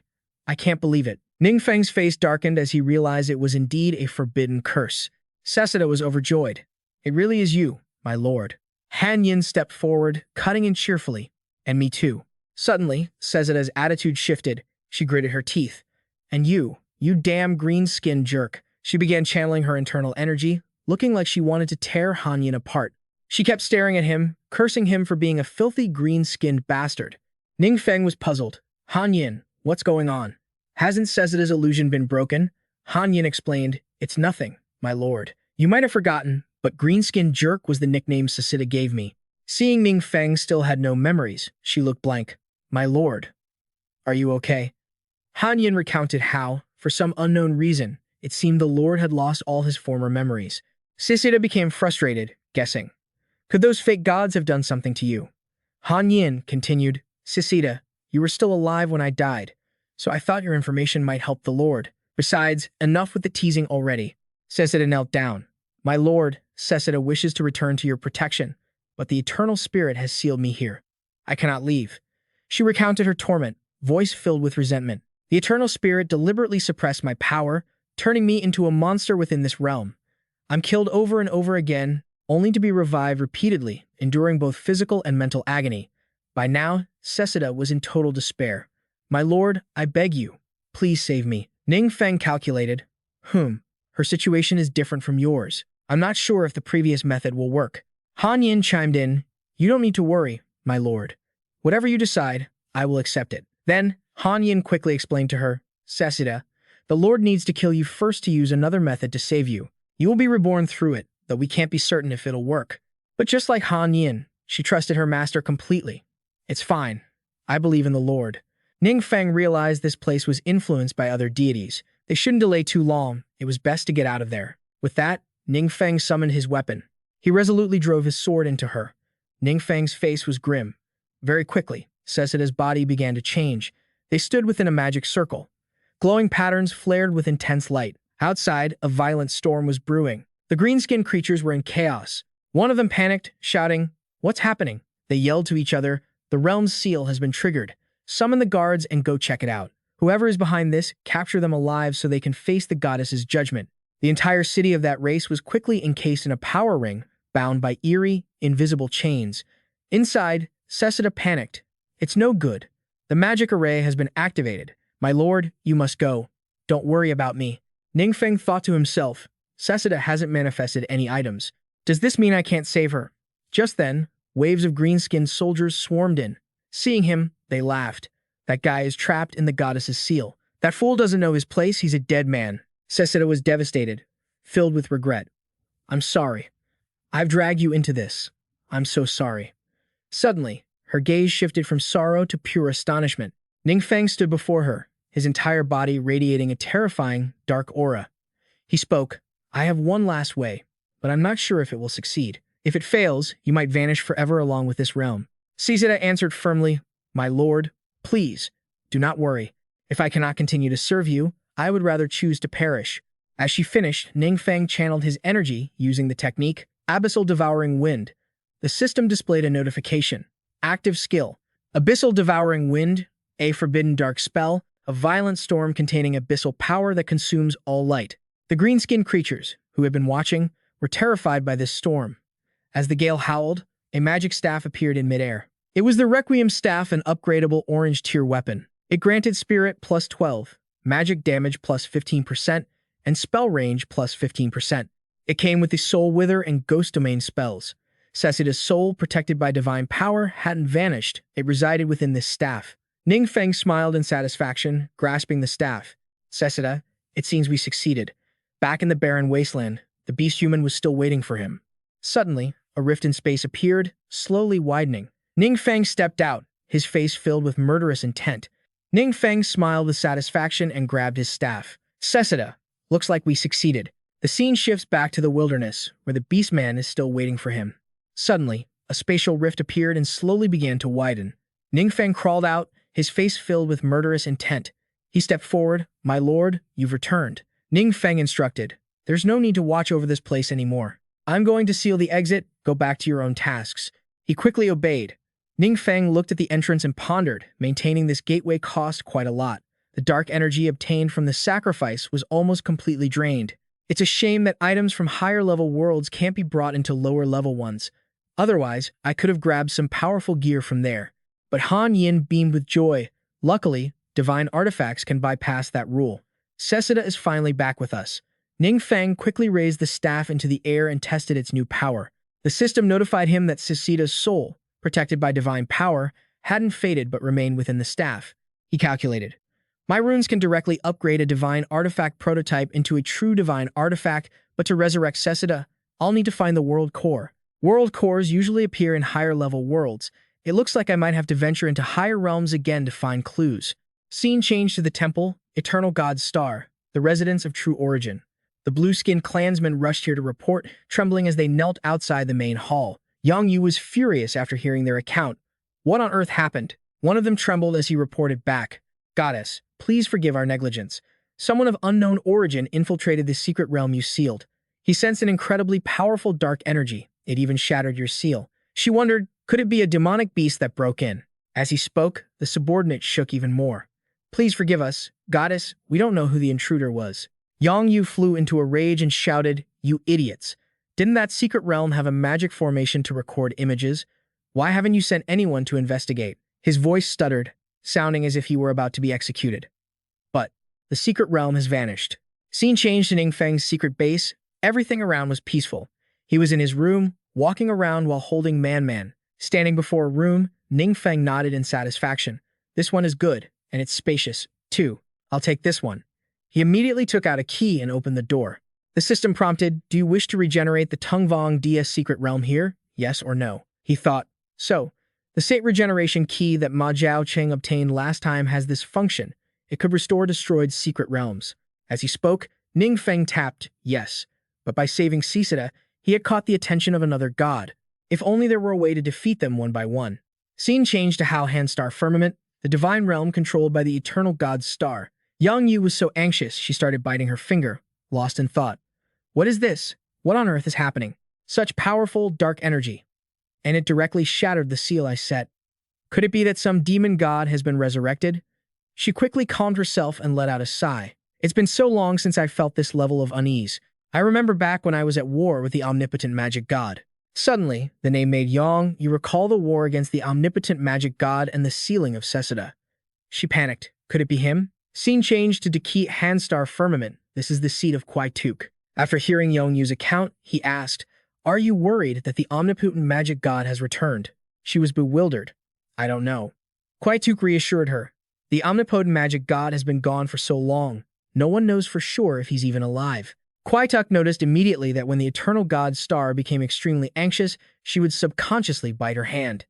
can't believe it. Ning Feng's face darkened as he realized it was indeed a forbidden curse. Seseda was overjoyed. It really is you, my lord. Han Yin stepped forward, cutting in cheerfully. And me too. Suddenly, Seseda's attitude shifted. She gritted her teeth. And you damn green-skinned jerk. She began channeling her internal energy, looking like she wanted to tear Han Yin apart. She kept staring at him, cursing him for being a filthy green-skinned bastard. Ning Feng was puzzled. Han Yin, what's going on? Hasn't Seseda's illusion been broken? Han Yin explained, it's nothing, my lord. You might have forgotten, but green-skinned jerk was the nickname Seseda gave me. Seeing Ning Feng still had no memories, she looked blank. My lord, are you okay? Han Yin recounted how, for some unknown reason, it seemed the lord had lost all his former memories. Seseda became frustrated, guessing. Could those fake gods have done something to you? Han Yin continued, Seseda, you were still alive when I died, so I thought your information might help the lord. Besides, enough with the teasing already. Seseda knelt down. My lord, Seseda wishes to return to your protection, but the eternal spirit has sealed me here. I cannot leave. She recounted her torment, voice filled with resentment. The eternal spirit deliberately suppressed my power, turning me into a monster within this realm. I'm killed over and over again, only to be revived repeatedly, enduring both physical and mental agony. By now, Seseda was in total despair. My lord, I beg you, please save me. Ning Feng calculated. Her situation is different from yours. I'm not sure if the previous method will work. Han Yin chimed in. You don't need to worry, my lord. Whatever you decide, I will accept it. Then, Han Yin quickly explained to her, Seseda, the lord needs to kill you first to use another method to save you. You will be reborn through it, though we can't be certain if it'll work. But just like Han Yin, she trusted her master completely. It's fine. I believe in the lord. Ning Feng realized this place was influenced by other deities. They shouldn't delay too long. It was best to get out of there. With that, Ning Feng summoned his weapon. He resolutely drove his sword into her. Ning Feng's face was grim. Very quickly, Seseda's body began to change. They stood within a magic circle. Glowing patterns flared with intense light. Outside, a violent storm was brewing. The green-skinned creatures were in chaos. One of them panicked, shouting, What's happening? They yelled to each other, The realm's seal has been triggered. Summon the guards and go check it out. Whoever is behind this, capture them alive so they can face the goddess's judgment. The entire city of that race was quickly encased in a power ring, bound by eerie, invisible chains. Inside, Seseda panicked. It's no good. The magic array has been activated. My lord, you must go. Don't worry about me. Ning Feng thought to himself, Seseda hasn't manifested any items. Does this mean I can't save her? Just then, waves of green-skinned soldiers swarmed in. Seeing him, they laughed. That guy is trapped in the goddess's seal. That fool doesn't know his place, he's a dead man. Seseda was devastated, filled with regret. I'm sorry. I've dragged you into this. I'm so sorry. Suddenly, her gaze shifted from sorrow to pure astonishment. Ning Feng stood before her, his entire body radiating a terrifying, dark aura. He spoke, I have one last way, but I'm not sure if it will succeed. If it fails, you might vanish forever along with this realm. Seseda answered firmly, My lord, please, do not worry. If I cannot continue to serve you, I would rather choose to perish. As she finished, Ning Feng channeled his energy using the technique, Abyssal Devouring Wind. The system displayed a notification. Active skill. Abyssal Devouring Wind, a forbidden dark spell, a violent storm containing abyssal power that consumes all light. The green-skinned creatures, who had been watching, were terrified by this storm. As the gale howled, a magic staff appeared in midair. It was the Requiem Staff, an upgradable orange-tier weapon. It granted spirit plus 12, magic damage plus 15%, and spell range plus 15%. It came with the Soul Wither and Ghost Domain spells. Seseda's soul, protected by divine power, hadn't vanished. It resided within this staff. Ning Feng smiled in satisfaction, grasping the staff. Seseda, it seems we succeeded. Back in the barren wasteland, the beast human was still waiting for him. Suddenly, a rift in space appeared, slowly widening. Ning Feng stepped out, his face filled with murderous intent. Ning Feng smiled with satisfaction and grabbed his staff. Seseda, looks like we succeeded. The scene shifts back to the wilderness, where the beast man is still waiting for him. Suddenly, a spatial rift appeared and slowly began to widen. Ning Feng crawled out, his face filled with murderous intent. He stepped forward. My lord, you've returned. Ning Feng instructed. There's no need to watch over this place anymore. I'm going to seal the exit. Go back to your own tasks. He quickly obeyed. Ning Feng looked at the entrance and pondered. Maintaining this gateway cost quite a lot. The dark energy obtained from the sacrifice was almost completely drained. It's a shame that items from higher-level worlds can't be brought into lower-level ones. Otherwise, I could have grabbed some powerful gear from there. But Han Yin beamed with joy. Luckily, divine artifacts can bypass that rule. Cessida is finally back with us. Ning Feng quickly raised the staff into the air and tested its new power. The system notified him that Cessida's soul, protected by divine power, hadn't faded but remained within the staff. He calculated. My runes can directly upgrade a divine artifact prototype into a true divine artifact, but to resurrect Cessida, I'll need to find the world core. World cores usually appear in higher-level worlds. It looks like I might have to venture into higher realms again to find clues. Scene changed to the temple, Eternal God's Star, the residence of true origin. The blue-skinned clansmen rushed here to report, trembling as they knelt outside the main hall. Yang Yu was furious after hearing their account. What on earth happened? One of them trembled as he reported back. Goddess, please forgive our negligence. Someone of unknown origin infiltrated the secret realm you sealed. He sensed an incredibly powerful dark energy. It even shattered your seal. She wondered, could it be a demonic beast that broke in? As he spoke, the subordinate shook even more. Please forgive us, Goddess, we don't know who the intruder was. Yang Yu flew into a rage and shouted, You idiots! Didn't that secret realm have a magic formation to record images? Why haven't you sent anyone to investigate? His voice stuttered, sounding as if he were about to be executed. But the secret realm has vanished. Scene changed to Ning Feng's secret base. Everything around was peaceful. He was in his room, walking around while holding Man. Standing before a room, Ning Feng nodded in satisfaction. This one is good, and it's spacious, too. I'll take this one. He immediately took out a key and opened the door. The system prompted, Do you wish to regenerate the Tungvong Dia secret realm here? Yes or no? He thought. So, the state regeneration key that Ma Zhaocheng obtained last time has this function. It could restore destroyed secret realms. As he spoke, Ning Feng tapped yes, but by saving Cessida, he had caught the attention of another god. If only there were a way to defeat them one by one. Scene changed to Hao Han Star Firmament, the divine realm controlled by the eternal god's star. Yang Yu was so anxious she started biting her finger, lost in thought. What is this? What on earth is happening? Such powerful, dark energy. And it directly shattered the seal I set. Could it be that some demon god has been resurrected? She quickly calmed herself and let out a sigh. It's been so long since I felt this level of unease. I remember back when I was at war with the omnipotent magic god. Suddenly, the name made Yang Yu recall the war against the omnipotent magic god and the sealing of Cessida. She panicked. Could it be him? Scene changed to Dekit Hanstar Firmament. This is the seat of Kwai Tuk. After hearing Yang Yu's account, he asked, Are you worried that the omnipotent magic god has returned? She was bewildered. I don't know. Kwai Tuk reassured her. The omnipotent magic god has been gone for so long. No one knows for sure if he's even alive. Kwai Tuk noticed immediately that when the eternal god's star became extremely anxious, she would subconsciously bite her hand.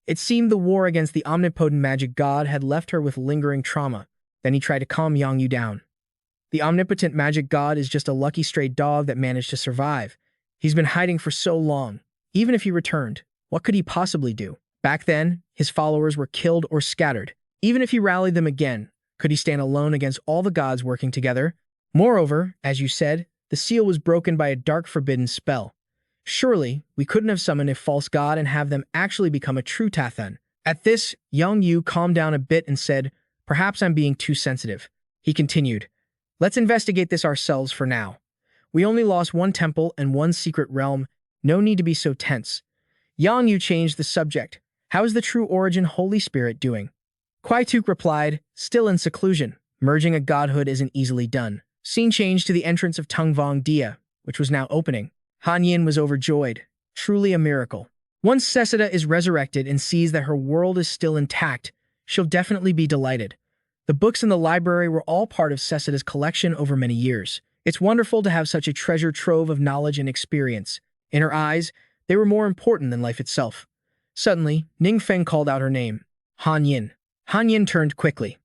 It seemed the war against the omnipotent magic god had left her with lingering trauma. Then he tried to calm Yang Yu down. The omnipotent magic god is just a lucky stray dog that managed to survive. He's been hiding for so long. Even if he returned, what could he possibly do? Back then, his followers were killed or scattered. Even if he rallied them again, could he stand alone against all the gods working together? Moreover, as you said, the seal was broken by a dark forbidden spell. Surely, we couldn't have summoned a false god and have them actually become a true Tathan. At this, Yang Yu calmed down a bit and said, Perhaps I'm being too sensitive. He continued, Let's investigate this ourselves for now. We only lost one temple and one secret realm. No need to be so tense. Yang Yu changed the subject. How is the true origin Holy Spirit doing? Kwai Tuk replied, Still in seclusion. Merging a godhood isn't easily done. Scene changed to the entrance of Tungvong Dia, which was now opening. Han Yin was overjoyed. Truly a miracle. Once Cessida is resurrected and sees that her world is still intact, she'll definitely be delighted. The books in the library were all part of Cessida's collection over many years. It's wonderful to have such a treasure trove of knowledge and experience. In her eyes, they were more important than life itself. Suddenly, Ning Feng called out her name. Han Yin. Han Yin turned quickly.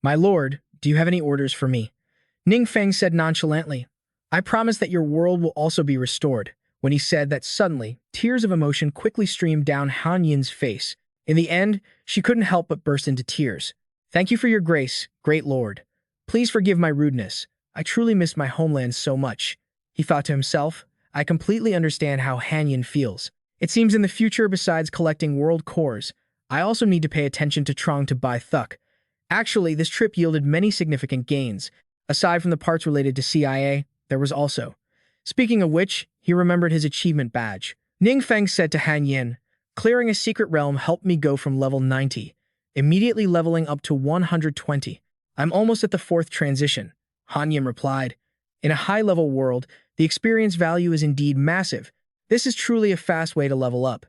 My lord, do you have any orders for me? Ning Feng said nonchalantly, I promise that your world will also be restored. When he said that suddenly, tears of emotion quickly streamed down Han Yin's face. In the end, she couldn't help but burst into tears. Thank you for your grace, great lord. Please forgive my rudeness. I truly miss my homeland so much. He thought to himself, I completely understand how Han Yin feels. It seems in the future, besides collecting world cores, I also need to pay attention to Trong to Bai Thuk. Actually, this trip yielded many significant gains. Aside from the parts related to CIA, there was also. Speaking of which, he remembered his achievement badge. Ning Feng said to Han Yin, "Clearing a secret realm helped me go from level 90, immediately leveling up to 120. I'm almost at the 4th transition." Han Yin replied, "In a high-level world, the experience value is indeed massive. This is truly a fast way to level up."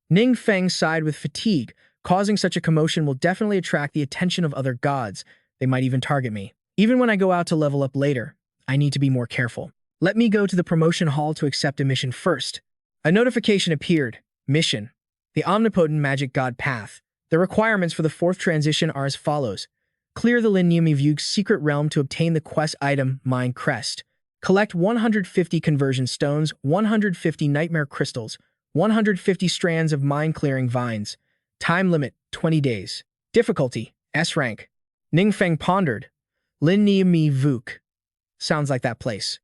Ning Feng sighed with fatigue. Causing such a commotion will definitely attract the attention of other gods. They might even target me. Even when I go out to level up later, I need to be more careful. Let me go to the promotion hall to accept a mission first. A notification appeared. Mission: the Omnipotent Magic God Path. The requirements for the 4th transition are as follows. Clear the Lin Yumi secret realm to obtain the quest item Mind Crest. Collect 150 conversion stones, 150 nightmare crystals, 150 strands of mind-clearing vines. Time limit, 20 days. Difficulty, S rank. Ning Feng pondered. Lin Yumi Vuk. Sounds like that place.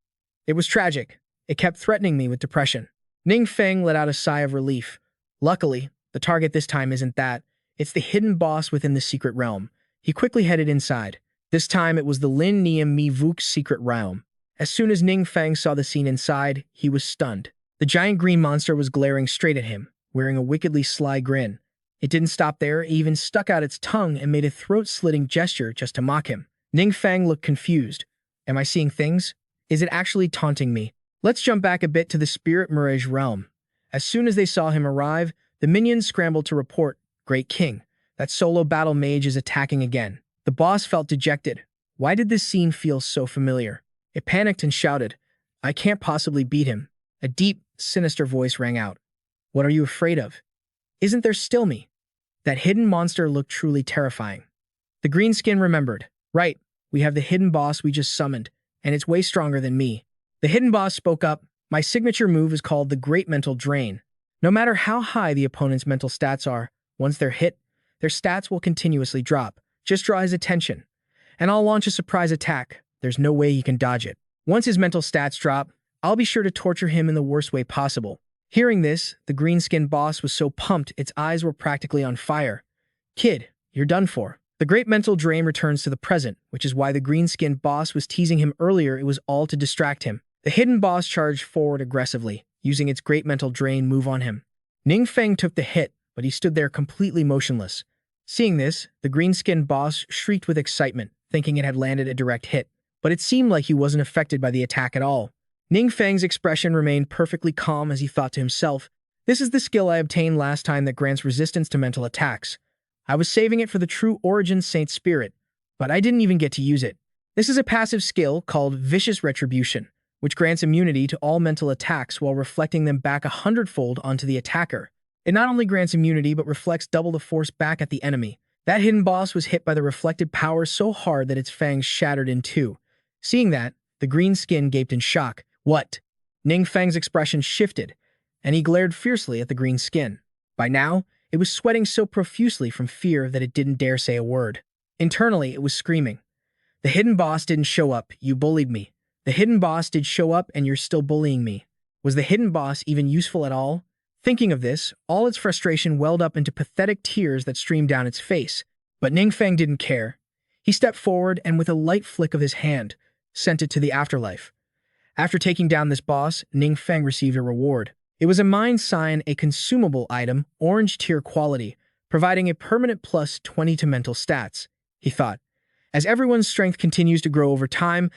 It was tragic. It kept threatening me with depression. Ning Feng let out a sigh of relief. Luckily, the target this time isn't that. It's the hidden boss within the secret realm. He quickly headed inside. This time it was the Lin Yumi Vuk secret realm. As soon as Ning Feng saw the scene inside, he was stunned. The giant green monster was glaring straight at him, wearing a wickedly sly grin. It didn't stop there, it even stuck out its tongue and made a throat-slitting gesture just to mock him. Ning Feng looked confused. Am I seeing things? Is it actually taunting me? Let's jump back a bit to the Spirit Mirage realm. As soon as they saw him arrive, the minions scrambled to report, "Great King, that solo battle mage is attacking again." The boss felt dejected. Why did this scene feel so familiar? It panicked and shouted, "I can't possibly beat him." A deep, sinister voice rang out. "What are you afraid of? Isn't there still me?" That hidden monster looked truly terrifying. The green skin remembered. "Right, we have the hidden boss we just summoned, and it's way stronger than me." The hidden boss spoke up. "My signature move is called the Great Mental Drain. No matter how high the opponent's mental stats are, once they're hit, their stats will continuously drop. Just draw his attention, and I'll launch a surprise attack. There's no way he can dodge it. Once his mental stats drop, I'll be sure to torture him in the worst way possible." Hearing this, the green-skinned boss was so pumped its eyes were practically on fire. "Kid, you're done for." The great mental drain returns to the present, which is why the green-skinned boss was teasing him earlier. It was all to distract him. The hidden boss charged forward aggressively, using its great mental drain move on him. Ning Feng took the hit, but he stood there completely motionless. Seeing this, the green-skinned boss shrieked with excitement, thinking it had landed a direct hit, but it seemed like he wasn't affected by the attack at all. Ning Feng's expression remained perfectly calm as he thought to himself, "This is the skill I obtained last time that grants resistance to mental attacks. I was saving it for the true Origin Saint Spirit, but I didn't even get to use it. This is a passive skill called Vicious Retribution, which grants immunity to all mental attacks while reflecting them back 100-fold onto the attacker. It not only grants immunity but reflects double the force back at the enemy." That hidden boss was hit by the reflected power so hard that its fangs shattered in two. Seeing that, the green skin gaped in shock. "What?" Ning Feng's expression shifted, and he glared fiercely at the green skin. By now, it was sweating so profusely from fear that it didn't dare say a word. Internally, it was screaming. "The hidden boss didn't show up, you bullied me. The hidden boss did show up and you're still bullying me. Was the hidden boss even useful at all?" Thinking of this, all its frustration welled up into pathetic tears that streamed down its face. But Ning Feng didn't care. He stepped forward and with a light flick of his hand, sent it to the afterlife. After taking down this boss, Ning Feng received a reward. It was a mind sign, a consumable item, orange tier quality, providing a permanent plus 20 to mental stats. He thought, as everyone's strength continues to grow over time,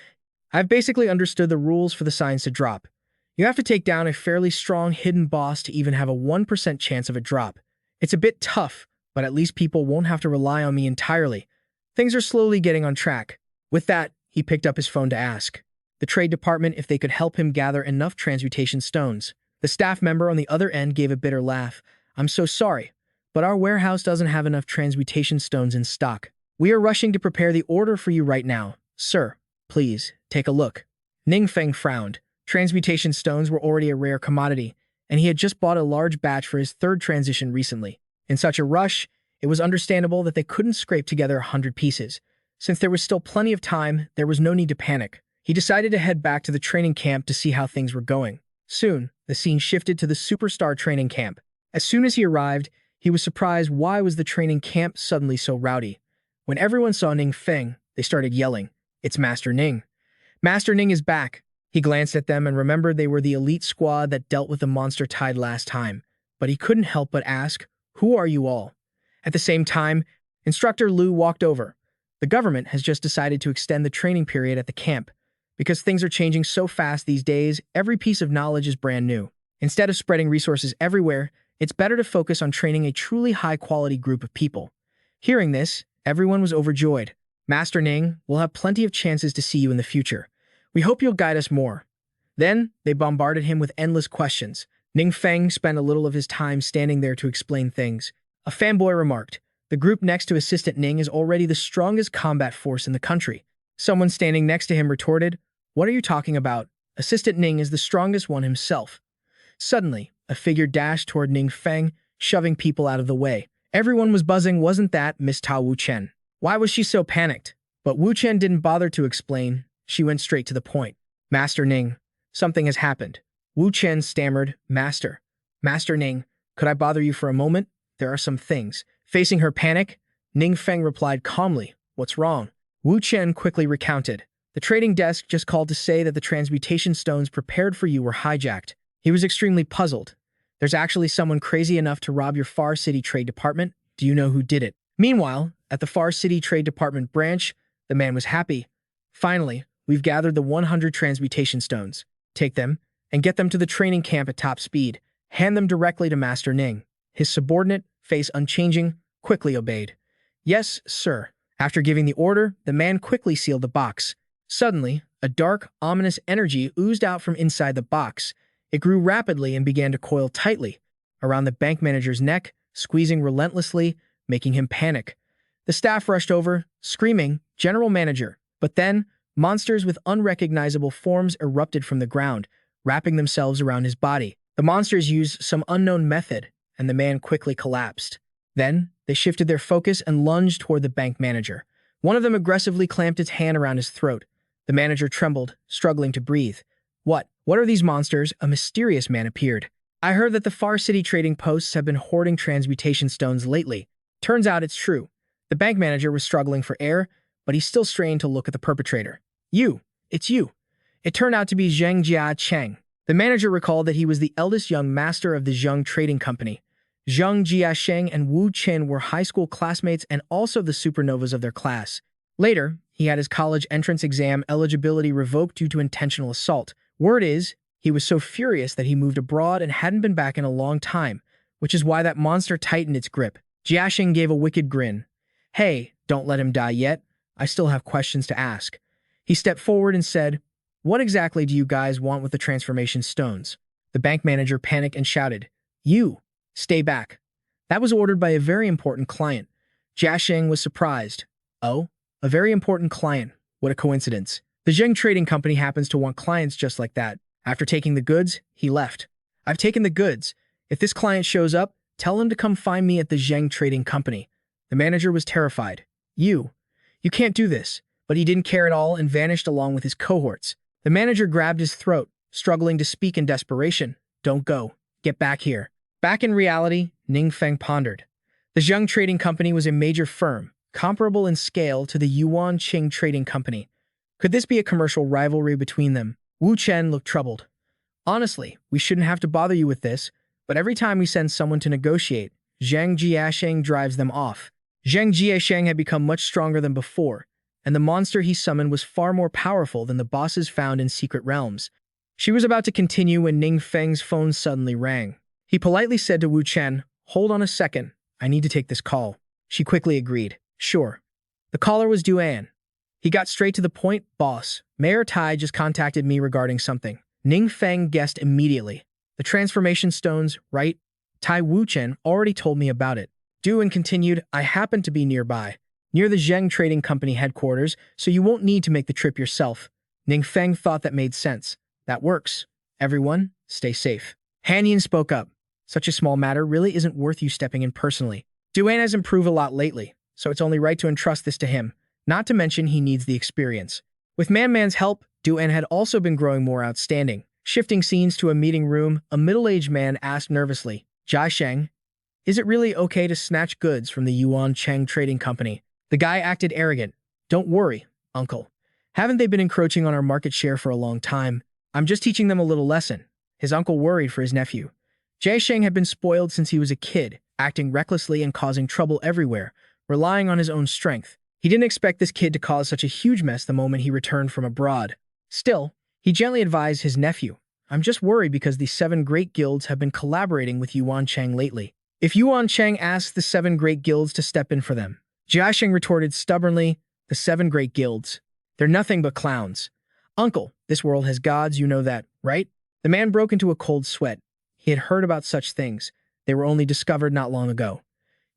I've basically understood the rules for the signs to drop. You have to take down a fairly strong hidden boss to even have a 1% chance of a drop. It's a bit tough, but at least people won't have to rely on me entirely. Things are slowly getting on track. With that, he picked up his phone to ask the trade department if they could help him gather enough transmutation stones. The staff member on the other end gave a bitter laugh. "I'm so sorry, but our warehouse doesn't have enough transmutation stones in stock. We are rushing to prepare the order for you right now. Sir, please, take a look." Ning Feng frowned. Transmutation stones were already a rare commodity, and he had just bought a large batch for his 3rd transition recently. In such a rush, it was understandable that they couldn't scrape together 100 pieces. Since there was still plenty of time, there was no need to panic. He decided to head back to the training camp to see how things were going. Soon, the scene shifted to the superstar training camp. As soon as he arrived, he was surprised why was the training camp suddenly so rowdy. When everyone saw Ning Feng, they started yelling, "It's Master Ning! Master Ning is back!" He glanced at them and remembered they were the elite squad that dealt with the monster tide last time, but he couldn't help but ask, "Who are you all?" At the same time, Instructor Liu walked over. The government has just decided to extend the training period at the camp. Because things are changing so fast these days, every piece of knowledge is brand new. Instead of spreading resources everywhere, it's better to focus on training a truly high-quality group of people. Hearing this, everyone was overjoyed. "Master Ning, we'll have plenty of chances to see you in the future. We hope you'll guide us more." Then, they bombarded him with endless questions. Ning Feng spent a little of his time standing there to explain things. A fanboy remarked, "The group next to Assistant Ning is already the strongest combat force in the country." Someone standing next to him retorted, "What are you talking about? Assistant Ning is the strongest one himself." Suddenly, a figure dashed toward Ning Feng, shoving people out of the way. Everyone was buzzing. Wasn't that Miss Ta Wu Chen? Why was she so panicked? But Wu Chen didn't bother to explain. She went straight to the point. "Master Ning, something has happened." Wu Chen stammered, Master Ning, could I bother you for a moment? There are some things." Facing her panic, Ning Feng replied calmly, "What's wrong?" Wu Chen quickly recounted. "The trading desk just called to say that the transmutation stones prepared for you were hijacked." He was extremely puzzled. "There's actually someone crazy enough to rob your Far City Trade Department. Do you know who did it?" Meanwhile, at the Far City Trade Department branch, the man was happy. "Finally, we've gathered the 100 transmutation stones. Take them and get them to the training camp at top speed. Hand them directly to Master Ning." His subordinate, face unchanging, quickly obeyed. "Yes, sir." After giving the order, the man quickly sealed the box. Suddenly, a dark, ominous energy oozed out from inside the box. It grew rapidly and began to coil tightly around the bank manager's neck, squeezing relentlessly, making him panic. The staff rushed over, screaming, "General Manager!" But then, monsters with unrecognizable forms erupted from the ground, wrapping themselves around his body. The monsters used some unknown method, and the man quickly collapsed. Then, they shifted their focus and lunged toward the bank manager. One of them aggressively clamped its hand around his throat. The manager trembled, struggling to breathe. What are these monsters?" A mysterious man appeared. "I heard that the Far City trading posts have been hoarding transmutation stones lately. Turns out it's true." The bank manager was struggling for air, but he still strained to look at the perpetrator. It's you." It turned out to be Zheng Jia Cheng. The manager recalled that he was the eldest young master of the Zheng Trading Company. Zheng Jiasheng and Wu Chen were high school classmates and also the supernovas of their class. Later, he had his college entrance exam eligibility revoked due to intentional assault. Word is, he was so furious that he moved abroad and hadn't been back in a long time, which is why that monster tightened its grip. Jiasheng gave a wicked grin. "Hey, don't let him die yet. I still have questions to ask." He stepped forward and said, "What exactly do you guys want with the transformation stones?" The bank manager panicked and shouted, "You! Stay back." That was ordered by a very important client. Jiasheng was surprised. "Oh? A very important client. What a coincidence." The Zheng Trading Company happens to want clients just like that. After taking the goods, he left. "I've taken the goods. If this client shows up, tell him to come find me at the Zheng Trading Company." The manager was terrified. You can't do this." But he didn't care at all and vanished along with his cohorts. The manager grabbed his throat, struggling to speak in desperation. "Don't go. Get back here." Back in reality, Ning Feng pondered. The Zheng Trading Company was a major firm, comparable in scale to the Yuan Qing Trading Company. Could this be a commercial rivalry between them? Wu Chen looked troubled. "Honestly, we shouldn't have to bother you with this, but every time we send someone to negotiate, Zheng Jiasheng drives them off." Zheng Jiasheng had become much stronger than before, and the monster he summoned was far more powerful than the bosses found in secret realms. She was about to continue when Ning Feng's phone suddenly rang. He politely said to Wu Chen, "Hold on a second, I need to take this call." She quickly agreed. "Sure." The caller was Duan. He got straight to the point. "Boss, Mayor Tai just contacted me regarding something." Ning Feng guessed immediately. "The transformation stones, right? Tai Wu Chen already told me about it." Duan continued, "I happen to be nearby, near the Zheng Trading Company headquarters, so you won't need to make the trip yourself." Ning Feng thought that made sense. "That works. Everyone, stay safe." Han Yin spoke up. "Such a small matter really isn't worth you stepping in personally. Duan has improved a lot lately, so it's only right to entrust this to him. Not to mention he needs the experience." With Man's help, Duan had also been growing more outstanding. Shifting scenes to a meeting room, a middle-aged man asked nervously, "Jia Sheng, is it really okay to snatch goods from the Yuan Cheng Trading Company?" The guy acted arrogant. Don't worry, uncle. Haven't they been encroaching on our market share for a long time? I'm just teaching them a little lesson. His uncle worried for his nephew. Jiasheng had been spoiled since he was a kid, acting recklessly and causing trouble everywhere, relying on his own strength. He didn't expect this kid to cause such a huge mess the moment he returned from abroad. Still, he gently advised his nephew, I'm just worried because the 7 great guilds have been collaborating with Yuan Chang lately. If Yuan Chang asks the 7 great guilds to step in for them, Jiasheng retorted stubbornly, the 7 great guilds. They're nothing but clowns. Uncle, this world has gods, you know that, right? The man broke into a cold sweat. He had heard about such things. They were only discovered not long ago.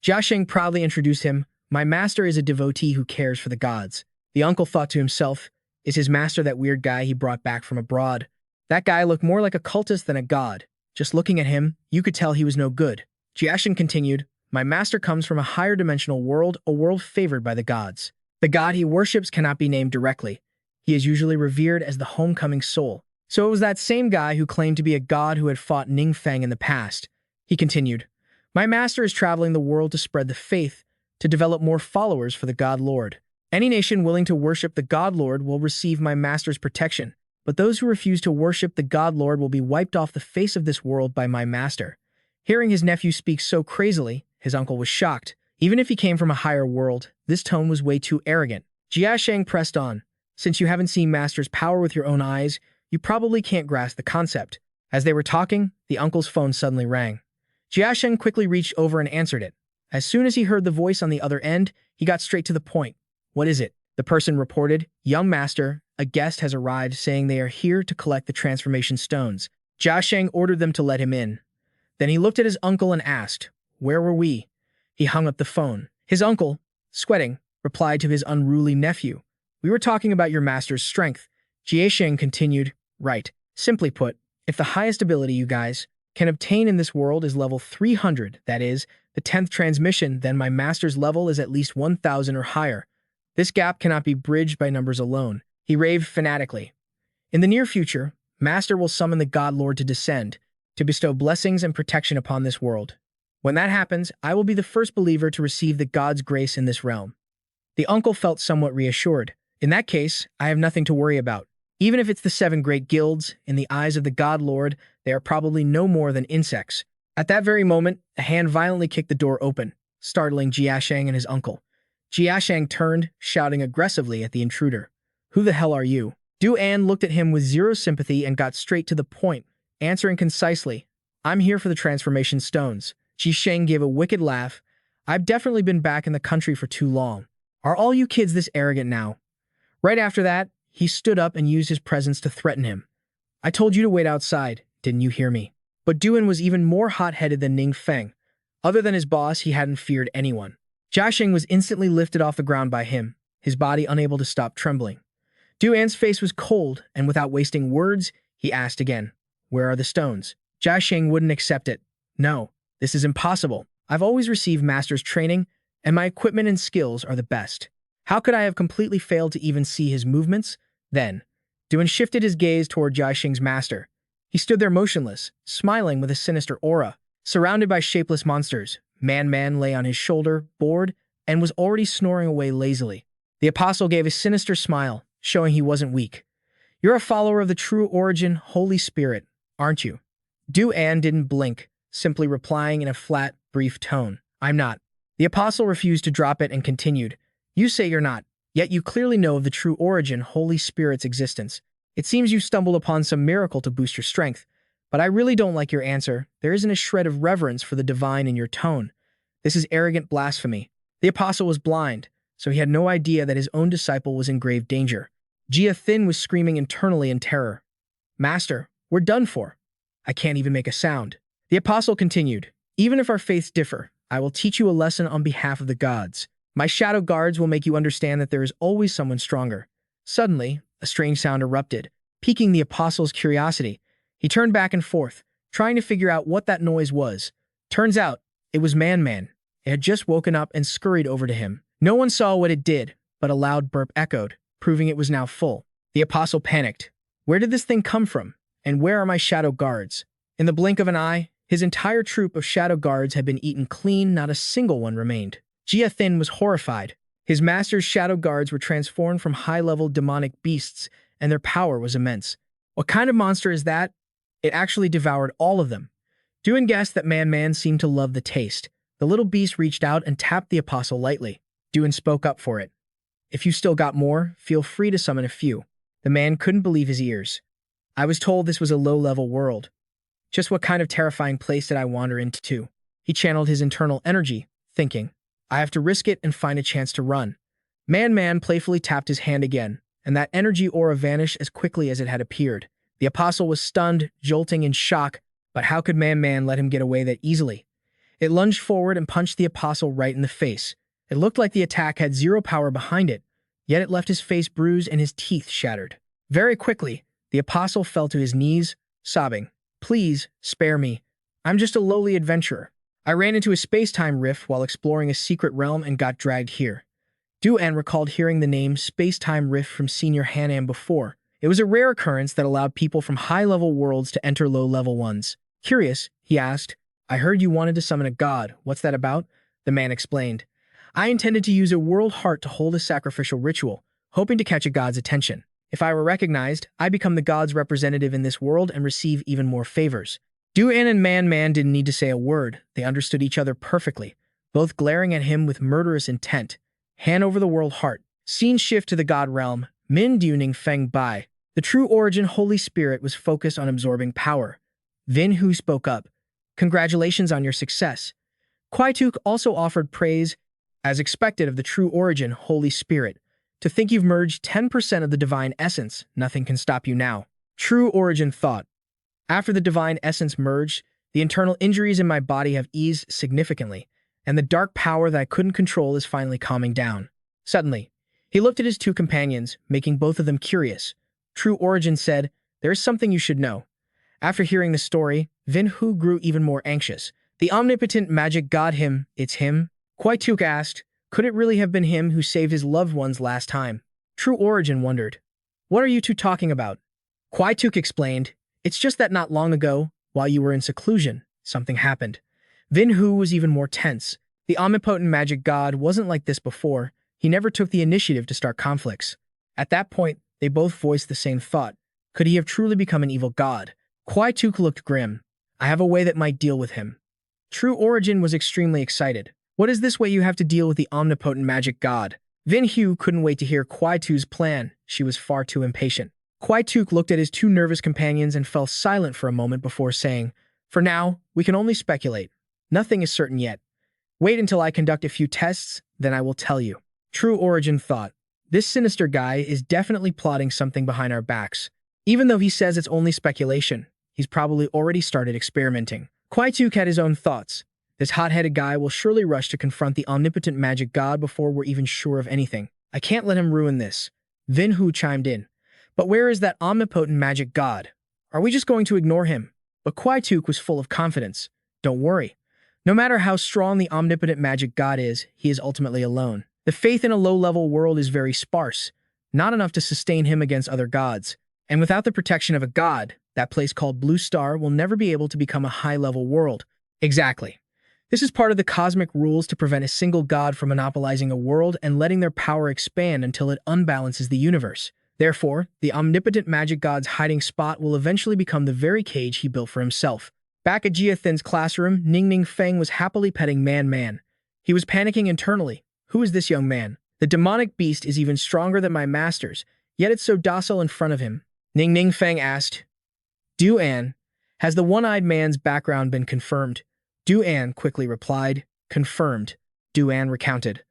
Jiasheng proudly introduced him. My master is a devotee who cares for the gods. The uncle thought to himself, is his master that weird guy he brought back from abroad? That guy looked more like a cultist than a god. Just looking at him, you could tell he was no good. Jiasheng continued, my master comes from a higher dimensional world, a world favored by the gods. The god he worships cannot be named directly. He is usually revered as the homecoming soul. So it was that same guy who claimed to be a god who had fought Ning Feng in the past. He continued, my master is traveling the world to spread the faith, to develop more followers for the God Lord. Any nation willing to worship the God Lord will receive my master's protection, but those who refuse to worship the God Lord will be wiped off the face of this world by my master. Hearing his nephew speak so crazily, his uncle was shocked. Even if he came from a higher world, this tone was way too arrogant. Jiasheng pressed on. Since you haven't seen master's power with your own eyes, you probably can't grasp the concept. As they were talking, the uncle's phone suddenly rang. Jiasheng quickly reached over and answered it. As soon as he heard the voice on the other end, he got straight to the point. What is it? The person reported, young master, a guest has arrived saying they are here to collect the transformation stones. Jiasheng ordered them to let him in. Then he looked at his uncle and asked, where were we? He hung up the phone. His uncle, sweating, replied to his unruly nephew. We were talking about your master's strength. Jiasheng continued, right. Simply put, if the highest ability you guys can obtain in this world is level 300, that is, the 10th transmission, then my master's level is at least 1,000 or higher. This gap cannot be bridged by numbers alone. He raved fanatically. In the near future, Master will summon the God Lord to descend, to bestow blessings and protection upon this world. When that happens, I will be the first believer to receive the God's grace in this realm. The uncle felt somewhat reassured. In that case, I have nothing to worry about. Even if it's the 7 great guilds, in the eyes of the God Lord, they are probably no more than insects. At that very moment, a hand violently kicked the door open, startling Jiasheng and his uncle. Jiasheng turned, shouting aggressively at the intruder. Who the hell are you? Du-An looked at him with zero sympathy and got straight to the point, answering concisely, I'm here for the transformation stones. Jiasheng gave a wicked laugh. I've definitely been back in the country for too long. Are all you kids this arrogant now? Right after that, he stood up and used his presence to threaten him. I told you to wait outside, didn't you hear me? But Du-An was even more hot-headed than Ning Feng. Other than his boss, he hadn't feared anyone. Jiasheng was instantly lifted off the ground by him, his body unable to stop trembling. Du-An's face was cold, and without wasting words, he asked again, where are the stones? Jiasheng wouldn't accept it. No, this is impossible. I've always received master's training, and my equipment and skills are the best. How could I have completely failed to even see his movements? Then, Du-An shifted his gaze toward Jiasheng's master. He stood there motionless, smiling with a sinister aura. Surrounded by shapeless monsters, Man lay on his shoulder, bored, and was already snoring away lazily. The apostle gave a sinister smile, showing he wasn't weak. You're a follower of the true origin, Holy Spirit, aren't you? Du-An didn't blink, simply replying in a flat, brief tone. I'm not. The apostle refused to drop it and continued. You say you're not, yet you clearly know of the true origin, Holy Spirit's existence. It seems you stumbled upon some miracle to boost your strength, but I really don't like your answer. There isn't a shred of reverence for the divine in your tone. This is arrogant blasphemy. The apostle was blind, so he had no idea that his own disciple was in grave danger. Jia Thin was screaming internally in terror. Master, we're done for. I can't even make a sound. The apostle continued, even if our faiths differ, I will teach you a lesson on behalf of the gods. My shadow guards will make you understand that there is always someone stronger. Suddenly, a strange sound erupted, piquing the apostle's curiosity. He turned back and forth, trying to figure out what that noise was. Turns out, it was Man. It had just woken up and scurried over to him. No one saw what it did, but a loud burp echoed, proving it was now full. The apostle panicked. Where did this thing come from? And where are my shadow guards? In the blink of an eye, his entire troop of shadow guards had been eaten clean, not a single one remained. Jia Thin was horrified. His master's shadow guards were transformed from high-level demonic beasts, and their power was immense. What kind of monster is that? It actually devoured all of them. Duan guessed that Man seemed to love the taste. The little beast reached out and tapped the apostle lightly. Duan spoke up for it. If you still got more, feel free to summon a few. The man couldn't believe his ears. I was told this was a low-level world. Just what kind of terrifying place did I wander into? He channeled his internal energy, thinking, I have to risk it and find a chance to run. Man playfully tapped his hand again, and that energy aura vanished as quickly as it had appeared. The apostle was stunned, jolting in shock, but how could Man let him get away that easily? It lunged forward and punched the apostle right in the face. It looked like the attack had zero power behind it, yet it left his face bruised and his teeth shattered. Very quickly, the apostle fell to his knees, sobbing, Please, spare me. I'm just a lowly adventurer. I ran into a space-time rift while exploring a secret realm and got dragged here. Duan recalled hearing the name space-time rift from Senior Hanam before. It was a rare occurrence that allowed people from high-level worlds to enter low-level ones. Curious, he asked, I heard you wanted to summon a god. What's that about? The man explained. I intended to use a world heart to hold a sacrificial ritual, hoping to catch a god's attention. If I were recognized, I become the god's representative in this world and receive even more favors. Duan and Man didn't need to say a word. They understood each other perfectly, both glaring at him with murderous intent. Hand over the world heart. Scene shift to the god realm. Min Du Ning Feng Bai. The true origin Holy Spirit was focused on absorbing power. Vin Hu spoke up. Congratulations on your success. Kwai Tuk also offered praise, as expected of the true origin Holy Spirit. To think you've merged 10% of the divine essence, nothing can stop you now. True origin thought. After the divine essence merged, the internal injuries in my body have eased significantly, and the dark power that I couldn't control is finally calming down. Suddenly, he looked at his two companions, making both of them curious. True Origin said, There is something you should know. After hearing the story, Vin Hu grew even more anxious. The omnipotent magic god it's him? Kwai Tuk asked, Could it really have been him who saved his loved ones last time? True Origin wondered, What are you two talking about? Kwai Tuk explained, It's just that not long ago, while you were in seclusion, something happened. Vin Hu was even more tense. The omnipotent magic god wasn't like this before. He never took the initiative to start conflicts. At that point, they both voiced the same thought. Could he have truly become an evil god? Kwai Tuk looked grim. I have a way that might deal with him. True Origin was extremely excited. What is this way you have to deal with the omnipotent magic god? Vin Hu couldn't wait to hear Kwai Tuk's plan. She was far too impatient. Kwai Tuk looked at his two nervous companions and fell silent for a moment before saying, For now, we can only speculate. Nothing is certain yet. Wait until I conduct a few tests, then I will tell you. True Origin thought, This sinister guy is definitely plotting something behind our backs. Even though he says it's only speculation, he's probably already started experimenting. Kwai Tuk had his own thoughts. This hot-headed guy will surely rush to confront the omnipotent magic god before we're even sure of anything. I can't let him ruin this. Vin Hu chimed in. But where is that omnipotent magic god? Are we just going to ignore him? But Kwai Tuk was full of confidence. Don't worry. No matter how strong the omnipotent magic god is, he is ultimately alone. The faith in a low-level world is very sparse, not enough to sustain him against other gods. And without the protection of a god, that place called Blue Star will never be able to become a high-level world. Exactly. This is part of the cosmic rules to prevent a single god from monopolizing a world and letting their power expand until it unbalances the universe. Therefore, the omnipotent magic god's hiding spot will eventually become the very cage he built for himself. Back at Jia Thin's classroom, Ning Feng was happily petting Man. He was panicking internally. Who is this young man? The demonic beast is even stronger than my masters, yet it's so docile in front of him. Ning Feng asked, Duan, has the one-eyed man's background been confirmed? Duan quickly replied, Confirmed. Duan recounted.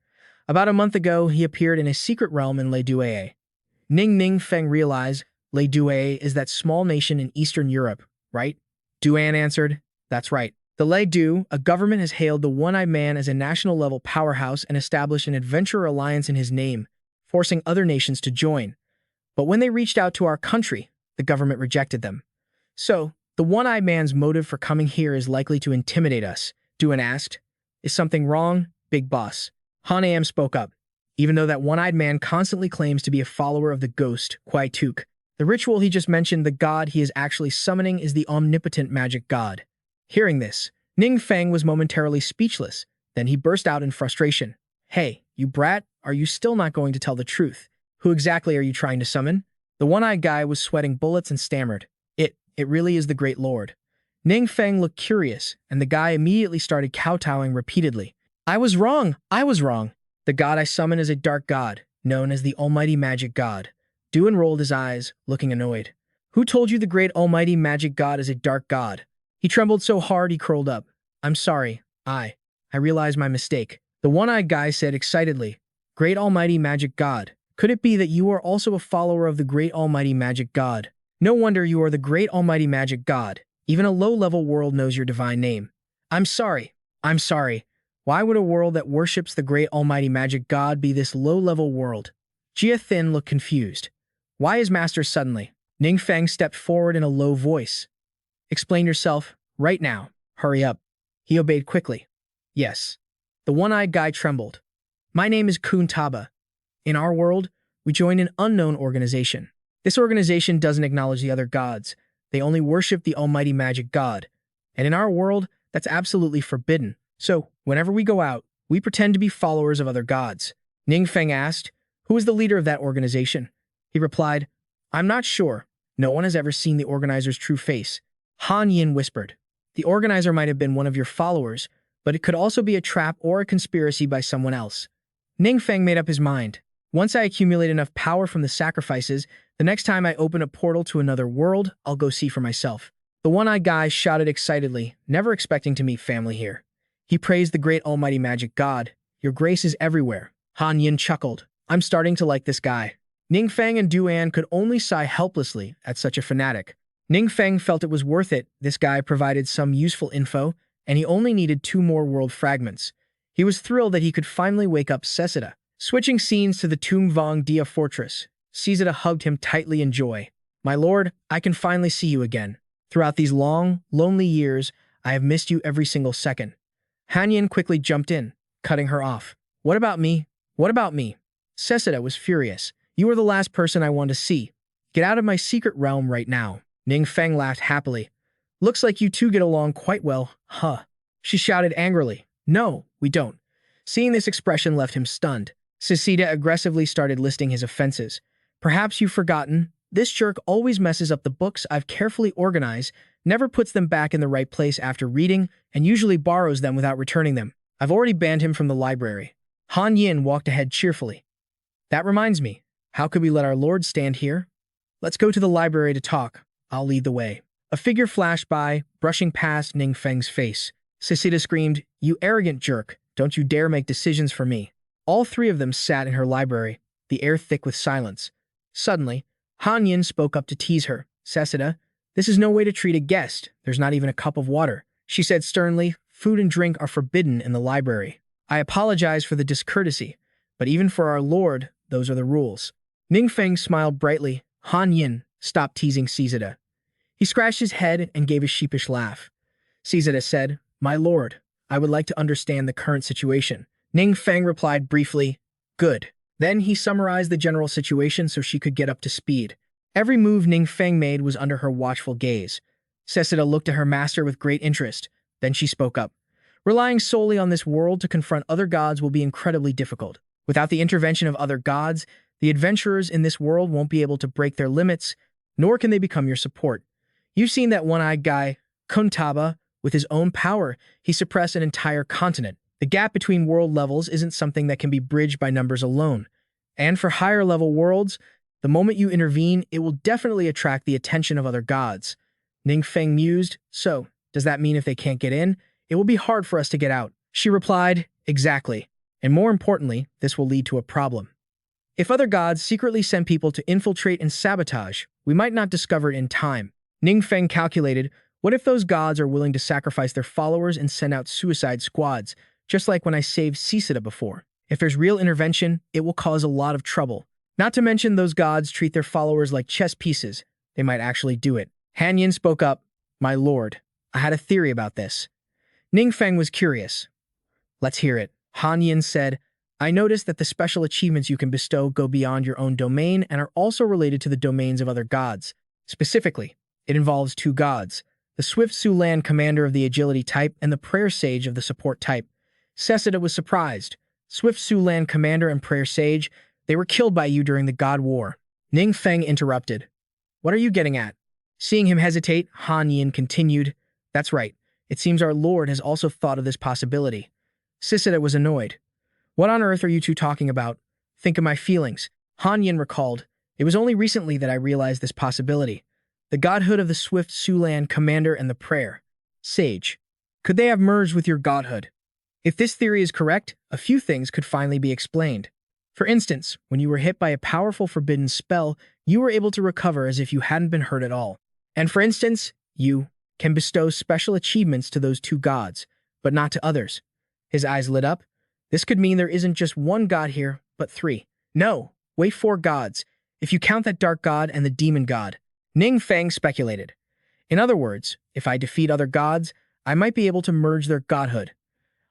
About a month ago, he appeared in a secret realm in Le Douai. Ning Feng realized Le Douai is that small nation in Eastern Europe, right? Duan answered, That's right. The Le Dou, a government has hailed the one-eyed man as a national-level powerhouse and established an adventurer alliance in his name, forcing other nations to join. But when they reached out to our country, the government rejected them. So, the one-eyed man's motive for coming here is likely to intimidate us, Duan asked. Is something wrong, big boss? Han spoke up. Even though that one-eyed man constantly claims to be a follower of the ghost, Kwai Tuk, the ritual he just mentioned, the god he is actually summoning, is the omnipotent magic god. Hearing this, Ning Feng was momentarily speechless. Then he burst out in frustration. Hey, you brat, are you still not going to tell the truth? Who exactly are you trying to summon? The one-eyed guy was sweating bullets and stammered. It really is the Great Lord. Ning Feng looked curious, and the guy immediately started kowtowing repeatedly. I was wrong! I was wrong! The god I summon is a dark god, known as the Almighty Magic God. Duan rolled his eyes, looking annoyed. Who told you the great Almighty Magic God is a dark god? He trembled so hard he curled up. I'm sorry. I realized my mistake. The one-eyed guy said excitedly, Great Almighty Magic God. Could it be that you are also a follower of the Great Almighty Magic God? No wonder you are the Great Almighty Magic God. Even a low-level world knows your divine name. I'm sorry. I'm sorry. Why would a world that worships the Great Almighty Magic God be this low-level world? Jia Thin looked confused. Why is Master suddenly? Ning Feng stepped forward in a low voice. Explain yourself, right now. Hurry up. He obeyed quickly. Yes. The one-eyed guy trembled. My name is Kun Taba. In our world, we join an unknown organization. This organization doesn't acknowledge the other gods. They only worship the Almighty Magic God. And in our world, that's absolutely forbidden. So, whenever we go out, we pretend to be followers of other gods. Ning Feng asked, Who is the leader of that organization? He replied, I'm not sure. No one has ever seen the organizer's true face. Han Yin whispered, The organizer might have been one of your followers, but it could also be a trap or a conspiracy by someone else. Ning Feng made up his mind. Once I accumulate enough power from the sacrifices, the next time I open a portal to another world, I'll go see for myself. The one-eyed guy shouted excitedly, never expecting to meet family here. He praised the great Almighty Magic God. Your grace is everywhere. Han Yin chuckled. I'm starting to like this guy. Ning Feng and Duan could only sigh helplessly at such a fanatic. Ning Feng felt it was worth it. This guy provided some useful info, and he only needed 2 more world fragments. He was thrilled that he could finally wake up Cessida. Switching scenes to the Tung Vong Dia fortress, Cessida hugged him tightly in joy. My lord, I can finally see you again. Throughout these long, lonely years, I have missed you every single second. Han Yin quickly jumped in, cutting her off. What about me? What about me? Cessida was furious. You are the last person I want to see. Get out of my secret realm right now. Ning Feng laughed happily. Looks like you two get along quite well, huh? She shouted angrily. No, we don't. Seeing this expression left him stunned. Cessida aggressively started listing his offenses. Perhaps you've forgotten, this jerk always messes up the books I've carefully organized, never puts them back in the right place after reading, and usually borrows them without returning them. I've already banned him from the library. Han Yin walked ahead cheerfully. That reminds me, how could we let our lord stand here? Let's go to the library to talk. I'll lead the way. A figure flashed by, brushing past Ning Feng's face. Cessida screamed, You arrogant jerk, don't you dare make decisions for me. All 3 of them sat in her library, the air thick with silence. Suddenly, Han Yin spoke up to tease her. Cessida, this is no way to treat a guest. There's not even a cup of water. She said sternly, Food and drink are forbidden in the library. I apologize for the discourtesy, but even for our lord, those are the rules. Ning Feng smiled brightly. Han Yin, stop teasing Cessida. He scratched his head and gave a sheepish laugh. Cessida said, My lord, I would like to understand the current situation. Ning Feng replied briefly, Good. Then he summarized the general situation so she could get up to speed. Every move Ning Feng made was under her watchful gaze. Cessida looked at her master with great interest. Then she spoke up. Relying solely on this world to confront other gods will be incredibly difficult. Without the intervention of other gods, the adventurers in this world won't be able to break their limits, nor can they become your support. You've seen that one-eyed guy, Kun Taba, with his own power, he suppressed an entire continent. The gap between world levels isn't something that can be bridged by numbers alone. And for higher-level worlds, the moment you intervene, it will definitely attract the attention of other gods. Ning Feng mused, So, does that mean if they can't get in, it will be hard for us to get out? She replied, Exactly. And more importantly, this will lead to a problem. If other gods secretly send people to infiltrate and sabotage, we might not discover it in time. Ning Feng calculated, what if those gods are willing to sacrifice their followers and send out suicide squads, just like when I saved Cessida before? If there's real intervention, it will cause a lot of trouble. Not to mention those gods treat their followers like chess pieces. They might actually do it. Han Yin spoke up, My lord, I had a theory about this. Ning Feng was curious. Let's hear it. Han Yin said, I noticed that the special achievements you can bestow go beyond your own domain and are also related to the domains of other gods. Specifically, it involves 2 gods, the Swift Sulan commander of the agility type and the prayer sage of the support type. Cessida was surprised. Swift Sulan commander and prayer sage. They were killed by you during the God War. Ning Feng interrupted. What are you getting at? Seeing him hesitate, Han Yin continued. That's right. It seems our Lord has also thought of this possibility. Sisida was annoyed. What on earth are you two talking about? Think of my feelings. Han Yin recalled. It was only recently that I realized this possibility. The godhood of the Swift Sulan commander and the prayer sage. Could they have merged with your godhood? If this theory is correct, a few things could finally be explained. For instance, when you were hit by a powerful forbidden spell, you were able to recover as if you hadn't been hurt at all. And for instance, you can bestow special achievements to those two gods, but not to others. His eyes lit up. This could mean there isn't just one god here, but three. No, wait, four gods, if you count that dark god and the demon god. Ning Feng speculated. In other words, if I defeat other gods, I might be able to merge their godhood.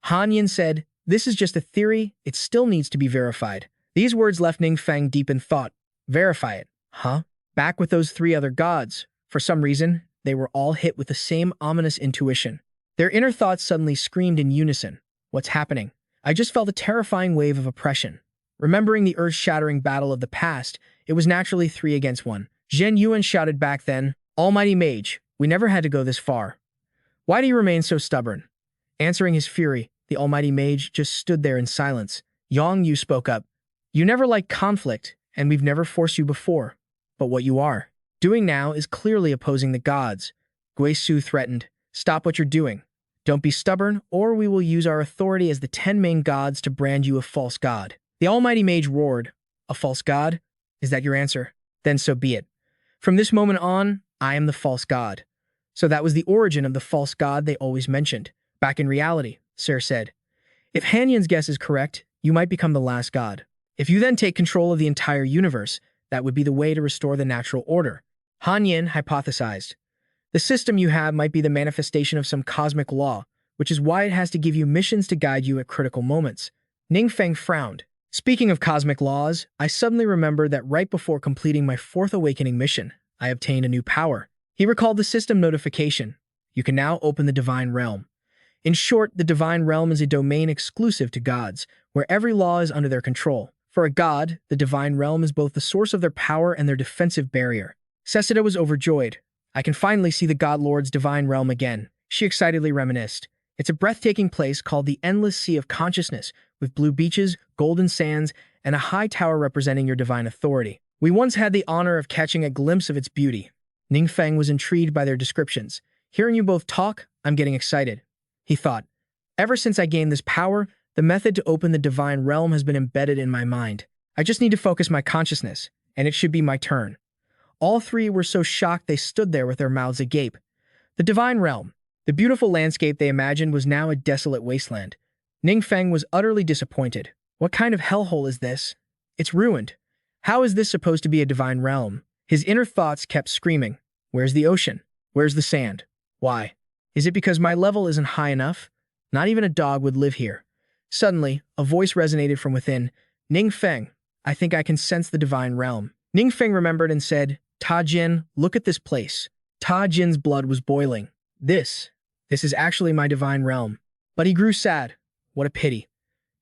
Han Yin said, this is just a theory, it still needs to be verified. These words left Ning Feng deep in thought. Verify it, huh? Back with those three other gods. For some reason, they were all hit with the same ominous intuition. Their inner thoughts suddenly screamed in unison. What's happening? I just felt a terrifying wave of oppression. Remembering the earth-shattering battle of the past, it was naturally 3 against 1. Zhen Yuan shouted back then, Almighty Mage, we never had to go this far. Why do you remain so stubborn? Answering his fury, the Almighty Mage just stood there in silence. Yang Yu spoke up. You never liked conflict, and we've never forced you before. But what you are doing now is clearly opposing the gods. Gui Su threatened. Stop what you're doing. Don't be stubborn, or we will use our authority as the 10 main gods to brand you a false god. The Almighty Mage roared. A false god? Is that your answer? Then so be it. From this moment on, I am the false god. So that was the origin of the false god they always mentioned. Back in reality, Sir said. If Han Yin's guess is correct, you might become the last god. If you then take control of the entire universe, that would be the way to restore the natural order. Han Yin hypothesized. The system you have might be the manifestation of some cosmic law, which is why it has to give you missions to guide you at critical moments. Ning Feng frowned. Speaking of cosmic laws, I suddenly remembered that right before completing my 4th awakening mission, I obtained a new power. He recalled the system notification. You can now open the Divine Realm. In short, the Divine Realm is a domain exclusive to gods, where every law is under their control. For a god, the Divine Realm is both the source of their power and their defensive barrier. Sesida was overjoyed. I can finally see the God Lord's Divine Realm again. She excitedly reminisced. It's a breathtaking place called the Endless Sea of Consciousness, with blue beaches, golden sands, and a high tower representing your divine authority. We once had the honor of catching a glimpse of its beauty. Ning Feng was intrigued by their descriptions. Hearing you both talk, I'm getting excited. He thought, ever since I gained this power, the method to open the Divine Realm has been embedded in my mind. I just need to focus my consciousness, and it should be my turn. All three were so shocked they stood there with their mouths agape. The Divine Realm. The beautiful landscape they imagined was now a desolate wasteland. Ning Feng was utterly disappointed. What kind of hellhole is this? It's ruined. How is this supposed to be a divine realm? His inner thoughts kept screaming. Where's the ocean? Where's the sand? Why? Is it because my level isn't high enough? Not even a dog would live here. Suddenly, a voice resonated from within. Ning Feng, I think I can sense the divine realm. Ning Feng remembered and said, Ta Jin, look at this place. Ta Jin's blood was boiling. This is actually my divine realm. But he grew sad. What a pity.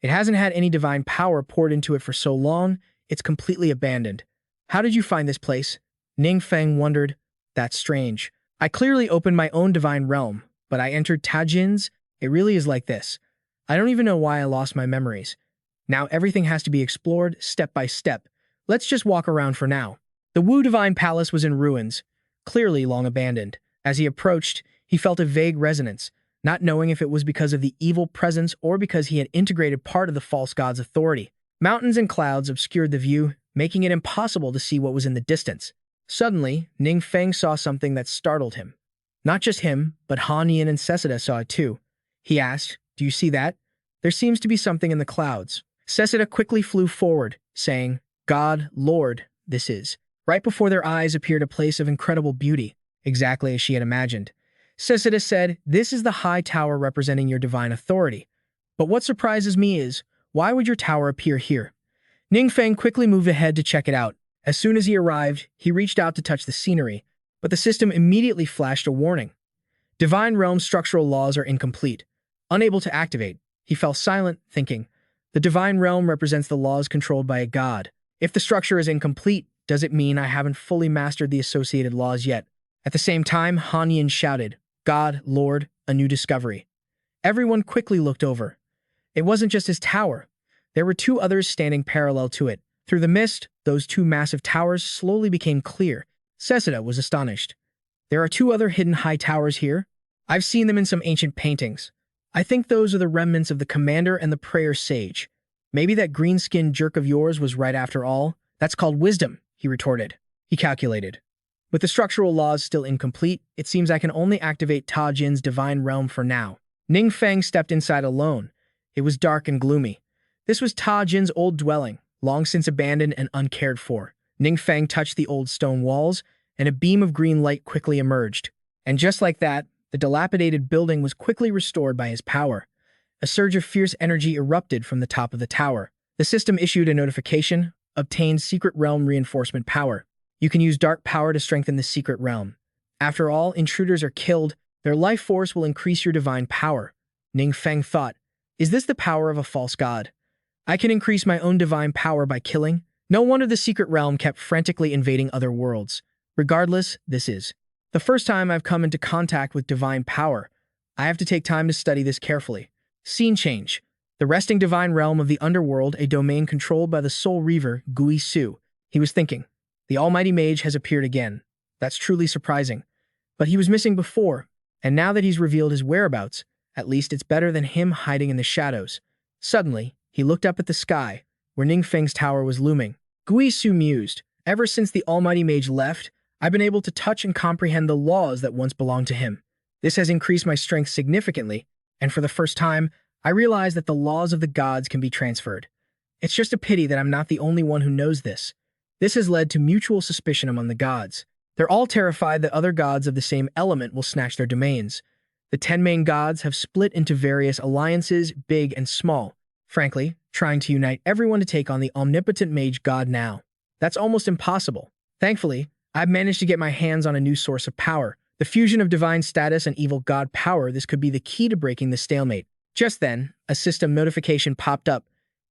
It hasn't had any divine power poured into it for so long, it's completely abandoned. How did you find this place? Ning Feng wondered. That's strange. I clearly opened my own divine realm, but I entered Ta Jin's. It really is like this. I don't even know why I lost my memories. Now everything has to be explored step by step. Let's just walk around for now. The Wu Divine Palace was in ruins, clearly long abandoned. As he approached, he felt a vague resonance, not knowing if it was because of the evil presence or because he had integrated part of the false god's authority. Mountains and clouds obscured the view, making it impossible to see what was in the distance. Suddenly, Ning Feng saw something that startled him. Not just him, but Han Yin and Sesida saw it too. He asked, Do you see that? There seems to be something in the clouds. Sesida quickly flew forward, saying, God, Lord, this is. Right before their eyes appeared a place of incredible beauty, exactly as she had imagined. Sesida said, This is the high tower representing your divine authority. But what surprises me is, why would your tower appear here? Ning Feng quickly moved ahead to check it out. As soon as he arrived, he reached out to touch the scenery, but the system immediately flashed a warning. Divine Realm structural laws are incomplete. Unable to activate, he fell silent, thinking, The divine realm represents the laws controlled by a god. If the structure is incomplete, does it mean I haven't fully mastered the associated laws yet? At the same time, Han Yin shouted, "God, Lord, a new discovery." Everyone quickly looked over. It wasn't just his tower. There were two others standing parallel to it. Through the mist, those two massive towers slowly became clear. Cesida was astonished. There are two other hidden high towers here? I've seen them in some ancient paintings. I think those are the remnants of the commander and the prayer sage. Maybe that green-skinned jerk of yours was right after all. That's called wisdom, he retorted. He calculated. With the structural laws still incomplete, it seems I can only activate Ta Jin's divine realm for now. Ning Feng stepped inside alone. It was dark and gloomy. This was Ta Jin's old dwelling, long since abandoned and uncared for. Ning Feng touched the old stone walls, and a beam of green light quickly emerged. And just like that, the dilapidated building was quickly restored by his power. A surge of fierce energy erupted from the top of the tower. The system issued a notification, obtained secret realm reinforcement power. You can use dark power to strengthen the secret realm. After all intruders are killed, their life force will increase your divine power. Ning Feng thought, is this the power of a false god? I can increase my own divine power by killing? No wonder the secret realm kept frantically invading other worlds. Regardless, this is the first time I've come into contact with divine power. I have to take time to study this carefully. Scene change. The resting divine realm of the underworld, a domain controlled by the Soul Reaver, Gui Su. He was thinking, the almighty mage has appeared again. That's truly surprising. But he was missing before, and now that he's revealed his whereabouts, at least it's better than him hiding in the shadows. Suddenly, he looked up at the sky, where Ning Feng's tower was looming. Gui Su mused, ever since the almighty mage left, I've been able to touch and comprehend the laws that once belonged to him. This has increased my strength significantly, and for the first time, I realize that the laws of the gods can be transferred. It's just a pity that I'm not the only one who knows this. This has led to mutual suspicion among the gods. They're all terrified that other gods of the same element will snatch their domains. The 10 main gods have split into various alliances, big and small, frankly, trying to unite everyone to take on the omnipotent mage god now. That's almost impossible. Thankfully, I've managed to get my hands on a new source of power. The fusion of divine status and evil god power, this could be the key to breaking the stalemate. Just then, a system notification popped up.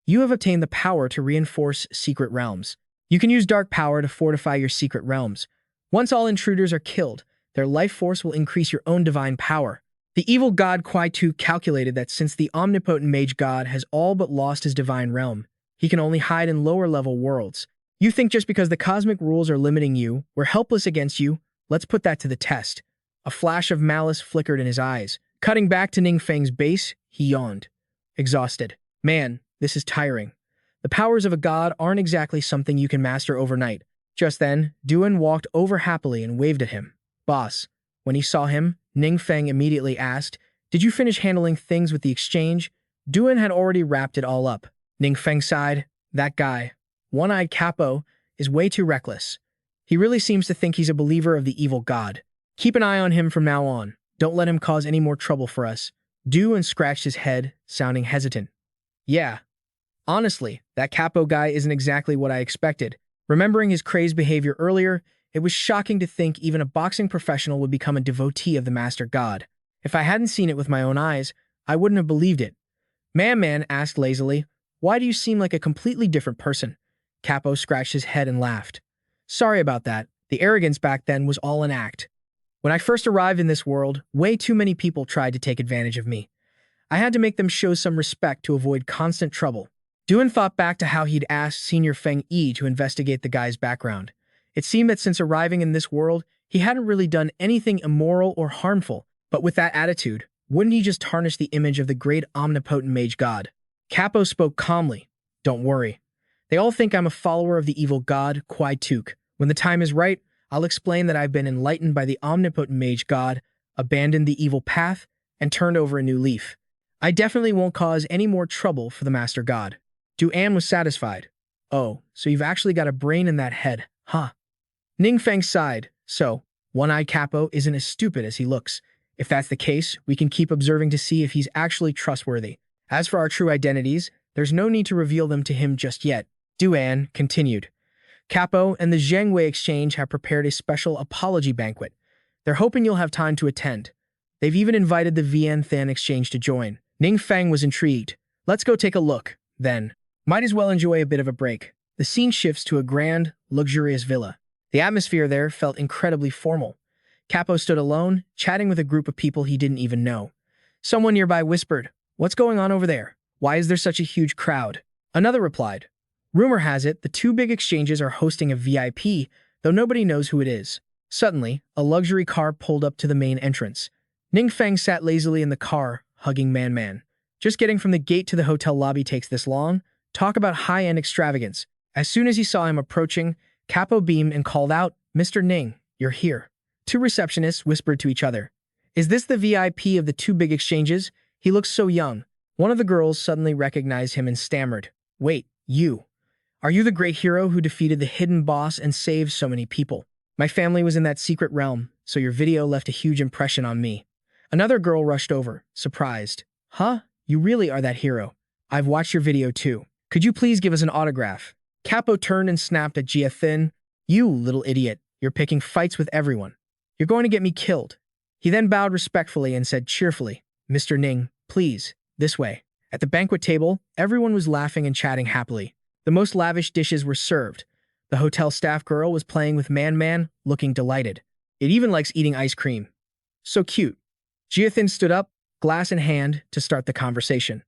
You have obtained the power to reinforce secret realms. You can use dark power to fortify your secret realms. Once all intruders are killed, their life force will increase your own divine power. The evil god Kuai Tu calculated that since the omnipotent mage god has all but lost his divine realm, he can only hide in lower-level worlds. You think just because the cosmic rules are limiting you, we're helpless against you? Let's put that to the test. A flash of malice flickered in his eyes. Cutting back to Ning Feng's base, he yawned. Exhausted. Man, this is tiring. The powers of a god aren't exactly something you can master overnight. Just then, Duan walked over happily and waved at him. Boss. When he saw him, Ning Feng immediately asked, did you finish handling things with the exchange? Duan had already wrapped it all up. Ning Feng sighed. That guy, one-eyed capo, is way too reckless. He really seems to think he's a believer of the evil god. Keep an eye on him from now on. Don't let him cause any more trouble for us. Duan scratched his head, sounding hesitant. Yeah. Honestly, that capo guy isn't exactly what I expected. Remembering his crazed behavior earlier, it was shocking to think even a boxing professional would become a devotee of the master god. If I hadn't seen it with my own eyes, I wouldn't have believed it. Man asked lazily, why do you seem like a completely different person? Capo scratched his head and laughed. Sorry about that. The arrogance back then was all an act. When I first arrived in this world, way too many people tried to take advantage of me. I had to make them show some respect to avoid constant trouble. Duan thought back to how he'd asked Senior Feng Yi to investigate the guy's background. It seemed that since arriving in this world, he hadn't really done anything immoral or harmful, but with that attitude, wouldn't he just tarnish the image of the great omnipotent mage god? Capo spoke calmly. Don't worry. They all think I'm a follower of the evil god, Kuai Tu. When the time is right, I'll explain that I've been enlightened by the omnipotent mage god, abandoned the evil path, and turned over a new leaf. I definitely won't cause any more trouble for the master god. Duan was satisfied. Oh, so you've actually got a brain in that head, huh? Ning Feng sighed. So, one-eyed capo isn't as stupid as he looks. If that's the case, we can keep observing to see if he's actually trustworthy. As for our true identities, there's no need to reveal them to him just yet. Duan continued. Capo and the Zhengwei Exchange have prepared a special apology banquet. They're hoping you'll have time to attend. They've even invited the Vientiane Exchange to join. Ning Feng was intrigued. Let's go take a look. Then, might as well enjoy a bit of a break. The scene shifts to a grand, luxurious villa. The atmosphere there felt incredibly formal. Capo stood alone, chatting with a group of people he didn't even know. Someone nearby whispered, "What's going on over there? Why is there such a huge crowd?" Another replied, "Rumor has it the two big exchanges are hosting a VIP, though nobody knows who it is." Suddenly, a luxury car pulled up to the main entrance. Ning Feng sat lazily in the car, hugging Man. Just getting from the gate to the hotel lobby takes this long? Talk about high-end extravagance. As soon as he saw him approaching, Capo beamed and called out, "Mr. Ning, you're here." Two receptionists whispered to each other, "Is this the VIP of the two big exchanges? He looks so young." One of the girls suddenly recognized him and stammered, "Wait, you. Are you the great hero who defeated the hidden boss and saved so many people? My family was in that secret realm, so your video left a huge impression on me." Another girl rushed over, surprised. "Huh? You really are that hero. I've watched your video too. Could you please give us an autograph?" Capo turned and snapped at Jia Thin. "You little idiot. You're picking fights with everyone. You're going to get me killed." He then bowed respectfully and said cheerfully, "Mr. Ning, please, this way." At the banquet table, everyone was laughing and chatting happily. The most lavish dishes were served. The hotel staff girl was playing with Man, looking delighted. It even likes eating ice cream. So cute. Jia Thin stood up, glass in hand, to start the conversation.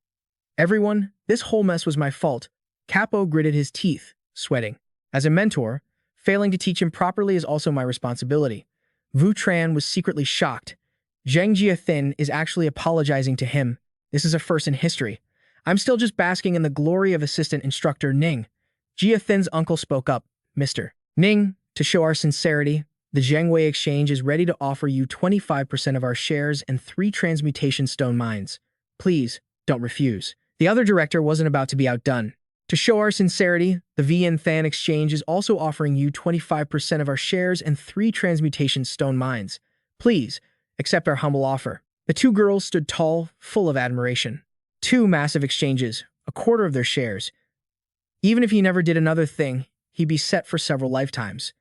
"Everyone, this whole mess was my fault." Capo gritted his teeth, sweating. "As a mentor, failing to teach him properly is also my responsibility." Vu Tran was secretly shocked. Zheng Jiathin is actually apologizing to him. This is a first in history. I'm still just basking in the glory of assistant instructor Ning. Jiathin's uncle spoke up, "Mr. Ning, to show our sincerity, the Zhengwei Exchange is ready to offer you 25% of our shares and 3 transmutation stone mines. Please, don't refuse." The other director wasn't about to be outdone. "To show our sincerity, the VN Than Exchange is also offering you 25% of our shares and 3 transmutation stone mines. Please, accept our humble offer." The two girls stood tall, full of admiration. 2 massive exchanges, a quarter of their shares. Even if he never did another thing, he'd be set for several lifetimes.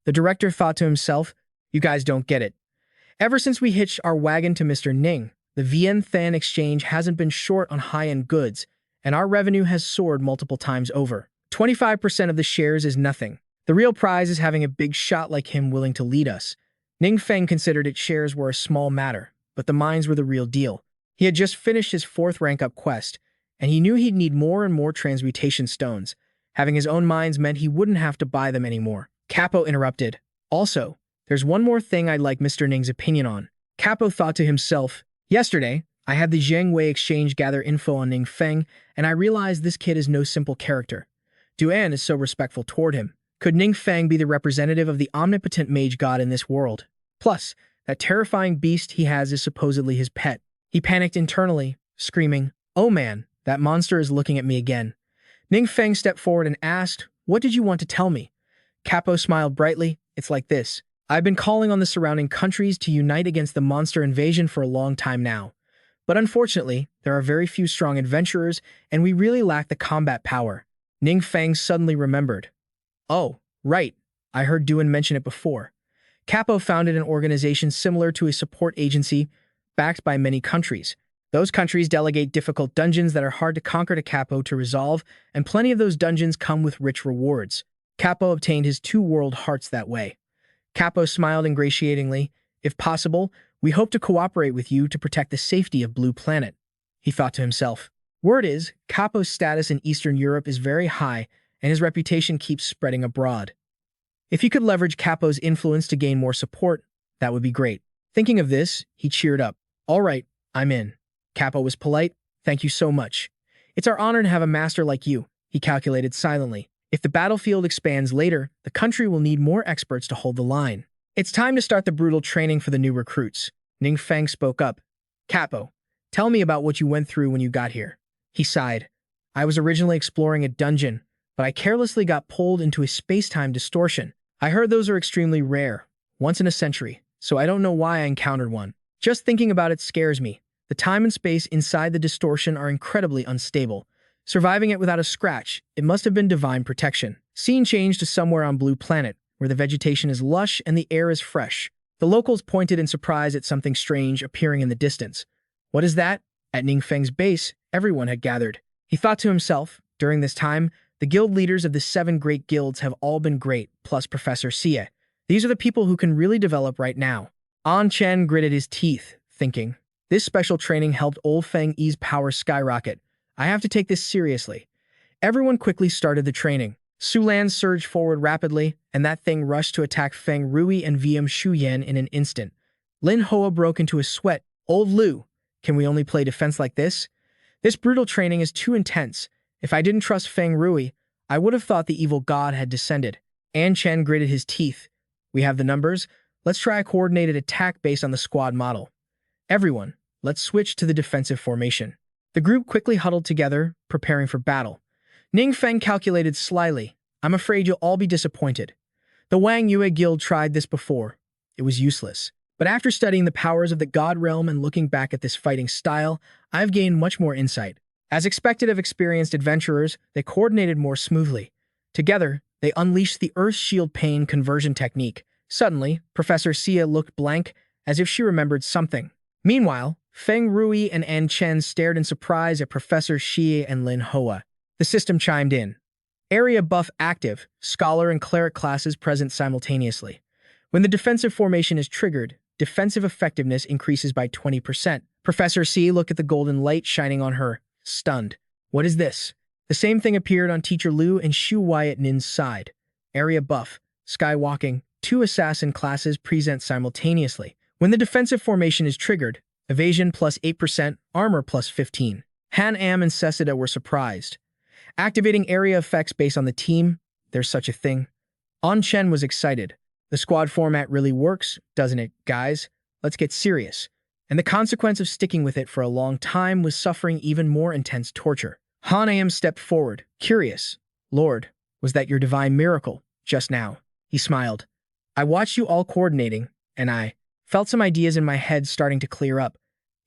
The director thought to himself, "You guys don't get it. Ever since we hitched our wagon to Mr. Ning, the VN Than Exchange hasn't been short on high-end goods, and our revenue has soared multiple times over. 25% of the shares is nothing. The real prize is having a big shot like him willing to lead us." Ning Feng considered its shares were a small matter, but the mines were the real deal. He had just finished his 4th rank-up quest, and he knew he'd need more and more transmutation stones. Having his own mines meant he wouldn't have to buy them anymore. Capo interrupted. "Also, there's one more thing I'd like Mr. Ning's opinion on." Capo thought to himself, "Yesterday, I had the Zhengwei Exchange gather info on Ning Feng, and I realized this kid is no simple character. Duan is so respectful toward him. Could Ning Feng be the representative of the omnipotent mage god in this world? Plus, that terrifying beast he has is supposedly his pet." He panicked internally, screaming, "Oh man, that monster is looking at me again." Ning Feng stepped forward and asked, "What did you want to tell me?" Capo smiled brightly. "It's like this. I've been calling on the surrounding countries to unite against the monster invasion for a long time now. But unfortunately, there are very few strong adventurers, and we really lack the combat power." Ning Feng suddenly remembered. "Oh, right. I heard Duan mention it before." Capo founded an organization similar to a support agency backed by many countries. Those countries delegate difficult dungeons that are hard to conquer to Capo to resolve, and plenty of those dungeons come with rich rewards. Capo obtained his 2 world hearts that way. Capo smiled ingratiatingly. "If possible, we hope to cooperate with you to protect the safety of Blue Planet." He thought to himself. Word is, Capo's status in Eastern Europe is very high, and his reputation keeps spreading abroad. If he could leverage Capo's influence to gain more support, that would be great. Thinking of this, he cheered up. "All right, I'm in." Capo was polite. "Thank you so much. It's our honor to have a master like you," he calculated silently. "If the battlefield expands later, the country will need more experts to hold the line. It's time to start the brutal training for the new recruits." Ning Feng spoke up. "Capo, tell me about what you went through when you got here." He sighed. "I was originally exploring a dungeon, but I carelessly got pulled into a space-time distortion. I heard those are extremely rare, once in a century, so I don't know why I encountered one. Just thinking about it scares me. The time and space inside the distortion are incredibly unstable. Surviving it without a scratch, it must have been divine protection." Scene changed to somewhere on Blue Planet, where the vegetation is lush and the air is fresh. The locals pointed in surprise at something strange appearing in the distance. "What is that?" At Ning Feng's base, everyone had gathered. He thought to himself, during this time, the guild leaders of the 7 great guilds have all been great, plus Professor Xie. These are the people who can really develop right now. An Chen gritted his teeth, thinking, this special training helped Old Feng Yi's power skyrocket. I have to take this seriously. Everyone quickly started the training. Su Lan surged forward rapidly, and that thing rushed to attack Feng Rui and VM Shuyan in an instant. Lin Hoa broke into a sweat. Old Lu, can we only play defense like this? This brutal training is too intense. If I didn't trust Feng Rui, I would have thought the evil god had descended. An Chen gritted his teeth. We have the numbers. Let's try a coordinated attack based on the squad model. Everyone, let's switch to the defensive formation. The group quickly huddled together, preparing for battle. Ning Feng calculated slyly. I'm afraid you'll all be disappointed. The Wang Yue Guild tried this before. It was useless. But after studying the powers of the God Realm and looking back at this fighting style, I've gained much more insight. As expected of experienced adventurers, they coordinated more smoothly. Together, they unleashed the Earth Shield Pain conversion technique. Suddenly, Professor Xie looked blank, as if she remembered something. Meanwhile, Feng Rui and An Chen stared in surprise at Professor Xie and Lin Hoa. The system chimed in. Area buff active, scholar and cleric classes present simultaneously. When the defensive formation is triggered, defensive effectiveness increases by 20%. Professor Xie looked at the golden light shining on her, stunned. What is this? The same thing appeared on Teacher Lu and Shu Wyatt Nin's side. Area buff, skywalking, 2 assassin classes present simultaneously. When the defensive formation is triggered, evasion plus 8%, armor plus 15. Han Am and Cessida were surprised. Activating area effects based on the team, there's such a thing. An Chen was excited. The squad format really works, doesn't it, guys? Let's get serious. And the consequence of sticking with it for a long time was suffering even more intense torture. Han Am stepped forward, curious. Lord, was that your divine miracle, just now? He smiled. I watched you all coordinating, and I felt some ideas in my head starting to clear up.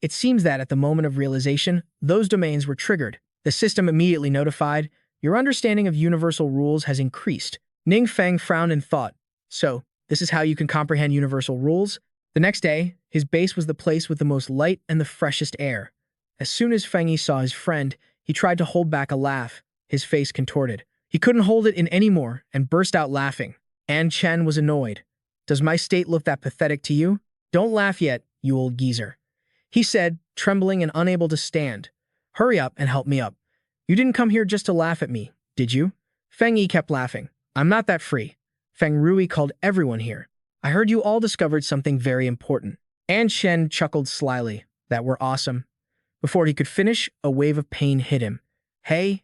It seems that at the moment of realization, those domains were triggered. The system immediately notified, your understanding of universal rules has increased. Ning Feng frowned in thought. So, this is how you can comprehend universal rules? The next day, his base was the place with the most light and the freshest air. As soon as Feng Yi saw his friend, he tried to hold back a laugh, his face contorted. He couldn't hold it in anymore and burst out laughing. An Chen was annoyed. Does my state look that pathetic to you? Don't laugh yet, you old geezer. He said, trembling and unable to stand. Hurry up and help me up. You didn't come here just to laugh at me, did you? Feng Yi kept laughing. I'm not that free. Feng Rui called everyone here. I heard you all discovered something very important. An Chen chuckled slyly. That were awesome. Before he could finish, a wave of pain hit him. Hey,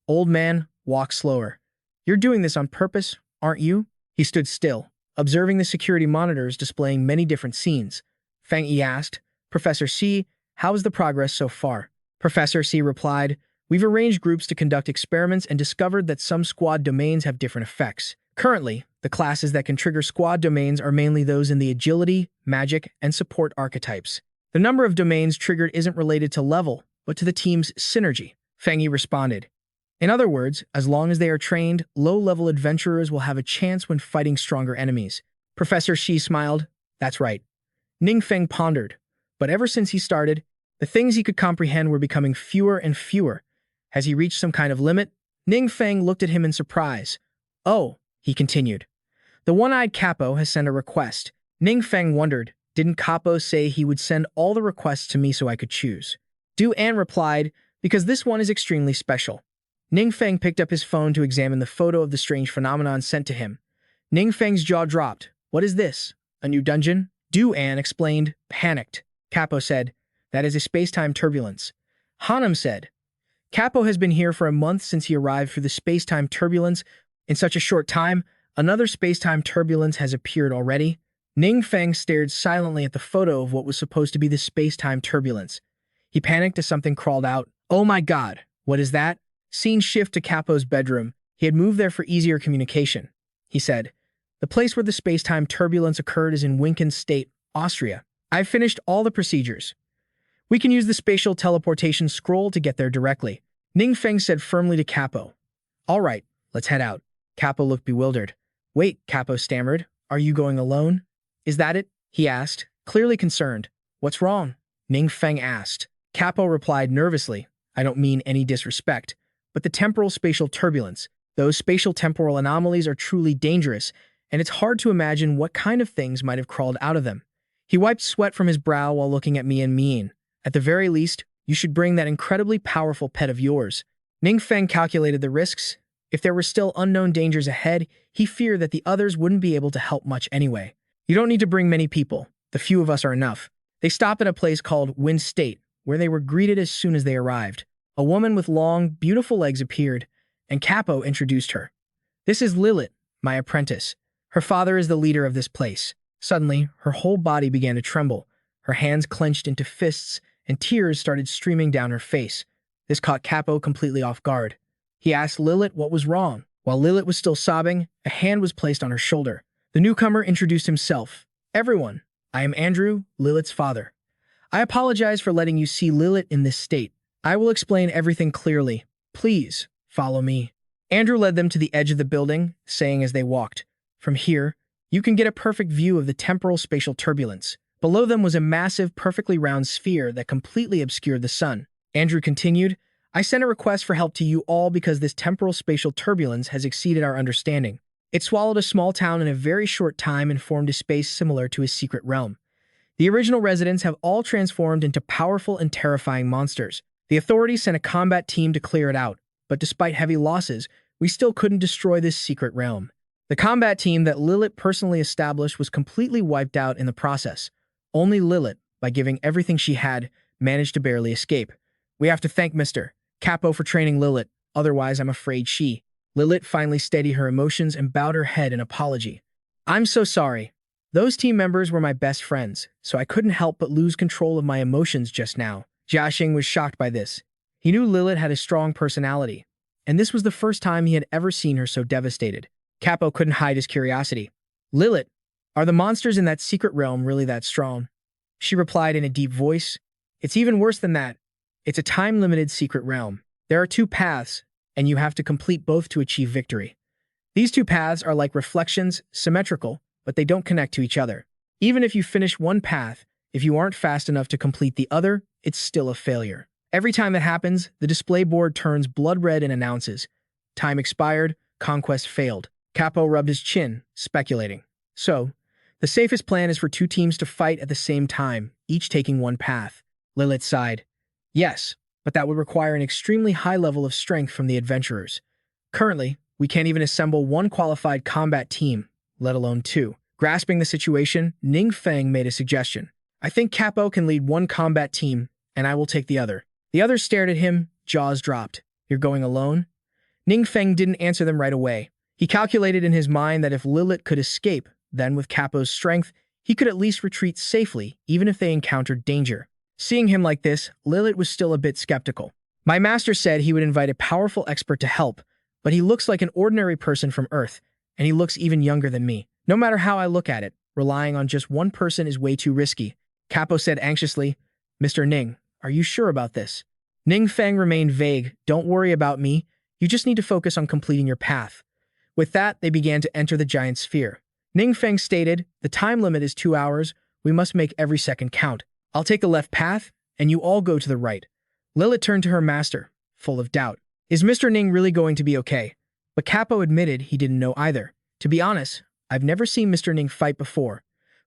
old man, walk slower. You're doing this on purpose, aren't you? He stood still, observing the security monitors displaying many different scenes. Feng Yi asked, Professor Xie, how is the progress so far? Professor Xie replied, we've arranged groups to conduct experiments and discovered that some squad domains have different effects. Currently, the classes that can trigger squad domains are mainly those in the agility, magic, and support archetypes. The number of domains triggered isn't related to level, but to the team's synergy, Feng Yi responded. In other words, as long as they are trained, low-level adventurers will have a chance when fighting stronger enemies. Professor Xie smiled. That's right. Ning Feng pondered. But ever since he started, the things he could comprehend were becoming fewer and fewer. Has he reached some kind of limit? Ning Feng looked at him in surprise. Oh, he continued. The one-eyed Capo has sent a request. Ning Feng wondered, didn't Capo say he would send all the requests to me so I could choose? Du An replied, because this one is extremely special. Ning Feng picked up his phone to examine the photo of the strange phenomenon sent to him. Ning Feng's jaw dropped. What is this? A new dungeon? Du An explained, panicked. Capo said, that is a space-time turbulence. Hanum said, Capo has been here for a month since he arrived through the space-time turbulence. In such a short time, another space-time turbulence has appeared already. Ning Feng stared silently at the photo of what was supposed to be the space-time turbulence. He panicked as something crawled out. Oh my god, what is that? Scene shift to Capo's bedroom. He had moved there for easier communication. He said, the place where the space-time turbulence occurred is in Winken State, Austria. I've finished all the procedures. We can use the spatial teleportation scroll to get there directly. Ning Feng said firmly to Capo. All right, let's head out. Capo looked bewildered. Wait, Capo stammered. Are you going alone? Is that it? He asked, clearly concerned. What's wrong? Ning Feng asked. Capo replied nervously. I don't mean any disrespect, but the temporal spatial turbulence. Those spatial temporal anomalies are truly dangerous, and it's hard to imagine what kind of things might have crawled out of them. He wiped sweat from his brow while looking at me and mean. At the very least, you should bring that incredibly powerful pet of yours. Ning Feng calculated the risks. If there were still unknown dangers ahead, he feared that the others wouldn't be able to help much anyway. You don't need to bring many people. The few of us are enough. They stopped at a place called Wind State, where they were greeted as soon as they arrived. A woman with long, beautiful legs appeared, and Capo introduced her. This is Lilith, my apprentice. Her father is the leader of this place. Suddenly, her whole body began to tremble. Her hands clenched into fists, and tears started streaming down her face. This caught Capo completely off guard. He asked Lilith what was wrong. While Lilith was still sobbing, a hand was placed on her shoulder. The newcomer introduced himself. Everyone, I am Andrew, Lilith's father. I apologize for letting you see Lilith in this state. I will explain everything clearly. Please, follow me. Andrew led them to the edge of the building, saying as they walked, "From here, you can get a perfect view of the temporal spatial turbulence." Below them was a massive, perfectly round sphere that completely obscured the sun. Andrew continued, "I sent a request for help to you all because this temporal spatial turbulence has exceeded our understanding. It swallowed a small town in a very short time and formed a space similar to a secret realm. The original residents have all transformed into powerful and terrifying monsters. The authorities sent a combat team to clear it out, but despite heavy losses, we still couldn't destroy this secret realm. The combat team that Lilith personally established was completely wiped out in the process. Only Lilith, by giving everything she had, managed to barely escape. We have to thank Mr. Capo for training Lilith, otherwise I'm afraid she..." Lilith finally steadied her emotions and bowed her head in apology. "I'm so sorry. Those team members were my best friends, so I couldn't help but lose control of my emotions just now." Jiaxing was shocked by this. He knew Lilith had a strong personality, and this was the first time he had ever seen her so devastated. Capo couldn't hide his curiosity. "Lilith, are the monsters in that secret realm really that strong?" She replied in a deep voice. "It's even worse than that. It's a time-limited secret realm. There are two paths, and you have to complete both to achieve victory. These two paths are like reflections, symmetrical, but they don't connect to each other. Even if you finish one path, if you aren't fast enough to complete the other, it's still a failure. Every time that happens, the display board turns blood red and announces, 'Time expired, conquest failed.'" Capo rubbed his chin, speculating. "So, the safest plan is for two teams to fight at the same time, each taking one path." Lilith sighed. "Yes, but that would require an extremely high level of strength from the adventurers. Currently, we can't even assemble one qualified combat team, let alone two." Grasping the situation, Ning Feng made a suggestion. "I think Capo can lead one combat team, and I will take the other." The others stared at him, jaws dropped. "You're going alone?" Ning Feng didn't answer them right away. He calculated in his mind that if Lilith could escape, then with Capo's strength, he could at least retreat safely, even if they encountered danger. Seeing him like this, Lilith was still a bit skeptical. "My master said he would invite a powerful expert to help, but he looks like an ordinary person from Earth, and he looks even younger than me. No matter how I look at it, relying on just one person is way too risky." Capo said anxiously, "Mr. Ning, are you sure about this?" Ning Feng remained vague. "Don't worry about me. You just need to focus on completing your path." With that, they began to enter the giant sphere. Ning Feng stated, "The time limit is 2 hours. We must make every second count. I'll take the left path, and you all go to the right." Lilith turned to her master, full of doubt. Is Mr. Ning really going to be okay? But Capo admitted he didn't know either. "To be honest, I've never seen Mr. Ning fight before.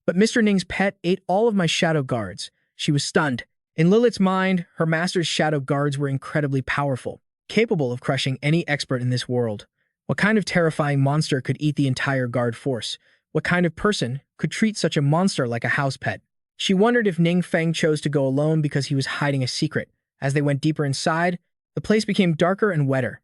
But Mr. Ning's pet ate all of my shadow guards." She was stunned. In Lilith's mind, her master's shadow guards were incredibly powerful, capable of crushing any expert in this world. What kind of terrifying monster could eat the entire guard force? What kind of person could treat such a monster like a house pet? She wondered if Ning Feng chose to go alone because he was hiding a secret. As they went deeper inside, the place became darker and wetter.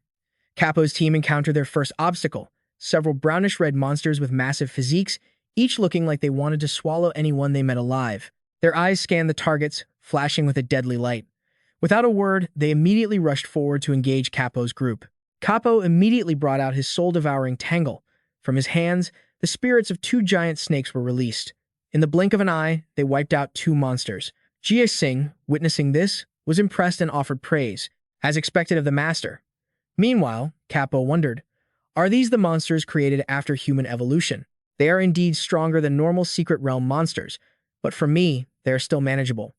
Capo's team encountered their first obstacle, several brownish-red monsters with massive physiques, each looking like they wanted to swallow anyone they met alive. Their eyes scanned the targets, flashing with a deadly light. Without a word, they immediately rushed forward to engage Capo's group. Capo immediately brought out his soul-devouring tangle. From his hands, the spirits of 2 giant snakes were released. In the blink of an eye, they wiped out 2 monsters. Jiaxing, witnessing this, was impressed and offered praise, as expected of the master. Meanwhile, Capo wondered, are these the monsters created after human evolution? They are indeed stronger than normal secret realm monsters, but for me, they are still manageable.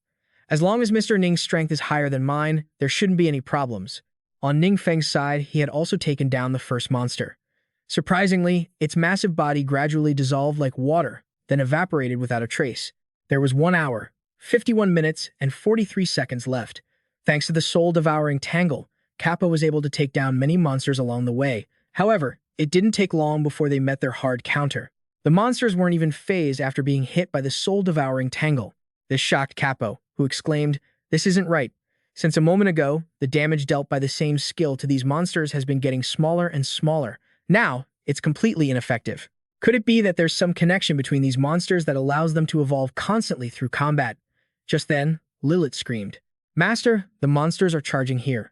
As long as Mr. Ning's strength is higher than mine, there shouldn't be any problems. On Ning Feng's side, he had also taken down the first monster. Surprisingly, its massive body gradually dissolved like water, then evaporated without a trace. There was 1 hour, 51 minutes, and 43 seconds left. Thanks to the soul-devouring tangle, Kappa was able to take down many monsters along the way. However, it didn't take long before they met their hard counter. The monsters weren't even phased after being hit by the soul-devouring tangle. This shocked Capo, who exclaimed, "This isn't right. Since a moment ago, the damage dealt by the same skill to these monsters has been getting smaller and smaller. Now, it's completely ineffective. Could it be that there's some connection between these monsters that allows them to evolve constantly through combat?" Just then, Lilith screamed, "Master, the monsters are charging here."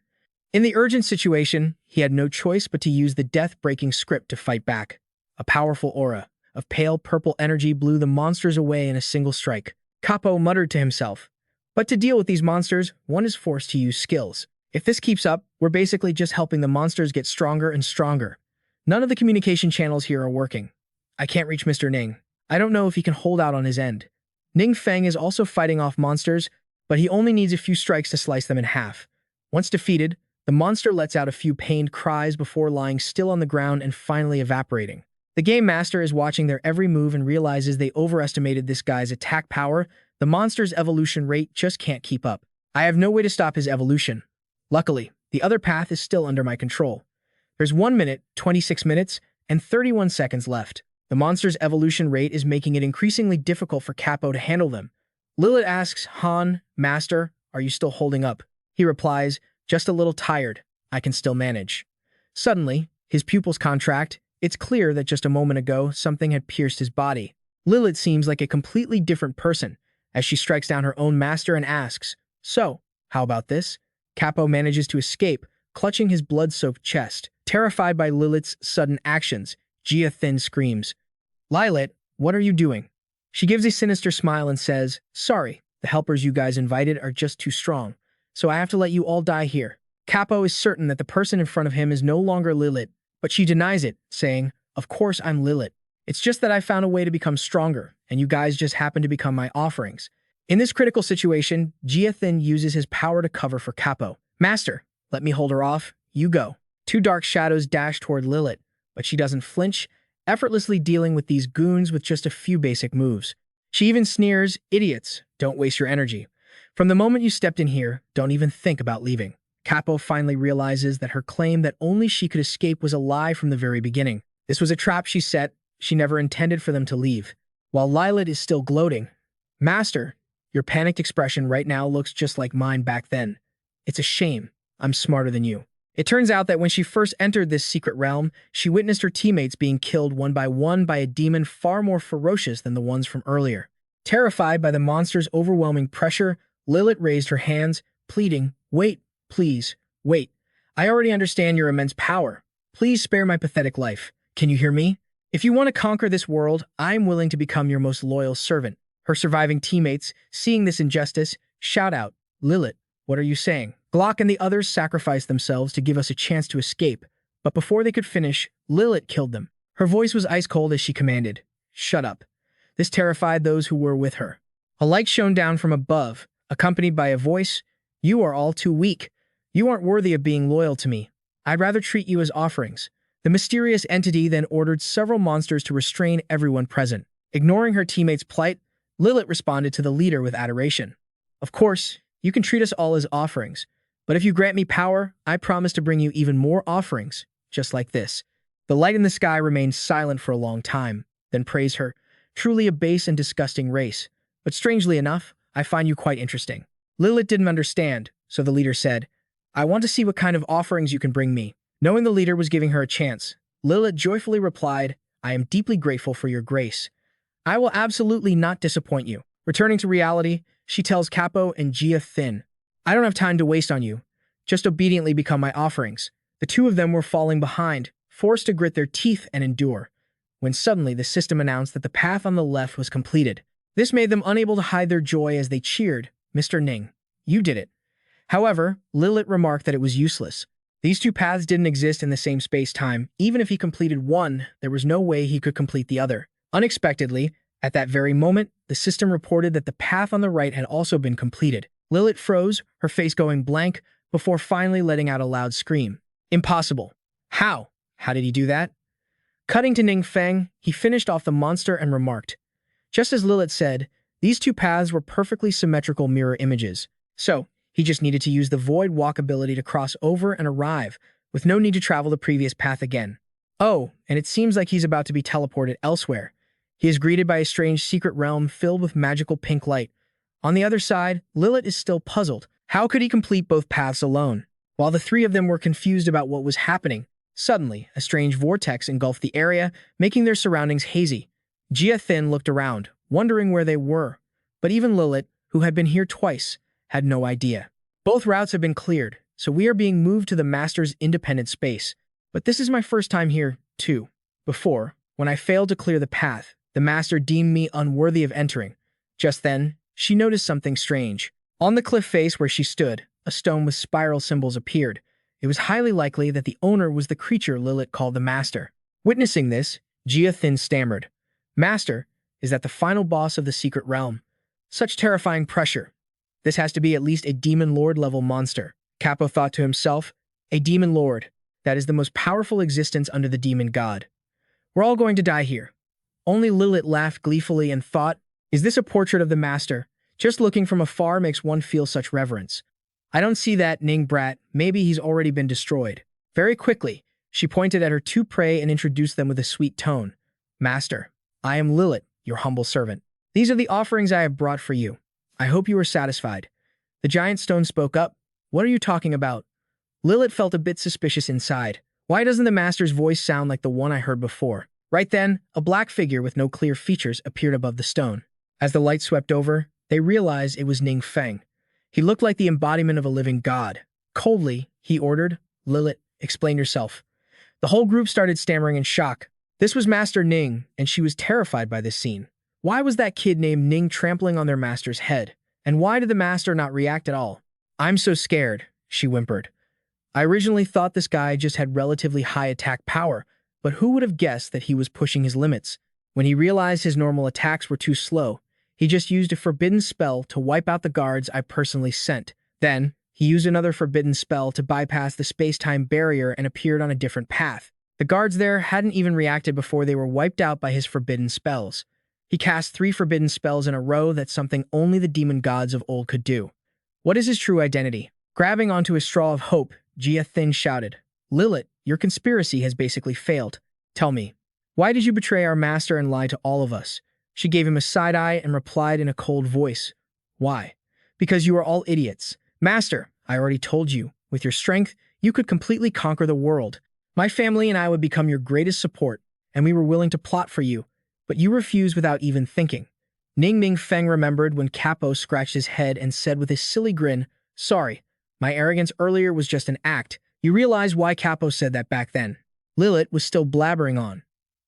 In the urgent situation, he had no choice but to use the death-breaking script to fight back. A powerful aura of pale purple energy blew the monsters away in a single strike. Capo muttered to himself, "But to deal with these monsters, one is forced to use skills. If this keeps up, we're basically just helping the monsters get stronger and stronger. None of the communication channels here are working. I can't reach Mr. Ning. I don't know if he can hold out on his end. Ning Feng is also fighting off monsters, but he only needs a few strikes to slice them in half. Once defeated, the monster lets out a few pained cries before lying still on the ground and finally evaporating. The game master is watching their every move and realizes they overestimated this guy's attack power. The monster's evolution rate just can't keep up. I have no way to stop his evolution. Luckily, the other path is still under my control. There's 1 minute, 26 minutes, and 31 seconds left. The monster's evolution rate is making it increasingly difficult for Capo to handle them. Lilith asks, "Han, Master, are you still holding up?" He replies, "Just a little tired. I can still manage." Suddenly, his pupils contract. It's clear that just a moment ago, something had pierced his body. Lilith seems like a completely different person, as she strikes down her own master and asks, "So, how about this?" Capo manages to escape, clutching his blood-soaked chest. Terrified by Lilith's sudden actions, Jia Thin screams, "Lilith, what are you doing?" She gives a sinister smile and says, "Sorry, the helpers you guys invited are just too strong, so I have to let you all die here." Capo is certain that the person in front of him is no longer Lilith, but she denies it, saying, "Of course I'm Lilith. It's just that I found a way to become stronger, and you guys just happen to become my offerings." In this critical situation, Jia Thin uses his power to cover for Capo. "Master, let me hold her off. You go." Two dark shadows dash toward Lilith, but she doesn't flinch, effortlessly dealing with these goons with just a few basic moves. She even sneers, "Idiots, don't waste your energy. From the moment you stepped in here, don't even think about leaving." Capo finally realizes that her claim that only she could escape was a lie from the very beginning. This was a trap she set. She never intended for them to leave. While Lilith is still gloating, "Master, your panicked expression right now looks just like mine back then. It's a shame. I'm smarter than you." It turns out that when she first entered this secret realm, she witnessed her teammates being killed one by a demon far more ferocious than the ones from earlier. Terrified by the monster's overwhelming pressure, Lilith raised her hands, pleading, "Wait, please, wait. I already understand your immense power. Please spare my pathetic life. Can you hear me? If you want to conquer this world, I am willing to become your most loyal servant." Her surviving teammates, seeing this injustice, shout out, "Lilith, what are you saying?" Glock and the others sacrificed themselves to give us a chance to escape, but before they could finish, Lilith killed them. Her voice was ice cold as she commanded, "Shut up." This terrified those who were with her. A light shone down from above, accompanied by a voice, "You are all too weak. You aren't worthy of being loyal to me. I'd rather treat you as offerings." The mysterious entity then ordered several monsters to restrain everyone present. Ignoring her teammates' plight, Lilith responded to the leader with adoration. "Of course, you can treat us all as offerings, but if you grant me power, I promise to bring you even more offerings, just like this." The light in the sky remained silent for a long time, then praised her, "Truly a base and disgusting race, but strangely enough, I find you quite interesting." Lilith didn't understand, so the leader said, "I want to see what kind of offerings you can bring me." Knowing the leader was giving her a chance, Lilith joyfully replied, "I am deeply grateful for your grace. I will absolutely not disappoint you." Returning to reality, she tells Capo and Jia Thin, "I don't have time to waste on you. Just obediently become my offerings." The two of them were falling behind, forced to grit their teeth and endure, when suddenly the system announced that the path on the left was completed. This made them unable to hide their joy as they cheered, "Mr. Ning, you did it." However, Lilith remarked that it was useless. These two paths didn't exist in the same space-time. Even if he completed one, there was no way he could complete the other. Unexpectedly, at that very moment, the system reported that the path on the right had also been completed. Lilith froze, her face going blank, before finally letting out a loud scream. Impossible. How? How did he do that? Cutting to Ning Feng, he finished off the monster and remarked, just as Lilith said, these two paths were perfectly symmetrical mirror images. So, he just needed to use the void walk ability to cross over and arrive, with no need to travel the previous path again. Oh, and it seems like he's about to be teleported elsewhere. He is greeted by a strange secret realm filled with magical pink light. On the other side, Lilith is still puzzled. How could he complete both paths alone? While the three of them were confused about what was happening, suddenly, a strange vortex engulfed the area, making their surroundings hazy. Jia Thin looked around, wondering where they were. But even Lilith, who had been here twice, had no idea. Both routes have been cleared, so we are being moved to the Master's independent space. But this is my first time here, too. Before, when I failed to clear the path, the Master deemed me unworthy of entering. Just then, she noticed something strange. On the cliff face where she stood, a stone with spiral symbols appeared. It was highly likely that the owner was the creature Lilith called the Master. Witnessing this, Jia Thin stammered. Master, is that the final boss of the secret realm? Such terrifying pressure. This has to be at least a demon lord level monster. Capo thought to himself, a demon lord. That is the most powerful existence under the demon god. We're all going to die here. Only Lilith laughed gleefully and thought, is this a portrait of the Master? Just looking from afar makes one feel such reverence. I don't see that, Ning brat. Maybe he's already been destroyed. Very quickly, she pointed at her two prey and introduced them with a sweet tone. Master, I am Lilith, your humble servant. These are the offerings I have brought for you. I hope you are satisfied. The giant stone spoke up. What are you talking about? Lilith felt a bit suspicious inside. Why doesn't the Master's voice sound like the one I heard before? Right then, a black figure with no clear features appeared above the stone. As the light swept over, they realized it was Ning Feng. He looked like the embodiment of a living god. Coldly, he ordered, Lilith, explain yourself. The whole group started stammering in shock. This was Master Ning, and she was terrified by this scene. Why was that kid named Ning trampling on their master's head? And why did the Master not react at all? I'm so scared, she whimpered. I originally thought this guy just had relatively high attack power, but who would have guessed that he was pushing his limits? When he realized his normal attacks were too slow, he just used a forbidden spell to wipe out the guards I personally sent. Then, he used another forbidden spell to bypass the space-time barrier and appeared on a different path. The guards there hadn't even reacted before they were wiped out by his forbidden spells. He cast 3 forbidden spells in a row. That's something only the demon gods of old could do. What is his true identity? Grabbing onto a straw of hope, Jia Thin shouted, Lilith, your conspiracy has basically failed. Tell me, why did you betray our master and lie to all of us? She gave him a side eye and replied in a cold voice. Why? Because you are all idiots. Master, I already told you, with your strength, you could completely conquer the world. My family and I would become your greatest support, and we were willing to plot for you. But you refused without even thinking. Ning Feng remembered when Capo scratched his head and said with a silly grin, sorry, my arrogance earlier was just an act. You realize why Capo said that back then. Lilith was still blabbering on.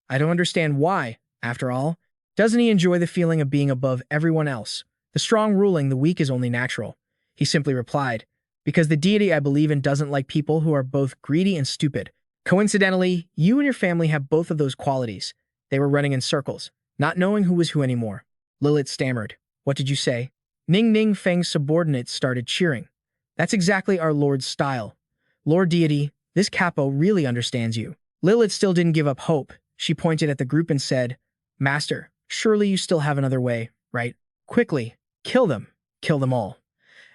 I don't understand why, after all. Doesn't he enjoy the feeling of being above everyone else? The strong ruling the weak is only natural. He simply replied, because the deity I believe in doesn't like people who are both greedy and stupid. Coincidentally, you and your family have both of those qualities. They were running in circles, not knowing who was who anymore. Lilith stammered. What did you say? Ning Feng's subordinates started cheering. That's exactly our Lord's style. Lord Deity, this Capo really understands you. Lilith still didn't give up hope. She pointed at the group and said, Master, surely you still have another way, right? Quickly, kill them. Kill them all.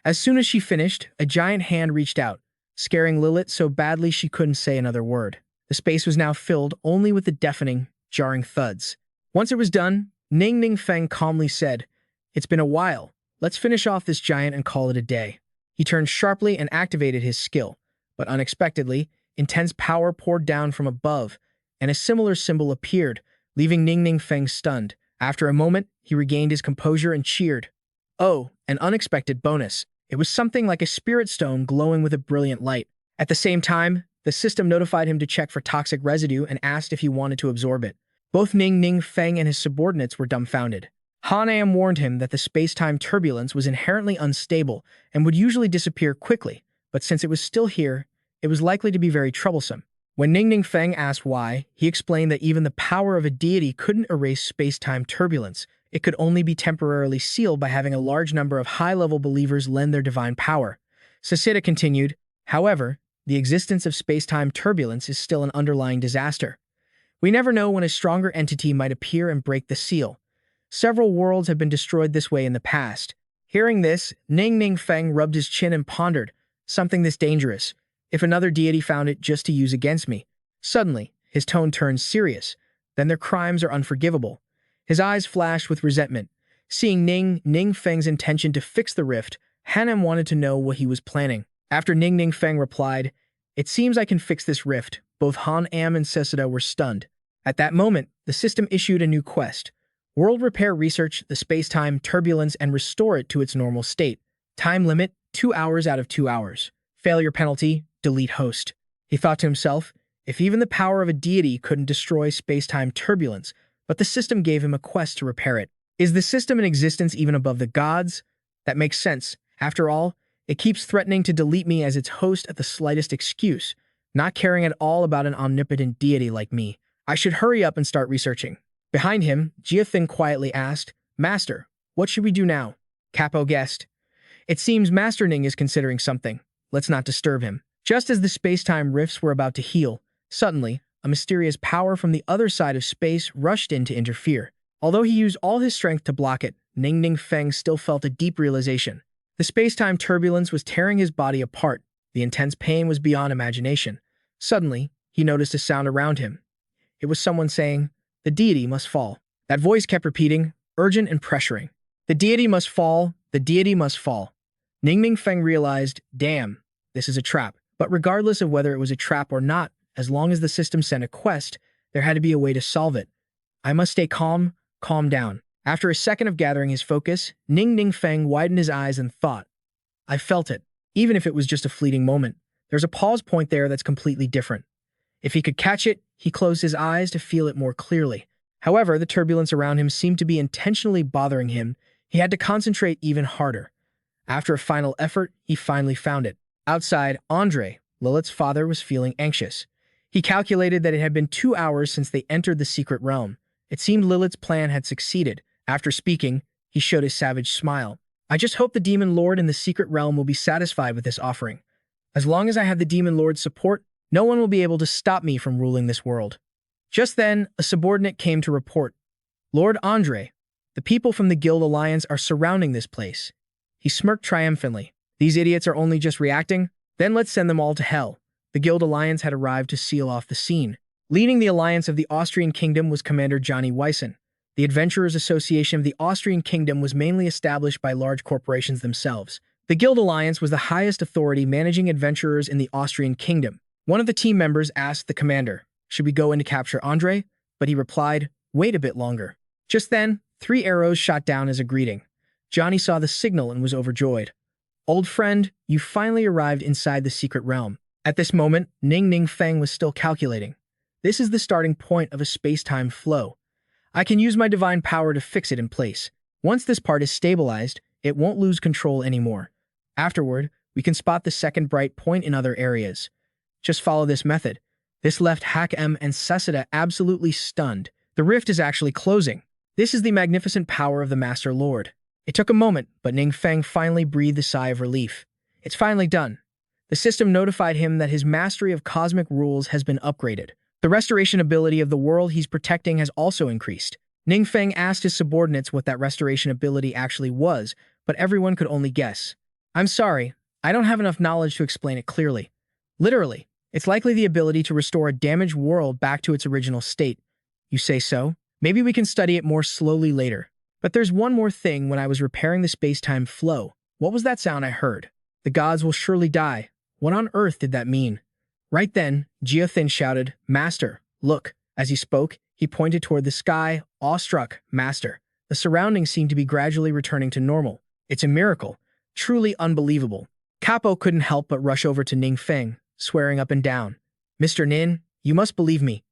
As soon as she finished, a giant hand reached out, scaring Lilith so badly she couldn't say another word. The space was now filled only with the deafening, jarring thuds. Once it was done, Ning Feng calmly said, It's been a while. Let's finish off this giant and call it a day. He turned sharply and activated his skill, but unexpectedly, intense power poured down from above, and a similar symbol appeared, leaving Ning Feng stunned. After a moment, he regained his composure and cheered. Oh, an unexpected bonus. It was something like a spirit stone glowing with a brilliant light. At the same time, the system notified him to check for toxic residue and asked if he wanted to absorb it. Both Ning Feng and his subordinates were dumbfounded. Han Am warned him that the space-time turbulence was inherently unstable and would usually disappear quickly, but since it was still here, it was likely to be very troublesome. When Ning Feng asked why, he explained that even the power of a deity couldn't erase space-time turbulence. it could only be temporarily sealed by having a large number of high-level believers lend their divine power. Sasita continued, however, the existence of space-time turbulence is still an underlying disaster. We never know when a stronger entity might appear and break the seal. Several worlds have been destroyed this way in the past. Hearing this, Ning Feng rubbed his chin and pondered, something this dangerous, if another deity found it just to use against me. Suddenly, his tone turned serious. Then their crimes are unforgivable. His eyes flashed with resentment. Seeing Ning Feng's intention to fix the rift, Hanem wanted to know what he was planning. After Ning Feng replied, "It seems I can fix this rift," both Han Am and Sesada were stunned. At that moment, the system issued a new quest. World Repair Research the space-time turbulence and restore it to its normal state. Time limit, 2 hours out of 2 hours. Failure penalty, delete host. He thought to himself, if even the power of a deity couldn't destroy space-time turbulence, but the system gave him a quest to repair it. Is the system in existence even above the gods? That makes sense. After all, it keeps threatening to delete me as its host at the slightest excuse, not caring at all about an omnipotent deity like me. I should hurry up and start researching. Behind him, Jiathin quietly asked, "Master, what should we do now?" Capo guessed. It seems Master Ning is considering something. Let's not disturb him. Just as the space-time rifts were about to heal, suddenly, a mysterious power from the other side of space rushed in to interfere. Although he used all his strength to block it, Ning Feng still felt a deep realization. The space-time turbulence was tearing his body apart. The intense pain was beyond imagination. Suddenly, he noticed a sound around him. It was someone saying, "The deity must fall." That voice kept repeating, urgent and pressuring. "The deity must fall, the deity must fall." Ning Feng realized, damn, this is a trap. But regardless of whether it was a trap or not, as long as the system sent a quest, there had to be a way to solve it. I must stay calm down. After a second of gathering his focus, Ning Feng widened his eyes and thought, I felt it. Even if it was just a fleeting moment, there's a pause point there that's completely different. If he could catch it, he closed his eyes to feel it more clearly. However, the turbulence around him seemed to be intentionally bothering him. He had to concentrate even harder. After a final effort, he finally found it. Outside, Andre, Lilith's father, was feeling anxious. He calculated that it had been 2 hours since they entered the secret realm. It seemed Lilith's plan had succeeded. After speaking, he showed a savage smile. I just hope the Demon Lord in the secret realm will be satisfied with this offering. As long as I have the Demon Lord's support, no one will be able to stop me from ruling this world. Just then, a subordinate came to report. Lord Andre, the people from the Guild Alliance are surrounding this place. He smirked triumphantly. These idiots are only just reacting? Then let's send them all to hell. The Guild Alliance had arrived to seal off the scene. Leading the alliance of the Austrian Kingdom was Commander Johnny Wyson. The Adventurers Association of the Austrian Kingdom was mainly established by large corporations themselves. The Guild Alliance was the highest authority managing adventurers in the Austrian Kingdom. One of the team members asked the commander, should we go in to capture Andre? But he replied, wait a bit longer. Just then, 3 arrows shot down as a greeting. Johnny saw the signal and was overjoyed. Old friend, you finally arrived inside the secret realm. At this moment, Ning Feng was still calculating. This is the starting point of a space-time flow. I can use my divine power to fix it in place. Once this part is stabilized, it won't lose control anymore. Afterward, we can spot the second bright point in other areas. Just follow this method. This left Hakem and Sesada absolutely stunned. The rift is actually closing. This is the magnificent power of the Master Lord. It took a moment, but Ning Feng finally breathed a sigh of relief. It's finally done. The system notified him that his mastery of cosmic rules has been upgraded. The restoration ability of the world he's protecting has also increased. Ning Feng asked his subordinates what that restoration ability actually was, but everyone could only guess. I'm sorry, I don't have enough knowledge to explain it clearly. Literally, it's likely the ability to restore a damaged world back to its original state. You say so? Maybe we can study it more slowly later. But there's one more thing. When I was repairing the space-time flow, what was that sound I heard? The gods will surely die. What on earth did that mean? Right then, Jiathin shouted, Master, look. As he spoke, he pointed toward the sky, awestruck. Master. The surroundings seemed to be gradually returning to normal. It's a miracle. Truly unbelievable. Capo couldn't help but rush over to Ning Feng, swearing up and down. Mr. Nin, you must believe me.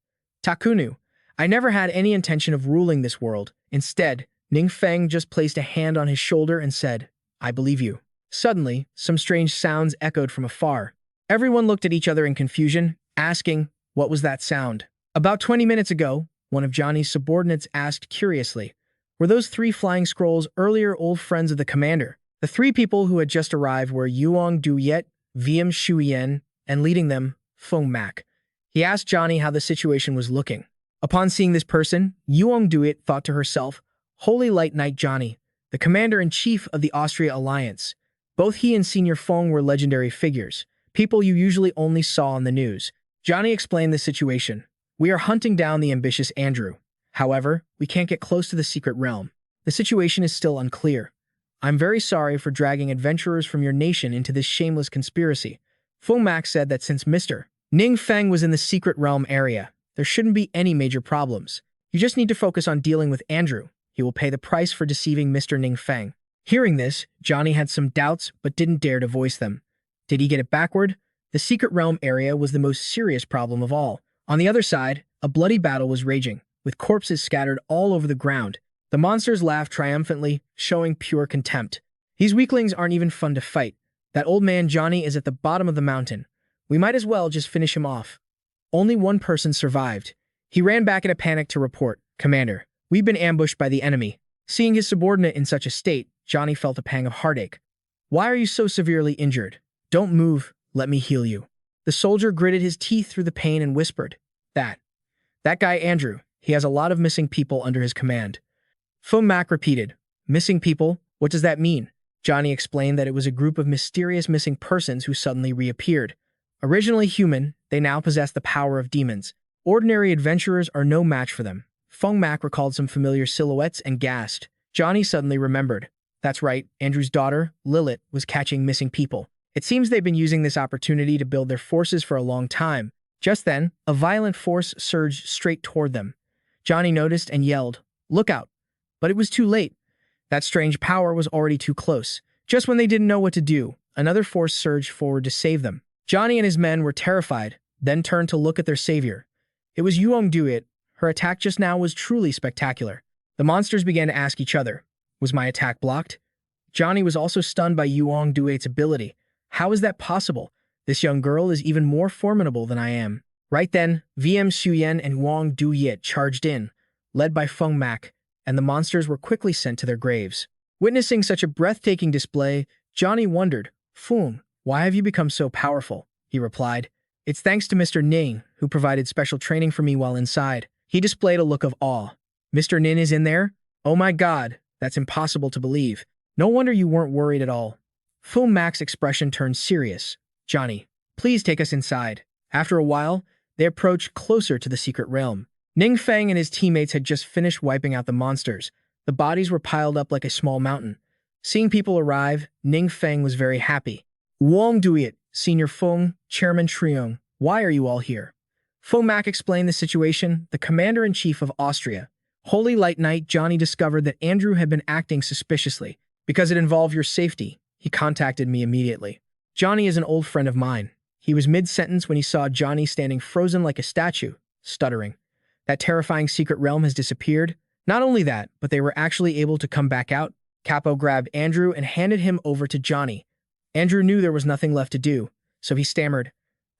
Takunu, I never had any intention of ruling this world. Instead, Ning Feng just placed a hand on his shoulder and said, I believe you. Suddenly, some strange sounds echoed from afar. Everyone looked at each other in confusion, asking, what was that sound? About 20 minutes ago, one of Johnny's subordinates asked curiously, Were those three flying scrolls earlier old friends of the commander? The three people who had just arrived were Yuong Duyet, VM Shuyen, and leading them, Feng Mak. He asked Johnny how the situation was looking. Upon seeing this person, Yuong Duyet thought to herself, Holy Light Knight Johnny, the commander-in-chief of the Austria Alliance. Both he and Senior Feng were legendary figures, people you usually only saw on the news. Johnny explained the situation. We are hunting down the ambitious Andrew. However, we can't get close to the secret realm. The situation is still unclear. I'm very sorry for dragging adventurers from your nation into this shameless conspiracy. Feng Mak said that since Mr. Ning Feng was in the secret realm area, there shouldn't be any major problems. You just need to focus on dealing with Andrew. He will pay the price for deceiving Mr. Ning Feng. Hearing this, Johnny had some doubts but didn't dare to voice them. Did he get it backward? The secret realm area was the most serious problem of all. On the other side, a bloody battle was raging, with corpses scattered all over the ground. The monsters laughed triumphantly, showing pure contempt. These weaklings aren't even fun to fight. That old man Johnny is at the bottom of the mountain. We might as well just finish him off. Only one person survived. He ran back in a panic to report, Commander, we've been ambushed by the enemy. Seeing his subordinate in such a state, Johnny felt a pang of heartache. Why are you so severely injured? Don't move, let me heal you. The soldier gritted his teeth through the pain and whispered, That guy Andrew, he has a lot of missing people under his command. Feng Mak repeated, Missing people? What does that mean? Johnny explained that it was a group of mysterious missing persons who suddenly reappeared. Originally human, they now possess the power of demons. Ordinary adventurers are no match for them. Feng Mak recalled some familiar silhouettes and gasped. Johnny suddenly remembered. That's right, Andrew's daughter, Lilith, was catching missing people. It seems they've been using this opportunity to build their forces for a long time. Just then, a violent force surged straight toward them. Johnny noticed and yelled, Look out! But it was too late. That strange power was already too close. Just when they didn't know what to do, another force surged forward to save them. Johnny and his men were terrified, then turned to look at their savior. It was Yuong Duit. Her attack just now was truly spectacular. The monsters began to ask each other, Was my attack blocked? Johnny was also stunned by Yuong Duit's ability. How is that possible? This young girl is even more formidable than I am. Right then, VM Xuyen and Wang Duyet charged in, led by Feng Mak, and the monsters were quickly sent to their graves. Witnessing such a breathtaking display, Johnny wondered, Feng, why have you become so powerful? He replied, It's thanks to Mr. Ning, who provided special training for me while inside. He displayed a look of awe. Mr. Nin is in there? Oh my god, that's impossible to believe. No wonder you weren't worried at all. Feng Mak's expression turned serious. Johnny, please take us inside. After a while, they approached closer to the secret realm. Ning Feng and his teammates had just finished wiping out the monsters. The bodies were piled up like a small mountain. Seeing people arrive, Ning Feng was very happy. Wang Duyet, Senior Feng, Chairman Triong, why are you all here? Feng Mak explained the situation. The commander-in-chief of Austria, Holy Light Knight Johnny, discovered that Andrew had been acting suspiciously. Because it involved your safety, he contacted me immediately. Johnny is an old friend of mine. He was mid-sentence when he saw Johnny standing frozen like a statue, stuttering. That terrifying secret realm has disappeared. Not only that, but they were actually able to come back out. Capo grabbed Andrew and handed him over to Johnny. Andrew knew there was nothing left to do, so he stammered,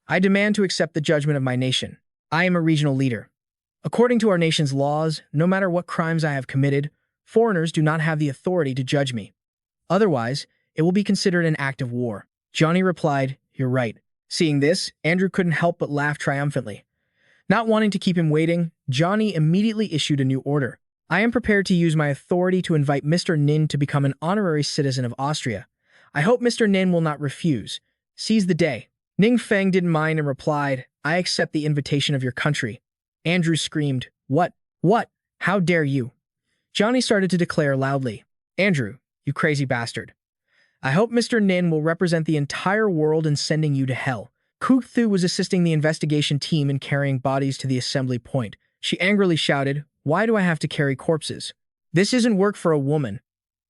I demand to accept the judgment of my nation. I am a regional leader. According to our nation's laws, no matter what crimes I have committed, foreigners do not have the authority to judge me. Otherwise, it will be considered an act of war. Johnny replied, You're right. Seeing this, Andrew couldn't help but laugh triumphantly. Not wanting to keep him waiting, Johnny immediately issued a new order. I am prepared to use my authority to invite Mr. Nin to become an honorary citizen of Austria. I hope Mr. Nin will not refuse. Seize the day. Ning Feng didn't mind and replied, I accept the invitation of your country. Andrew screamed, What? What? How dare you? Johnny started to declare loudly, Andrew, you crazy bastard. I hope Mr. Nin will represent the entire world in sending you to hell. Kuk Thu was assisting the investigation team in carrying bodies to the assembly point. She angrily shouted, Why do I have to carry corpses? This isn't work for a woman.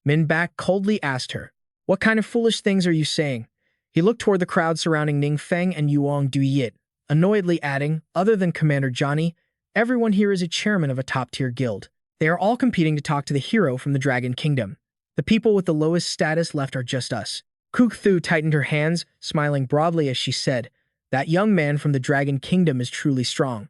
Min Bak coldly asked her, What kind of foolish things are you saying? He looked toward the crowd surrounding Ning Feng and Yuong Duyet, annoyedly adding, Other than Commander Johnny, everyone here is a chairman of a top-tier guild. They are all competing to talk to the hero from the Dragon Kingdom. The people with the lowest status left are just us. Kuk Thu tightened her hands, smiling broadly as she said, That young man from the Dragon Kingdom is truly strong.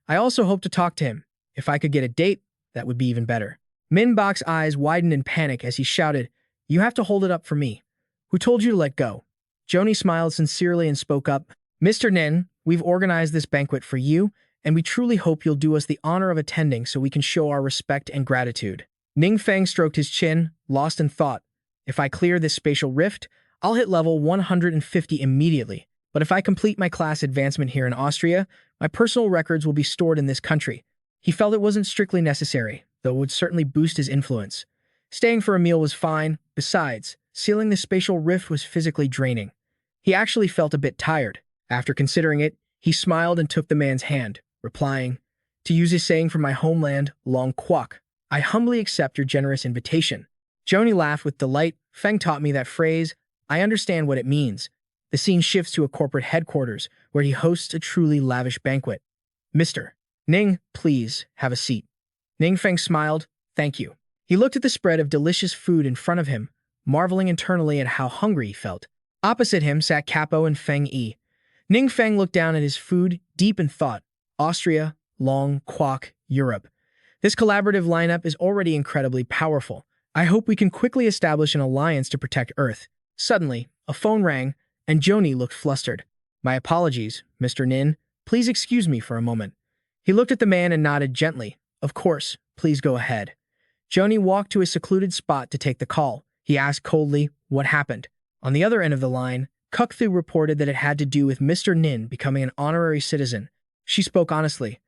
I also hope to talk to him. If I could get a date, that would be even better. Min Bak's eyes widened in panic as he shouted, "You have to hold it up for me. Who told you to let go?" Joni smiled sincerely and spoke up, "Mr. Nin, we've organized this banquet for you, and we truly hope you'll do us the honor of attending so we can show our respect and gratitude." Ning Feng stroked his chin, lost in thought. "If I clear this spatial rift, I'll hit level 150 immediately. But if I complete my class advancement here in Austria, my personal records will be stored in this country." He felt it wasn't strictly necessary, though it would certainly boost his influence. Staying for a meal was fine. Besides, sealing the spatial rift was physically draining. He actually felt a bit tired. After considering it, he smiled and took the man's hand, replying, "To use his saying from my homeland, Long Kwok, I humbly accept your generous invitation." Joni laughed with delight. "Feng taught me that phrase. I understand what it means." The scene shifts to a corporate headquarters, where he hosts a truly lavish banquet. "Mr. Ning, please, have a seat." Ning Feng smiled, "Thank you." He looked at the spread of delicious food in front of him, marveling internally at how hungry he felt. Opposite him sat Capo and Feng Yi. Ning Feng looked down at his food, deep in thought. Austria, Long Kwok, Europe. This collaborative lineup is already incredibly powerful. I hope we can quickly establish an alliance to protect Earth. Suddenly, a phone rang, and Joni looked flustered. "My apologies, Mr. Nin. Please excuse me for a moment." He looked at the man and nodded gently. "Of course, please go ahead." Joni walked to a secluded spot to take the call. He asked coldly, "What happened?" On the other end of the line, Kukthu reported that it had to do with Mr. Nin becoming an honorary citizen. She spoke honestly.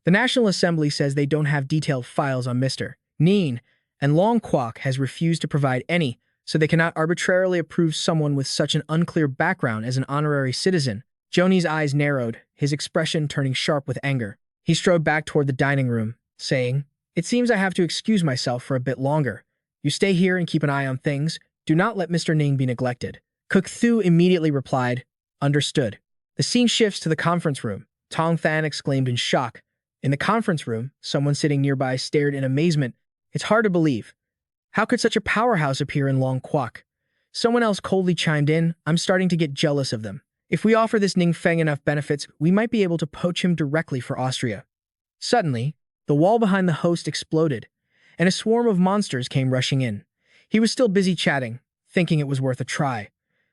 "The National Assembly says they don't have detailed files on Mr. Nin, and Long Kwok has refused to provide any, so they cannot arbitrarily approve someone with such an unclear background as an honorary citizen." Joni's eyes narrowed, his expression turning sharp with anger. He strode back toward the dining room, saying, "It seems I have to excuse myself for a bit longer. You stay here and keep an eye on things. Do not let Mr. Ning be neglected." Kukthu immediately replied, "Understood." The scene shifts to the conference room. Tong Than exclaimed in shock. In the conference room, someone sitting nearby stared in amazement. "It's hard to believe. How could such a powerhouse appear in Long Kwok?" Someone else coldly chimed in, "I'm starting to get jealous of them. If we offer this Ning Feng enough benefits, we might be able to poach him directly for Austria." Suddenly, the wall behind the host exploded, and a swarm of monsters came rushing in. He was still busy chatting, thinking it was worth a try,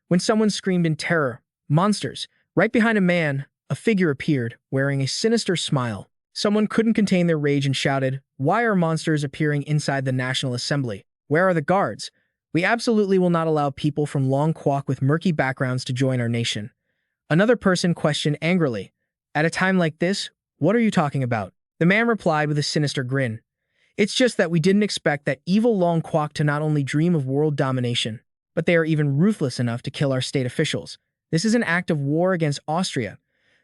when someone screamed in terror, "Monsters!" Right behind a man, a figure appeared, wearing a sinister smile. Someone couldn't contain their rage and shouted, "Why are monsters appearing inside the National Assembly? Where are the guards? We absolutely will not allow people from Long Kwok with murky backgrounds to join our nation." Another person questioned angrily, "At a time like this, what are you talking about?" The man replied with a sinister grin, "It's just that we didn't expect that evil Long Kwok to not only dream of world domination, but they are even ruthless enough to kill our state officials. This is an act of war against Austria."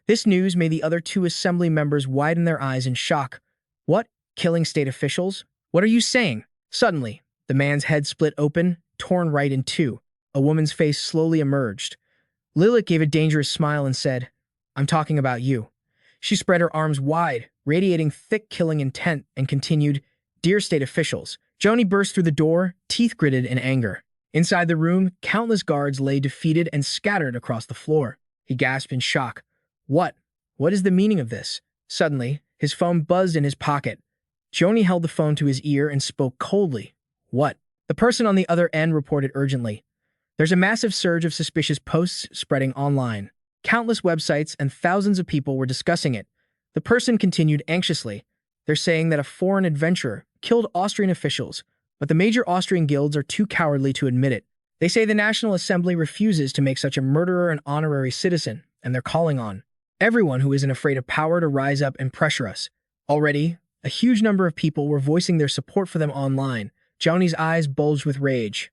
This news made the other two assembly members widen their eyes in shock. "What? Killing state officials? What are you saying?" Suddenly, the man's head split open, torn right in two. A woman's face slowly emerged. Lilith gave a dangerous smile and said, "I'm talking about you." She spread her arms wide, radiating thick killing intent, and continued, "Dear state officials." Joni burst through the door, teeth gritted in anger. Inside the room, countless guards lay defeated and scattered across the floor. He gasped in shock. "What? What is the meaning of this?" Suddenly, his phone buzzed in his pocket. Joni held the phone to his ear and spoke coldly. "What?" The person on the other end reported urgently. "There's a massive surge of suspicious posts spreading online. Countless websites and thousands of people were discussing it." The person continued anxiously. "They're saying that a foreign adventurer killed Austrian officials, but the major Austrian guilds are too cowardly to admit it. They say the National Assembly refuses to make such a murderer an honorary citizen, and they're calling on everyone who isn't afraid of power to rise up and pressure us." Already, a huge number of people were voicing their support for them online. Joni's eyes bulged with rage.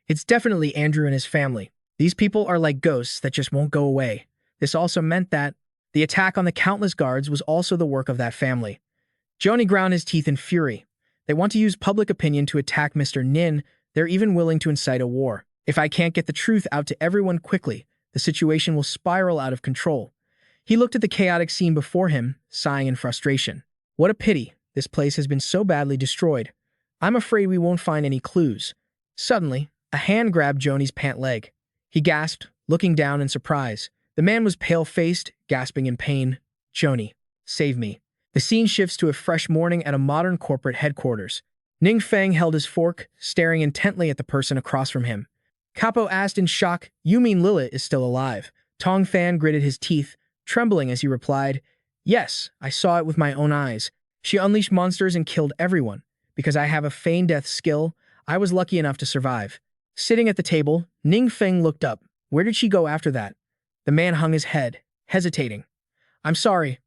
It's definitely Andrew and his family. These people are like ghosts that just won't go away. This also meant that the attack on the countless guards was also the work of that family. Joni ground his teeth in fury. They want to use public opinion to attack Mr. Nin. They're even willing to incite a war. If I can't get the truth out to everyone quickly, the situation will spiral out of control. He looked at the chaotic scene before him, sighing in frustration. What a pity. This place has been so badly destroyed. I'm afraid we won't find any clues. Suddenly, a hand grabbed Joni's pant leg. He gasped, looking down in surprise. The man was pale-faced, gasping in pain. "Joni, save me." The scene shifts to a fresh morning at a modern corporate headquarters. Ning Feng held his fork, staring intently at the person across from him. Capo asked in shock, "You mean Lilith is still alive?" Tong Fan gritted his teeth, trembling as he replied, "Yes, I saw it with my own eyes. She unleashed monsters and killed everyone. Because I have a feign death skill, I was lucky enough to survive." Sitting at the table, Ning Feng looked up. Where did she go after that? The man hung his head, hesitating. "I'm sorry.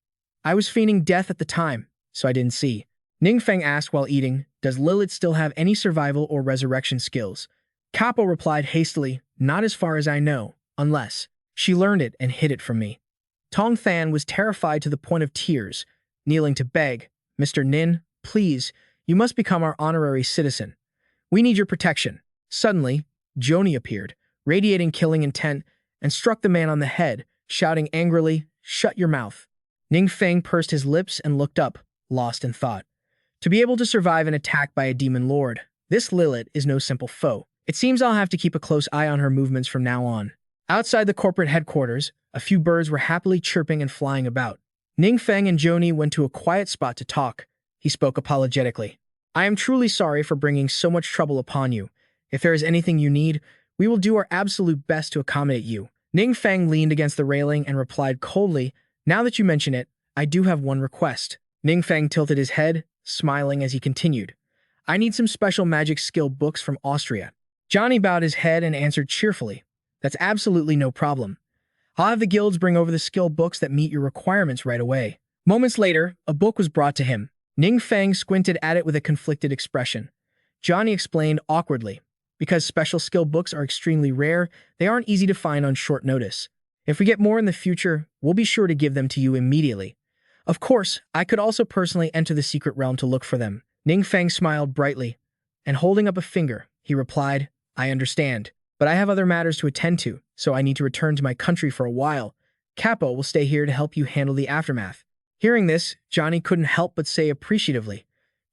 I was feigning death at the time, so I didn't see." Ning Feng asked while eating, "Does Lilith still have any survival or resurrection skills?" Capo replied hastily, "Not as far as I know, unless she learned it and hid it from me." Tong Than was terrified to the point of tears, kneeling to beg, "Mr. Nin, please, you must become our honorary citizen. We need your protection." Suddenly, Joni appeared, radiating killing intent, and struck the man on the head, shouting angrily, "Shut your mouth." Ning Feng pursed his lips and looked up, lost in thought. To be able to survive an attack by a demon lord, this Lilith is no simple foe. It seems I'll have to keep a close eye on her movements from now on. Outside the corporate headquarters, a few birds were happily chirping and flying about. Ning Feng and Joni went to a quiet spot to talk. He spoke apologetically. "I am truly sorry for bringing so much trouble upon you. If there is anything you need, we will do our absolute best to accommodate you." Ning Feng leaned against the railing and replied coldly, "Now that you mention it, I do have one request." Ning Feng tilted his head, smiling as he continued, "I need some special magic skill books from Austria." Johnny bowed his head and answered cheerfully, "That's absolutely no problem. I'll have the guilds bring over the skill books that meet your requirements right away." Moments later, a book was brought to him. Ning Feng squinted at it with a conflicted expression. Johnny explained awkwardly, "Because special skill books are extremely rare, they aren't easy to find on short notice. If we get more in the future, we'll be sure to give them to you immediately. Of course, I could also personally enter the secret realm to look for them." Ning Feng smiled brightly, and holding up a finger, he replied, "I understand, but I have other matters to attend to, so I need to return to my country for a while. Capo will stay here to help you handle the aftermath." Hearing this, Johnny couldn't help but say appreciatively,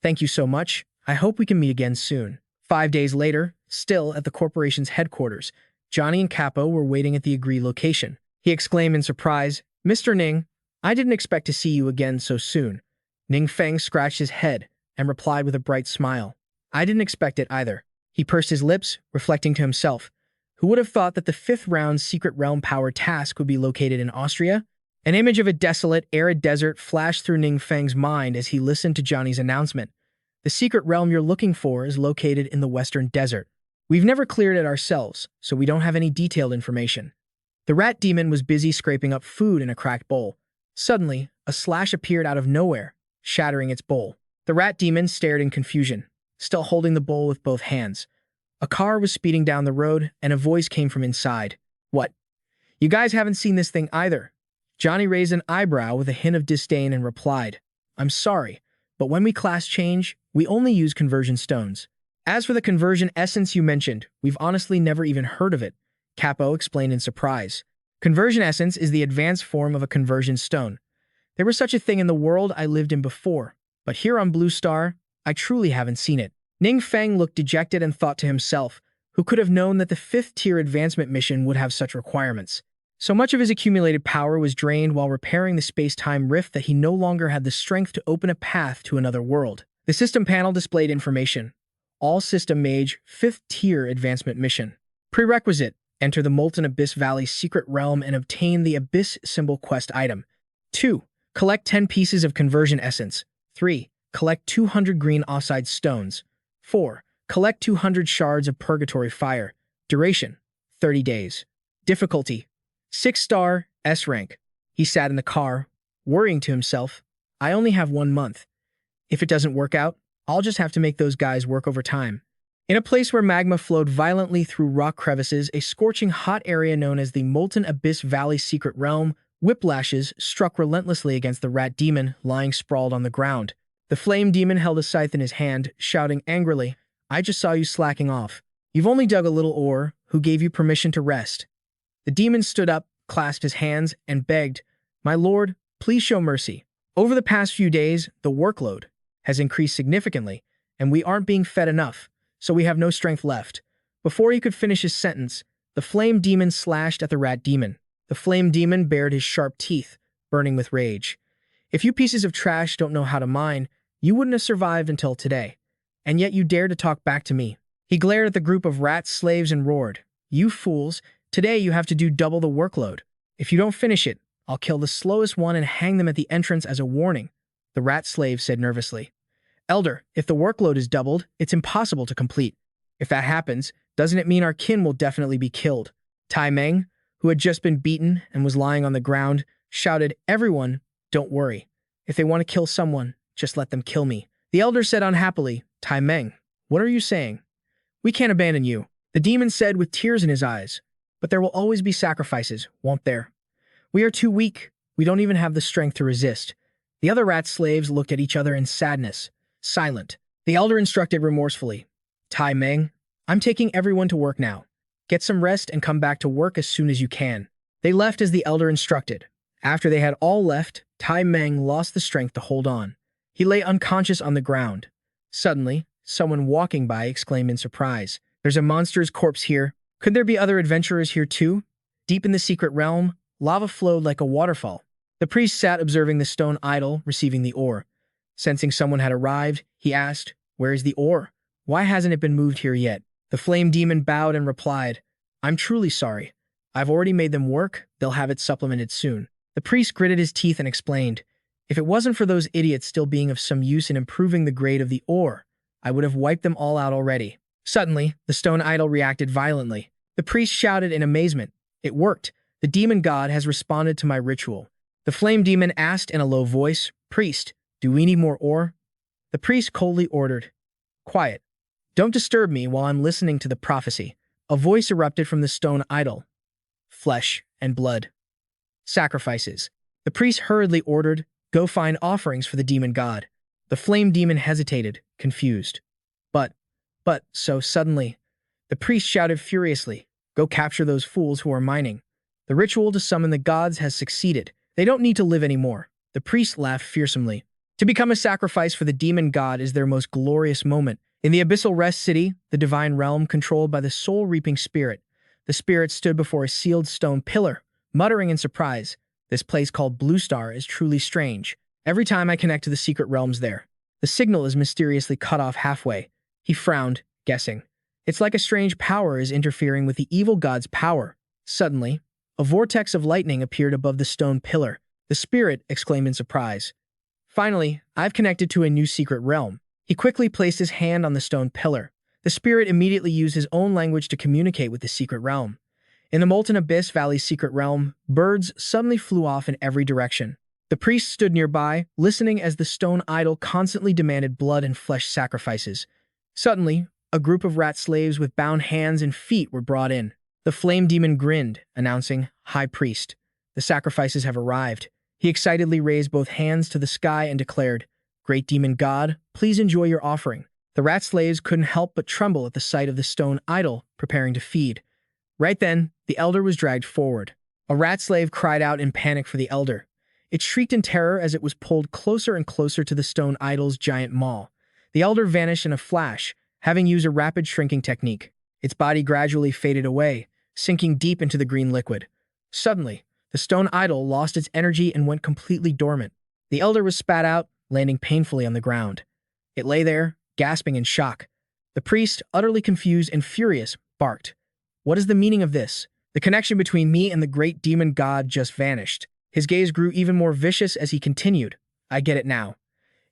"Thank you so much. I hope we can meet again soon." 5 days later, still at the corporation's headquarters, Johnny and Capo were waiting at the agreed location. He exclaimed in surprise, "Mr. Ning, I didn't expect to see you again so soon." Ning Feng scratched his head and replied with a bright smile, "I didn't expect it either." He pursed his lips, reflecting to himself, who would have thought that the 5th round secret realm power task would be located in Austria? An image of a desolate, arid desert flashed through Ning Feng's mind as he listened to Johnny's announcement. "The secret realm you're looking for is located in the Western Desert. We've never cleared it ourselves, so we don't have any detailed information." The rat demon was busy scraping up food in a cracked bowl. Suddenly, a slash appeared out of nowhere, shattering its bowl. The rat demon stared in confusion, still holding the bowl with both hands. A car was speeding down the road, and a voice came from inside. "What? You guys haven't seen this thing either?" Johnny raised an eyebrow with a hint of disdain and replied, "I'm sorry, but when we class change, we only use conversion stones. As for the conversion essence you mentioned, we've honestly never even heard of it," Capo explained in surprise. "Conversion essence is the advanced form of a conversion stone. There was such a thing in the world I lived in before, but here on Blue Star, I truly haven't seen it." Ning Feng looked dejected and thought to himself, who could have known that the 5th-tier advancement mission would have such requirements? So much of his accumulated power was drained while repairing the space-time rift that he no longer had the strength to open a path to another world. The system panel displayed information. All system mage, 5th-tier advancement mission. Prerequisite: enter the Molten Abyss Valley secret realm and obtain the Abyss symbol quest item. 2. Collect 10 pieces of conversion essence. 3. Collect 200 green offside stones. 4. Collect 200 shards of purgatory fire. Duration: 30 days. Difficulty: 6-star, S rank. He sat in the car, worrying to himself, "I only have 1 month. If it doesn't work out, I'll just have to make those guys work overtime." In a place where magma flowed violently through rock crevices, a scorching hot area known as the Molten Abyss Valley secret realm, whiplashes struck relentlessly against the rat demon lying sprawled on the ground. The flame demon held a scythe in his hand, shouting angrily, "I just saw you slacking off. You've only dug a little ore. Who gave you permission to rest?" The demon stood up, clasped his hands, and begged, "My lord, please show mercy. Over the past few days, the workload has increased significantly, and we aren't being fed enough, so we have no strength left." Before he could finish his sentence, the flame demon slashed at the rat demon. The flame demon bared his sharp teeth, burning with rage. "If you pieces of trash don't know how to mine, you wouldn't have survived until today. and yet you dare to talk back to me." He glared at the group of rat slaves and roared, "You fools, today you have to do double the workload. If you don't finish it, I'll kill the slowest one and hang them at the entrance as a warning," the rat slave said nervously. "Elder, if the workload is doubled, it's impossible to complete. If that happens, doesn't it mean our kin will definitely be killed?" Tai Meng, who had just been beaten and was lying on the ground, shouted, "Everyone, don't worry. If they want to kill someone, just let them kill me." The elder said unhappily, "Tai Meng, what are you saying? We can't abandon you," the demon said with tears in his eyes. "But there will always be sacrifices, won't there? We are too weak. We don't even have the strength to resist." The other rat slaves looked at each other in sadness, silent. The elder instructed remorsefully, "Tai Meng, I'm taking everyone to work now. Get some rest and come back to work as soon as you can." They left as the elder instructed. After they had all left, Tai Meng lost the strength to hold on. He lay unconscious on the ground. Suddenly, someone walking by exclaimed in surprise, "There's a monster's corpse here. Could there be other adventurers here too?" Deep in the secret realm, lava flowed like a waterfall. The priest sat observing the stone idol receiving the ore. Sensing someone had arrived, he asked, "Where is the ore? Why hasn't it been moved here yet?" The flame demon bowed and replied, "I'm truly sorry. I've already made them work. They'll have it supplemented soon." The priest gritted his teeth and explained, "If it wasn't for those idiots still being of some use in improving the grade of the ore, I would have wiped them all out already." Suddenly, the stone idol reacted violently. The priest shouted in amazement, "It worked! The demon god has responded to my ritual." The flame demon asked in a low voice, "Priest, do we need more ore?" The priest coldly ordered, "Quiet. Don't disturb me while I'm listening to the prophecy." A voice erupted from the stone idol. "Flesh and blood. Sacrifices." The priest hurriedly ordered, "Go find offerings for the demon god." The flame demon hesitated, confused. But, so suddenly, the priest shouted furiously, "Go capture those fools who are mining. The ritual to summon the gods has succeeded. They don't need to live anymore." The priest laughed fearsomely. To become a sacrifice for the demon god is their most glorious moment. In the Abyssal Rest City, the divine realm controlled by the soul-reaping spirit, the spirit stood before a sealed stone pillar, muttering in surprise, "This place called Blue Star is truly strange. Every time I connect to the secret realms there, the signal is mysteriously cut off halfway." He frowned, guessing. "It's like a strange power is interfering with the evil god's power." Suddenly, a vortex of lightning appeared above the stone pillar. The spirit exclaimed in surprise, "Finally, I've connected to a new secret realm." He quickly placed his hand on the stone pillar. The spirit immediately used his own language to communicate with the secret realm. In the Molten Abyss Valley's secret realm, birds suddenly flew off in every direction. The priest stood nearby, listening as the stone idol constantly demanded blood and flesh sacrifices. Suddenly, a group of rat slaves with bound hands and feet were brought in. The flame demon grinned, announcing, "High priest, the sacrifices have arrived." He excitedly raised both hands to the sky and declared, "Great demon god, please enjoy your offering." The rat slaves couldn't help but tremble at the sight of the stone idol preparing to feed. Right then, the elder was dragged forward. A rat slave cried out in panic for the elder. It shrieked in terror as it was pulled closer and closer to the stone idol's giant maw. The elder vanished in a flash, having used a rapid shrinking technique. Its body gradually faded away, sinking deep into the green liquid. Suddenly, the stone idol lost its energy and went completely dormant. The elder was spat out, landing painfully on the ground. It lay there, gasping in shock. The priest, utterly confused and furious, barked, "What is the meaning of this? The connection between me and the great demon god just vanished." His gaze grew even more vicious as he continued, "I get it now.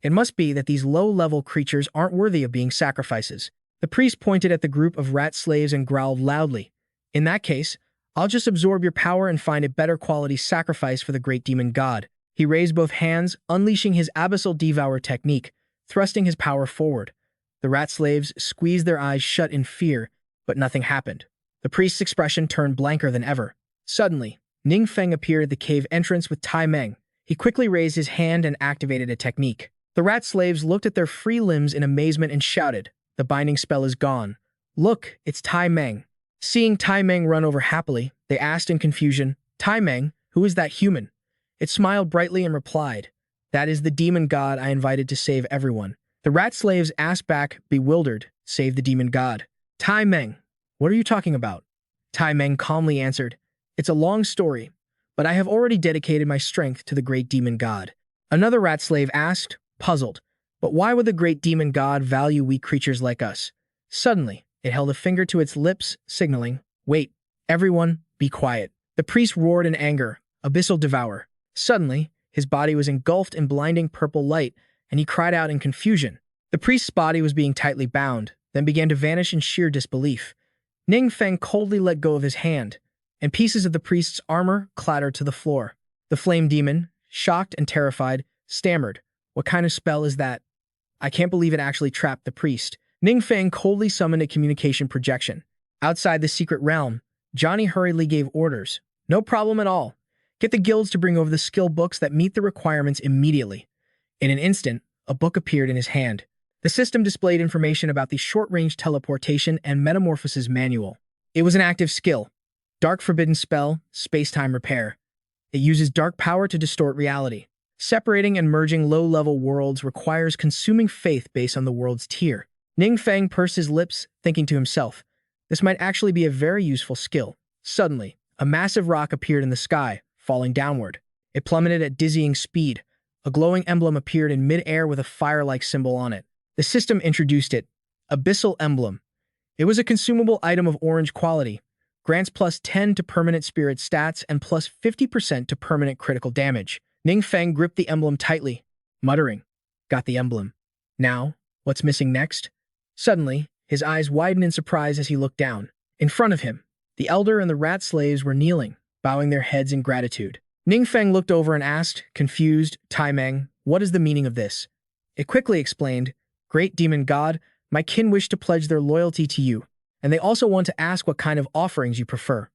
It must be that these low-level creatures aren't worthy of being sacrifices." The priest pointed at the group of rat slaves and growled loudly, "In that case, I'll just absorb your power and find a better quality sacrifice for the great demon god." He raised both hands, unleashing his abyssal devour technique, thrusting his power forward. The rat slaves squeezed their eyes shut in fear, but nothing happened. The priest's expression turned blanker than ever. Suddenly, Ning Feng appeared at the cave entrance with Tai Meng. He quickly raised his hand and activated a technique. The rat slaves looked at their free limbs in amazement and shouted, "The binding spell is gone. Look, it's Tai Meng." Seeing Tai Meng run over happily, they asked in confusion, "Tai Meng, who is that human?" It smiled brightly and replied, "That is the demon god I invited to save everyone." The rat slaves asked back, bewildered, "Save the demon god? Tai Meng, what are you talking about?" Tai Meng calmly answered, "It's a long story, but I have already dedicated my strength to the great demon god." Another rat slave asked, puzzled, But why would the great demon god value weak creatures like us? Suddenly, it held a finger to its lips, signaling, "Wait, everyone, be quiet." The priest roared in anger, "Abyssal devour." Suddenly, his body was engulfed in blinding purple light, and he cried out in confusion. The priest's body was being tightly bound, then began to vanish in sheer disbelief. Ning Feng coldly let go of his hand, and pieces of the priest's armor clattered to the floor. The flame demon, shocked and terrified, stammered, "What kind of spell is that? I can't believe it actually trapped the priest." Ning Feng coldly summoned a communication projection. Outside the secret realm, Johnny hurriedly gave orders. "No problem at all. Get the guilds to bring over the skill books that meet the requirements immediately." In an instant, a book appeared in his hand. The system displayed information about the short-range teleportation and metamorphosis manual. It was an active skill. Dark Forbidden Spell, Space-Time Repair. It uses dark power to distort reality. Separating and merging low-level worlds requires consuming faith based on the world's tier. Ning Feng pursed his lips, thinking to himself, this might actually be a very useful skill. Suddenly, a massive rock appeared in the sky, falling downward. It plummeted at dizzying speed. A glowing emblem appeared in mid-air with a fire-like symbol on it. The system introduced it, Abyssal Emblem. It was a consumable item of orange quality, grants plus 10 to permanent spirit stats and plus 50% to permanent critical damage. Ning Feng gripped the emblem tightly, muttering, "Got the emblem. Now, what's missing next?" Suddenly, his eyes widened in surprise as he looked down. In front of him, the elder and the rat slaves were kneeling, bowing their heads in gratitude. Ning Feng looked over and asked, confused, "Tai Meng, what is the meaning of this?" It quickly explained, "Great demon god, my kin wish to pledge their loyalty to you, and they also want to ask what kind of offerings you prefer."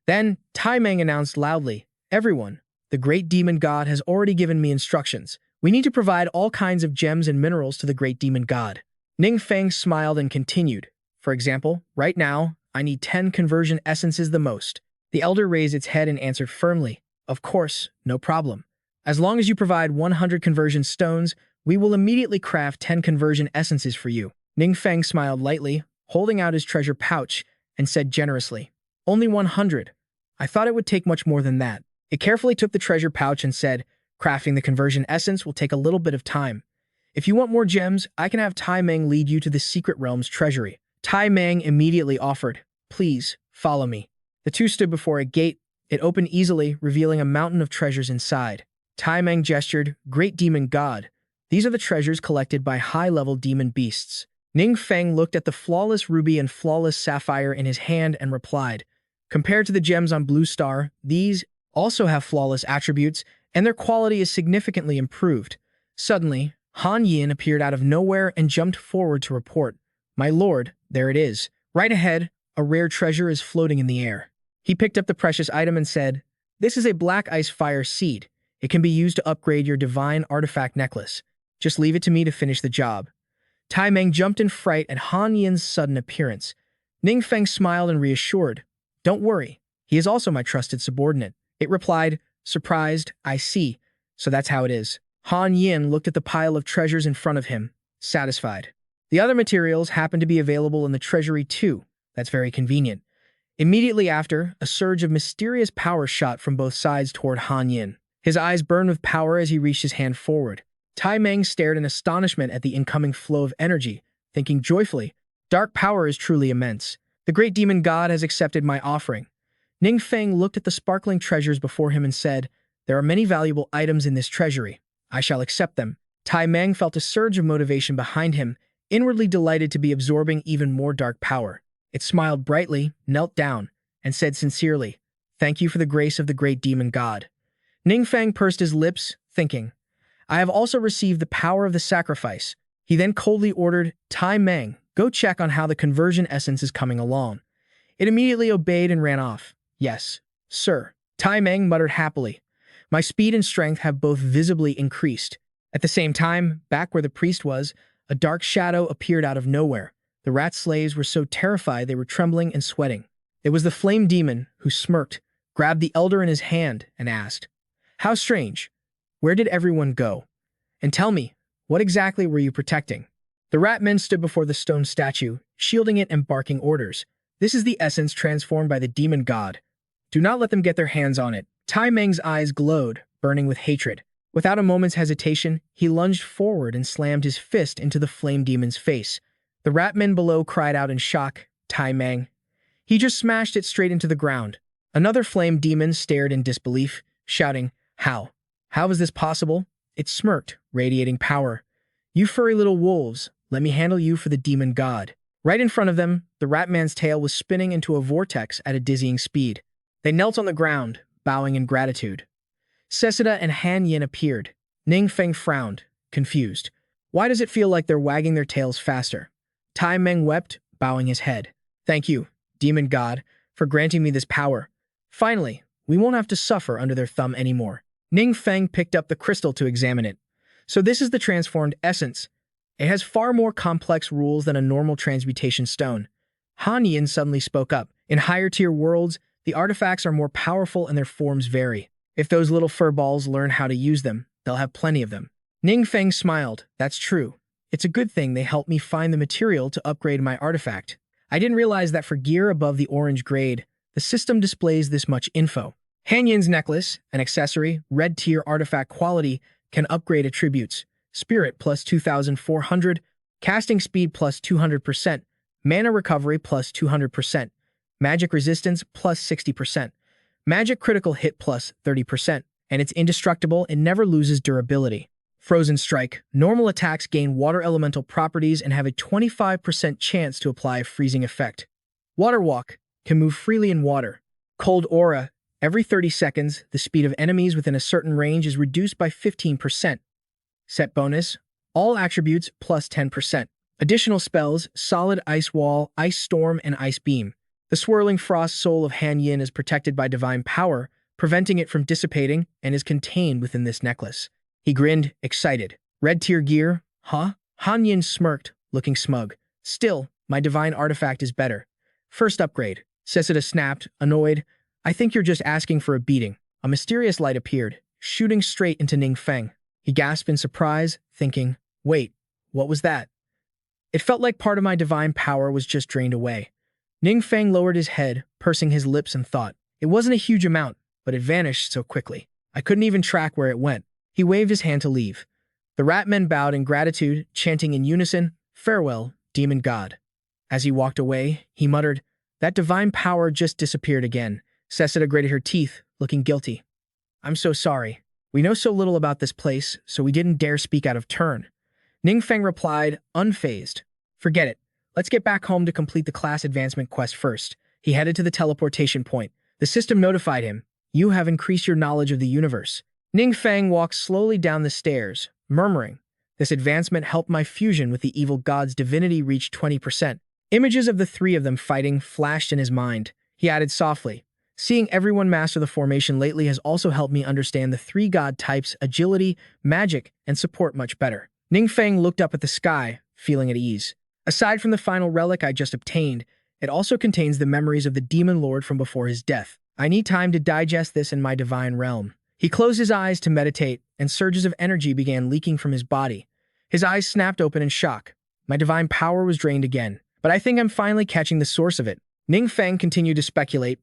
Then, Tai Meng announced loudly, "Everyone, the great demon god has already given me instructions. We need to provide all kinds of gems and minerals to the great demon god." Ning Feng smiled and continued, "For example, right now, I need 10 conversion essences the most." The elder raised its head and answered firmly, "Of course, no problem. As long as you provide 100 conversion stones, we will immediately craft 10 conversion essences for you." Ning Feng smiled lightly, holding out his treasure pouch, and said generously, "Only 100. I thought it would take much more than that." It carefully took the treasure pouch and said, "Crafting the conversion essence will take a little bit of time. If you want more gems, I can have Tai Meng lead you to the secret realm's treasury." Tai Meng immediately offered, "Please, follow me." The two stood before a gate. It opened easily, revealing a mountain of treasures inside. Tai Meng gestured, "Great demon god, these are the treasures collected by high-level demon beasts." Ning Feng looked at the flawless ruby and flawless sapphire in his hand and replied, "Compared to the gems on Blue Star, these also have flawless attributes, and their quality is significantly improved." Suddenly, Han Yin appeared out of nowhere and jumped forward to report, "My lord, there it is. Right ahead, a rare treasure is floating in the air." He picked up the precious item and said, "This is a black ice fire seed. It can be used to upgrade your divine artifact necklace. Just leave it to me to finish the job." Tai Meng jumped in fright at Han Yin's sudden appearance. Ning Feng smiled and reassured, "Don't worry, he is also my trusted subordinate." It replied, surprised, "I see, so that's how it is." Han Yin looked at the pile of treasures in front of him, satisfied. The other materials happened to be available in the treasury too. That's very convenient. Immediately after, a surge of mysterious power shot from both sides toward Han Yin. His eyes burned with power as he reached his hand forward. Tai Meng stared in astonishment at the incoming flow of energy, thinking joyfully, "Dark power is truly immense. The great demon god has accepted my offering." Ning Feng looked at the sparkling treasures before him and said, "There are many valuable items in this treasury. I shall accept them." Tai Meng felt a surge of motivation behind him, inwardly delighted to be absorbing even more dark power. It smiled brightly, knelt down, and said sincerely, "Thank you for the grace of the great demon god." Ning Feng pursed his lips, thinking, "I have also received the power of the sacrifice." He then coldly ordered, "Tai Meng, go check on how the conversion essence is coming along." It immediately obeyed and ran off. "Yes, sir." Tai Meng muttered happily, "My speed and strength have both visibly increased." At the same time, back where the priest was, a dark shadow appeared out of nowhere. The rat slaves were so terrified they were trembling and sweating. It was the flame demon, who smirked, grabbed the elder in his hand, and asked, "How strange. Where did everyone go? And tell me, what exactly were you protecting?" The rat men stood before the stone statue, shielding it and barking orders. "This is the essence transformed by the demon god. Do not let them get their hands on it." Tai Meng's eyes glowed, burning with hatred. Without a moment's hesitation, he lunged forward and slammed his fist into the flame demon's face. The ratmen below cried out in shock, Tai Meng. He just smashed it straight into the ground. Another flame demon stared in disbelief, shouting, How? How is this possible? It smirked, radiating power. You furry little wolves, let me handle you for the demon god. Right in front of them, the ratman's tail was spinning into a vortex at a dizzying speed. They knelt on the ground, bowing in gratitude. Seseda and Han Yin appeared. Ning Feng frowned, confused. Why does it feel like they're wagging their tails faster? Tai Meng wept, bowing his head. Thank you, demon god, for granting me this power. Finally, we won't have to suffer under their thumb anymore. Ning Feng picked up the crystal to examine it. So this is the transformed essence. It has far more complex rules than a normal transmutation stone. Han Yin suddenly spoke up. In higher-tier worlds, the artifacts are more powerful and their forms vary. If those little furballs learn how to use them, they'll have plenty of them. Ning Feng smiled. That's true. It's a good thing they helped me find the material to upgrade my artifact. I didn't realize that for gear above the orange grade, the system displays this much info. Han Yin's necklace, an accessory, red-tier artifact quality, can upgrade attributes. Spirit plus 2,400, casting speed plus 200%, mana recovery plus 200%, magic resistance plus 60%, magic critical hit plus 30%, and it's indestructible and never loses durability. Frozen Strike. Normal attacks gain water elemental properties and have a 25% chance to apply a freezing effect. Water Walk. Can move freely in water. Cold Aura. Every 30 seconds, the speed of enemies within a certain range is reduced by 15%. Set bonus. All attributes plus 10%. Additional spells, Solid Ice Wall, Ice Storm, and Ice Beam. The swirling frost soul of Han Yin is protected by divine power, preventing it from dissipating, and is contained within this necklace. He grinned, excited. Red tier gear? Huh? Han Yin smirked, looking smug. Still, my divine artifact is better. First upgrade. Seseda snapped, annoyed. I think you're just asking for a beating. A mysterious light appeared, shooting straight into Ning Feng. He gasped in surprise, thinking, wait, what was that? It felt like part of my divine power was just drained away. Ning Feng lowered his head, pursing his lips and thought. It wasn't a huge amount, but it vanished so quickly. I couldn't even track where it went. He waved his hand to leave. The ratmen bowed in gratitude, chanting in unison, Farewell, demon god. As he walked away, he muttered, That divine power just disappeared again. Seseda grated her teeth, looking guilty. I'm so sorry. We know so little about this place, so we didn't dare speak out of turn. Ning Feng replied, unfazed. Forget it. Let's get back home to complete the class advancement quest first. He headed to the teleportation point. The system notified him. You have increased your knowledge of the universe. Ning Feng walked slowly down the stairs, murmuring, This advancement helped my fusion with the evil god's divinity reach 20%. Images of the three of them fighting flashed in his mind. He added softly, Seeing everyone master the formation lately has also helped me understand the three god types, agility, magic, and support much better. Ning Feng looked up at the sky, feeling at ease. Aside from the final relic I just obtained, it also contains the memories of the demon lord from before his death. I need time to digest this in my divine realm. He closed his eyes to meditate, and surges of energy began leaking from his body. His eyes snapped open in shock. My divine power was drained again, but I think I'm finally catching the source of it. Ning Feng continued to speculate.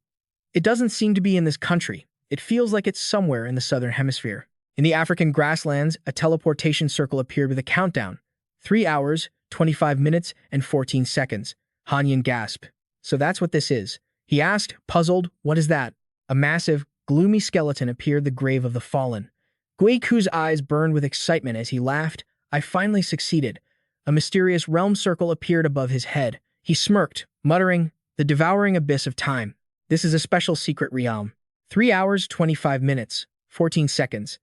It doesn't seem to be in this country. It feels like it's somewhere in the southern hemisphere. In the African grasslands, a teleportation circle appeared with a countdown. 3 hours, 25 minutes, and 14 seconds. Han Yin gasped. So that's what this is. He asked, puzzled, what is that? A massive, gloomy skeleton appeared the grave of the fallen. Gui Ku's eyes burned with excitement as he laughed. I finally succeeded. A mysterious realm circle appeared above his head. He smirked, muttering, the devouring abyss of time. This is a special secret realm. 3 hours, 25 minutes, 14 seconds.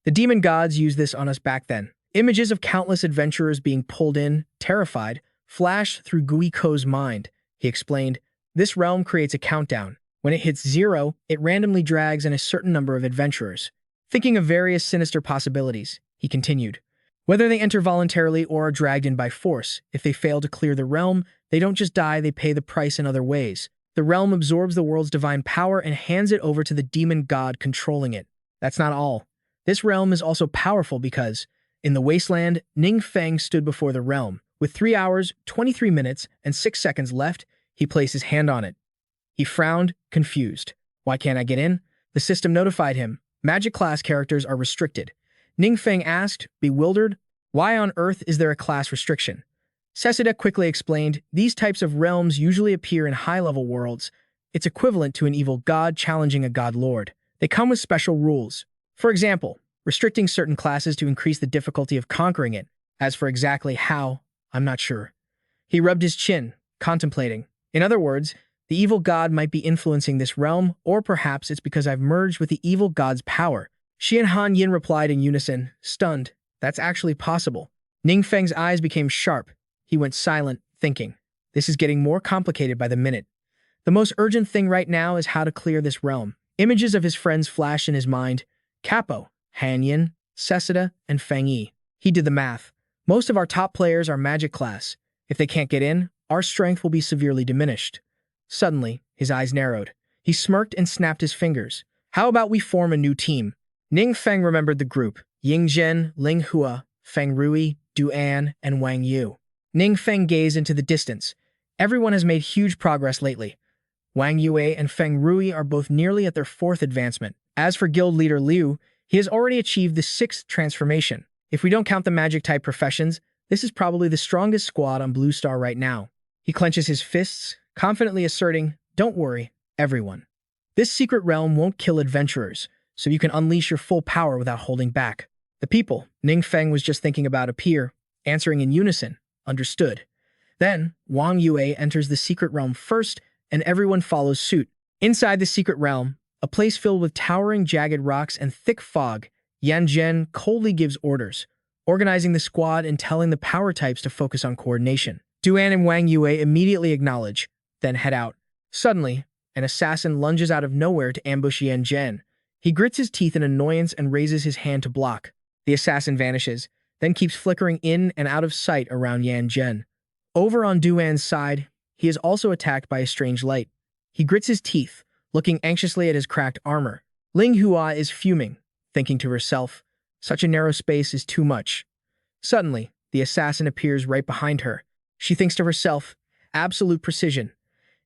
The demon gods used this on us back then. Images of countless adventurers being pulled in, terrified, flashed through Gui Ku's mind. He explained, this realm creates a countdown. When it hits 0, it randomly drags in a certain number of adventurers. Thinking of various sinister possibilities, he continued. Whether they enter voluntarily or are dragged in by force, if they fail to clear the realm, they don't just die, they pay the price in other ways. The realm absorbs the world's divine power and hands it over to the demon god controlling it. That's not all. This realm is also powerful because, in the wasteland, Ning Feng stood before the realm. With 3 hours, 23 minutes, and 6 seconds left, he placed his hand on it. He frowned, confused. Why can't I get in? The system notified him. Magic class characters are restricted. Ning Feng asked, bewildered. Why on earth is there a class restriction? Seseda quickly explained, these types of realms usually appear in high-level worlds. It's equivalent to an evil god challenging a god lord. They come with special rules. For example, restricting certain classes to increase the difficulty of conquering it. As for exactly how, I'm not sure. He rubbed his chin, contemplating. In other words, the evil god might be influencing this realm, or perhaps it's because I've merged with the evil god's power. Shi and Han Yin replied in unison, stunned. That's actually possible. Ning Feng's eyes became sharp. He went silent, thinking. This is getting more complicated by the minute. The most urgent thing right now is how to clear this realm. Images of his friends flashed in his mind. Capo, Han Yin, Seseda, and Feng Yi. He did the math. Most of our top players are magic class. If they can't get in, our strength will be severely diminished. Suddenly, his eyes narrowed. He smirked and snapped his fingers. How about we form a new team? Ning Feng remembered the group. Ying Zhen, Ling Hua, Feng Rui, Du An, and Wang Yu. Ning Feng gazed into the distance. Everyone has made huge progress lately. Wang Yue and Feng Rui are both nearly at their 4th advancement. As for guild leader Liu, he has already achieved the 6th transformation. If we don't count the magic-type professions, this is probably the strongest squad on Blue Star right now. He clenches his fists, confidently asserting, don't worry, everyone. This secret realm won't kill adventurers, so you can unleash your full power without holding back. The people Ning Feng was just thinking about appear, answering in unison, understood. Then, Wang Yue enters the secret realm first, and everyone follows suit. Inside the secret realm, a place filled with towering jagged rocks and thick fog, Yan Zhen coldly gives orders, organizing the squad and telling the power types to focus on coordination. Duan and Wang Yue immediately acknowledge, then head out. Suddenly, an assassin lunges out of nowhere to ambush Yan Zhen. He grits his teeth in annoyance and raises his hand to block. The assassin vanishes, then keeps flickering in and out of sight around Yan Zhen. Over on Duan's side, he is also attacked by a strange light. He grits his teeth, looking anxiously at his cracked armor. Ling Hua is fuming, thinking to herself, such a narrow space is too much. Suddenly, the assassin appears right behind her. She thinks to herself, absolute precision.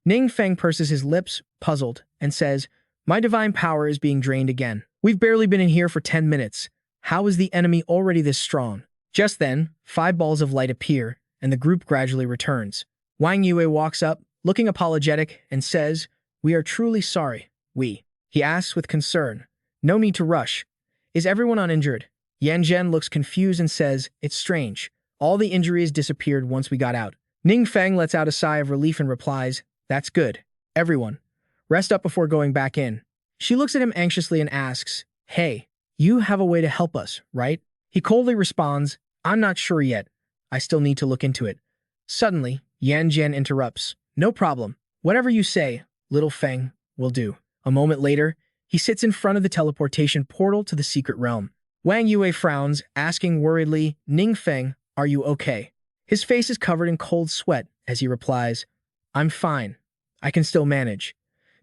Ning Feng purses his lips, puzzled, and says, my divine power is being drained again. We've barely been in here for 10 minutes. How is the enemy already this strong? Just then, 5 balls of light appear, and the group gradually returns. Wang Yue walks up, looking apologetic, and says, we are truly sorry. He asks with concern. No need to rush. Is everyone uninjured? Yan Zhen looks confused and says, it's strange. All the injuries disappeared once we got out. Ning Feng lets out a sigh of relief and replies, that's good. Everyone, rest up before going back in. She looks at him anxiously and asks, hey, you have a way to help us, right? He coldly responds, I'm not sure yet. I still need to look into it. Suddenly, Yan Zhen interrupts. No problem. Whatever you say, little Feng, will do. A moment later, he sits in front of the teleportation portal to the secret realm. Wang Yue frowns, asking worriedly, Ning Feng, are you okay? His face is covered in cold sweat as he replies, I'm fine. I can still manage.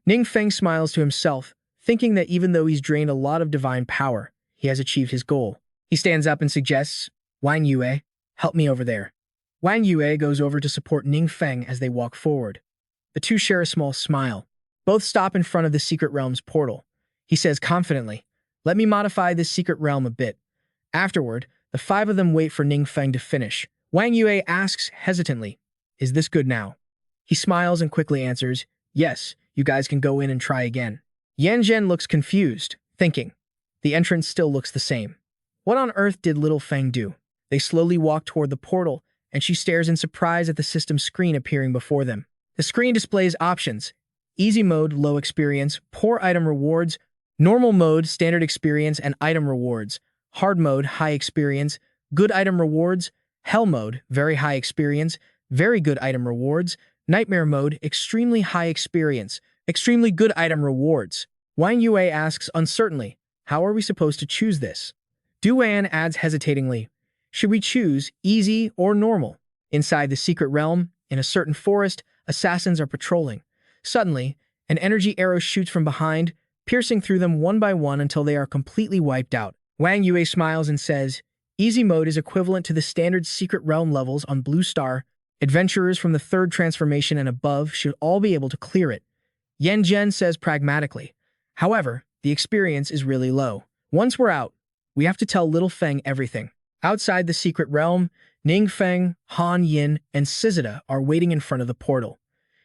Ning Feng smiles to himself, thinking that even though he's drained a lot of divine power, he has achieved his goal. He stands up and suggests, Wang Yue, help me over there. Wang Yue goes over to support Ning Feng as they walk forward. The two share a small smile. Both stop in front of the secret realm's portal. He says confidently, let me modify this secret realm a bit. Afterward, the 5 of them wait for Ning Feng to finish. Wang Yue asks hesitantly, is this good now? He smiles and quickly answers, yes, you guys can go in and try again. Yan Zhen looks confused, thinking, the entrance still looks the same. What on earth did little Feng do? They slowly walk toward the portal, and she stares in surprise at the system screen appearing before them. The screen displays options: easy mode, low experience, poor item rewards, normal mode, standard experience and item rewards, hard mode, high experience, good item rewards, hell mode, very high experience, very good item rewards, nightmare mode, extremely high experience, extremely good item rewards. Wang Yue asks uncertainly, how are we supposed to choose this? Duan adds hesitatingly, should we choose easy or normal? Inside the secret realm, in a certain forest, assassins are patrolling. Suddenly, an energy arrow shoots from behind, piercing through them one by one until they are completely wiped out. Wang Yue smiles and says, easy mode is equivalent to the standard secret realm levels on Blue Star. Adventurers from the 3rd transformation and above should all be able to clear it. Yan Zhen says pragmatically. However, the experience is really low. Once we're out, We have to tell Little Feng everything. Outside the secret realm, Ning Feng, Han Yin, and Sizida are waiting in front of the portal.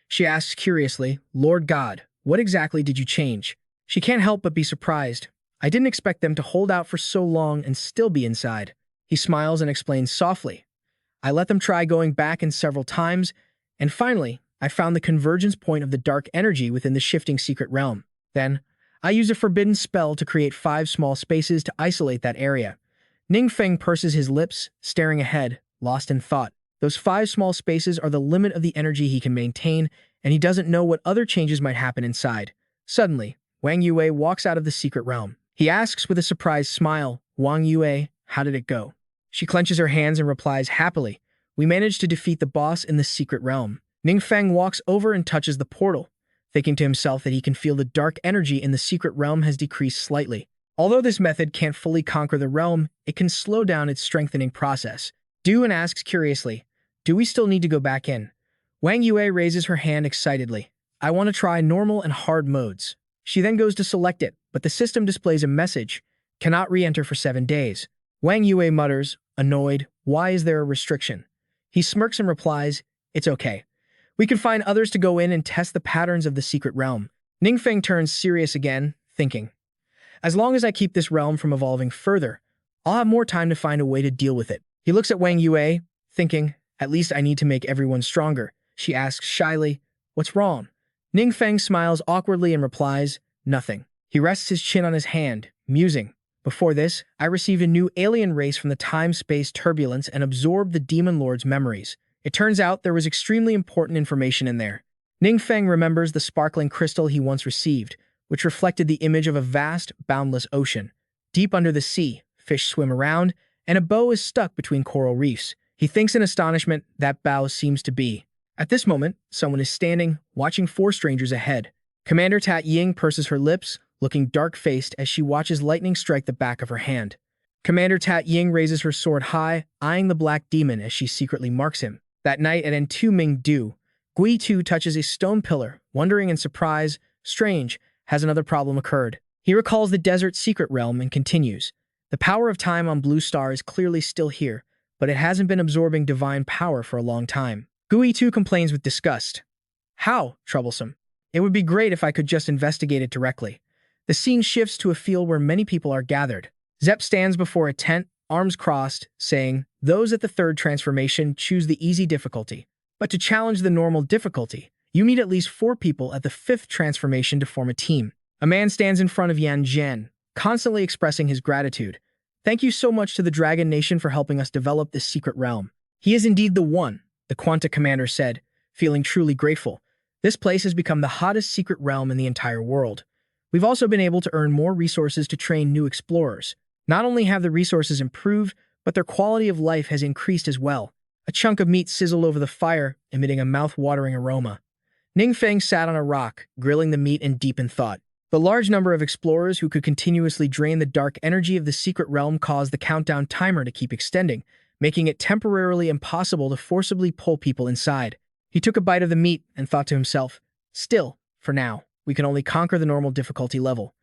She asks curiously, Lord God, what exactly did you change? She can't help but be surprised. I didn't expect them to hold out for so long and still be inside. He smiles and explains softly. I let them try going back in several times, and finally, I found the convergence point of the dark energy within the shifting secret realm. Then, I used a forbidden spell to create 5 small spaces to isolate that area. Ning Feng purses his lips, staring ahead, lost in thought. Those 5 small spaces are the limit of the energy he can maintain, and he doesn't know what other changes might happen inside. Suddenly, Wang Yue walks out of the secret realm. He asks with a surprised smile, Wang Yue, how did it go? She clenches her hands and replies happily, we managed to defeat the boss in the secret realm. Ning Feng walks over and touches the portal, thinking to himself that he can feel the dark energy in the secret realm has decreased slightly. Although this method can't fully conquer the realm, it can slow down its strengthening process. Duan asks curiously, do we still need to go back in? Wang Yue raises her hand excitedly. I want to try normal and hard modes. She then goes to select it, but the system displays a message, cannot re-enter for 7 days. Wang Yue mutters, annoyed, why is there a restriction? He smirks and replies, it's okay. We can find others to go in and test the patterns of the secret realm. Ning Feng turns serious again, thinking, as long as I keep this realm from evolving further, I'll have more time to find a way to deal with it. He looks at Wang Yue, thinking, at least I need to make everyone stronger. She asks shyly, what's wrong? Ning Feng smiles awkwardly and replies, nothing. He rests his chin on his hand, musing. Before this, I received a new alien race from the time-space turbulence and absorbed the Demon Lord's memories. It turns out there was extremely important information in there. Ning Feng remembers the sparkling crystal he once received, which reflected the image of a vast, boundless ocean. Deep under the sea, fish swim around, and a bow is stuck between coral reefs. He thinks in astonishment that bow seems to be. At this moment, someone is standing, watching 4 strangers ahead. Commander Tat Ying purses her lips, looking dark-faced as she watches lightning strike the back of her hand. Commander Tat Ying raises her sword high, eyeing the black demon as she secretly marks him. That night at N2 Ming-Du, Gui Tu touches a stone pillar, wondering in surprise, strange, has another problem occurred. He recalls the desert secret realm and continues. The power of time on Blue Star is clearly still here, but it hasn't been absorbing divine power for a long time. Gui Tu complains with disgust. How troublesome. It would be great if I could just investigate it directly. The scene shifts to a field where many people are gathered. Zep stands before a tent, arms crossed, saying, those at the 3rd transformation choose the easy difficulty. But to challenge the normal difficulty, you need at least 4 people at the 5th transformation to form a team. A man stands in front of Yan Zhen, constantly expressing his gratitude. Thank you so much to the Dragon Nation for helping us develop this secret realm. He is indeed the one, the Quanta commander said, feeling truly grateful. This place has become the hottest secret realm in the entire world. We've also been able to earn more resources to train new explorers. Not only have the resources improved, but their quality of life has increased as well. A chunk of meat sizzled over the fire, emitting a mouth-watering aroma. Ning Feng sat on a rock, grilling the meat and deep in thought. The large number of explorers who could continuously drain the dark energy of the secret realm caused the countdown timer to keep extending, making it temporarily impossible to forcibly pull people inside. He took a bite of the meat and thought to himself, still, for now, we can only conquer the normal difficulty level.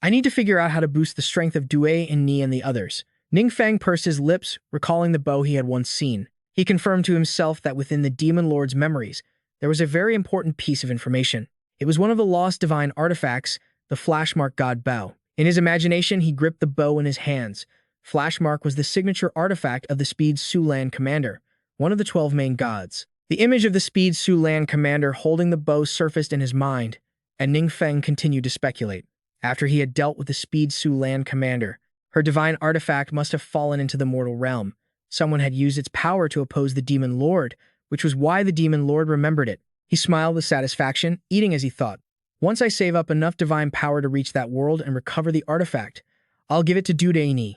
I need to figure out how to boost the strength of Due and Ni and the others. Ning Feng pursed his lips, recalling the bow he had once seen. He confirmed to himself that within the Demon Lord's memories, there was a very important piece of information. It was one of the lost divine artifacts, the Flashmark God Bow. In his imagination, he gripped the bow in his hands. Flashmark was the signature artifact of the Speed Su Lan Commander, one of the 12 main gods. The image of the Speed Su Lan Commander holding the bow surfaced in his mind, and Ning Feng continued to speculate. After he had dealt with the Speed Su Lan Commander, her divine artifact must have fallen into the mortal realm. Someone had used its power to oppose the Demon Lord, which was why the Demon Lord remembered it. He smiled with satisfaction, eating as he thought. Once I save up enough divine power to reach that world and recover the artifact, I'll give it to Dudaini.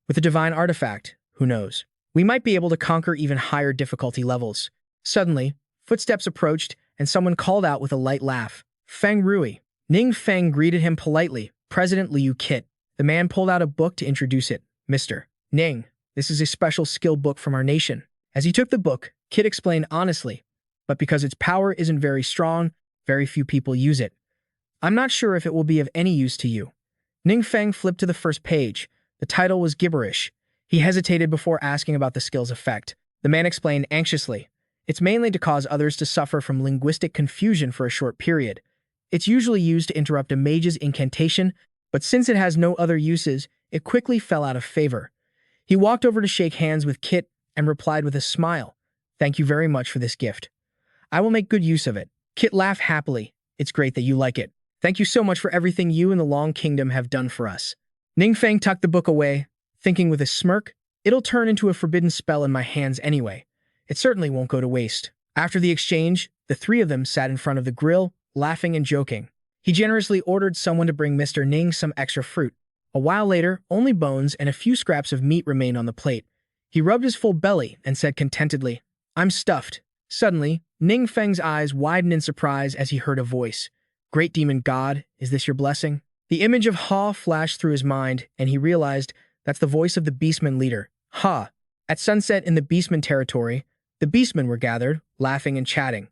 With the divine artifact, who knows? We might be able to conquer even higher difficulty levels. Suddenly, footsteps approached, and someone called out with a light laugh. Feng Rui. Ning Feng greeted him politely. President Liu Kit. The man pulled out a book to introduce it. Mr. Ning, this is a special skill book from our nation. As he took the book, Kit explained honestly, but because its power isn't very strong, very few people use it. I'm not sure if it will be of any use to you. Ning Feng flipped to the first page. The title was gibberish. He hesitated before asking about the skill's effect. The man explained anxiously. It's mainly to cause others to suffer from linguistic confusion for a short period. It's usually used to interrupt a mage's incantation, but since it has no other uses, it quickly fell out of favor. He walked over to shake hands with Kit and replied with a smile, "Thank you very much for this gift. I will make good use of it." Kit laughed happily. "It's great that you like it. Thank you so much for everything you and the Long Kingdom have done for us." Ning Feng tucked the book away, thinking with a smirk, "It'll turn into a forbidden spell in my hands anyway. It certainly won't go to waste." After the exchange, the three of them sat in front of the grill, laughing and joking. He generously ordered someone to bring Mr. Ning some extra fruit. A while later, only bones and a few scraps of meat remained on the plate. He rubbed his full belly and said contentedly, "I'm stuffed." Suddenly, Ning Feng's eyes widened in surprise as he heard a voice. "Great demon god, is this your blessing?" The image of Ha flashed through his mind, and he realized that's the voice of the beastman leader, Ha. At sunset in the beastman territory, the beastmen were gathered, laughing and chatting.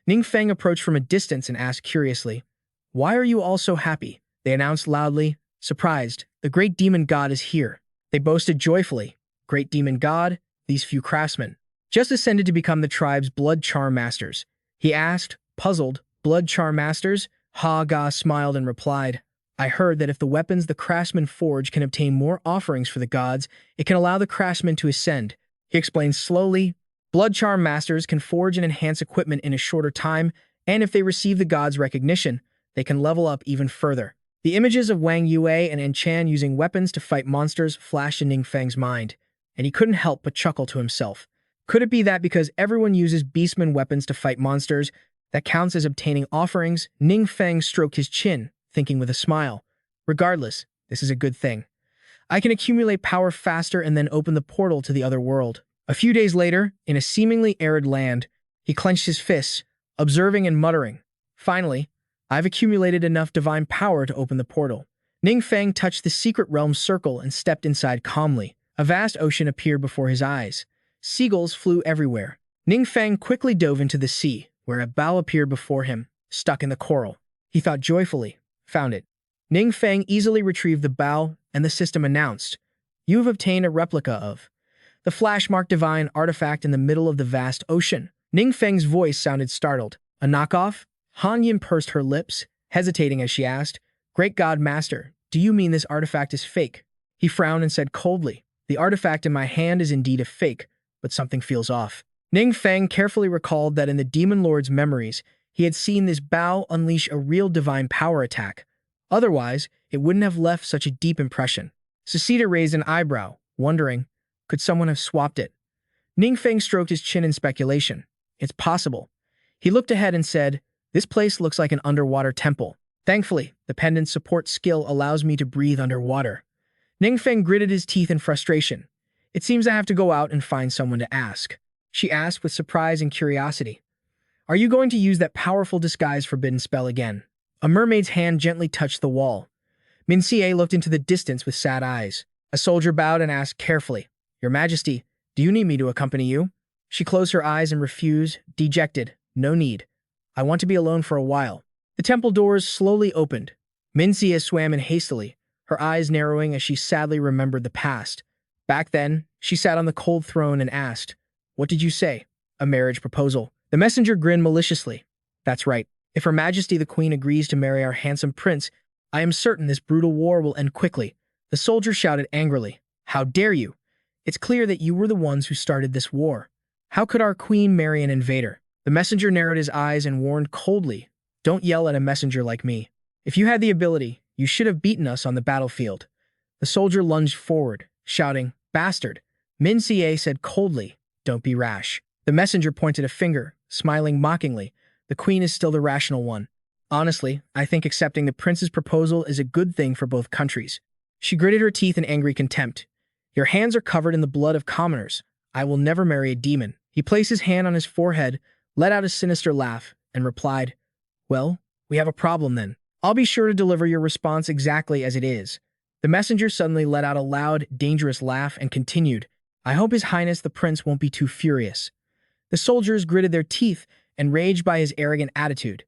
Ning Feng approached from a distance and asked curiously, "Why are you all so happy?" They announced loudly, surprised, "The great demon god is here." They boasted joyfully, "Great demon god, these few craftsmen just ascended to become the tribe's blood charm masters." He asked, puzzled, "Blood charm masters?" Ha-Ga smiled and replied, "I heard that if the weapons the craftsmen forge can obtain more offerings for the gods, it can allow the craftsmen to ascend." He explained slowly, "Blood charm masters can forge and enhance equipment in a shorter time, and if they receive the gods' recognition, they can level up even further." The images of Wang Yue and Enchan using weapons to fight monsters flashed in Ning Feng's mind, and he couldn't help but chuckle to himself. Could it be that because everyone uses beastman weapons to fight monsters, that counts as obtaining offerings? Ning Feng stroked his chin, thinking with a smile, "Regardless, this is a good thing. I can accumulate power faster and then open the portal to the other world." A few days later, in a seemingly arid land, he clenched his fists, observing and muttering, "Finally, I've accumulated enough divine power to open the portal." Ning Feng touched the secret realm circle and stepped inside calmly. A vast ocean appeared before his eyes. Seagulls flew everywhere. Ning Feng quickly dove into the sea, where a bow appeared before him, stuck in the coral. He thought joyfully, "Found it." Ning Feng easily retrieved the bow, and the system announced, "You have obtained a replica of the flashmark divine artifact in the middle of the vast ocean." Ning Feng's voice sounded startled. "A knockoff?" Han Yin pursed her lips, hesitating as she asked, "Great God Master, do you mean this artifact is fake?" He frowned and said coldly, "The artifact in my hand is indeed a fake, but something feels off." Ning Feng carefully recalled that in the Demon Lord's memories, he had seen this bow unleash a real divine power attack. Otherwise, it wouldn't have left such a deep impression. Suceda raised an eyebrow, wondering, could someone have swapped it? Ning Feng stroked his chin in speculation. "It's possible." He looked ahead and said, "This place looks like an underwater temple. Thankfully, the pendant's support skill allows me to breathe underwater." Ning Feng gritted his teeth in frustration. "It seems I have to go out and find someone to ask." She asked with surprise and curiosity, "Are you going to use that powerful disguise forbidden spell again?" A mermaid's hand gently touched the wall. Min Xie looked into the distance with sad eyes. A soldier bowed and asked carefully, "Your Majesty, do you need me to accompany you?" She closed her eyes and refused, dejected, "No need. I want to be alone for a while." The temple doors slowly opened. Min Xie swam in hastily, her eyes narrowing as she sadly remembered the past. Back then, she sat on the cold throne and asked, "What did you say?" "A marriage proposal." The messenger grinned maliciously. "That's right. If Her Majesty the Queen agrees to marry our handsome prince, I am certain this brutal war will end quickly." The soldier shouted angrily, "How dare you? It's clear that you were the ones who started this war. How could our queen marry an invader?" The messenger narrowed his eyes and warned coldly, "Don't yell at a messenger like me. If you had the ability, you should have beaten us on the battlefield." The soldier lunged forward, shouting, "Bastard." Min Xie said coldly, "Don't be rash." The messenger pointed a finger, smiling mockingly. "The queen is still the rational one. Honestly, I think accepting the prince's proposal is a good thing for both countries." She gritted her teeth in angry contempt. "Your hands are covered in the blood of commoners. I will never marry a demon." He placed his hand on his forehead, let out a sinister laugh, and replied, "Well, we have a problem then. I'll be sure to deliver your response exactly as it is." The messenger suddenly let out a loud, dangerous laugh and continued, "I hope His Highness the Prince won't be too furious." The soldiers gritted their teeth, enraged by his arrogant attitude.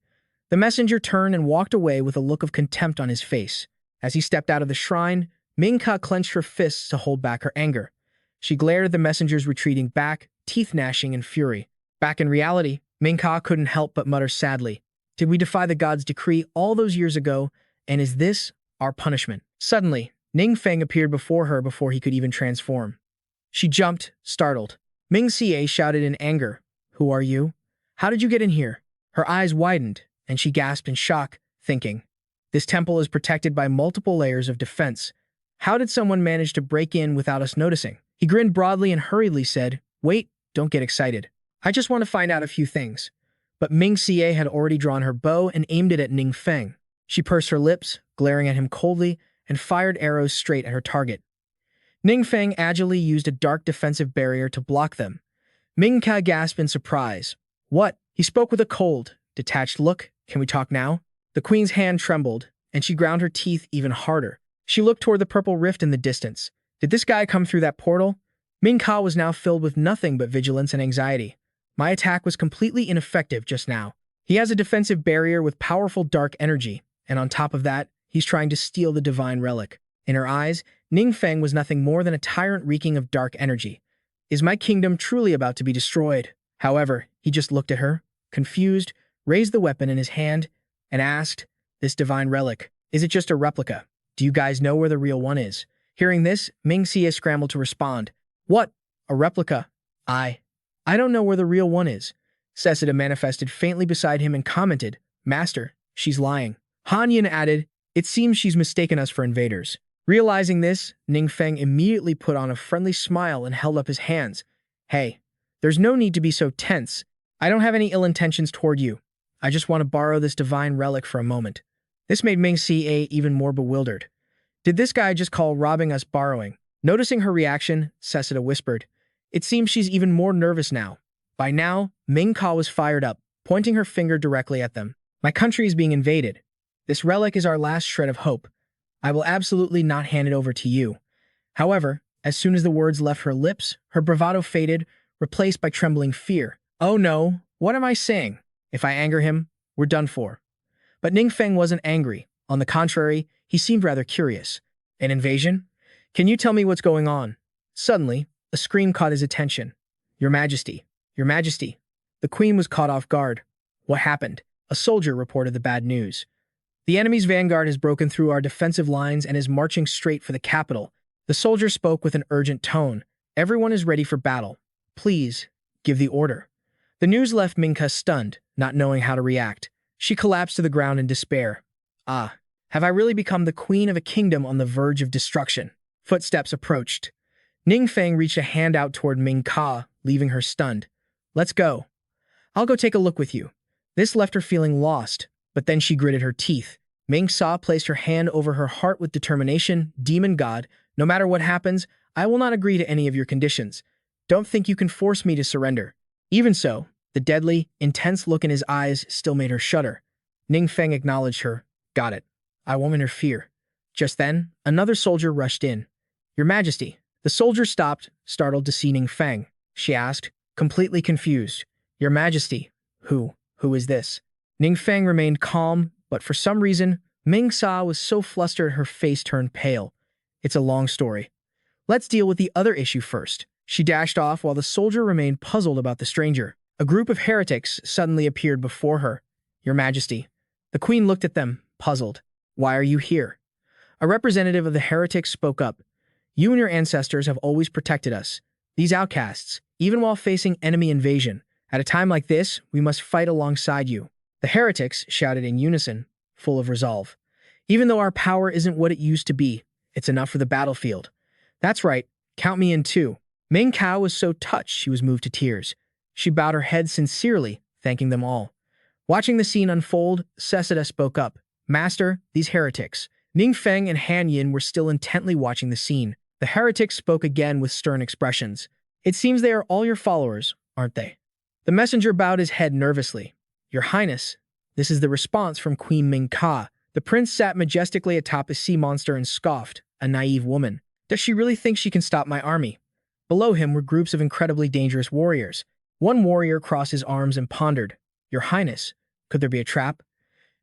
The messenger turned and walked away with a look of contempt on his face. As he stepped out of the shrine, Ming Ka clenched her fists to hold back her anger. She glared at the messengers retreating back, teeth gnashing in fury. Back in reality, Ming Ka couldn't help but mutter sadly, "Did we defy the god's decree all those years ago, and is this our punishment?" Suddenly, Ning Feng appeared before her before he could even transform. She jumped, startled. Ming Xie shouted in anger, "Who are you? How did you get in here?" Her eyes widened, and she gasped in shock, thinking, "This temple is protected by multiple layers of defense. How did someone manage to break in without us noticing?" He grinned broadly and hurriedly said, "Wait, don't get excited. I just want to find out a few things." But Ming Xie had already drawn her bow and aimed it at Ning Feng. She pursed her lips, glaring at him coldly, and fired arrows straight at her target. Ning Feng agilely used a dark defensive barrier to block them. Ming Ka gasped in surprise. "What?" He spoke with a cold, detached look. "Can we talk now?" The queen's hand trembled, and she ground her teeth even harder. She looked toward the purple rift in the distance. Did this guy come through that portal? Ming Ka was now filled with nothing but vigilance and anxiety. My attack was completely ineffective just now. He has a defensive barrier with powerful dark energy, and on top of that, he's trying to steal the divine relic. In her eyes, Ning Feng was nothing more than a tyrant reeking of dark energy. Is my kingdom truly about to be destroyed? However, he just looked at her, confused, raised the weapon in his hand, and asked, "This divine relic, is it just a replica? Do you guys know where the real one is?" Hearing this, Ming Xie scrambled to respond. "What? A replica? I don't know where the real one is." Cessida manifested faintly beside him and commented, "Master, she's lying." Han Yin added, "It seems she's mistaken us for invaders." Realizing this, Ning Feng immediately put on a friendly smile and held up his hands. "Hey, there's no need to be so tense. I don't have any ill intentions toward you. I just want to borrow this divine relic for a moment." This made Ming Xie even more bewildered. Did this guy just call robbing us borrowing? Noticing her reaction, Cessida whispered, "It seems she's even more nervous now." By now, Ming Ka was fired up, pointing her finger directly at them. "My country is being invaded. This relic is our last shred of hope. I will absolutely not hand it over to you." However, as soon as the words left her lips, her bravado faded, replaced by trembling fear. "Oh no, what am I saying? If I anger him, we're done for." But Ning Feng wasn't angry. On the contrary, he seemed rather curious. "An invasion? Can you tell me what's going on?" Suddenly, a scream caught his attention. "Your Majesty! Your Majesty!" The queen was caught off guard. "What happened?" A soldier reported the bad news. "The enemy's vanguard has broken through our defensive lines and is marching straight for the capital." The soldier spoke with an urgent tone. "Everyone is ready for battle. Please, give the order." The news left Minka stunned, not knowing how to react. She collapsed to the ground in despair. "Ah, have I really become the queen of a kingdom on the verge of destruction?" Footsteps approached. Ning Feng reached a hand out toward Ming Ka, leaving her stunned. "Let's go. I'll go take a look with you." This left her feeling lost, but then she gritted her teeth. Ming Sa placed her hand over her heart with determination. "Demon God, no matter what happens, I will not agree to any of your conditions. Don't think you can force me to surrender." Even so, the deadly, intense look in his eyes still made her shudder. Ning Feng acknowledged her. "Got it. I won't interfere." Just then, another soldier rushed in. "Your Majesty." The soldier stopped, startled to see Ning Feng. She asked, completely confused, "Your Majesty, who is this?" Ning Feng remained calm, but for some reason, Ming Sa was so flustered her face turned pale. "It's a long story. Let's deal with the other issue first." She dashed off while the soldier remained puzzled about the stranger. A group of heretics suddenly appeared before her. "Your Majesty." The queen looked at them, puzzled. "Why are you here?" A representative of the heretics spoke up. "You and your ancestors have always protected us, these outcasts, even while facing enemy invasion. At a time like this, we must fight alongside you." The heretics shouted in unison, full of resolve. "Even though our power isn't what it used to be, it's enough for the battlefield." "That's right, count me in too." Ming Kao was so touched she was moved to tears. She bowed her head sincerely, thanking them all. Watching the scene unfold, Cessida spoke up. "Master, these heretics." Ning Feng and Han Yin were still intently watching the scene. The heretics spoke again with stern expressions. "It seems they are all your followers, aren't they?" The messenger bowed his head nervously. "Your Highness." This is the response from Queen Ming Ka. The prince sat majestically atop a sea monster and scoffed, a naive woman. Does she really think she can stop my army? Below him were groups of incredibly dangerous warriors. One warrior crossed his arms and pondered. "Your Highness, could there be a trap?"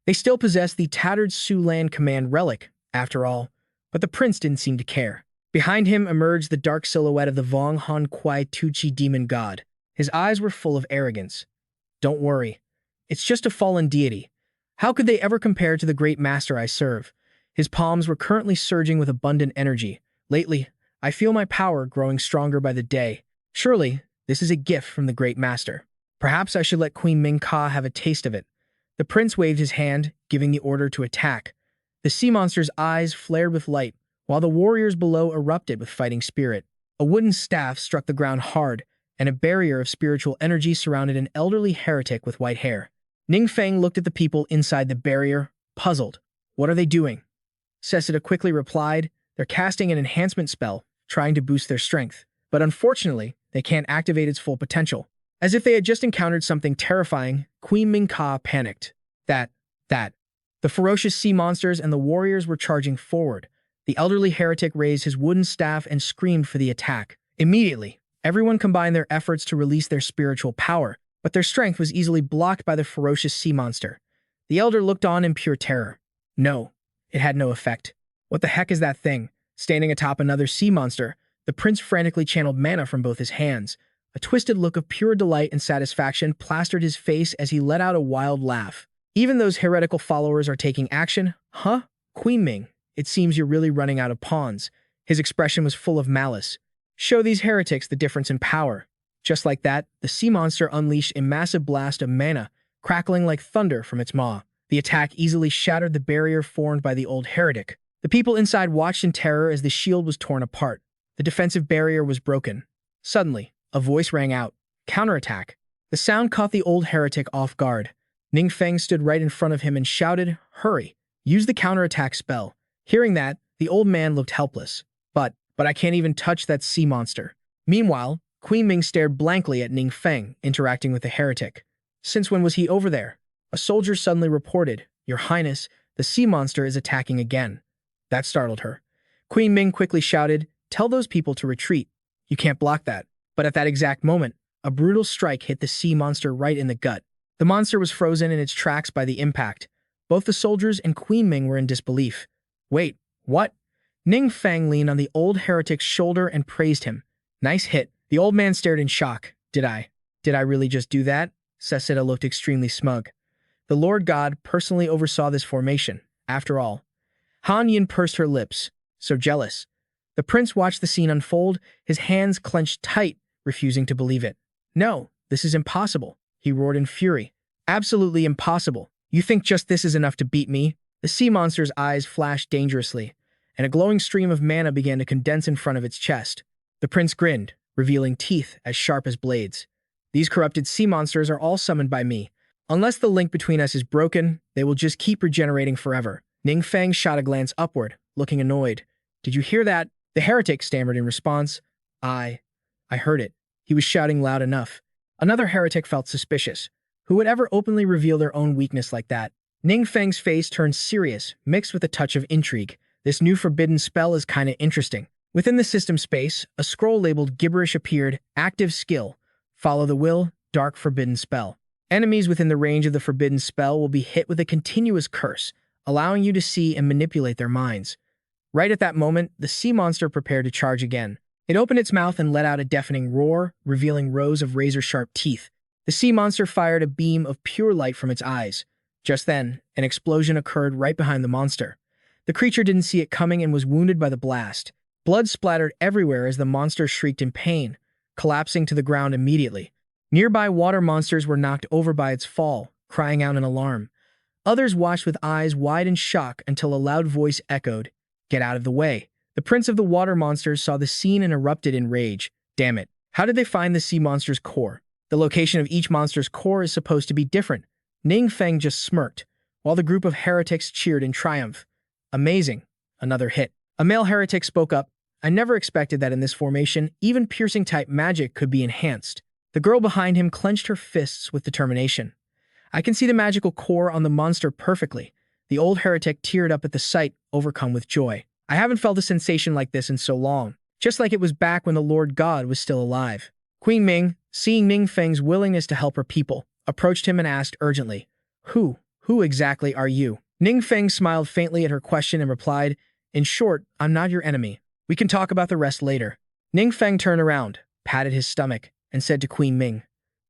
They still possess the tattered Su Lan command relic. After all, But the prince didn't seem to care. Behind him emerged the dark silhouette of the Vong Han Kwai Tuchi demon god. His eyes were full of arrogance. Don't worry. It's just a fallen deity. How could they ever compare to the great master I serve? His palms were currently surging with abundant energy. Lately, I feel my power growing stronger by the day. Surely, this is a gift from the great master. Perhaps I should let Queen Ming Ka have a taste of it. The prince waved his hand, giving the order to attack. The sea monster's eyes flared with light, while the warriors below erupted with fighting spirit. A wooden staff struck the ground hard, and a barrier of spiritual energy surrounded an elderly heretic with white hair. Ning Feng looked at the people inside the barrier, puzzled. What are they doing? Cessida quickly replied, they're casting an enhancement spell, trying to boost their strength. But unfortunately, they can't activate its full potential. As if they had just encountered something terrifying, Queen Ming Ka panicked. That. The ferocious sea monsters and the warriors were charging forward. The elderly heretic raised his wooden staff and screamed for the attack. Immediately, everyone combined their efforts to release their spiritual power, but their strength was easily blocked by the ferocious sea monster. The elder looked on in pure terror. No, it had no effect. What the heck is that thing? Standing atop another sea monster, the prince frantically channeled mana from both his hands. A twisted look of pure delight and satisfaction plastered his face as he let out a wild laugh. Even those heretical followers are taking action? Huh? Queen Ming, it seems you're really running out of pawns. His expression was full of malice. Show these heretics the difference in power. Just like that, the sea monster unleashed a massive blast of mana, crackling like thunder from its maw. The attack easily shattered the barrier formed by the old heretic. The people inside watched in terror as the shield was torn apart. The defensive barrier was broken. Suddenly, a voice rang out. Counterattack. The sound caught the old heretic off guard. Ning Feng stood right in front of him and shouted, hurry, use the counterattack spell. Hearing that, the old man looked helpless. But I can't even touch that sea monster. Meanwhile, Queen Ming stared blankly at Ning Feng, interacting with the heretic. Since when was he over there? A soldier suddenly reported, Your Highness, the sea monster is attacking again. That startled her. Queen Ming quickly shouted, tell those people to retreat. You can't block that. But at that exact moment, a brutal strike hit the sea monster right in the gut. The monster was frozen in its tracks by the impact. Both the soldiers and Queen Ming were in disbelief. Wait, what? Ning Feng leaned on the old heretic's shoulder and praised him. Nice hit. The old man stared in shock. Did I really just do that? Cessida looked extremely smug. The Lord God personally oversaw this formation. After all, Han Yin pursed her lips. So jealous. The prince watched the scene unfold, his hands clenched tight, refusing to believe it. No, this is impossible, he roared in fury. Absolutely impossible. You think just this is enough to beat me? The sea monster's eyes flashed dangerously, and a glowing stream of mana began to condense in front of its chest. The prince grinned, revealing teeth as sharp as blades. These corrupted sea monsters are all summoned by me. Unless the link between us is broken, they will just keep regenerating forever. Ning Feng shot a glance upward, looking annoyed. Did you hear that? The heretic stammered in response. I heard it. He was shouting loud enough. Another heretic felt suspicious. Who would ever openly reveal their own weakness like that? Ning Feng's face turned serious, mixed with a touch of intrigue. This new forbidden spell is kinda interesting. Within the system space, a scroll labeled gibberish appeared. Active skill. Follow the will. Dark forbidden spell. Enemies within the range of the forbidden spell will be hit with a continuous curse, allowing you to see and manipulate their minds. Right at that moment, the sea monster prepared to charge again. It opened its mouth and let out a deafening roar, revealing rows of razor-sharp teeth. The sea monster fired a beam of pure light from its eyes. Just then, an explosion occurred right behind the monster. The creature didn't see it coming and was wounded by the blast. Blood splattered everywhere as the monster shrieked in pain, collapsing to the ground immediately. Nearby water monsters were knocked over by its fall, crying out in alarm. Others watched with eyes wide in shock until a loud voice echoed, "Get out of the way." The prince of the water monsters saw the scene and erupted in rage. Damn it. How did they find the sea monster's core? The location of each monster's core is supposed to be different. Ning Feng just smirked, while the group of heretics cheered in triumph. Amazing. Another hit. A male heretic spoke up. I never expected that in this formation, even piercing-type magic could be enhanced. The girl behind him clenched her fists with determination. I can see the magical core on the monster perfectly. The old heretic teared up at the sight, overcome with joy. I haven't felt a sensation like this in so long, just like it was back when the Lord God was still alive. Queen Ming, seeing Ning Feng's willingness to help her people, approached him and asked urgently, Who exactly are you? Ning Feng smiled faintly at her question and replied, In short, I'm not your enemy. We can talk about the rest later. Ning Feng turned around, patted his stomach, and said to Queen Ming,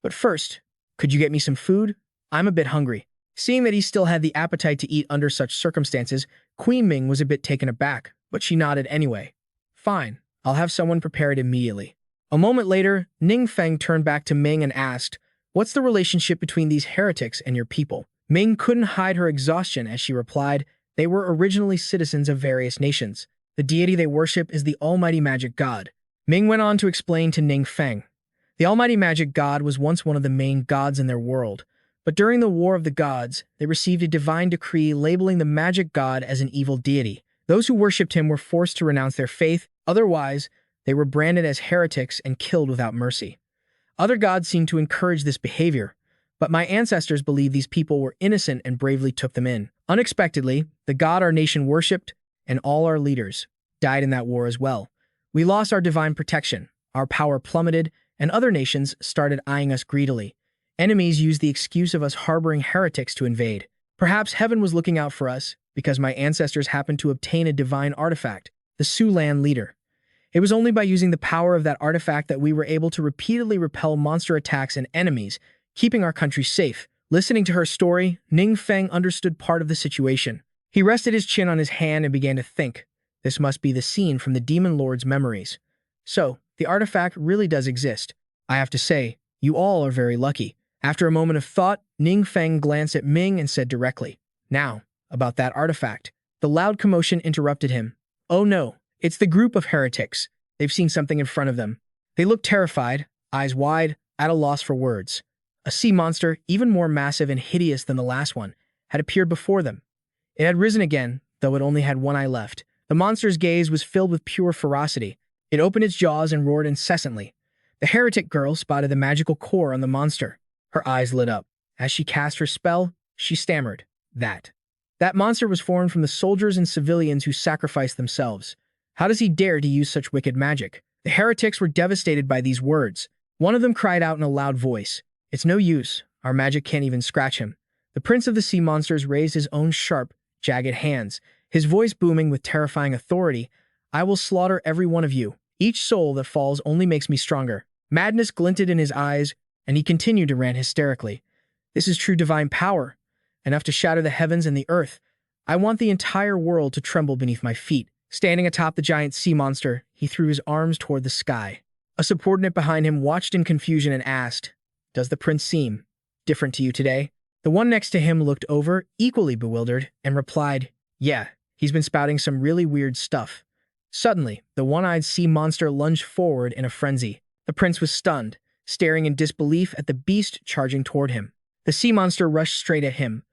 "But first, could you get me some food? I'm a bit hungry." Seeing that he still had the appetite to eat under such circumstances, Queen Ming was a bit taken aback, but she nodded anyway. "Fine, I'll have someone prepare it immediately." A moment later, Ning Feng turned back to Ming and asked, "What's the relationship between these heretics and your people?" Ming couldn't hide her exhaustion as she replied, "They were originally citizens of various nations. The deity they worship is the almighty magic god." Ming went on to explain to Ning Feng, "The almighty magic god was once one of the main gods in their world, but during the War of the Gods, they received a divine decree labeling the magic god as an evil deity. Those who worshipped him were forced to renounce their faith, otherwise, they were branded as heretics and killed without mercy. Other gods seemed to encourage this behavior, but my ancestors believed these people were innocent and bravely took them in. Unexpectedly, the god our nation worshipped, and all our leaders, died in that war as well. We lost our divine protection, our power plummeted, and other nations started eyeing us greedily. Enemies used the excuse of us harboring heretics to invade. Perhaps heaven was looking out for us, because my ancestors happened to obtain a divine artifact, the Sulan leader. It was only by using the power of that artifact that we were able to repeatedly repel monster attacks and enemies, keeping our country safe." Listening to her story, Ning Feng understood part of the situation. He rested his chin on his hand and began to think. This must be the scene from the Demon Lord's memories. So, the artifact really does exist. I have to say, you all are very lucky. After a moment of thought, Ning Feng glanced at Ming and said directly, "Now, about that artifact." The loud commotion interrupted him. "Oh no, it's the group of heretics. They've seen something in front of them." They looked terrified, eyes wide, at a loss for words. A sea monster, even more massive and hideous than the last one, had appeared before them. It had risen again, though it only had one eye left. The monster's gaze was filled with pure ferocity. It opened its jaws and roared incessantly. The heretic girl spotted the magical core on the monster. Her eyes lit up. As she cast her spell, she stammered, That monster was formed from the soldiers and civilians who sacrificed themselves. How does he dare to use such wicked magic?" The heretics were devastated by these words. One of them cried out in a loud voice, "It's no use. Our magic can't even scratch him." The prince of the sea monsters raised his own sharp, jagged hands, his voice booming with terrifying authority. "I will slaughter every one of you. Each soul that falls only makes me stronger." Madness glinted in his eyes, and he continued to rant hysterically. "This is true divine power, enough to shatter the heavens and the earth. I want the entire world to tremble beneath my feet." Standing atop the giant sea monster, he threw his arms toward the sky. A subordinate behind him watched in confusion and asked, "Does the prince seem different to you today?" The one next to him looked over, equally bewildered, and replied, "Yeah, he's been spouting some really weird stuff." Suddenly, the one-eyed sea monster lunged forward in a frenzy. The prince was stunned, staring in disbelief at the beast charging toward him. The sea monster rushed straight at him,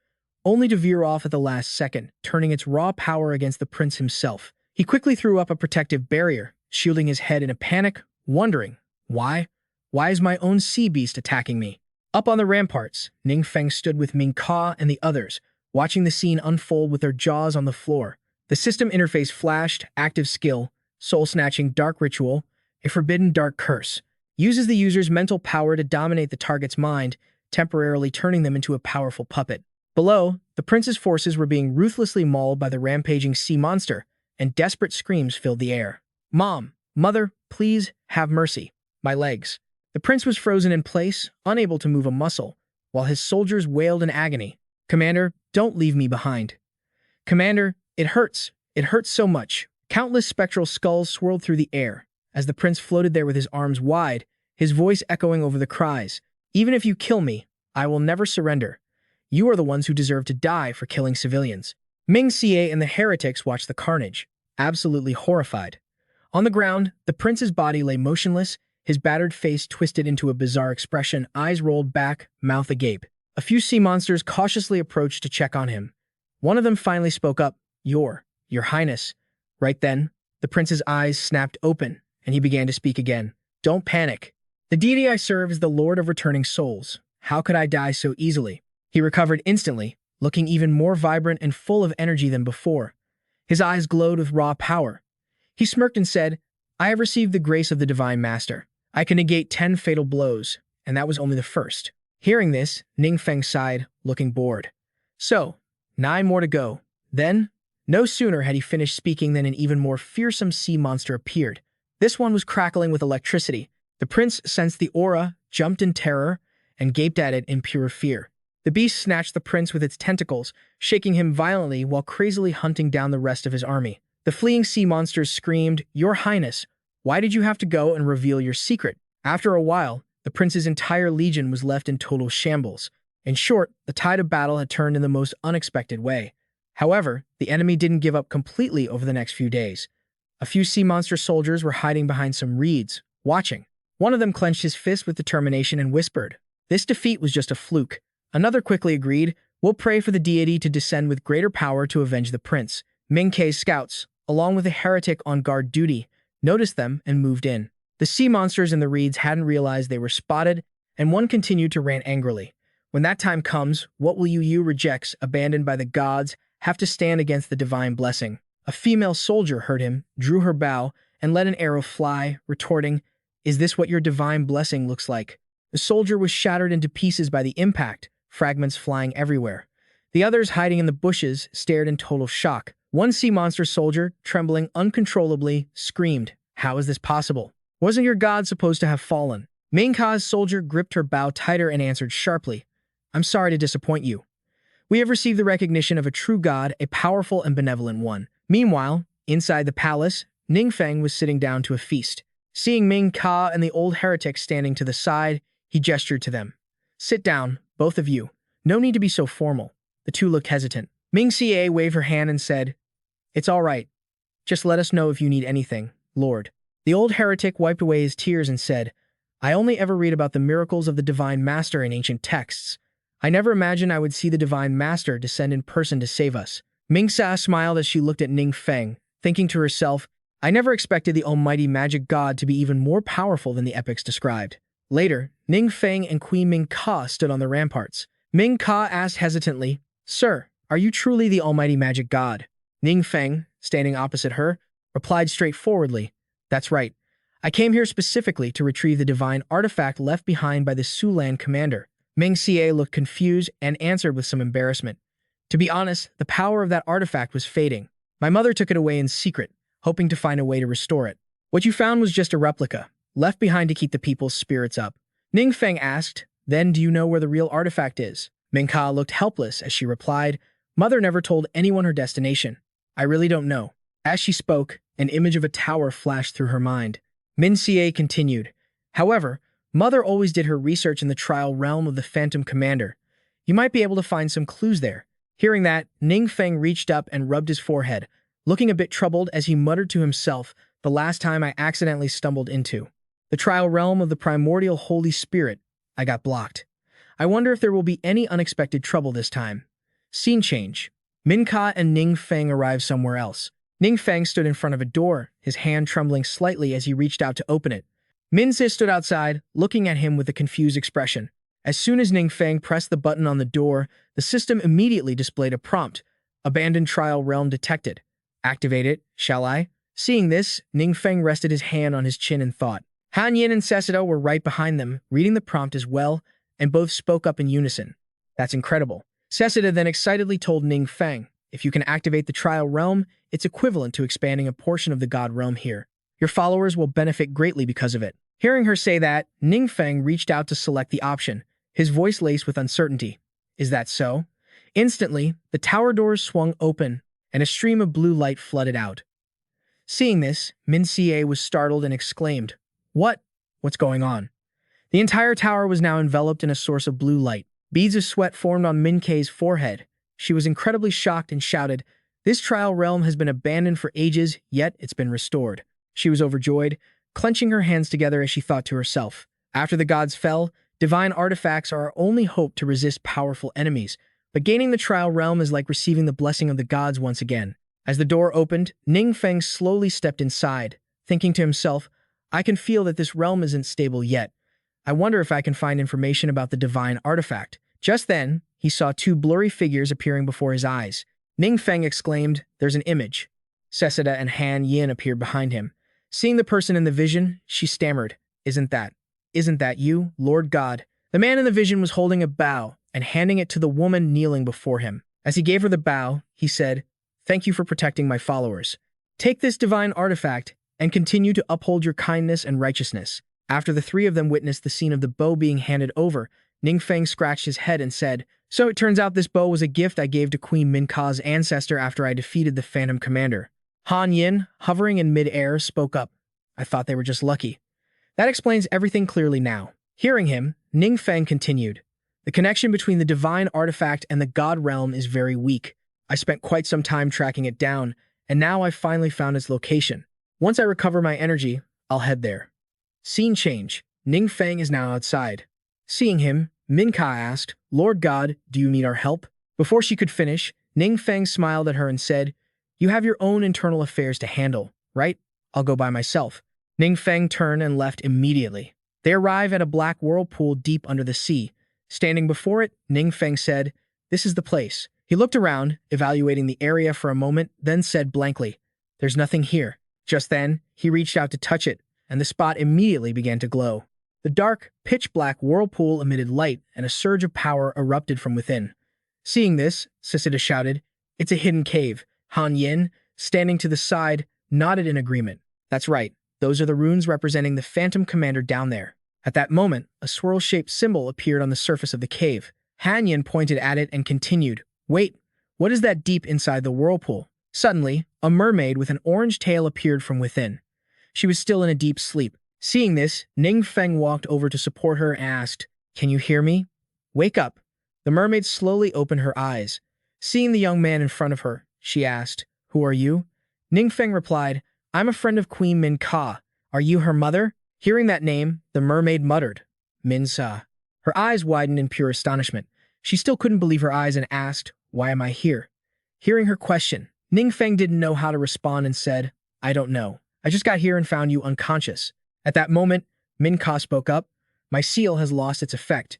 only to veer off at the last second, turning its raw power against the prince himself. He quickly threw up a protective barrier, shielding his head in a panic, wondering, Why is my own sea beast attacking me?" Up on the ramparts, Ning Feng stood with Ming Ka and the others, watching the scene unfold with their jaws on the floor. The system interface flashed, active skill, soul-snatching dark ritual, a forbidden dark curse. Uses the user's mental power to dominate the target's mind, temporarily turning them into a powerful puppet. Below, the prince's forces were being ruthlessly mauled by the rampaging sea monster, and desperate screams filled the air. "Mom, mother, please, have mercy. My legs." The prince was frozen in place, unable to move a muscle, while his soldiers wailed in agony. "Commander, don't leave me behind. Commander, it hurts. It hurts so much." Countless spectral skulls swirled through the air, as the prince floated there with his arms wide, his voice echoing over the cries. "Even if you kill me, I will never surrender. You are the ones who deserve to die for killing civilians." Ming Xie and the heretics watched the carnage, absolutely horrified. On the ground, the prince's body lay motionless, his battered face twisted into a bizarre expression, eyes rolled back, mouth agape. A few sea monsters cautiously approached to check on him. One of them finally spoke up, Your Highness." Right then, the prince's eyes snapped open, and he began to speak again. "Don't panic. The deity I serve is the Lord of Returning Souls. How could I die so easily?" He recovered instantly, looking even more vibrant and full of energy than before. His eyes glowed with raw power. He smirked and said, "I have received the grace of the Divine Master. I can negate 10 fatal blows, and that was only the first." Hearing this, Ning Feng sighed, looking bored. "So, 9 more to go. Then, No sooner had he finished speaking than an even more fearsome sea monster appeared. This one was crackling with electricity. The prince sensed the aura, jumped in terror, and gaped at it in pure fear. The beast snatched the prince with its tentacles, shaking him violently while crazily hunting down the rest of his army. The fleeing sea monsters screamed, "Your Highness, why did you have to go and reveal your secret?" After a while, the prince's entire legion was left in total shambles. In short, the tide of battle had turned in the most unexpected way. However, the enemy didn't give up completely over the next few days. A few sea monster soldiers were hiding behind some reeds, watching. One of them clenched his fist with determination and whispered, "This defeat was just a fluke." Another quickly agreed, "We'll pray for the deity to descend with greater power to avenge the prince." Ming Kei's scouts, along with a heretic on guard duty, noticed them and moved in. The sea monsters in the reeds hadn't realized they were spotted, and one continued to rant angrily. "When that time comes, what will you rejects, abandoned by the gods, have to stand against the divine blessing?" A female soldier heard him, drew her bow, and let an arrow fly, retorting, "Is this what your divine blessing looks like?" The soldier was shattered into pieces by the impact, fragments flying everywhere. The others, hiding in the bushes, stared in total shock. One sea monster soldier, trembling uncontrollably, screamed, "How is this possible? Wasn't your god supposed to have fallen?" Ming Ka's soldier gripped her bow tighter and answered sharply, "I'm sorry to disappoint you. We have received the recognition of a true god, a powerful and benevolent one." Meanwhile, inside the palace, Ning Feng was sitting down to a feast. Seeing Ming Ka and the old heretic standing to the side, he gestured to them. "Sit down, both of you. No need to be so formal." The two looked hesitant. Ming Xie waved her hand and said, "It's all right. Just let us know if you need anything, Lord." The old heretic wiped away his tears and said, "I only ever read about the miracles of the Divine Master in ancient texts. I never imagined I would see the Divine Master descend in person to save us." Ming Xia smiled as she looked at Ning Feng, thinking to herself, "I never expected the almighty magic god to be even more powerful than the epics described." Later, Ning Feng and Queen Ming Ka stood on the ramparts. Ming Ka asked hesitantly, "Sir, are you truly the almighty magic god?" Ning Feng, standing opposite her, replied straightforwardly, "That's right. I came here specifically to retrieve the divine artifact left behind by the Sulan commander." Ming Xie looked confused and answered with some embarrassment, "To be honest, the power of that artifact was fading. My mother took it away in secret, hoping to find a way to restore it. What you found was just a replica, left behind to keep the people's spirits up." Ning Feng asked, "Then do you know where the real artifact is?" Ming Ka looked helpless as she replied, "Mother never told anyone her destination. I really don't know." As she spoke, an image of a tower flashed through her mind. Min Xie continued, "However, Mother always did her research in the trial realm of the Phantom Commander. You might be able to find some clues there." Hearing that, Ning Feng reached up and rubbed his forehead, looking a bit troubled as he muttered to himself, "The last time I accidentally stumbled into the trial realm of the primordial Holy Spirit, I got blocked. I wonder if there will be any unexpected trouble this time." Scene change. Min Ka and Ning Feng arrived somewhere else. Ning Feng stood in front of a door, his hand trembling slightly as he reached out to open it. Min Xie stood outside, looking at him with a confused expression. As soon as Ning Feng pressed the button on the door, the system immediately displayed a prompt. "Abandoned trial realm detected. Activate it, shall I?" Seeing this, Ning Feng rested his hand on his chin and thought. Han Yin and Sesado were right behind them, reading the prompt as well, and both spoke up in unison. "That's incredible." Sesado then excitedly told Ning Feng, "If you can activate the trial realm, it's equivalent to expanding a portion of the god realm here. Your followers will benefit greatly because of it." Hearing her say that, Ning Feng reached out to select the option, his voice laced with uncertainty. "Is that so?" Instantly, the tower doors swung open, and a stream of blue light flooded out. Seeing this, Min Xie was startled and exclaimed, What's going on?" The entire tower was now enveloped in a source of blue light. Beads of sweat formed on Min Kei's forehead. She was incredibly shocked and shouted, "This trial realm has been abandoned for ages, yet it's been restored." She was overjoyed, clenching her hands together as she thought to herself, "After the gods fell, divine artifacts are our only hope to resist powerful enemies, but gaining the trial realm is like receiving the blessing of the gods once again." As the door opened, Ning Feng slowly stepped inside, thinking to himself, "I can feel that this realm isn't stable yet. I wonder if I can find information about the divine artifact." Just then, he saw two blurry figures appearing before his eyes. Ning Feng exclaimed, "There's an image." Sesada and Han Yin appeared behind him. Seeing the person in the vision, she stammered, Isn't that you, Lord God?" The man in the vision was holding a bow and handing it to the woman kneeling before him. As he gave her the bow, he said, Thank you for protecting my followers. Take this divine artifact and continue to uphold your kindness and righteousness." After the three of them witnessed the scene of the bow being handed over, Ning Feng scratched his head and said, "So it turns out this bow was a gift I gave to Queen Minka's ancestor after I defeated the Phantom Commander." Han Yin, hovering in mid-air, spoke up. "I thought they were just lucky." That explains everything clearly now. Hearing him, Ning Feng continued, "The connection between the divine artifact and the god realm is very weak. I spent quite some time tracking it down, and now I've finally found its location. Once I recover my energy, I'll head there." Scene change. Ning Feng is now outside. Seeing him, Minka asked, "Lord God, do you need our help?" Before she could finish, Ning Feng smiled at her and said, "You have your own internal affairs to handle, right? I'll go by myself." Ning Feng turned and left immediately. They arrive at a black whirlpool deep under the sea. Standing before it, Ning Feng said, "This is the place." He looked around, evaluating the area for a moment, then said blankly, "There's nothing here." Just then, he reached out to touch it, and the spot immediately began to glow. The dark, pitch-black whirlpool emitted light, and a surge of power erupted from within. Seeing this, Sisida shouted, "It's a hidden cave." Han Yin, standing to the side, nodded in agreement. "That's right. Those are the runes representing the Phantom Commander down there." At that moment, a swirl-shaped symbol appeared on the surface of the cave. Han Yin pointed at it and continued, "Wait, what is that deep inside the whirlpool?" Suddenly, a mermaid with an orange tail appeared from within. She was still in a deep sleep. Seeing this, Ning Feng walked over to support her and asked, "Can you hear me? Wake up." The mermaid slowly opened her eyes. Seeing the young man in front of her, she asked, "Who are you?" Ning Feng replied, "I'm a friend of Queen Min Ka. Are you her mother?" Hearing that name, the mermaid muttered, "Min Sa." Her eyes widened in pure astonishment. She still couldn't believe her eyes and asked, "Why am I here?" Hearing her question, Ning Feng didn't know how to respond and said, "I don't know. I just got here and found you unconscious." At that moment, Min Ka spoke up, "My seal has lost its effect.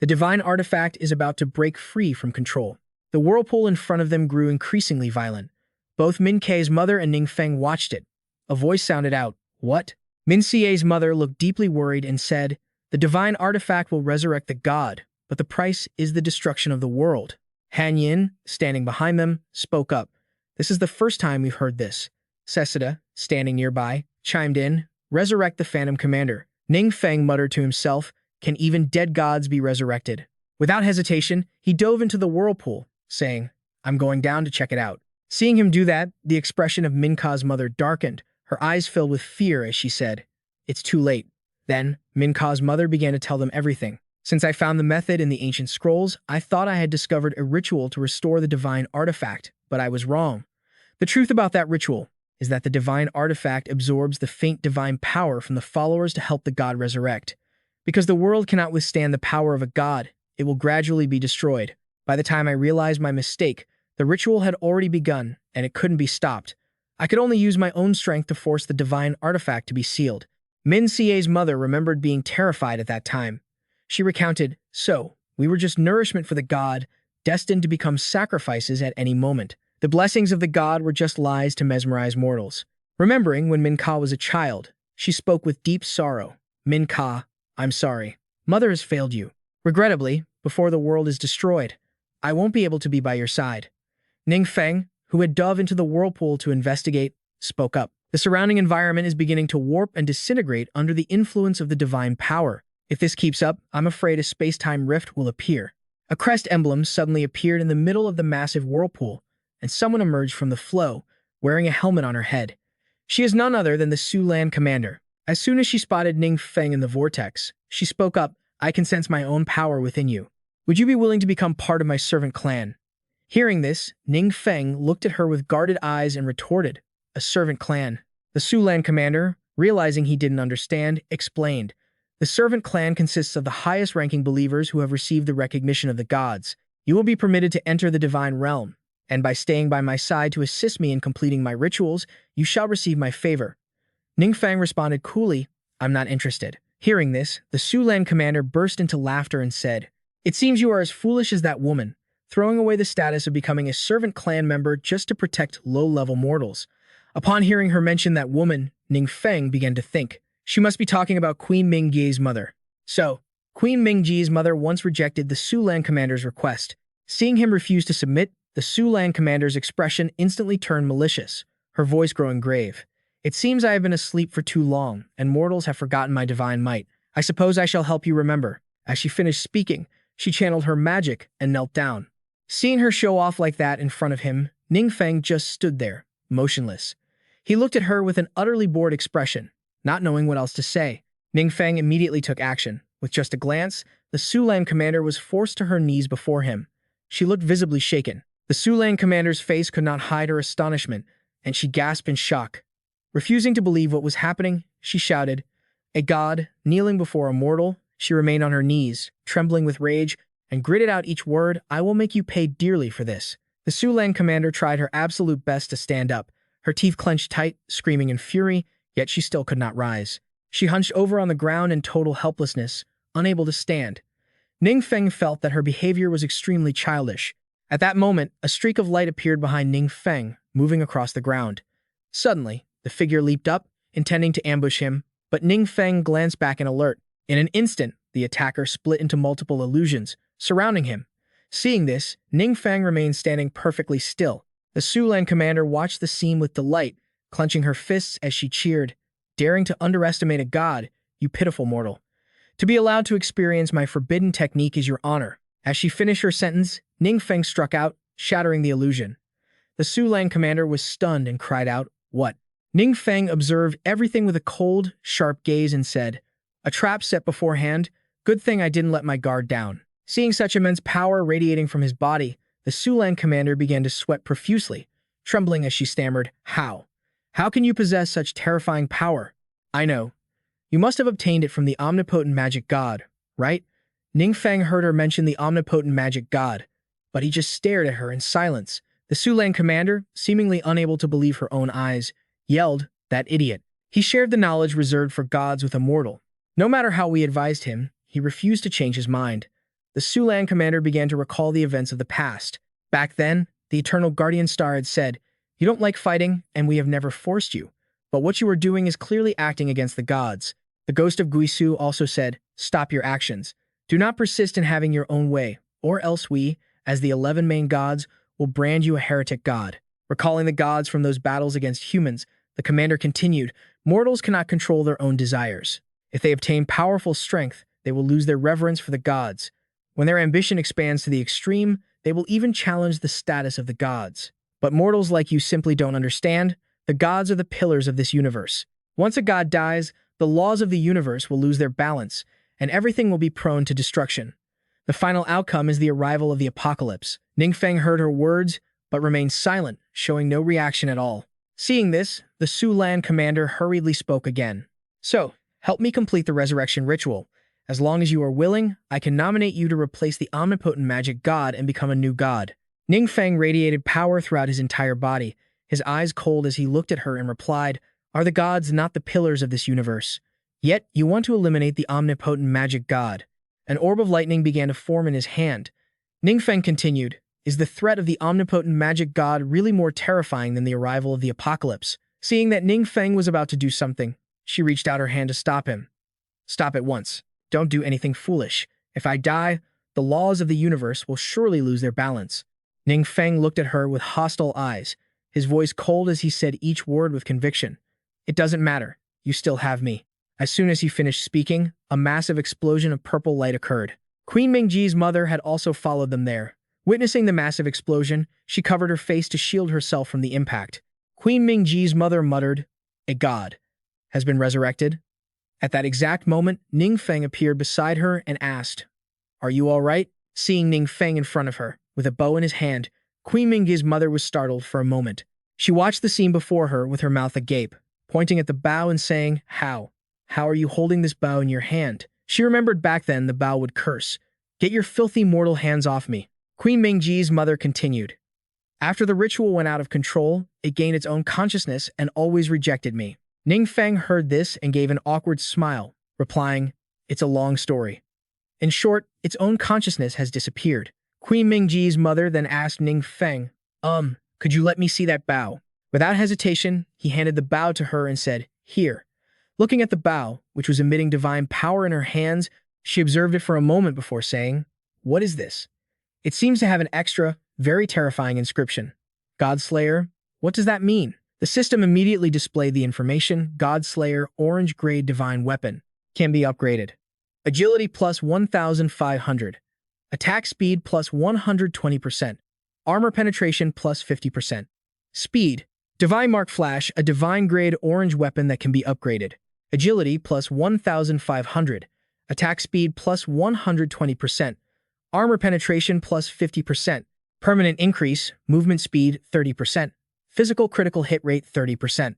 The divine artifact is about to break free from control." The whirlpool in front of them grew increasingly violent. Both Min Ka's mother and Ning Feng watched it. A voice sounded out, "What?" Min Sie's mother looked deeply worried and said, "The divine artifact will resurrect the god, but the price is the destruction of the world." Han Yin, standing behind them, spoke up, "This is the first time we've heard this." Sesida, standing nearby, chimed in, "Resurrect the Phantom Commander." Ning Feng muttered to himself, "Can even dead gods be resurrected?" Without hesitation, he dove into the whirlpool, saying, "I'm going down to check it out." Seeing him do that, the expression of Minka's mother darkened, her eyes filled with fear as she said, "It's too late." Then, Minka's mother began to tell them everything. "Since I found the method in the ancient scrolls, I thought I had discovered a ritual to restore the divine artifact, but I was wrong. The truth about that ritual is that the divine artifact absorbs the faint divine power from the followers to help the god resurrect. Because the world cannot withstand the power of a god, it will gradually be destroyed. By the time I realized my mistake, the ritual had already begun, and it couldn't be stopped. I could only use my own strength to force the divine artifact to be sealed." Min Sie's mother remembered being terrified at that time. She recounted, "So, we were just nourishment for the god, destined to become sacrifices at any moment. The blessings of the god were just lies to mesmerize mortals." Remembering when Min Ka was a child, she spoke with deep sorrow. "Min Ka, I'm sorry. Mother has failed you. Regrettably, before the world is destroyed, I won't be able to be by your side." Ning Feng, who had dove into the whirlpool to investigate, spoke up. "The surrounding environment is beginning to warp and disintegrate under the influence of the divine power. If this keeps up, I'm afraid a space-time rift will appear." A crest emblem suddenly appeared in the middle of the massive whirlpool, and someone emerged from the flow, wearing a helmet on her head. She is none other than the Sulan commander. As soon as she spotted Ning Feng in the vortex, she spoke up, "I can sense my own power within you. Would you be willing to become part of my servant clan?" Hearing this, Ning Feng looked at her with guarded eyes and retorted, "A servant clan." The Sulan commander, realizing he didn't understand, explained, "The servant clan consists of the highest-ranking believers who have received the recognition of the gods. You will be permitted to enter the divine realm, and by staying by my side to assist me in completing my rituals, you shall receive my favor." Ning Feng responded coolly, "I'm not interested." Hearing this, the Sulan commander burst into laughter and said, "It seems you are as foolish as that woman, throwing away the status of becoming a servant clan member just to protect low-level mortals." Upon hearing her mention that woman, Ning Feng began to think. She must be talking about Queen Mingji's mother. So, Queen Mingji's mother once rejected the Sulan commander's request. Seeing him refuse to submit, The Sulan commander's expression instantly turned malicious, her voice growing grave. It seems I have been asleep for too long, and mortals have forgotten my divine might. I suppose I shall help you remember. As she finished speaking, she channeled her magic and knelt down. Seeing her show off like that in front of him, Ning Feng just stood there, motionless. He looked at her with an utterly bored expression, not knowing what else to say. Ning Feng immediately took action. With just a glance, the Sulan commander was forced to her knees before him. She looked visibly shaken. The Sulan commander's face could not hide her astonishment, and she gasped in shock. Refusing to believe what was happening, she shouted, "A god, kneeling before a mortal." She remained on her knees, trembling with rage, and gritted out each word, "I will make you pay dearly for this." The Sulan commander tried her absolute best to stand up, her teeth clenched tight, screaming in fury, yet she still could not rise. She hunched over on the ground in total helplessness, unable to stand. Ning Feng felt that her behavior was extremely childish. At that moment, a streak of light appeared behind Ning Feng, moving across the ground. Suddenly, the figure leaped up, intending to ambush him, but Ning Feng glanced back in alert. In an instant, the attacker split into multiple illusions, surrounding him. Seeing this, Ning Feng remained standing perfectly still. The Sulan commander watched the scene with delight, clenching her fists as she cheered, "Daring to underestimate a god, you pitiful mortal. To be allowed to experience my forbidden technique is your honor." As she finished her sentence, Ning Feng struck out, shattering the illusion. The Sulan commander was stunned and cried out, "What?" Ning Feng observed everything with a cold, sharp gaze and said, "A trap set beforehand. Good thing I didn't let my guard down." Seeing such immense power radiating from his body, the Sulan commander began to sweat profusely, trembling as she stammered, "How? How can you possess such terrifying power?" "I know. You must have obtained it from the omnipotent magic god, right?" Ning Feng heard her mention the omnipotent magic god, but he just stared at her in silence. The Sulan commander, seemingly unable to believe her own eyes, yelled, "That idiot. He shared the knowledge reserved for gods with a mortal." No matter how we advised him, he refused to change his mind. The Sulan commander began to recall the events of the past. Back then, the Eternal Guardian Star had said, "You don't like fighting, and we have never forced you. But what you are doing is clearly acting against the gods." The ghost of Guisu also said, "Stop your actions. Do not persist in having your own way, or else we, as the 11 main gods, will brand you a heretic god." Recalling the gods from those battles against humans, the commander continued, "Mortals cannot control their own desires. If they obtain powerful strength, they will lose their reverence for the gods. When their ambition expands to the extreme, they will even challenge the status of the gods. But mortals like you simply don't understand. The gods are the pillars of this universe. Once a god dies, the laws of the universe will lose their balance, and everything will be prone to destruction. The final outcome is the arrival of the apocalypse." Ning Feng heard her words, but remained silent, showing no reaction at all. Seeing this, the Sulan commander hurriedly spoke again. "So, help me complete the resurrection ritual. As long as you are willing, I can nominate you to replace the omnipotent magic god and become a new god." Ning Feng radiated power throughout his entire body, his eyes cold as he looked at her and replied, "Are the gods not the pillars of this universe? Yet you want to eliminate the omnipotent magic god." An orb of lightning began to form in his hand. Ning Feng continued, "Is the threat of the omnipotent magic god really more terrifying than the arrival of the apocalypse?" Seeing that Ning Feng was about to do something, she reached out her hand to stop him. "Stop at once. Don't do anything foolish. If I die, the laws of the universe will surely lose their balance." Ning Feng looked at her with hostile eyes, his voice cold as he said each word with conviction. "It doesn't matter. You still have me." As soon as he finished speaking, a massive explosion of purple light occurred. Queen Mingji's mother had also followed them there. Witnessing the massive explosion, she covered her face to shield herself from the impact. Queen Mingji's mother muttered, "A god has been resurrected." At that exact moment, Ning Feng appeared beside her and asked, "Are you all right?" Seeing Ning Feng in front of her, with a bow in his hand, Queen Mingji's mother was startled for a moment. She watched the scene before her with her mouth agape, pointing at the bow and saying, How are you holding this bow in your hand?" She remembered back then the bow would curse, "Get your filthy mortal hands off me." Queen Mingji's mother continued, "After the ritual went out of control, it gained its own consciousness and always rejected me." Ning Feng heard this and gave an awkward smile, replying, "It's a long story. In short, its own consciousness has disappeared." Queen Mingji's mother then asked Ning Feng, Could you let me see that bow?" Without hesitation, he handed the bow to her and said, "Here." Looking at the bow, which was emitting divine power in her hands, she observed it for a moment before saying, "What is this? It seems to have an extra, very terrifying inscription. Godslayer? What does that mean? The system immediately displayed the information. Godslayer, orange grade divine weapon. Can be upgraded. Agility plus 1,500. Attack speed plus 120%. Armor penetration plus 50%. Speed. Divine Mark Flash, a divine grade orange weapon that can be upgraded. Agility plus 1,500. Attack speed plus 120%. Armor penetration plus 50%. Permanent increase, movement speed 30%. Physical critical hit rate 30%.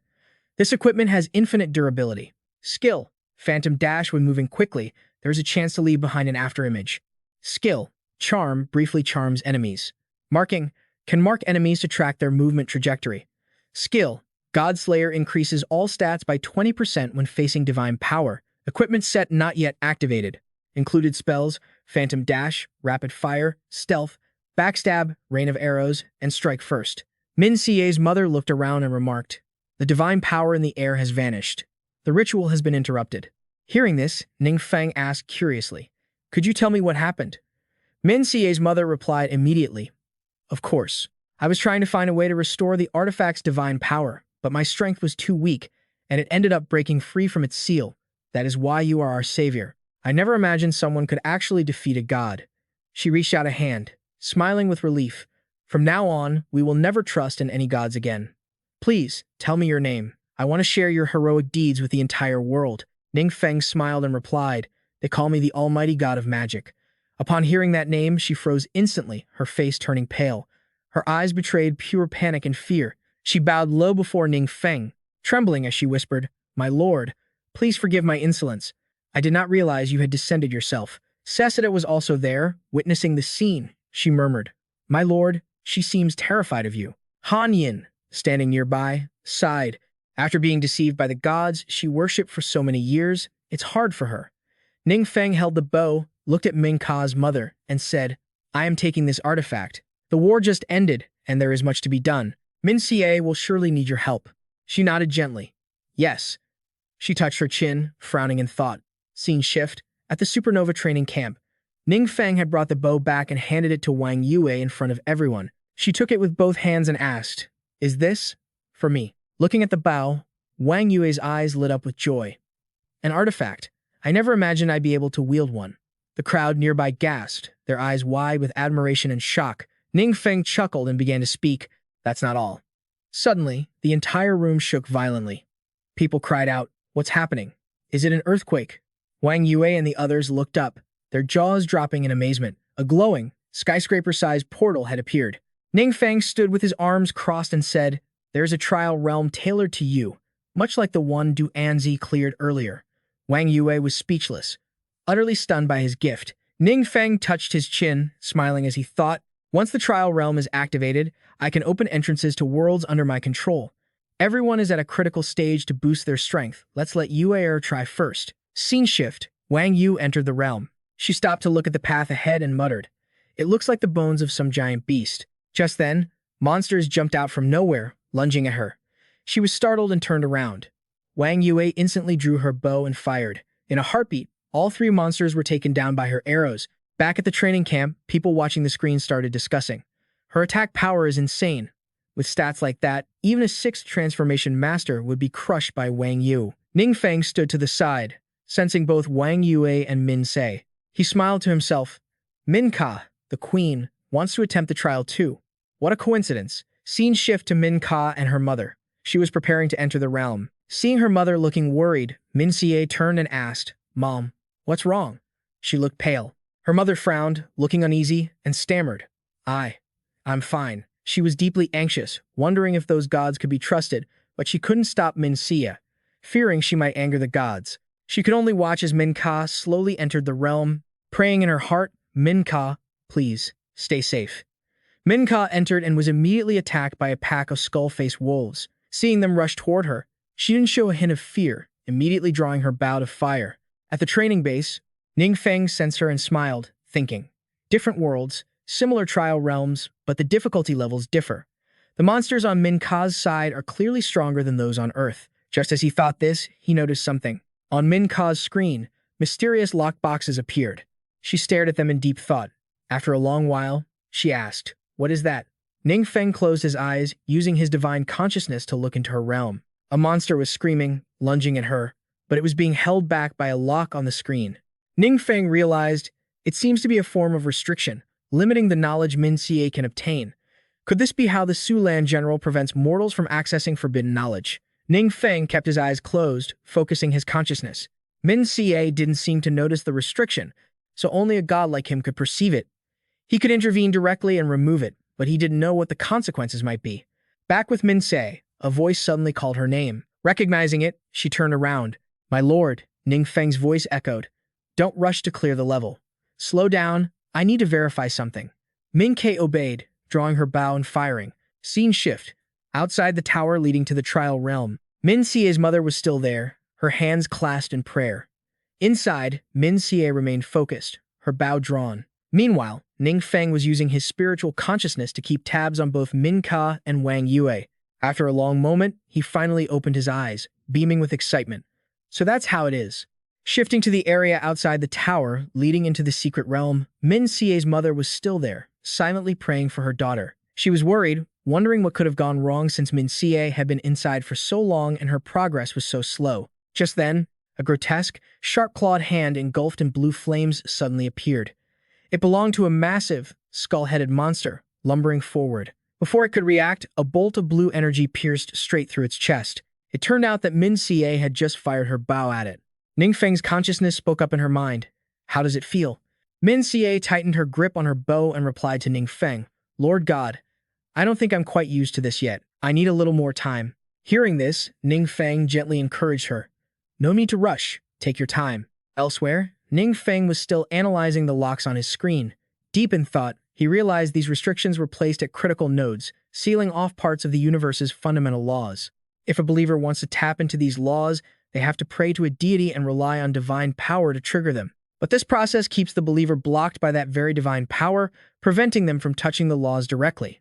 This equipment has infinite durability. Skill. Phantom Dash when moving quickly, there is a chance to leave behind an afterimage. Skill. Charm briefly charms enemies. Marking. Can mark enemies to track their movement trajectory. Skill. Godslayer increases all stats by 20% when facing divine power. Equipment set not yet activated. Included spells, Phantom Dash, Rapid Fire, Stealth, Backstab, Rain of Arrows, and Strike First. Min Xie's mother looked around and remarked, "The divine power in the air has vanished. The ritual has been interrupted." Hearing this, Ning Feng asked curiously, "Could you tell me what happened?" Min Xie's mother replied immediately, "Of course. I was trying to find a way to restore the artifact's divine power, but my strength was too weak, and it ended up breaking free from its seal. That is why you are our savior. I never imagined someone could actually defeat a god." She reached out a hand, smiling with relief. "From now on, we will never trust in any gods again. Please, tell me your name. I want to share your heroic deeds with the entire world." Ning Feng smiled and replied, "They call me the Almighty God of Magic." Upon hearing that name, she froze instantly, her face turning pale. Her eyes betrayed pure panic and fear. She bowed low before Ning Feng, trembling as she whispered, "My lord, please forgive my insolence. I did not realize you had descended yourself." Cessida was also there, witnessing the scene. She murmured, "My lord, she seems terrified of you." Han Yin, standing nearby, sighed. After being deceived by the gods she worshipped for so many years, it's hard for her. Ning Feng held the bow, looked at Min Ka's mother, and said, "I am taking this artifact. The war just ended, and there is much to be done. Min Xie will surely need your help." She nodded gently. "Yes." She touched her chin, frowning in thought. Scene shift. At the supernova training camp, Ning Feng had brought the bow back and handed it to Wang Yue in front of everyone. She took it with both hands and asked, "Is this for me?" Looking at the bow, Wang Yue's eyes lit up with joy. "An artifact. I never imagined I'd be able to wield one." The crowd nearby gasped, their eyes wide with admiration and shock. Ning Feng chuckled and began to speak. "That's not all." Suddenly, the entire room shook violently. People cried out, "What's happening? Is it an earthquake?" Wang Yue and the others looked up, their jaws dropping in amazement. A glowing, skyscraper-sized portal had appeared. Ning Feng stood with his arms crossed and said, "There's a trial realm tailored to you, much like the one Du Anzi cleared earlier." Wang Yue was speechless, utterly stunned by his gift. Ning Feng touched his chin, smiling as he thought, "Once the trial realm is activated, I can open entrances to worlds under my control. Everyone is at a critical stage to boost their strength. Let's let Yue try first." Scene shift. Wang Yu entered the realm. She stopped to look at the path ahead and muttered, "It looks like the bones of some giant beast." Just then, monsters jumped out from nowhere, lunging at her. She was startled and turned around. Wang Yue instantly drew her bow and fired. In a heartbeat, all three monsters were taken down by her arrows. Back at the training camp, people watching the screen started discussing. Her attack power is insane. With stats like that, even a 6th transformation master would be crushed by Wang Yu. Ning Feng stood to the side, sensing both Wang Yue and Min Se. He smiled to himself. Min Ka, the queen, wants to attempt the trial too. What a coincidence. Scene shift to Min Ka and her mother. She was preparing to enter the realm. Seeing her mother looking worried, Min Xie turned and asked, "Mom, what's wrong?" She looked pale. Her mother frowned, looking uneasy, and stammered, I'm fine." She was deeply anxious, wondering if those gods could be trusted, but she couldn't stop Min Xie, fearing she might anger the gods. She could only watch as Min Ka slowly entered the realm, praying in her heart, "Min Ka, please, stay safe." Min Ka entered and was immediately attacked by a pack of skull-faced wolves. Seeing them rush toward her, she didn't show a hint of fear, immediately drawing her bow to fire. At the training base, Ning Feng sensed her and smiled, thinking, different worlds, similar trial realms, but the difficulty levels differ. The monsters on Min Ka's side are clearly stronger than those on Earth. Just as he thought this, he noticed something. On Min Ka's screen, mysterious lockboxes appeared. She stared at them in deep thought. After a long while, she asked, What is that? Ning Feng closed his eyes, using his divine consciousness to look into her realm. A monster was screaming, lunging at her, but it was being held back by a lock on the screen. Ning Feng realized it seems to be a form of restriction, limiting the knowledge Min Xie can obtain. Could this be how the Sulan general prevents mortals from accessing forbidden knowledge? Ning Feng kept his eyes closed, focusing his consciousness. Min Xie didn't seem to notice the restriction, so only a god like him could perceive it. He could intervene directly and remove it, but he didn't know what the consequences might be. Back with Min Xie, a voice suddenly called her name. Recognizing it, she turned around. "My lord," Ning Feng's voice echoed. "Don't rush to clear the level. Slow down, I need to verify something." Min Ke obeyed, drawing her bow and firing. Scene shift. Outside the tower leading to the trial realm, Min Xie's mother was still there, her hands clasped in prayer. Inside, Min Xie remained focused, her bow drawn. Meanwhile, Ning Feng was using his spiritual consciousness to keep tabs on both Min Ka and Wang Yue. After a long moment, he finally opened his eyes, beaming with excitement. So that's how it is. Shifting to the area outside the tower, leading into the secret realm, Min Xie's mother was still there, silently praying for her daughter. She was worried, wondering what could have gone wrong since Min Xie had been inside for so long and her progress was so slow. Just then, a grotesque, sharp-clawed hand engulfed in blue flames suddenly appeared. It belonged to a massive, skull-headed monster, lumbering forward. Before it could react, a bolt of blue energy pierced straight through its chest. It turned out that Min Xie had just fired her bow at it. Ning Feng's consciousness spoke up in her mind. "How does it feel?" Min Xie tightened her grip on her bow and replied to Ning Feng, "Lord God, I don't think I'm quite used to this yet. I need a little more time." Hearing this, Ning Feng gently encouraged her. "No need to rush. Take your time." Elsewhere, Ning Feng was still analyzing the locks on his screen. Deep in thought, he realized these restrictions were placed at critical nodes, sealing off parts of the universe's fundamental laws. If a believer wants to tap into these laws, they have to pray to a deity and rely on divine power to trigger them. But this process keeps the believer blocked by that very divine power, preventing them from touching the laws directly.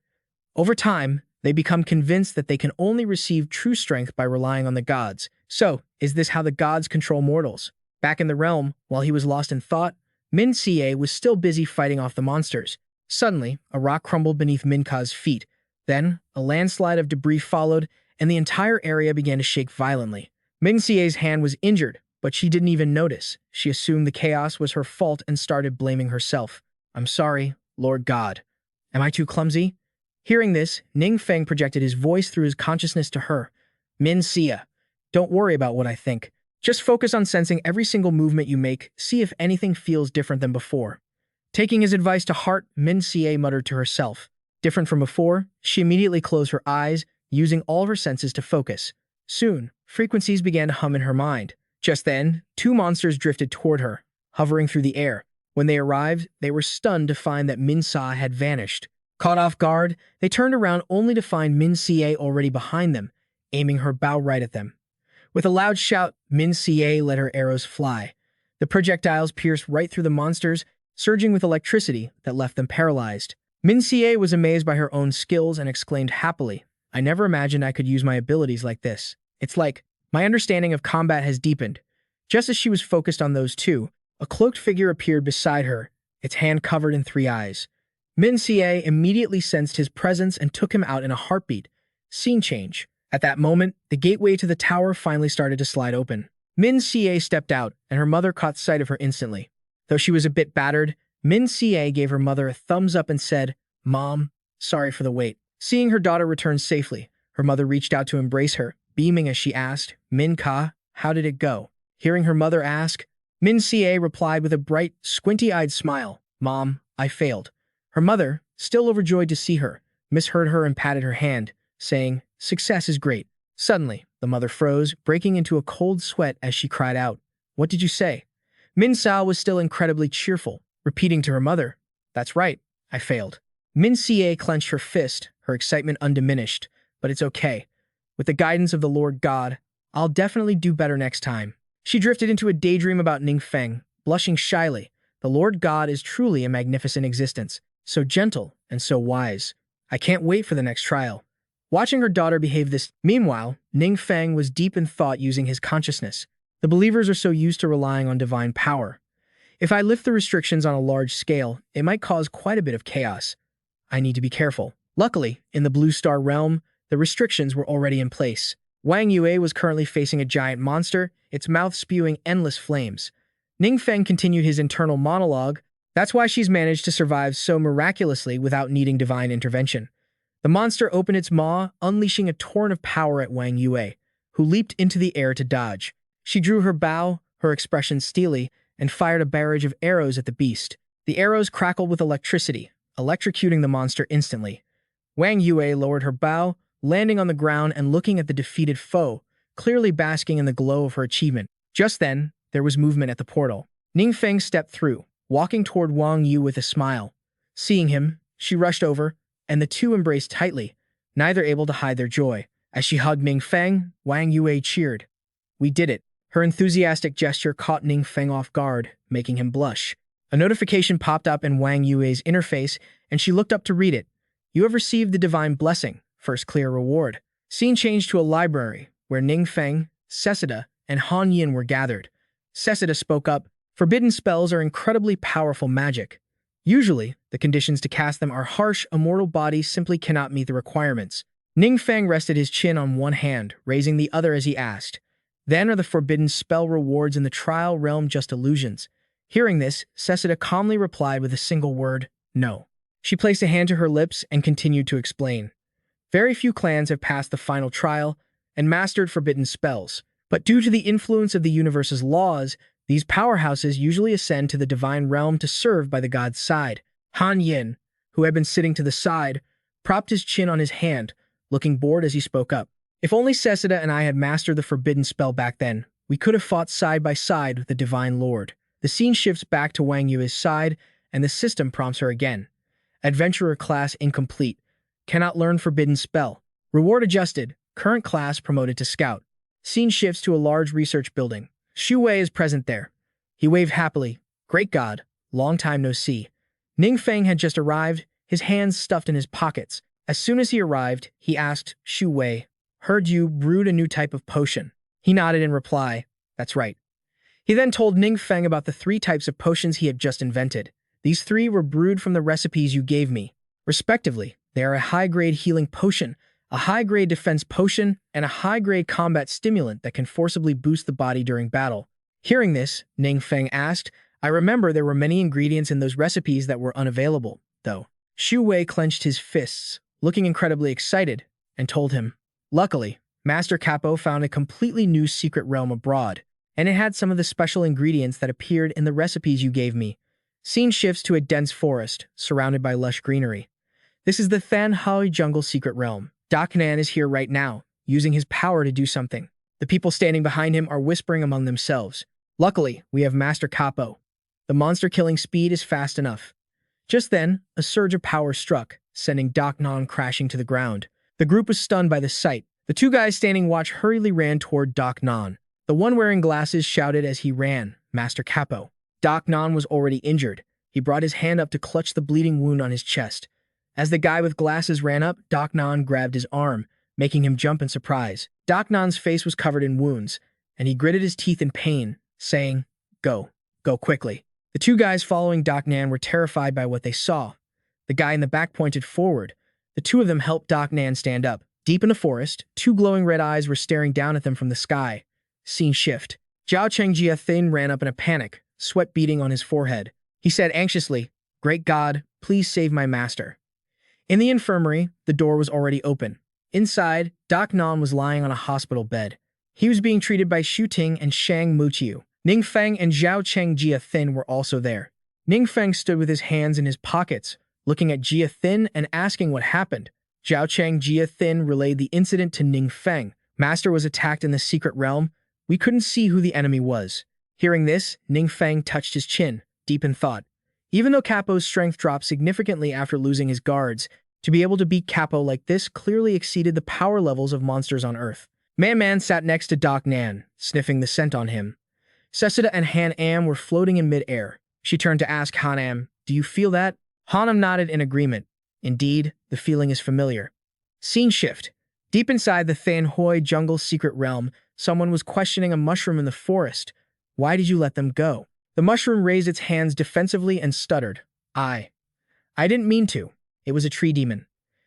Over time, they become convinced that they can only receive true strength by relying on the gods. So, is this how the gods control mortals? Back in the realm, while he was lost in thought, Min Xie was still busy fighting off the monsters. Suddenly, a rock crumbled beneath Min Ka's feet. Then, a landslide of debris followed, and the entire area began to shake violently. Min Xie's hand was injured, but she didn't even notice. She assumed the chaos was her fault and started blaming herself. "I'm sorry, Lord God. Am I too clumsy?" Hearing this, Ning Feng projected his voice through his consciousness to her. "Min Xie, don't worry about what I think. Just focus on sensing every single movement you make, see if anything feels different than before." Taking his advice to heart, Min Xie muttered to herself. Different from before, she immediately closed her eyes, using all her senses to focus. Soon, frequencies began to hum in her mind. Just then, two monsters drifted toward her, hovering through the air. When they arrived, they were stunned to find that Min Sa had vanished. Caught off guard, they turned around only to find Min Xie already behind them, aiming her bow right at them. With a loud shout, Min Xie let her arrows fly. The projectiles pierced right through the monsters, surging with electricity that left them paralyzed. Min Xie was amazed by her own skills and exclaimed happily, "I never imagined I could use my abilities like this. It's like, my understanding of combat has deepened." Just as she was focused on those two, a cloaked figure appeared beside her, its hand covered in three eyes. Min Xie immediately sensed his presence and took him out in a heartbeat. Scene change. At that moment, the gateway to the tower finally started to slide open. Min Xie stepped out, and her mother caught sight of her instantly. Though she was a bit battered, Min Xie gave her mother a thumbs up and said, "Mom, sorry for the wait." Seeing her daughter return safely, her mother reached out to embrace her, beaming as she asked, "Min Ka, how did it go?" Hearing her mother ask, Min Xie replied with a bright, squinty-eyed smile, "Mom, I failed." Her mother, still overjoyed to see her, misheard her and patted her hand, saying, "Success is great." Suddenly, the mother froze, breaking into a cold sweat as she cried out, "What did you say?" Min Sao was still incredibly cheerful, repeating to her mother, "That's right, I failed." Min Xie clenched her fist, her excitement undiminished, "But it's okay. With the guidance of the Lord God, I'll definitely do better next time." She drifted into a daydream about Ning Feng, blushing shyly. The Lord God is truly a magnificent existence, so gentle and so wise. I can't wait for the next trial. Watching her daughter behave this. Meanwhile, Ning Feng was deep in thought using his consciousness. The believers are so used to relying on divine power. If I lift the restrictions on a large scale, it might cause quite a bit of chaos. I need to be careful. Luckily, in the Blue Star realm, the restrictions were already in place. Wang Yue was currently facing a giant monster, its mouth spewing endless flames. Ning Feng continued his internal monologue. That's why she's managed to survive so miraculously without needing divine intervention. The monster opened its maw, unleashing a torrent of power at Wang Yue, who leaped into the air to dodge. She drew her bow, her expression steely, and fired a barrage of arrows at the beast. The arrows crackled with electricity, electrocuting the monster instantly. Wang Yue lowered her bow, landing on the ground and looking at the defeated foe, clearly basking in the glow of her achievement. Just then, there was movement at the portal. Ning Feng stepped through, walking toward Wang Yu with a smile. Seeing him, she rushed over, and the two embraced tightly, neither able to hide their joy. As she hugged Ning Feng, Wang Yue cheered. "We did it." Her enthusiastic gesture caught Ning Feng off guard, making him blush. A notification popped up in Wang Yue's interface, and she looked up to read it. "You have received the divine blessing. First clear reward." Scene changed to a library, where Ning Feng, Sesida, and Han Yin were gathered. Sesida spoke up. "Forbidden spells are incredibly powerful magic. Usually, the conditions to cast them are harsh, a mortal body simply cannot meet the requirements." Ning Feng rested his chin on one hand, raising the other as he asked, "Then are the forbidden spell rewards in the trial realm just illusions?" Hearing this, Sesida calmly replied with a single word, "No." She placed a hand to her lips and continued to explain. "Very few clans have passed the final trial and mastered forbidden spells, but due to the influence of the universe's laws, these powerhouses usually ascend to the divine realm to serve by the god's side." Han Yin, who had been sitting to the side, propped his chin on his hand, looking bored as he spoke up. "If only Sesida and I had mastered the forbidden spell back then, we could have fought side by side with the divine lord." The scene shifts back to Wang Yue's side, and the system prompts her again. Adventurer class incomplete. Cannot learn forbidden spell. Reward adjusted. Current class promoted to scout. Scene shifts to a large research building. Xu Wei is present there. He waved happily. "Great God, long time no see." Ning Feng had just arrived, his hands stuffed in his pockets. As soon as he arrived, he asked Xu Wei, "Heard you brewed a new type of potion?" He nodded in reply. "That's right." He then told Ning Feng about the 3 types of potions he had just invented. "These 3 were brewed from the recipes you gave me. Respectively, they are a high-grade healing potion, a high-grade defense potion, and a high-grade combat stimulant that can forcibly boost the body during battle." Hearing this, Ning Feng asked, "I remember there were many ingredients in those recipes that were unavailable, though." Xu Wei clenched his fists, looking incredibly excited, and told him, "Luckily, Master Capo found a completely new secret realm abroad, and it had some of the special ingredients that appeared in the recipes you gave me." Scene shifts to a dense forest, surrounded by lush greenery. This is the Than Hai Jungle Secret Realm. Doc Nan is here right now, using his power to do something. The people standing behind him are whispering among themselves. Luckily, we have Master Capo. The monster-killing speed is fast enough. Just then, a surge of power struck, sending Doc Nan crashing to the ground. The group was stunned by the sight. The 2 guys standing watch hurriedly ran toward Doc Nan. The one wearing glasses shouted as he ran, "Master Capo." Doc Nan was already injured. He brought his hand up to clutch the bleeding wound on his chest. As the guy with glasses ran up, Doc Nan grabbed his arm, making him jump in surprise. Doc Nan's face was covered in wounds, and he gritted his teeth in pain, saying, Go quickly." The 2 guys following Doc Nan were terrified by what they saw. The guy in the back pointed forward. The 2 of them helped Doc Nan stand up. Deep in the forest, 2 glowing red eyes were staring down at them from the sky. Scene shift. Zhao Chengjia Thin ran up in a panic, sweat beading on his forehead. He said anxiously, "Great God, please save my master." In the infirmary, the door was already open. Inside, Doc Nan was lying on a hospital bed. He was being treated by Xu Ting and Shang Muqiu. Ning Feng and Zhao Cheng Jia Thin were also there. Ning Feng stood with his hands in his pockets, looking at Jia Thin and asking what happened. Zhao Cheng Jia Thin relayed the incident to Ning Feng. "Master was attacked in the secret realm. We couldn't see who the enemy was." Hearing this, Ning Feng touched his chin, deep in thought. Even though Capo's strength dropped significantly after losing his guards, to be able to beat Capo like this clearly exceeded the power levels of monsters on Earth. Man sat next to Doc Nan, sniffing the scent on him. Sesida and Han Am were floating in mid-air. She turned to ask Han Am, "Do you feel that?" Han Am nodded in agreement. Indeed, the feeling is familiar. Scene shift. Deep inside the Than Hoi Jungle Secret Realm, someone was questioning a mushroom in the forest. "Why did you let them go?" The mushroom raised its hands defensively and stuttered. I didn't mean to." It was a tree demon.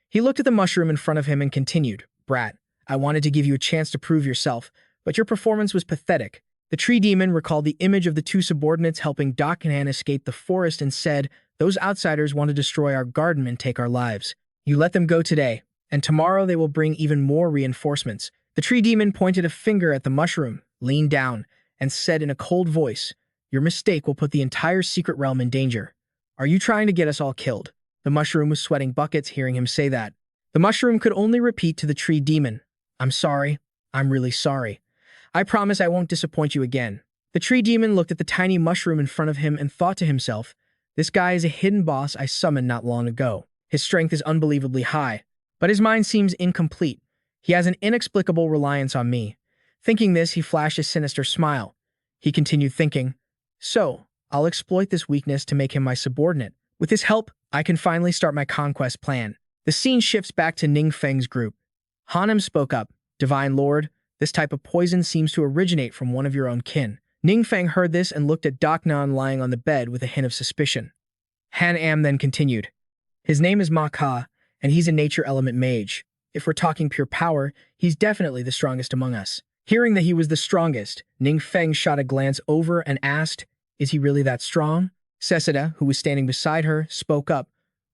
He looked at the mushroom in front of him and continued, "Brat, I wanted to give you a chance to prove yourself, but your performance was pathetic." The tree demon recalled the image of the two subordinates helping Dokkan escape the forest and said, "Those outsiders want to destroy our garden and take our lives. You let them go today, and tomorrow they will bring even more reinforcements." The tree demon pointed a finger at the mushroom, leaned down, and said in a cold voice, "Your mistake will put the entire secret realm in danger. Are you trying to get us all killed?" The mushroom was sweating buckets hearing him say that. The mushroom could only repeat to the tree demon, "I'm sorry. I'm really sorry. I promise I won't disappoint you again." The tree demon looked at the tiny mushroom in front of him and thought to himself, "This guy is a hidden boss I summoned not long ago. His strength is unbelievably high, but his mind seems incomplete. He has an inexplicable reliance on me." Thinking this, he flashed a sinister smile. He continued thinking, "So, I'll exploit this weakness to make him my subordinate. With his help, I can finally start my conquest plan." The scene shifts back to Ning Feng's group. Hanem spoke up, "Divine Lord, this type of poison seems to originate from one of your own kin." Ning Feng heard this and looked at Doknan lying on the bed with a hint of suspicion. Han Am then continued, "His name is Ma Ka, and he's a nature element mage. If we're talking pure power, he's definitely the strongest among us." Hearing that he was the strongest, Ning Feng shot a glance over and asked, "Is he really that strong?" Seseda, who was standing beside her, spoke up,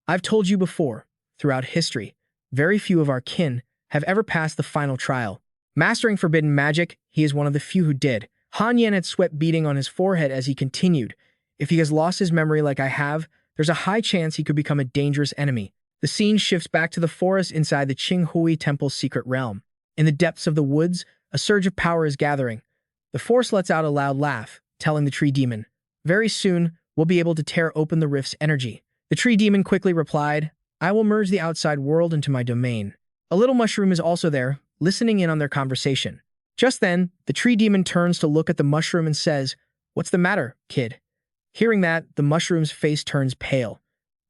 "I've told you before, throughout history, very few of our kin have ever passed the final trial. Mastering forbidden magic, he is one of the few who did." Han Yan had sweat beading on his forehead as he continued, "If he has lost his memory like I have, there's a high chance he could become a dangerous enemy." The scene shifts back to the forest inside the Qinghui Temple's secret realm. In the depths of the woods, a surge of power is gathering. The force lets out a loud laugh, telling the tree demon, "Very soon, we'll be able to tear open the rift's energy." The tree demon quickly replied, "I will merge the outside world into my domain." A little mushroom is also there, listening in on their conversation. Just then, the tree demon turns to look at the mushroom and says, "What's the matter, kid?" Hearing that, the mushroom's face turns pale.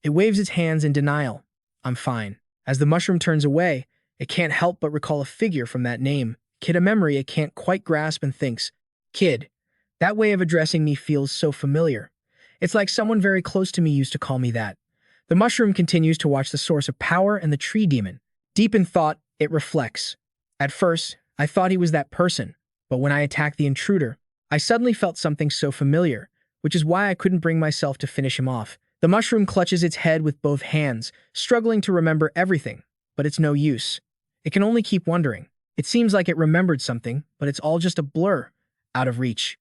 It waves its hands in denial. "I'm fine." As the mushroom turns away, it can't help but recall a figure from that name, Kid, a memory it can't quite grasp, and thinks, "Kid, that way of addressing me feels so familiar. It's like someone very close to me used to call me that." The mushroom continues to watch the source of power and the tree demon. Deep in thought, it reflects. "At first, I thought he was that person, but when I attacked the intruder, I suddenly felt something so familiar, which is why I couldn't bring myself to finish him off." The mushroom clutches its head with both hands, struggling to remember everything, but it's no use. It can only keep wondering. It seems like it remembered something, but it's all just a blur, out of reach.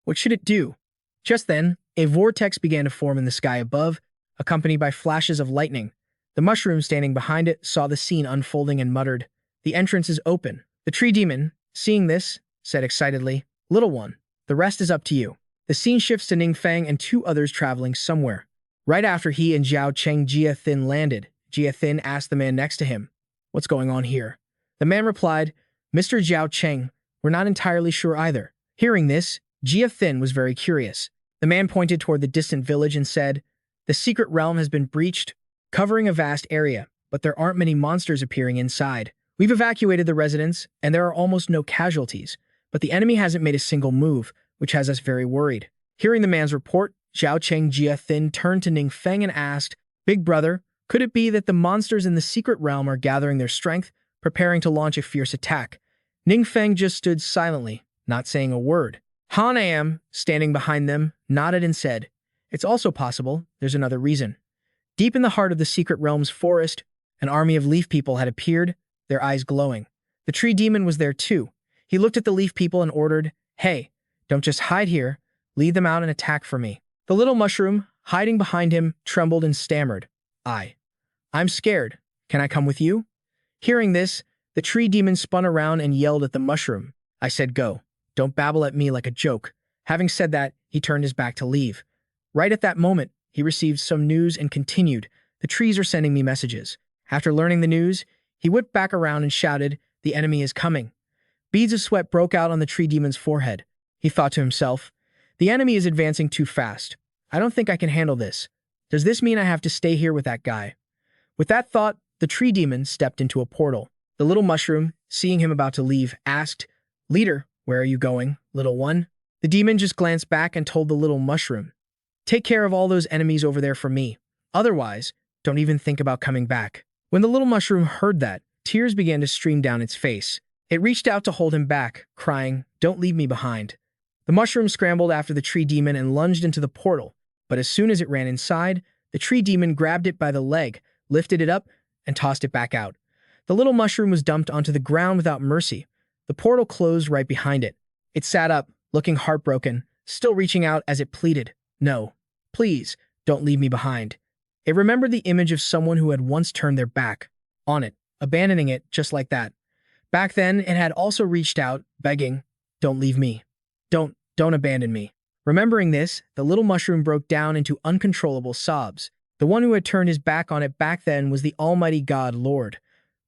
What should it do? Just then, a vortex began to form in the sky above, accompanied by flashes of lightning. The mushroom standing behind it saw the scene unfolding and muttered, "The entrance is open." The tree demon, seeing this, said excitedly, "Little one, the rest is up to you." The scene shifts to Ning Feng and two others traveling somewhere. Right after he and Zhao Cheng Jia Thin landed, Jia Thin asked the man next to him, "What's going on here?" The man replied, "Mr. Zhao Cheng, we're not entirely sure either." Hearing this, Jia Thin was very curious. The man pointed toward the distant village and said, "The secret realm has been breached, covering a vast area, but there aren't many monsters appearing inside. We've evacuated the residents, and there are almost no casualties, but the enemy hasn't made a single move, which has us very worried." Hearing the man's report, Zhao Cheng Jia Thin turned to Ning Feng and asked, "Big brother, could it be that the monsters in the secret realm are gathering their strength, preparing to launch a fierce attack?" Ning Feng just stood silently, not saying a word. Han Am, standing behind them, nodded and said, "It's also possible there's another reason." Deep in the heart of the secret realm's forest, an army of leaf people had appeared, their eyes glowing. The tree demon was there too. He looked at the leaf people and ordered, "Hey, don't just hide here, lead them out and attack for me." The little mushroom, hiding behind him, trembled and stammered, I'm scared. Can I come with you?" Hearing this, the tree demon spun around and yelled at the mushroom, "I said go. Don't babble at me like a joke." Having said that, he turned his back to leave. Right at that moment, he received some news and continued, "The trees are sending me messages." After learning the news, he whipped back around and shouted, "The enemy is coming." Beads of sweat broke out on the tree demon's forehead. He thought to himself, "The enemy is advancing too fast. I don't think I can handle this. Does this mean I have to stay here with that guy?" With that thought, the tree demon stepped into a portal. The little mushroom, seeing him about to leave, asked, "Leader, where are you going, little one?" The demon just glanced back and told the little mushroom, "Take care of all those enemies over there for me. Otherwise, Don't even think about coming back." When the little mushroom heard that, tears began to stream down its face. It reached out to hold him back, crying, "Don't leave me behind." The mushroom scrambled after the tree demon and lunged into the portal, but as soon as it ran inside, the tree demon grabbed it by the leg, lifted it up, and tossed it back out. The little mushroom was dumped onto the ground without mercy. The portal closed right behind it. It sat up, looking heartbroken, still reaching out as it pleaded, "No, please, don't leave me behind." It remembered the image of someone who had once turned their back on it, abandoning it just like that. Back then, it had also reached out, begging, "Don't leave me. Don't abandon me." Remembering this, the little mushroom broke down into uncontrollable sobs. The one who had turned his back on it back then was the Almighty God Lord.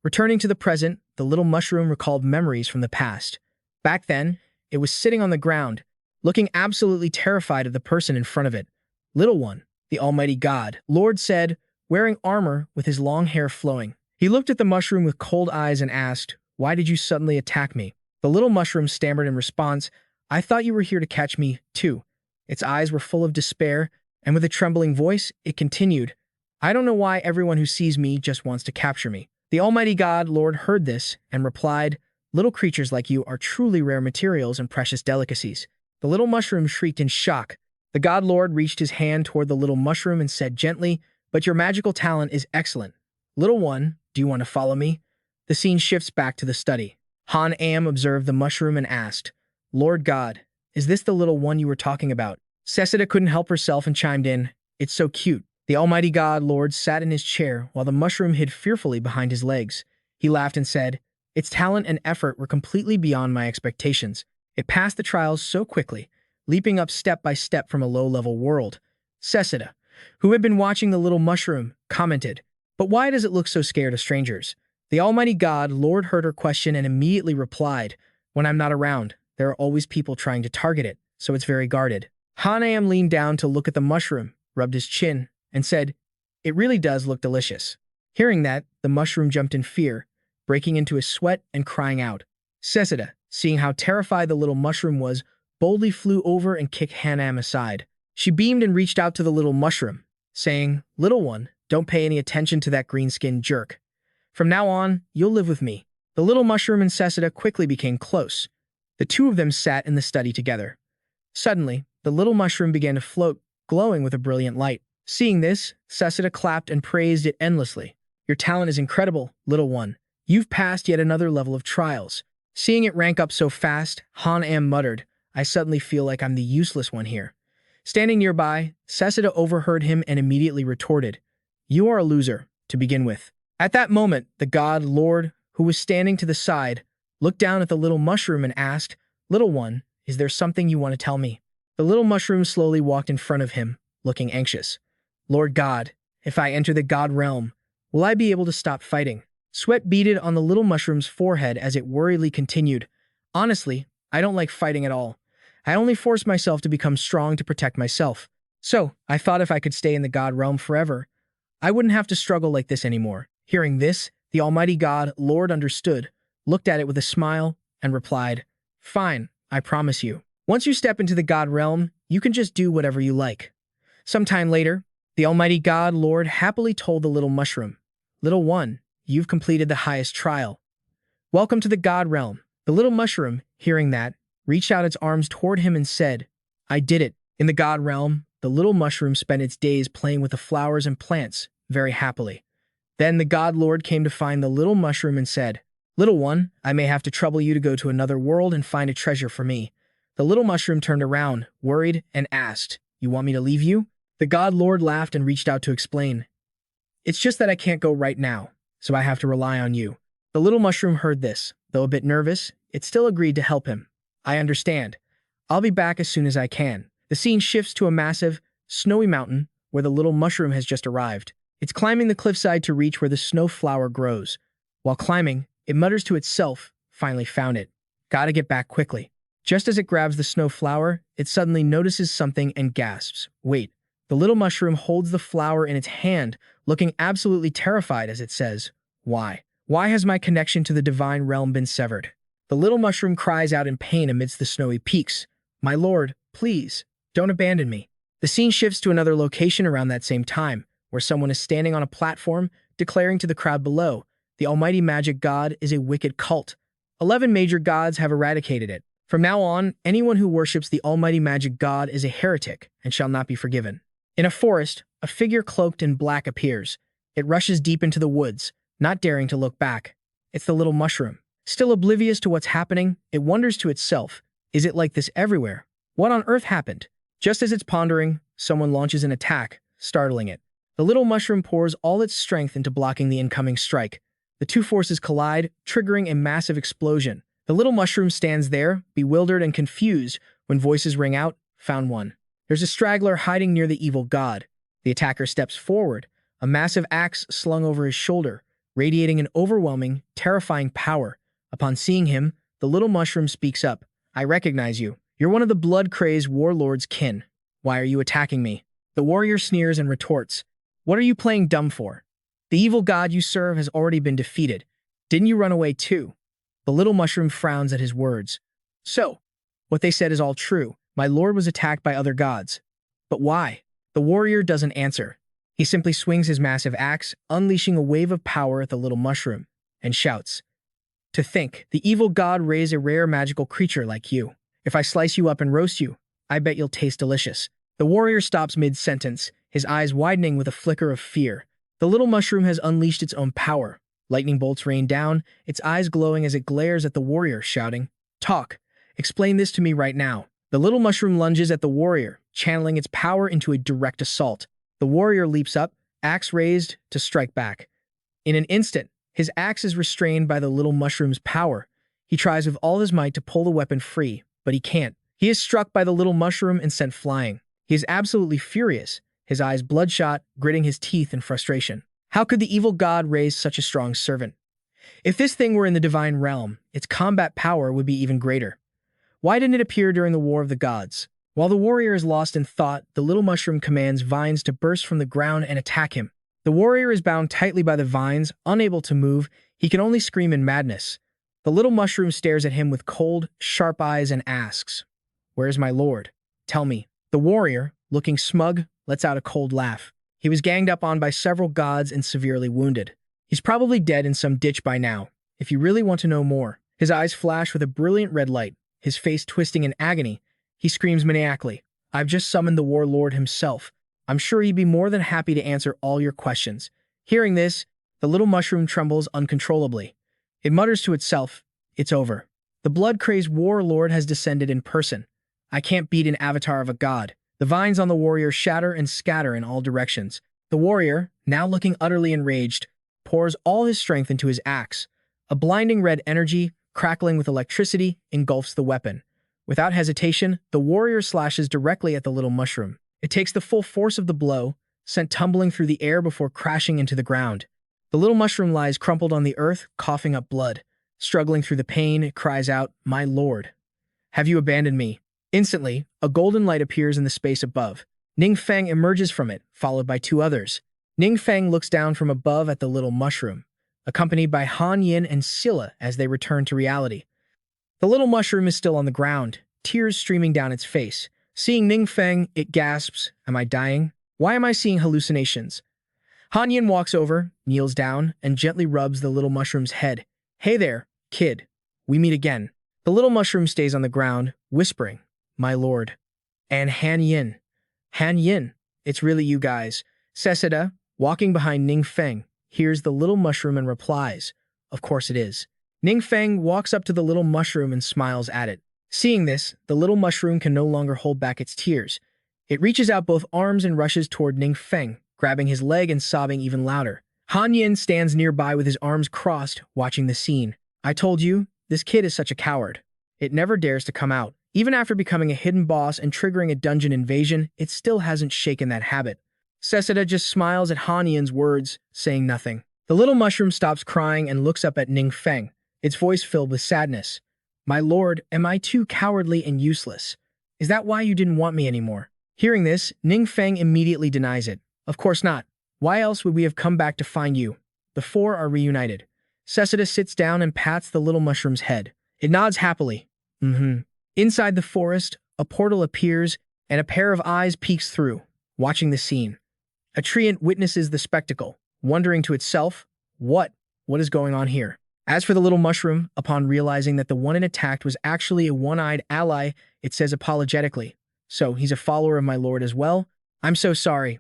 Returning to the present, the little mushroom recalled memories from the past. Back then, it was sitting on the ground, looking absolutely terrified of the person in front of it. "Little one," the Almighty God Lord said, wearing armor with his long hair flowing. He looked at the mushroom with cold eyes and asked, "Why did you suddenly attack me?" The little mushroom stammered in response, "I thought you were here to catch me, too." Its eyes were full of despair, and with a trembling voice, it continued, "I don't know why everyone who sees me just wants to capture me." The Almighty God Lord heard this and replied, "Little creatures like you are truly rare materials and precious delicacies." The little mushroom shrieked in shock. The God Lord reached his hand toward the little mushroom and said gently, "But your magical talent is excellent. Little one, do you want to follow me?" The scene shifts back to the study. Han Am observed the mushroom and asked, "Lord God, is this the little one you were talking about?" Cessida couldn't help herself and chimed in, "It's so cute." The Almighty God Lord sat in his chair while the mushroom hid fearfully behind his legs. He laughed and said, "Its talent and effort were completely beyond my expectations. It passed the trials so quickly, leaping up step by step from a low-level world." Cessida, who had been watching the little mushroom, commented, "But why does it look so scared of strangers?" The Almighty God Lord heard her question and immediately replied, "When I'm not around, there are always people trying to target it, so it's very guarded." Hanayam leaned down to look at the mushroom, rubbed his chin, and said, "It really does look delicious." Hearing that, the mushroom jumped in fear, breaking into a sweat and crying out. Cessida, seeing how terrified the little mushroom was, boldly flew over and kicked Hanayam aside. She beamed and reached out to the little mushroom, saying, "Little one, don't pay any attention to that green-skinned jerk. From now on, you'll live with me." The little mushroom and Cessida quickly became close. The two of them sat in the study together. Suddenly, the little mushroom began to float, glowing with a brilliant light. Seeing this, Cessida clapped and praised it endlessly. "Your talent is incredible, little one. You've passed yet another level of trials." Seeing it rank up so fast, Han Am muttered, "I suddenly feel like I'm the useless one here." Standing nearby, Cessida overheard him and immediately retorted, "You are a loser, to begin with." At that moment, the God Lord, who was standing to the side, looked down at the little mushroom and asked, "Little one, is there something you want to tell me?" The little mushroom slowly walked in front of him, looking anxious. "Lord God, if I enter the God realm, will I be able to stop fighting?" Sweat beaded on the little mushroom's forehead as it worriedly continued, "Honestly, I don't like fighting at all. I only force myself to become strong to protect myself. So, I thought if I could stay in the God realm forever, I wouldn't have to struggle like this anymore." Hearing this, the Almighty God Lord understood, looked at it with a smile, and replied, "Fine, I promise you. Once you step into the God realm, you can just do whatever you like." Sometime later, the Almighty God Lord happily told the little mushroom, "Little one, you've completed the highest trial. Welcome to the God realm." The little mushroom, hearing that, reached out its arms toward him and said, "I did it." In the God realm, the little mushroom spent its days playing with the flowers and plants, very happily. Then the God Lord came to find the little mushroom and said, "Little one, I may have to trouble you to go to another world and find a treasure for me." The little mushroom turned around, worried, and asked, "You want me to leave you?" The God Lord laughed and reached out to explain, "It's just that I can't go right now, so I have to rely on you." The little mushroom heard this. Though a bit nervous, it still agreed to help him. "I understand. I'll be back as soon as I can." The scene shifts to a massive, snowy mountain where the little mushroom has just arrived. It's climbing the cliffside to reach where the snow flower grows. While climbing, it mutters to itself, "Finally found it. Gotta get back quickly." Just as it grabs the snow flower, it suddenly notices something and gasps, "Wait." The little mushroom holds the flower in its hand, looking absolutely terrified as it says, "Why? Why has my connection to the divine realm been severed?" The little mushroom cries out in pain amidst the snowy peaks, "My lord, please, don't abandon me." The scene shifts to another location around that same time, where someone is standing on a platform, declaring to the crowd below, "The almighty magic god is a wicked cult. 11 major gods have eradicated it. From now on, anyone who worships the almighty magic god is a heretic and shall not be forgiven." In a forest, a figure cloaked in black appears. It rushes deep into the woods, not daring to look back. It's the little mushroom. Still oblivious to what's happening, it wonders to itself, is it like this everywhere? What on earth happened? Just as it's pondering, someone launches an attack, startling it. The little mushroom pours all its strength into blocking the incoming strike. The two forces collide, triggering a massive explosion. The little mushroom stands there, bewildered and confused, when voices ring out, "Found one." There's a straggler hiding near the evil god. The attacker steps forward, a massive axe slung over his shoulder, radiating an overwhelming, terrifying power. Upon seeing him, the little mushroom speaks up. "I recognize you. You're one of the blood-crazed warlord's kin. Why are you attacking me?" The warrior sneers and retorts, "What are you playing dumb for? The evil god you serve has already been defeated. Didn't you run away too?" The little mushroom frowns at his words. "So, what they said is all true. My lord was attacked by other gods. But why?" The warrior doesn't answer. He simply swings his massive axe, unleashing a wave of power at the little mushroom, and shouts, "To think, the evil god raised a rare magical creature like you. If I slice you up and roast you, I bet you'll taste delicious." The warrior stops mid-sentence, his eyes widening with a flicker of fear. The little mushroom has unleashed its own power. Lightning bolts rain down, its eyes glowing as it glares at the warrior, shouting, "Talk! Explain this to me right now." The little mushroom lunges at the warrior, channeling its power into a direct assault. The warrior leaps up, axe raised, to strike back. In an instant, his axe is restrained by the little mushroom's power. He tries with all his might to pull the weapon free, but he can't. He is struck by the little mushroom and sent flying. He is absolutely furious, his eyes bloodshot, gritting his teeth in frustration. How could the evil god raise such a strong servant? If this thing were in the divine realm, its combat power would be even greater. Why didn't it appear during the War of the Gods? While the warrior is lost in thought, the little mushroom commands vines to burst from the ground and attack him. The warrior is bound tightly by the vines, unable to move. He can only scream in madness. The little mushroom stares at him with cold, sharp eyes and asks, "Where is my lord? Tell me." The warrior, looking smug, lets out a cold laugh. He was ganged up on by several gods and severely wounded. He's probably dead in some ditch by now, if you really want to know more. His eyes flash with a brilliant red light, his face twisting in agony. He screams maniacally, "I've just summoned the warlord himself. I'm sure he'd be more than happy to answer all your questions." Hearing this, the little mushroom trembles uncontrollably. It mutters to itself, "It's over. The blood-crazed warlord has descended in person. I can't beat an avatar of a god." The vines on the warrior shatter and scatter in all directions. The warrior, now looking utterly enraged, pours all his strength into his axe. A blinding red energy, crackling with electricity, engulfs the weapon. Without hesitation, the warrior slashes directly at the little mushroom. It takes the full force of the blow, sent tumbling through the air before crashing into the ground. The little mushroom lies crumpled on the earth, coughing up blood. Struggling through the pain, it cries out, "My lord, have you abandoned me?" Instantly, a golden light appears in the space above. Ning Feng emerges from it, followed by two others. Ning Feng looks down from above at the little mushroom, accompanied by Han Yin and Silla as they return to reality. The little mushroom is still on the ground, tears streaming down its face. Seeing Ning Feng, it gasps, "Am I dying? Why am I seeing hallucinations?" Han Yin walks over, kneels down, and gently rubs the little mushroom's head. "Hey there, kid. We meet again." The little mushroom stays on the ground, whispering, "My lord." And Han Yin. "Han Yin, it's really you guys." Seseda, walking behind Ning Feng, hears the little mushroom and replies, "Of course it is." Ning Feng walks up to the little mushroom and smiles at it. Seeing this, the little mushroom can no longer hold back its tears. It reaches out both arms and rushes toward Ning Feng, grabbing his leg and sobbing even louder. Han Yin stands nearby with his arms crossed, watching the scene. "I told you, this kid is such a coward. It never dares to come out. Even after becoming a hidden boss and triggering a dungeon invasion, it still hasn't shaken that habit." Seseda just smiles at Han Yin's words, saying nothing. The little mushroom stops crying and looks up at Ning Feng, its voice filled with sadness. "My lord, am I too cowardly and useless? Is that why you didn't want me anymore?" Hearing this, Ning Feng immediately denies it. "Of course not. Why else would we have come back to find you?" The four are reunited. Seseda sits down and pats the little mushroom's head. It nods happily. Inside the forest, a portal appears, and a pair of eyes peeks through, watching the scene. A treant witnesses the spectacle, wondering to itself, What is going on here? As for the little mushroom, upon realizing that the one it attacked was actually a one-eyed ally, it says apologetically, So he's a follower of my lord as well? I'm so sorry.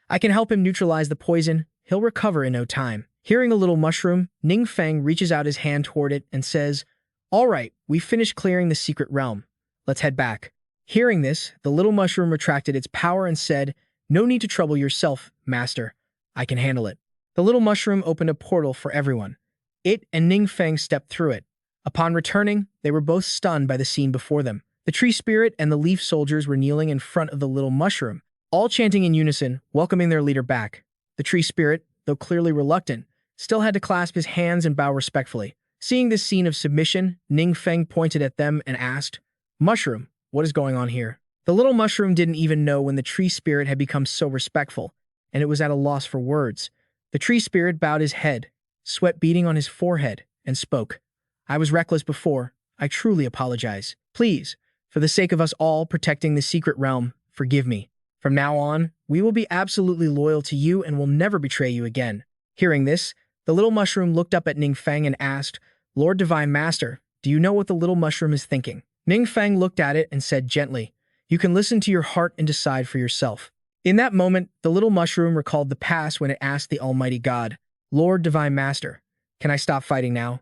I can help him neutralize the poison. He'll recover in no time. Hearing the little mushroom, Ning Feng reaches out his hand toward it and says, All right, we've finished clearing the secret realm. Let's head back. Hearing this, the little mushroom retracted its power and said, No need to trouble yourself, master. I can handle it. The little mushroom opened a portal for everyone. It and Ning Feng stepped through it. Upon returning, they were both stunned by the scene before them. The tree spirit and the leaf soldiers were kneeling in front of the little mushroom, all chanting in unison, welcoming their leader back. The tree spirit, though clearly reluctant, still had to clasp his hands and bow respectfully. Seeing this scene of submission, Ning Feng pointed at them and asked, Mushroom, what is going on here? The little mushroom didn't even know when the tree spirit had become so respectful, and it was at a loss for words. The tree spirit bowed his head, sweat beading on his forehead, and spoke. I was reckless before. I truly apologize. Please, for the sake of us all protecting the secret realm, forgive me. From now on, we will be absolutely loyal to you and will never betray you again. Hearing this, the little mushroom looked up at Ning Feng and asked, Lord Divine Master, do you know what the little mushroom is thinking? Ning Feng looked at it and said gently, You can listen to your heart and decide for yourself. In that moment, the little mushroom recalled the past when it asked the Almighty God, Lord Divine Master, can I stop fighting now?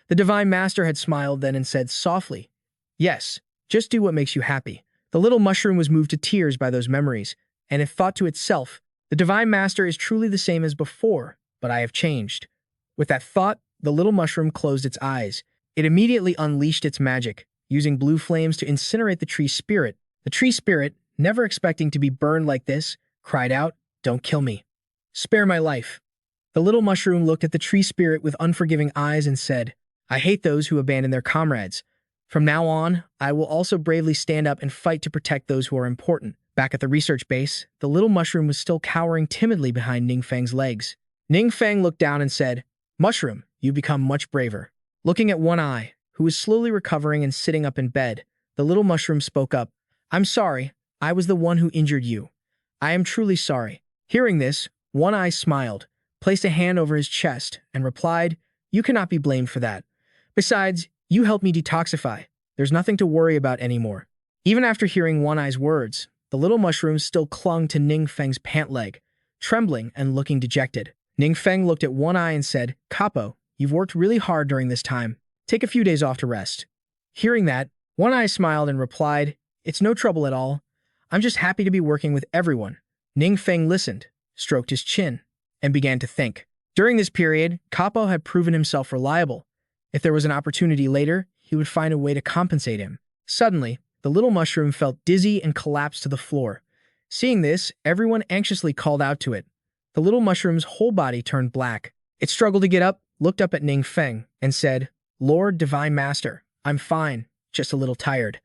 The Divine Master had smiled then and said softly, Yes, just do what makes you happy. The little mushroom was moved to tears by those memories, and it thought to itself, The Divine Master is truly the same as before, but I have changed. With that thought, the little mushroom closed its eyes. It immediately unleashed its magic, using blue flames to incinerate the tree spirit. The tree spirit, never expecting to be burned like this, cried out, Don't kill me. Spare my life. The little mushroom looked at the tree spirit with unforgiving eyes and said, I hate those who abandon their comrades. From now on, I will also bravely stand up and fight to protect those who are important. Back at the research base, the little mushroom was still cowering timidly behind Ning Feng's legs. Ning Feng looked down and said, Mushroom, you've become much braver. Looking at One Eye, who was slowly recovering and sitting up in bed, the little mushroom spoke up, I'm sorry, I was the one who injured you. I am truly sorry. Hearing this, One Eye smiled, placed a hand over his chest, and replied, You cannot be blamed for that. Besides, you helped me detoxify. There's nothing to worry about anymore. Even after hearing One Eye's words, the little mushroom still clung to Ning Feng's pant leg, trembling and looking dejected. Ning Feng looked at One Eye and said, Capo, you've worked really hard during this time. Take a few days off to rest. Hearing that, One Eye smiled and replied, It's no trouble at all. I'm just happy to be working with everyone. Ning Feng listened, stroked his chin, and began to think. During this period, Capo had proven himself reliable. If there was an opportunity later, he would find a way to compensate him. Suddenly, the little mushroom felt dizzy and collapsed to the floor. Seeing this, everyone anxiously called out to it. The little mushroom's whole body turned black. It struggled to get up, looked up at Ning Feng, and said, Lord Divine Master, I'm fine, just a little tired.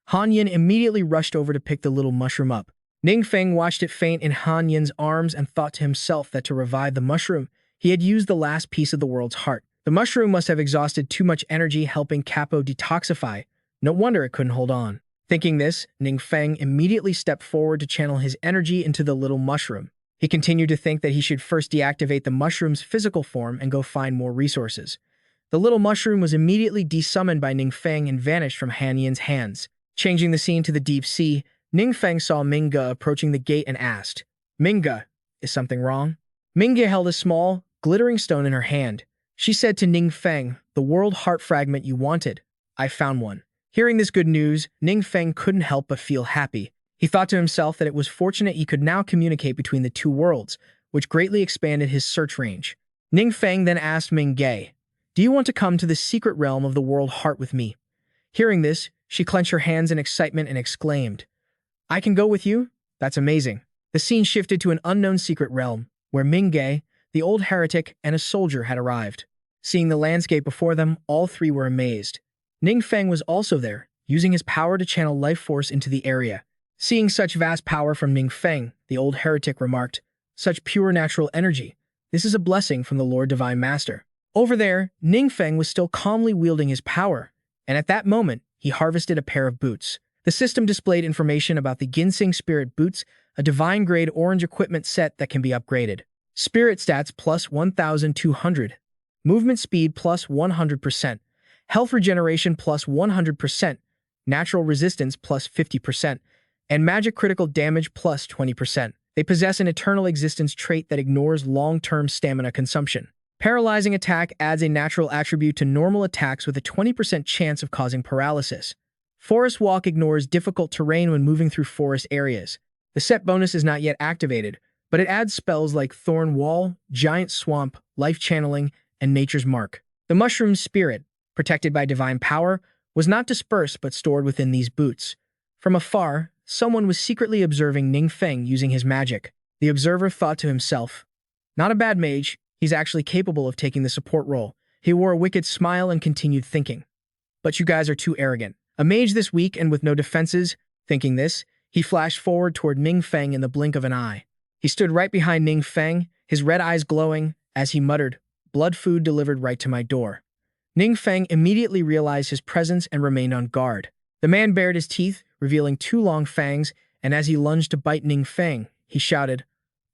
Han Yin immediately rushed over to pick the little mushroom up. Ning Feng watched it faint in Han Yin's arms and thought to himself that to revive the mushroom, he had used the last piece of the world's heart. The mushroom must have exhausted too much energy helping Capo detoxify. No wonder it couldn't hold on. Thinking this, Ning Feng immediately stepped forward to channel his energy into the little mushroom. He continued to think that he should first deactivate the mushroom's physical form and go find more resources. The little mushroom was immediately desummoned by Ning Feng and vanished from Han Yin's hands. Changing the scene to the deep sea, Ning Feng saw Mingge approaching the gate and asked, Mingge, is something wrong? Mingge held a small, glittering stone in her hand. She said to Ning Feng, The world heart fragment you wanted. I found one. Hearing this good news, Ning Feng couldn't help but feel happy. He thought to himself that it was fortunate he could now communicate between the two worlds, which greatly expanded his search range. Ning Feng then asked Mingge, Do you want to come to the secret realm of the world heart with me? Hearing this, she clenched her hands in excitement and exclaimed, I can go with you? That's amazing. The scene shifted to an unknown secret realm, where Mingge, the old heretic, and a soldier had arrived. Seeing the landscape before them, all three were amazed. Ning Feng was also there, using his power to channel life force into the area. Seeing such vast power from Ning Feng, the old heretic remarked, Such pure natural energy. This is a blessing from the Lord Divine Master. Over there, Ning Feng was still calmly wielding his power, and at that moment, he harvested a pair of boots. The system displayed information about the ginseng spirit boots, a divine-grade orange equipment set that can be upgraded. Spirit stats plus 1,200. Movement speed plus 100%. Health regeneration plus 100%. Natural resistance plus 50%. And magic critical damage plus 20%. They possess an eternal existence trait that ignores long-term stamina consumption. Paralyzing attack adds a natural attribute to normal attacks with a 20% chance of causing paralysis. Forest Walk ignores difficult terrain when moving through forest areas. The set bonus is not yet activated, but it adds spells like Thorn Wall, Giant Swamp, Life Channeling, and Nature's Mark. The Mushroom Spirit, protected by divine power, was not dispersed but stored within these boots. From afar, someone was secretly observing Ning Feng using his magic. The observer thought to himself, "Not a bad mage, he's actually capable of taking the support role." He wore a wicked smile and continued thinking. "But you guys are too arrogant. A mage this weak and with no defenses." Thinking this, he flashed forward toward Ning Feng in the blink of an eye. He stood right behind Ning Feng, his red eyes glowing, as he muttered, "Blood food delivered right to my door." Ning Feng immediately realized his presence and remained on guard. The man bared his teeth, revealing two long fangs, and as he lunged to bite Ning Feng, he shouted,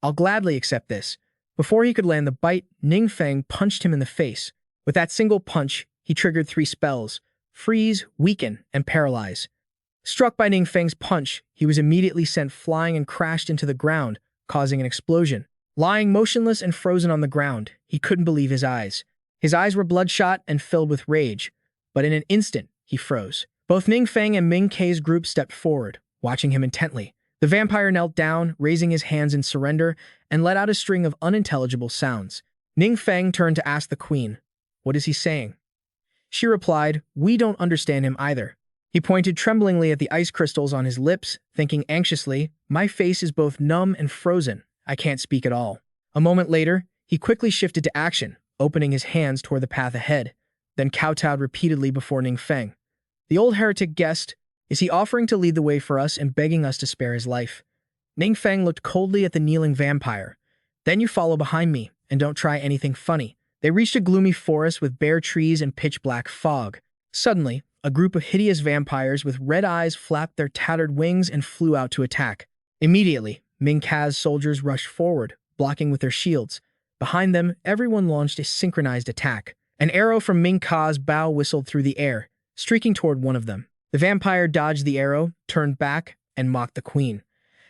"I'll gladly accept this." Before he could land the bite, Ning Feng punched him in the face. With that single punch, he triggered 3 spells: Freeze, Weaken, and Paralyze. Struck by Ning Feng's punch, he was immediately sent flying and crashed into the ground, causing an explosion. Lying motionless and frozen on the ground, he couldn't believe his eyes. His eyes were bloodshot and filled with rage, but in an instant, he froze. Both Ning Feng and Ming Kei's group stepped forward, watching him intently. The vampire knelt down, raising his hands in surrender, and let out a string of unintelligible sounds. Ning Feng turned to ask the queen, "What is he saying?" She replied, "We don't understand him either." He pointed tremblingly at the ice crystals on his lips, thinking anxiously, "My face is both numb and frozen. I can't speak at all." A moment later, he quickly shifted to action, opening his hands toward the path ahead, then kowtowed repeatedly before Ning Feng. The old heretic guessed, "Is he offering to lead the way for us and begging us to spare his life?" Ning Feng looked coldly at the kneeling vampire. "Then you follow behind me, and don't try anything funny." They reached a gloomy forest with bare trees and pitch-black fog. Suddenly, a group of hideous vampires with red eyes flapped their tattered wings and flew out to attack. Immediately, Ming Ka's soldiers rushed forward, blocking with their shields. Behind them, everyone launched a synchronized attack. An arrow from Ming Ka's bow whistled through the air, streaking toward one of them. The vampire dodged the arrow, turned back, and mocked the queen.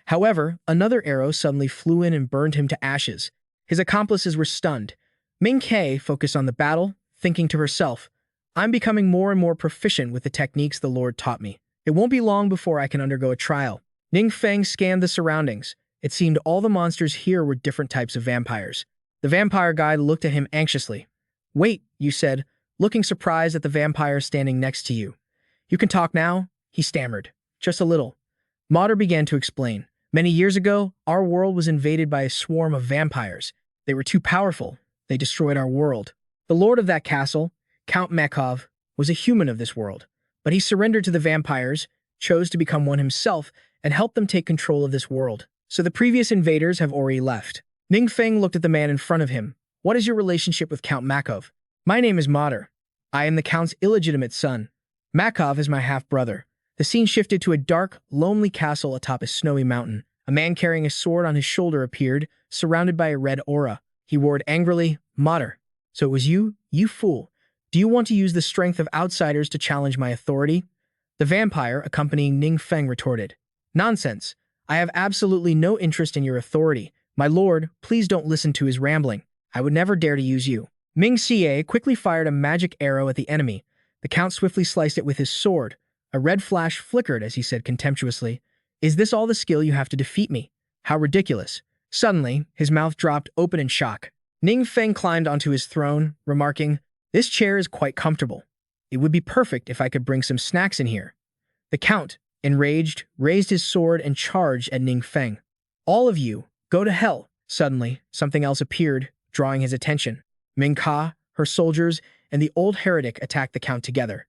However, another arrow suddenly flew in and burned him to ashes. His accomplices were stunned. Ming Ke focused on the battle, thinking to herself, "I'm becoming more and more proficient with the techniques the Lord taught me. It won't be long before I can undergo a trial." Ning Feng scanned the surroundings. It seemed all the monsters here were different types of vampires. The vampire guide looked at him anxiously. "Wait," you said, looking surprised at the vampire standing next to you. "You can talk now?" he stammered. "Just a little." Mater began to explain. "Many years ago, our world was invaded by a swarm of vampires. They were too powerful. They destroyed our world. The lord of that castle, Count Mekov, was a human of this world, but he surrendered to the vampires, chose to become one himself, and helped them take control of this world. So the previous invaders have already left." Ning Feng looked at the man in front of him. "What is your relationship with Count Makov?" "My name is Mater. I am the Count's illegitimate son. Makov is my half-brother." The scene shifted to a dark, lonely castle atop a snowy mountain. A man carrying a sword on his shoulder appeared, surrounded by a red aura. He roared angrily, "Mater, so it was you? You fool. Do you want to use the strength of outsiders to challenge my authority?" The vampire, accompanying Ning Feng, retorted, "Nonsense. I have absolutely no interest in your authority. My lord, please don't listen to his rambling. I would never dare to use you." Ming Xie quickly fired a magic arrow at the enemy. The Count swiftly sliced it with his sword. A red flash flickered as he said contemptuously, "Is this all the skill you have to defeat me? How ridiculous." Suddenly, his mouth dropped open in shock. Ning Feng climbed onto his throne, remarking, "This chair is quite comfortable. It would be perfect if I could bring some snacks in here." The Count, enraged, raised his sword and charged at Ning Feng. "All of you, go to hell." Suddenly, something else appeared, drawing his attention. Ming Ka, her soldiers, and the old heretic attacked the Count together.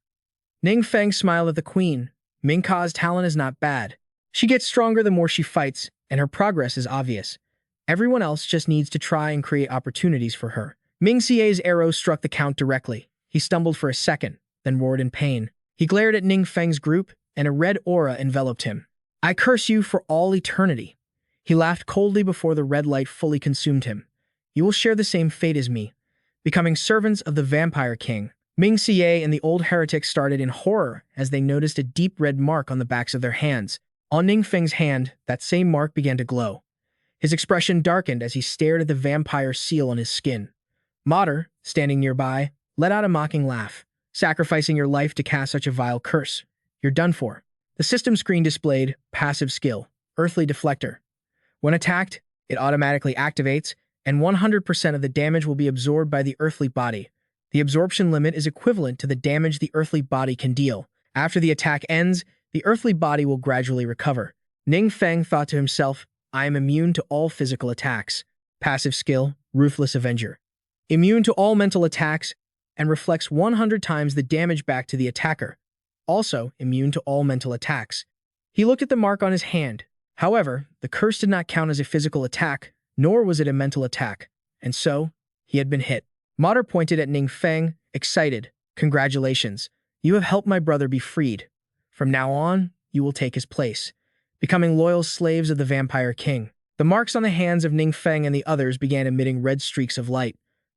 Ning Feng smiled at the queen. Ming Ka's talent is not bad. She gets stronger the more she fights, and her progress is obvious. Everyone else just needs to try and create opportunities for her. Ming Xie's arrow struck the Count directly. He stumbled for a second, then roared in pain. He glared at Ning Feng's group, and a red aura enveloped him. "I curse you for all eternity." He laughed coldly before the red light fully consumed him. You will share the same fate as me, becoming servants of the Vampire King. Ming Xie and the old heretic started in horror as they noticed a deep red mark on the backs of their hands. On Ning Feng's hand, that same mark began to glow. His expression darkened as he stared at the vampire seal on his skin. Mater, standing nearby, let out a mocking laugh. Sacrificing your life to cast such a vile curse. You're done for. The system screen displayed passive skill, Earthly Deflector. When attacked, it automatically activates, and 100% of the damage will be absorbed by the earthly body. The absorption limit is equivalent to the damage the earthly body can deal. After the attack ends, the earthly body will gradually recover. Ning Feng thought to himself, I am immune to all physical attacks. Passive skill, Ruthless Avenger. Immune to all mental attacks, and reflects 100 times the damage back to the attacker. Also, immune to all mental attacks. He looked at the mark on his hand. However, the curse did not count as a physical attack, nor was it a mental attack, and so, he had been hit. Mater pointed at Ning Feng, excited. Congratulations. You have helped my brother be freed. From now on, you will take his place, becoming loyal slaves of the Vampire King. The marks on the hands of Ning Feng and the others began emitting red streaks of light.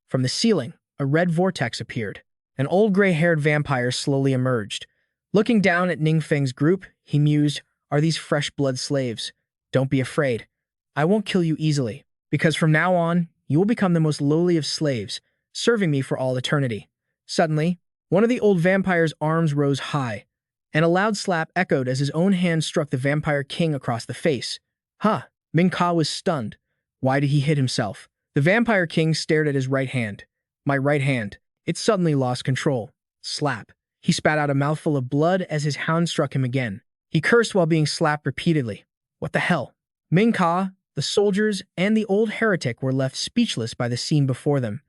From the ceiling, a red vortex appeared. An old gray-haired vampire slowly emerged. Looking down at Ning Feng's group, he mused, Are these fresh blood slaves? Don't be afraid. I won't kill you easily, because from now on, you will become the most lowly of slaves, serving me for all eternity. Suddenly, one of the old vampire's arms rose high, and a loud slap echoed as his own hand struck the Vampire King across the face. Huh, Ming Ka was stunned. Why did he hit himself? The Vampire King stared at his right hand. My right hand. It suddenly lost control. Slap. He spat out a mouthful of blood as his hound struck him again. He cursed while being slapped repeatedly. What the hell? Ming Ka, the soldiers, and the old heretic were left speechless by the scene before them.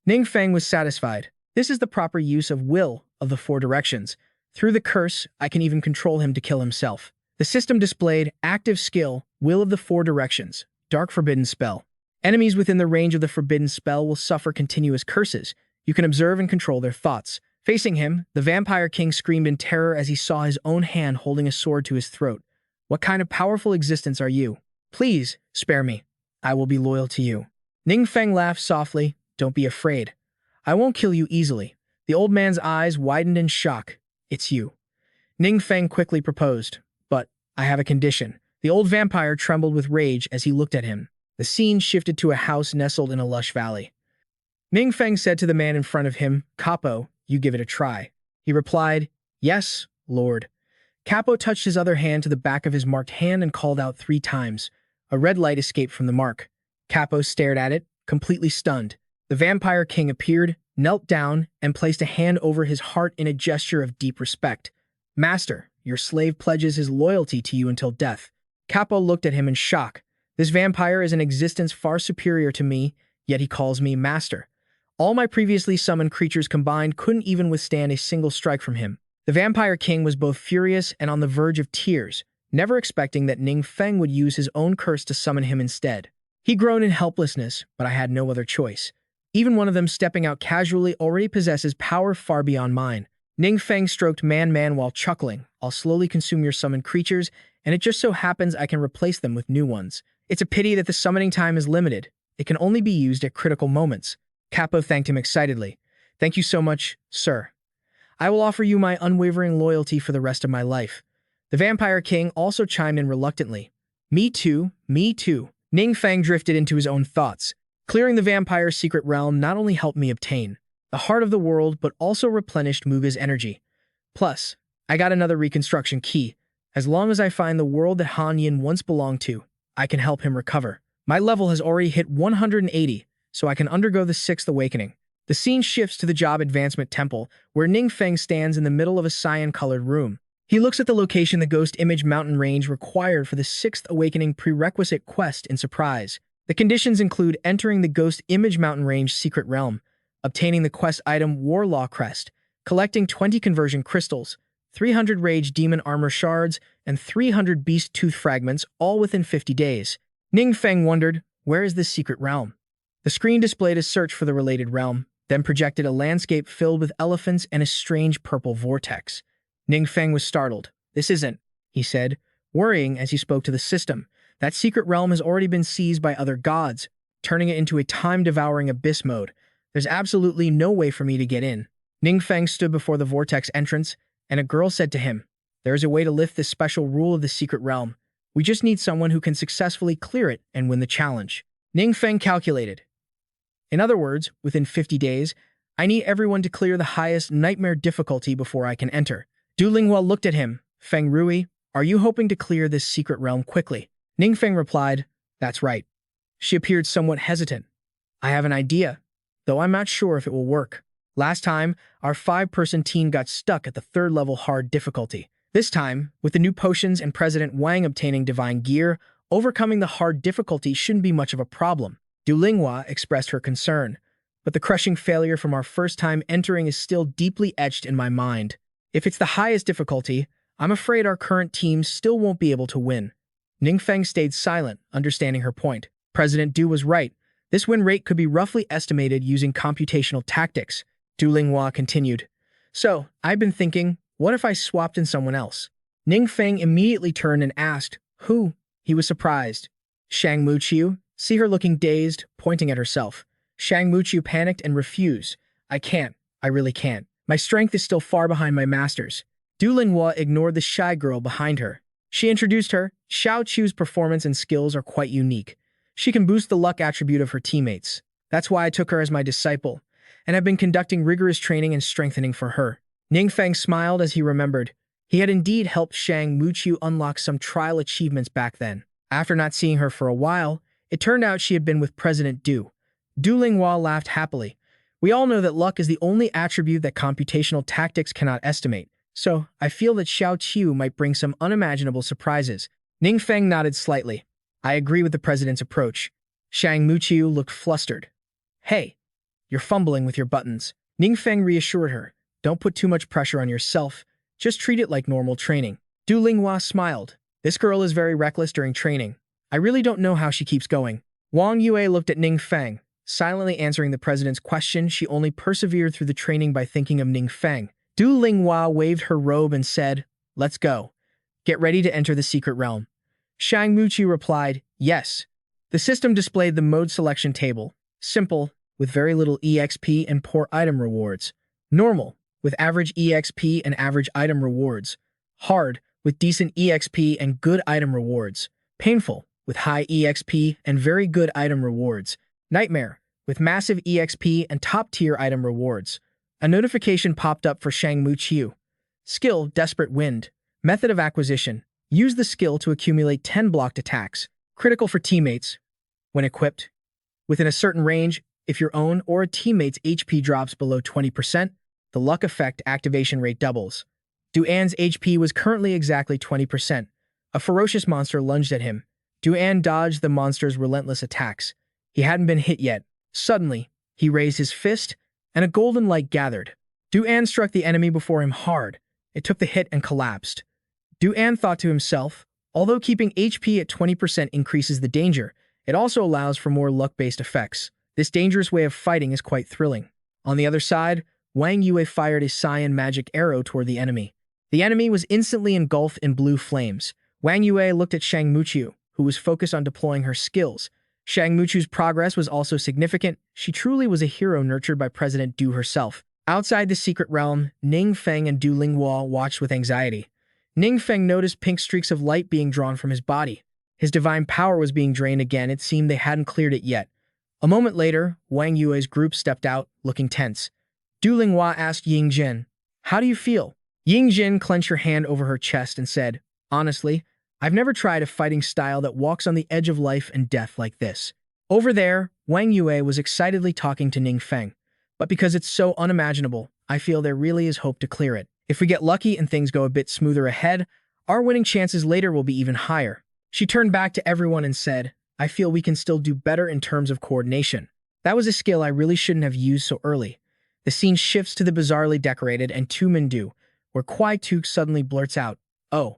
Ning Feng was satisfied. This is the proper use of will of the four directions. Through the curse, I can even control him to kill himself. The system displayed active skill, Will of the Four Directions, Dark Forbidden Spell. Enemies within the range of the forbidden spell will suffer continuous curses. You can observe and control their thoughts. Facing him, the Vampire King screamed in terror as he saw his own hand holding a sword to his throat. What kind of powerful existence are you? Please, spare me. I will be loyal to you. Ning Feng laughed softly. Don't be afraid. I won't kill you easily. The old man's eyes widened in shock. It's you. Ning Feng quickly proposed. But I have a condition. The old vampire trembled with rage as he looked at him. The scene shifted to a house nestled in a lush valley. Ning Feng said to the man in front of him, Capo, you give it a try. He replied, Yes, Lord. Capo touched his other hand to the back of his marked hand and called out 3 times. A red light escaped from the mark. Capo stared at it, completely stunned. The Vampire King appeared, knelt down, and placed a hand over his heart in a gesture of deep respect. Master, your slave pledges his loyalty to you until death. Capo looked at him in shock. This vampire is an existence far superior to me, yet he calls me master. All my previously summoned creatures combined couldn't even withstand a single strike from him. The Vampire King was both furious and on the verge of tears, never expecting that Ning Feng would use his own curse to summon him instead. He groaned in helplessness, but I had no other choice. Even one of them stepping out casually already possesses power far beyond mine. Ning Feng stroked Man while chuckling. I'll slowly consume your summoned creatures, and it just so happens I can replace them with new ones. It's a pity that the summoning time is limited. It can only be used at critical moments. Capo thanked him excitedly. Thank you so much, sir. I will offer you my unwavering loyalty for the rest of my life. The Vampire King also chimed in reluctantly. Me too, me too. Ning Feng drifted into his own thoughts. Clearing the vampire's secret realm not only helped me obtain the heart of the world, but also replenished Muga's energy. Plus, I got another reconstruction key. As long as I find the world that Han Yin once belonged to, I can help him recover. My level has already hit 180, so I can undergo the 6th awakening. The scene shifts to the Job Advancement Temple, where Ning Feng stands in the middle of a cyan-colored room. He looks at the location the Ghost Image mountain range required for the 6th awakening prerequisite quest in surprise. The conditions include entering the Ghost Image mountain range secret realm, obtaining the quest item Warlaw Crest, collecting 20 conversion crystals, 300 Rage Demon Armor shards, and 300 Beast Tooth fragments, all within 50 days. Ning Feng wondered, where is this secret realm? The screen displayed a search for the related realm, then projected a landscape filled with elephants and a strange purple vortex. Ning Feng was startled. This isn't, he said, worrying as he spoke to the system. That secret realm has already been seized by other gods, turning it into a time-devouring abyss mode. There's absolutely no way for me to get in. Ning Feng stood before the vortex entrance, and a girl said to him, "There is a way to lift this special rule of the secret realm. We just need someone who can successfully clear it and win the challenge." Ning Feng calculated. In other words, within 50 days, I need everyone to clear the highest nightmare difficulty before I can enter. Du Linghua looked at him. "Feng Rui, are you hoping to clear this secret realm quickly?" Ning Feng replied, "That's right." She appeared somewhat hesitant. "I have an idea, though I'm not sure if it will work. Last time, our 5-person team got stuck at the 3rd level hard difficulty. This time, with the new potions and President Wang obtaining divine gear, overcoming the hard difficulty shouldn't be much of a problem." Du Linghua expressed her concern, "But the crushing failure from our first time entering is still deeply etched in my mind. If it's the highest difficulty, I'm afraid our current team still won't be able to win." Ning Feng stayed silent, understanding her point. President Du was right. This win rate could be roughly estimated using computational tactics. Du Linghua continued, "So, I've been thinking, what if I swapped in someone else?" Ning Feng immediately turned and asked, "Who?" He was surprised. "Shang Muqiu." See her looking dazed, pointing at herself. Shang Muqiu panicked and refused. "I can't. I really can't. My strength is still far behind my master's." Du Linghua ignored the shy girl behind her. She introduced her. Xiao Chu's performance and skills are quite unique. She can boost the luck attribute of her teammates. That's why I took her as my disciple, and have been conducting rigorous training and strengthening for her. Ning Feng smiled as he remembered. He had indeed helped Shang Muqiu unlock some trial achievements back then. After not seeing her for a while, it turned out she had been with President Du. Du Linghua laughed happily. "We all know that luck is the only attribute that computational tactics cannot estimate, so I feel that Xiao Qiu might bring some unimaginable surprises." Ning Feng nodded slightly. "I agree with the president's approach." Shang Muqiu looked flustered. "Hey, you're fumbling with your buttons." Ning Feng reassured her. "Don't put too much pressure on yourself. Just treat it like normal training." Du Linghua smiled. "This girl is very reckless during training. I really don't know how she keeps going." Wang Yue looked at Ning Feng. Silently answering the president's question, she only persevered through the training by thinking of Ning Feng. Du Linghua waved her robe and said, "Let's go. Get ready to enter the secret realm." Shang Muqiu replied, "Yes." The system displayed the mode selection table. Simple, with very little EXP and poor item rewards. Normal, with average EXP and average item rewards. Hard, with decent EXP and good item rewards. Painful, with high EXP and very good item rewards. Nightmare, with massive EXP and top-tier item rewards. A notification popped up for Shang Muqiu. Skill, Desperate Wind. Method of acquisition. Use the skill to accumulate 10 blocked attacks. Critical for teammates. When equipped, within a certain range, if your own or a teammate's HP drops below 20%, the luck effect activation rate doubles. Duan's HP was currently exactly 20%. A ferocious monster lunged at him. Duan dodged the monster's relentless attacks. He hadn't been hit yet. Suddenly, he raised his fist, and a golden light gathered. Duan struck the enemy before him hard. It took the hit and collapsed. Duan thought to himself, although keeping HP at 20% increases the danger, it also allows for more luck-based effects. This dangerous way of fighting is quite thrilling. On the other side, Wang Yue fired a cyan magic arrow toward the enemy. The enemy was instantly engulfed in blue flames. Wang Yue looked at Shang Muqiu, who was focused on deploying her skills. Shang Muqiu's progress was also significant. She truly was a hero nurtured by President Du herself. Outside the secret realm, Ning Feng and Du Linghua watched with anxiety. Ning Feng noticed pink streaks of light being drawn from his body. His divine power was being drained again. It seemed they hadn't cleared it yet. A moment later, Wang Yue's group stepped out, looking tense. Du Linghua asked Ying Jin, "How do you feel?" Ying Jin clenched her hand over her chest and said, "Honestly, I've never tried a fighting style that walks on the edge of life and death like this." Over there, Wang Yue was excitedly talking to Ning Feng. "But because it's so unimaginable, I feel there really is hope to clear it. If we get lucky and things go a bit smoother ahead, our winning chances later will be even higher." She turned back to everyone and said, "I feel we can still do better in terms of coordination. That was a skill I really shouldn't have used so early." The scene shifts to the bizarrely decorated and Tu Mindu, where Kwai Tuk suddenly blurts out, "Oh."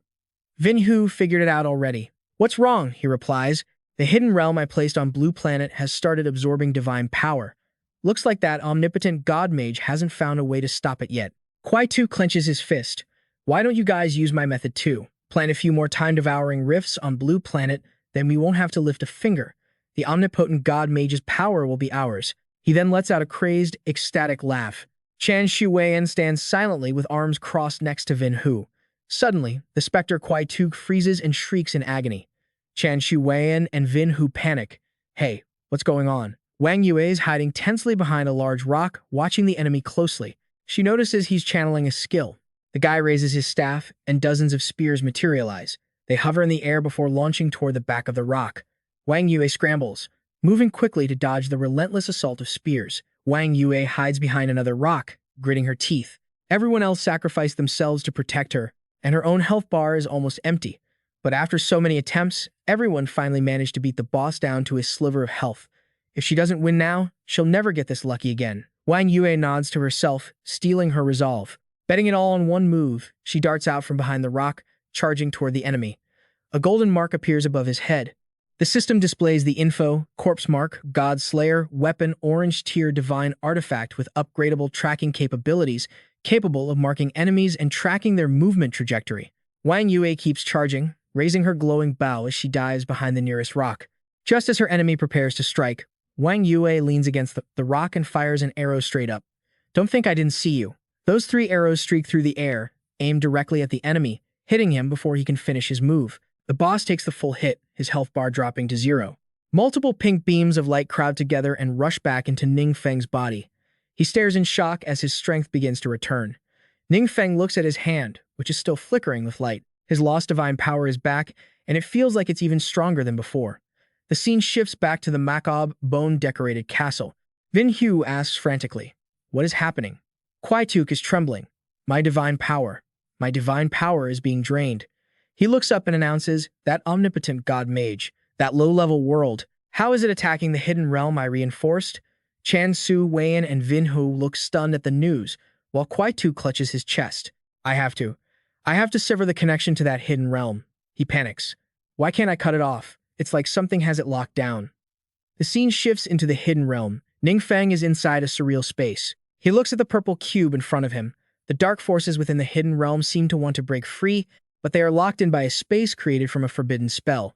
Vin Hu figured it out already. "What's wrong?" he replies. "The hidden realm I placed on Blue Planet has started absorbing divine power. Looks like that omnipotent god mage hasn't found a way to stop it yet." Kwai Tuk clenches his fist. "Why don't you guys use my method too? Plant a few more time-devouring rifts on Blue Planet, then we won't have to lift a finger. The omnipotent god mage's power will be ours. He then lets out a crazed, ecstatic laugh. Chan Shuwayan stands silently with arms crossed next to Vin Hu. Suddenly, the specter Kwai Tuk freezes and shrieks in agony. Chan Shuwayan and Vin Hu panic. Hey, what's going on? Wang Yue is hiding tensely behind a large rock, watching the enemy closely. She notices he's channeling a skill. The guy raises his staff, and dozens of spears materialize. They hover in the air before launching toward the back of the rock. Wang Yue scrambles, moving quickly to dodge the relentless assault of spears. Wang Yue hides behind another rock, gritting her teeth. Everyone else sacrificed themselves to protect her, and her own health bar is almost empty. But after so many attempts, everyone finally managed to beat the boss down to his sliver of health. If she doesn't win now, she'll never get this lucky again. Wang Yue nods to herself, steeling her resolve. Betting it all on one move, she darts out from behind the rock, charging toward the enemy. A golden mark appears above his head. The system displays the info, corpse mark, god slayer, weapon, orange tier divine artifact with upgradable tracking capabilities, capable of marking enemies and tracking their movement trajectory. Wang Yue keeps charging, raising her glowing bow as she dives behind the nearest rock. Just as her enemy prepares to strike, Wang Yue leans against the rock and fires an arrow straight up. Don't think I didn't see you. Those 3 arrows streak through the air, aimed directly at the enemy, hitting him before he can finish his move. The boss takes the full hit, his health bar dropping to 0. Multiple pink beams of light crowd together and rush back into Ning Feng's body. He stares in shock as his strength begins to return. Ning Feng looks at his hand, which is still flickering with light. His lost divine power is back, and it feels like it's even stronger than before. The scene shifts back to the macabre, bone-decorated castle. Vin Hu asks frantically, "What is happening?" Kwai Tuk is trembling. My divine power is being drained." He looks up and announces, "That omnipotent god mage, that low-level world, how is it attacking the hidden realm I reinforced?" Chan Su, Weian, and Vin Hu look stunned at the news, while Kwai Tuk clutches his chest. I have to sever the connection to that hidden realm." He panics. "Why can't I cut it off? It's like something has it locked down." The scene shifts into the hidden realm. Ning Feng is inside a surreal space. He looks at the purple cube in front of him. The dark forces within the hidden realm seem to want to break free, but they are locked in by a space created from a forbidden spell.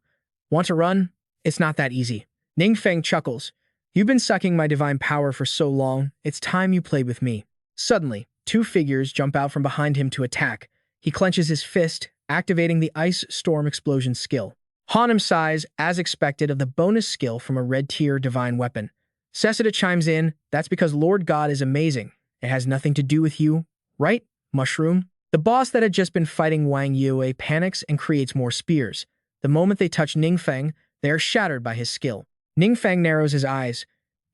Want to run? It's not that easy. Ning Feng chuckles. You've been sucking my divine power for so long, it's time you played with me. Suddenly, 2 figures jump out from behind him to attack. He clenches his fist, activating the Ice Storm Explosion skill. Hanem sighs, as expected, of the bonus skill from a red-tier divine weapon. Cessida chimes in, "That's because Lord God is amazing. It has nothing to do with you, right, Mushroom?" The boss that had just been fighting Wang Yue panics and creates more spears. The moment they touch Ning Feng, they are shattered by his skill. Ning Feng narrows his eyes.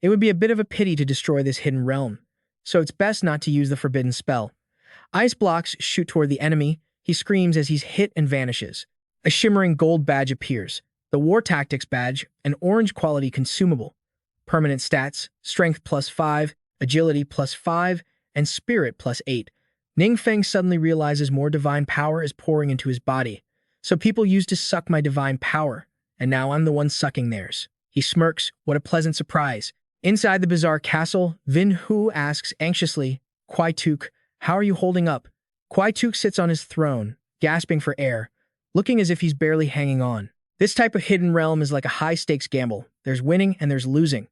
It would be a bit of a pity to destroy this hidden realm, so it's best not to use the forbidden spell. Ice blocks shoot toward the enemy. He screams as he's hit and vanishes. A shimmering gold badge appears. The War Tactics badge, an orange quality consumable. Permanent stats, strength +5, agility +5, and spirit +8. Ning Feng suddenly realizes more divine power is pouring into his body. So people used to suck my divine power, and now I'm the one sucking theirs. He smirks. What a pleasant surprise. Inside the bizarre castle, Vin Hu asks anxiously, "Kwai Tuk, how are you holding up?" Kwai Tuk sits on his throne, gasping for air, looking as if he's barely hanging on. This type of hidden realm is like a high-stakes gamble. There's winning and there's losing.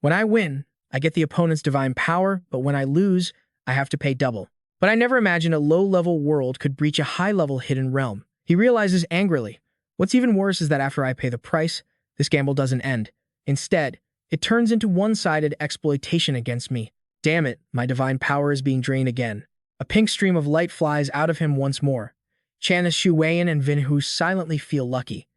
When I win, I get the opponent's divine power, but when I lose, I have to pay double. But I never imagined a low-level world could breach a high-level hidden realm. He realizes angrily. What's even worse is that after I pay the price, this gamble doesn't end. Instead, it turns into one-sided exploitation against me. Damn it, my divine power is being drained again. A pink stream of light flies out of him once more. Chan Shuwayan and Vin Hu silently feel lucky.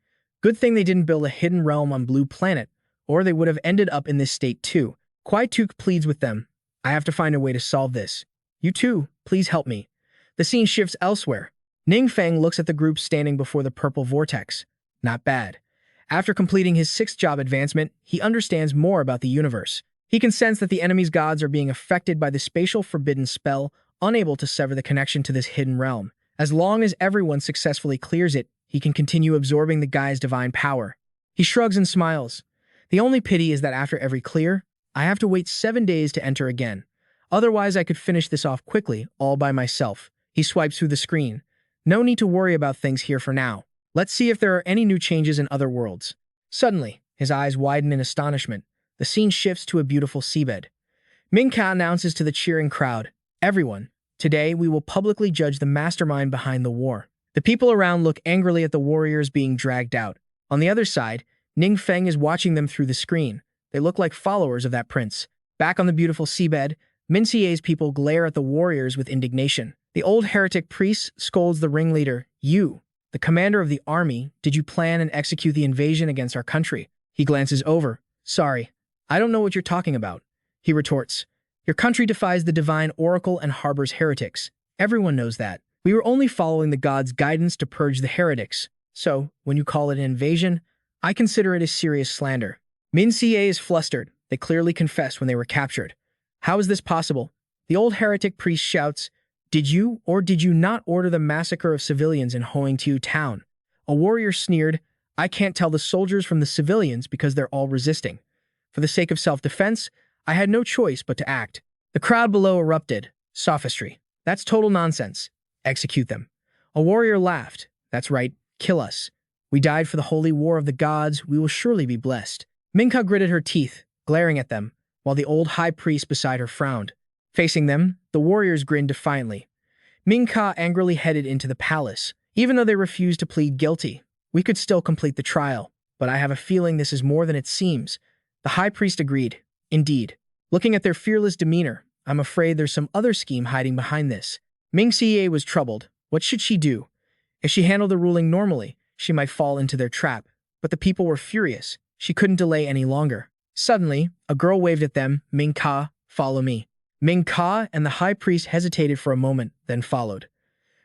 Good thing they didn't build a hidden realm on Blue Planet, or they would have ended up in this state too. Kwai Tuk pleads with them. I have to find a way to solve this. You too, please help me. The scene shifts elsewhere. Ning Feng looks at the group standing before the purple vortex. Not bad. After completing his 6th job advancement, he understands more about the universe. He can sense that the enemy's gods are being affected by the spatial forbidden spell, unable to sever the connection to this hidden realm. As long as everyone successfully clears it, he can continue absorbing the guy's divine power. He shrugs and smiles. The only pity is that after every clear, I have to wait 7 days to enter again. Otherwise, I could finish this off quickly, all by myself. He swipes through the screen. No need to worry about things here for now. Let's see if there are any new changes in other worlds. Suddenly, his eyes widen in astonishment. The scene shifts to a beautiful seabed. Mingka announces to the cheering crowd, "Everyone, today we will publicly judge the mastermind behind the war." The people around look angrily at the warriors being dragged out. On the other side, Ning Feng is watching them through the screen. They look like followers of that prince. Back on the beautiful seabed, Mincier's people glare at the warriors with indignation. The old heretic priest scolds the ringleader. "You, the commander of the army, did you plan and execute the invasion against our country?" He glances over. "Sorry, I don't know what you're talking about." He retorts, "Your country defies the divine oracle and harbors heretics. Everyone knows that. We were only following the gods' guidance to purge the heretics. So, when you call it an invasion, I consider it a serious slander." Mincier is flustered. They clearly confessed when they were captured. "How is this possible?" The old heretic priest shouts, "Did you or did you not order the massacre of civilians in Hoingtiu town?" A warrior sneered, "I can't tell the soldiers from the civilians because they're all resisting. For the sake of self-defense, I had no choice but to act." The crowd below erupted. "Sophistry. That's total nonsense. Execute them." A warrior laughed. "That's right. Kill us. We died for the holy war of the gods. We will surely be blessed." Minka gritted her teeth, glaring at them, while the old high priest beside her frowned. Facing them, the warriors grinned defiantly. Minka angrily headed into the palace. Even though they refused to plead guilty, "We could still complete the trial, but I have a feeling this is more than it seems." The high priest agreed. "Indeed. Looking at their fearless demeanor, I'm afraid there's some other scheme hiding behind this." Ming Xie was troubled. What should she do? If she handled the ruling normally, she might fall into their trap. But the people were furious. She couldn't delay any longer. Suddenly, a girl waved at them. "Ming Ka, follow me." Ming Ka and the high priest hesitated for a moment, then followed.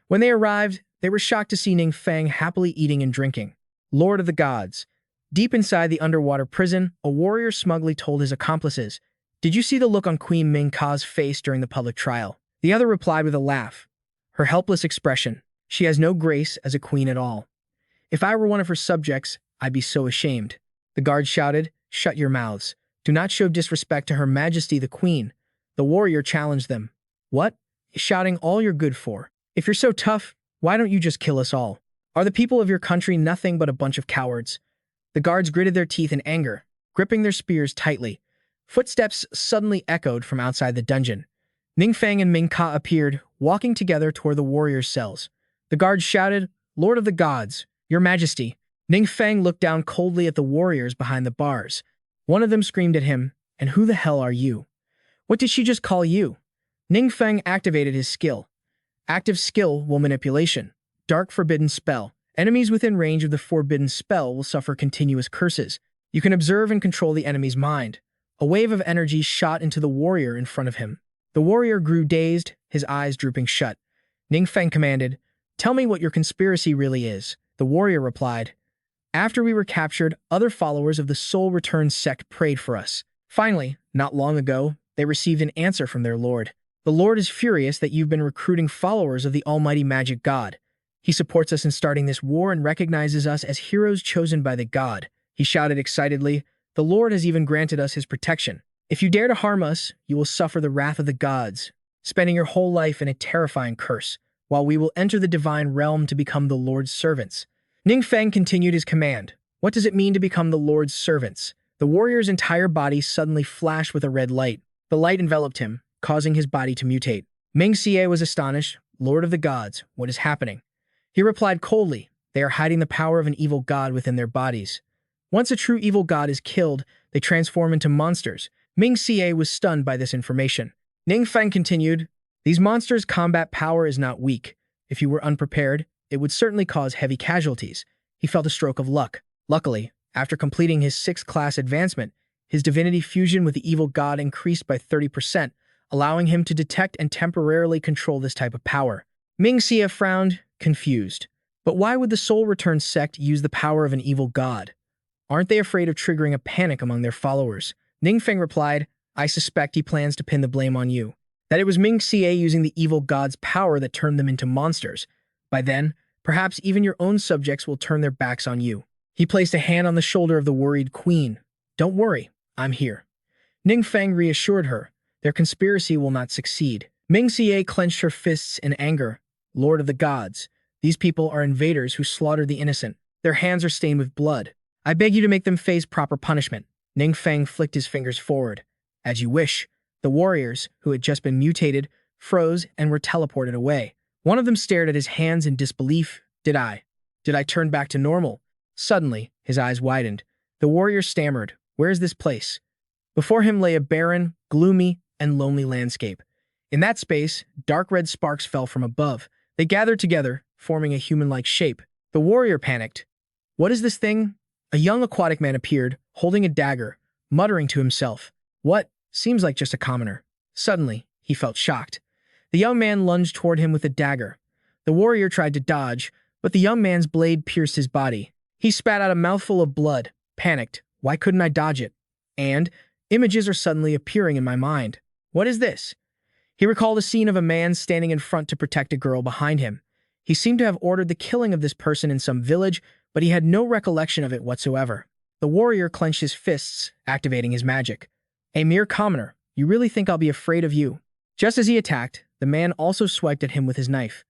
When they arrived, they were shocked to see Ning Feng happily eating and drinking. Lord of the gods. Deep inside the underwater prison, a warrior smugly told his accomplices, "Did you see the look on Queen Ming Ka's face during the public trial?" The other replied with a laugh. Her helpless expression. "She has no grace as a queen at all. If I were one of her subjects, I'd be so ashamed." The guard shouted, "Shut your mouths. Do not show disrespect to Her Majesty the Queen." The warrior challenged them. "What is shouting all you're good for? If you're so tough, why don't you just kill us all? Are the people of your country nothing but a bunch of cowards?" The guards gritted their teeth in anger, gripping their spears tightly. Footsteps suddenly echoed from outside the dungeon. Ning Feng and Ming Ka appeared, walking together toward the warriors' cells. The guards shouted, "Lord of the gods, your majesty." Ning Feng looked down coldly at the warriors behind the bars. One of them screamed at him, "And who the hell are you? What did she just call you?" Ning Feng activated his skill. Active skill will manipulation. Dark forbidden spell. Enemies within range of the forbidden spell will suffer continuous curses. You can observe and control the enemy's mind. A wave of energy shot into the warrior in front of him. The warrior grew dazed, his eyes drooping shut. Ning Feng commanded, "Tell me what your conspiracy really is." The warrior replied, "After we were captured, other followers of the Soul Return sect prayed for us. Finally, not long ago, they received an answer from their lord. The lord is furious that you've been recruiting followers of the almighty magic god. He supports us in starting this war and recognizes us as heroes chosen by the god." He shouted excitedly, "The lord has even granted us his protection. If you dare to harm us, you will suffer the wrath of the gods, spending your whole life in a terrifying curse, while we will enter the divine realm to become the lord's servants." Ning Feng continued his command. "What does it mean to become the lord's servants?" The warrior's entire body suddenly flashed with a red light. The light enveloped him, causing his body to mutate. Ming Xie was astonished. "Lord of the gods, what is happening?" He replied coldly, "They are hiding the power of an evil god within their bodies. Once a true evil god is killed, they transform into monsters." Ming Xie was stunned by this information. Ning Feng continued, "These monsters' combat power is not weak. If you were unprepared, it would certainly cause heavy casualties." He felt a stroke of luck. Luckily, after completing his 6th class advancement, his divinity fusion with the evil god increased by 30%, allowing him to detect and temporarily control this type of power. Ming Xie frowned, confused. But why would the Soul Return sect use the power of an evil god? Aren't they afraid of triggering a panic among their followers? Ning Feng replied, "I suspect he plans to pin the blame on you. That it was Ming Xie using the evil god's power that turned them into monsters. By then, perhaps even your own subjects will turn their backs on you." He placed a hand on the shoulder of the worried queen. "Don't worry, I'm here." Ning Feng reassured her. Their conspiracy will not succeed. Ming Xie clenched her fists in anger. "Lord of the gods, These people are invaders who slaughtered the innocent. Their hands are stained with blood. I beg you to make them face proper punishment." Ning Feng flicked his fingers forward. "As you wish." The warriors, who had just been mutated, froze and were teleported away. One of them stared at his hands in disbelief. Did I turn back to normal?" Suddenly, his eyes widened. The warrior stammered, "Where is this place?" Before him lay a barren, gloomy, and lonely landscape. In that space, dark red sparks fell from above. They gathered together, forming a human-like shape. The warrior panicked. "What is this thing?" A young aquatic man appeared, holding a dagger, muttering to himself. "What? Seems like just a commoner." Suddenly, he felt shocked. The young man lunged toward him with a dagger. The warrior tried to dodge, but the young man's blade pierced his body. He spat out a mouthful of blood, panicked. Why couldn't I dodge it? And images are suddenly appearing in my mind. What is this? He recalled a scene of a man standing in front to protect a girl behind him. He seemed to have ordered the killing of this person in some village, but he had no recollection of it whatsoever. The warrior clenched his fists, activating his magic. "A mere commoner. You really think I'll be afraid of you?" Just as he attacked, the man also swiped at him with his knife.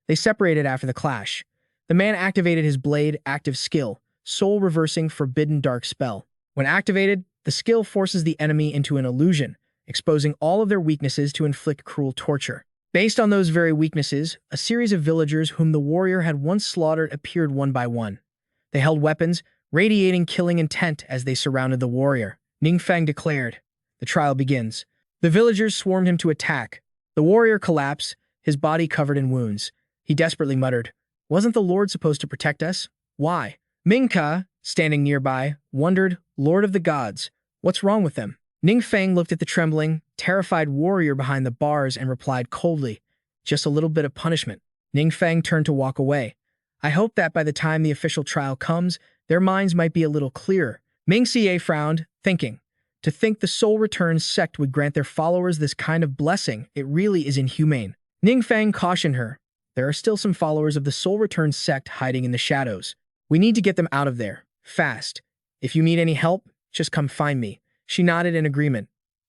They separated after the clash. The man activated his blade active skill, soul reversing forbidden dark spell. When activated, the skill forces the enemy into an illusion, exposing all of their weaknesses to inflict cruel torture. Based on those very weaknesses, a series of villagers whom the warrior had once slaughtered appeared one by one. They held weapons, radiating killing intent as they surrounded the warrior. Ning Feng declared, "The trial begins." The villagers swarmed him to attack. The warrior collapsed, his body covered in wounds. He desperately muttered, "Wasn't the Lord supposed to protect us? Why?" Mingka, standing nearby, wondered, "Lord of the gods, what's wrong with them?" Ning Feng looked at the trembling, terrified warrior behind the bars and replied coldly, "Just a little bit of punishment." Ning Feng turned to walk away. "I hope that by the time the official trial comes, their minds might be a little clearer." Ming Xie frowned, thinking, "To think the Soul Return sect would grant their followers this kind of blessing, it really is inhumane." Ning Feng cautioned her, "There are still some followers of the Soul Return sect hiding in the shadows. We need to get them out of there, fast. If you need any help, just come find me." She nodded in agreement.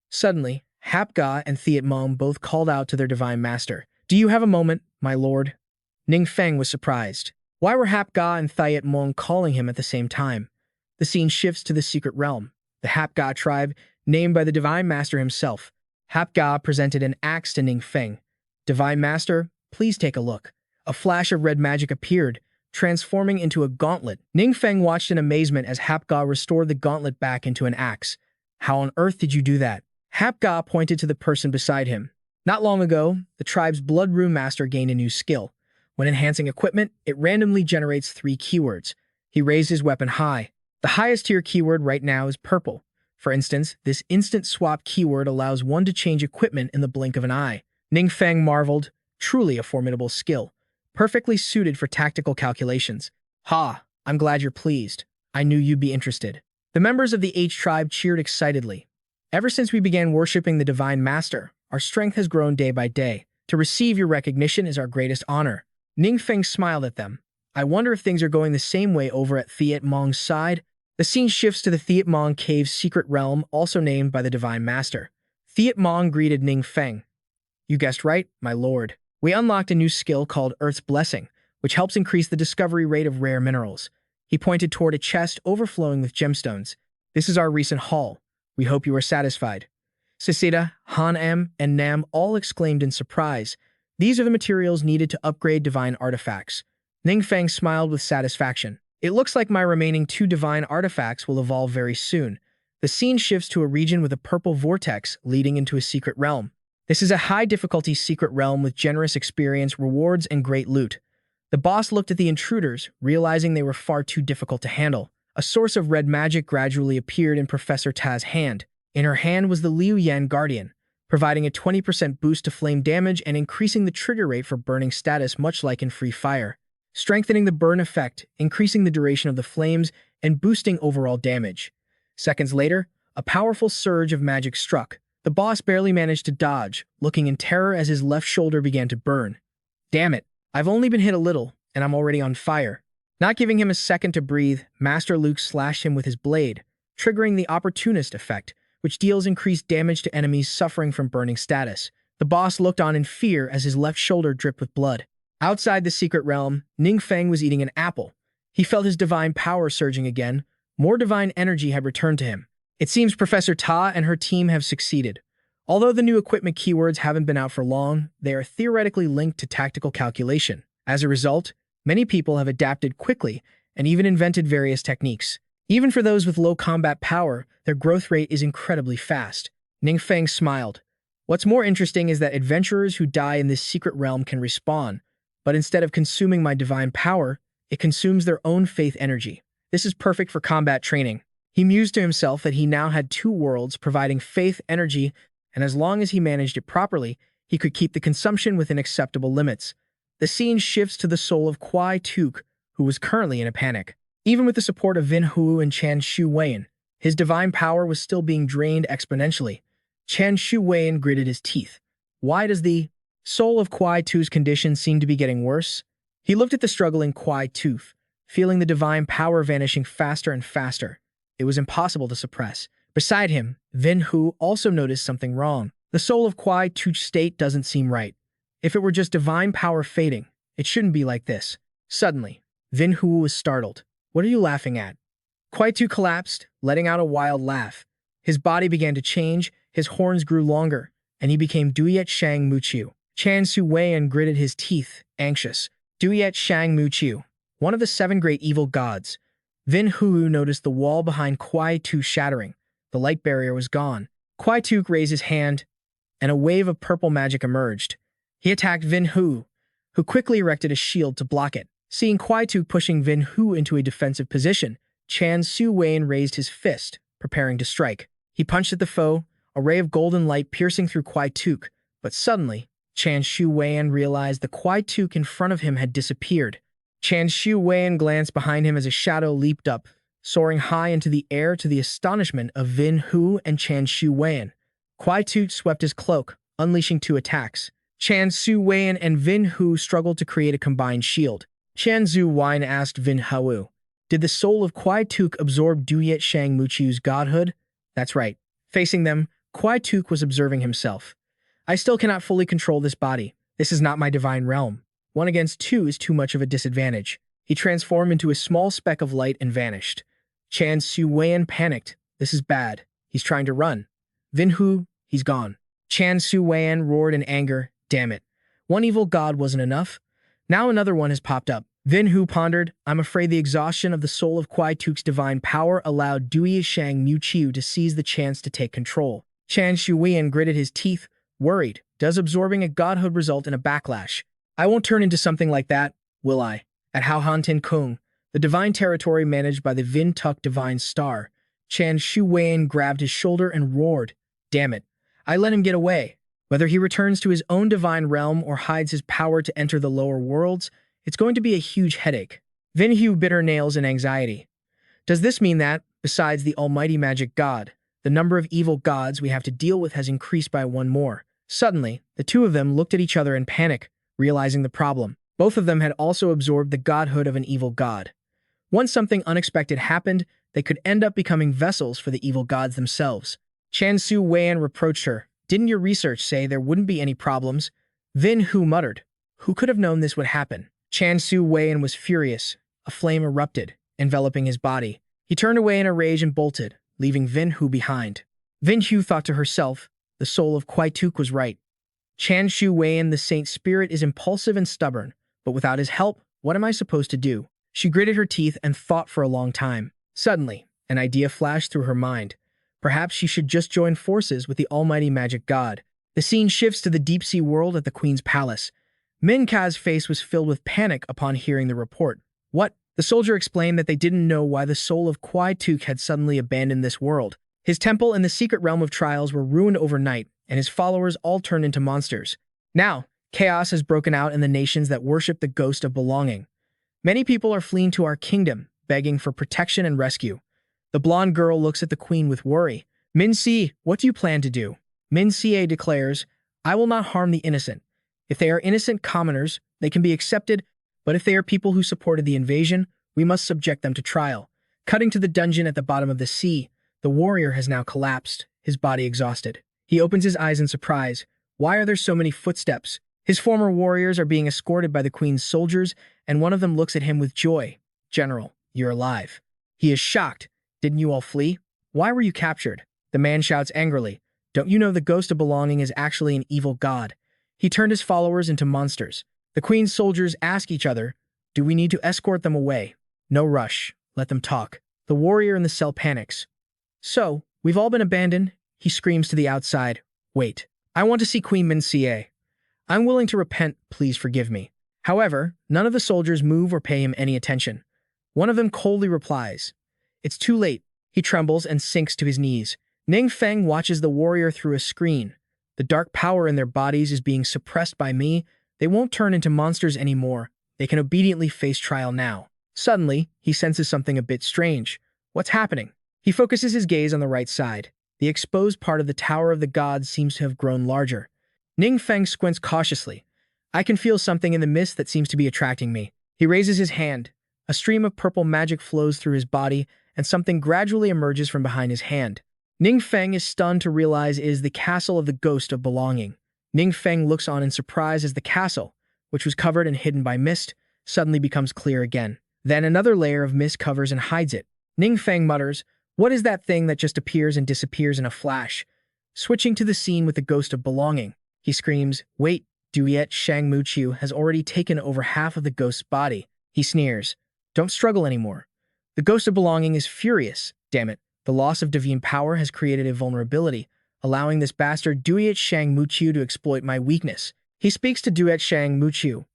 Suddenly, Hapga and Thiet Mong both called out to their divine master. "Do you have a moment, my lord?" Ning Feng was surprised. Why were Hapga and Thiet Mong calling him at the same time? The scene shifts to the secret realm. The Hapga tribe, named by the divine master himself. Hapga presented an axe to Ning Feng. "Divine master, please take a look." A flash of red magic appeared, transforming into a gauntlet. Ning Feng watched in amazement as Hapga restored the gauntlet back into an axe. "How on earth did you do that?" Hapga pointed to the person beside him. "Not long ago, the tribe's Blood Rune Master gained a new skill. When enhancing equipment, it randomly generates 3 keywords. He raised his weapon high. The highest tier keyword right now is purple. For instance, this instant swap keyword allows one to change equipment in the blink of an eye." Ning Feng marveled, truly a formidable skill, perfectly suited for tactical calculations. "Ha, I'm glad you're pleased. I knew you'd be interested." The members of the H tribe cheered excitedly. "Ever since we began worshipping the Divine Master, our strength has grown day by day. To receive your recognition is our greatest honor." Ning Feng smiled at them. "I wonder if things are going the same way over at Thiet Mong's side." The scene shifts to the Thiet Mong Cave's secret realm, also named by the Divine Master. Thiet Mong greeted Ning Feng. "You guessed right, my lord. We unlocked a new skill called Earth's Blessing, which helps increase the discovery rate of rare minerals." He pointed toward a chest overflowing with gemstones. "This is our recent haul. We hope you are satisfied." Sisida, Han Em, and Nam all exclaimed in surprise. These are the materials needed to upgrade divine artifacts. Ning Feng smiled with satisfaction. "It looks like my remaining 2 divine artifacts will evolve very soon." The scene shifts to a region with a purple vortex leading into a secret realm. This is a high-difficulty secret realm with generous experience, rewards, and great loot. The boss looked at the intruders, realizing they were far too difficult to handle. A source of red magic gradually appeared in Professor Ta's hand. In her hand was the Liu Yan Guardian, providing a 20% boost to flame damage and increasing the trigger rate for burning status much like in Free Fire, strengthening the burn effect, increasing the duration of the flames, and boosting overall damage. Seconds later, a powerful surge of magic struck. The boss barely managed to dodge, looking in terror as his left shoulder began to burn. "Damn it, I've only been hit a little, and I'm already on fire." Not giving him a second to breathe, Master Luke slashed him with his blade, triggering the Opportunist effect, which deals increased damage to enemies suffering from burning status. The boss looked on in fear as his left shoulder dripped with blood. Outside the secret realm, Ning Feng was eating an apple. He felt his divine power surging again. More divine energy had returned to him. It seems Professor Ta and her team have succeeded. Although the new equipment keywords haven't been out for long, they are theoretically linked to tactical calculation. As a result, many people have adapted quickly and even invented various techniques. Even for those with low combat power, their growth rate is incredibly fast. Ning Feng smiled. What's more interesting is that adventurers who die in this secret realm can respawn, but instead of consuming my divine power, it consumes their own faith energy. This is perfect for combat training. He mused to himself that he now had two worlds providing faith energy, and as long as he managed it properly, he could keep the consumption within acceptable limits. The scene shifts to the soul of Kwai Tuk, who was currently in a panic. Even with the support of Vin Hu and Chan Shu Weian, his divine power was still being drained exponentially. Chan Shu Weian gritted his teeth. Why does the soul of Kwai Tuk's condition seem to be getting worse? He looked at the struggling Kwai Tuk, feeling the divine power vanishing faster and faster. It was impossible to suppress. Beside him, Vin Hu also noticed something wrong. The soul of Kwai Tuk's state doesn't seem right. If it were just divine power fading, it shouldn't be like this. Suddenly, Vin Hu was startled. What are you laughing at? Kwai Tuk collapsed, letting out a wild laugh. His body began to change, his horns grew longer, and he became Duyet Shang Muqiu. Chan Su Weian gritted his teeth, anxious. Duyet Shang Muqiu, one of the seven great evil gods. Vin Hu noticed the wall behind Kwai Tuk shattering. The light barrier was gone. Kwai Tuk raised his hand, and a wave of purple magic emerged. He attacked Vin Hu, who quickly erected a shield to block it. Seeing Kwai Tuk pushing Vin Hu into a defensive position, Chan Su Weian raised his fist, preparing to strike. He punched at the foe, a ray of golden light piercing through Kwai Tuk, but suddenly, Chan Shu Weian realized the Kwai Tuk in front of him had disappeared. Chan Shu Weian glanced behind him as a shadow leaped up, soaring high into the air to the astonishment of Vin Hu and Chan Shu Weian. Kwai Tuk swept his cloak, unleashing two attacks. Chan Su Weian and Vin Hu struggled to create a combined shield. Chan Zu Weian asked Vin Hu, "Did the soul of Kwai Tuk absorb Duyet Shang Muqiu's godhood?" That's right. Facing them, Kwai Tuk was observing himself. "I still cannot fully control this body. This is not my divine realm. 1 against 2 is too much of a disadvantage." He transformed into a small speck of light and vanished. Chan Su Weian panicked. "This is bad. He's trying to run." Vin Hu, he's gone. Chan Su Weian roared in anger. Damn it. One evil god wasn't enough. Now another one has popped up. Vin Hu pondered, "I'm afraid the exhaustion of the soul of Kwai Tuk's divine power allowed Dui Shang Muqiu to seize the chance to take control." Chan Shuian gritted his teeth, worried. Does absorbing a godhood result in a backlash? "I won't turn into something like that, will I?" At Hao Han Tin Kung, the divine territory managed by the Vin Tuk divine star, Chan Shuian grabbed his shoulder and roared, "Damn it. I let him get away." Whether he returns to his own divine realm or hides his power to enter the lower worlds, it's going to be a huge headache. Vin Hu bit her nails in anxiety. Does this mean that, besides the almighty magic god, the number of evil gods we have to deal with has increased by one more? Suddenly, the two of them looked at each other in panic, realizing the problem. Both of them had also absorbed the godhood of an evil god. Once something unexpected happened, they could end up becoming vessels for the evil gods themselves. Chan Su Weian reproached her. "Didn't your research say there wouldn't be any problems?" Vin Hu muttered. Who could have known this would happen? Chan Su Weian was furious. A flame erupted, enveloping his body. He turned away in a rage and bolted, leaving Vin Hu behind. Vin Hu thought to herself, the soul of Kwai Tuk was right. Chan Shu Weian, the saint spirit, is impulsive and stubborn, but without his help, what am I supposed to do? She gritted her teeth and thought for a long time. Suddenly, an idea flashed through her mind. Perhaps she should just join forces with the almighty magic god. The scene shifts to the deep-sea world at the queen's palace. Min Ka's face was filled with panic upon hearing the report. What? The soldier explained that they didn't know why the soul of Kwai Tuk had suddenly abandoned this world. His temple and the secret realm of trials were ruined overnight, and his followers all turned into monsters. Now, chaos has broken out in the nations that worship the ghost of belonging. Many people are fleeing to our kingdom, begging for protection and rescue. The blonde girl looks at the queen with worry. "Min Si, what do you plan to do?" Min Sie declares, "I will not harm the innocent. If they are innocent commoners, they can be accepted, but if they are people who supported the invasion, we must subject them to trial." Cutting to the dungeon at the bottom of the sea, the warrior has now collapsed, his body exhausted. He opens his eyes in surprise. Why are there so many footsteps? His former warriors are being escorted by the queen's soldiers, and one of them looks at him with joy. "General, you're alive." He is shocked. "Didn't you all flee? Why were you captured?" The man shouts angrily. "Don't you know the ghost of belonging is actually an evil god? He turned his followers into monsters." The queen's soldiers ask each other, "Do we need to escort them away?" "No rush. Let them talk." The warrior in the cell panics. "So, we've all been abandoned?" He screams to the outside. "Wait. I want to see Queen Minxie. I'm willing to repent, please forgive me." However, none of the soldiers move or pay him any attention. One of them coldly replies, "It's too late." He trembles and sinks to his knees. Ning Feng watches the warrior through a screen. "The dark power in their bodies is being suppressed by me. They won't turn into monsters anymore. They can obediently face trial now." Suddenly, he senses something a bit strange. What's happening? He focuses his gaze on the right side. The exposed part of the Tower of the Gods seems to have grown larger. Ning Feng squints cautiously. "I can feel something in the mist that seems to be attracting me." He raises his hand. A stream of purple magic flows through his body, and something gradually emerges from behind his hand. Ning Feng is stunned to realize it is the castle of the ghost of belonging. Ning Feng looks on in surprise as the castle, which was covered and hidden by mist, suddenly becomes clear again. Then another layer of mist covers and hides it. Ning Feng mutters, "What is that thing that just appears and disappears in a flash?" Switching to the scene with the ghost of belonging, he screams, "Wait, Duyet Shang Muqiu has already taken over half of the ghost's body." He sneers, "Don't struggle anymore." The ghost of belonging is furious. Damn it, the loss of divine power has created a vulnerability, allowing this bastard Duyet Shang Muqiu to exploit my weakness. He speaks to Duyet Shang Muqiu.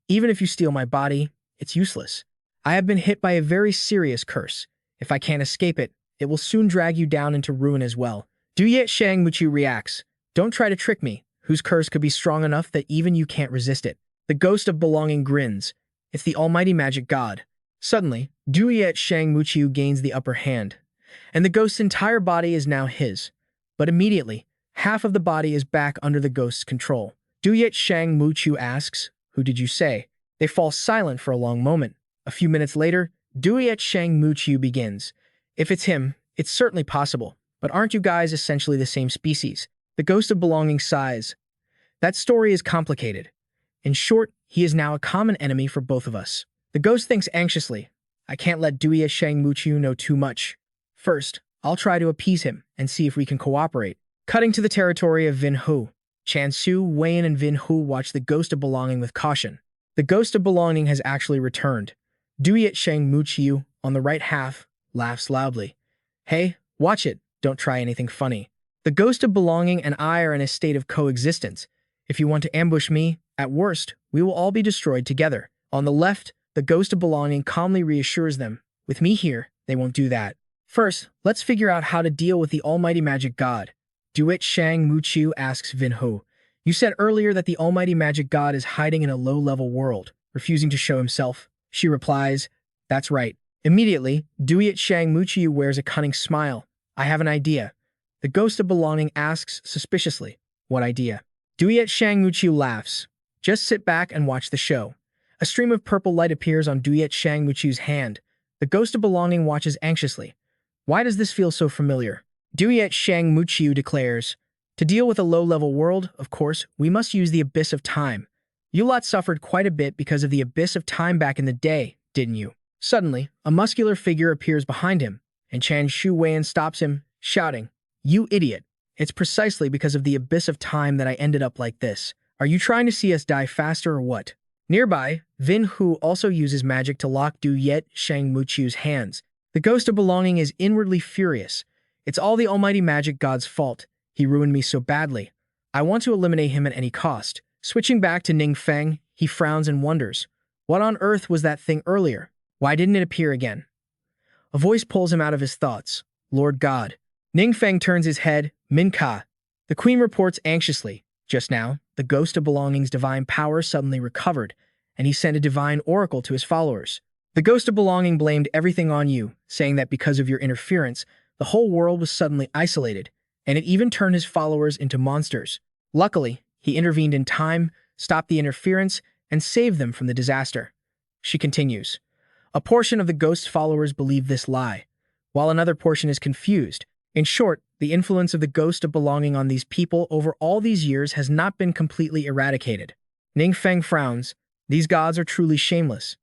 "Even if you steal my body, it's useless. I have been hit by a very serious curse. If I can't escape it, it will soon drag you down into ruin as well." Duyet Shang Muqiu reacts, "Don't try to trick me. Whose curse could be strong enough that even you can't resist it?" The ghost of belonging grins. "It's the almighty magic god." Suddenly, Duyet Shang Muqiu gains the upper hand, and the ghost's entire body is now his. But immediately, half of the body is back under the ghost's control. Duyet Shang Muqiu asks, "Who did you say?" They fall silent for a long moment. A few minutes later, Duyet Shang Muqiu begins. "If it's him, it's certainly possible. But aren't you guys essentially the same species?" The ghost of belonging sighs. "That story is complicated. In short, he is now a common enemy for both of us." The ghost thinks anxiously. "I can't let Duyet Shang Muqiu know too much. First, I'll try to appease him and see if we can cooperate." Cutting to the territory of Vin Hu. Chan Su, Wayne, and Vin Hu watch the ghost of belonging with caution. The ghost of belonging has actually returned. Duyet Shang Muqiu, on the right half, laughs loudly. "Hey, watch it. Don't try anything funny. The ghost of belonging and I are in a state of coexistence. If you want to ambush me, at worst, we will all be destroyed together." On the left, the ghost of belonging calmly reassures them. "With me here, they won't do that. First, let's figure out how to deal with the almighty magic god." Duyet Shang Muqiu asks Vin Hu, "You said earlier that the almighty magic god is hiding in a low-level world, refusing to show himself." She replies, "That's right." Immediately, Duyet Shang Muqiu wears a cunning smile. "I have an idea." The ghost of belonging asks suspiciously, "What idea?" Duyet Shang Muqiu laughs. "Just sit back and watch the show." A stream of purple light appears on Duyet Shang Muqiu's hand. The ghost of belonging watches anxiously. "Why does this feel so familiar?" Duyet Shang Muqiu declares, "To deal with a low-level world, of course, we must use the Abyss of Time. You lot suffered quite a bit because of the Abyss of Time back in the day, didn't you?" Suddenly, a muscular figure appears behind him, and Chan Shu Wan stops him, shouting, "You idiot! It's precisely because of the Abyss of Time that I ended up like this. Are you trying to see us die faster or what?" Nearby, Vin Hu also uses magic to lock Duyet Shang Muqiu's hands. The ghost of belonging is inwardly furious. "It's all the almighty magic god's fault. He ruined me so badly. I want to eliminate him at any cost." Switching back to Ning Feng, he frowns and wonders, what on earth was that thing earlier? Why didn't it appear again? A voice pulls him out of his thoughts. "Lord God." Ning Feng turns his head. "Minka." The queen reports anxiously. Just now, the ghost of belonging's divine power suddenly recovered, and he sent a divine oracle to his followers. The ghost of belonging blamed everything on you, saying that because of your interference, the whole world was suddenly isolated, and it even turned his followers into monsters. Luckily, he intervened in time, stopped the interference, and saved them from the disaster. She continues. A portion of the ghost's followers believe this lie, while another portion is confused. In short, the influence of the ghost of belonging on these people over all these years has not been completely eradicated. Ning Feng frowns. These gods are truly shameless.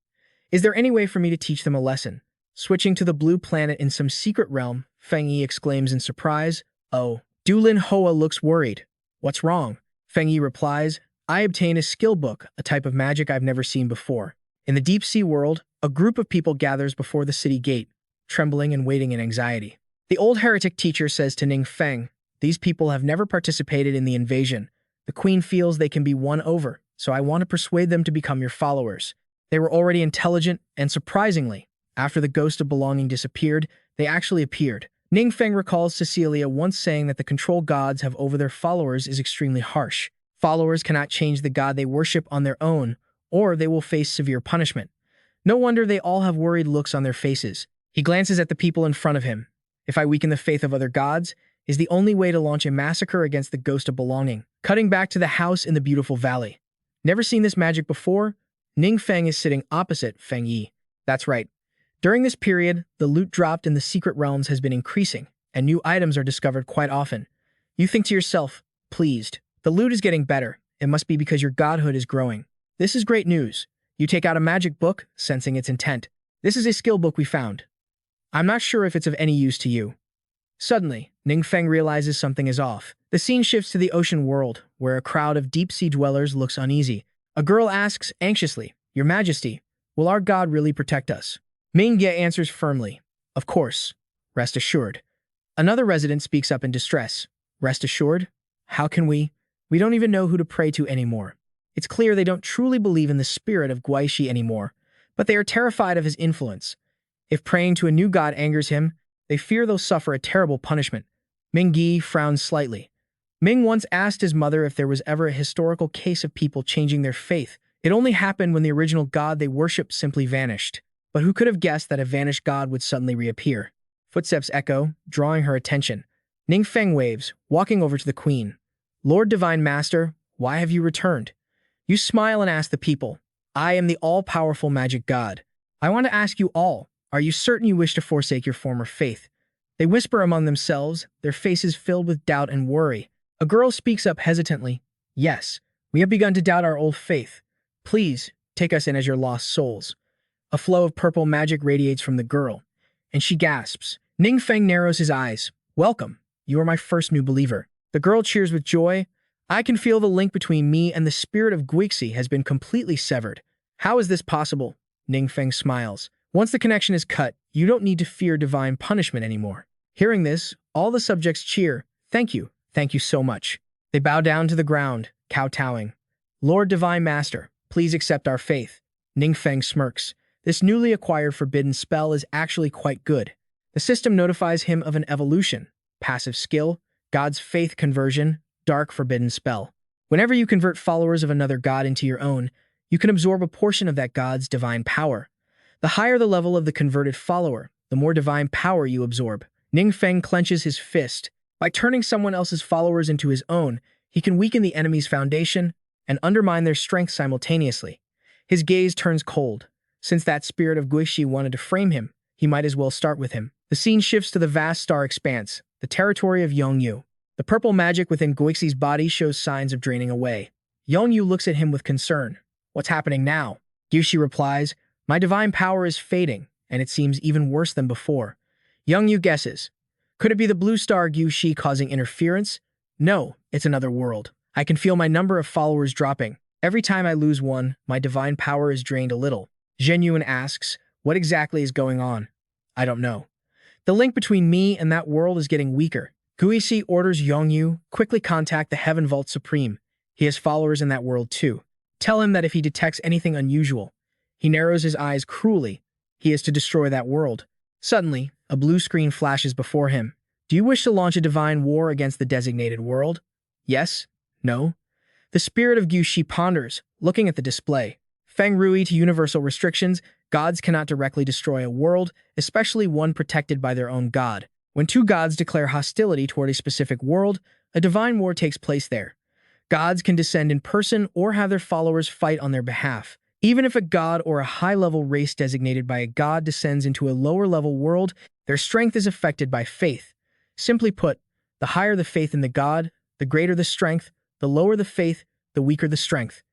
Is there any way for me to teach them a lesson? Switching to the blue planet in some secret realm, Feng Yi exclaims in surprise. Oh, Dulin Hoa looks worried. What's wrong? Feng Yi replies, I obtain a skill book, a type of magic I've never seen before. In the deep sea world, a group of people gathers before the city gate, trembling and waiting in anxiety. The old heretic teacher says to Ning Feng, these people have never participated in the invasion. The queen feels they can be won over, so I want to persuade them to become your followers. They were already intelligent, and surprisingly, after the ghost of belonging disappeared, they actually appeared. Ning Feng recalls Cecilia once saying that the control gods have over their followers is extremely harsh. Followers cannot change the god they worship on their own, or they will face severe punishment. No wonder they all have worried looks on their faces. He glances at the people in front of him. If I weaken the faith of other gods, is the only way to launch a massacre against the ghost of belonging. Cutting back to the house in the beautiful valley. Never seen this magic before? Ning Feng is sitting opposite Feng Yi. That's right. During this period, the loot dropped in the secret realms has been increasing, and new items are discovered quite often. You think to yourself, pleased. The loot is getting better. It must be because your godhood is growing. This is great news. You take out a magic book, sensing its intent. This is a skill book we found. I'm not sure if it's of any use to you. Suddenly, Ning Feng realizes something is off. The scene shifts to the ocean world, where a crowd of deep-sea dwellers looks uneasy. A girl asks anxiously, Your Majesty, will our god really protect us? Ming Ye answers firmly, Of course. Rest assured. Another resident speaks up in distress. Rest assured? How can we? We don't even know who to pray to anymore. It's clear they don't truly believe in the spirit of Guaishi anymore, but they are terrified of his influence. If praying to a new god angers him, they fear they'll suffer a terrible punishment. Ming Yi frowns slightly. Ming once asked his mother if there was ever a historical case of people changing their faith. It only happened when the original god they worshipped simply vanished. But who could have guessed that a vanished god would suddenly reappear? Footsteps echo, drawing her attention. Ning Feng waves, walking over to the queen. Lord Divine Master, why have you returned? You smile and ask the people, I am the all-powerful magic god. I want to ask you all, are you certain you wish to forsake your former faith? They whisper among themselves, their faces filled with doubt and worry. A girl speaks up hesitantly. Yes, we have begun to doubt our old faith. Please, take us in as your lost souls. A flow of purple magic radiates from the girl, and she gasps. Ning Feng narrows his eyes. Welcome, you are my first new believer. The girl cheers with joy. I can feel the link between me and the spirit of Guixi has been completely severed. How is this possible? Ning Feng smiles. Once the connection is cut, you don't need to fear divine punishment anymore. Hearing this, all the subjects cheer. Thank you so much. They bow down to the ground, kowtowing. Lord Divine Master, please accept our faith. Ning Feng smirks. This newly acquired forbidden spell is actually quite good. The system notifies him of an evolution, passive skill, God's faith conversion, dark forbidden spell. Whenever you convert followers of another god into your own, you can absorb a portion of that god's divine power. The higher the level of the converted follower, the more divine power you absorb. Ning Feng clenches his fist. By turning someone else's followers into his own, he can weaken the enemy's foundation and undermine their strength simultaneously. His gaze turns cold. Since that spirit of Guixi wanted to frame him, he might as well start with him. The scene shifts to the vast star expanse, the territory of Yongyu. The purple magic within Guixi's body shows signs of draining away. Yongyu looks at him with concern. What's happening now? Guixi replies, My divine power is fading, and it seems even worse than before. Yongyu guesses. Could it be the blue star Guixi causing interference? No, it's another world. I can feel my number of followers dropping. Every time I lose one, my divine power is drained a little. Zhenyuan asks, What exactly is going on? I don't know. The link between me and that world is getting weaker. Guixi orders Yongyu quickly contact the Heaven Vault Supreme. He has followers in that world too. Tell him that if he detects anything unusual, he narrows his eyes cruelly. He is to destroy that world. Suddenly, a blue screen flashes before him. Do you wish to launch a divine war against the designated world? Yes? No? The spirit of Guixi ponders, looking at the display. Feng Rui to universal restrictions, gods cannot directly destroy a world, especially one protected by their own god. When two gods declare hostility toward a specific world, a divine war takes place there. Gods can descend in person or have their followers fight on their behalf. Even if a god or a high-level race designated by a god descends into a lower-level world, their strength is affected by faith. Simply put, the higher the faith in the god, the greater the strength, the lower the faith, the weaker the strength.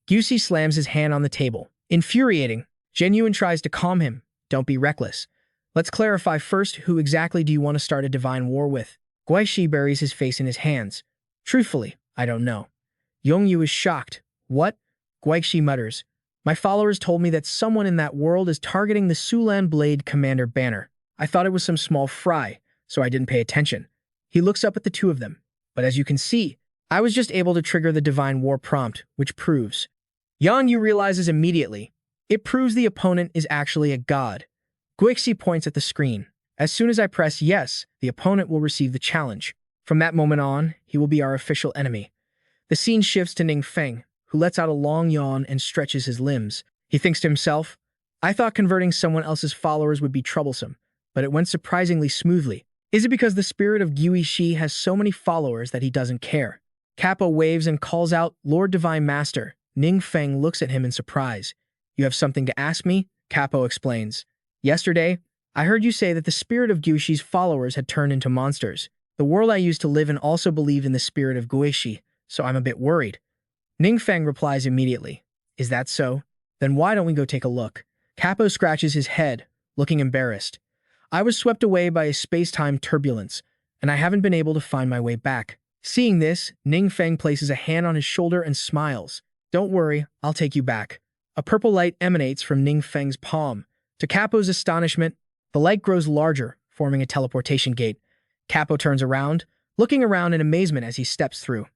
Gyusi slams his hand on the table. Infuriating. Genuine tries to calm him. Don't be reckless. Let's clarify first, who exactly do you want to start a divine war with? Guishi buries his face in his hands. Truthfully, I don't know. Yongyu is shocked. What? Guishi mutters. My followers told me that someone in that world is targeting the Sulan Blade Commander banner. I thought it was some small fry, so I didn't pay attention. He looks up at the two of them. But as you can see, I was just able to trigger the divine war prompt, which proves. Yongyu realizes immediately. It proves the opponent is actually a god. Guixi points at the screen. As soon as I press yes, the opponent will receive the challenge. From that moment on, he will be our official enemy. The scene shifts to Ning Feng, who lets out a long yawn and stretches his limbs. He thinks to himself, I thought converting someone else's followers would be troublesome, but it went surprisingly smoothly. Is it because the spirit of Guishi has so many followers that he doesn't care? Kappa waves and calls out, Lord Divine Master. Ning Feng looks at him in surprise. You have something to ask me? Capo explains. Yesterday, I heard you say that the spirit of Guishi's followers had turned into monsters. The world I used to live in also believed in the spirit of Guishi, so I'm a bit worried. Ning Feng replies immediately. Is that so? Then why don't we go take a look? Capo scratches his head, looking embarrassed. I was swept away by a space-time turbulence, and I haven't been able to find my way back. Seeing this, Ning Feng places a hand on his shoulder and smiles. Don't worry, I'll take you back. A purple light emanates from Ning Feng's palm. To Capo's astonishment, the light grows larger, forming a teleportation gate. Capo turns around, looking around in amazement as he steps through.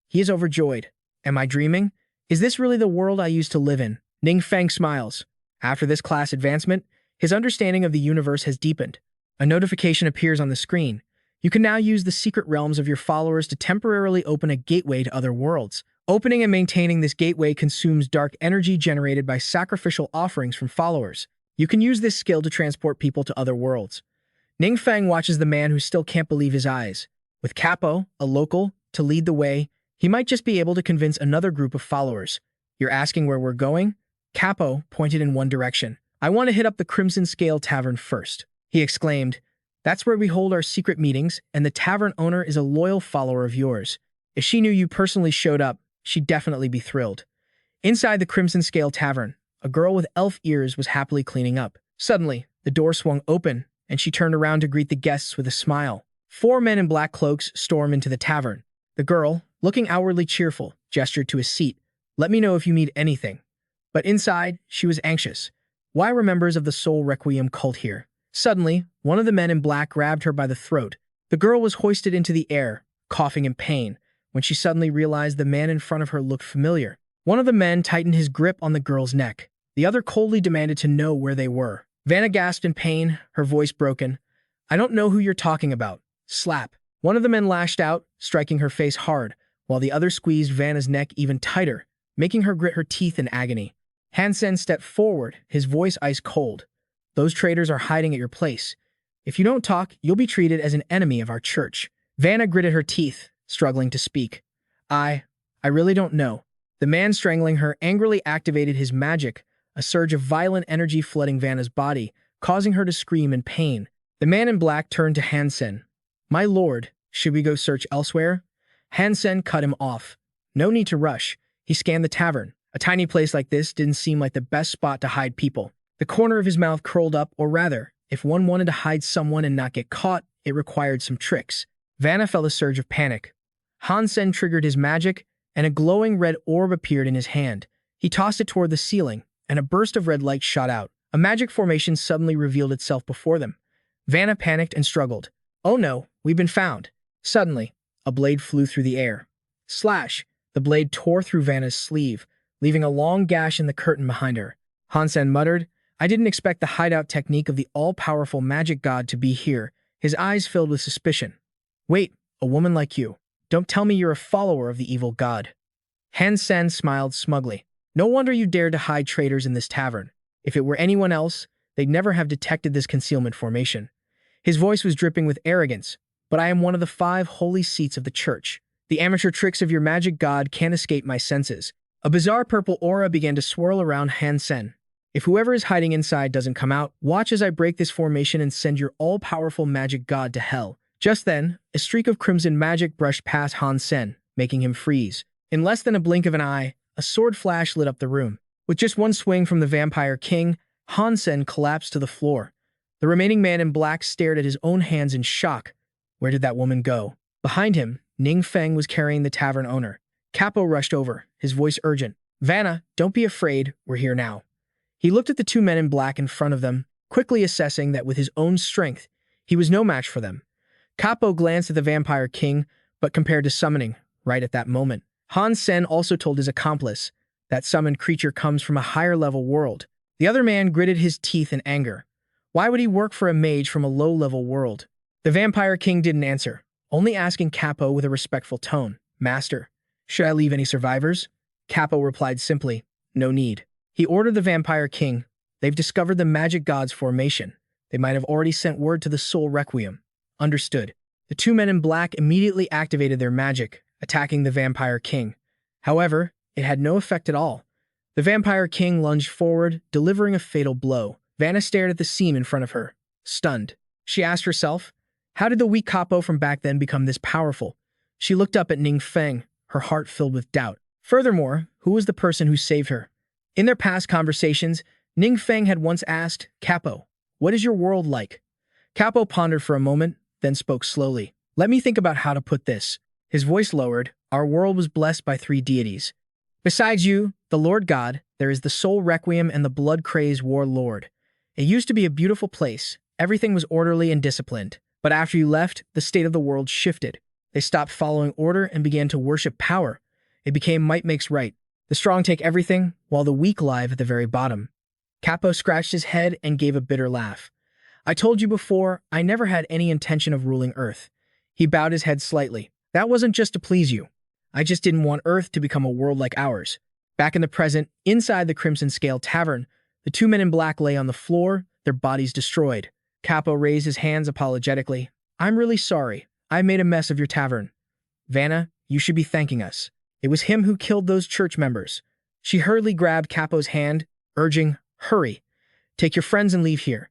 He is overjoyed. Am I dreaming? Is this really the world I used to live in? Ning Feng smiles. After this class advancement, his understanding of the universe has deepened. A notification appears on the screen. You can now use the secret realms of your followers to temporarily open a gateway to other worlds. Opening and maintaining this gateway consumes dark energy generated by sacrificial offerings from followers. You can use this skill to transport people to other worlds. Ning Feng watches the man who still can't believe his eyes. With Capo, a local, to lead the way, he might just be able to convince another group of followers. You're asking where we're going? Capo pointed in one direction. I want to hit up the Crimson Scale Tavern first, he exclaimed. That's where we hold our secret meetings, and the tavern owner is a loyal follower of yours. If she knew you personally showed up, she'd definitely be thrilled. Inside the Crimson Scale Tavern, a girl with elf ears was happily cleaning up. Suddenly, the door swung open, and she turned around to greet the guests with a smile. 4 men in black cloaks storm into the tavern. The girl, looking outwardly cheerful, gestured to a seat. Let me know if you need anything. But inside, she was anxious. Why were members of the Soul Requiem cult here? Suddenly, one of the men in black grabbed her by the throat. The girl was hoisted into the air, coughing in pain, when she suddenly realized the man in front of her looked familiar. One of the men tightened his grip on the girl's neck. The other coldly demanded to know where they were. Vanna gasped in pain, her voice broken. I don't know who you're talking about. Slap. One of the men lashed out, striking her face hard, while the other squeezed Vanna's neck even tighter, making her grit her teeth in agony. Hansen stepped forward, his voice ice cold. Those traitors are hiding at your place. If you don't talk, you'll be treated as an enemy of our church. Vanna gritted her teeth, struggling to speak. I really don't know. The man strangling her angrily activated his magic, a surge of violent energy flooding Vanna's body, causing her to scream in pain. The man in black turned to Hansen. My lord, should we go search elsewhere? Hansen cut him off. No need to rush. He scanned the tavern. A tiny place like this didn't seem like the best spot to hide people. The corner of his mouth curled up, or rather, if one wanted to hide someone and not get caught, it required some tricks. Vanna felt a surge of panic. Hansen triggered his magic, and a glowing red orb appeared in his hand. He tossed it toward the ceiling, and a burst of red light shot out. A magic formation suddenly revealed itself before them. Vanna panicked and struggled. Oh no, we've been found. Suddenly, a blade flew through the air. Slash! The blade tore through Vanna's sleeve, leaving a long gash in the curtain behind her. Hansen muttered, I didn't expect the hideout technique of the all-powerful magic god to be here, his eyes filled with suspicion. Wait, a woman like you. Don't tell me you're a follower of the evil god. Hansen smiled smugly. No wonder you dared to hide traitors in this tavern. If it were anyone else, they'd never have detected this concealment formation. His voice was dripping with arrogance, but I am one of the 5 holy seats of the church. The amateur tricks of your magic god can't escape my senses. A bizarre purple aura began to swirl around Hansen. If whoever is hiding inside doesn't come out, watch as I break this formation and send your all-powerful magic god to hell. Just then, a streak of crimson magic brushed past Hansen, making him freeze. In less than a blink of an eye, a sword flash lit up the room. With just one swing from the Vampire King, Han Sen collapsed to the floor. The remaining man in black stared at his own hands in shock. Where did that woman go? Behind him, Ning Feng was carrying the tavern owner. Capo rushed over, his voice urgent. Vanna, don't be afraid, we're here now. He looked at the two men in black in front of them, quickly assessing that with his own strength, he was no match for them. Capo glanced at the Vampire King, but compared to summoning, right at that moment. Han Sen also told his accomplice that summoned creature comes from a higher-level world. The other man gritted his teeth in anger. Why would he work for a mage from a low-level world? The Vampire King didn't answer, only asking Capo with a respectful tone. Master, should I leave any survivors? Capo replied simply, no need. He ordered the Vampire King. They've discovered the magic god's formation. They might have already sent word to the Soul Requiem. Understood. The two men in black immediately activated their magic, attacking the Vampire King. However, it had no effect at all. The Vampire King lunged forward, delivering a fatal blow. Vanna stared at the scene in front of her, stunned. She asked herself, how did the weak capo from back then become this powerful? She looked up at Ning Feng, her heart filled with doubt. Furthermore, who was the person who saved her? In their past conversations, Ning Feng had once asked, Capo, what is your world like? Capo pondered for a moment, then spoke slowly. Let me think about how to put this. His voice lowered. Our world was blessed by three deities. Besides you, the Lord God, there is the Soul Requiem and the blood-crazed War Lord. It used to be a beautiful place. Everything was orderly and disciplined. But after you left, the state of the world shifted. They stopped following order and began to worship power. It became might makes right. The strong take everything, while the weak live at the very bottom. Capo scratched his head and gave a bitter laugh. I told you before, I never had any intention of ruling Earth. He bowed his head slightly. That wasn't just to please you. I just didn't want Earth to become a world like ours. Back in the present, inside the Crimson Scale Tavern, the two men in black lay on the floor, their bodies destroyed. Capo raised his hands apologetically. I'm really sorry. I made a mess of your tavern. Vanna, you should be thanking us. It was him who killed those church members. She hurriedly grabbed Capo's hand, urging, hurry. Take your friends and leave here.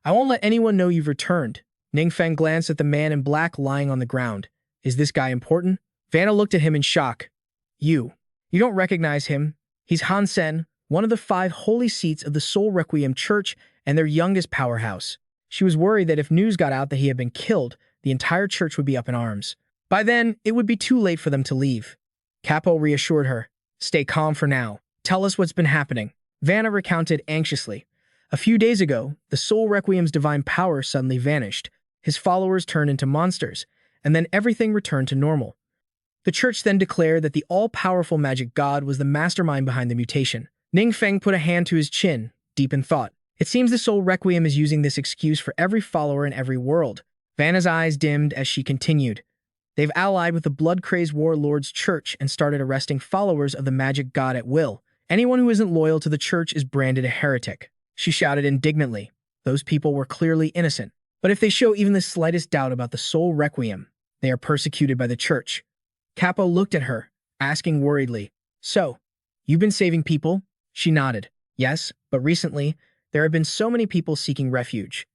I won't let anyone know you've returned. Ning Feng glanced at the man in black lying on the ground. Is this guy important? Vanna looked at him in shock. You don't recognize him. He's Han Sen, one of the 5 holy seats of the Soul Requiem Church and their youngest powerhouse. She was worried that if news got out that he had been killed, the entire church would be up in arms. By then, it would be too late for them to leave. Capo reassured her. Stay calm for now. Tell us what's been happening. Vanna recounted anxiously. A few days ago, the Soul Requiem's divine power suddenly vanished. His followers turned into monsters, and then everything returned to normal. The church then declared that the all-powerful magic god was the mastermind behind the mutation. Ning Feng put a hand to his chin, deep in thought. It seems the Soul Requiem is using this excuse for every follower in every world. Vanna's eyes dimmed as she continued. They've allied with the blood-crazed warlord's church and started arresting followers of the magic god at will. Anyone who isn't loyal to the church is branded a heretic. She shouted indignantly. Those people were clearly innocent. But if they show even the slightest doubt about the Soul Requiem, they are persecuted by the church. Capo looked at her, asking worriedly, So, you've been saving people? She nodded. Yes, but recently, there have been so many people seeking refuge.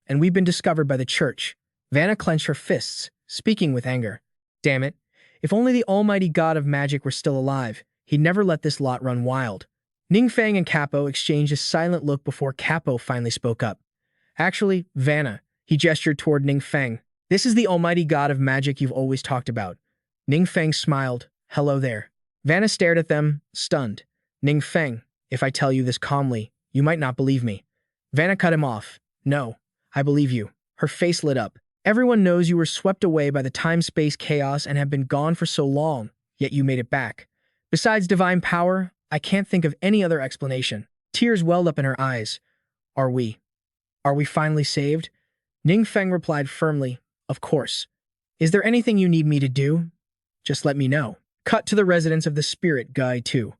And we've been discovered by the church. Vanna clenched her fists, speaking with anger. Damn it. If only the almighty god of magic were still alive, he'd never let this lot run wild. Ning Feng and Capo exchanged a silent look before Capo finally spoke up. Actually, Vanna, he gestured toward Ning Feng. This is the almighty god of magic you've always talked about. Ning Feng smiled. Hello there. Vanna stared at them, stunned. Ning Feng, if I tell you this calmly, you might not believe me. Vanna cut him off. No, I believe you. Her face lit up. Everyone knows you were swept away by the time-space chaos and have been gone for so long, yet you made it back. Besides divine power, I can't think of any other explanation. Tears welled up in her eyes. Are we finally saved? Ning Feng replied firmly, Of course. Is there anything you need me to do? Just let me know. Cut to the residence of the spirit guy too.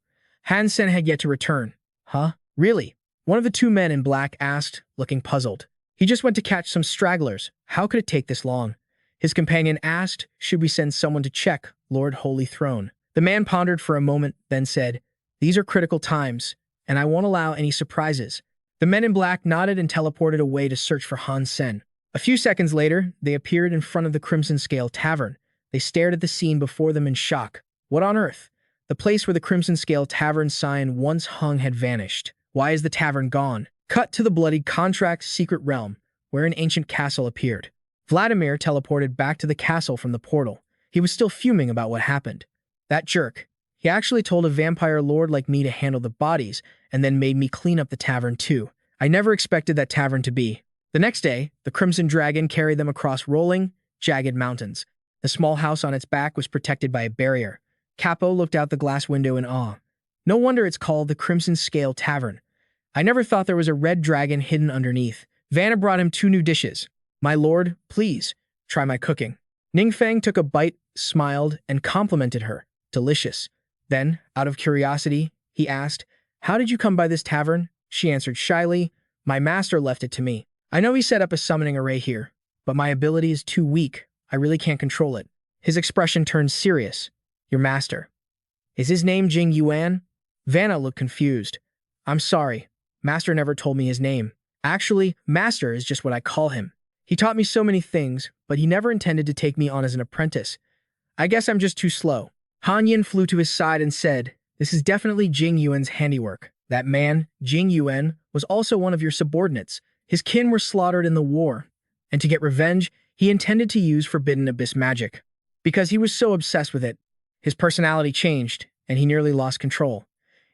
Han Sen had yet to return. Huh? Really? One of the two men in black asked, looking puzzled. He just went to catch some stragglers. How could it take this long? His companion asked, Should we send someone to check, Lord Holy Throne? The man pondered for a moment, then said, These are critical times, and I won't allow any surprises. The men in black nodded and teleported away to search for Han Sen. A few seconds later, they appeared in front of the Crimson Scale Tavern. They stared at the scene before them in shock. What on earth? The place where the Crimson Scale Tavern sign once hung had vanished. Why is the tavern gone? Cut to the bloodied contract secret realm, where an ancient castle appeared. Vladimir teleported back to the castle from the portal. He was still fuming about what happened. That jerk. He actually told a vampire lord like me to handle the bodies, and then made me clean up the tavern too. I never expected that tavern to be. The next day, the Crimson Dragon carried them across rolling, jagged mountains. The small house on its back was protected by a barrier. Capo looked out the glass window in awe. No wonder it's called the Crimson Scale Tavern. I never thought there was a red dragon hidden underneath. Vanna brought him 2 new dishes. My lord, please, try my cooking. Ning Feng took a bite, smiled, and complimented her. Delicious. Then, out of curiosity, he asked, "How did you come by this tavern?" She answered shyly, "My master left it to me. I know he set up a summoning array here, but my ability is too weak. I really can't control it." His expression turned serious. "Your master. Is his name Jing Yuan?" Vanna looked confused. "I'm sorry. Master never told me his name. Actually, master is just what I call him. He taught me so many things, but he never intended to take me on as an apprentice. I guess I'm just too slow." Han Yin flew to his side and said, "This is definitely Jing Yuan's handiwork. That man, Jing Yuan, was also one of your subordinates. His kin were slaughtered in the war, and to get revenge, he intended to use forbidden abyss magic. Because he was so obsessed with it, his personality changed, and he nearly lost control.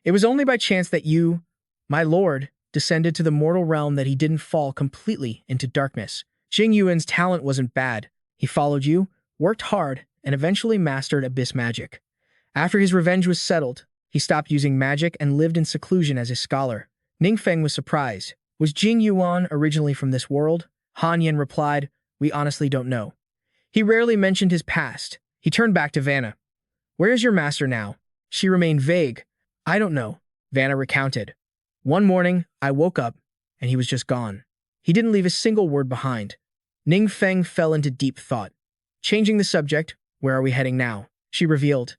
It was only by chance that you, my lord, descended to the mortal realm that he didn't fall completely into darkness. Jing Yuan's talent wasn't bad. He followed you, worked hard, and eventually mastered abyss magic. After his revenge was settled, he stopped using magic and lived in seclusion as a scholar." Ning Feng was surprised. "Was Jing Yuan originally from this world?" Han Yin replied, "We honestly don't know. He rarely mentioned his past." He turned back to Vanna. "Where is your master now?" She remained vague. "I don't know," Vanna recounted. "One morning, I woke up, and he was just gone. He didn't leave a single word behind." Ning Feng fell into deep thought. Changing the subject, "Where are we heading now?" She revealed,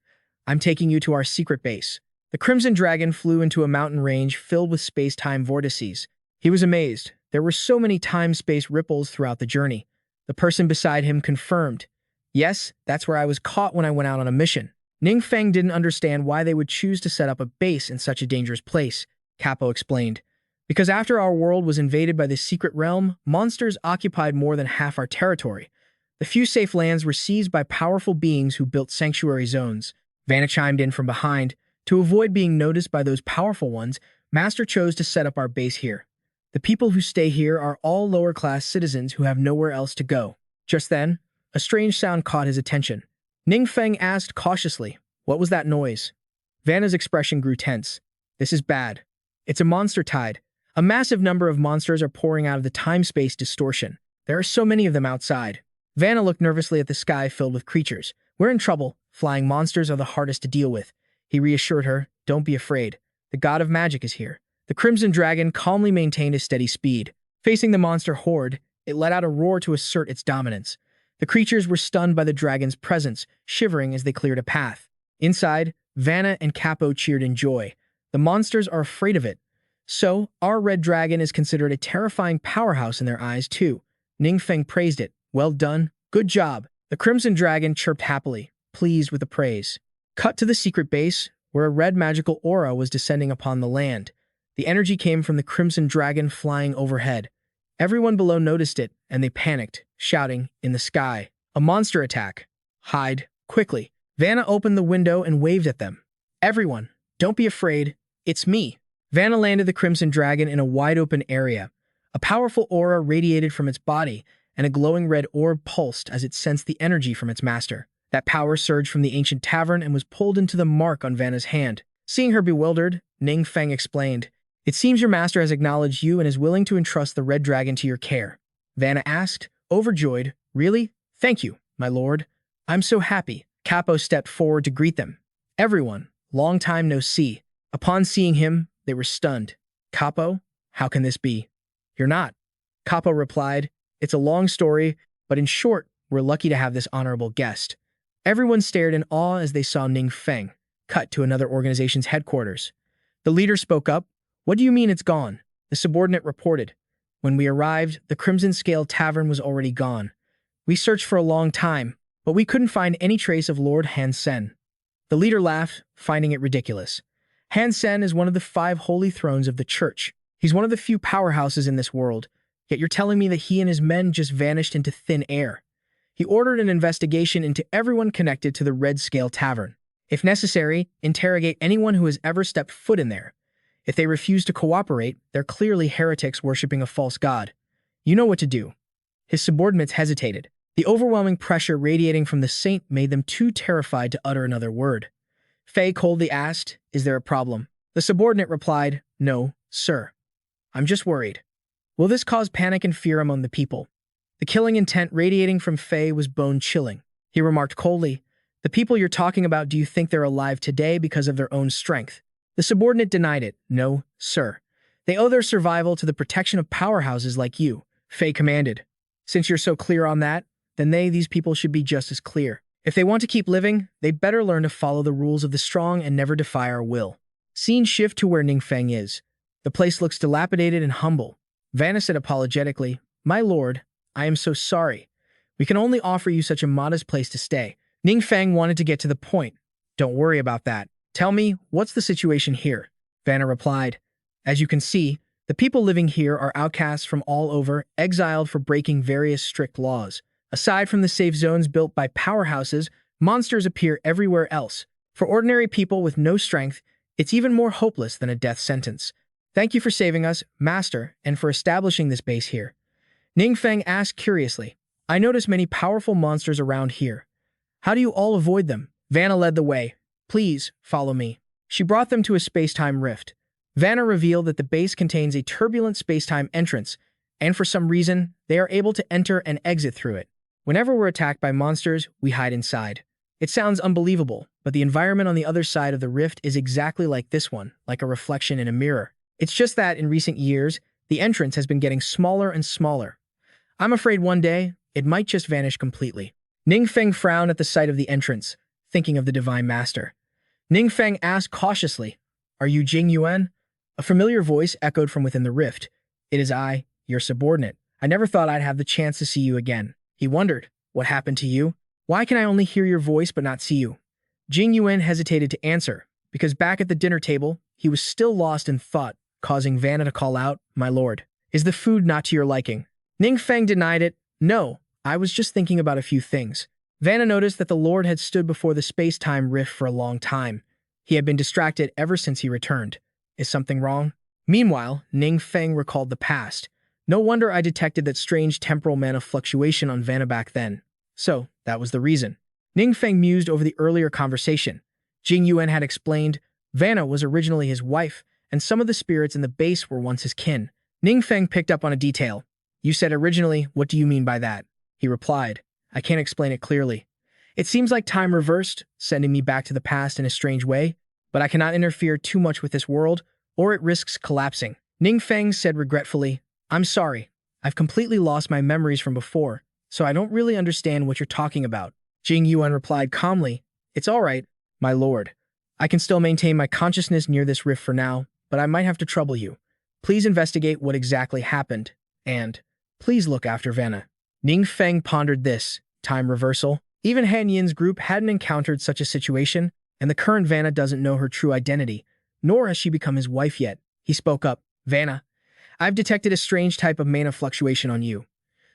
"I'm taking you to our secret base." The Crimson Dragon flew into a mountain range filled with space-time vortices. He was amazed. There were so many time-space ripples throughout the journey. The person beside him confirmed, "Yes, that's where I was caught when I went out on a mission." Ning Feng didn't understand why they would choose to set up a base in such a dangerous place. Capo explained, "Because after our world was invaded by the secret realm, monsters occupied more than half our territory. The few safe lands were seized by powerful beings who built sanctuary zones." Vanna chimed in from behind. "To avoid being noticed by those powerful ones, Master chose to set up our base here. The people who stay here are all lower-class citizens who have nowhere else to go." Just then, a strange sound caught his attention. Ning Feng asked cautiously, "What was that noise?" Vanna's expression grew tense. "This is bad. It's a monster tide. A massive number of monsters are pouring out of the time-space distortion. There are so many of them outside." Vanna looked nervously at the sky filled with creatures. "We're in trouble. Flying monsters are the hardest to deal with." He reassured her, "Don't be afraid. The god of magic is here." The Crimson Dragon calmly maintained a steady speed. Facing the monster horde, it let out a roar to assert its dominance. The creatures were stunned by the dragon's presence, shivering as they cleared a path. Inside, Vanna and Capo cheered in joy. The monsters are afraid of it. So, our red dragon is considered a terrifying powerhouse in their eyes, too. Ning Feng praised it. "Well done. Good job." The Crimson Dragon chirped happily, pleased with the praise. Cut to the secret base, where a red magical aura was descending upon the land. The energy came from the Crimson Dragon flying overhead. Everyone below noticed it, and they panicked, shouting, "In the sky! A monster attack! Hide, quickly!" Vanna opened the window and waved at them. "Everyone, don't be afraid. It's me." Vanna landed the Crimson Dragon in a wide-open area. A powerful aura radiated from its body, and a glowing red orb pulsed as it sensed the energy from its master. That power surged from the ancient tavern and was pulled into the mark on Vanna's hand. Seeing her bewildered, Ning Feng explained, "It seems your master has acknowledged you and is willing to entrust the red dragon to your care." Vanna asked, overjoyed, "Really? Thank you, my lord. I'm so happy." Capo stepped forward to greet them. "Everyone, long time no see." Upon seeing him, they were stunned. "Capo? How can this be?" "You're not." Capo replied, "It's a long story, but in short, we're lucky to have this honorable guest." Everyone stared in awe as they saw Ning Feng. Cut to another organization's headquarters. The leader spoke up. "What do you mean it's gone?" The subordinate reported. "When we arrived, the Crimson Scale Tavern was already gone. We searched for a long time, but we couldn't find any trace of Lord Han Sen." The leader laughed, finding it ridiculous. Han Sen is one of the 5 holy thrones of the church. He's one of the few powerhouses in this world, yet you're telling me that he and his men just vanished into thin air. He ordered an investigation into everyone connected to the Red Scale Tavern. If necessary, interrogate anyone who has ever stepped foot in there. If they refuse to cooperate, they're clearly heretics worshipping a false god. You know what to do. His subordinates hesitated. The overwhelming pressure radiating from the saint made them too terrified to utter another word. Fei coldly asked, "Is there a problem?" The subordinate replied, "No, sir. I'm just worried." Will this cause panic and fear among the people? The killing intent radiating from Fei was bone-chilling. He remarked coldly, "The people you're talking about, do you think they're alive today because of their own strength?" The subordinate denied it. "No, sir. They owe their survival to the protection of powerhouses like you," Fei commanded. "Since you're so clear on that, then these people should be just as clear. If they want to keep living, they better learn to follow the rules of the strong and never defy our will." Scene shift to where Ning Feng is. The place looks dilapidated and humble. Vanna said apologetically, "My lord, I am so sorry. We can only offer you such a modest place to stay." Ning Feng wanted to get to the point. "Don't worry about that. Tell me, what's the situation here?" Vanna replied, "As you can see, the people living here are outcasts from all over, exiled for breaking various strict laws. Aside from the safe zones built by powerhouses, monsters appear everywhere else. For ordinary people with no strength, it's even more hopeless than a death sentence. Thank you for saving us, Master, and for establishing this base here." Ning Feng asked curiously, "I notice many powerful monsters around here. How do you all avoid them?" Vanna led the way. "Please, follow me." She brought them to a space-time rift. Vanna revealed that the base contains a turbulent space-time entrance, and for some reason, they are able to enter and exit through it. "Whenever we're attacked by monsters, we hide inside." It sounds unbelievable, but the environment on the other side of the rift is exactly like this one, like a reflection in a mirror. It's just that, in recent years, the entrance has been getting smaller and smaller. I'm afraid one day, it might just vanish completely. Ning Feng frowned at the sight of the entrance, thinking of the Divine Master. Ning Feng asked cautiously, "Are you Jing Yuan?" A familiar voice echoed from within the rift. "It is I, your subordinate. I never thought I'd have the chance to see you again." He wondered, "What happened to you? Why can I only hear your voice but not see you?" Jing Yuan hesitated to answer, because back at the dinner table, he was still lost in thought, causing Vanna to call out, "My lord, is the food not to your liking?" Ning Feng denied it. "No, I was just thinking about a few things." Vanna noticed that the lord had stood before the space-time rift for a long time. He had been distracted ever since he returned. Is something wrong? Meanwhile, Ning Feng recalled the past. "No wonder I detected that strange temporal mana fluctuation on Vanna back then. So, that was the reason." Ning Feng mused over the earlier conversation. Jing Yuan had explained, Vanna was originally his wife, and some of the spirits in the base were once his kin. Ning Feng picked up on a detail. "You said originally, what do you mean by that?" He replied, "I can't explain it clearly. It seems like time reversed, sending me back to the past in a strange way, but I cannot interfere too much with this world, or it risks collapsing." Ning Feng said regretfully, "I'm sorry. I've completely lost my memories from before, so I don't really understand what you're talking about." Jing Yuan replied calmly, "It's all right, my lord. I can still maintain my consciousness near this rift for now, but I might have to trouble you. Please investigate what exactly happened, and please look after Vanna." Ning Feng pondered this. Time reversal? Even Han Yin's group hadn't encountered such a situation, and the current Vanna doesn't know her true identity, nor has she become his wife yet. He spoke up, "Vanna, I've detected a strange type of mana fluctuation on you.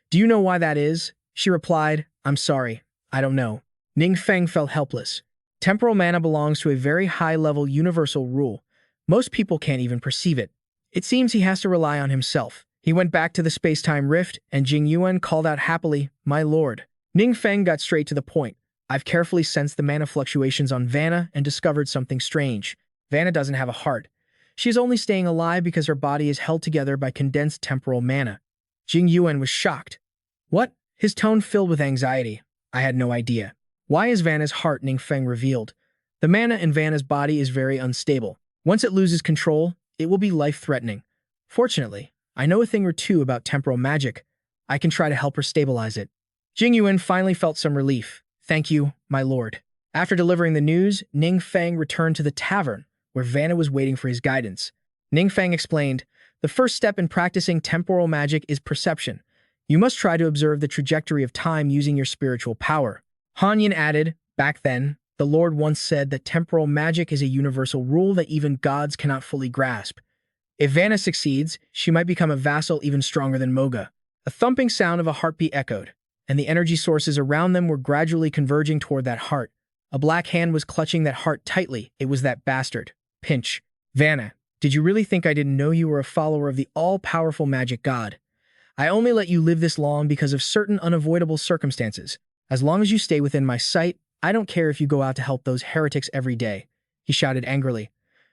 Do you know why that is?" She replied, "I'm sorry, I don't know." Ning Feng felt helpless. Temporal mana belongs to a very high-level universal rule. Most people can't even perceive it. It seems he has to rely on himself. He went back to the space-time rift, and Jing Yuan called out happily, "My lord." Ning Feng got straight to the point. "I've carefully sensed the mana fluctuations on Vanna and discovered something strange. Vanna doesn't have a heart. She is only staying alive because her body is held together by condensed temporal mana." Jing Yuan was shocked. "What?" His tone filled with anxiety. "I had no idea." "Why is Vanna's heart?" Ning Feng revealed. "The mana in Vanna's body is very unstable. Once it loses control, it will be life-threatening. Fortunately, I know a thing or two about temporal magic. I can try to help her stabilize it." Jing Yuan finally felt some relief. "Thank you, my lord." After delivering the news, Ning Feng returned to the tavern, where Vanna was waiting for his guidance. Ning Feng explained, "The first step in practicing temporal magic is perception. You must try to observe the trajectory of time using your spiritual power." Han Yin added, "Back then, The Lord once said that temporal magic is a universal rule that even gods cannot fully grasp. If Vanna succeeds, she might become a vassal even stronger than Moga. A thumping sound of a heartbeat echoed, and the energy sources around them were gradually converging toward that heart. A black hand was clutching that heart tightly. It was that bastard. Pinch. Vanna, did you really think I didn't know you were a follower of the all-powerful magic god? I only let you live this long because of certain unavoidable circumstances. As long as you stay within my sight, I don't care if you go out to help those heretics every day, he shouted angrily.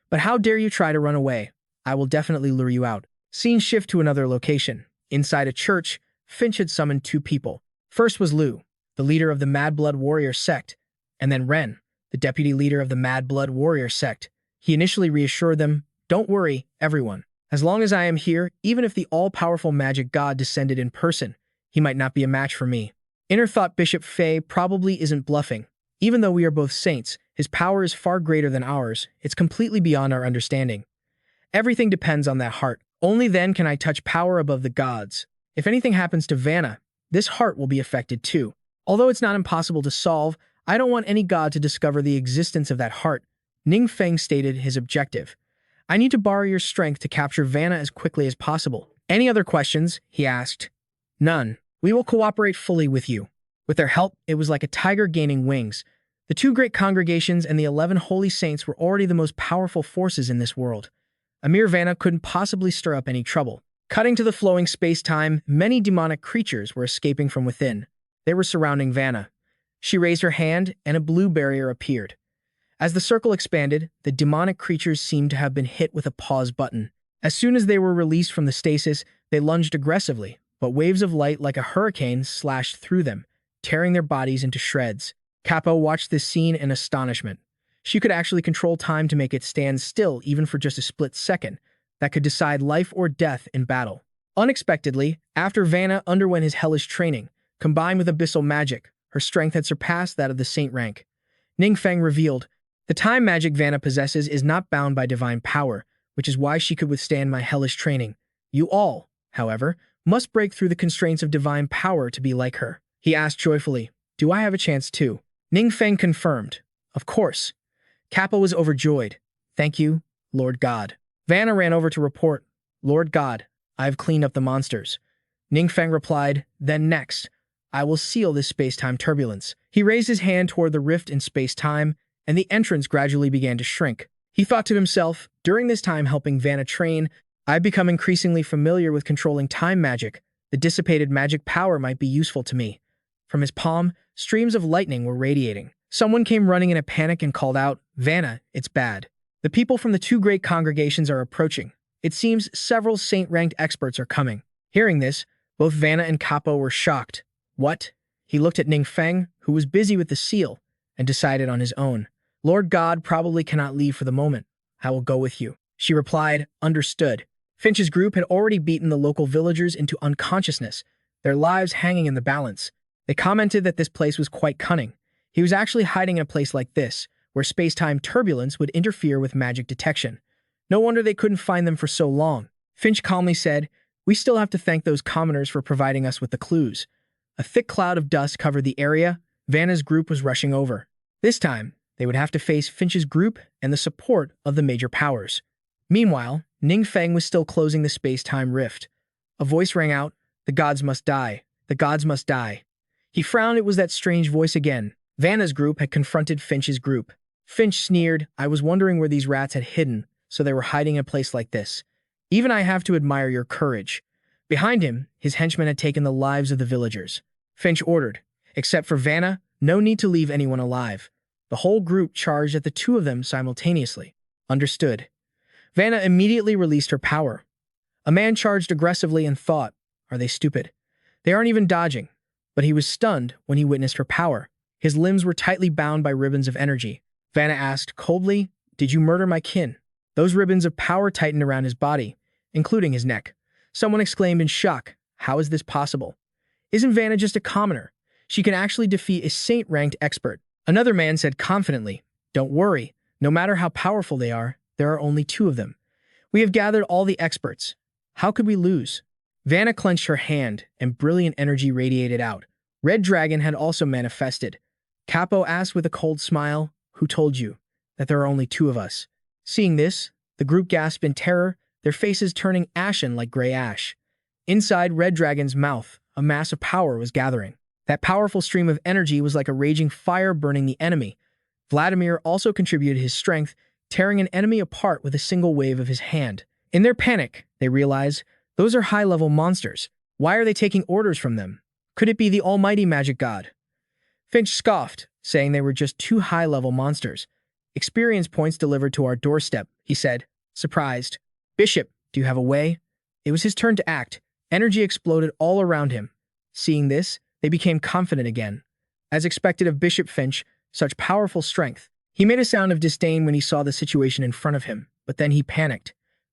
But how dare you try to run away? I will definitely lure you out. Scene shift to another location. Inside a church, Finch had summoned two people. First was Lu, the leader of the Mad Blood Warrior sect, and then Ren, the deputy leader of the Mad Blood Warrior sect. He initially reassured them, "Don't worry, everyone. As long as I am here, even if the all-powerful magic god descended in person, he might not be a match for me." Inner thought Bishop Fei probably isn't bluffing. Even though we are both saints, his power is far greater than ours. It's completely beyond our understanding. Everything depends on that heart. Only then can I touch power above the gods. If anything happens to Vanna, this heart will be affected too. Although it's not impossible to solve, I don't want any god to discover the existence of that heart. Ning Feng stated his objective. I need to borrow your strength to capture Vanna as quickly as possible. Any other questions? He asked. None. We will cooperate fully with you. With their help, it was like a tiger gaining wings. The two great congregations and the 11 holy saints were already the most powerful forces in this world. A mere Vanna couldn't possibly stir up any trouble. Cutting to the flowing space-time, many demonic creatures were escaping from within. They were surrounding Vanna. She raised her hand, and a blue barrier appeared. As the circle expanded, the demonic creatures seemed to have been hit with a pause button. As soon as they were released from the stasis, they lunged aggressively, but waves of light like a hurricane slashed through them, tearing their bodies into shreds. Capo watched this scene in astonishment. She could actually control time to make it stand still even for just a split second. That could decide life or death in battle. Unexpectedly, after Vanna underwent his hellish training, combined with abyssal magic, her strength had surpassed that of the saint rank. Ning Feng revealed, the time magic Vanna possesses is not bound by divine power, which is why she could withstand my hellish training. You all, however, must break through the constraints of divine power to be like her. He asked joyfully, do I have a chance too? Ning Feng confirmed, of course. Kappa was overjoyed. Thank you, Lord God. Vanna ran over to report, Lord God, I have cleaned up the monsters. Ning Feng replied, then next, I will seal this space-time turbulence. He raised his hand toward the rift in space-time, and the entrance gradually began to shrink. He thought to himself, during this time helping Vanna train, I've become increasingly familiar with controlling time magic. The dissipated magic power might be useful to me. From his palm, streams of lightning were radiating. Someone came running in a panic and called out, Vanna, it's bad. The people from the two great congregations are approaching. It seems several saint-ranked experts are coming. Hearing this, both Vanna and Capo were shocked. What? He looked at Ning Feng, who was busy with the seal, and decided on his own. Lord God probably cannot leave for the moment. I will go with you. She replied, understood. Finch's group had already beaten the local villagers into unconsciousness, their lives hanging in the balance. They commented that this place was quite cunning. He was actually hiding in a place like this, where space-time turbulence would interfere with magic detection. No wonder they couldn't find them for so long. Finch calmly said, we still have to thank those commoners for providing us with the clues. A thick cloud of dust covered the area. Vanna's group was rushing over. This time, they would have to face Finch's group and the support of the major powers. Meanwhile, Ning Feng was still closing the space-time rift. A voice rang out, the gods must die. The gods must die. He frowned. It was that strange voice again. Vanna's group had confronted Finch's group. Finch sneered, I was wondering where these rats had hidden, so they were hiding in a place like this. Even I have to admire your courage. Behind him, his henchmen had taken the lives of the villagers. Finch ordered, except for Vanna, no need to leave anyone alive. The whole group charged at the two of them simultaneously. Understood. Vanna immediately released her power. A man charged aggressively and thought, are they stupid? They aren't even dodging. But he was stunned when he witnessed her power. His limbs were tightly bound by ribbons of energy. Vanna asked coldly, did you murder my kin? Those ribbons of power tightened around his body, including his neck. Someone exclaimed in shock, how is this possible? Isn't Vanna just a commoner? She can actually defeat a saint-ranked expert. Another man said confidently, don't worry, no matter how powerful they are, there are only two of them. We have gathered all the experts. How could we lose? Vanna clenched her hand, and brilliant energy radiated out. Red Dragon had also manifested. Capo asked with a cold smile, Who told you that there are only two of us? Seeing this, the group gasped in terror, their faces turning ashen like gray ash. Inside Red Dragon's mouth, a mass of power was gathering. That powerful stream of energy was like a raging fire burning the enemy. Vladimir also contributed his strength, tearing an enemy apart with a single wave of his hand. In their panic, they realized, those are high-level monsters. Why are they taking orders from them? Could it be the almighty magic god? Finch scoffed, saying they were just two high-level monsters. Experience points delivered to our doorstep, he said, surprised. Bishop, do you have a way? It was his turn to act. Energy exploded all around him. Seeing this, they became confident again. As expected of Bishop Finch, such powerful strength. He made a sound of disdain when he saw the situation in front of him, but then he panicked.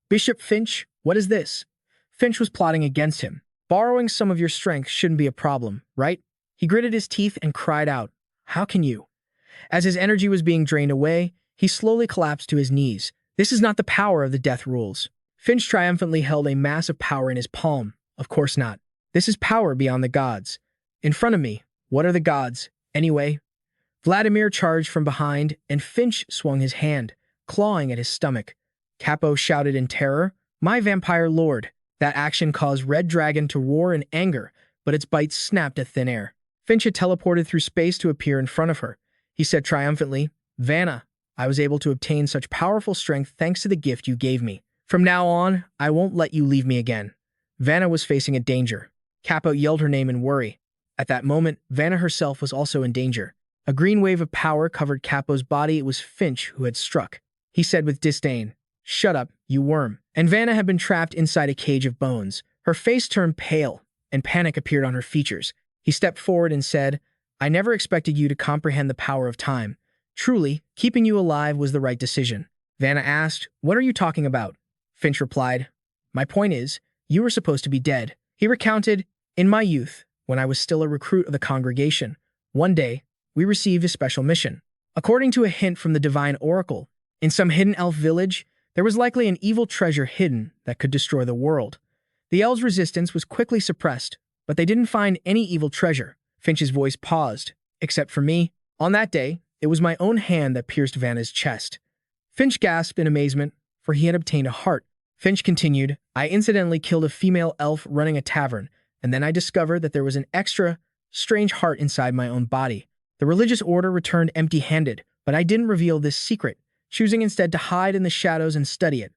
Bishop Finch, what is this? Finch was plotting against him. Borrowing some of your strength shouldn't be a problem, right? He gritted his teeth and cried out, how can you? As his energy was being drained away, he slowly collapsed to his knees. This is not the power of the death rules. Finch triumphantly held a mass of power in his palm. Of course not. This is power beyond the gods. In front of me, what are the gods, anyway? Vladimir charged from behind, and Finch swung his hand, clawing at his stomach. Capo shouted in terror, my vampire lord. That action caused Red Dragon to roar in anger, but its bite snapped to thin air. Finch had teleported through space to appear in front of her. He said triumphantly, Vanna, I was able to obtain such powerful strength thanks to the gift you gave me. From now on, I won't let you leave me again. Vanna was facing a danger. Capo yelled her name in worry. At that moment, Vanna herself was also in danger. A green wave of power covered Capo's body. It was Finch who had struck. He said with disdain, shut up, you worm. And Vanna had been trapped inside a cage of bones. Her face turned pale, and panic appeared on her features. He stepped forward and said, I never expected you to comprehend the power of time. Truly, keeping you alive was the right decision. Vanna asked, what are you talking about? Finch replied, my point is, you were supposed to be dead. He recounted, in my youth, when I was still a recruit of the congregation, one day, we received a special mission. According to a hint from the divine oracle, in some hidden elf village, there was likely an evil treasure hidden that could destroy the world. The elves' resistance was quickly suppressed, but they didn't find any evil treasure. Finch's voice paused. Except for me, on that day, it was my own hand that pierced Vanna's chest. Finch gasped in amazement, for he had obtained a heart. Finch continued, I incidentally killed a female elf running a tavern, and then I discovered that there was an extra, strange heart inside my own body. The religious order returned empty-handed, but I didn't reveal this secret, choosing instead to hide in the shadows and study it.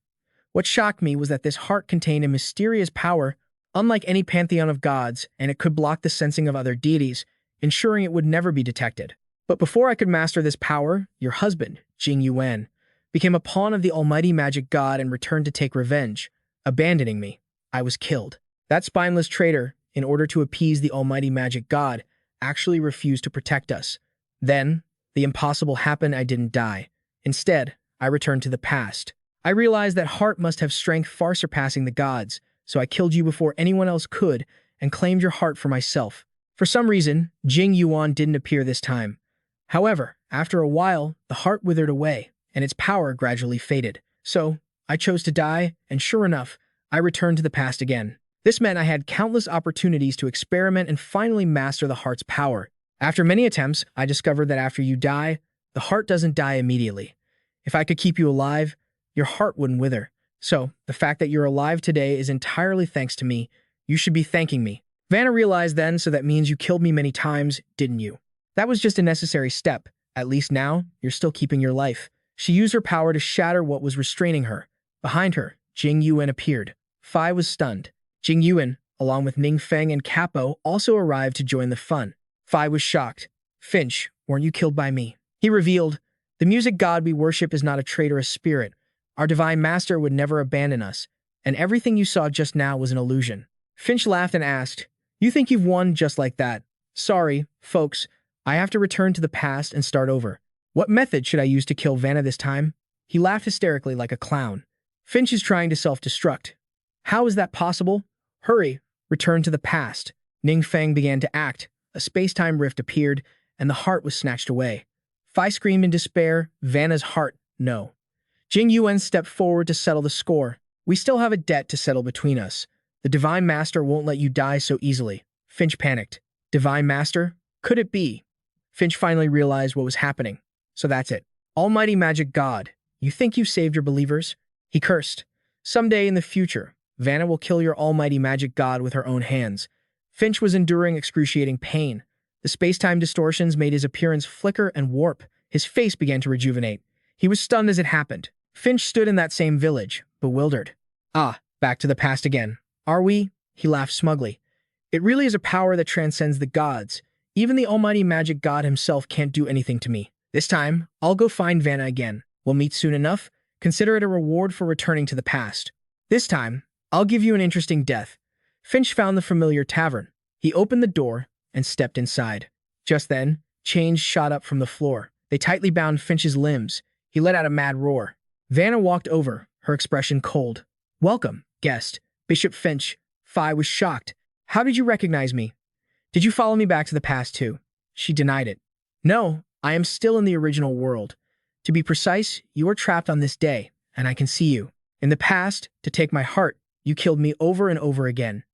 What shocked me was that this heart contained a mysterious power, unlike any pantheon of gods, and it could block the sensing of other deities, ensuring it would never be detected. But before I could master this power, your husband, Jing Yuan, became a pawn of the almighty magic god and returned to take revenge. Abandoning me, I was killed. That spineless traitor, in order to appease the almighty magic god, actually refused to protect us. Then, the impossible happened. I didn't die. Instead, I returned to the past. I realized that heart must have strength far surpassing the gods, so I killed you before anyone else could and claimed your heart for myself. For some reason, Jing Yuan didn't appear this time. However, after a while, the heart withered away, and its power gradually faded. So, I chose to die, and sure enough, I returned to the past again. This meant I had countless opportunities to experiment and finally master the heart's power. After many attempts, I discovered that after you die, the heart doesn't die immediately. If I could keep you alive, your heart wouldn't wither. So, the fact that you're alive today is entirely thanks to me. You should be thanking me. Vanna realized then, so that means you killed me many times, didn't you? That was just a necessary step. At least now, you're still keeping your life. She used her power to shatter what was restraining her. Behind her, Jing Yuan appeared. Fai was stunned. Jing Yuan, along with Ning Feng and Capo, also arrived to join the fun. Fai was shocked. Finch, weren't you killed by me? He revealed, the music god we worship is not a traitorous spirit. Our divine master would never abandon us, and everything you saw just now was an illusion. Finch laughed and asked, you think you've won just like that? Sorry, folks, I have to return to the past and start over. What method should I use to kill Vanna this time? He laughed hysterically like a clown. Finch is trying to self-destruct. How is that possible? Hurry, return to the past. Ning Feng began to act. A space-time rift appeared, and the heart was snatched away. Fai screamed in despair, Vanna's heart, no. Jing Yuan stepped forward to settle the score. We still have a debt to settle between us. The Divine Master won't let you die so easily. Finch panicked. Divine Master? Could it be? Finch finally realized what was happening. So that's it. Almighty magic god, you think you saved your believers? He cursed. Someday in the future, Vanna will kill your almighty magic god with her own hands. Finch was enduring excruciating pain. The space-time distortions made his appearance flicker and warp. His face began to rejuvenate. He was stunned as it happened. Finch stood in that same village, bewildered. Ah, back to the past again. Are we? He laughed smugly. It really is a power that transcends the gods. Even the almighty magic god himself can't do anything to me. This time, I'll go find Vanna again. We'll meet soon enough. Consider it a reward for returning to the past. This time, I'll give you an interesting death. Finch found the familiar tavern. He opened the door and stepped inside. Just then, chains shot up from the floor. They tightly bound Finch's limbs. He let out a mad roar. Vanna walked over, her expression cold. Welcome, guest. Bishop Finch. Phi was shocked. How did you recognize me? Did you follow me back to the past too? She denied it. No, I am still in the original world. To be precise, you are trapped on this day, and I can see you. In the past, to take my heart, you killed me over and over again.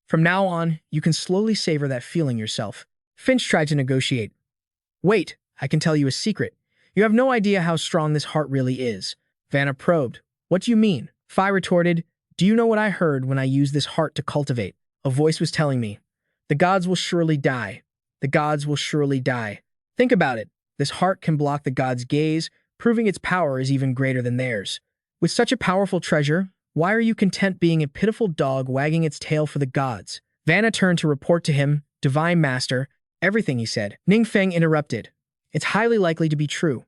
From now on, you can slowly savor that feeling yourself. Finch tried to negotiate. Wait, I can tell you a secret. You have no idea how strong this heart really is. Vanna probed. What do you mean? Phi retorted. Do you know what I heard when I used this heart to cultivate? A voice was telling me. The gods will surely die. The gods will surely die. Think about it. This heart can block the gods' gaze, proving its power is even greater than theirs. With such a powerful treasure, why are you content being a pitiful dog wagging its tail for the gods? Vanna turned to report to him, Divine Master, everything he said. Ning Feng interrupted. It's highly likely to be true.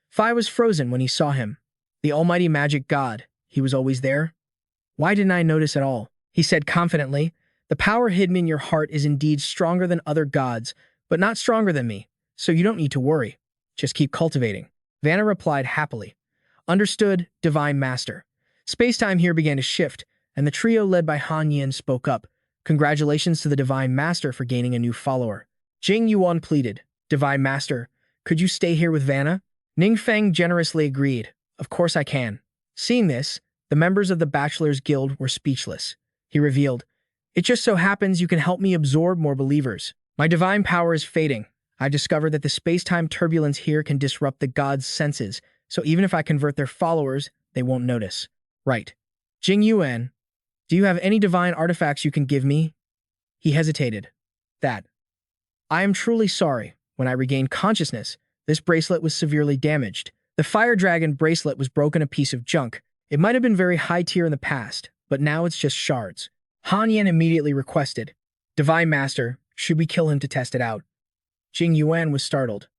Phi was frozen when he saw him. The almighty magic god, he was always there? Why didn't I notice at all? He said confidently, the power hidden in your heart is indeed stronger than other gods, but not stronger than me, so you don't need to worry. Just keep cultivating. Vanna replied happily. Understood, Divine Master. Space-time here began to shift, and the trio led by Han Yin spoke up. Congratulations to the Divine Master for gaining a new follower. Jing Yuan pleaded. Divine Master, could you stay here with Vanna? Ning Feng generously agreed. Of course I can. Seeing this, the members of the Bachelor's Guild were speechless. He revealed, it just so happens you can help me absorb more believers. My divine power is fading. I've discovered that the space-time turbulence here can disrupt the gods' senses, so even if I convert their followers, they won't notice. Right. Jing Yuan, do you have any divine artifacts you can give me? He hesitated. That. I am truly sorry. When I regained consciousness, this bracelet was severely damaged. The Fire Dragon bracelet was broken a piece of junk. It might have been very high tier in the past, but now it's just shards. Han Yan immediately requested, Divine Master, should we kill him to test it out? Jing Yuan was startled.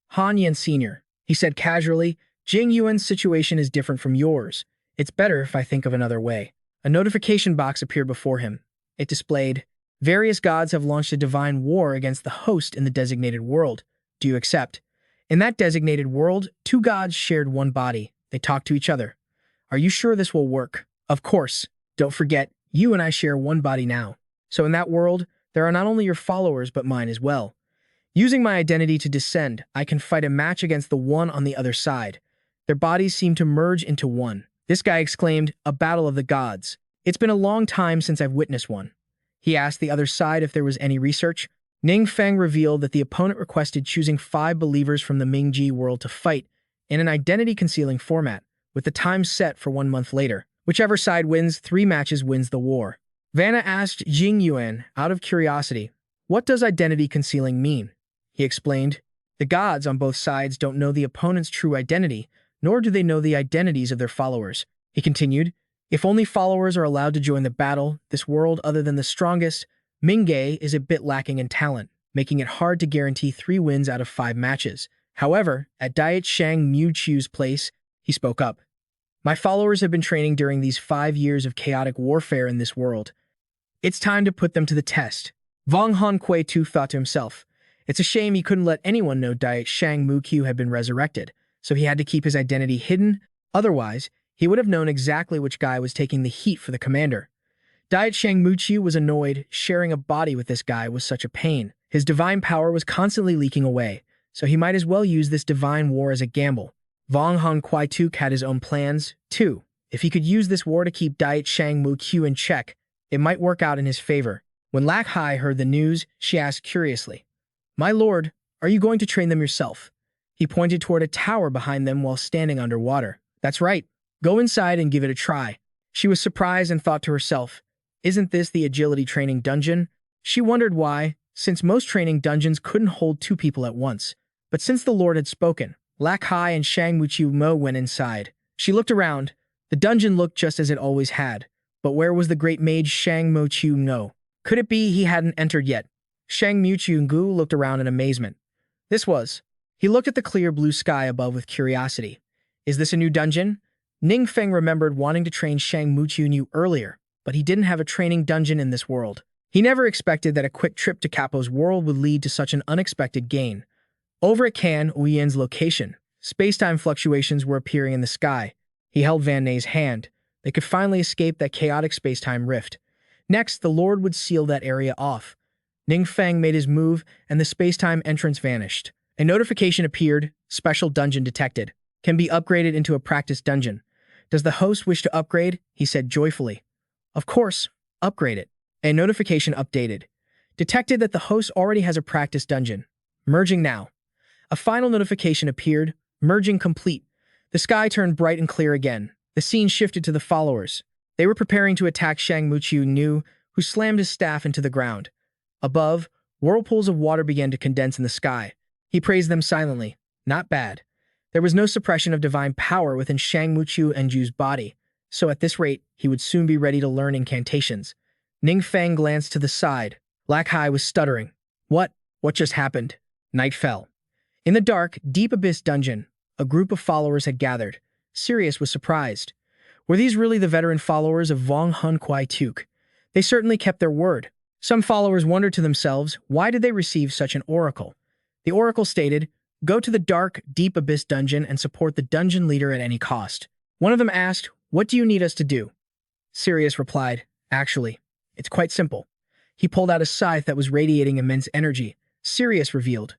Han Yan Sr., he said casually, Jing Yuan's situation is different from yours. It's better if I think of another way. A notification box appeared before him. It displayed, various gods have launched a divine war against the host in the designated world. Do you accept? In that designated world, two gods shared one body. They talked to each other. Are you sure this will work? Of course. Don't forget, you and I share one body now. So in that world, there are not only your followers but mine as well. Using my identity to descend, I can fight a match against the one on the other side. Their bodies seem to merge into one. This guy exclaimed, a battle of the gods. It's been a long time since I've witnessed one. He asked the other side if there was any research. Ning Feng revealed that the opponent requested choosing 5 believers from the Ming-Ji world to fight in an identity-concealing format, with the time set for 1 month later. Whichever side wins 3 matches wins the war. Vanna asked Jing Yuan, out of curiosity, what does identity concealing mean? He explained, the gods on both sides don't know the opponent's true identity, nor do they know the identities of their followers. He continued, if only followers are allowed to join the battle, this world other than the strongest, Mingay is a bit lacking in talent, making it hard to guarantee 3 wins out of 5 matches. However, at Diet Shang Mu Chu's place, he spoke up. My followers have been training during these 5 years of chaotic warfare in this world. It's time to put them to the test. Vong Han Kui Tu thought to himself. It's a shame he couldn't let anyone know Diet Shang Mu Q had been resurrected, so he had to keep his identity hidden. Otherwise, he would have known exactly which guy was taking the heat for the commander. Diet Shang Mu Q was annoyed. Sharing a body with this guy was such a pain. His divine power was constantly leaking away, so he might as well use this divine war as a gamble. Vong Han Kui Tuk had his own plans, too. If he could use this war to keep Diet Shang Mu Q in check, it might work out in his favor. When Lak Hai heard the news, she asked curiously, My lord, are you going to train them yourself? He pointed toward a tower behind them while standing underwater. That's right. Go inside and give it a try. She was surprised and thought to herself, isn't this the agility training dungeon? She wondered why, since most training dungeons couldn't hold two people at once. But since the Lord had spoken, Lak Hai and Shang Muqiu Mo went inside. She looked around. The dungeon looked just as it always had. But where was the great mage Shang Muqiu No? Could it be he hadn't entered yet? Shang Muqiu Gu looked around in amazement. He looked at the clear blue sky above with curiosity. Is this a new dungeon? Ning Feng remembered wanting to train Shang Muqiu Nu earlier, but he didn't have a training dungeon in this world. He never expected that a quick trip to Capo's world would lead to such an unexpected gain. Over at Can Uyen's location, space-time fluctuations were appearing in the sky. He held Van Nay's hand. They could finally escape that chaotic space-time rift. Next, the Lord would seal that area off. Ning Feng made his move, and the space-time entrance vanished. A notification appeared, special dungeon detected. Can be upgraded into a practice dungeon. Does the host wish to upgrade? He said joyfully. Of course, upgrade it. A notification updated. Detected that the host already has a practice dungeon. Merging now. A final notification appeared, merging complete. The sky turned bright and clear again. The scene shifted to the followers. They were preparing to attack Shang Muqiu Nu, who slammed his staff into the ground. Above, whirlpools of water began to condense in the sky. He praised them silently. Not bad. There was no suppression of divine power within Shang Muqiu Nu's body, so at this rate, he would soon be ready to learn incantations. Ning Feng glanced to the side. Lak Hai was stuttering. What? What just happened? Night fell. In the dark, deep abyss dungeon, a group of followers had gathered. Sirius was surprised. Were these really the veteran followers of Vong Hun Kwai Tuk? They certainly kept their word. Some followers wondered to themselves, why did they receive such an oracle? The oracle stated, go to the dark, deep abyss dungeon and support the dungeon leader at any cost. One of them asked, what do you need us to do? Sirius replied, actually, it's quite simple. He pulled out a scythe that was radiating immense energy. Sirius revealed,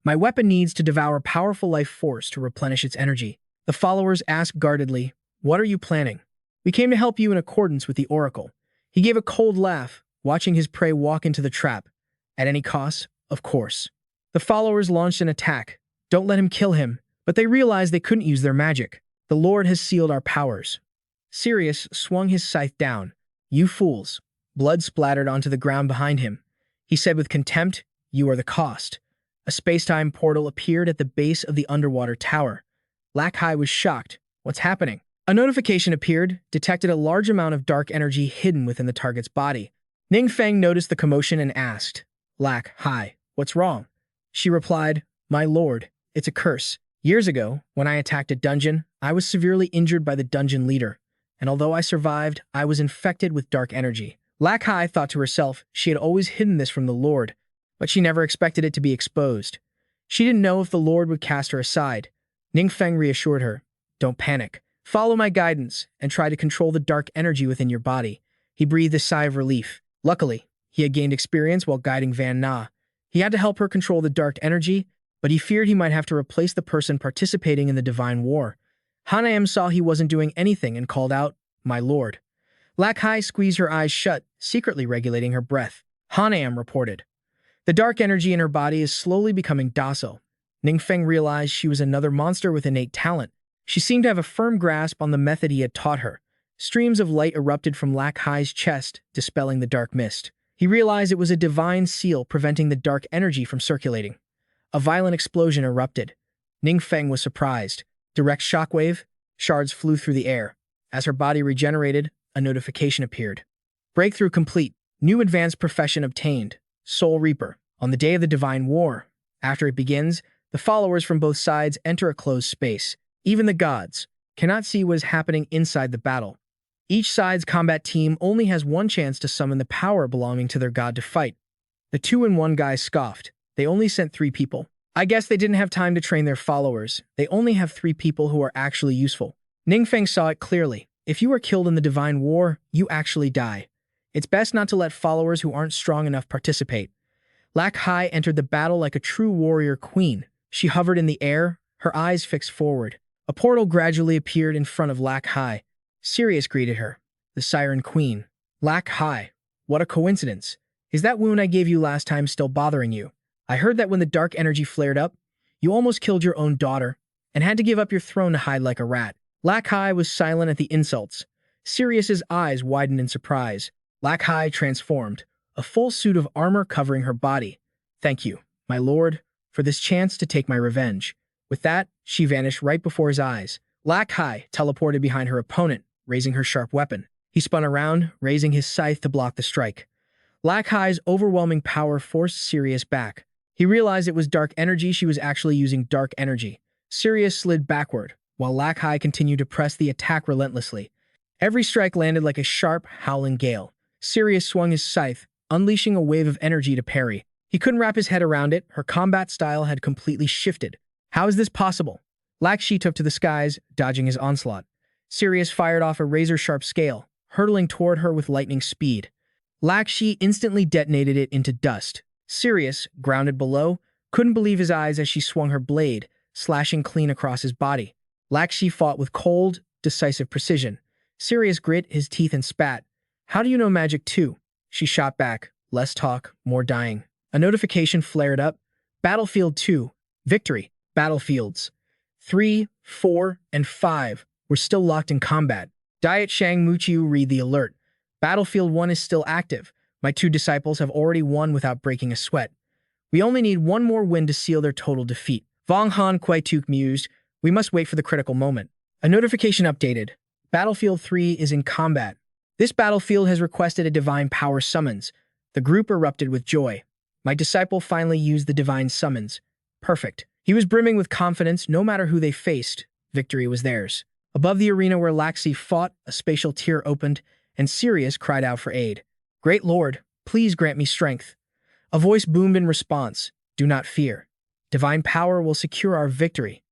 my weapon needs to devour powerful life force to replenish its energy. The followers asked guardedly, what are you planning? We came to help you in accordance with the oracle. He gave a cold laugh, watching his prey walk into the trap. At any cost, of course. The followers launched an attack. Don't let him kill him, but they realized they couldn't use their magic. The Lord has sealed our powers. Sirius swung his scythe down. You fools. Blood splattered onto the ground behind him. He said with contempt, you are the cost. A space-time portal appeared at the base of the underwater tower. Lak Hai was shocked. What's happening? A notification appeared, detected a large amount of dark energy hidden within the target's body. Ning Feng noticed the commotion and asked, Lak Hai, what's wrong? She replied, my lord, it's a curse. Years ago, when I attacked a dungeon, I was severely injured by the dungeon leader, and although I survived, I was infected with dark energy. Lak Hai thought to herself she had always hidden this from the Lord, but she never expected it to be exposed. She didn't know if the Lord would cast her aside. Ning Feng reassured her, don't panic. Follow my guidance and try to control the dark energy within your body. He breathed a sigh of relief. Luckily, he had gained experience while guiding Van Na. He had to help her control the dark energy, but he feared he might have to replace the person participating in the divine war. Hanaam saw he wasn't doing anything and called out, my lord. Lak Hai squeezed her eyes shut, secretly regulating her breath. Hanaam reported. The dark energy in her body is slowly becoming docile. Ning Feng realized she was another monster with innate talent. She seemed to have a firm grasp on the method he had taught her. Streams of light erupted from Lak Hai's chest, dispelling the dark mist. He realized it was a divine seal preventing the dark energy from circulating. A violent explosion erupted. Ning Feng was surprised. Direct shockwave, shards flew through the air. As her body regenerated, a notification appeared. Breakthrough complete. New advanced profession obtained. Soul Reaper. On the day of the divine war. After it begins, the followers from both sides enter a closed space. Even the gods cannot see what is happening inside the battle. Each side's combat team only has one chance to summon the power belonging to their god to fight. The 2-in-1 guys scoffed. They only sent 3 people. I guess they didn't have time to train their followers. They only have 3 people who are actually useful. Ning Feng saw it clearly. If you are killed in the divine war, you actually die. It's best not to let followers who aren't strong enough participate. Lak Hai entered the battle like a true warrior queen. She hovered in the air, her eyes fixed forward. A portal gradually appeared in front of Lak Hai. Sirius greeted her, the Siren Queen. Lak Hai, what a coincidence. Is that wound I gave you last time still bothering you? I heard that when the dark energy flared up, You almost killed your own daughter and had to give up your throne to hide like a rat. Lakai was silent at the insults. Sirius's eyes widened in surprise. Lakai transformed, a full suit of armor covering her body. Thank you, my lord, for this chance to take my revenge. With that, she vanished right before his eyes. Lakai teleported behind her opponent, raising her sharp weapon. He spun around, raising his scythe to block the strike. Lakai's overwhelming power forced Sirius back. He realized it was dark energy. She was actually using dark energy. Sirius slid backward, while Lakai continued to press the attack relentlessly. Every strike landed like a sharp, howling gale. Sirius swung his scythe, unleashing a wave of energy to parry. He couldn't wrap his head around it. Her combat style had completely shifted. How is this possible? Lakshi took to the skies, dodging his onslaught. Sirius fired off a razor-sharp scale, hurtling toward her with lightning speed. Lakshi instantly detonated it into dust. Sirius, grounded below, couldn't believe his eyes as she swung her blade, slashing clean across his body. Lakshi fought with cold, decisive precision. Sirius grit his teeth and spat. How do you know magic too? She shot back. Less talk, more dying. A notification flared up. Battlefield 2. Victory. Battlefields 3, 4, and 5 were still locked in combat. Diet Shang Muqiu read the alert. Battlefield 1 is still active. My 2 disciples have already won without breaking a sweat. We only need one more win to seal their total defeat. Vong Han Kuai-tuk mused. We must wait for the critical moment. A notification updated. Battlefield 3 is in combat. This battlefield has requested a divine power summons. The group erupted with joy. My disciple finally used the divine summons. Perfect. He was brimming with confidence. No matter who they faced, victory was theirs. Above the arena where Laxi fought, a spatial tier opened, and Sirius cried out for aid. Great Lord, please grant me strength. A voice boomed in response. Do not fear. Divine power will secure our victory.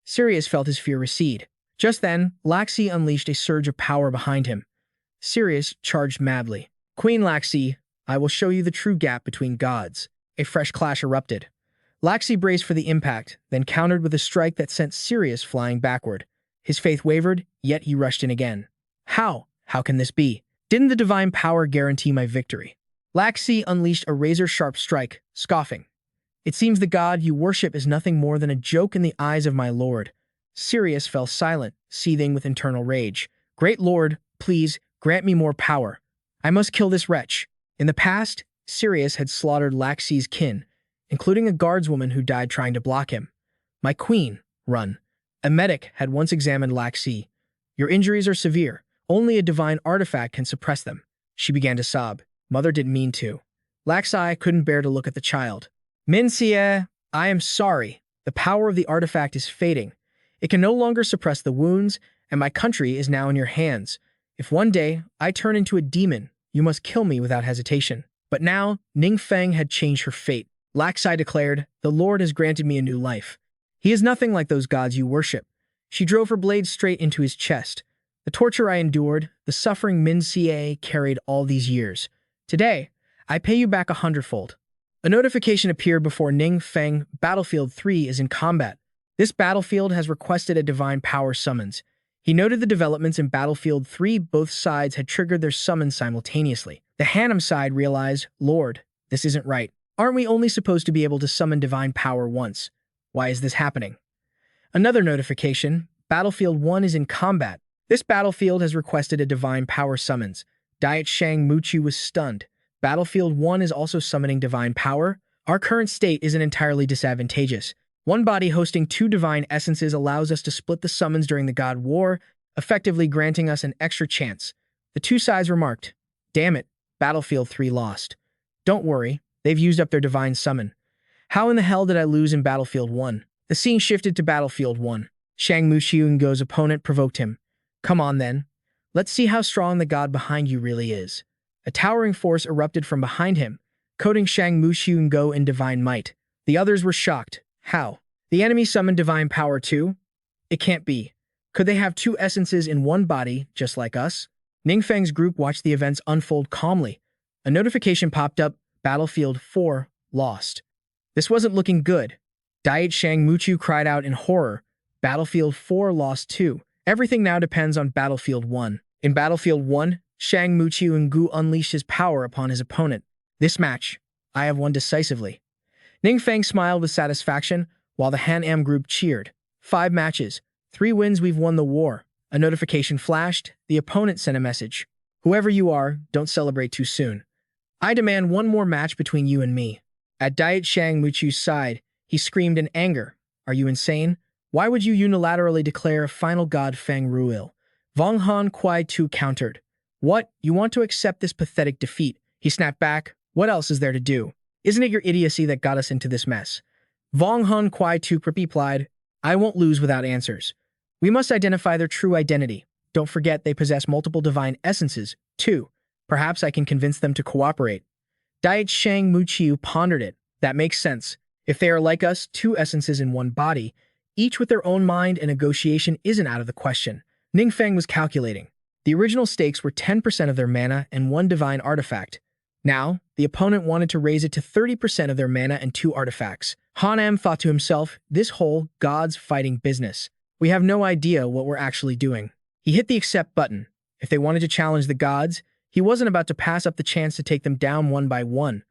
Sirius felt his fear recede. Just then, Laxi unleashed a surge of power behind him. Sirius charged madly. Queen Laxi, I will show you the true gap between gods. A fresh clash erupted. Laxi braced for the impact, then countered with a strike that sent Sirius flying backward. His faith wavered, yet he rushed in again. How? How can this be? Didn't the divine power guarantee my victory? Laxi unleashed a razor-sharp strike, scoffing. It seems the god you worship is nothing more than a joke in the eyes of my lord. Sirius fell silent, seething with internal rage. Great Lord, please, grant me more power. I must kill this wretch. In the past, Sirius had slaughtered Laxi's kin, including a guardswoman who died trying to block him. My queen, run. A medic had once examined Laxi. Your injuries are severe. Only a divine artifact can suppress them. She began to sob. Mother didn't mean to. Laxi couldn't bear to look at the child. Minxie, I am sorry. The power of the artifact is fading. It can no longer suppress the wounds, and my country is now in your hands. If one day I turn into a demon, you must kill me without hesitation. But now, Ning Feng had changed her fate. Laxi declared, the Lord has granted me a new life. He is nothing like those gods you worship. She drove her blade straight into his chest. The torture I endured, the suffering Minxie carried all these years. Today, I pay you back 100-fold. A notification appeared before Ning Feng. Battlefield 3 is in combat. This battlefield has requested a divine power summons. He noted the developments in Battlefield 3. Both sides had triggered their summons simultaneously. The Hanum side realized, Lord, this isn't right. Aren't we only supposed to be able to summon divine power once? Why is this happening? Another notification. Battlefield 1 is in combat. This battlefield has requested a divine power summons. Diet Shang Muqiu was stunned. Battlefield 1 is also summoning divine power. Our current state isn't entirely disadvantageous. One body hosting 2 divine essences allows us to split the summons during the God War, effectively granting us an extra chance. The 2 sides remarked, damn it, Battlefield 3 lost. Don't worry, they've used up their divine summon. How in the hell did I lose in Battlefield 1? The scene shifted to Battlefield 1. Shang Muqiu's opponent provoked him. Come on then. Let's see how strong the god behind you really is. A towering force erupted from behind him, coating Shang Muqiu in divine might. The others were shocked. How? The enemy summoned divine power too? It can't be. Could they have 2 essences in one body, just like us? Ning Feng's group watched the events unfold calmly. A notification popped up. Battlefield 4 lost. This wasn't looking good. Diet Shang Muqiu cried out in horror. Battlefield 4 lost too. Everything now depends on Battlefield 1. In Battlefield 1, Shang Muqiu unleashed his power upon his opponent. This match, I have won decisively. Ning Feng smiled with satisfaction. while the Han-Am group cheered. 5 matches. 3 wins, we've won the war. A notification flashed. The opponent sent a message. Whoever you are, don't celebrate too soon. I demand one more match between you and me. At Diet Shang Muchu's side, he screamed in anger. Are you insane? Why would you unilaterally declare final god Feng Ruil? Vong Han Kuai Tu countered. What? You want to accept this pathetic defeat? He snapped back. What else is there to do? Isn't it your idiocy that got us into this mess? Vong Han Kuai Tu replied. I won't lose without answers. We must identify their true identity. Don't forget they possess multiple divine essences, too. Perhaps I can convince them to cooperate. Diet Shang Muqiu pondered it. That makes sense. If they are like us, 2 essences in one body, each with their own mind, and negotiation isn't out of the question. Ning Feng was calculating. The original stakes were 10% of their mana and 1 divine artifact. Now, the opponent wanted to raise it to 30% of their mana and 2 artifacts. Han-Am thought to himself, this whole gods fighting business. We have no idea what we're actually doing. He hit the accept button. If they wanted to challenge the gods, he wasn't about to pass up the chance to take them down one by one.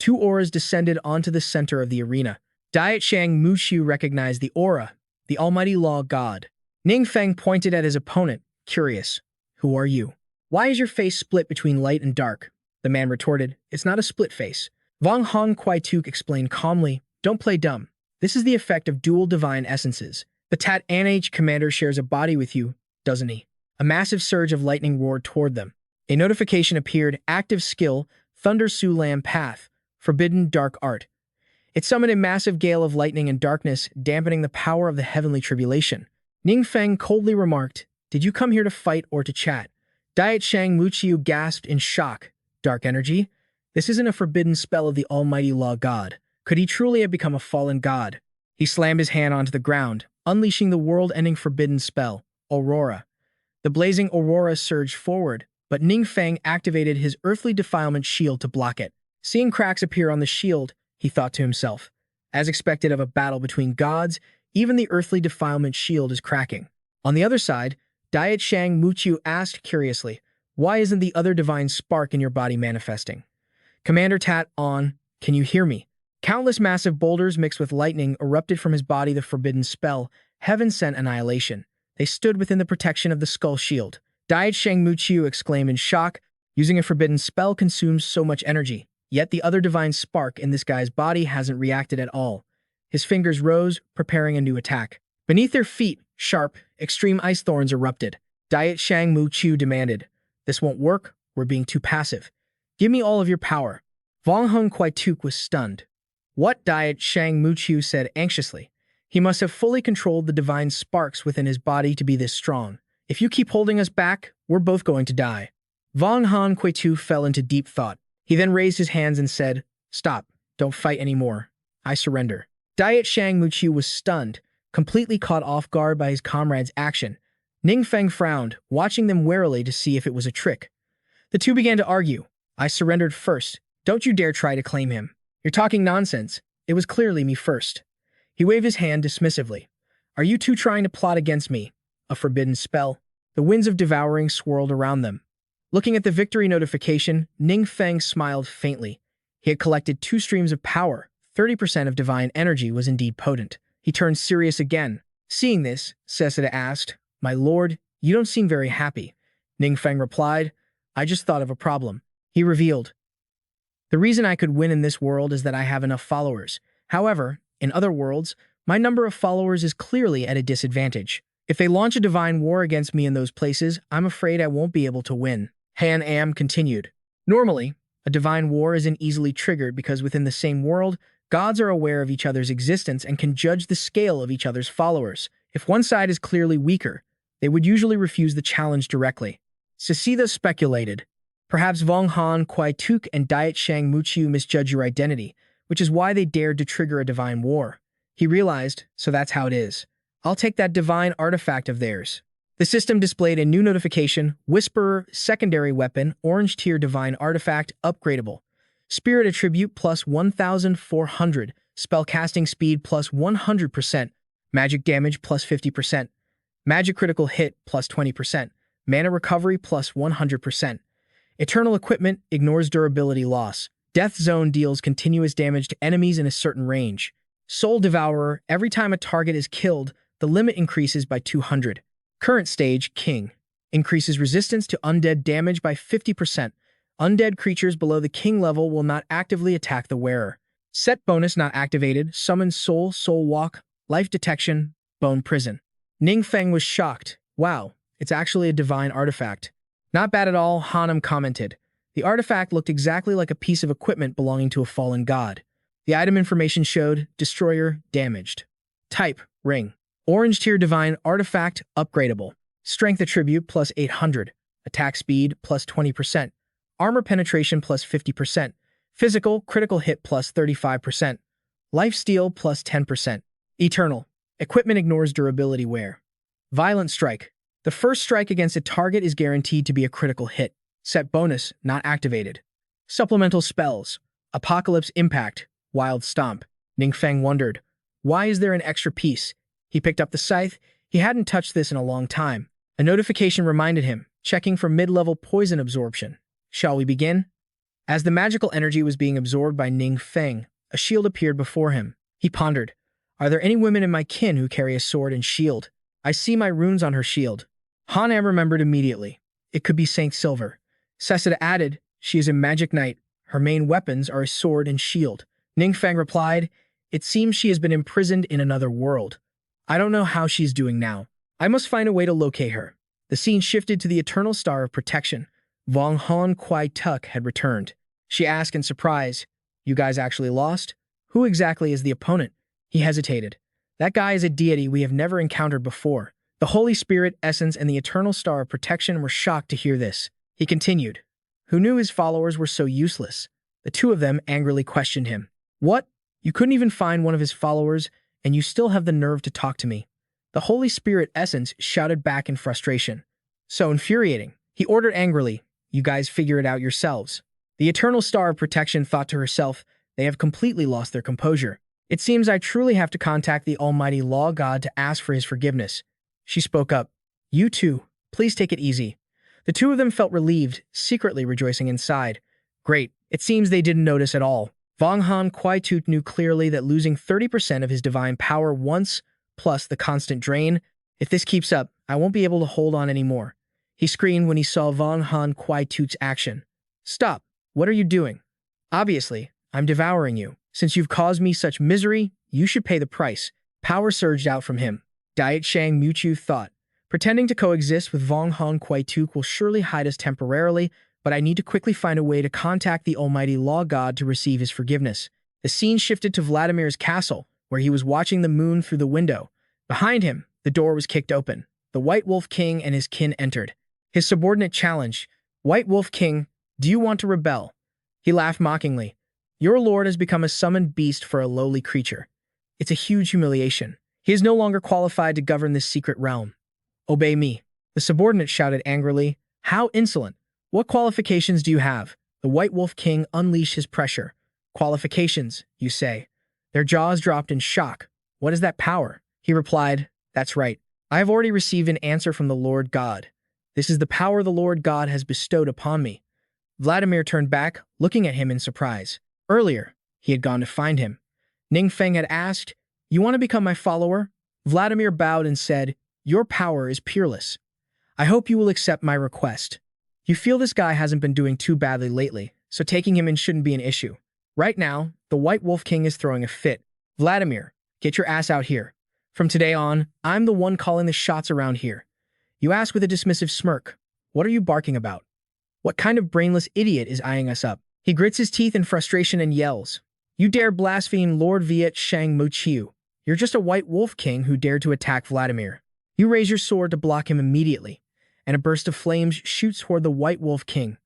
2 auras descended onto the center of the arena. Diet Shang Muqiu recognized the aura, the almighty law god. Ning Feng pointed at his opponent, curious. Who are you? Why is your face split between light and dark? The man retorted, it's not a split face. Vong Han Kuai Tu explained calmly, don't play dumb. This is the effect of dual divine essences. The Tat Anh commander shares a body with you, doesn't he? A massive surge of lightning roared toward them. A notification appeared, active skill, Thunder Su Lam Path, forbidden dark art. It summoned a massive gale of lightning and darkness, dampening the power of the heavenly tribulation. Ning Feng coldly remarked, did you come here to fight or to chat? Diet Shang Muqiu gasped in shock. Dark energy? This isn't a forbidden spell of the almighty law god. Could he truly have become a fallen god? He slammed his hand onto the ground, unleashing the world-ending forbidden spell, Aurora. The blazing Aurora surged forward, but Ning Feng activated his earthly defilement shield to block it. Seeing cracks appear on the shield, he thought to himself, as expected of a battle between gods, even the earthly defilement shield is cracking. On the other side, Diet Shang Muqiu asked curiously, why isn't the other divine spark in your body manifesting? Commander Tat On, can you hear me? Countless massive boulders mixed with lightning erupted from his body. The forbidden spell, Heaven Sent Annihilation. They stood within the protection of the skull shield. Diet Shang Muqiu exclaimed in shock, using a forbidden spell consumes so much energy. Yet the other divine spark in this guy's body hasn't reacted at all. His fingers rose, preparing a new attack. Beneath their feet, sharp, extreme ice thorns erupted. Diet Shang Muqiu demanded, this won't work, we're being too passive. Give me all of your power. Vong Han Kuai Tu was stunned. What? Diet Shang Muqiu said anxiously. He must have fully controlled the divine sparks within his body to be this strong. If you keep holding us back, we're both going to die. Vong Han Kuai Tu fell into deep thought. He then raised his hands and said, stop, don't fight anymore. I surrender. Diet Shang Muqiu was stunned, completely caught off guard by his comrade's action. Ning Feng frowned, watching them warily to see if it was a trick. The two began to argue. I surrendered first. Don't you dare try to claim him. You're talking nonsense. It was clearly me first. He waved his hand dismissively. Are you two trying to plot against me? A forbidden spell. The winds of devouring swirled around them. Looking at the victory notification, Ning Feng smiled faintly. He had collected 2 streams of power. 30% of divine energy was indeed potent. He turned serious again. Seeing this, Cessida asked, my lord, you don't seem very happy. Ning Feng replied, I just thought of a problem. He revealed, the reason I could win in this world is that I have enough followers. However, in other worlds, my number of followers is clearly at a disadvantage. If they launch a divine war against me in those places, I'm afraid I won't be able to win. Han-Am continued. Normally, a divine war isn't easily triggered because within the same world, gods are aware of each other's existence and can judge the scale of each other's followers. If one side is clearly weaker, they would usually refuse the challenge directly. Cessida speculated. Perhaps Vong Han Kuai Tu and Diet Shang Muqiu misjudge your identity, which is why they dared to trigger a divine war. He realized, so that's how it is. I'll take that divine artifact of theirs. The system displayed a new notification, Whisperer, secondary weapon, orange tier divine artifact, upgradable. Spirit attribute plus 1,400, spellcasting speed plus 100%, magic damage plus 50%, magic critical hit plus 20%, mana recovery plus 100%. Eternal equipment ignores durability loss. Death Zone deals continuous damage to enemies in a certain range. Soul Devourer, every time a target is killed, the limit increases by 200. Current stage, King. Increases resistance to undead damage by 50%. Undead creatures below the King level will not actively attack the wearer. Set bonus not activated, Summon Soul, Soul Walk, Life Detection, Bone Prison. Ning Feng was shocked. Wow, it's actually a divine artifact. Not bad at all, Hanum commented. The artifact looked exactly like a piece of equipment belonging to a fallen god. The item information showed Destroyer damaged. Type, Ring. Orange tier divine artifact upgradable. Strength attribute plus 800. Attack speed plus 20%. Armor penetration plus 50%. Physical critical hit plus 35%. Life steal plus 10%. Eternal. Equipment ignores durability wear. Violent strike. The first strike against a target is guaranteed to be a critical hit. Set bonus not activated. Supplemental spells. Apocalypse impact. Wild stomp. Ning Feng wondered, why is there an extra piece? He picked up the scythe. He hadn't touched this in a long time. A notification reminded him, checking for mid-level poison absorption. Shall we begin? As the magical energy was being absorbed by Ning Feng, a shield appeared before him. He pondered, are there any women in my kin who carry a sword and shield? I see my runes on her shield. Hanam remembered immediately. It could be Saint Silver. Sessida added, she is a magic knight. Her main weapons are a sword and shield. Ning Feng replied, it seems she has been imprisoned in another world. I don't know how she's doing now. I must find a way to locate her. The scene shifted to the Eternal Star of Protection. Vong Han Kwai Tuk had returned. She asked in surprise, you guys actually lost? Who exactly is the opponent? He hesitated. That guy is a deity we have never encountered before. The Holy Spirit, Essence, and the Eternal Star of Protection were shocked to hear this. He continued, who knew his followers were so useless? The two of them angrily questioned him. What? You couldn't even find one of his followers, and you still have the nerve to talk to me? The Holy Spirit Essence shouted back in frustration. So infuriating. He ordered angrily, you guys figure it out yourselves. The Eternal Star of Protection thought to herself, they have completely lost their composure. It seems I truly have to contact the Almighty Law God to ask for his forgiveness. She spoke up. You two, please take it easy. The two of them felt relieved, secretly rejoicing inside. Great. It seems they didn't notice at all. Vong Han Kwai Tuk knew clearly that losing 30% of his divine power once, plus the constant drain, if this keeps up, I won't be able to hold on anymore. He screamed when he saw Vong Han Kwai Tuk's action. Stop. What are you doing? Obviously, I'm devouring you. Since you've caused me such misery, you should pay the price. Power surged out from him. Diet Shang Muchu thought, pretending to coexist with Vong Han Kwai Tuk will surely hide us temporarily, but I need to quickly find a way to contact the Almighty Law God to receive his forgiveness. The scene shifted to Vladimir's castle, where he was watching the moon through the window. Behind him, the door was kicked open. The White Wolf King and his kin entered. His subordinate challenged, White Wolf King, do you want to rebel? He laughed mockingly. Your lord has become a summoned beast for a lowly creature. It's a huge humiliation. He is no longer qualified to govern this secret realm. Obey me. The subordinate shouted angrily. How insolent. What qualifications do you have? The White Wolf King unleashed his pressure. Qualifications, you say. Their jaws dropped in shock. What is that power? He replied, that's right. I have already received an answer from the Lord God. This is the power the Lord God has bestowed upon me. Vladimir turned back, looking at him in surprise. Earlier, he had gone to find him. Ning Feng had asked, you want to become my follower? Vladimir bowed and said, your power is peerless. I hope you will accept my request. You feel this guy hasn't been doing too badly lately, so taking him in shouldn't be an issue. Right now, the White Wolf King is throwing a fit. Vladimir, get your ass out here. From today on, I'm the one calling the shots around here. You ask with a dismissive smirk, what are you barking about? What kind of brainless idiot is eyeing us up? He grits his teeth in frustration and yells, you dare blaspheme Lord Viet Shang Muqiu. You're just a White Wolf King who dared to attack Vladimir. You raise your sword to block him immediately, and a burst of flames shoots toward the White Wolf King.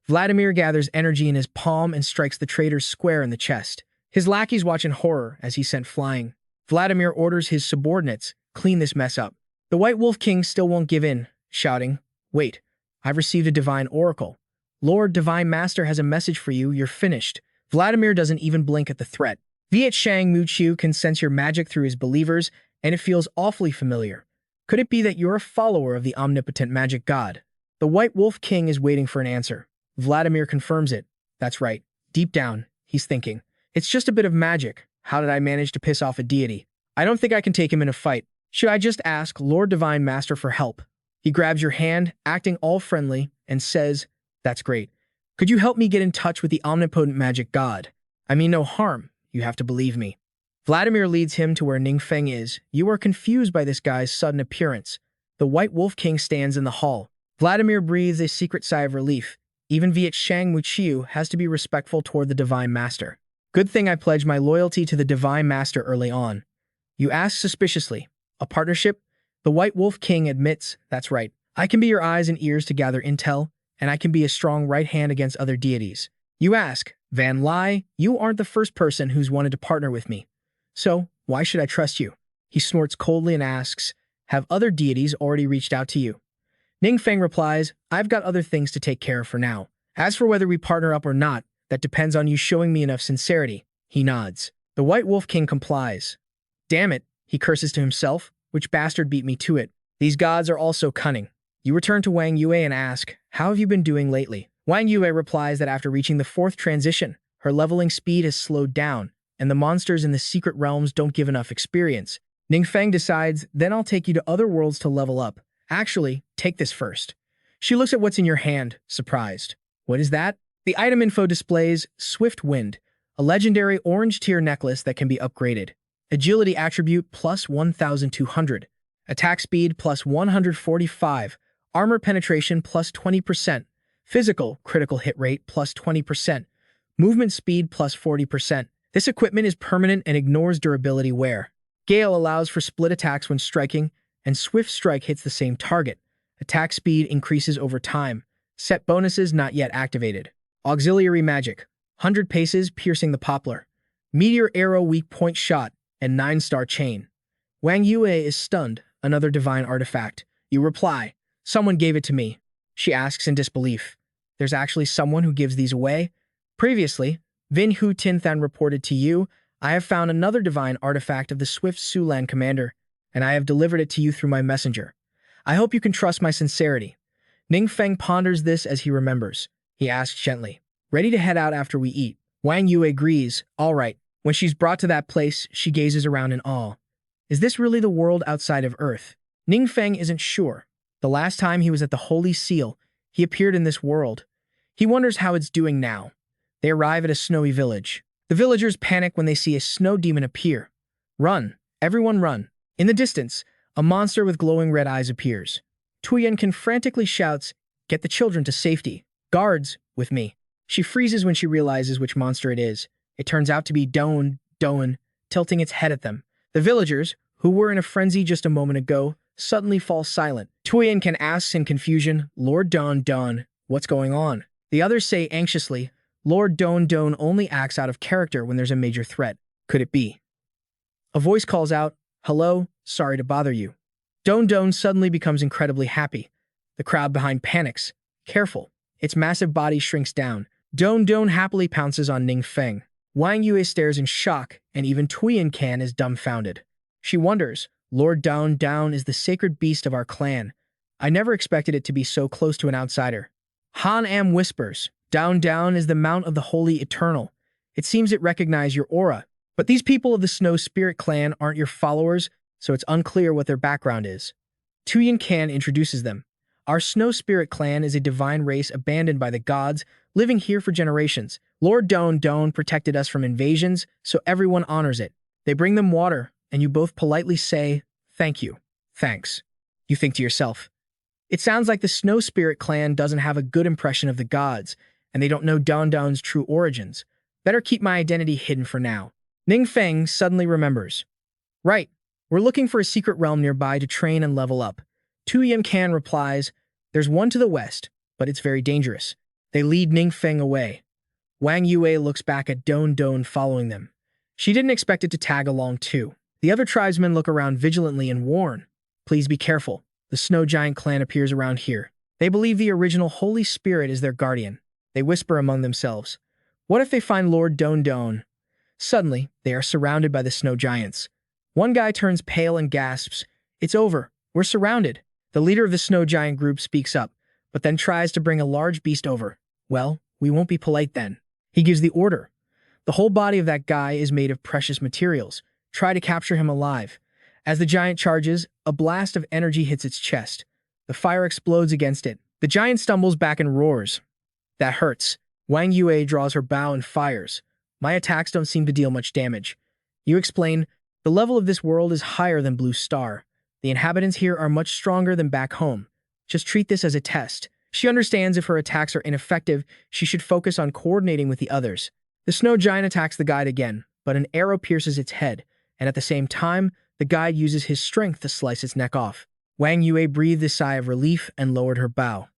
Vladimir gathers energy in his palm and strikes the traitor square in the chest. His lackeys watch in horror as he's sent flying. Vladimir orders his subordinates, clean this mess up. The White Wolf King still won't give in, shouting, wait, I've received a divine oracle. Lord Divine Master has a message for you, you're finished. Vladimir doesn't even blink at the threat. Viet Shang Muqiu can sense your magic through his believers, and it feels awfully familiar. Could it be that you're a follower of the omnipotent magic god? The White Wolf King is waiting for an answer. Vladimir confirms it. That's right. Deep down, he's thinking, it's just a bit of magic. How did I manage to piss off a deity? I don't think I can take him in a fight. Should I just ask Lord Divine Master for help? He grabs your hand, acting all friendly, and says, "That's great. Could you help me get in touch with the omnipotent magic god? I mean no harm. You have to believe me." Vladimir leads him to where Ning Feng is. You are confused by this guy's sudden appearance. The White Wolf King stands in the hall. Vladimir breathes a secret sigh of relief. Even Viet Shang Muqiu has to be respectful toward the Divine Master. Good thing I pledged my loyalty to the Divine Master early on. You ask suspiciously. A partnership? The White Wolf King admits, that's right. I can be your eyes and ears to gather intel, and I can be a strong right hand against other deities. You ask, Van Lai, you aren't the first person who's wanted to partner with me. So, why should I trust you? He snorts coldly and asks, have other deities already reached out to you? Ning Feng replies, I've got other things to take care of for now. As for whether we partner up or not, that depends on you showing me enough sincerity. He nods. The White Wolf King complies. Damn it, he curses to himself. Which bastard beat me to it? These gods are also cunning. You return to Wang Yue and ask, how have you been doing lately? Wang Yue replies that after reaching the 4th transition, her leveling speed has slowed down, and the monsters in the secret realms don't give enough experience. Ning Feng decides, then I'll take you to other worlds to level up. Actually, take this first. She looks at what's in your hand, surprised. What is that? The item info displays Swift Wind, a legendary orange tier necklace that can be upgraded. Agility attribute plus 1,200. Attack speed plus 145. Armor penetration plus 20%. Physical critical hit rate plus 20%. Movement speed plus 40%. This equipment is permanent and ignores durability wear. Gale allows for split attacks when striking, and Swift Strike hits the same target. Attack speed increases over time. Set bonuses not yet activated. Auxiliary magic. 100 paces piercing the poplar. Meteor arrow weak point shot, and 9-star chain. Wang Yue is stunned. Another divine artifact. You reply, someone gave it to me. She asks in disbelief. There's actually someone who gives these away? Previously, Vin Hu Tinthan reported to you, I have found another divine artifact of the Swift Sulan commander, and I have delivered it to you through my messenger. I hope you can trust my sincerity. Ning Feng ponders this as he remembers. He asks gently, ready to head out after we eat? Wang Yue agrees, all right. When she's brought to that place, she gazes around in awe. Is this really the world outside of Earth? Ning Feng isn't sure. The last time he was at the Holy Seal, he appeared in this world. He wonders how it's doing now. They arrive at a snowy village. The villagers panic when they see a snow demon appear. Run, everyone run. In the distance, a monster with glowing red eyes appears. Tuyenkin frantically shouts, get the children to safety. Guards, with me. She freezes when she realizes which monster it is. It turns out to be Doan, tilting its head at them. The villagers, who were in a frenzy just a moment ago, suddenly fall silent. Tuyenkin asks in confusion, Lord Don, what's going on? The others say anxiously, Lord Don only acts out of character when there's a major threat. Could it be? A voice calls out, hello, sorry to bother you. Don suddenly becomes incredibly happy. The crowd behind panics. Careful. Its massive body shrinks down. Don happily pounces on Ning Feng. Wang Yue stares in shock, and even Tuyenkan is dumbfounded. She wonders, Lord Down is the sacred beast of our clan. I never expected it to be so close to an outsider. Han Am whispers, Down is the Mount of the Holy Eternal. It seems it recognized your aura. But these people of the Snow Spirit clan aren't your followers, so it's unclear what their background is. Tuyenkan introduces them. Our Snow Spirit clan is a divine race abandoned by the gods, living here for generations. Lord Don protected us from invasions, so everyone honors it. They bring them water, and you both politely say, thank you. Thanks. You think to yourself, it sounds like the Snow Spirit clan doesn't have a good impression of the gods, and they don't know Don's true origins. Better keep my identity hidden for now. Ning Feng suddenly remembers. Right, we're looking for a secret realm nearby to train and level up. Tuyenkan replies, there's one to the west, but it's very dangerous. They lead Ning Feng away. Wang Yue looks back at Don following them. She didn't expect it to tag along too. The other tribesmen look around vigilantly and warn, please be careful. The Snow Giant clan appears around here. They believe the original Holy Spirit is their guardian. They whisper among themselves. What if they find Lord Don? Suddenly, they are surrounded by the Snow Giants. One guy turns pale and gasps, it's over. We're surrounded. The leader of the Snow Giant group speaks up, but then tries to bring a large beast over. Well, we won't be polite then. He gives the order. The whole body of that guy is made of precious materials. Try to capture him alive. As the giant charges, a blast of energy hits its chest. The fire explodes against it. The giant stumbles back and roars. That hurts. Wang Yue draws her bow and fires. My attacks don't seem to deal much damage. You explain, the level of this world is higher than Blue Star. The inhabitants here are much stronger than back home. Just treat this as a test. She understands if her attacks are ineffective, she should focus on coordinating with the others. The snow giant attacks the guide again, but an arrow pierces its head, and at the same time, the guide uses his strength to slice its neck off. Wang Yue breathed a sigh of relief and lowered her bow.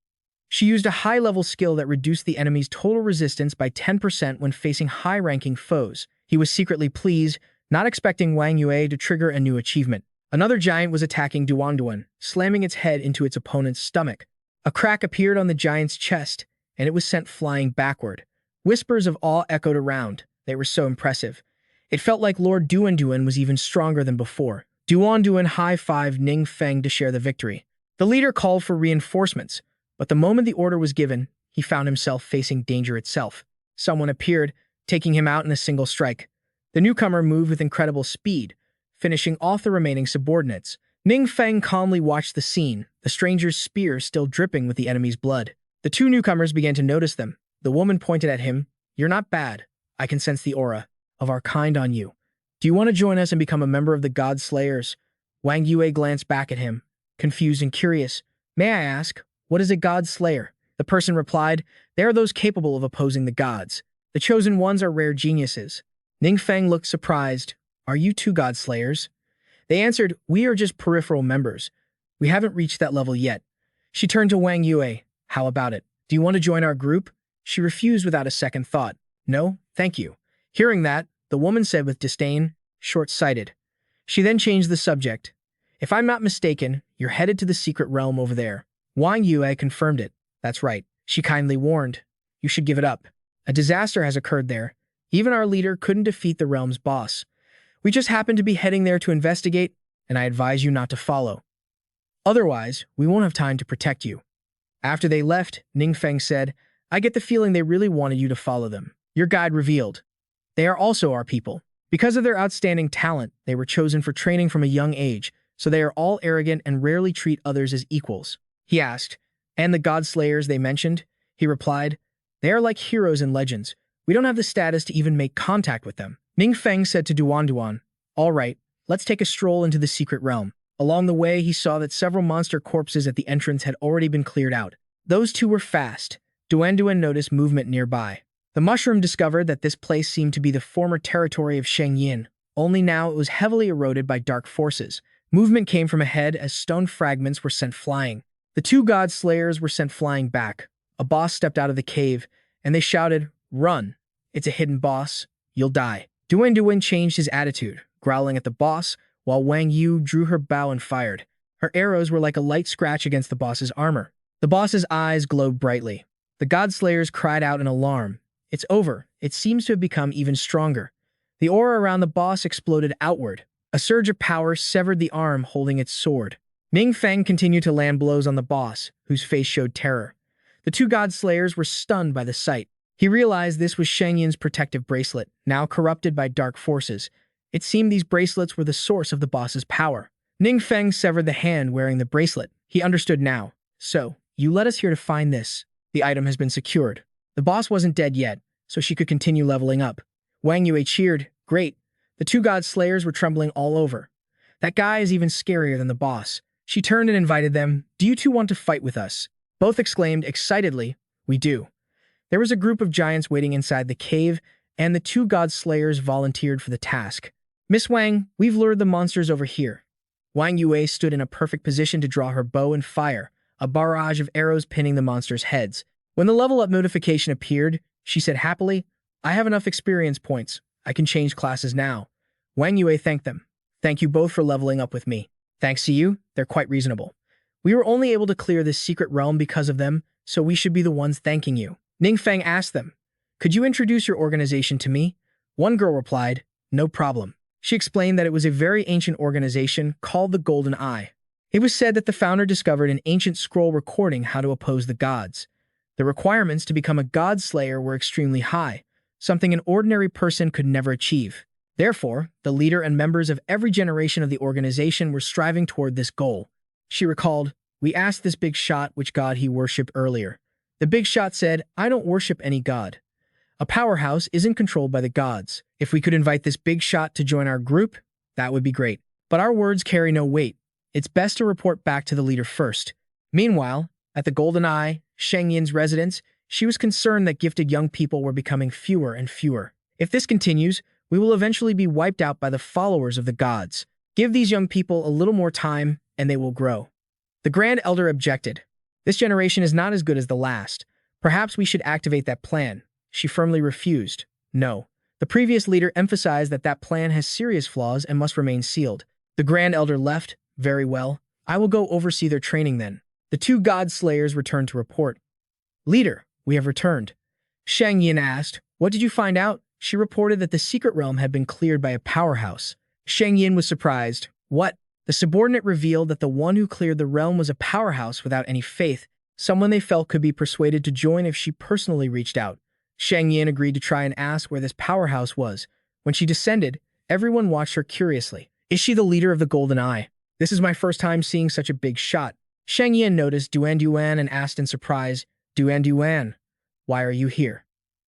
She used a high-level skill that reduced the enemy's total resistance by 10% when facing high-ranking foes. He was secretly pleased, not expecting Wang Yue to trigger a new achievement. Another giant was attacking Duan, slamming its head into its opponent's stomach. A crack appeared on the giant's chest, and it was sent flying backward. Whispers of awe echoed around. They were so impressive. It felt like Lord Duan was even stronger than before. Duan high-fived Ning Feng to share the victory. The leader called for reinforcements, but the moment the order was given, he found himself facing danger itself. Someone appeared, taking him out in a single strike. The newcomer moved with incredible speed, finishing off the remaining subordinates. Ning Feng calmly watched the scene, the stranger's spear still dripping with the enemy's blood. The two newcomers began to notice them. The woman pointed at him. You're not bad. I can sense the aura of our kind on you. Do you want to join us and become a member of the God Slayers? Wang Yue glanced back at him, confused and curious. May I ask, what is a God Slayer? The person replied, they are those capable of opposing the gods. The chosen ones are rare geniuses. Ning Feng looked surprised. Are you two God Slayers? They answered, we are just peripheral members. We haven't reached that level yet. She turned to Wang Yue. How about it? Do you want to join our group? She refused without a second thought. No, thank you. Hearing that, the woman said with disdain, short-sighted. She then changed the subject. If I'm not mistaken, you're headed to the secret realm over there. Wang Yue confirmed it. That's right. She kindly warned. You should give it up. A disaster has occurred there. Even our leader couldn't defeat the realm's boss. We just happened to be heading there to investigate, and I advise you not to follow. Otherwise, we won't have time to protect you. After they left, Ning Feng said, I get the feeling they really wanted you to follow them. Your guide revealed. They are also our people. Because of their outstanding talent, they were chosen for training from a young age, so they are all arrogant and rarely treat others as equals. He asked, and the God Slayers they mentioned? He replied, they are like heroes and legends. We don't have the status to even make contact with them. Ning Feng said to Duan, all right, let's take a stroll into the secret realm. Along the way, he saw that several monster corpses at the entrance had already been cleared out. Those two were fast. Duan noticed movement nearby. The mushroom discovered that this place seemed to be the former territory of Sheng Yin, only now it was heavily eroded by dark forces. Movement came from ahead as stone fragments were sent flying. The two God Slayers were sent flying back. A boss stepped out of the cave, and they shouted, run. It's a hidden boss. You'll die. Duan changed his attitude, growling at the boss, while Wang Yu drew her bow and fired. Her arrows were like a light scratch against the boss's armor. The boss's eyes glowed brightly. The God Slayers cried out in alarm. It's over. It seems to have become even stronger. The aura around the boss exploded outward. A surge of power severed the arm holding its sword. Ning Feng continued to land blows on the boss, whose face showed terror. The two God Slayers were stunned by the sight. He realized this was Sheng Yin's protective bracelet, now corrupted by dark forces. It seemed these bracelets were the source of the boss's power. Ning Feng severed the hand wearing the bracelet. He understood now. So, you led us here to find this. The item has been secured. The boss wasn't dead yet, so she could continue leveling up. Wang Yue cheered. Great. The two God Slayers were trembling all over. That guy is even scarier than the boss. She turned and invited them. Do you two want to fight with us? Both exclaimed excitedly, we do. There was a group of giants waiting inside the cave, and the two God Slayers volunteered for the task. Miss Wang, we've lured the monsters over here. Wang Yue stood in a perfect position to draw her bow and fire, a barrage of arrows pinning the monsters' heads. When the level up notification appeared, she said happily, I have enough experience points. I can change classes now. Wang Yue thanked them. Thank you both for leveling up with me. Thanks to you, they're quite reasonable. We were only able to clear this secret realm because of them, so we should be the ones thanking you. Ning Feng asked them, could you introduce your organization to me? One girl replied, no problem. She explained that it was a very ancient organization called the Golden Eye. It was said that the founder discovered an ancient scroll recording how to oppose the gods. The requirements to become a God Slayer were extremely high, something an ordinary person could never achieve. Therefore, the leader and members of every generation of the organization were striving toward this goal. She recalled, "We asked this big shot which god he worshipped earlier. The big shot said, 'I don't worship any god. A powerhouse isn't controlled by the gods. If we could invite this big shot to join our group, that would be great. But our words carry no weight. It's best to report back to the leader first.'" Meanwhile, at the Golden Eye, Shang Yin's residence, she was concerned that gifted young people were becoming fewer and fewer. "If this continues, we will eventually be wiped out by the followers of the gods. Give these young people a little more time, and they will grow." The Grand Elder objected. "This generation is not as good as the last. Perhaps we should activate that plan." She firmly refused. No. The previous leader emphasized that that plan has serious flaws and must remain sealed. The Grand Elder left. "Very well. I will go oversee their training then." The two god slayers returned to report. "Leader, we have returned." Shang Yin asked, "What did you find out?" She reported that the secret realm had been cleared by a powerhouse. Shang Yin was surprised. "What?" The subordinate revealed that the one who cleared the realm was a powerhouse without any faith, someone they felt could be persuaded to join if she personally reached out. Shang Yin agreed to try and ask where this powerhouse was. When she descended, everyone watched her curiously. "Is she the leader of the Golden Eye? This is my first time seeing such a big shot." Shang Yin noticed Duan and asked in surprise, Duan, why are you here?"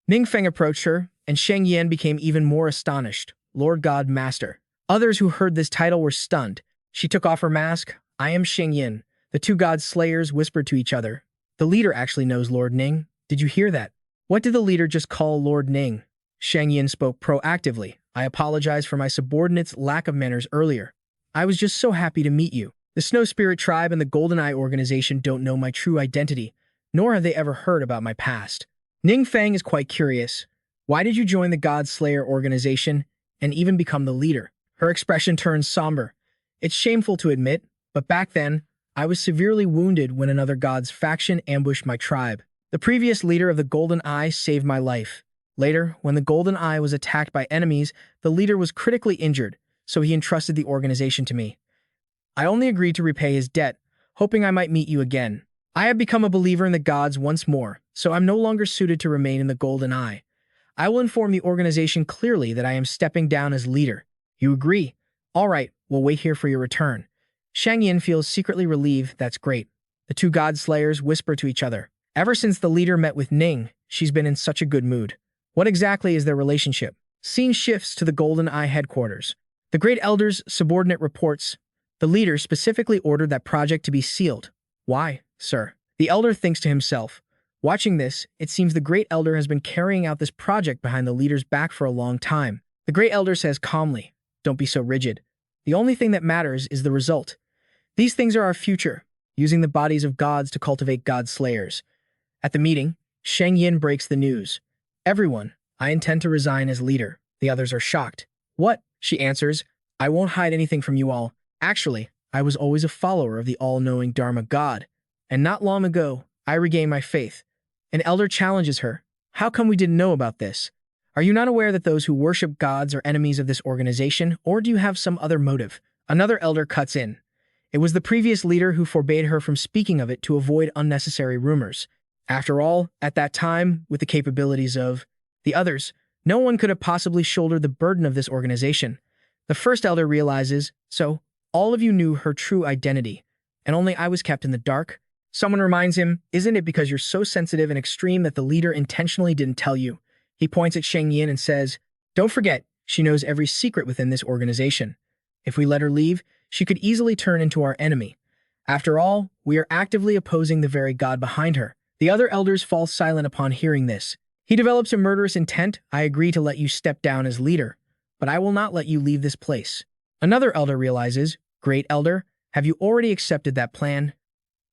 Ning Feng approached her, and Shang Yin became even more astonished. "Lord God Master." Others who heard this title were stunned. She took off her mask. "I am Shang Yin." The two god slayers whispered to each other. "The leader actually knows Lord Ning. Did you hear that?" "What did the leader just call Lord Ning?" Shang Yin spoke proactively. "I apologize for my subordinate's lack of manners earlier. I was just so happy to meet you. The Snow Spirit Tribe and the Golden Eye organization don't know my true identity, nor have they ever heard about my past." Ning Feng is quite curious. "Why did you join the God Slayer organization and even become the leader?" Her expression turned somber. "It's shameful to admit, but back then, I was severely wounded when another god's faction ambushed my tribe. The previous leader of the Golden Eye saved my life. Later, when the Golden Eye was attacked by enemies, the leader was critically injured, so he entrusted the organization to me. I only agreed to repay his debt, hoping I might meet you again. I have become a believer in the gods once more, so I'm no longer suited to remain in the Golden Eye. I will inform the organization clearly that I am stepping down as leader. You agree? All right, we'll wait here for your return." Shang Yin feels secretly relieved. That's great. The two god slayers whisper to each other. Ever since the leader met with Ning, she's been in such a good mood. What exactly is their relationship? Scene shifts to the Golden Eye headquarters. The Great Elder's subordinate reports. The leader specifically ordered that project to be sealed. "Why, sir?" The elder thinks to himself. Watching this, it seems the Great Elder has been carrying out this project behind the leader's back for a long time. The Great Elder says calmly, "Don't be so rigid. The only thing that matters is the result. These things are our future, using the bodies of gods to cultivate god slayers." At the meeting, Shang Yin breaks the news. "Everyone, I intend to resign as leader." The others are shocked. "What?" She answers, "I won't hide anything from you all. Actually, I was always a follower of the all-knowing Dharma God, and not long ago, I regained my faith." An elder challenges her. "How come we didn't know about this? Are you not aware that those who worship gods are enemies of this organization, or do you have some other motive?" Another elder cuts in. It was the previous leader who forbade her from speaking of it to avoid unnecessary rumors. After all, at that time, with the capabilities of the others, no one could have possibly shouldered the burden of this organization. The first elder realizes, so, all of you knew her true identity, and only I was kept in the dark? Someone reminds him, "Isn't it because you're so sensitive and extreme that the leader intentionally didn't tell you?" He points at Shang Yin and says, "Don't forget, she knows every secret within this organization. If we let her leave, she could easily turn into our enemy. After all, we are actively opposing the very god behind her." The other elders fall silent upon hearing this. He develops a murderous intent. "I agree to let you step down as leader, but I will not let you leave this place." Another elder realizes, "Great Elder, have you already accepted that plan?"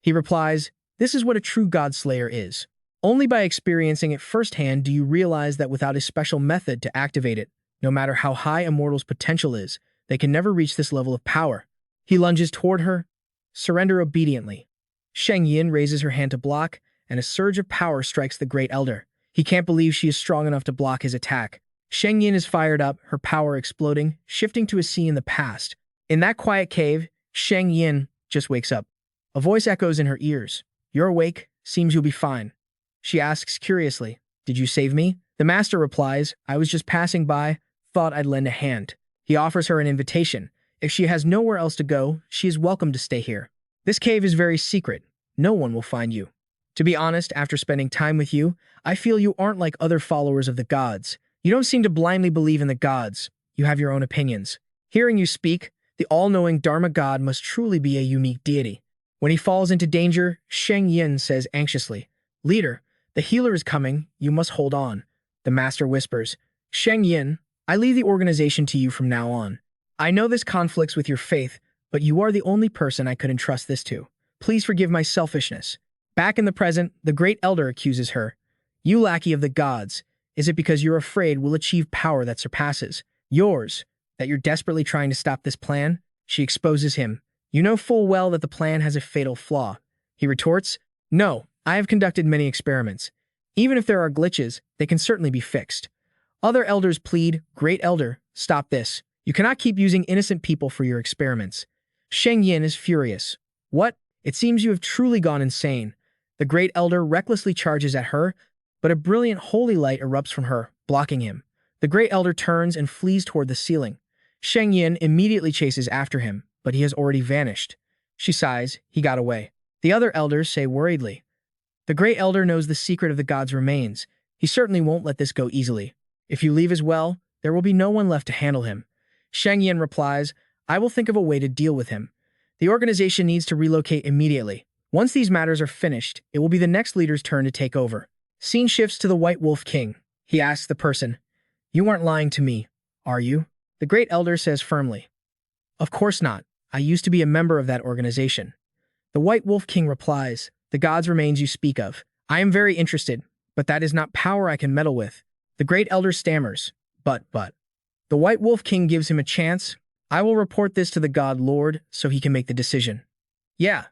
He replies, "This is what a true god slayer is. Only by experiencing it firsthand do you realize that without a special method to activate it, no matter how high a mortal's potential is, they can never reach this level of power." He lunges toward her. "Surrender obediently." Shang Yin raises her hand to block, and a surge of power strikes the Great Elder. He can't believe she is strong enough to block his attack. Shang Yin is fired up, her power exploding, shifting to a scene in the past. In that quiet cave, Shang Yin just wakes up. A voice echoes in her ears. "You're awake. Seems you'll be fine." She asks curiously, "Did you save me?" The master replies, I was just passing by, thought I'd lend a hand. He offers her an invitation. If she has nowhere else to go, she is welcome to stay here. This cave is very secret. No one will find you. To be honest, after spending time with you, I feel you aren't like other followers of the gods. You don't seem to blindly believe in the gods. You have your own opinions. Hearing you speak, the all-knowing Dharma god must truly be a unique deity. When he falls into danger, Sheng Yin says anxiously, Leader, the healer is coming. You must hold on. The master whispers, Sheng Yin, I leave the organization to you from now on. I know this conflicts with your faith, but you are the only person I could entrust this to. Please forgive my selfishness. Back in the present, the great elder accuses her. You lackey of the gods, is it because you're afraid we'll achieve power that surpasses yours, that you're desperately trying to stop this plan? She exposes him. You know full well that the plan has a fatal flaw. He retorts, No, I have conducted many experiments. Even if there are glitches, they can certainly be fixed. Other elders plead, Great elder, stop this. You cannot keep using innocent people for your experiments. Sheng Yin is furious. What? It seems you have truly gone insane. The great elder recklessly charges at her, but a brilliant holy light erupts from her, blocking him. The great elder turns and flees toward the ceiling. Sheng Yin immediately chases after him, but he has already vanished. She sighs, he got away. The other elders say worriedly, The great elder knows the secret of the god's remains. He certainly won't let this go easily. If you leave as well, there will be no one left to handle him. Sheng Yin replies, I will think of a way to deal with him. The organization needs to relocate immediately. Once these matters are finished, it will be the next leader's turn to take over. Scene shifts to the White Wolf King. He asks the person, You aren't lying to me, are you? The great elder says firmly, Of course not. I used to be a member of that organization. The White Wolf King replies, The god's remains you speak of. I am very interested, but that is not power I can meddle with. The great elder stammers, but. The White Wolf King gives him a chance. I will report this to the God Lord so he can make the decision. Yeah,